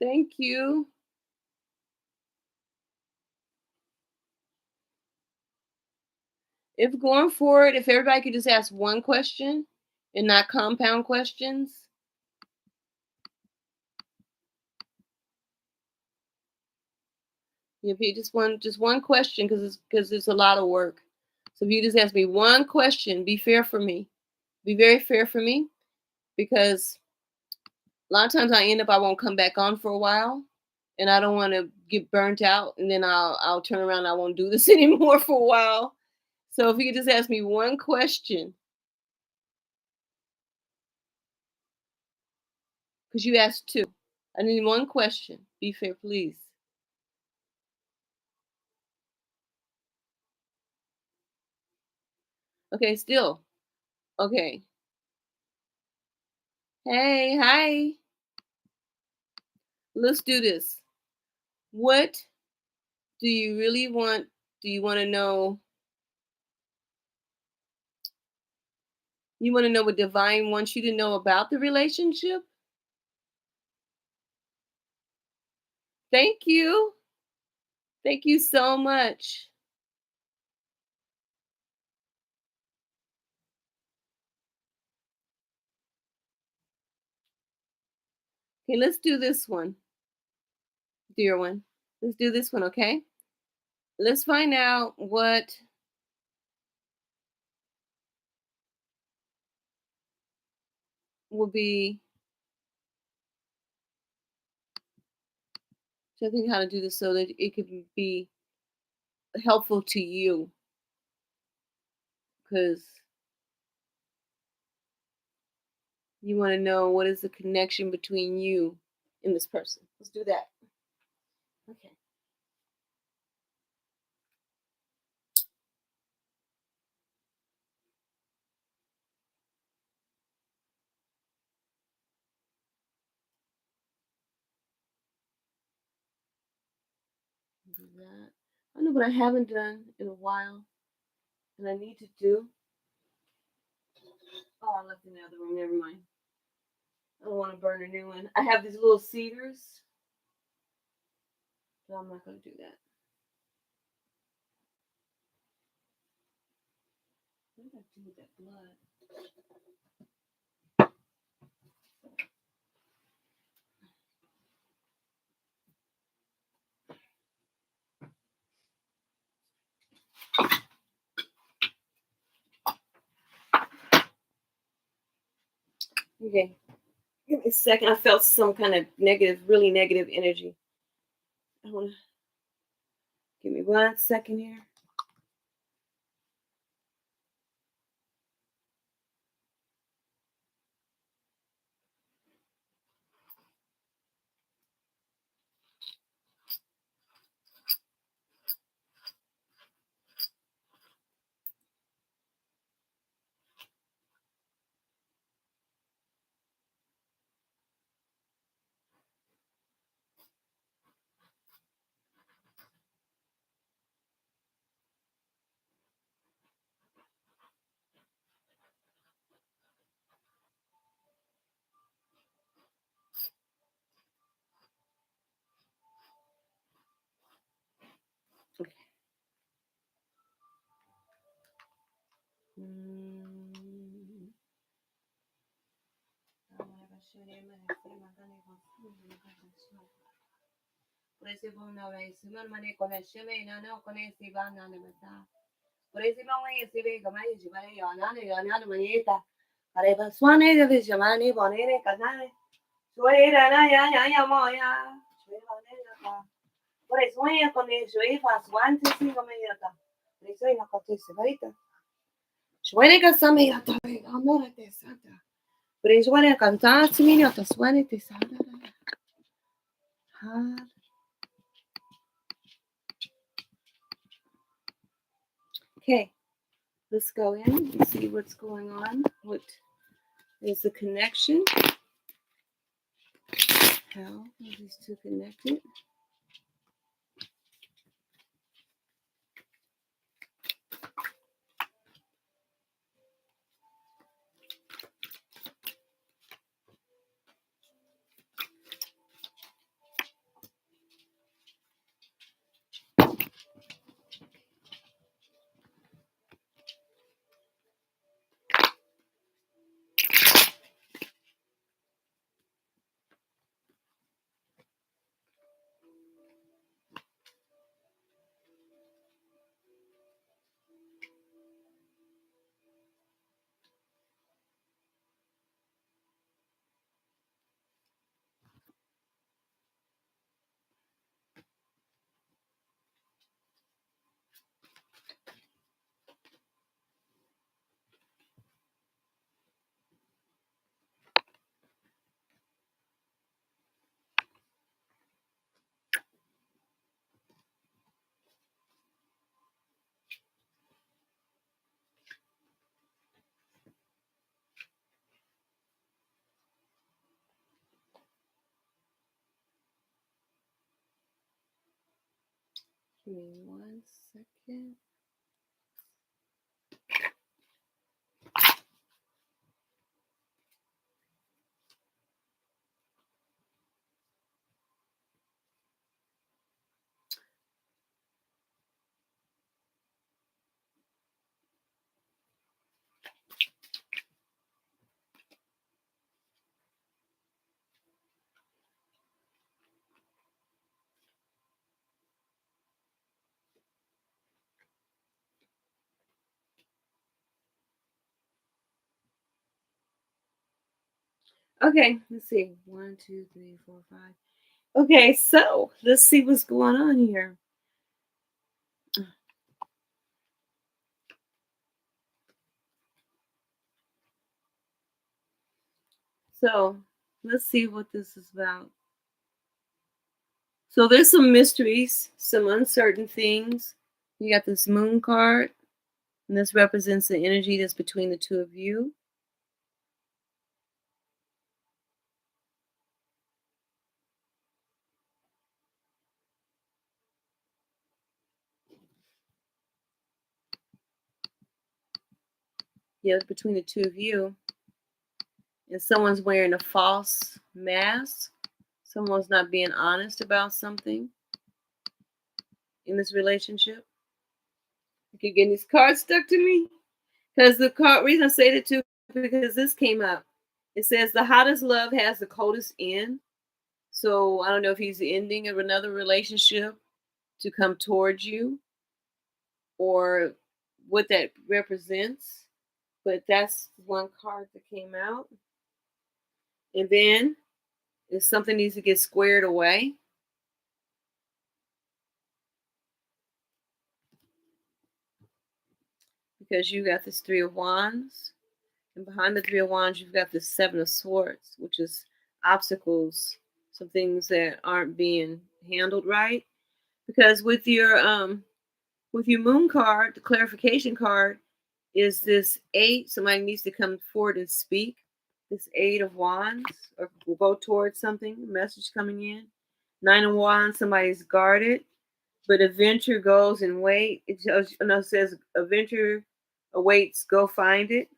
A: Thank you. If going forward, if everybody could just ask one question and not compound questions. If you just one question, because it's a lot of work. So if you just ask me one question, be fair for me. Be very fair for me, because a lot of times I won't come back on for a while, and I don't want to get burnt out, and then I'll turn around and I won't do this anymore for a while. So if you could just ask me one question, because you asked two. I need one question. Be fair, please. Okay, still. Okay. Hey, hi. Let's do this. What do you really want? Do you want to know? You want to know what divine wants you to know about the relationship? Thank you. Thank you so much. Okay, let's do this one, dear one. Let's do this one, okay? Let's find out what will be. So I think how to do this so that it could be helpful to you, because you want to know what is the connection between you and this person. Let's do that. Okay. Do that. I know what I haven't done in a while, and I need to do. Oh, I left it in the other room. Never mind. I don't want to burn a new one. I have these little cedars, so I'm not going to do that. What did I do with that blood? Okay, give me a second. I felt some kind of negative, really negative energy. I want to give me 1 second here. Okay. Okay, let's go in and see what's going on. What is the connection? How are these two connected? Give me 1 second. Okay, let's see. 1, 2, 3, 4, 5. Okay, so let's see what's going on here. So let's see what this is about. So there's some mysteries, some uncertain things. You got this moon card, and this represents the energy that's between the two of you. Yeah, between the two of you. And someone's wearing a false mask. Someone's not being honest about something in this relationship. I keep getting these cards stuck to me. Because the card reason I say it too, because this came up. It says the hottest love has the coldest end. So I don't know if he's ending of another relationship to come towards you or what that represents. But that's one card that came out. And then if something needs to get squared away, because you got this Three of Wands, and behind the Three of Wands, you've got the Seven of Swords, which is obstacles, some things that aren't being handled right. Because with your Moon card, the clarification card is this 8. Somebody needs to come forward and speak. This 8 of Wands, or will go towards something, a message coming in. 9 of Wands, somebody's guarded, but adventure goes and wait. It says adventure awaits, go find it.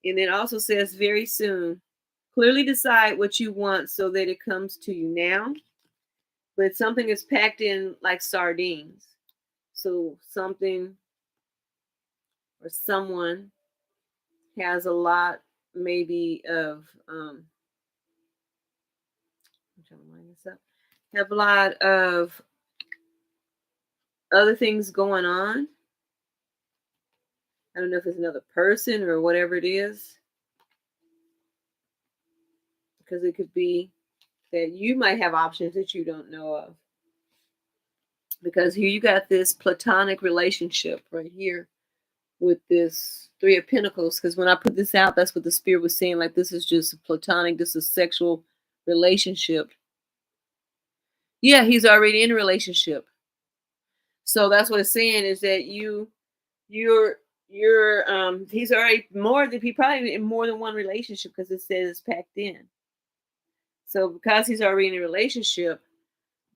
A: And it also says very soon. Clearly decide what you want so that it comes to you now. But something is packed in like sardines. So something or someone has a lot maybe of I'm trying to line this up. Have a lot of other things going on. I don't know if it's another person or whatever it is. Because it could be that you might have options that you don't know of. Because here you got this platonic relationship right here with this Three of Pentacles. Because when I put this out, that's what the spirit was saying. Like, this is just platonic, this is sexual relationship. Yeah, he's already in a relationship. So that's what it's saying, is that you're he's already he probably in more than one relationship, because it says it's packed in. So because he's already in a relationship,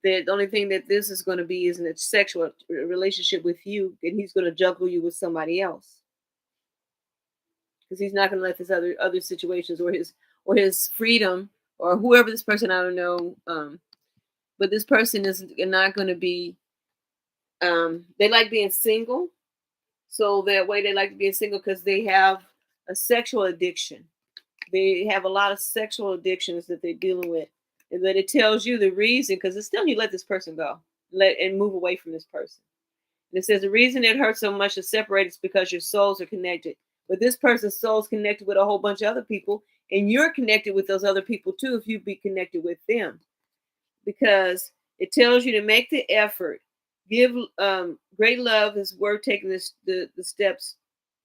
A: the only thing that this is going to be is a sexual relationship with you, and he's going to juggle you with somebody else, because he's not going to let this other situations or his freedom or whoever this person, I don't know, but this person is not going to be. They like being single, so that way they like being single because they have a sexual addiction. They have a lot of sexual addictions that they're dealing with, and that it tells you the reason, because it's telling you let this person go, let and move away from this person. And it says the reason it hurts so much to separate is because your souls are connected. But this person's soul is connected with a whole bunch of other people, and you're connected with those other people too if you be connected with them, because it tells you to make the effort. Give great love is worth taking the steps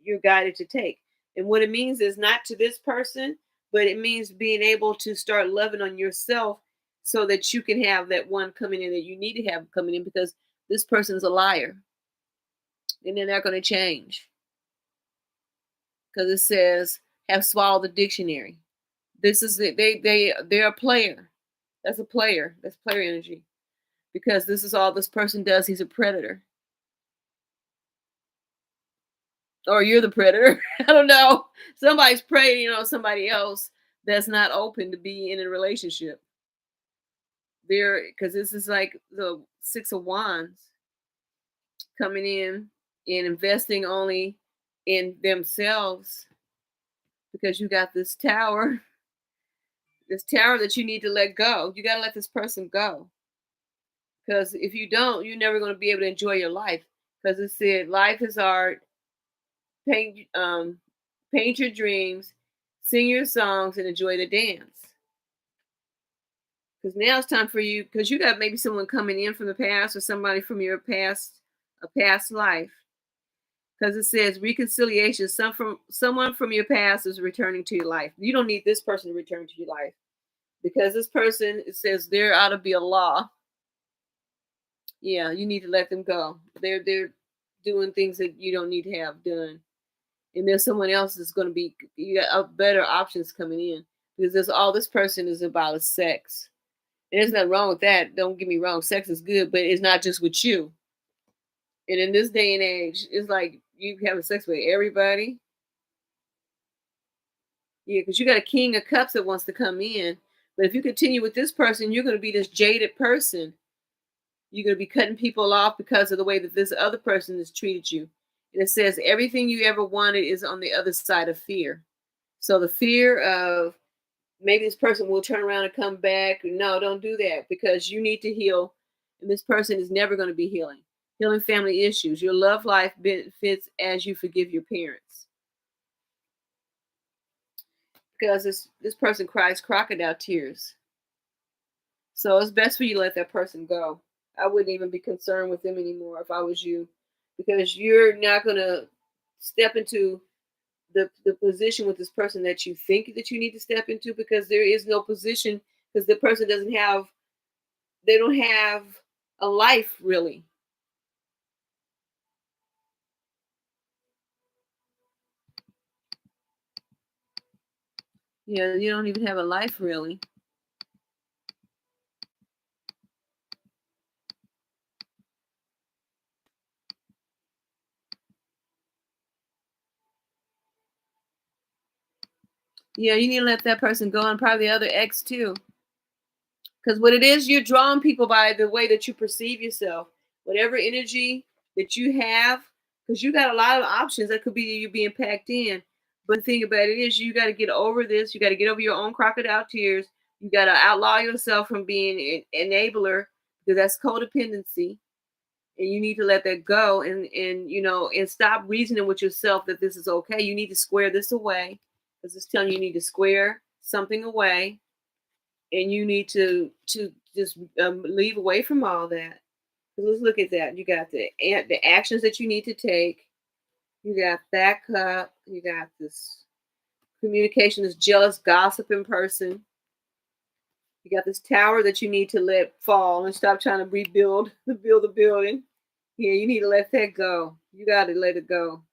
A: you're guided to take. And what it means is not to this person, but it means being able to start loving on yourself so that you can have that one coming in that you need to have coming in, because this person's a liar and they're not going to change, because it says have swallowed the dictionary. This is it. They're a player. That's a player. That's player energy. because this is all this person does. He's a predator, or you're the predator. I don't know. Somebody's preying on somebody else that's not open to be in a relationship. There, because this is like the Six of Wands coming in and investing only in themselves, because you got this tower that you need to let go. You got to let this person go, because if you don't, you're never going to be able to enjoy your life. Because it said, life is art. Paint your dreams, sing your songs, and enjoy the dance. Because now it's time for you, because you got maybe someone coming in from the past, or somebody from your past, a past life. Because it says reconciliation. Someone from your past is returning to your life. You don't need this person to return to your life, because this person, it says there ought to be a law. Yeah, you need to let them go. They're doing things that you don't need to have done, and there's someone else that's going to be, you got better options coming in, because there's all this person is about is sex. And there's nothing wrong with that. Don't get me wrong, sex is good, but it's not just with you. And in this day and age, it's like you having sex with everybody. Yeah, because you got a king of cups that wants to come in. But if you continue with this person, you're going to be this jaded person. You're going to be cutting people off because of the way that this other person has treated you. And it says everything you ever wanted is on the other side of fear. So the fear of maybe this person will turn around and come back. No, don't do that, because you need to heal. And this person is never going to be healing family issues. Your love life benefits as you forgive your parents. Because this person cries crocodile tears. So it's best for you to let that person go. I wouldn't even be concerned with them anymore if I was you, because you're not going to step into the position with this person that you think that you need to step into, because there is no position, because the person they don't have a life really. Yeah, you don't even have a life really. Yeah, you need to let that person go, and probably the other ex too. Because what it is, you're drawing people by the way that you perceive yourself. Whatever energy that you have, because you got a lot of options that could be you being packed in. But the thing about it is, you got to get over this. You got to get over your own crocodile tears. You got to outlaw yourself from being an enabler, because that's codependency. And you need to let that go, and stop reasoning with yourself that this is okay. You need to square this away, because it's telling you need to square something away, and you need to just leave away from all that. Let's look at that. You got the actions that you need to take. You got that cup. You got this communication, this jealous, gossiping person. You got this tower that you need to let fall and stop trying to build the building. Yeah, you need to let that go. You got to let it go.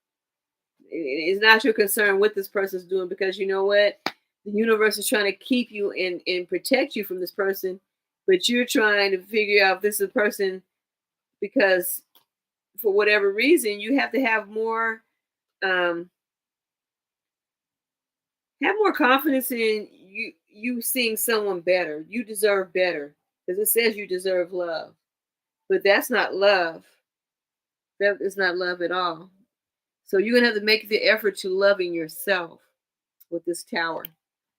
A: It's not your concern what this person's doing, because you know what? The universe is trying to keep you and protect you from this person, but you're trying to figure out if this is a person, because for whatever reason you have to um, have more confidence in you seeing someone better. You deserve better, because it says you deserve love, but that's not love. That is not love at all. So you're gonna have to make the effort to loving yourself with this tower.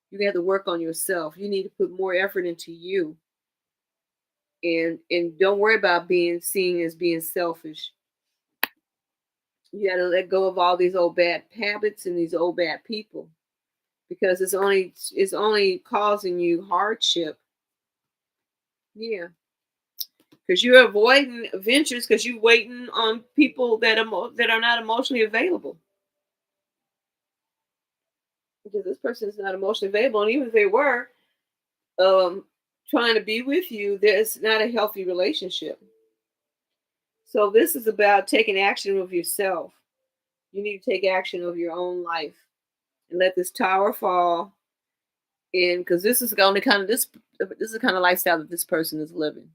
A: You have to work on yourself. You need to put more effort into you, and don't worry about being seen as being selfish. You got to let go of all these old bad habits and these old bad people, because it's only causing you hardship. Yeah, because you're avoiding ventures, because you're waiting on people that are not emotionally available. Because this person is not emotionally available, and even if they were um, trying to be with you, there's not a healthy relationship. So this is about taking action of yourself. You need to take action of your own life and let this tower fall. And because this is the only kind of this is the kind of lifestyle that this person is living.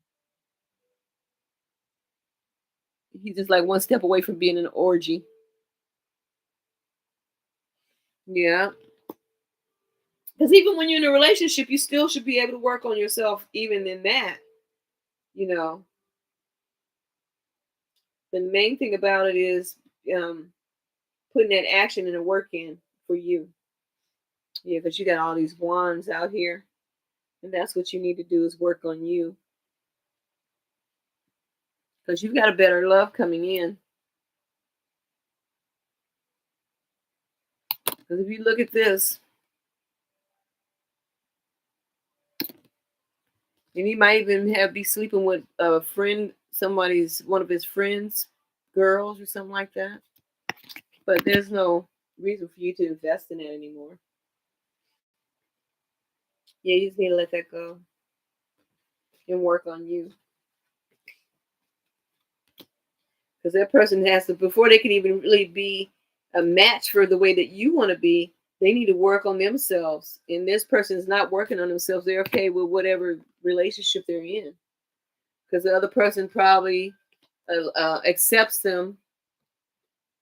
A: He's just like one step away from being an orgy. Yeah. Because even when you're in a relationship, you still should be able to work on yourself, even in that. You know, the main thing about it is um, putting that action and the work in for you. Yeah, because you got all these wands out here, and that's what you need to do is work on you. Because you've got a better love coming in. Because if you look at this, and he might even be sleeping with a friend, one of his friends, girls or something like that. But there's no reason for you to invest in it anymore. Yeah, you just need to let that go and work on you. Because that person has to, before they can even really be a match for the way that you want to be, they need to work on themselves. And this person is not working on themselves. They're okay with whatever relationship they're in. Because the other person probably accepts them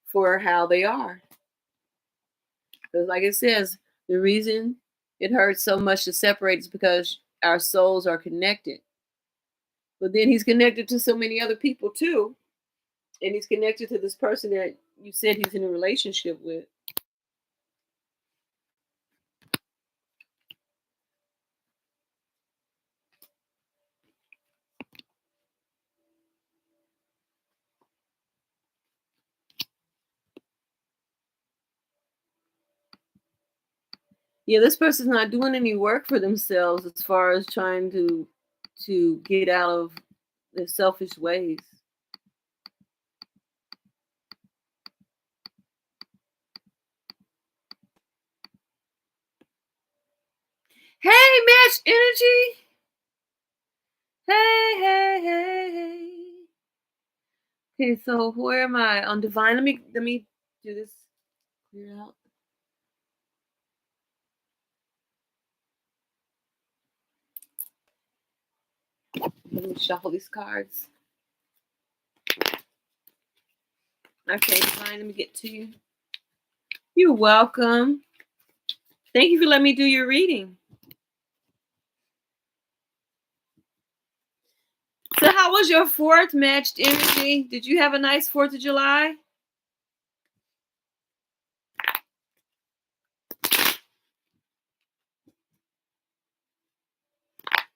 A: for how they are. Because, like it says, the reason it hurts so much to separate is because our souls are connected. But then he's connected to so many other people too. And he's connected to this person that you said he's in a relationship with. Yeah, this person's not doing any work for themselves as far as trying to get out of their selfish ways. Hey, Match Energy. Hey, hey, hey, hey. Okay, so where am I? On Divine. Let me do this. Clear out. Let me shuffle these cards. Okay, Divine, let me get to you. You're welcome. Thank you for letting me do your reading. So how was your 4th, Matched Energy? Did you have a nice 4th of July?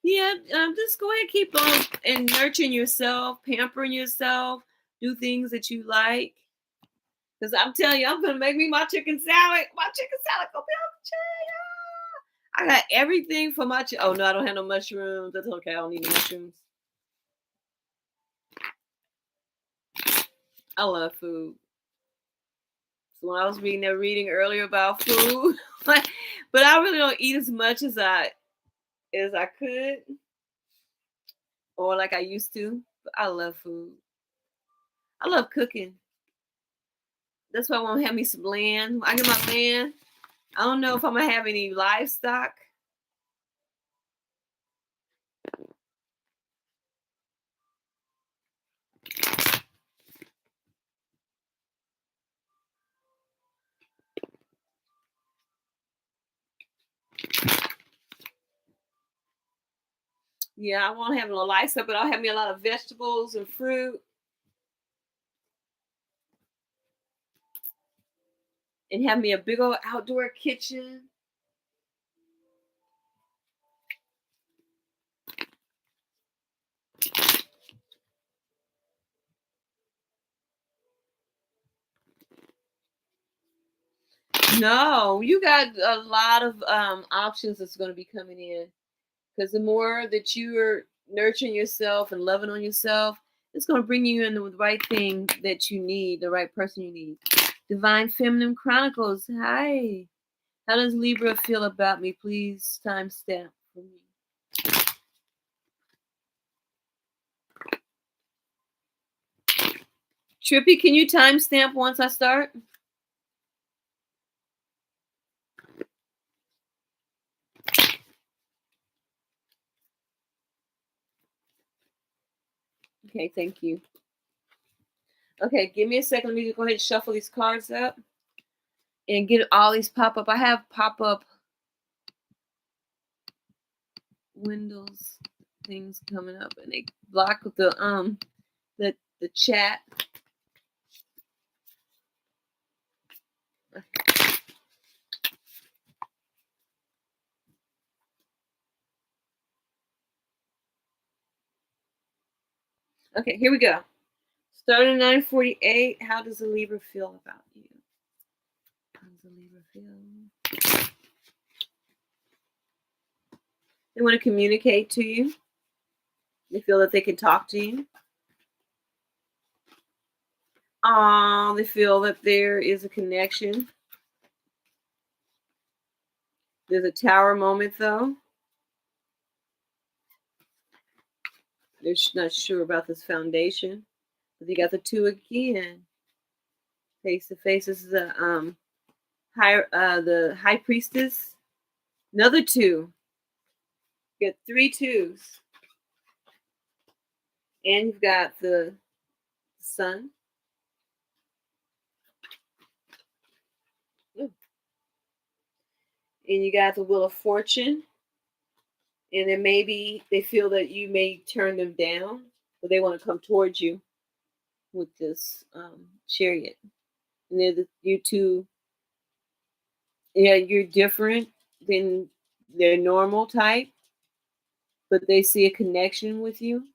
A: Yeah, just go ahead, keep on and nurturing yourself, pampering yourself, do things that you like. Because I'm telling you, I'm gonna make me my chicken salad. My chicken salad gonna be on the chain. I got everything for my oh no, I don't have no mushrooms. That's okay. I don't need no mushrooms. I love food. So when I was reading that reading earlier about food, but I really don't eat as much as I could or like I used to. But I love food. I love cooking. That's why I want to have me some land. I get my land. I don't know if I'm gonna have any livestock. Yeah, I won't have no livestock, but I'll have me a lot of vegetables and fruit, and have me a big old outdoor kitchen. No, you got a lot of options that's going to be coming in because the more that you're nurturing yourself and loving on yourself, it's going to bring you in the right thing that you need, the right person you need. Divine Feminine Chronicles. Hi. How does Libra feel about me? Please timestamp for me. Trippy, can you timestamp once I start? Okay, thank you. Okay, give me a second. Let me go ahead and shuffle these cards up and get all these pop up. I have pop up windows things coming up, and they block the chat. Okay, here we go. Starting 9:48. How does a Libra feel about you? How does a Libra feel? They want to communicate to you. They feel that they can talk to you. They feel that there is a connection. There's a tower moment, though. They're not sure about this foundation. But they got the 2 again. Face to face. This is the high priestess. Another 2. You got 3 2s. And you've got the sun. Ooh. And you got the Wheel of Fortune. And then maybe they feel that you may turn them down, but they want to come towards you with this chariot. And you two, yeah, you're different than their normal type, but they see a connection with you.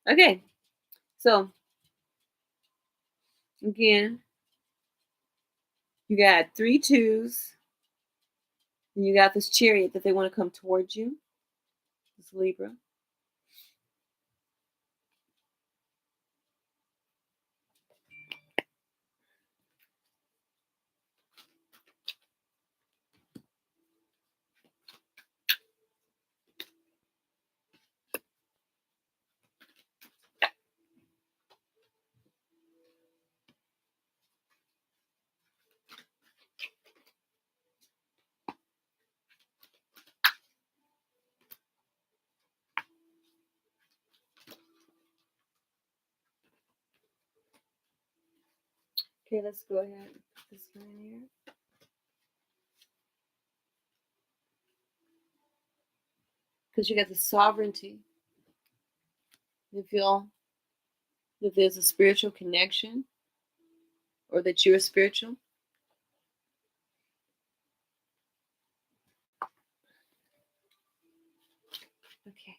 A: Okay, so again, you got 3 2s, and you got this chariot that they want to come towards you, this Libra. Okay, let's go ahead and put this one in here. Because you got the sovereignty. You feel that there's a spiritual connection or that you're spiritual. Okay.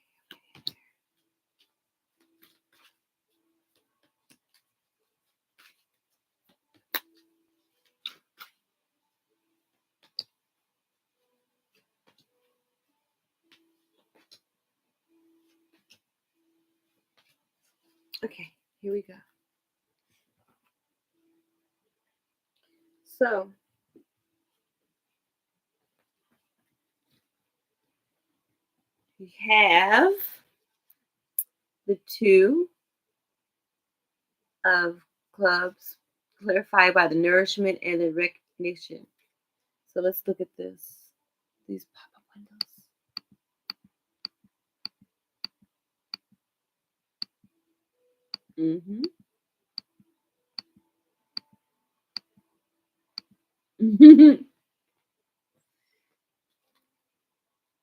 A: Okay, here we go. So, we have the 2 of clubs clarified by the nourishment and the recognition. So let's look at this. These pop-up windows.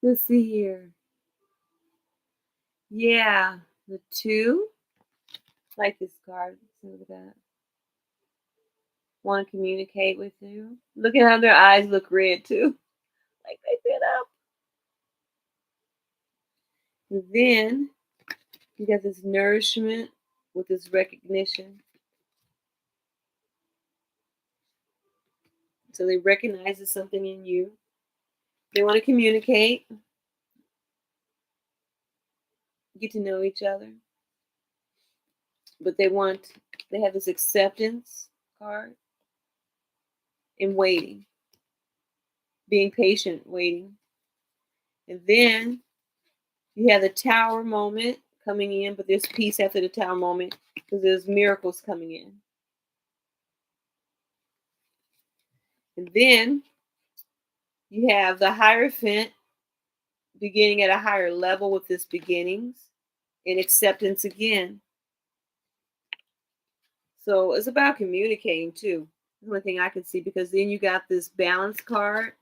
A: Let's see here. Yeah, the 2. Like this card. Look at that. Want to communicate with you. Look at how their eyes look red too. Like they fit up. And then you got this nourishment with this recognition. So they recognize there's something in you. They want to communicate, get to know each other. But they have this acceptance card and waiting. Being patient, waiting. And then you have the tower moment coming in, but there's peace after the tower moment because there's miracles coming in. And then You have the Hierophant beginning at a higher level with its beginnings and acceptance again. So it's about communicating too. The only thing I can see, because then you got this balance card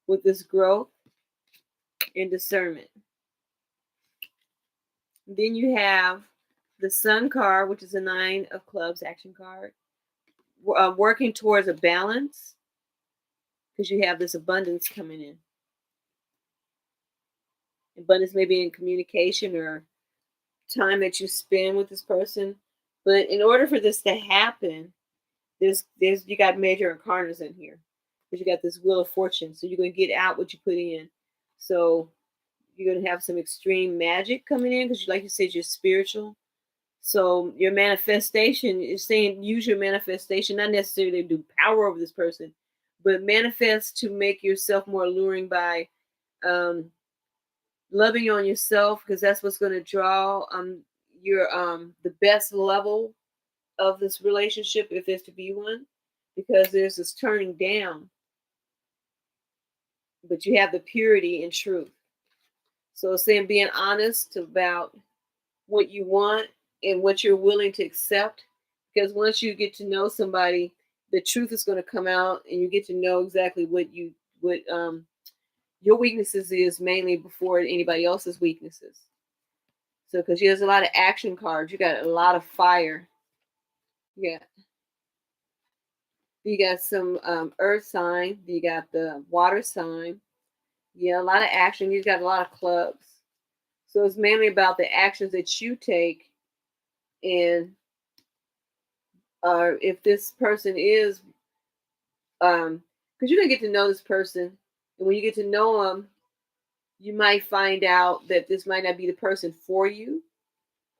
A: with this growth and discernment. Then you have the Sun card, which is a 9 of Clubs action card, working towards a balance, because you have this abundance coming in. Abundance maybe in communication or time that you spend with this person. But in order for this to happen, there's you got major incarnas in here, because you got this Wheel of Fortune. So you're gonna get out what you put in. So you're gonna have some extreme magic coming in, because like you said, you're spiritual. So your manifestation is saying, use your manifestation, not necessarily to do power over this person, but manifest to make yourself more alluring by um, loving on yourself, because that's what's going to draw your the best level of this relationship, if there's to be one, because there's this turning down, but you have the purity and truth. So it's saying being honest about what you want and what you're willing to accept, because once you get to know somebody, the truth is going to come out, and you get to know exactly what your weaknesses is, mainly before anybody else's weaknesses. So because there's a lot of action cards, you got a lot of fire. Yeah, you got some earth sign, you got the water sign. Yeah, a lot of action. You got a lot of clubs. So it's mainly about the actions that you take, and if this person is because you're gonna get to know this person, and when you get to know them, you might find out that this might not be the person for you,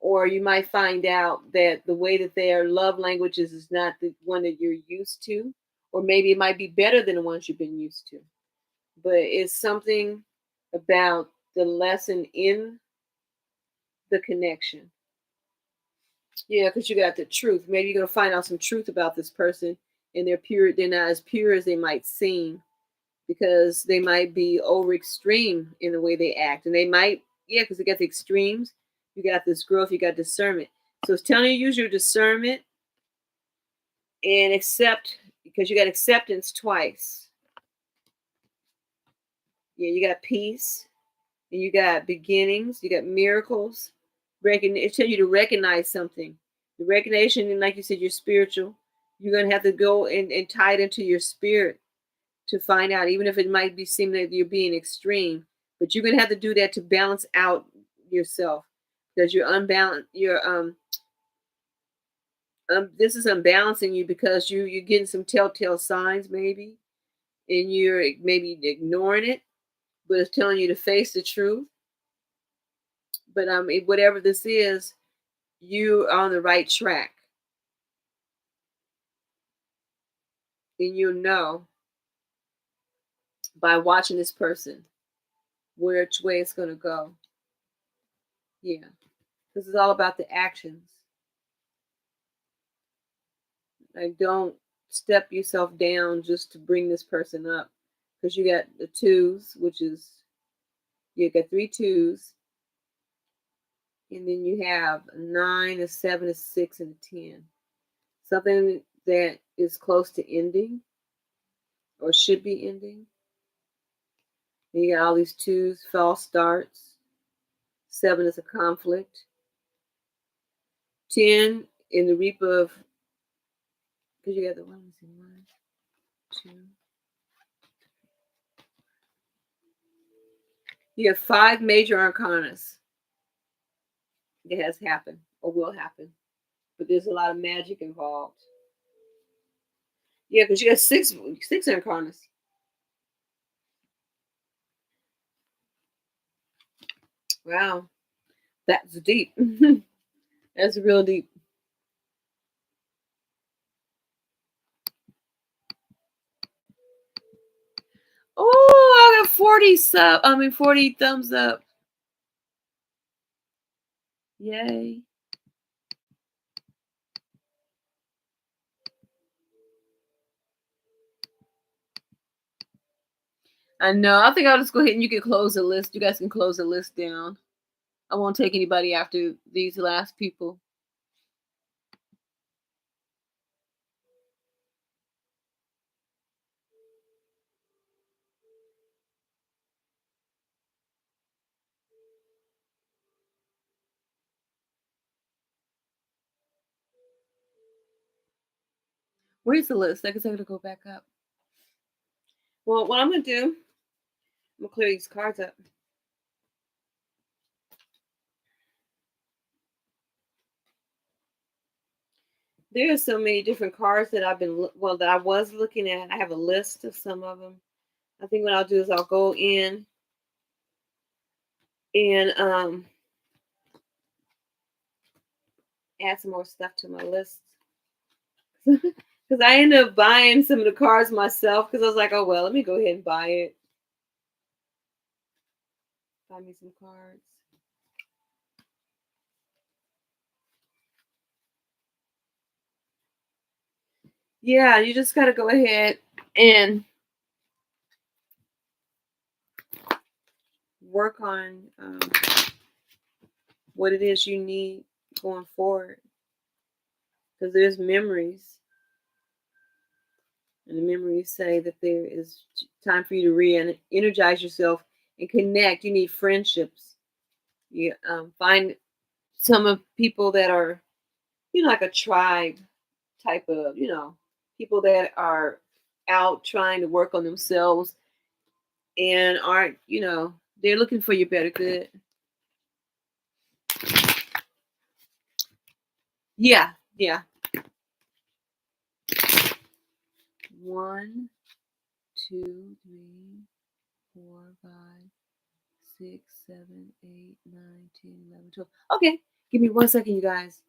A: or you might find out that the way that their love languages is not the one that you're used to, or maybe it might be better than the ones you've been used to. But it's something about the lesson in the connection. Yeah, because you got the truth. Maybe you're gonna find out some truth about this person, and they're pure. They're not as pure as they might seem, because they might be over extreme in the way they act, and they might, yeah, because they got the extremes. You got this growth. You got discernment. So it's telling you to use your discernment and accept, because you got acceptance twice. Yeah, you got peace, and you got beginnings. You got miracles. It tells you to recognize something. The recognition, and like you said, you're spiritual. You're gonna have to go and tie it into your spirit to find out, even if it might be seem that you're being extreme, but you're gonna have to do that to balance out yourself, because you're unbalanced. This is unbalancing you, because you're getting some telltale signs maybe, and you're maybe ignoring it, but it's telling you to face the truth. But whatever this is, you are on the right track, and you'll know by watching this person which way it's gonna go. Yeah, because it's all about the actions. Like, don't step yourself down just to bring this person up, because you got the twos, which is, you got 3 2s, and then you have a 9, a 7, a 6, and a 10. Something that is close to ending or should be ending. And you got all these twos, false starts. 7 is a conflict. 10 in the reap of, because you got the 1, 2. You have 5 major arcanas. It has happened or will happen, but there's a lot of magic involved. Yeah, because you got six arcanas. Wow, that's deep. That's real deep. Oh, I got 40 thumbs up. Yay. I know. I think I'll just go ahead and you can close the list. You guys can close the list down. I won't take anybody after these last people. Where's the list? I guess I gotta go back up. Well, what I'm gonna do, I'm gonna clear these cards up. There are so many different cards that that I was looking at. I have a list of some of them. I think what I'll do is I'll go in and add some more stuff to my list. Because I ended up buying some of the cards myself because I was like, oh, well, let me go ahead and buy it. Buy me some cards. Yeah, you just got to go ahead and work on what it is you need going forward. Because there's memories. And the memories say that there is time for you to re-energize yourself and connect. You need friendships. You find some of people that are, like a tribe type of, people that are out trying to work on themselves and aren't, they're looking for your better good. Yeah, yeah. 1, 2, 3, 4, 5, 6, 7, 8, 9, 10, 11, 12. Okay, give me 1 second, you guys.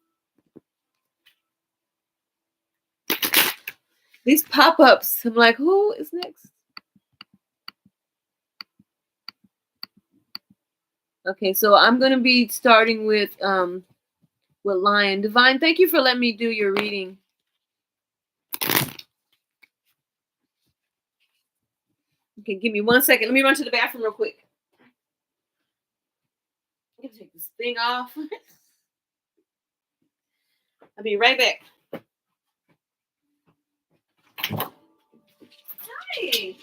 A: These pop-ups, I'm like, who is next? Okay, so I'm gonna be starting with Lion. Divine, thank you for letting me do your reading. Okay, give me 1 second. Let me run to the bathroom real quick. I'm gonna take this thing off. I'll be right back. Hi.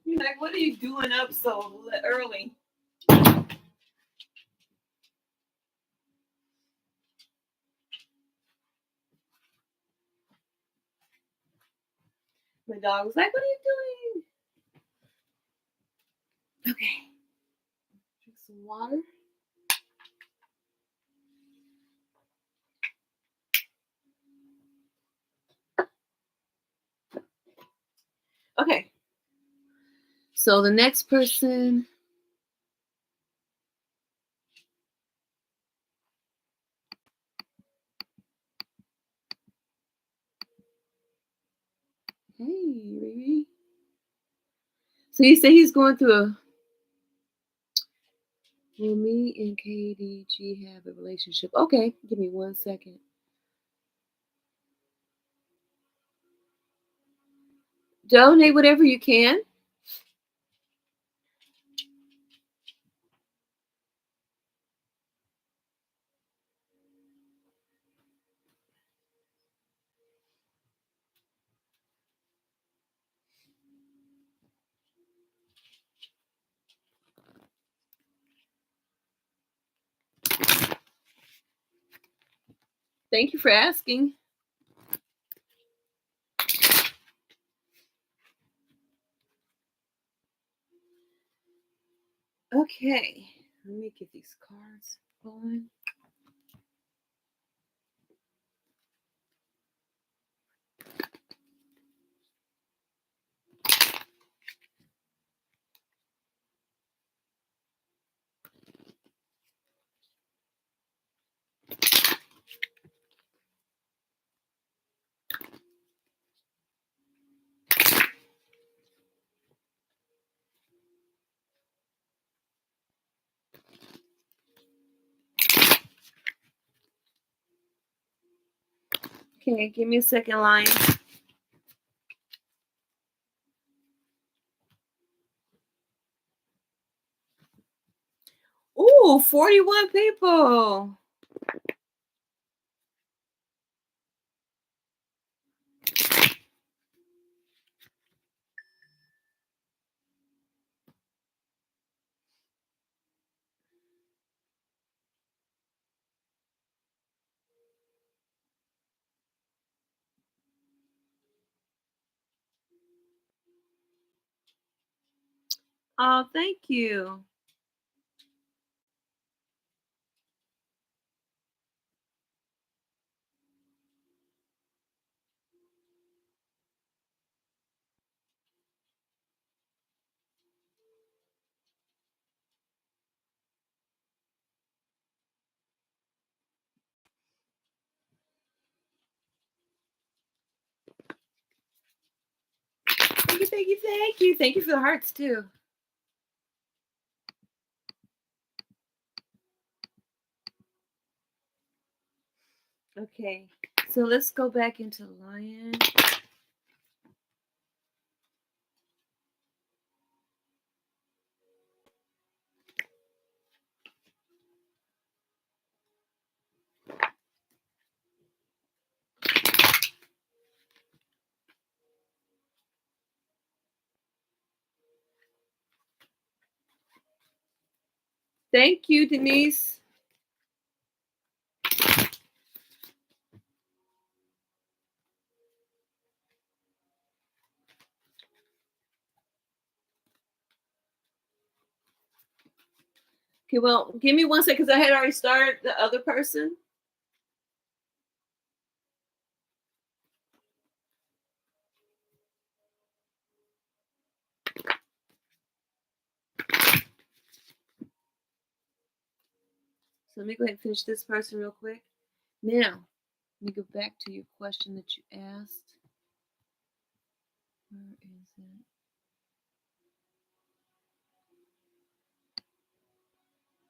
A: You're like, what are you doing up so early? My dog was like, what are you doing? Okay. Drink some water. Okay. So the next person. Hey, Riri. So he said he's going through a. Will me and KDG have a relationship? Okay, give me 1 second. Donate whatever you can. Thank you for asking. Okay, let me get these cards going. Okay, give me a second, line. Ooh, 41 people. Oh, thank you. Thank you, thank you, thank you. Thank you for the hearts, too. Okay, so let's go back into Lion. Thank you, Denise. Okay, well, give me 1 second, because I had already started the other person. So let me go ahead and finish this person real quick. Now, let me go back to your question that you asked. Where is it?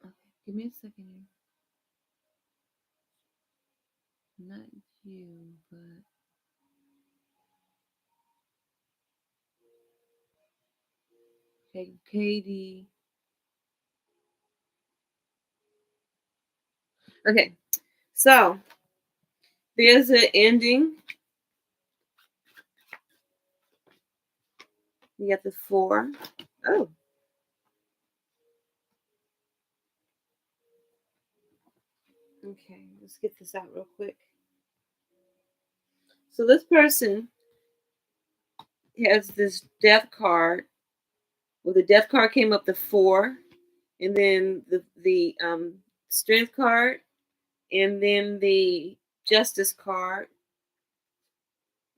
A: Okay, give me a second here. Not you, but okay, Katie. Okay, so there's an ending. You got the 4. Oh. Okay, let's get this out real quick. So this person has this death card. Well, the death card came up the 4, and then the strength card, and then the justice card,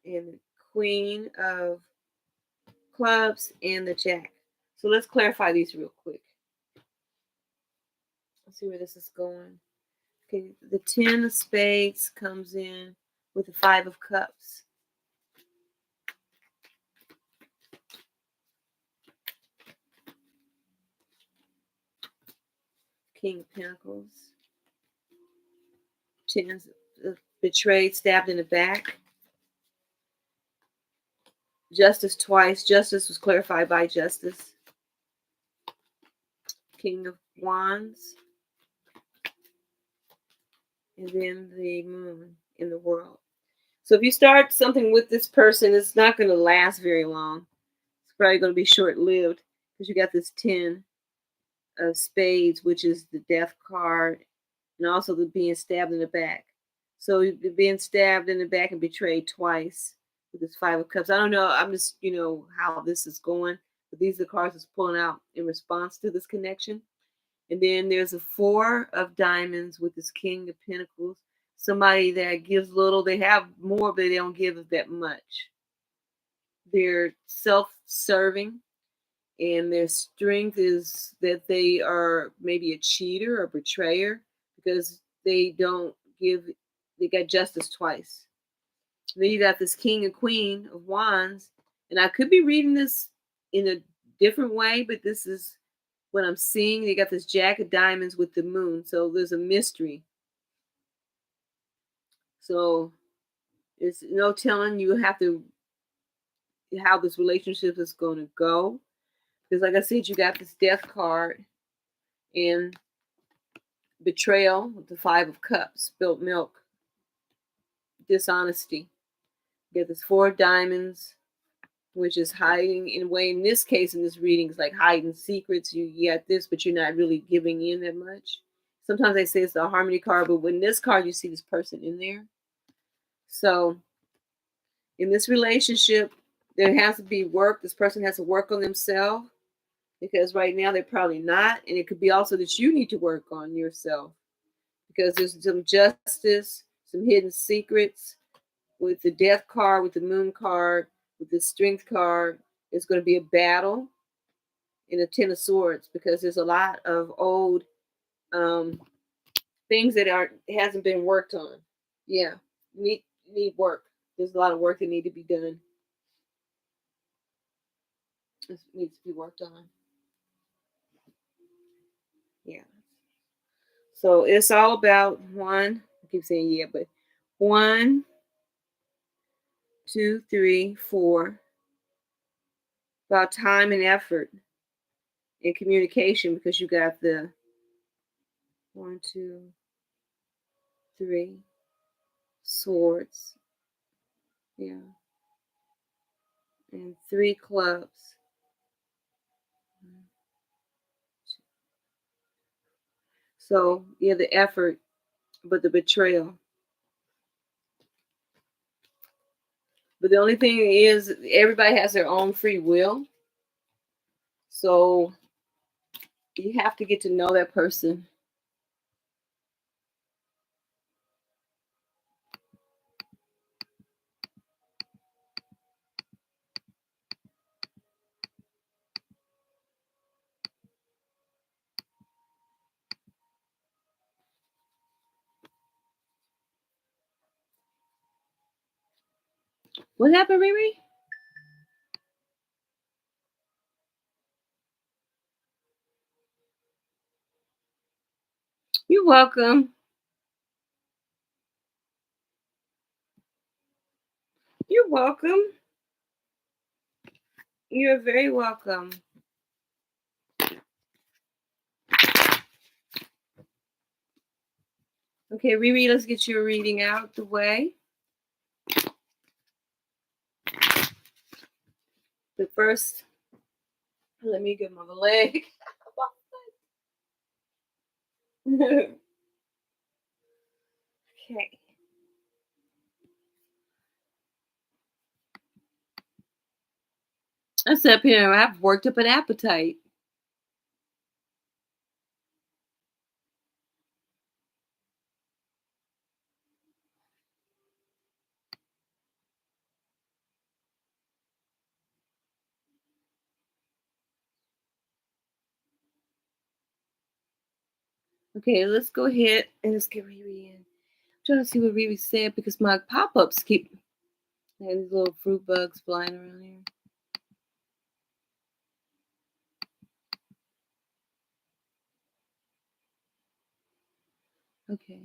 A: and the queen of clubs, and the jack. So let's clarify these real quick. Let's see where this is going. Okay, the 10 of spades comes in with the 5 of cups. King of pentacles. 10 betrayed, stabbed in the back. Justice twice. Justice was clarified by justice. King of wands. And then the moon in the world. So if you start something with this person, it's not going to last very long. It's probably going to be short-lived, because you got this 10 of spades, which is the death card, and also the being stabbed in the back. So you're being stabbed in the back and betrayed twice with this Five of Cups. I don't know. I'm just, how this is going. But these are the cards that's pulling out in response to this connection. And then there's a Four of Diamonds with this King of Pentacles. Somebody that gives little, they have more, but they don't give that much. They're self-serving, and their strength is that they are maybe a cheater or betrayer because they don't give, they got justice twice. Then you got this King and Queen of Wands, and I could be reading this in a different way, but this is what I'm seeing. They got this Jack of Diamonds with the Moon, so there's a mystery. So it's no telling you have to how this relationship is going to go, because like I said, you got this Death card and betrayal with the Five of Cups, spilt milk, dishonesty. You got this Four of Diamonds, which is hiding in a way. In this case, in this reading, it's like hiding secrets. You got this, but you're not really giving in that much. Sometimes they say it's the Harmony card, but when this card, you see this person in there. So in this relationship, there has to be work. This person has to work on themselves, because right now they're probably not. And it could be also that you need to work on yourself, because there's some justice, some hidden secrets. With the Death card, with the Moon card, with the Strength card, it's going to be a battle in the Ten of Swords, because there's a lot of old things that hasn't been worked on. Yeah, need work. There's a lot of work that need to be done. It needs to be worked on. Yeah. So it's all about one. I keep saying yeah, but 1, 2, 3, 4. About time and effort and communication, because you got the 1, 2, 3 swords. Yeah. And 3 clubs. So yeah, the effort, but the betrayal. But the only thing is, everybody has their own free will. So you have to get to know that person. What happened, Riri? You're welcome. You're welcome. You're very welcome. Okay, Riri, let's get your reading out the way. But first, let me get my leg. Okay. I sit up here and I've worked up an appetite. Okay, let's go ahead and let's get Riri in. I'm trying to see what Riri said, because my pop-ups keep having these little fruit bugs flying around here. Okay.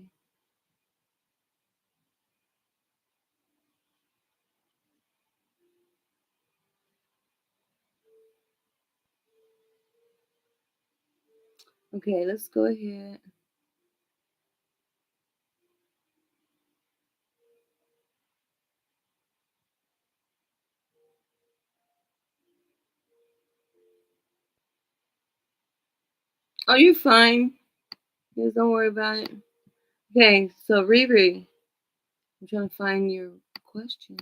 A: Okay, let's go ahead. Oh, you're fine. Just don't worry about it. Okay, so Riri, I'm trying to find your question.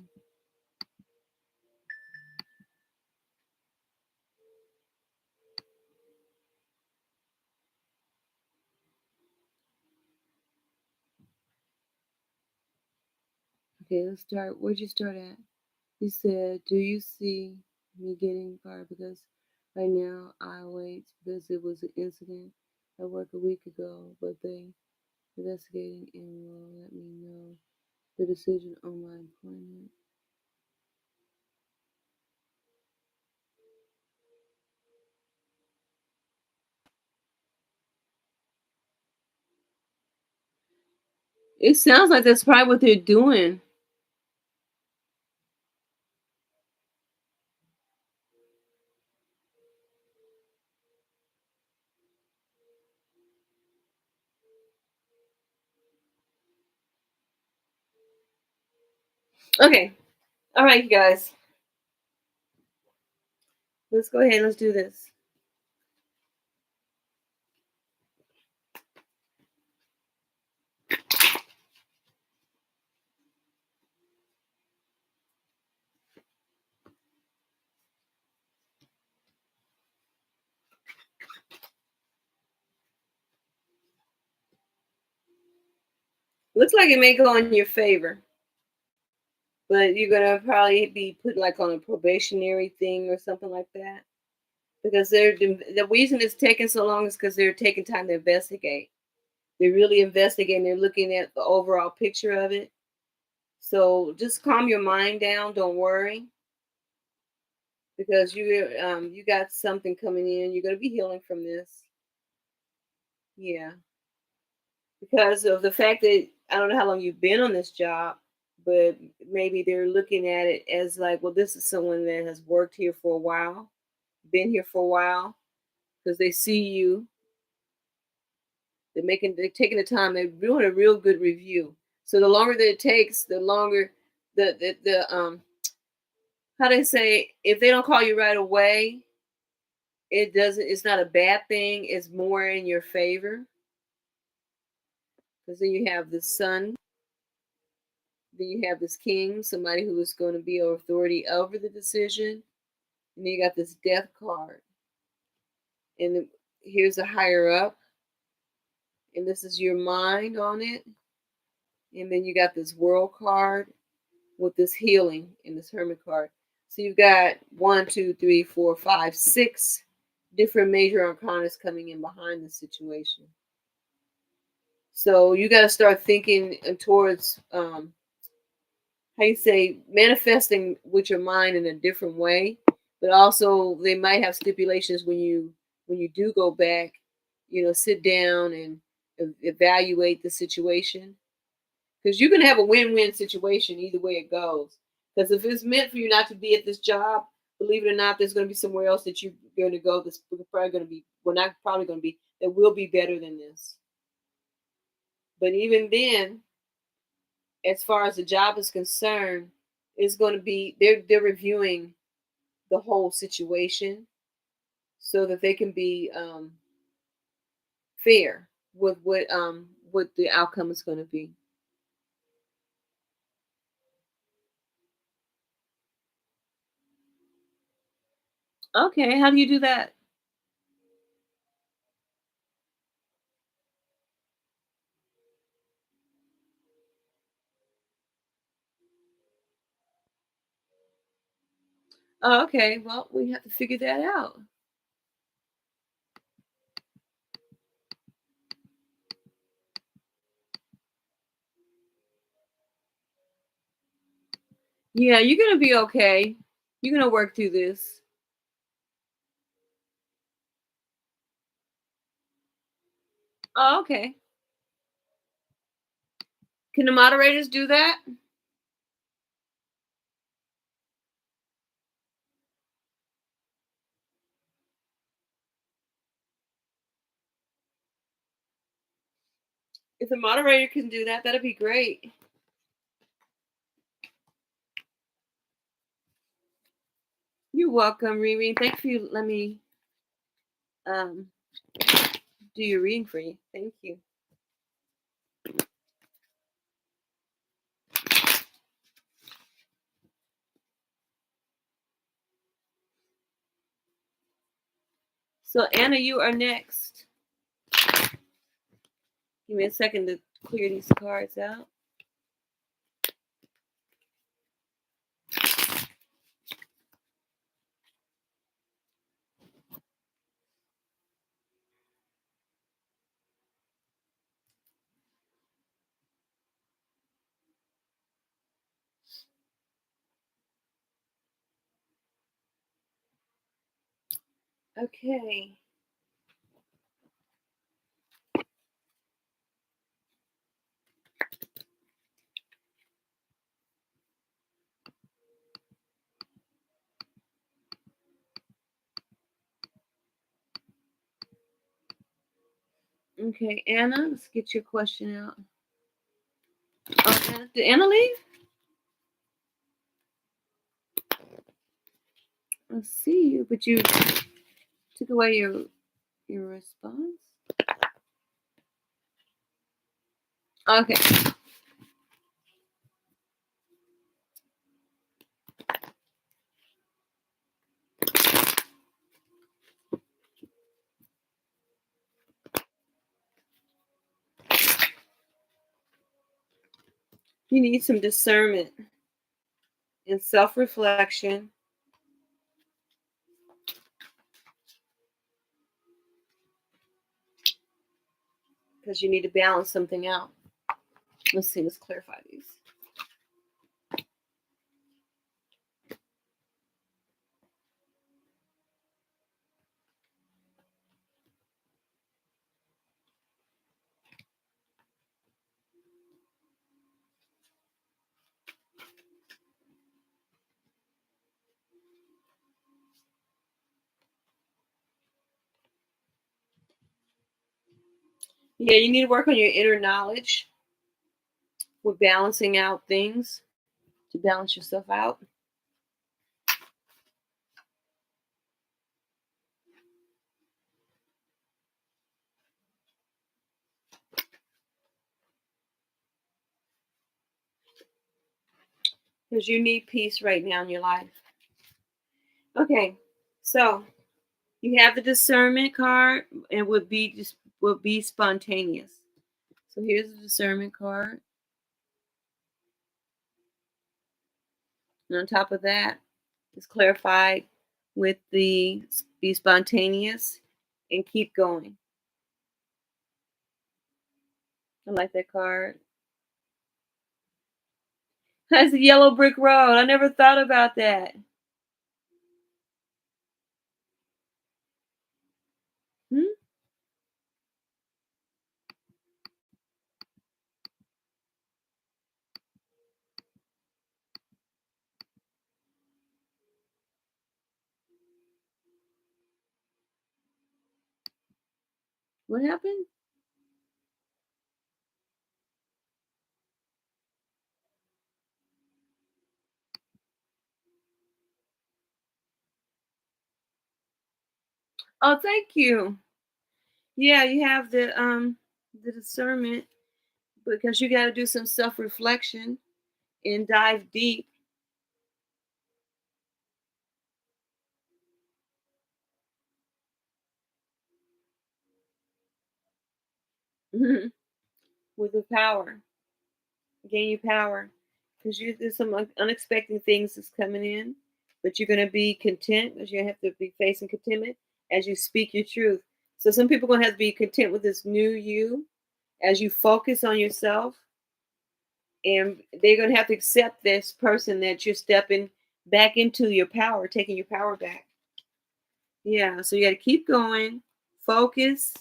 A: Okay, let's start. Where'd you start at? You said, do you see me getting fired? Because right now I wait because it was an incident at work a week ago, but they investigating and will let me know the decision on my employment. It sounds like that's probably what they're doing. Okay. All right, you guys. Let's go ahead and let's do this. Looks like it may go in your favor, but you're gonna probably be put like on a probationary thing or something like that. Because the reason it's taking so long is because they're taking time to investigate. They're really investigating. They're looking at the overall picture of it. So just calm your mind down. Don't worry, because you got something coming in. You're gonna be healing from this. Yeah, because of the fact that I don't know how long you've been on this job, but maybe they're looking at it as like, well, this is someone that has worked here for a while, been here for a while, because they see you. They're taking the time. They're doing a real good review. So the longer that it takes, the longer the how do they say, if they don't call you right away, it doesn't. It's not a bad thing. It's more in your favor because then you have the sun. Then you have this king, somebody who is going to be authority over the decision, and then you got this death card, and here's a higher up, and this is your mind on it, and then you got this world card with this healing in this hermit card. So you've got 1, 2, 3, 4, 5, 6 different major arcanas coming in behind the situation. So you got to start thinking towards how you say, manifesting with your mind in a different way. But also they might have stipulations when you do go back, sit down and evaluate the situation, because you can have a win-win situation either way it goes. Because if it's meant for you not to be at this job, believe it or not, there's going to be somewhere else that you're going to go that's probably going to be, well, not probably going to be, that will be better than this. But even then, as far as the job is concerned, it's going to be, they're reviewing the whole situation so that they can be fair with what the outcome is going to be. Okay, how do you do that? Oh, okay, well, we have to figure that out. Yeah, you're gonna be okay. You're gonna work through this. Oh, okay. Can the moderators do that? If the moderator can do that, that'd be great. You're welcome, Riri. Thanks for you. Let me um do your reading for you. Thank you. So Anna, you are next. Give me a second to clear these cards out. Okay. Okay, Anna, let's get your question out. Oh, Anna, did Anna leave? I see you, but you took away your response. Okay. You need some discernment and self-reflection. Because you need to balance something out. Let's see, let's clarify these. Yeah, you need to work on your inner knowledge with balancing out things to balance yourself out. Because you need peace right now in your life. Okay, so you have the discernment card and would be spontaneous. So here's the discernment card. And on top of that, it's clarified with the be spontaneous and keep going. I like that card. That's a yellow brick road. I never thought about that. Hmm? What happened? Oh, thank you. Yeah, you have the discernment because you got to do some self-reflection and dive deep. With the power. Gain your power because there's some unexpected things that's coming in, but you're going to be content because you have to be facing contentment as you speak your truth. So some people are going to have to be content with this new you as you focus on yourself, and they're going to have to accept this person that you're stepping back into your power, taking your power back. Yeah, so you got to keep going, focus,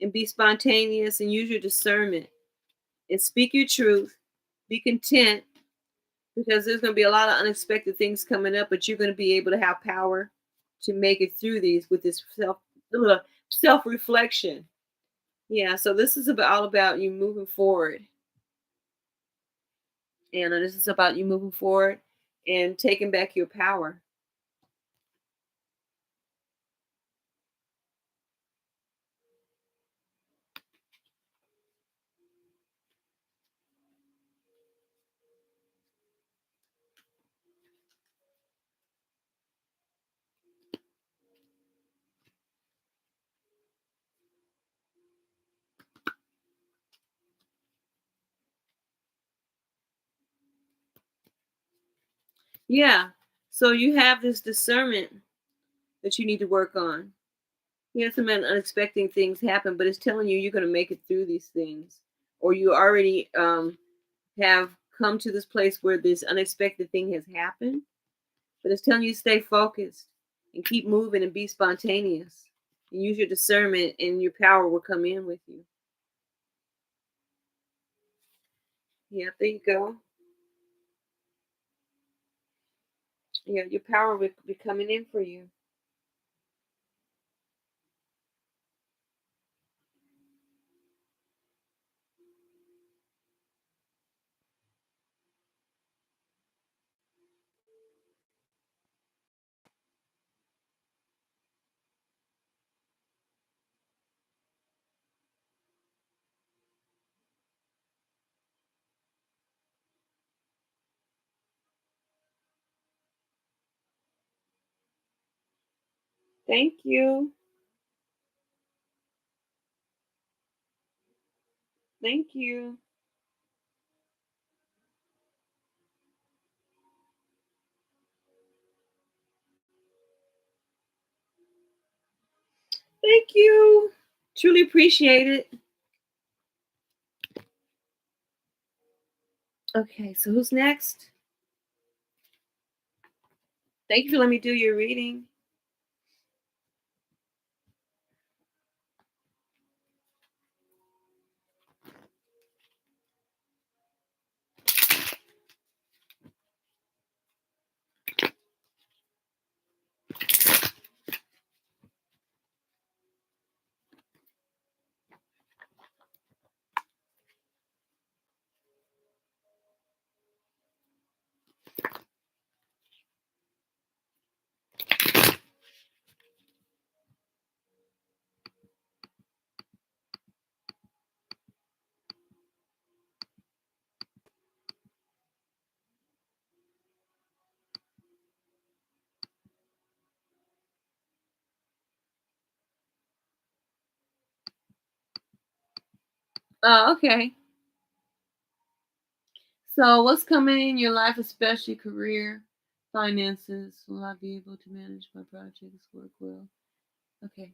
A: and be spontaneous, and use your discernment, and speak your truth. Be content because there's going to be a lot of unexpected things coming up, but you're going to be able to have power to make it through these with this self reflection. Yeah, so this is all about you moving forward, Anna. This is about you moving forward and taking back your power. Yeah. So you have this discernment that you need to work on. Yeah, some unexpected things happen, but it's telling you you're going to make it through these things, or you already have come to this place where this unexpected thing has happened. But it's telling you to stay focused and keep moving and be spontaneous and use your discernment, and your power will come in with you. Yeah, there you go. Yeah, your power will be coming in for you. Thank you. Thank you. Thank you. Truly appreciate it. Okay, so who's next? Thank you for letting me do your reading. Oh, okay. So, what's coming in your life, especially career, finances? Will I be able to manage my projects, work well? Okay.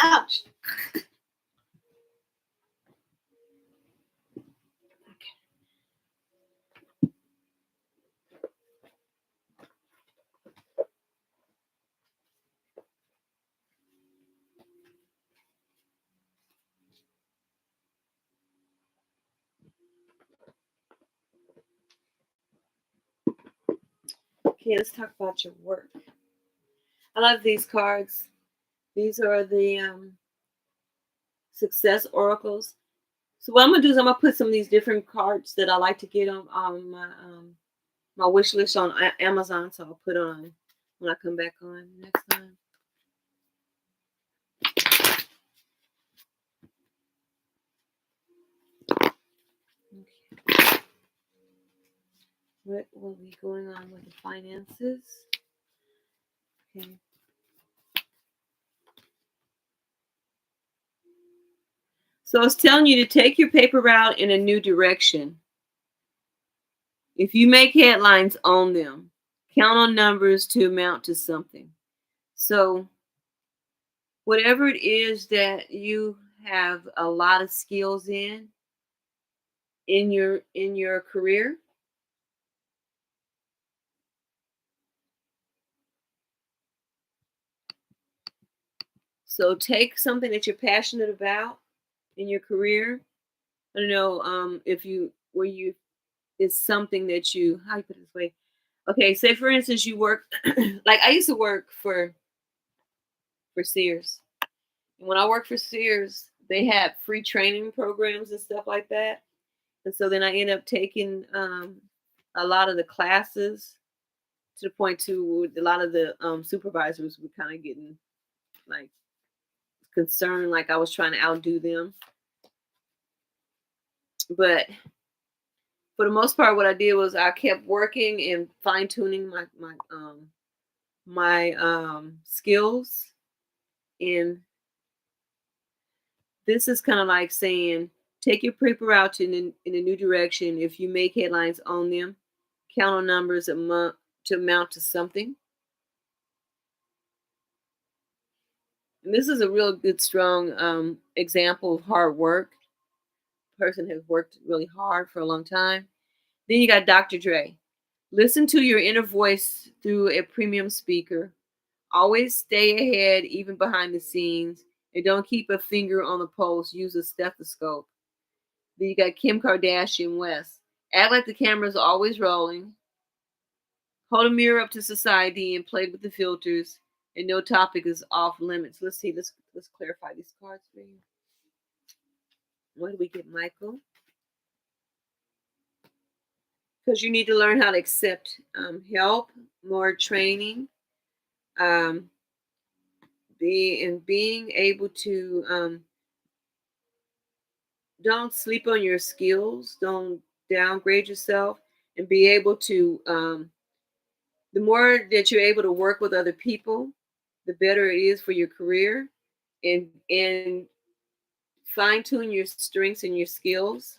A: Ouch. Okay, let's talk about your work. I love these cards. These are the success oracles. So what I'm gonna do is I'm gonna put some of these different cards that I like to get on my wish list on Amazon. So I'll put on when I come back on next time. Okay. What will be going on with the finances? Okay. So it's telling you to take your paper route in a new direction. If you make headlines, own them. Count on numbers to amount to something. So whatever it is that you have a lot of skills in your career, so take something that you're passionate about in your career. I don't know if you where you is something that you how you put it this way. Okay, say for instance you work like I used to work for Sears. And when I worked for Sears, they had free training programs and stuff like that. And so then I ended up taking a lot of the classes to the point to a lot of the supervisors were kind of getting like concerned, like I was trying to outdo them. But for the most part, what I did was I kept working and fine tuning my skills. And this is kind of like saying, take your paper out in a new direction. If you make headlines, own them. Count on numbers to amount to something. And this is a real good, strong example of hard work. Person has worked really hard for a long time. Then you got Dr. Dre. Listen to your inner voice through a premium speaker. Always stay ahead, even behind the scenes. And don't keep a finger on the pulse. Use a stethoscope. Then you got Kim Kardashian West. Act like the camera's always rolling. Hold a mirror up to society and play with the filters. And no topic is off limits. Let's see. Let's clarify these cards for you. What do we get, Michael? Because you need to learn how to accept help, more training, um, being able to don't sleep on your skills, don't downgrade yourself, and be able to the more that you're able to work with other people, the better it is for your career, and fine tune your strengths and your skills,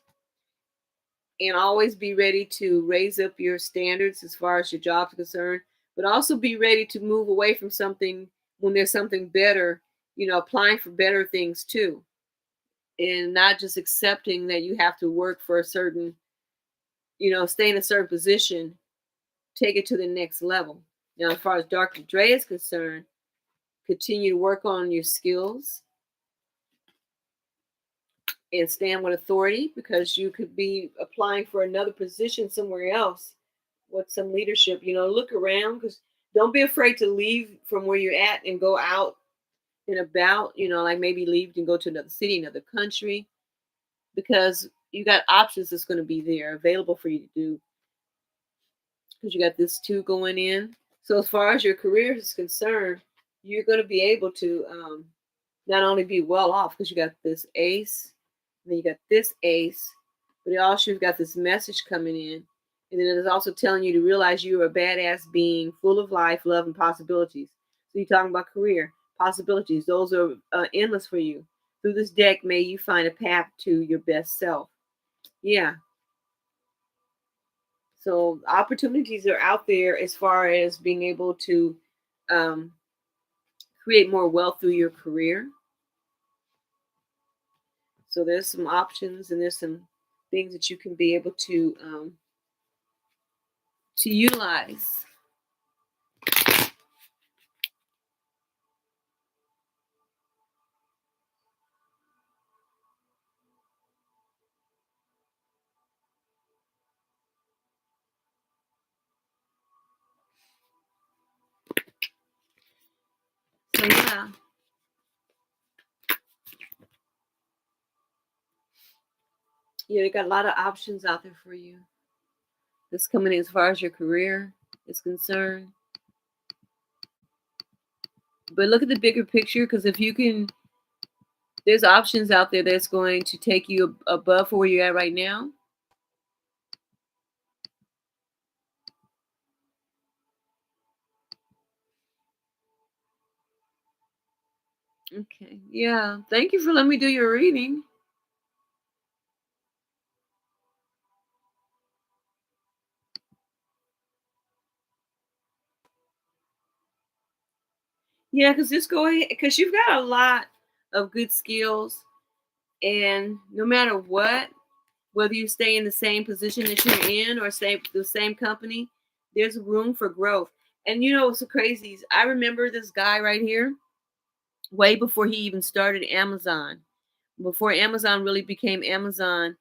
A: and always be ready to raise up your standards as far as your job is concerned, but also be ready to move away from something when there's something better, applying for better things too, and not just accepting that you have to work for a certain, stay in a certain position, take it to the next level. Now, as far as Dr. Dre is concerned, continue to work on your skills and stand with authority, because you could be applying for another position somewhere else with some leadership. Look around, because don't be afraid to leave from where you're at and go out and about, like maybe leave and go to another city, another country, because you got options that's going to be there available for you to do, because you got this two going in. So as far as your career is concerned, you're going to be able to not only be well off, because you got this ace, and then you got this ace, but it also you've got this message coming in. And then it's also telling you to realize you're a badass being full of life, love, and possibilities. So you're talking about career, possibilities. Those are endless for you. Through this deck, may you find a path to your best self. Yeah. So opportunities are out there as far as being able to um, create more wealth through your career. So there's some options, and there's some things that you can be able to utilize. So yeah, you got a lot of options out there for you. This coming in as far as your career is concerned. But look at the bigger picture, because if you can, there's options out there that's going to take you above where you're at right now. Okay. Yeah. Thank you for letting me do your reading. Yeah, because just go ahead, because you've got a lot of good skills, and no matter what, whether you stay in the same position that you're in or stay the same company, there's room for growth. And what's so crazy is I remember this guy right here way before he even started Amazon. Before Amazon really became Amazon,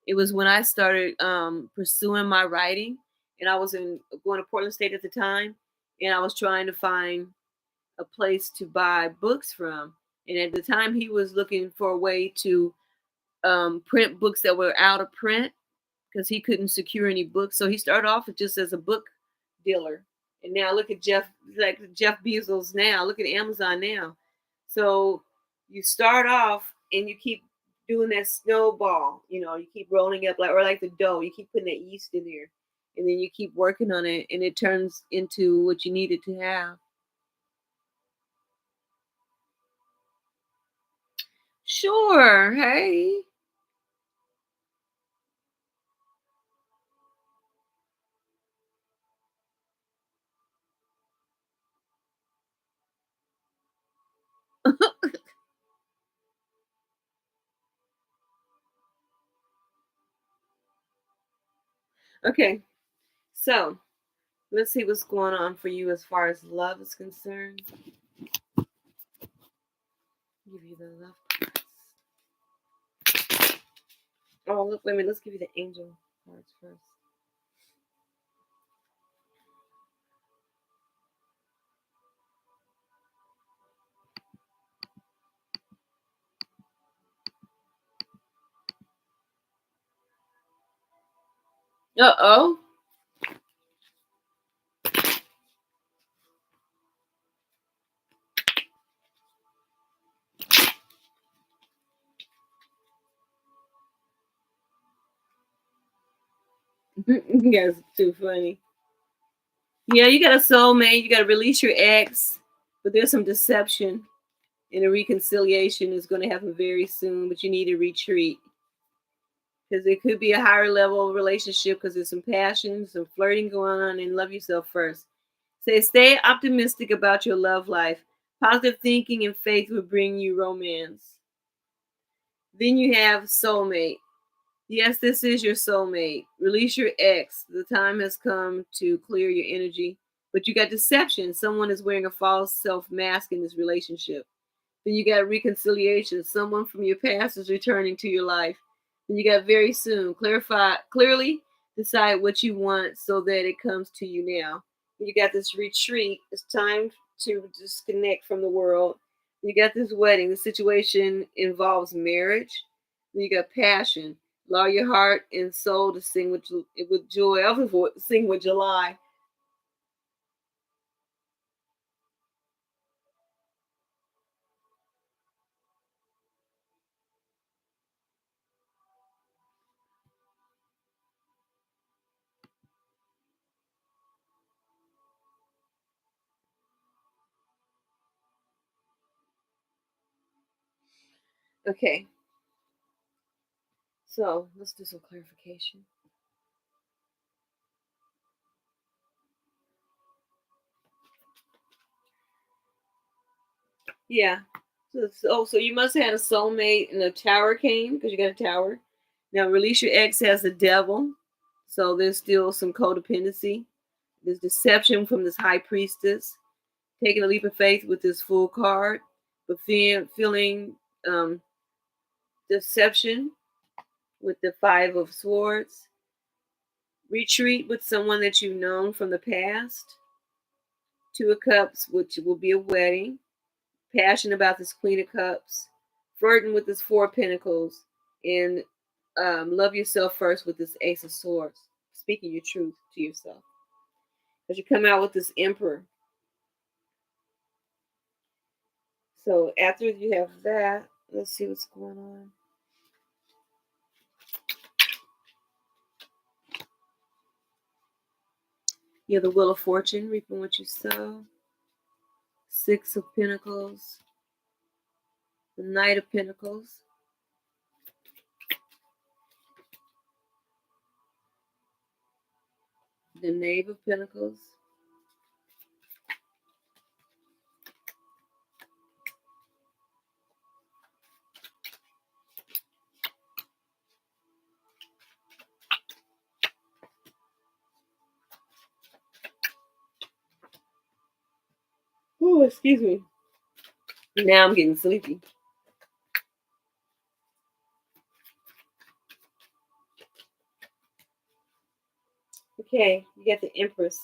A: it was when I started pursuing my writing, and I was going to Portland State at the time, and I was trying to find a place to buy books from. And at the time, he was looking for a way to print books that were out of print, because he couldn't secure any books. So he started off just as a book dealer. And now look at Jeff Bezos now. Look at Amazon now. So you start off and you keep doing that snowball. You keep rolling up like the dough. You keep putting that yeast in there, and then you keep working on it, and it turns into what you need it to have. Sure. Hey. Okay. So let's see what's going on for you as far as love is concerned. Give you the love cards. Oh, look, wait a minute. Let's give you the angel cards first. Uh oh. You guys are too funny. Yeah, you got a soulmate. You got to release your ex, but there's some deception, and a reconciliation is going to happen very soon. But you need to retreat because it could be a higher level relationship because there's some passion, some flirting going on, and love yourself first. Say, stay optimistic about your love life. Positive thinking and faith will bring you romance. Then you have soulmate. Yes, this is your soulmate. Release your ex. The time has come to clear your energy. But you got deception. Someone is wearing a false self mask in this relationship. Then you got reconciliation. Someone from your past is returning to your life. Then you got very soon. Clearly decide what you want so that it comes to you now. Then you got this retreat. It's time to disconnect from the world. You got this wedding. The situation involves marriage. Then you got passion. Allow your heart and soul to sing with joy. I was sing with July. Okay, so let's do some clarification. Yeah. So you must have had a soulmate and a tower came because you got a tower. Now release your ex has the devil. So there's still some codependency. There's deception from this high priestess. Taking a leap of faith with this full card, but feeling deception with the five of swords. Retreat with someone that you've known from the past. Two of cups, which will be a wedding. Passion about this Queen of Cups, flirting with this Four of Pentacles, and love yourself first with this Ace of Swords. Speaking your truth to yourself. Because you come out with this Emperor. So after you have that, let's see what's going on. You have the Wheel of Fortune, reaping what you sow. Six of Pentacles, the Knight of Pentacles, the Knave of Pentacles, oh, excuse me. Now I'm getting sleepy. Okay, you got the Empress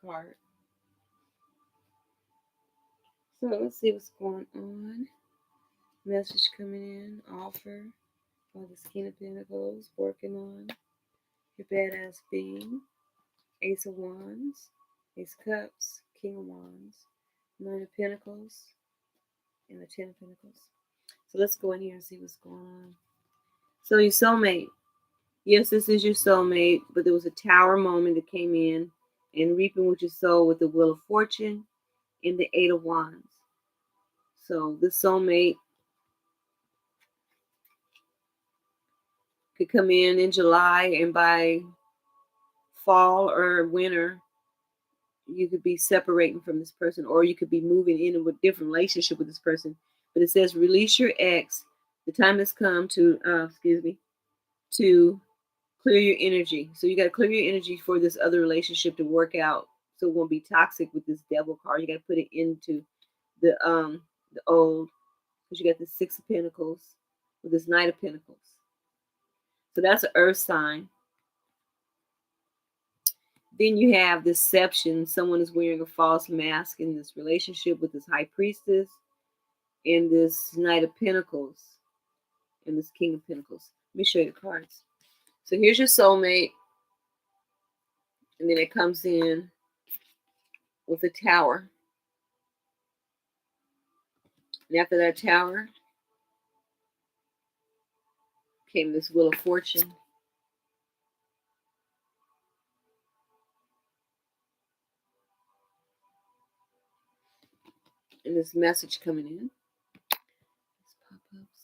A: card. So let's see what's going on. Message coming in, offer for the King of Pentacles, working on your badass being. Ace of Wands, Ace of Cups, King of Wands, Nine of Pentacles, and the Ten of Pentacles. So let's go in here and see what's going on. So your soulmate. Yes, this is your soulmate, but there was a tower moment that came in and reaping what you sow with the Wheel of Fortune and the Eight of Wands. So the soulmate could come in July, and by fall or winter, you could be separating from this person, or you could be moving in a different relationship with this person. But it says release your ex. The time has come to to clear your energy. So you got to clear your energy for this other relationship to work out, so it won't be toxic with this devil card. You got to put it into the old, because you got the Six of Pentacles with this Knight of Pentacles. So that's an earth sign. Then you have deception. Someone is wearing a false mask in this relationship with this High Priestess and this Knight of Pentacles and this King of Pentacles. Let me show you the cards. So here's your soulmate, and then it comes in with a Tower. And after that Tower came this Wheel of Fortune. And this message coming in. Pop-ups.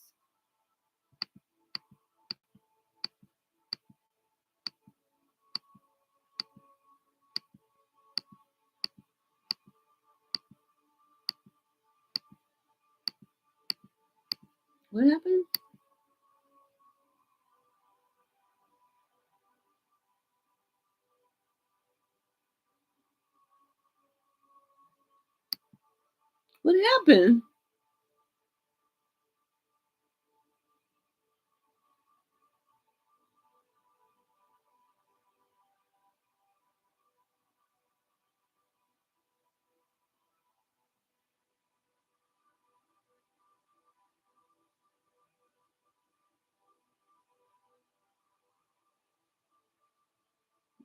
A: What happened? What happened?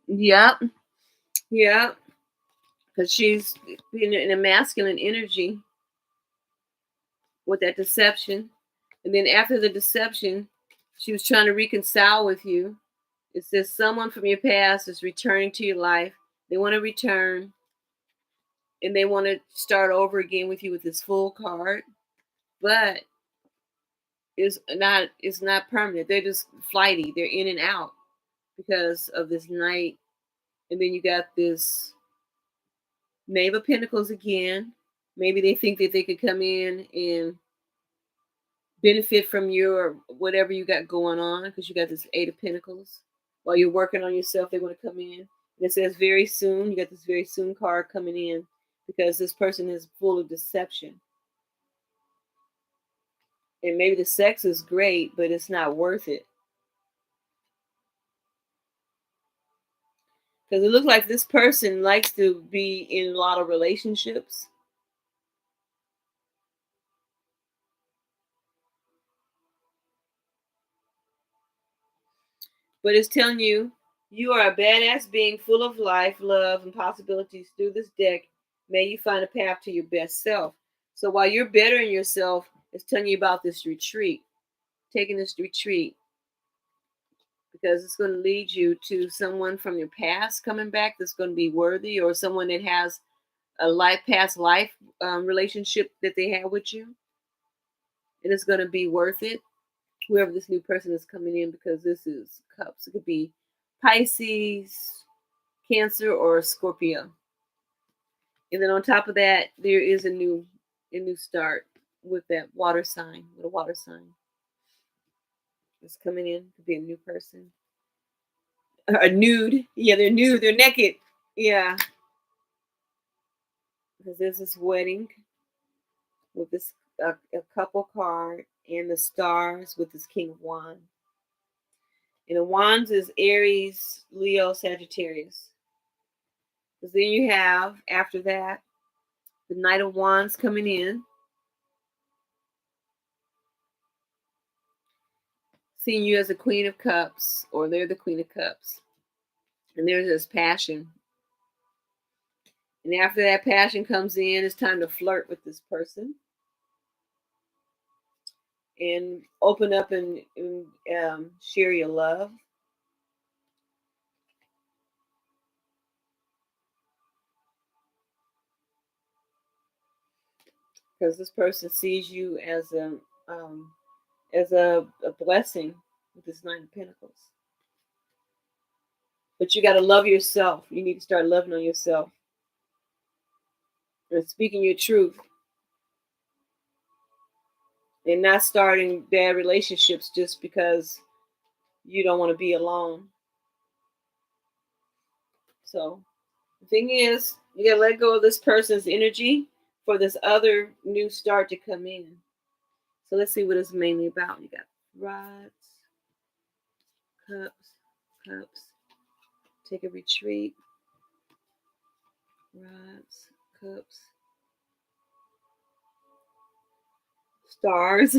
A: Yep. Yep. Because she's been in a masculine energy with that deception. And then after the deception, she was trying to reconcile with you. It says someone from your past is returning to your life. They want to return, and they want to start over again with you with this Fool card. But it's not permanent. They're just flighty. They're in and out because of this Knight. And then you got this Knave of Pentacles again. Maybe they think that they could come in and benefit from your whatever you got going on, because you got this Eight of Pentacles. While you're working on yourself, they want to come in. And it says very soon. You got this very soon card coming in because this person is full of deception. And maybe the sex is great, but it's not worth it. Because it looks like this person likes to be in a lot of relationships. But it's telling you, you are a badass being full of life, love, and possibilities. Through this deck, may you find a path to your best self. So while you're bettering yourself, it's telling you about this retreat, taking this retreat, because it's going to lead you to someone from your past coming back that's going to be worthy, or someone that has a past life relationship that they had with you, and it's going to be worth it. Whoever this new person is coming in, because this is Cups. It could be Pisces, Cancer, or Scorpio. And then on top of that, there is a new start with that water sign, with a water sign. It's coming in. Could be a new person. A nude. Yeah, they're nude. They're naked. Yeah. Because there's this wedding with this a couple card, and the stars with this King of Wands. And the Wands is Aries, Leo, Sagittarius. Because then you have, after that, the Knight of Wands coming in. Seeing you as a Queen of Cups, or they're the Queen of Cups. And there's this passion. And after that passion comes in, it's time to flirt with this person. And open up and share your love. Because this person sees you as a blessing. with this Nine of Pentacles. But you got to love yourself. You need to start loving on yourself and speaking your truth and not starting bad relationships just because you don't want to be alone. So the thing is, you got to let go of this person's energy for this other new start to come in. So let's see what it's mainly about. You got rods, cups, cups, take a retreat, rods, cups, stars.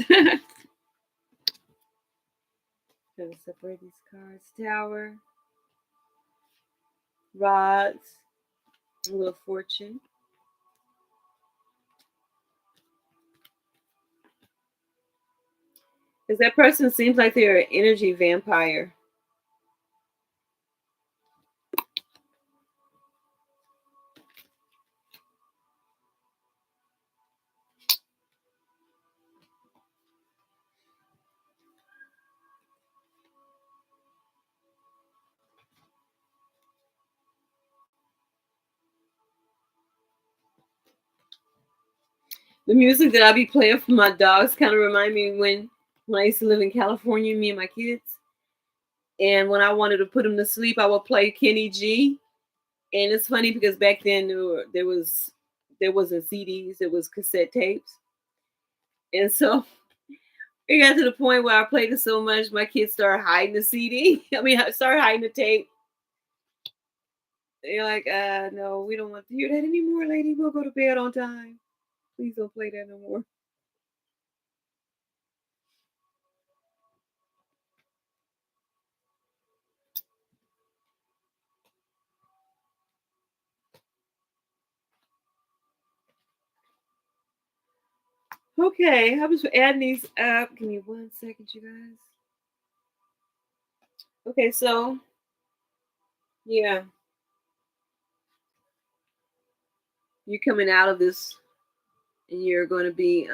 A: Gonna separate these cards. Tower, rods, Wheel of Fortune. Because that person seems like they're an energy vampire. The music that I be playing for my dogs kind of remind me when I used to live in California, me and my kids. And when I wanted to put them to sleep, I would play Kenny G. And it's funny because back then there wasn't CDs, it was cassette tapes. And so it got to the point where I played it so much, my kids started hiding the CD. I started hiding the tape. They're like, no, we don't want to hear that anymore, lady. We'll go to bed on time. Please don't play that no more. Okay, I was adding these up. Give me 1 second, you guys. Okay, so yeah, you're coming out of this, and you're going to be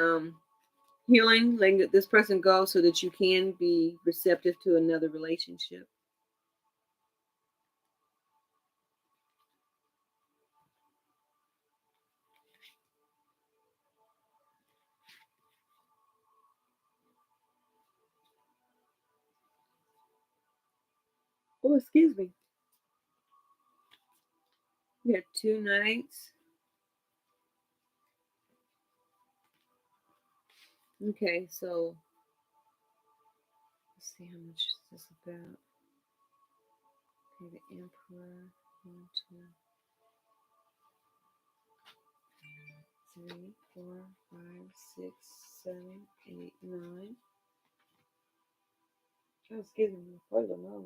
A: healing, letting this person go, so that you can be receptive to another relationship. Oh, excuse me. You got 2 nights. Okay, so let's see how much is this about. Okay, the Emperor. 1, 2, 3, 4, 5, 6, 7, 8, 9. Oh, excuse me, quite a lot.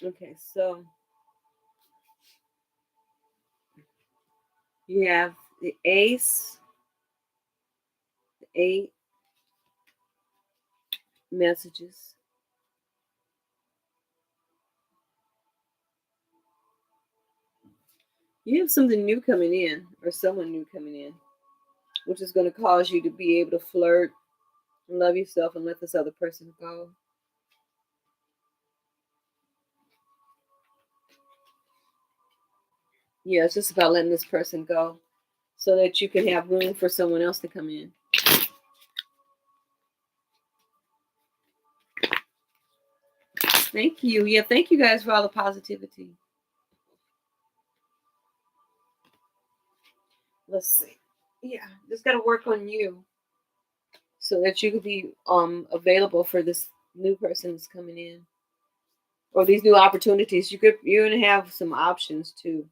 A: Okay, so you have the Ace, the 8 messages. You have something new coming in, or someone new coming in, which is going to cause you to be able to flirt, love yourself, and let this other person go. Yeah, it's just about letting this person go so that you can have room for someone else to come in. Thank you. Yeah, thank you guys for all the positivity. Let's see. Yeah, just got to work on you so that you could be available for this new person that's coming in, or these new opportunities. You're gonna have some options too.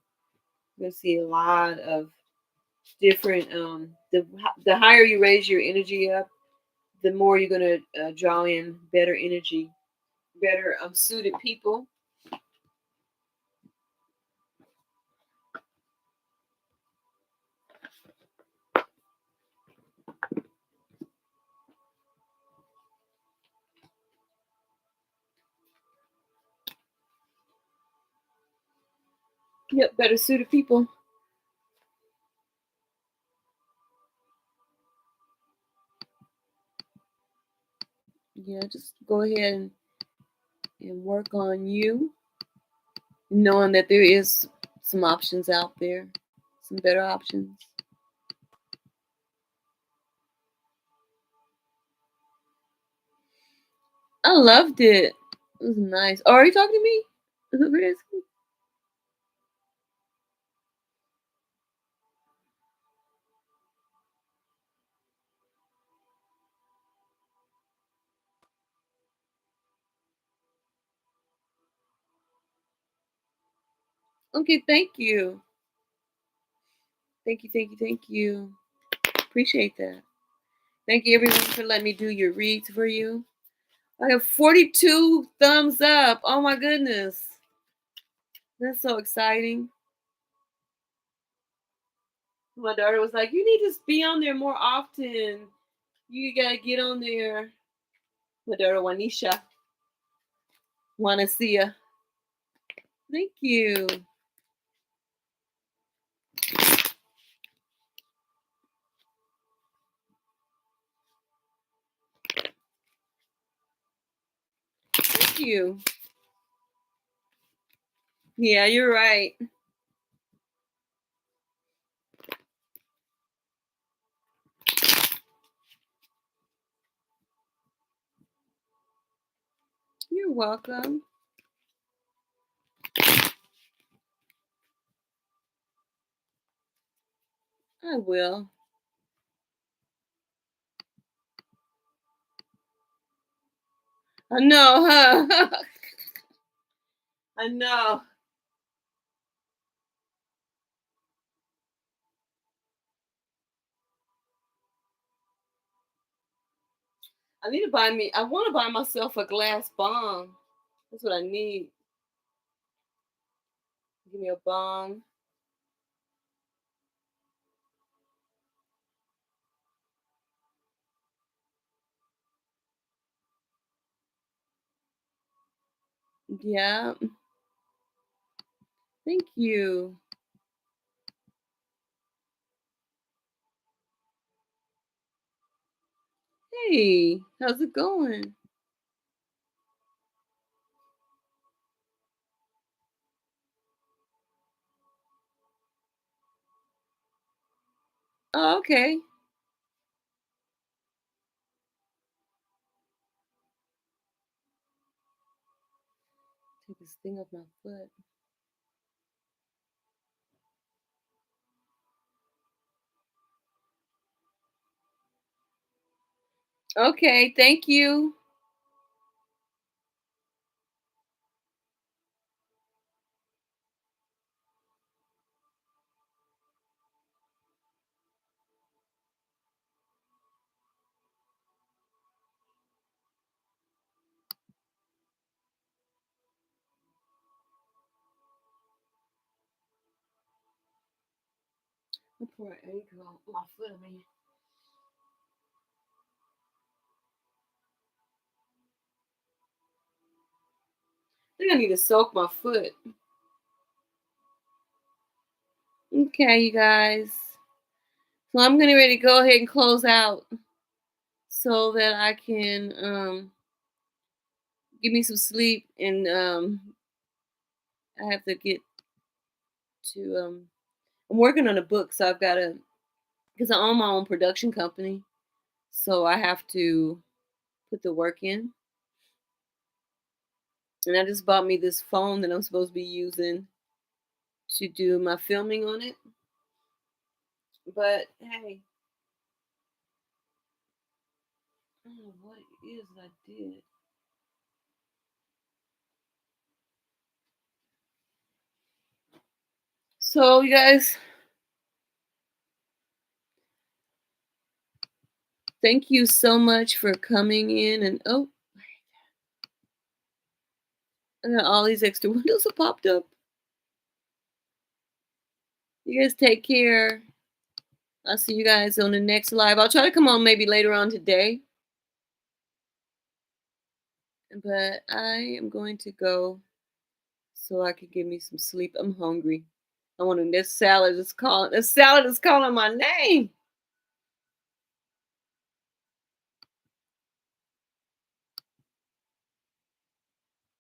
A: You're gonna see a lot of different. The higher you raise your energy up, the more you're gonna draw in better energy, better suited people. Yep, better suited people. Yeah, just go ahead and work on you, knowing that there is some options out there, some better options. I loved it. It was nice. Oh, are you talking to me? Is it weird? Okay, thank you. Thank you, thank you, thank you. Appreciate that. Thank you everyone for letting me do your reads for you. I have 42 thumbs up. Oh my goodness. That's so exciting. My daughter was like, "You need to be on there more often. You gotta get on there." My daughter Wanisha. Wanna see ya. Thank you. Thank you. Yeah, you're right. You're welcome. I will. I know, huh? I know. I need to buy me. I want to buy myself a glass bomb. That's what I need. Give me a bomb. Yeah. Thank you. Hey, how's it going? Oh, okay. Take this thing off my foot. Okay, thank you. My poor ankle, my foot. I mean, I think I need to soak my foot. Okay, you guys. So I'm getting ready to go ahead and close out so that I can give me some sleep and I have to get to I'm working on a book, so I've got to because I own my own production company, so I have to put the work in. And I just bought me this phone that I'm supposed to be using to do my filming on it. But hey, I don't know what it is that I did. So you guys, thank you so much for coming in and oh, I got all these extra windows that popped up. You guys take care. I'll see you guys on the next live. I'll try to come on maybe later on today. But I am going to go so I can get me some sleep. I'm hungry. I want to. This salad is calling. The salad is calling my name.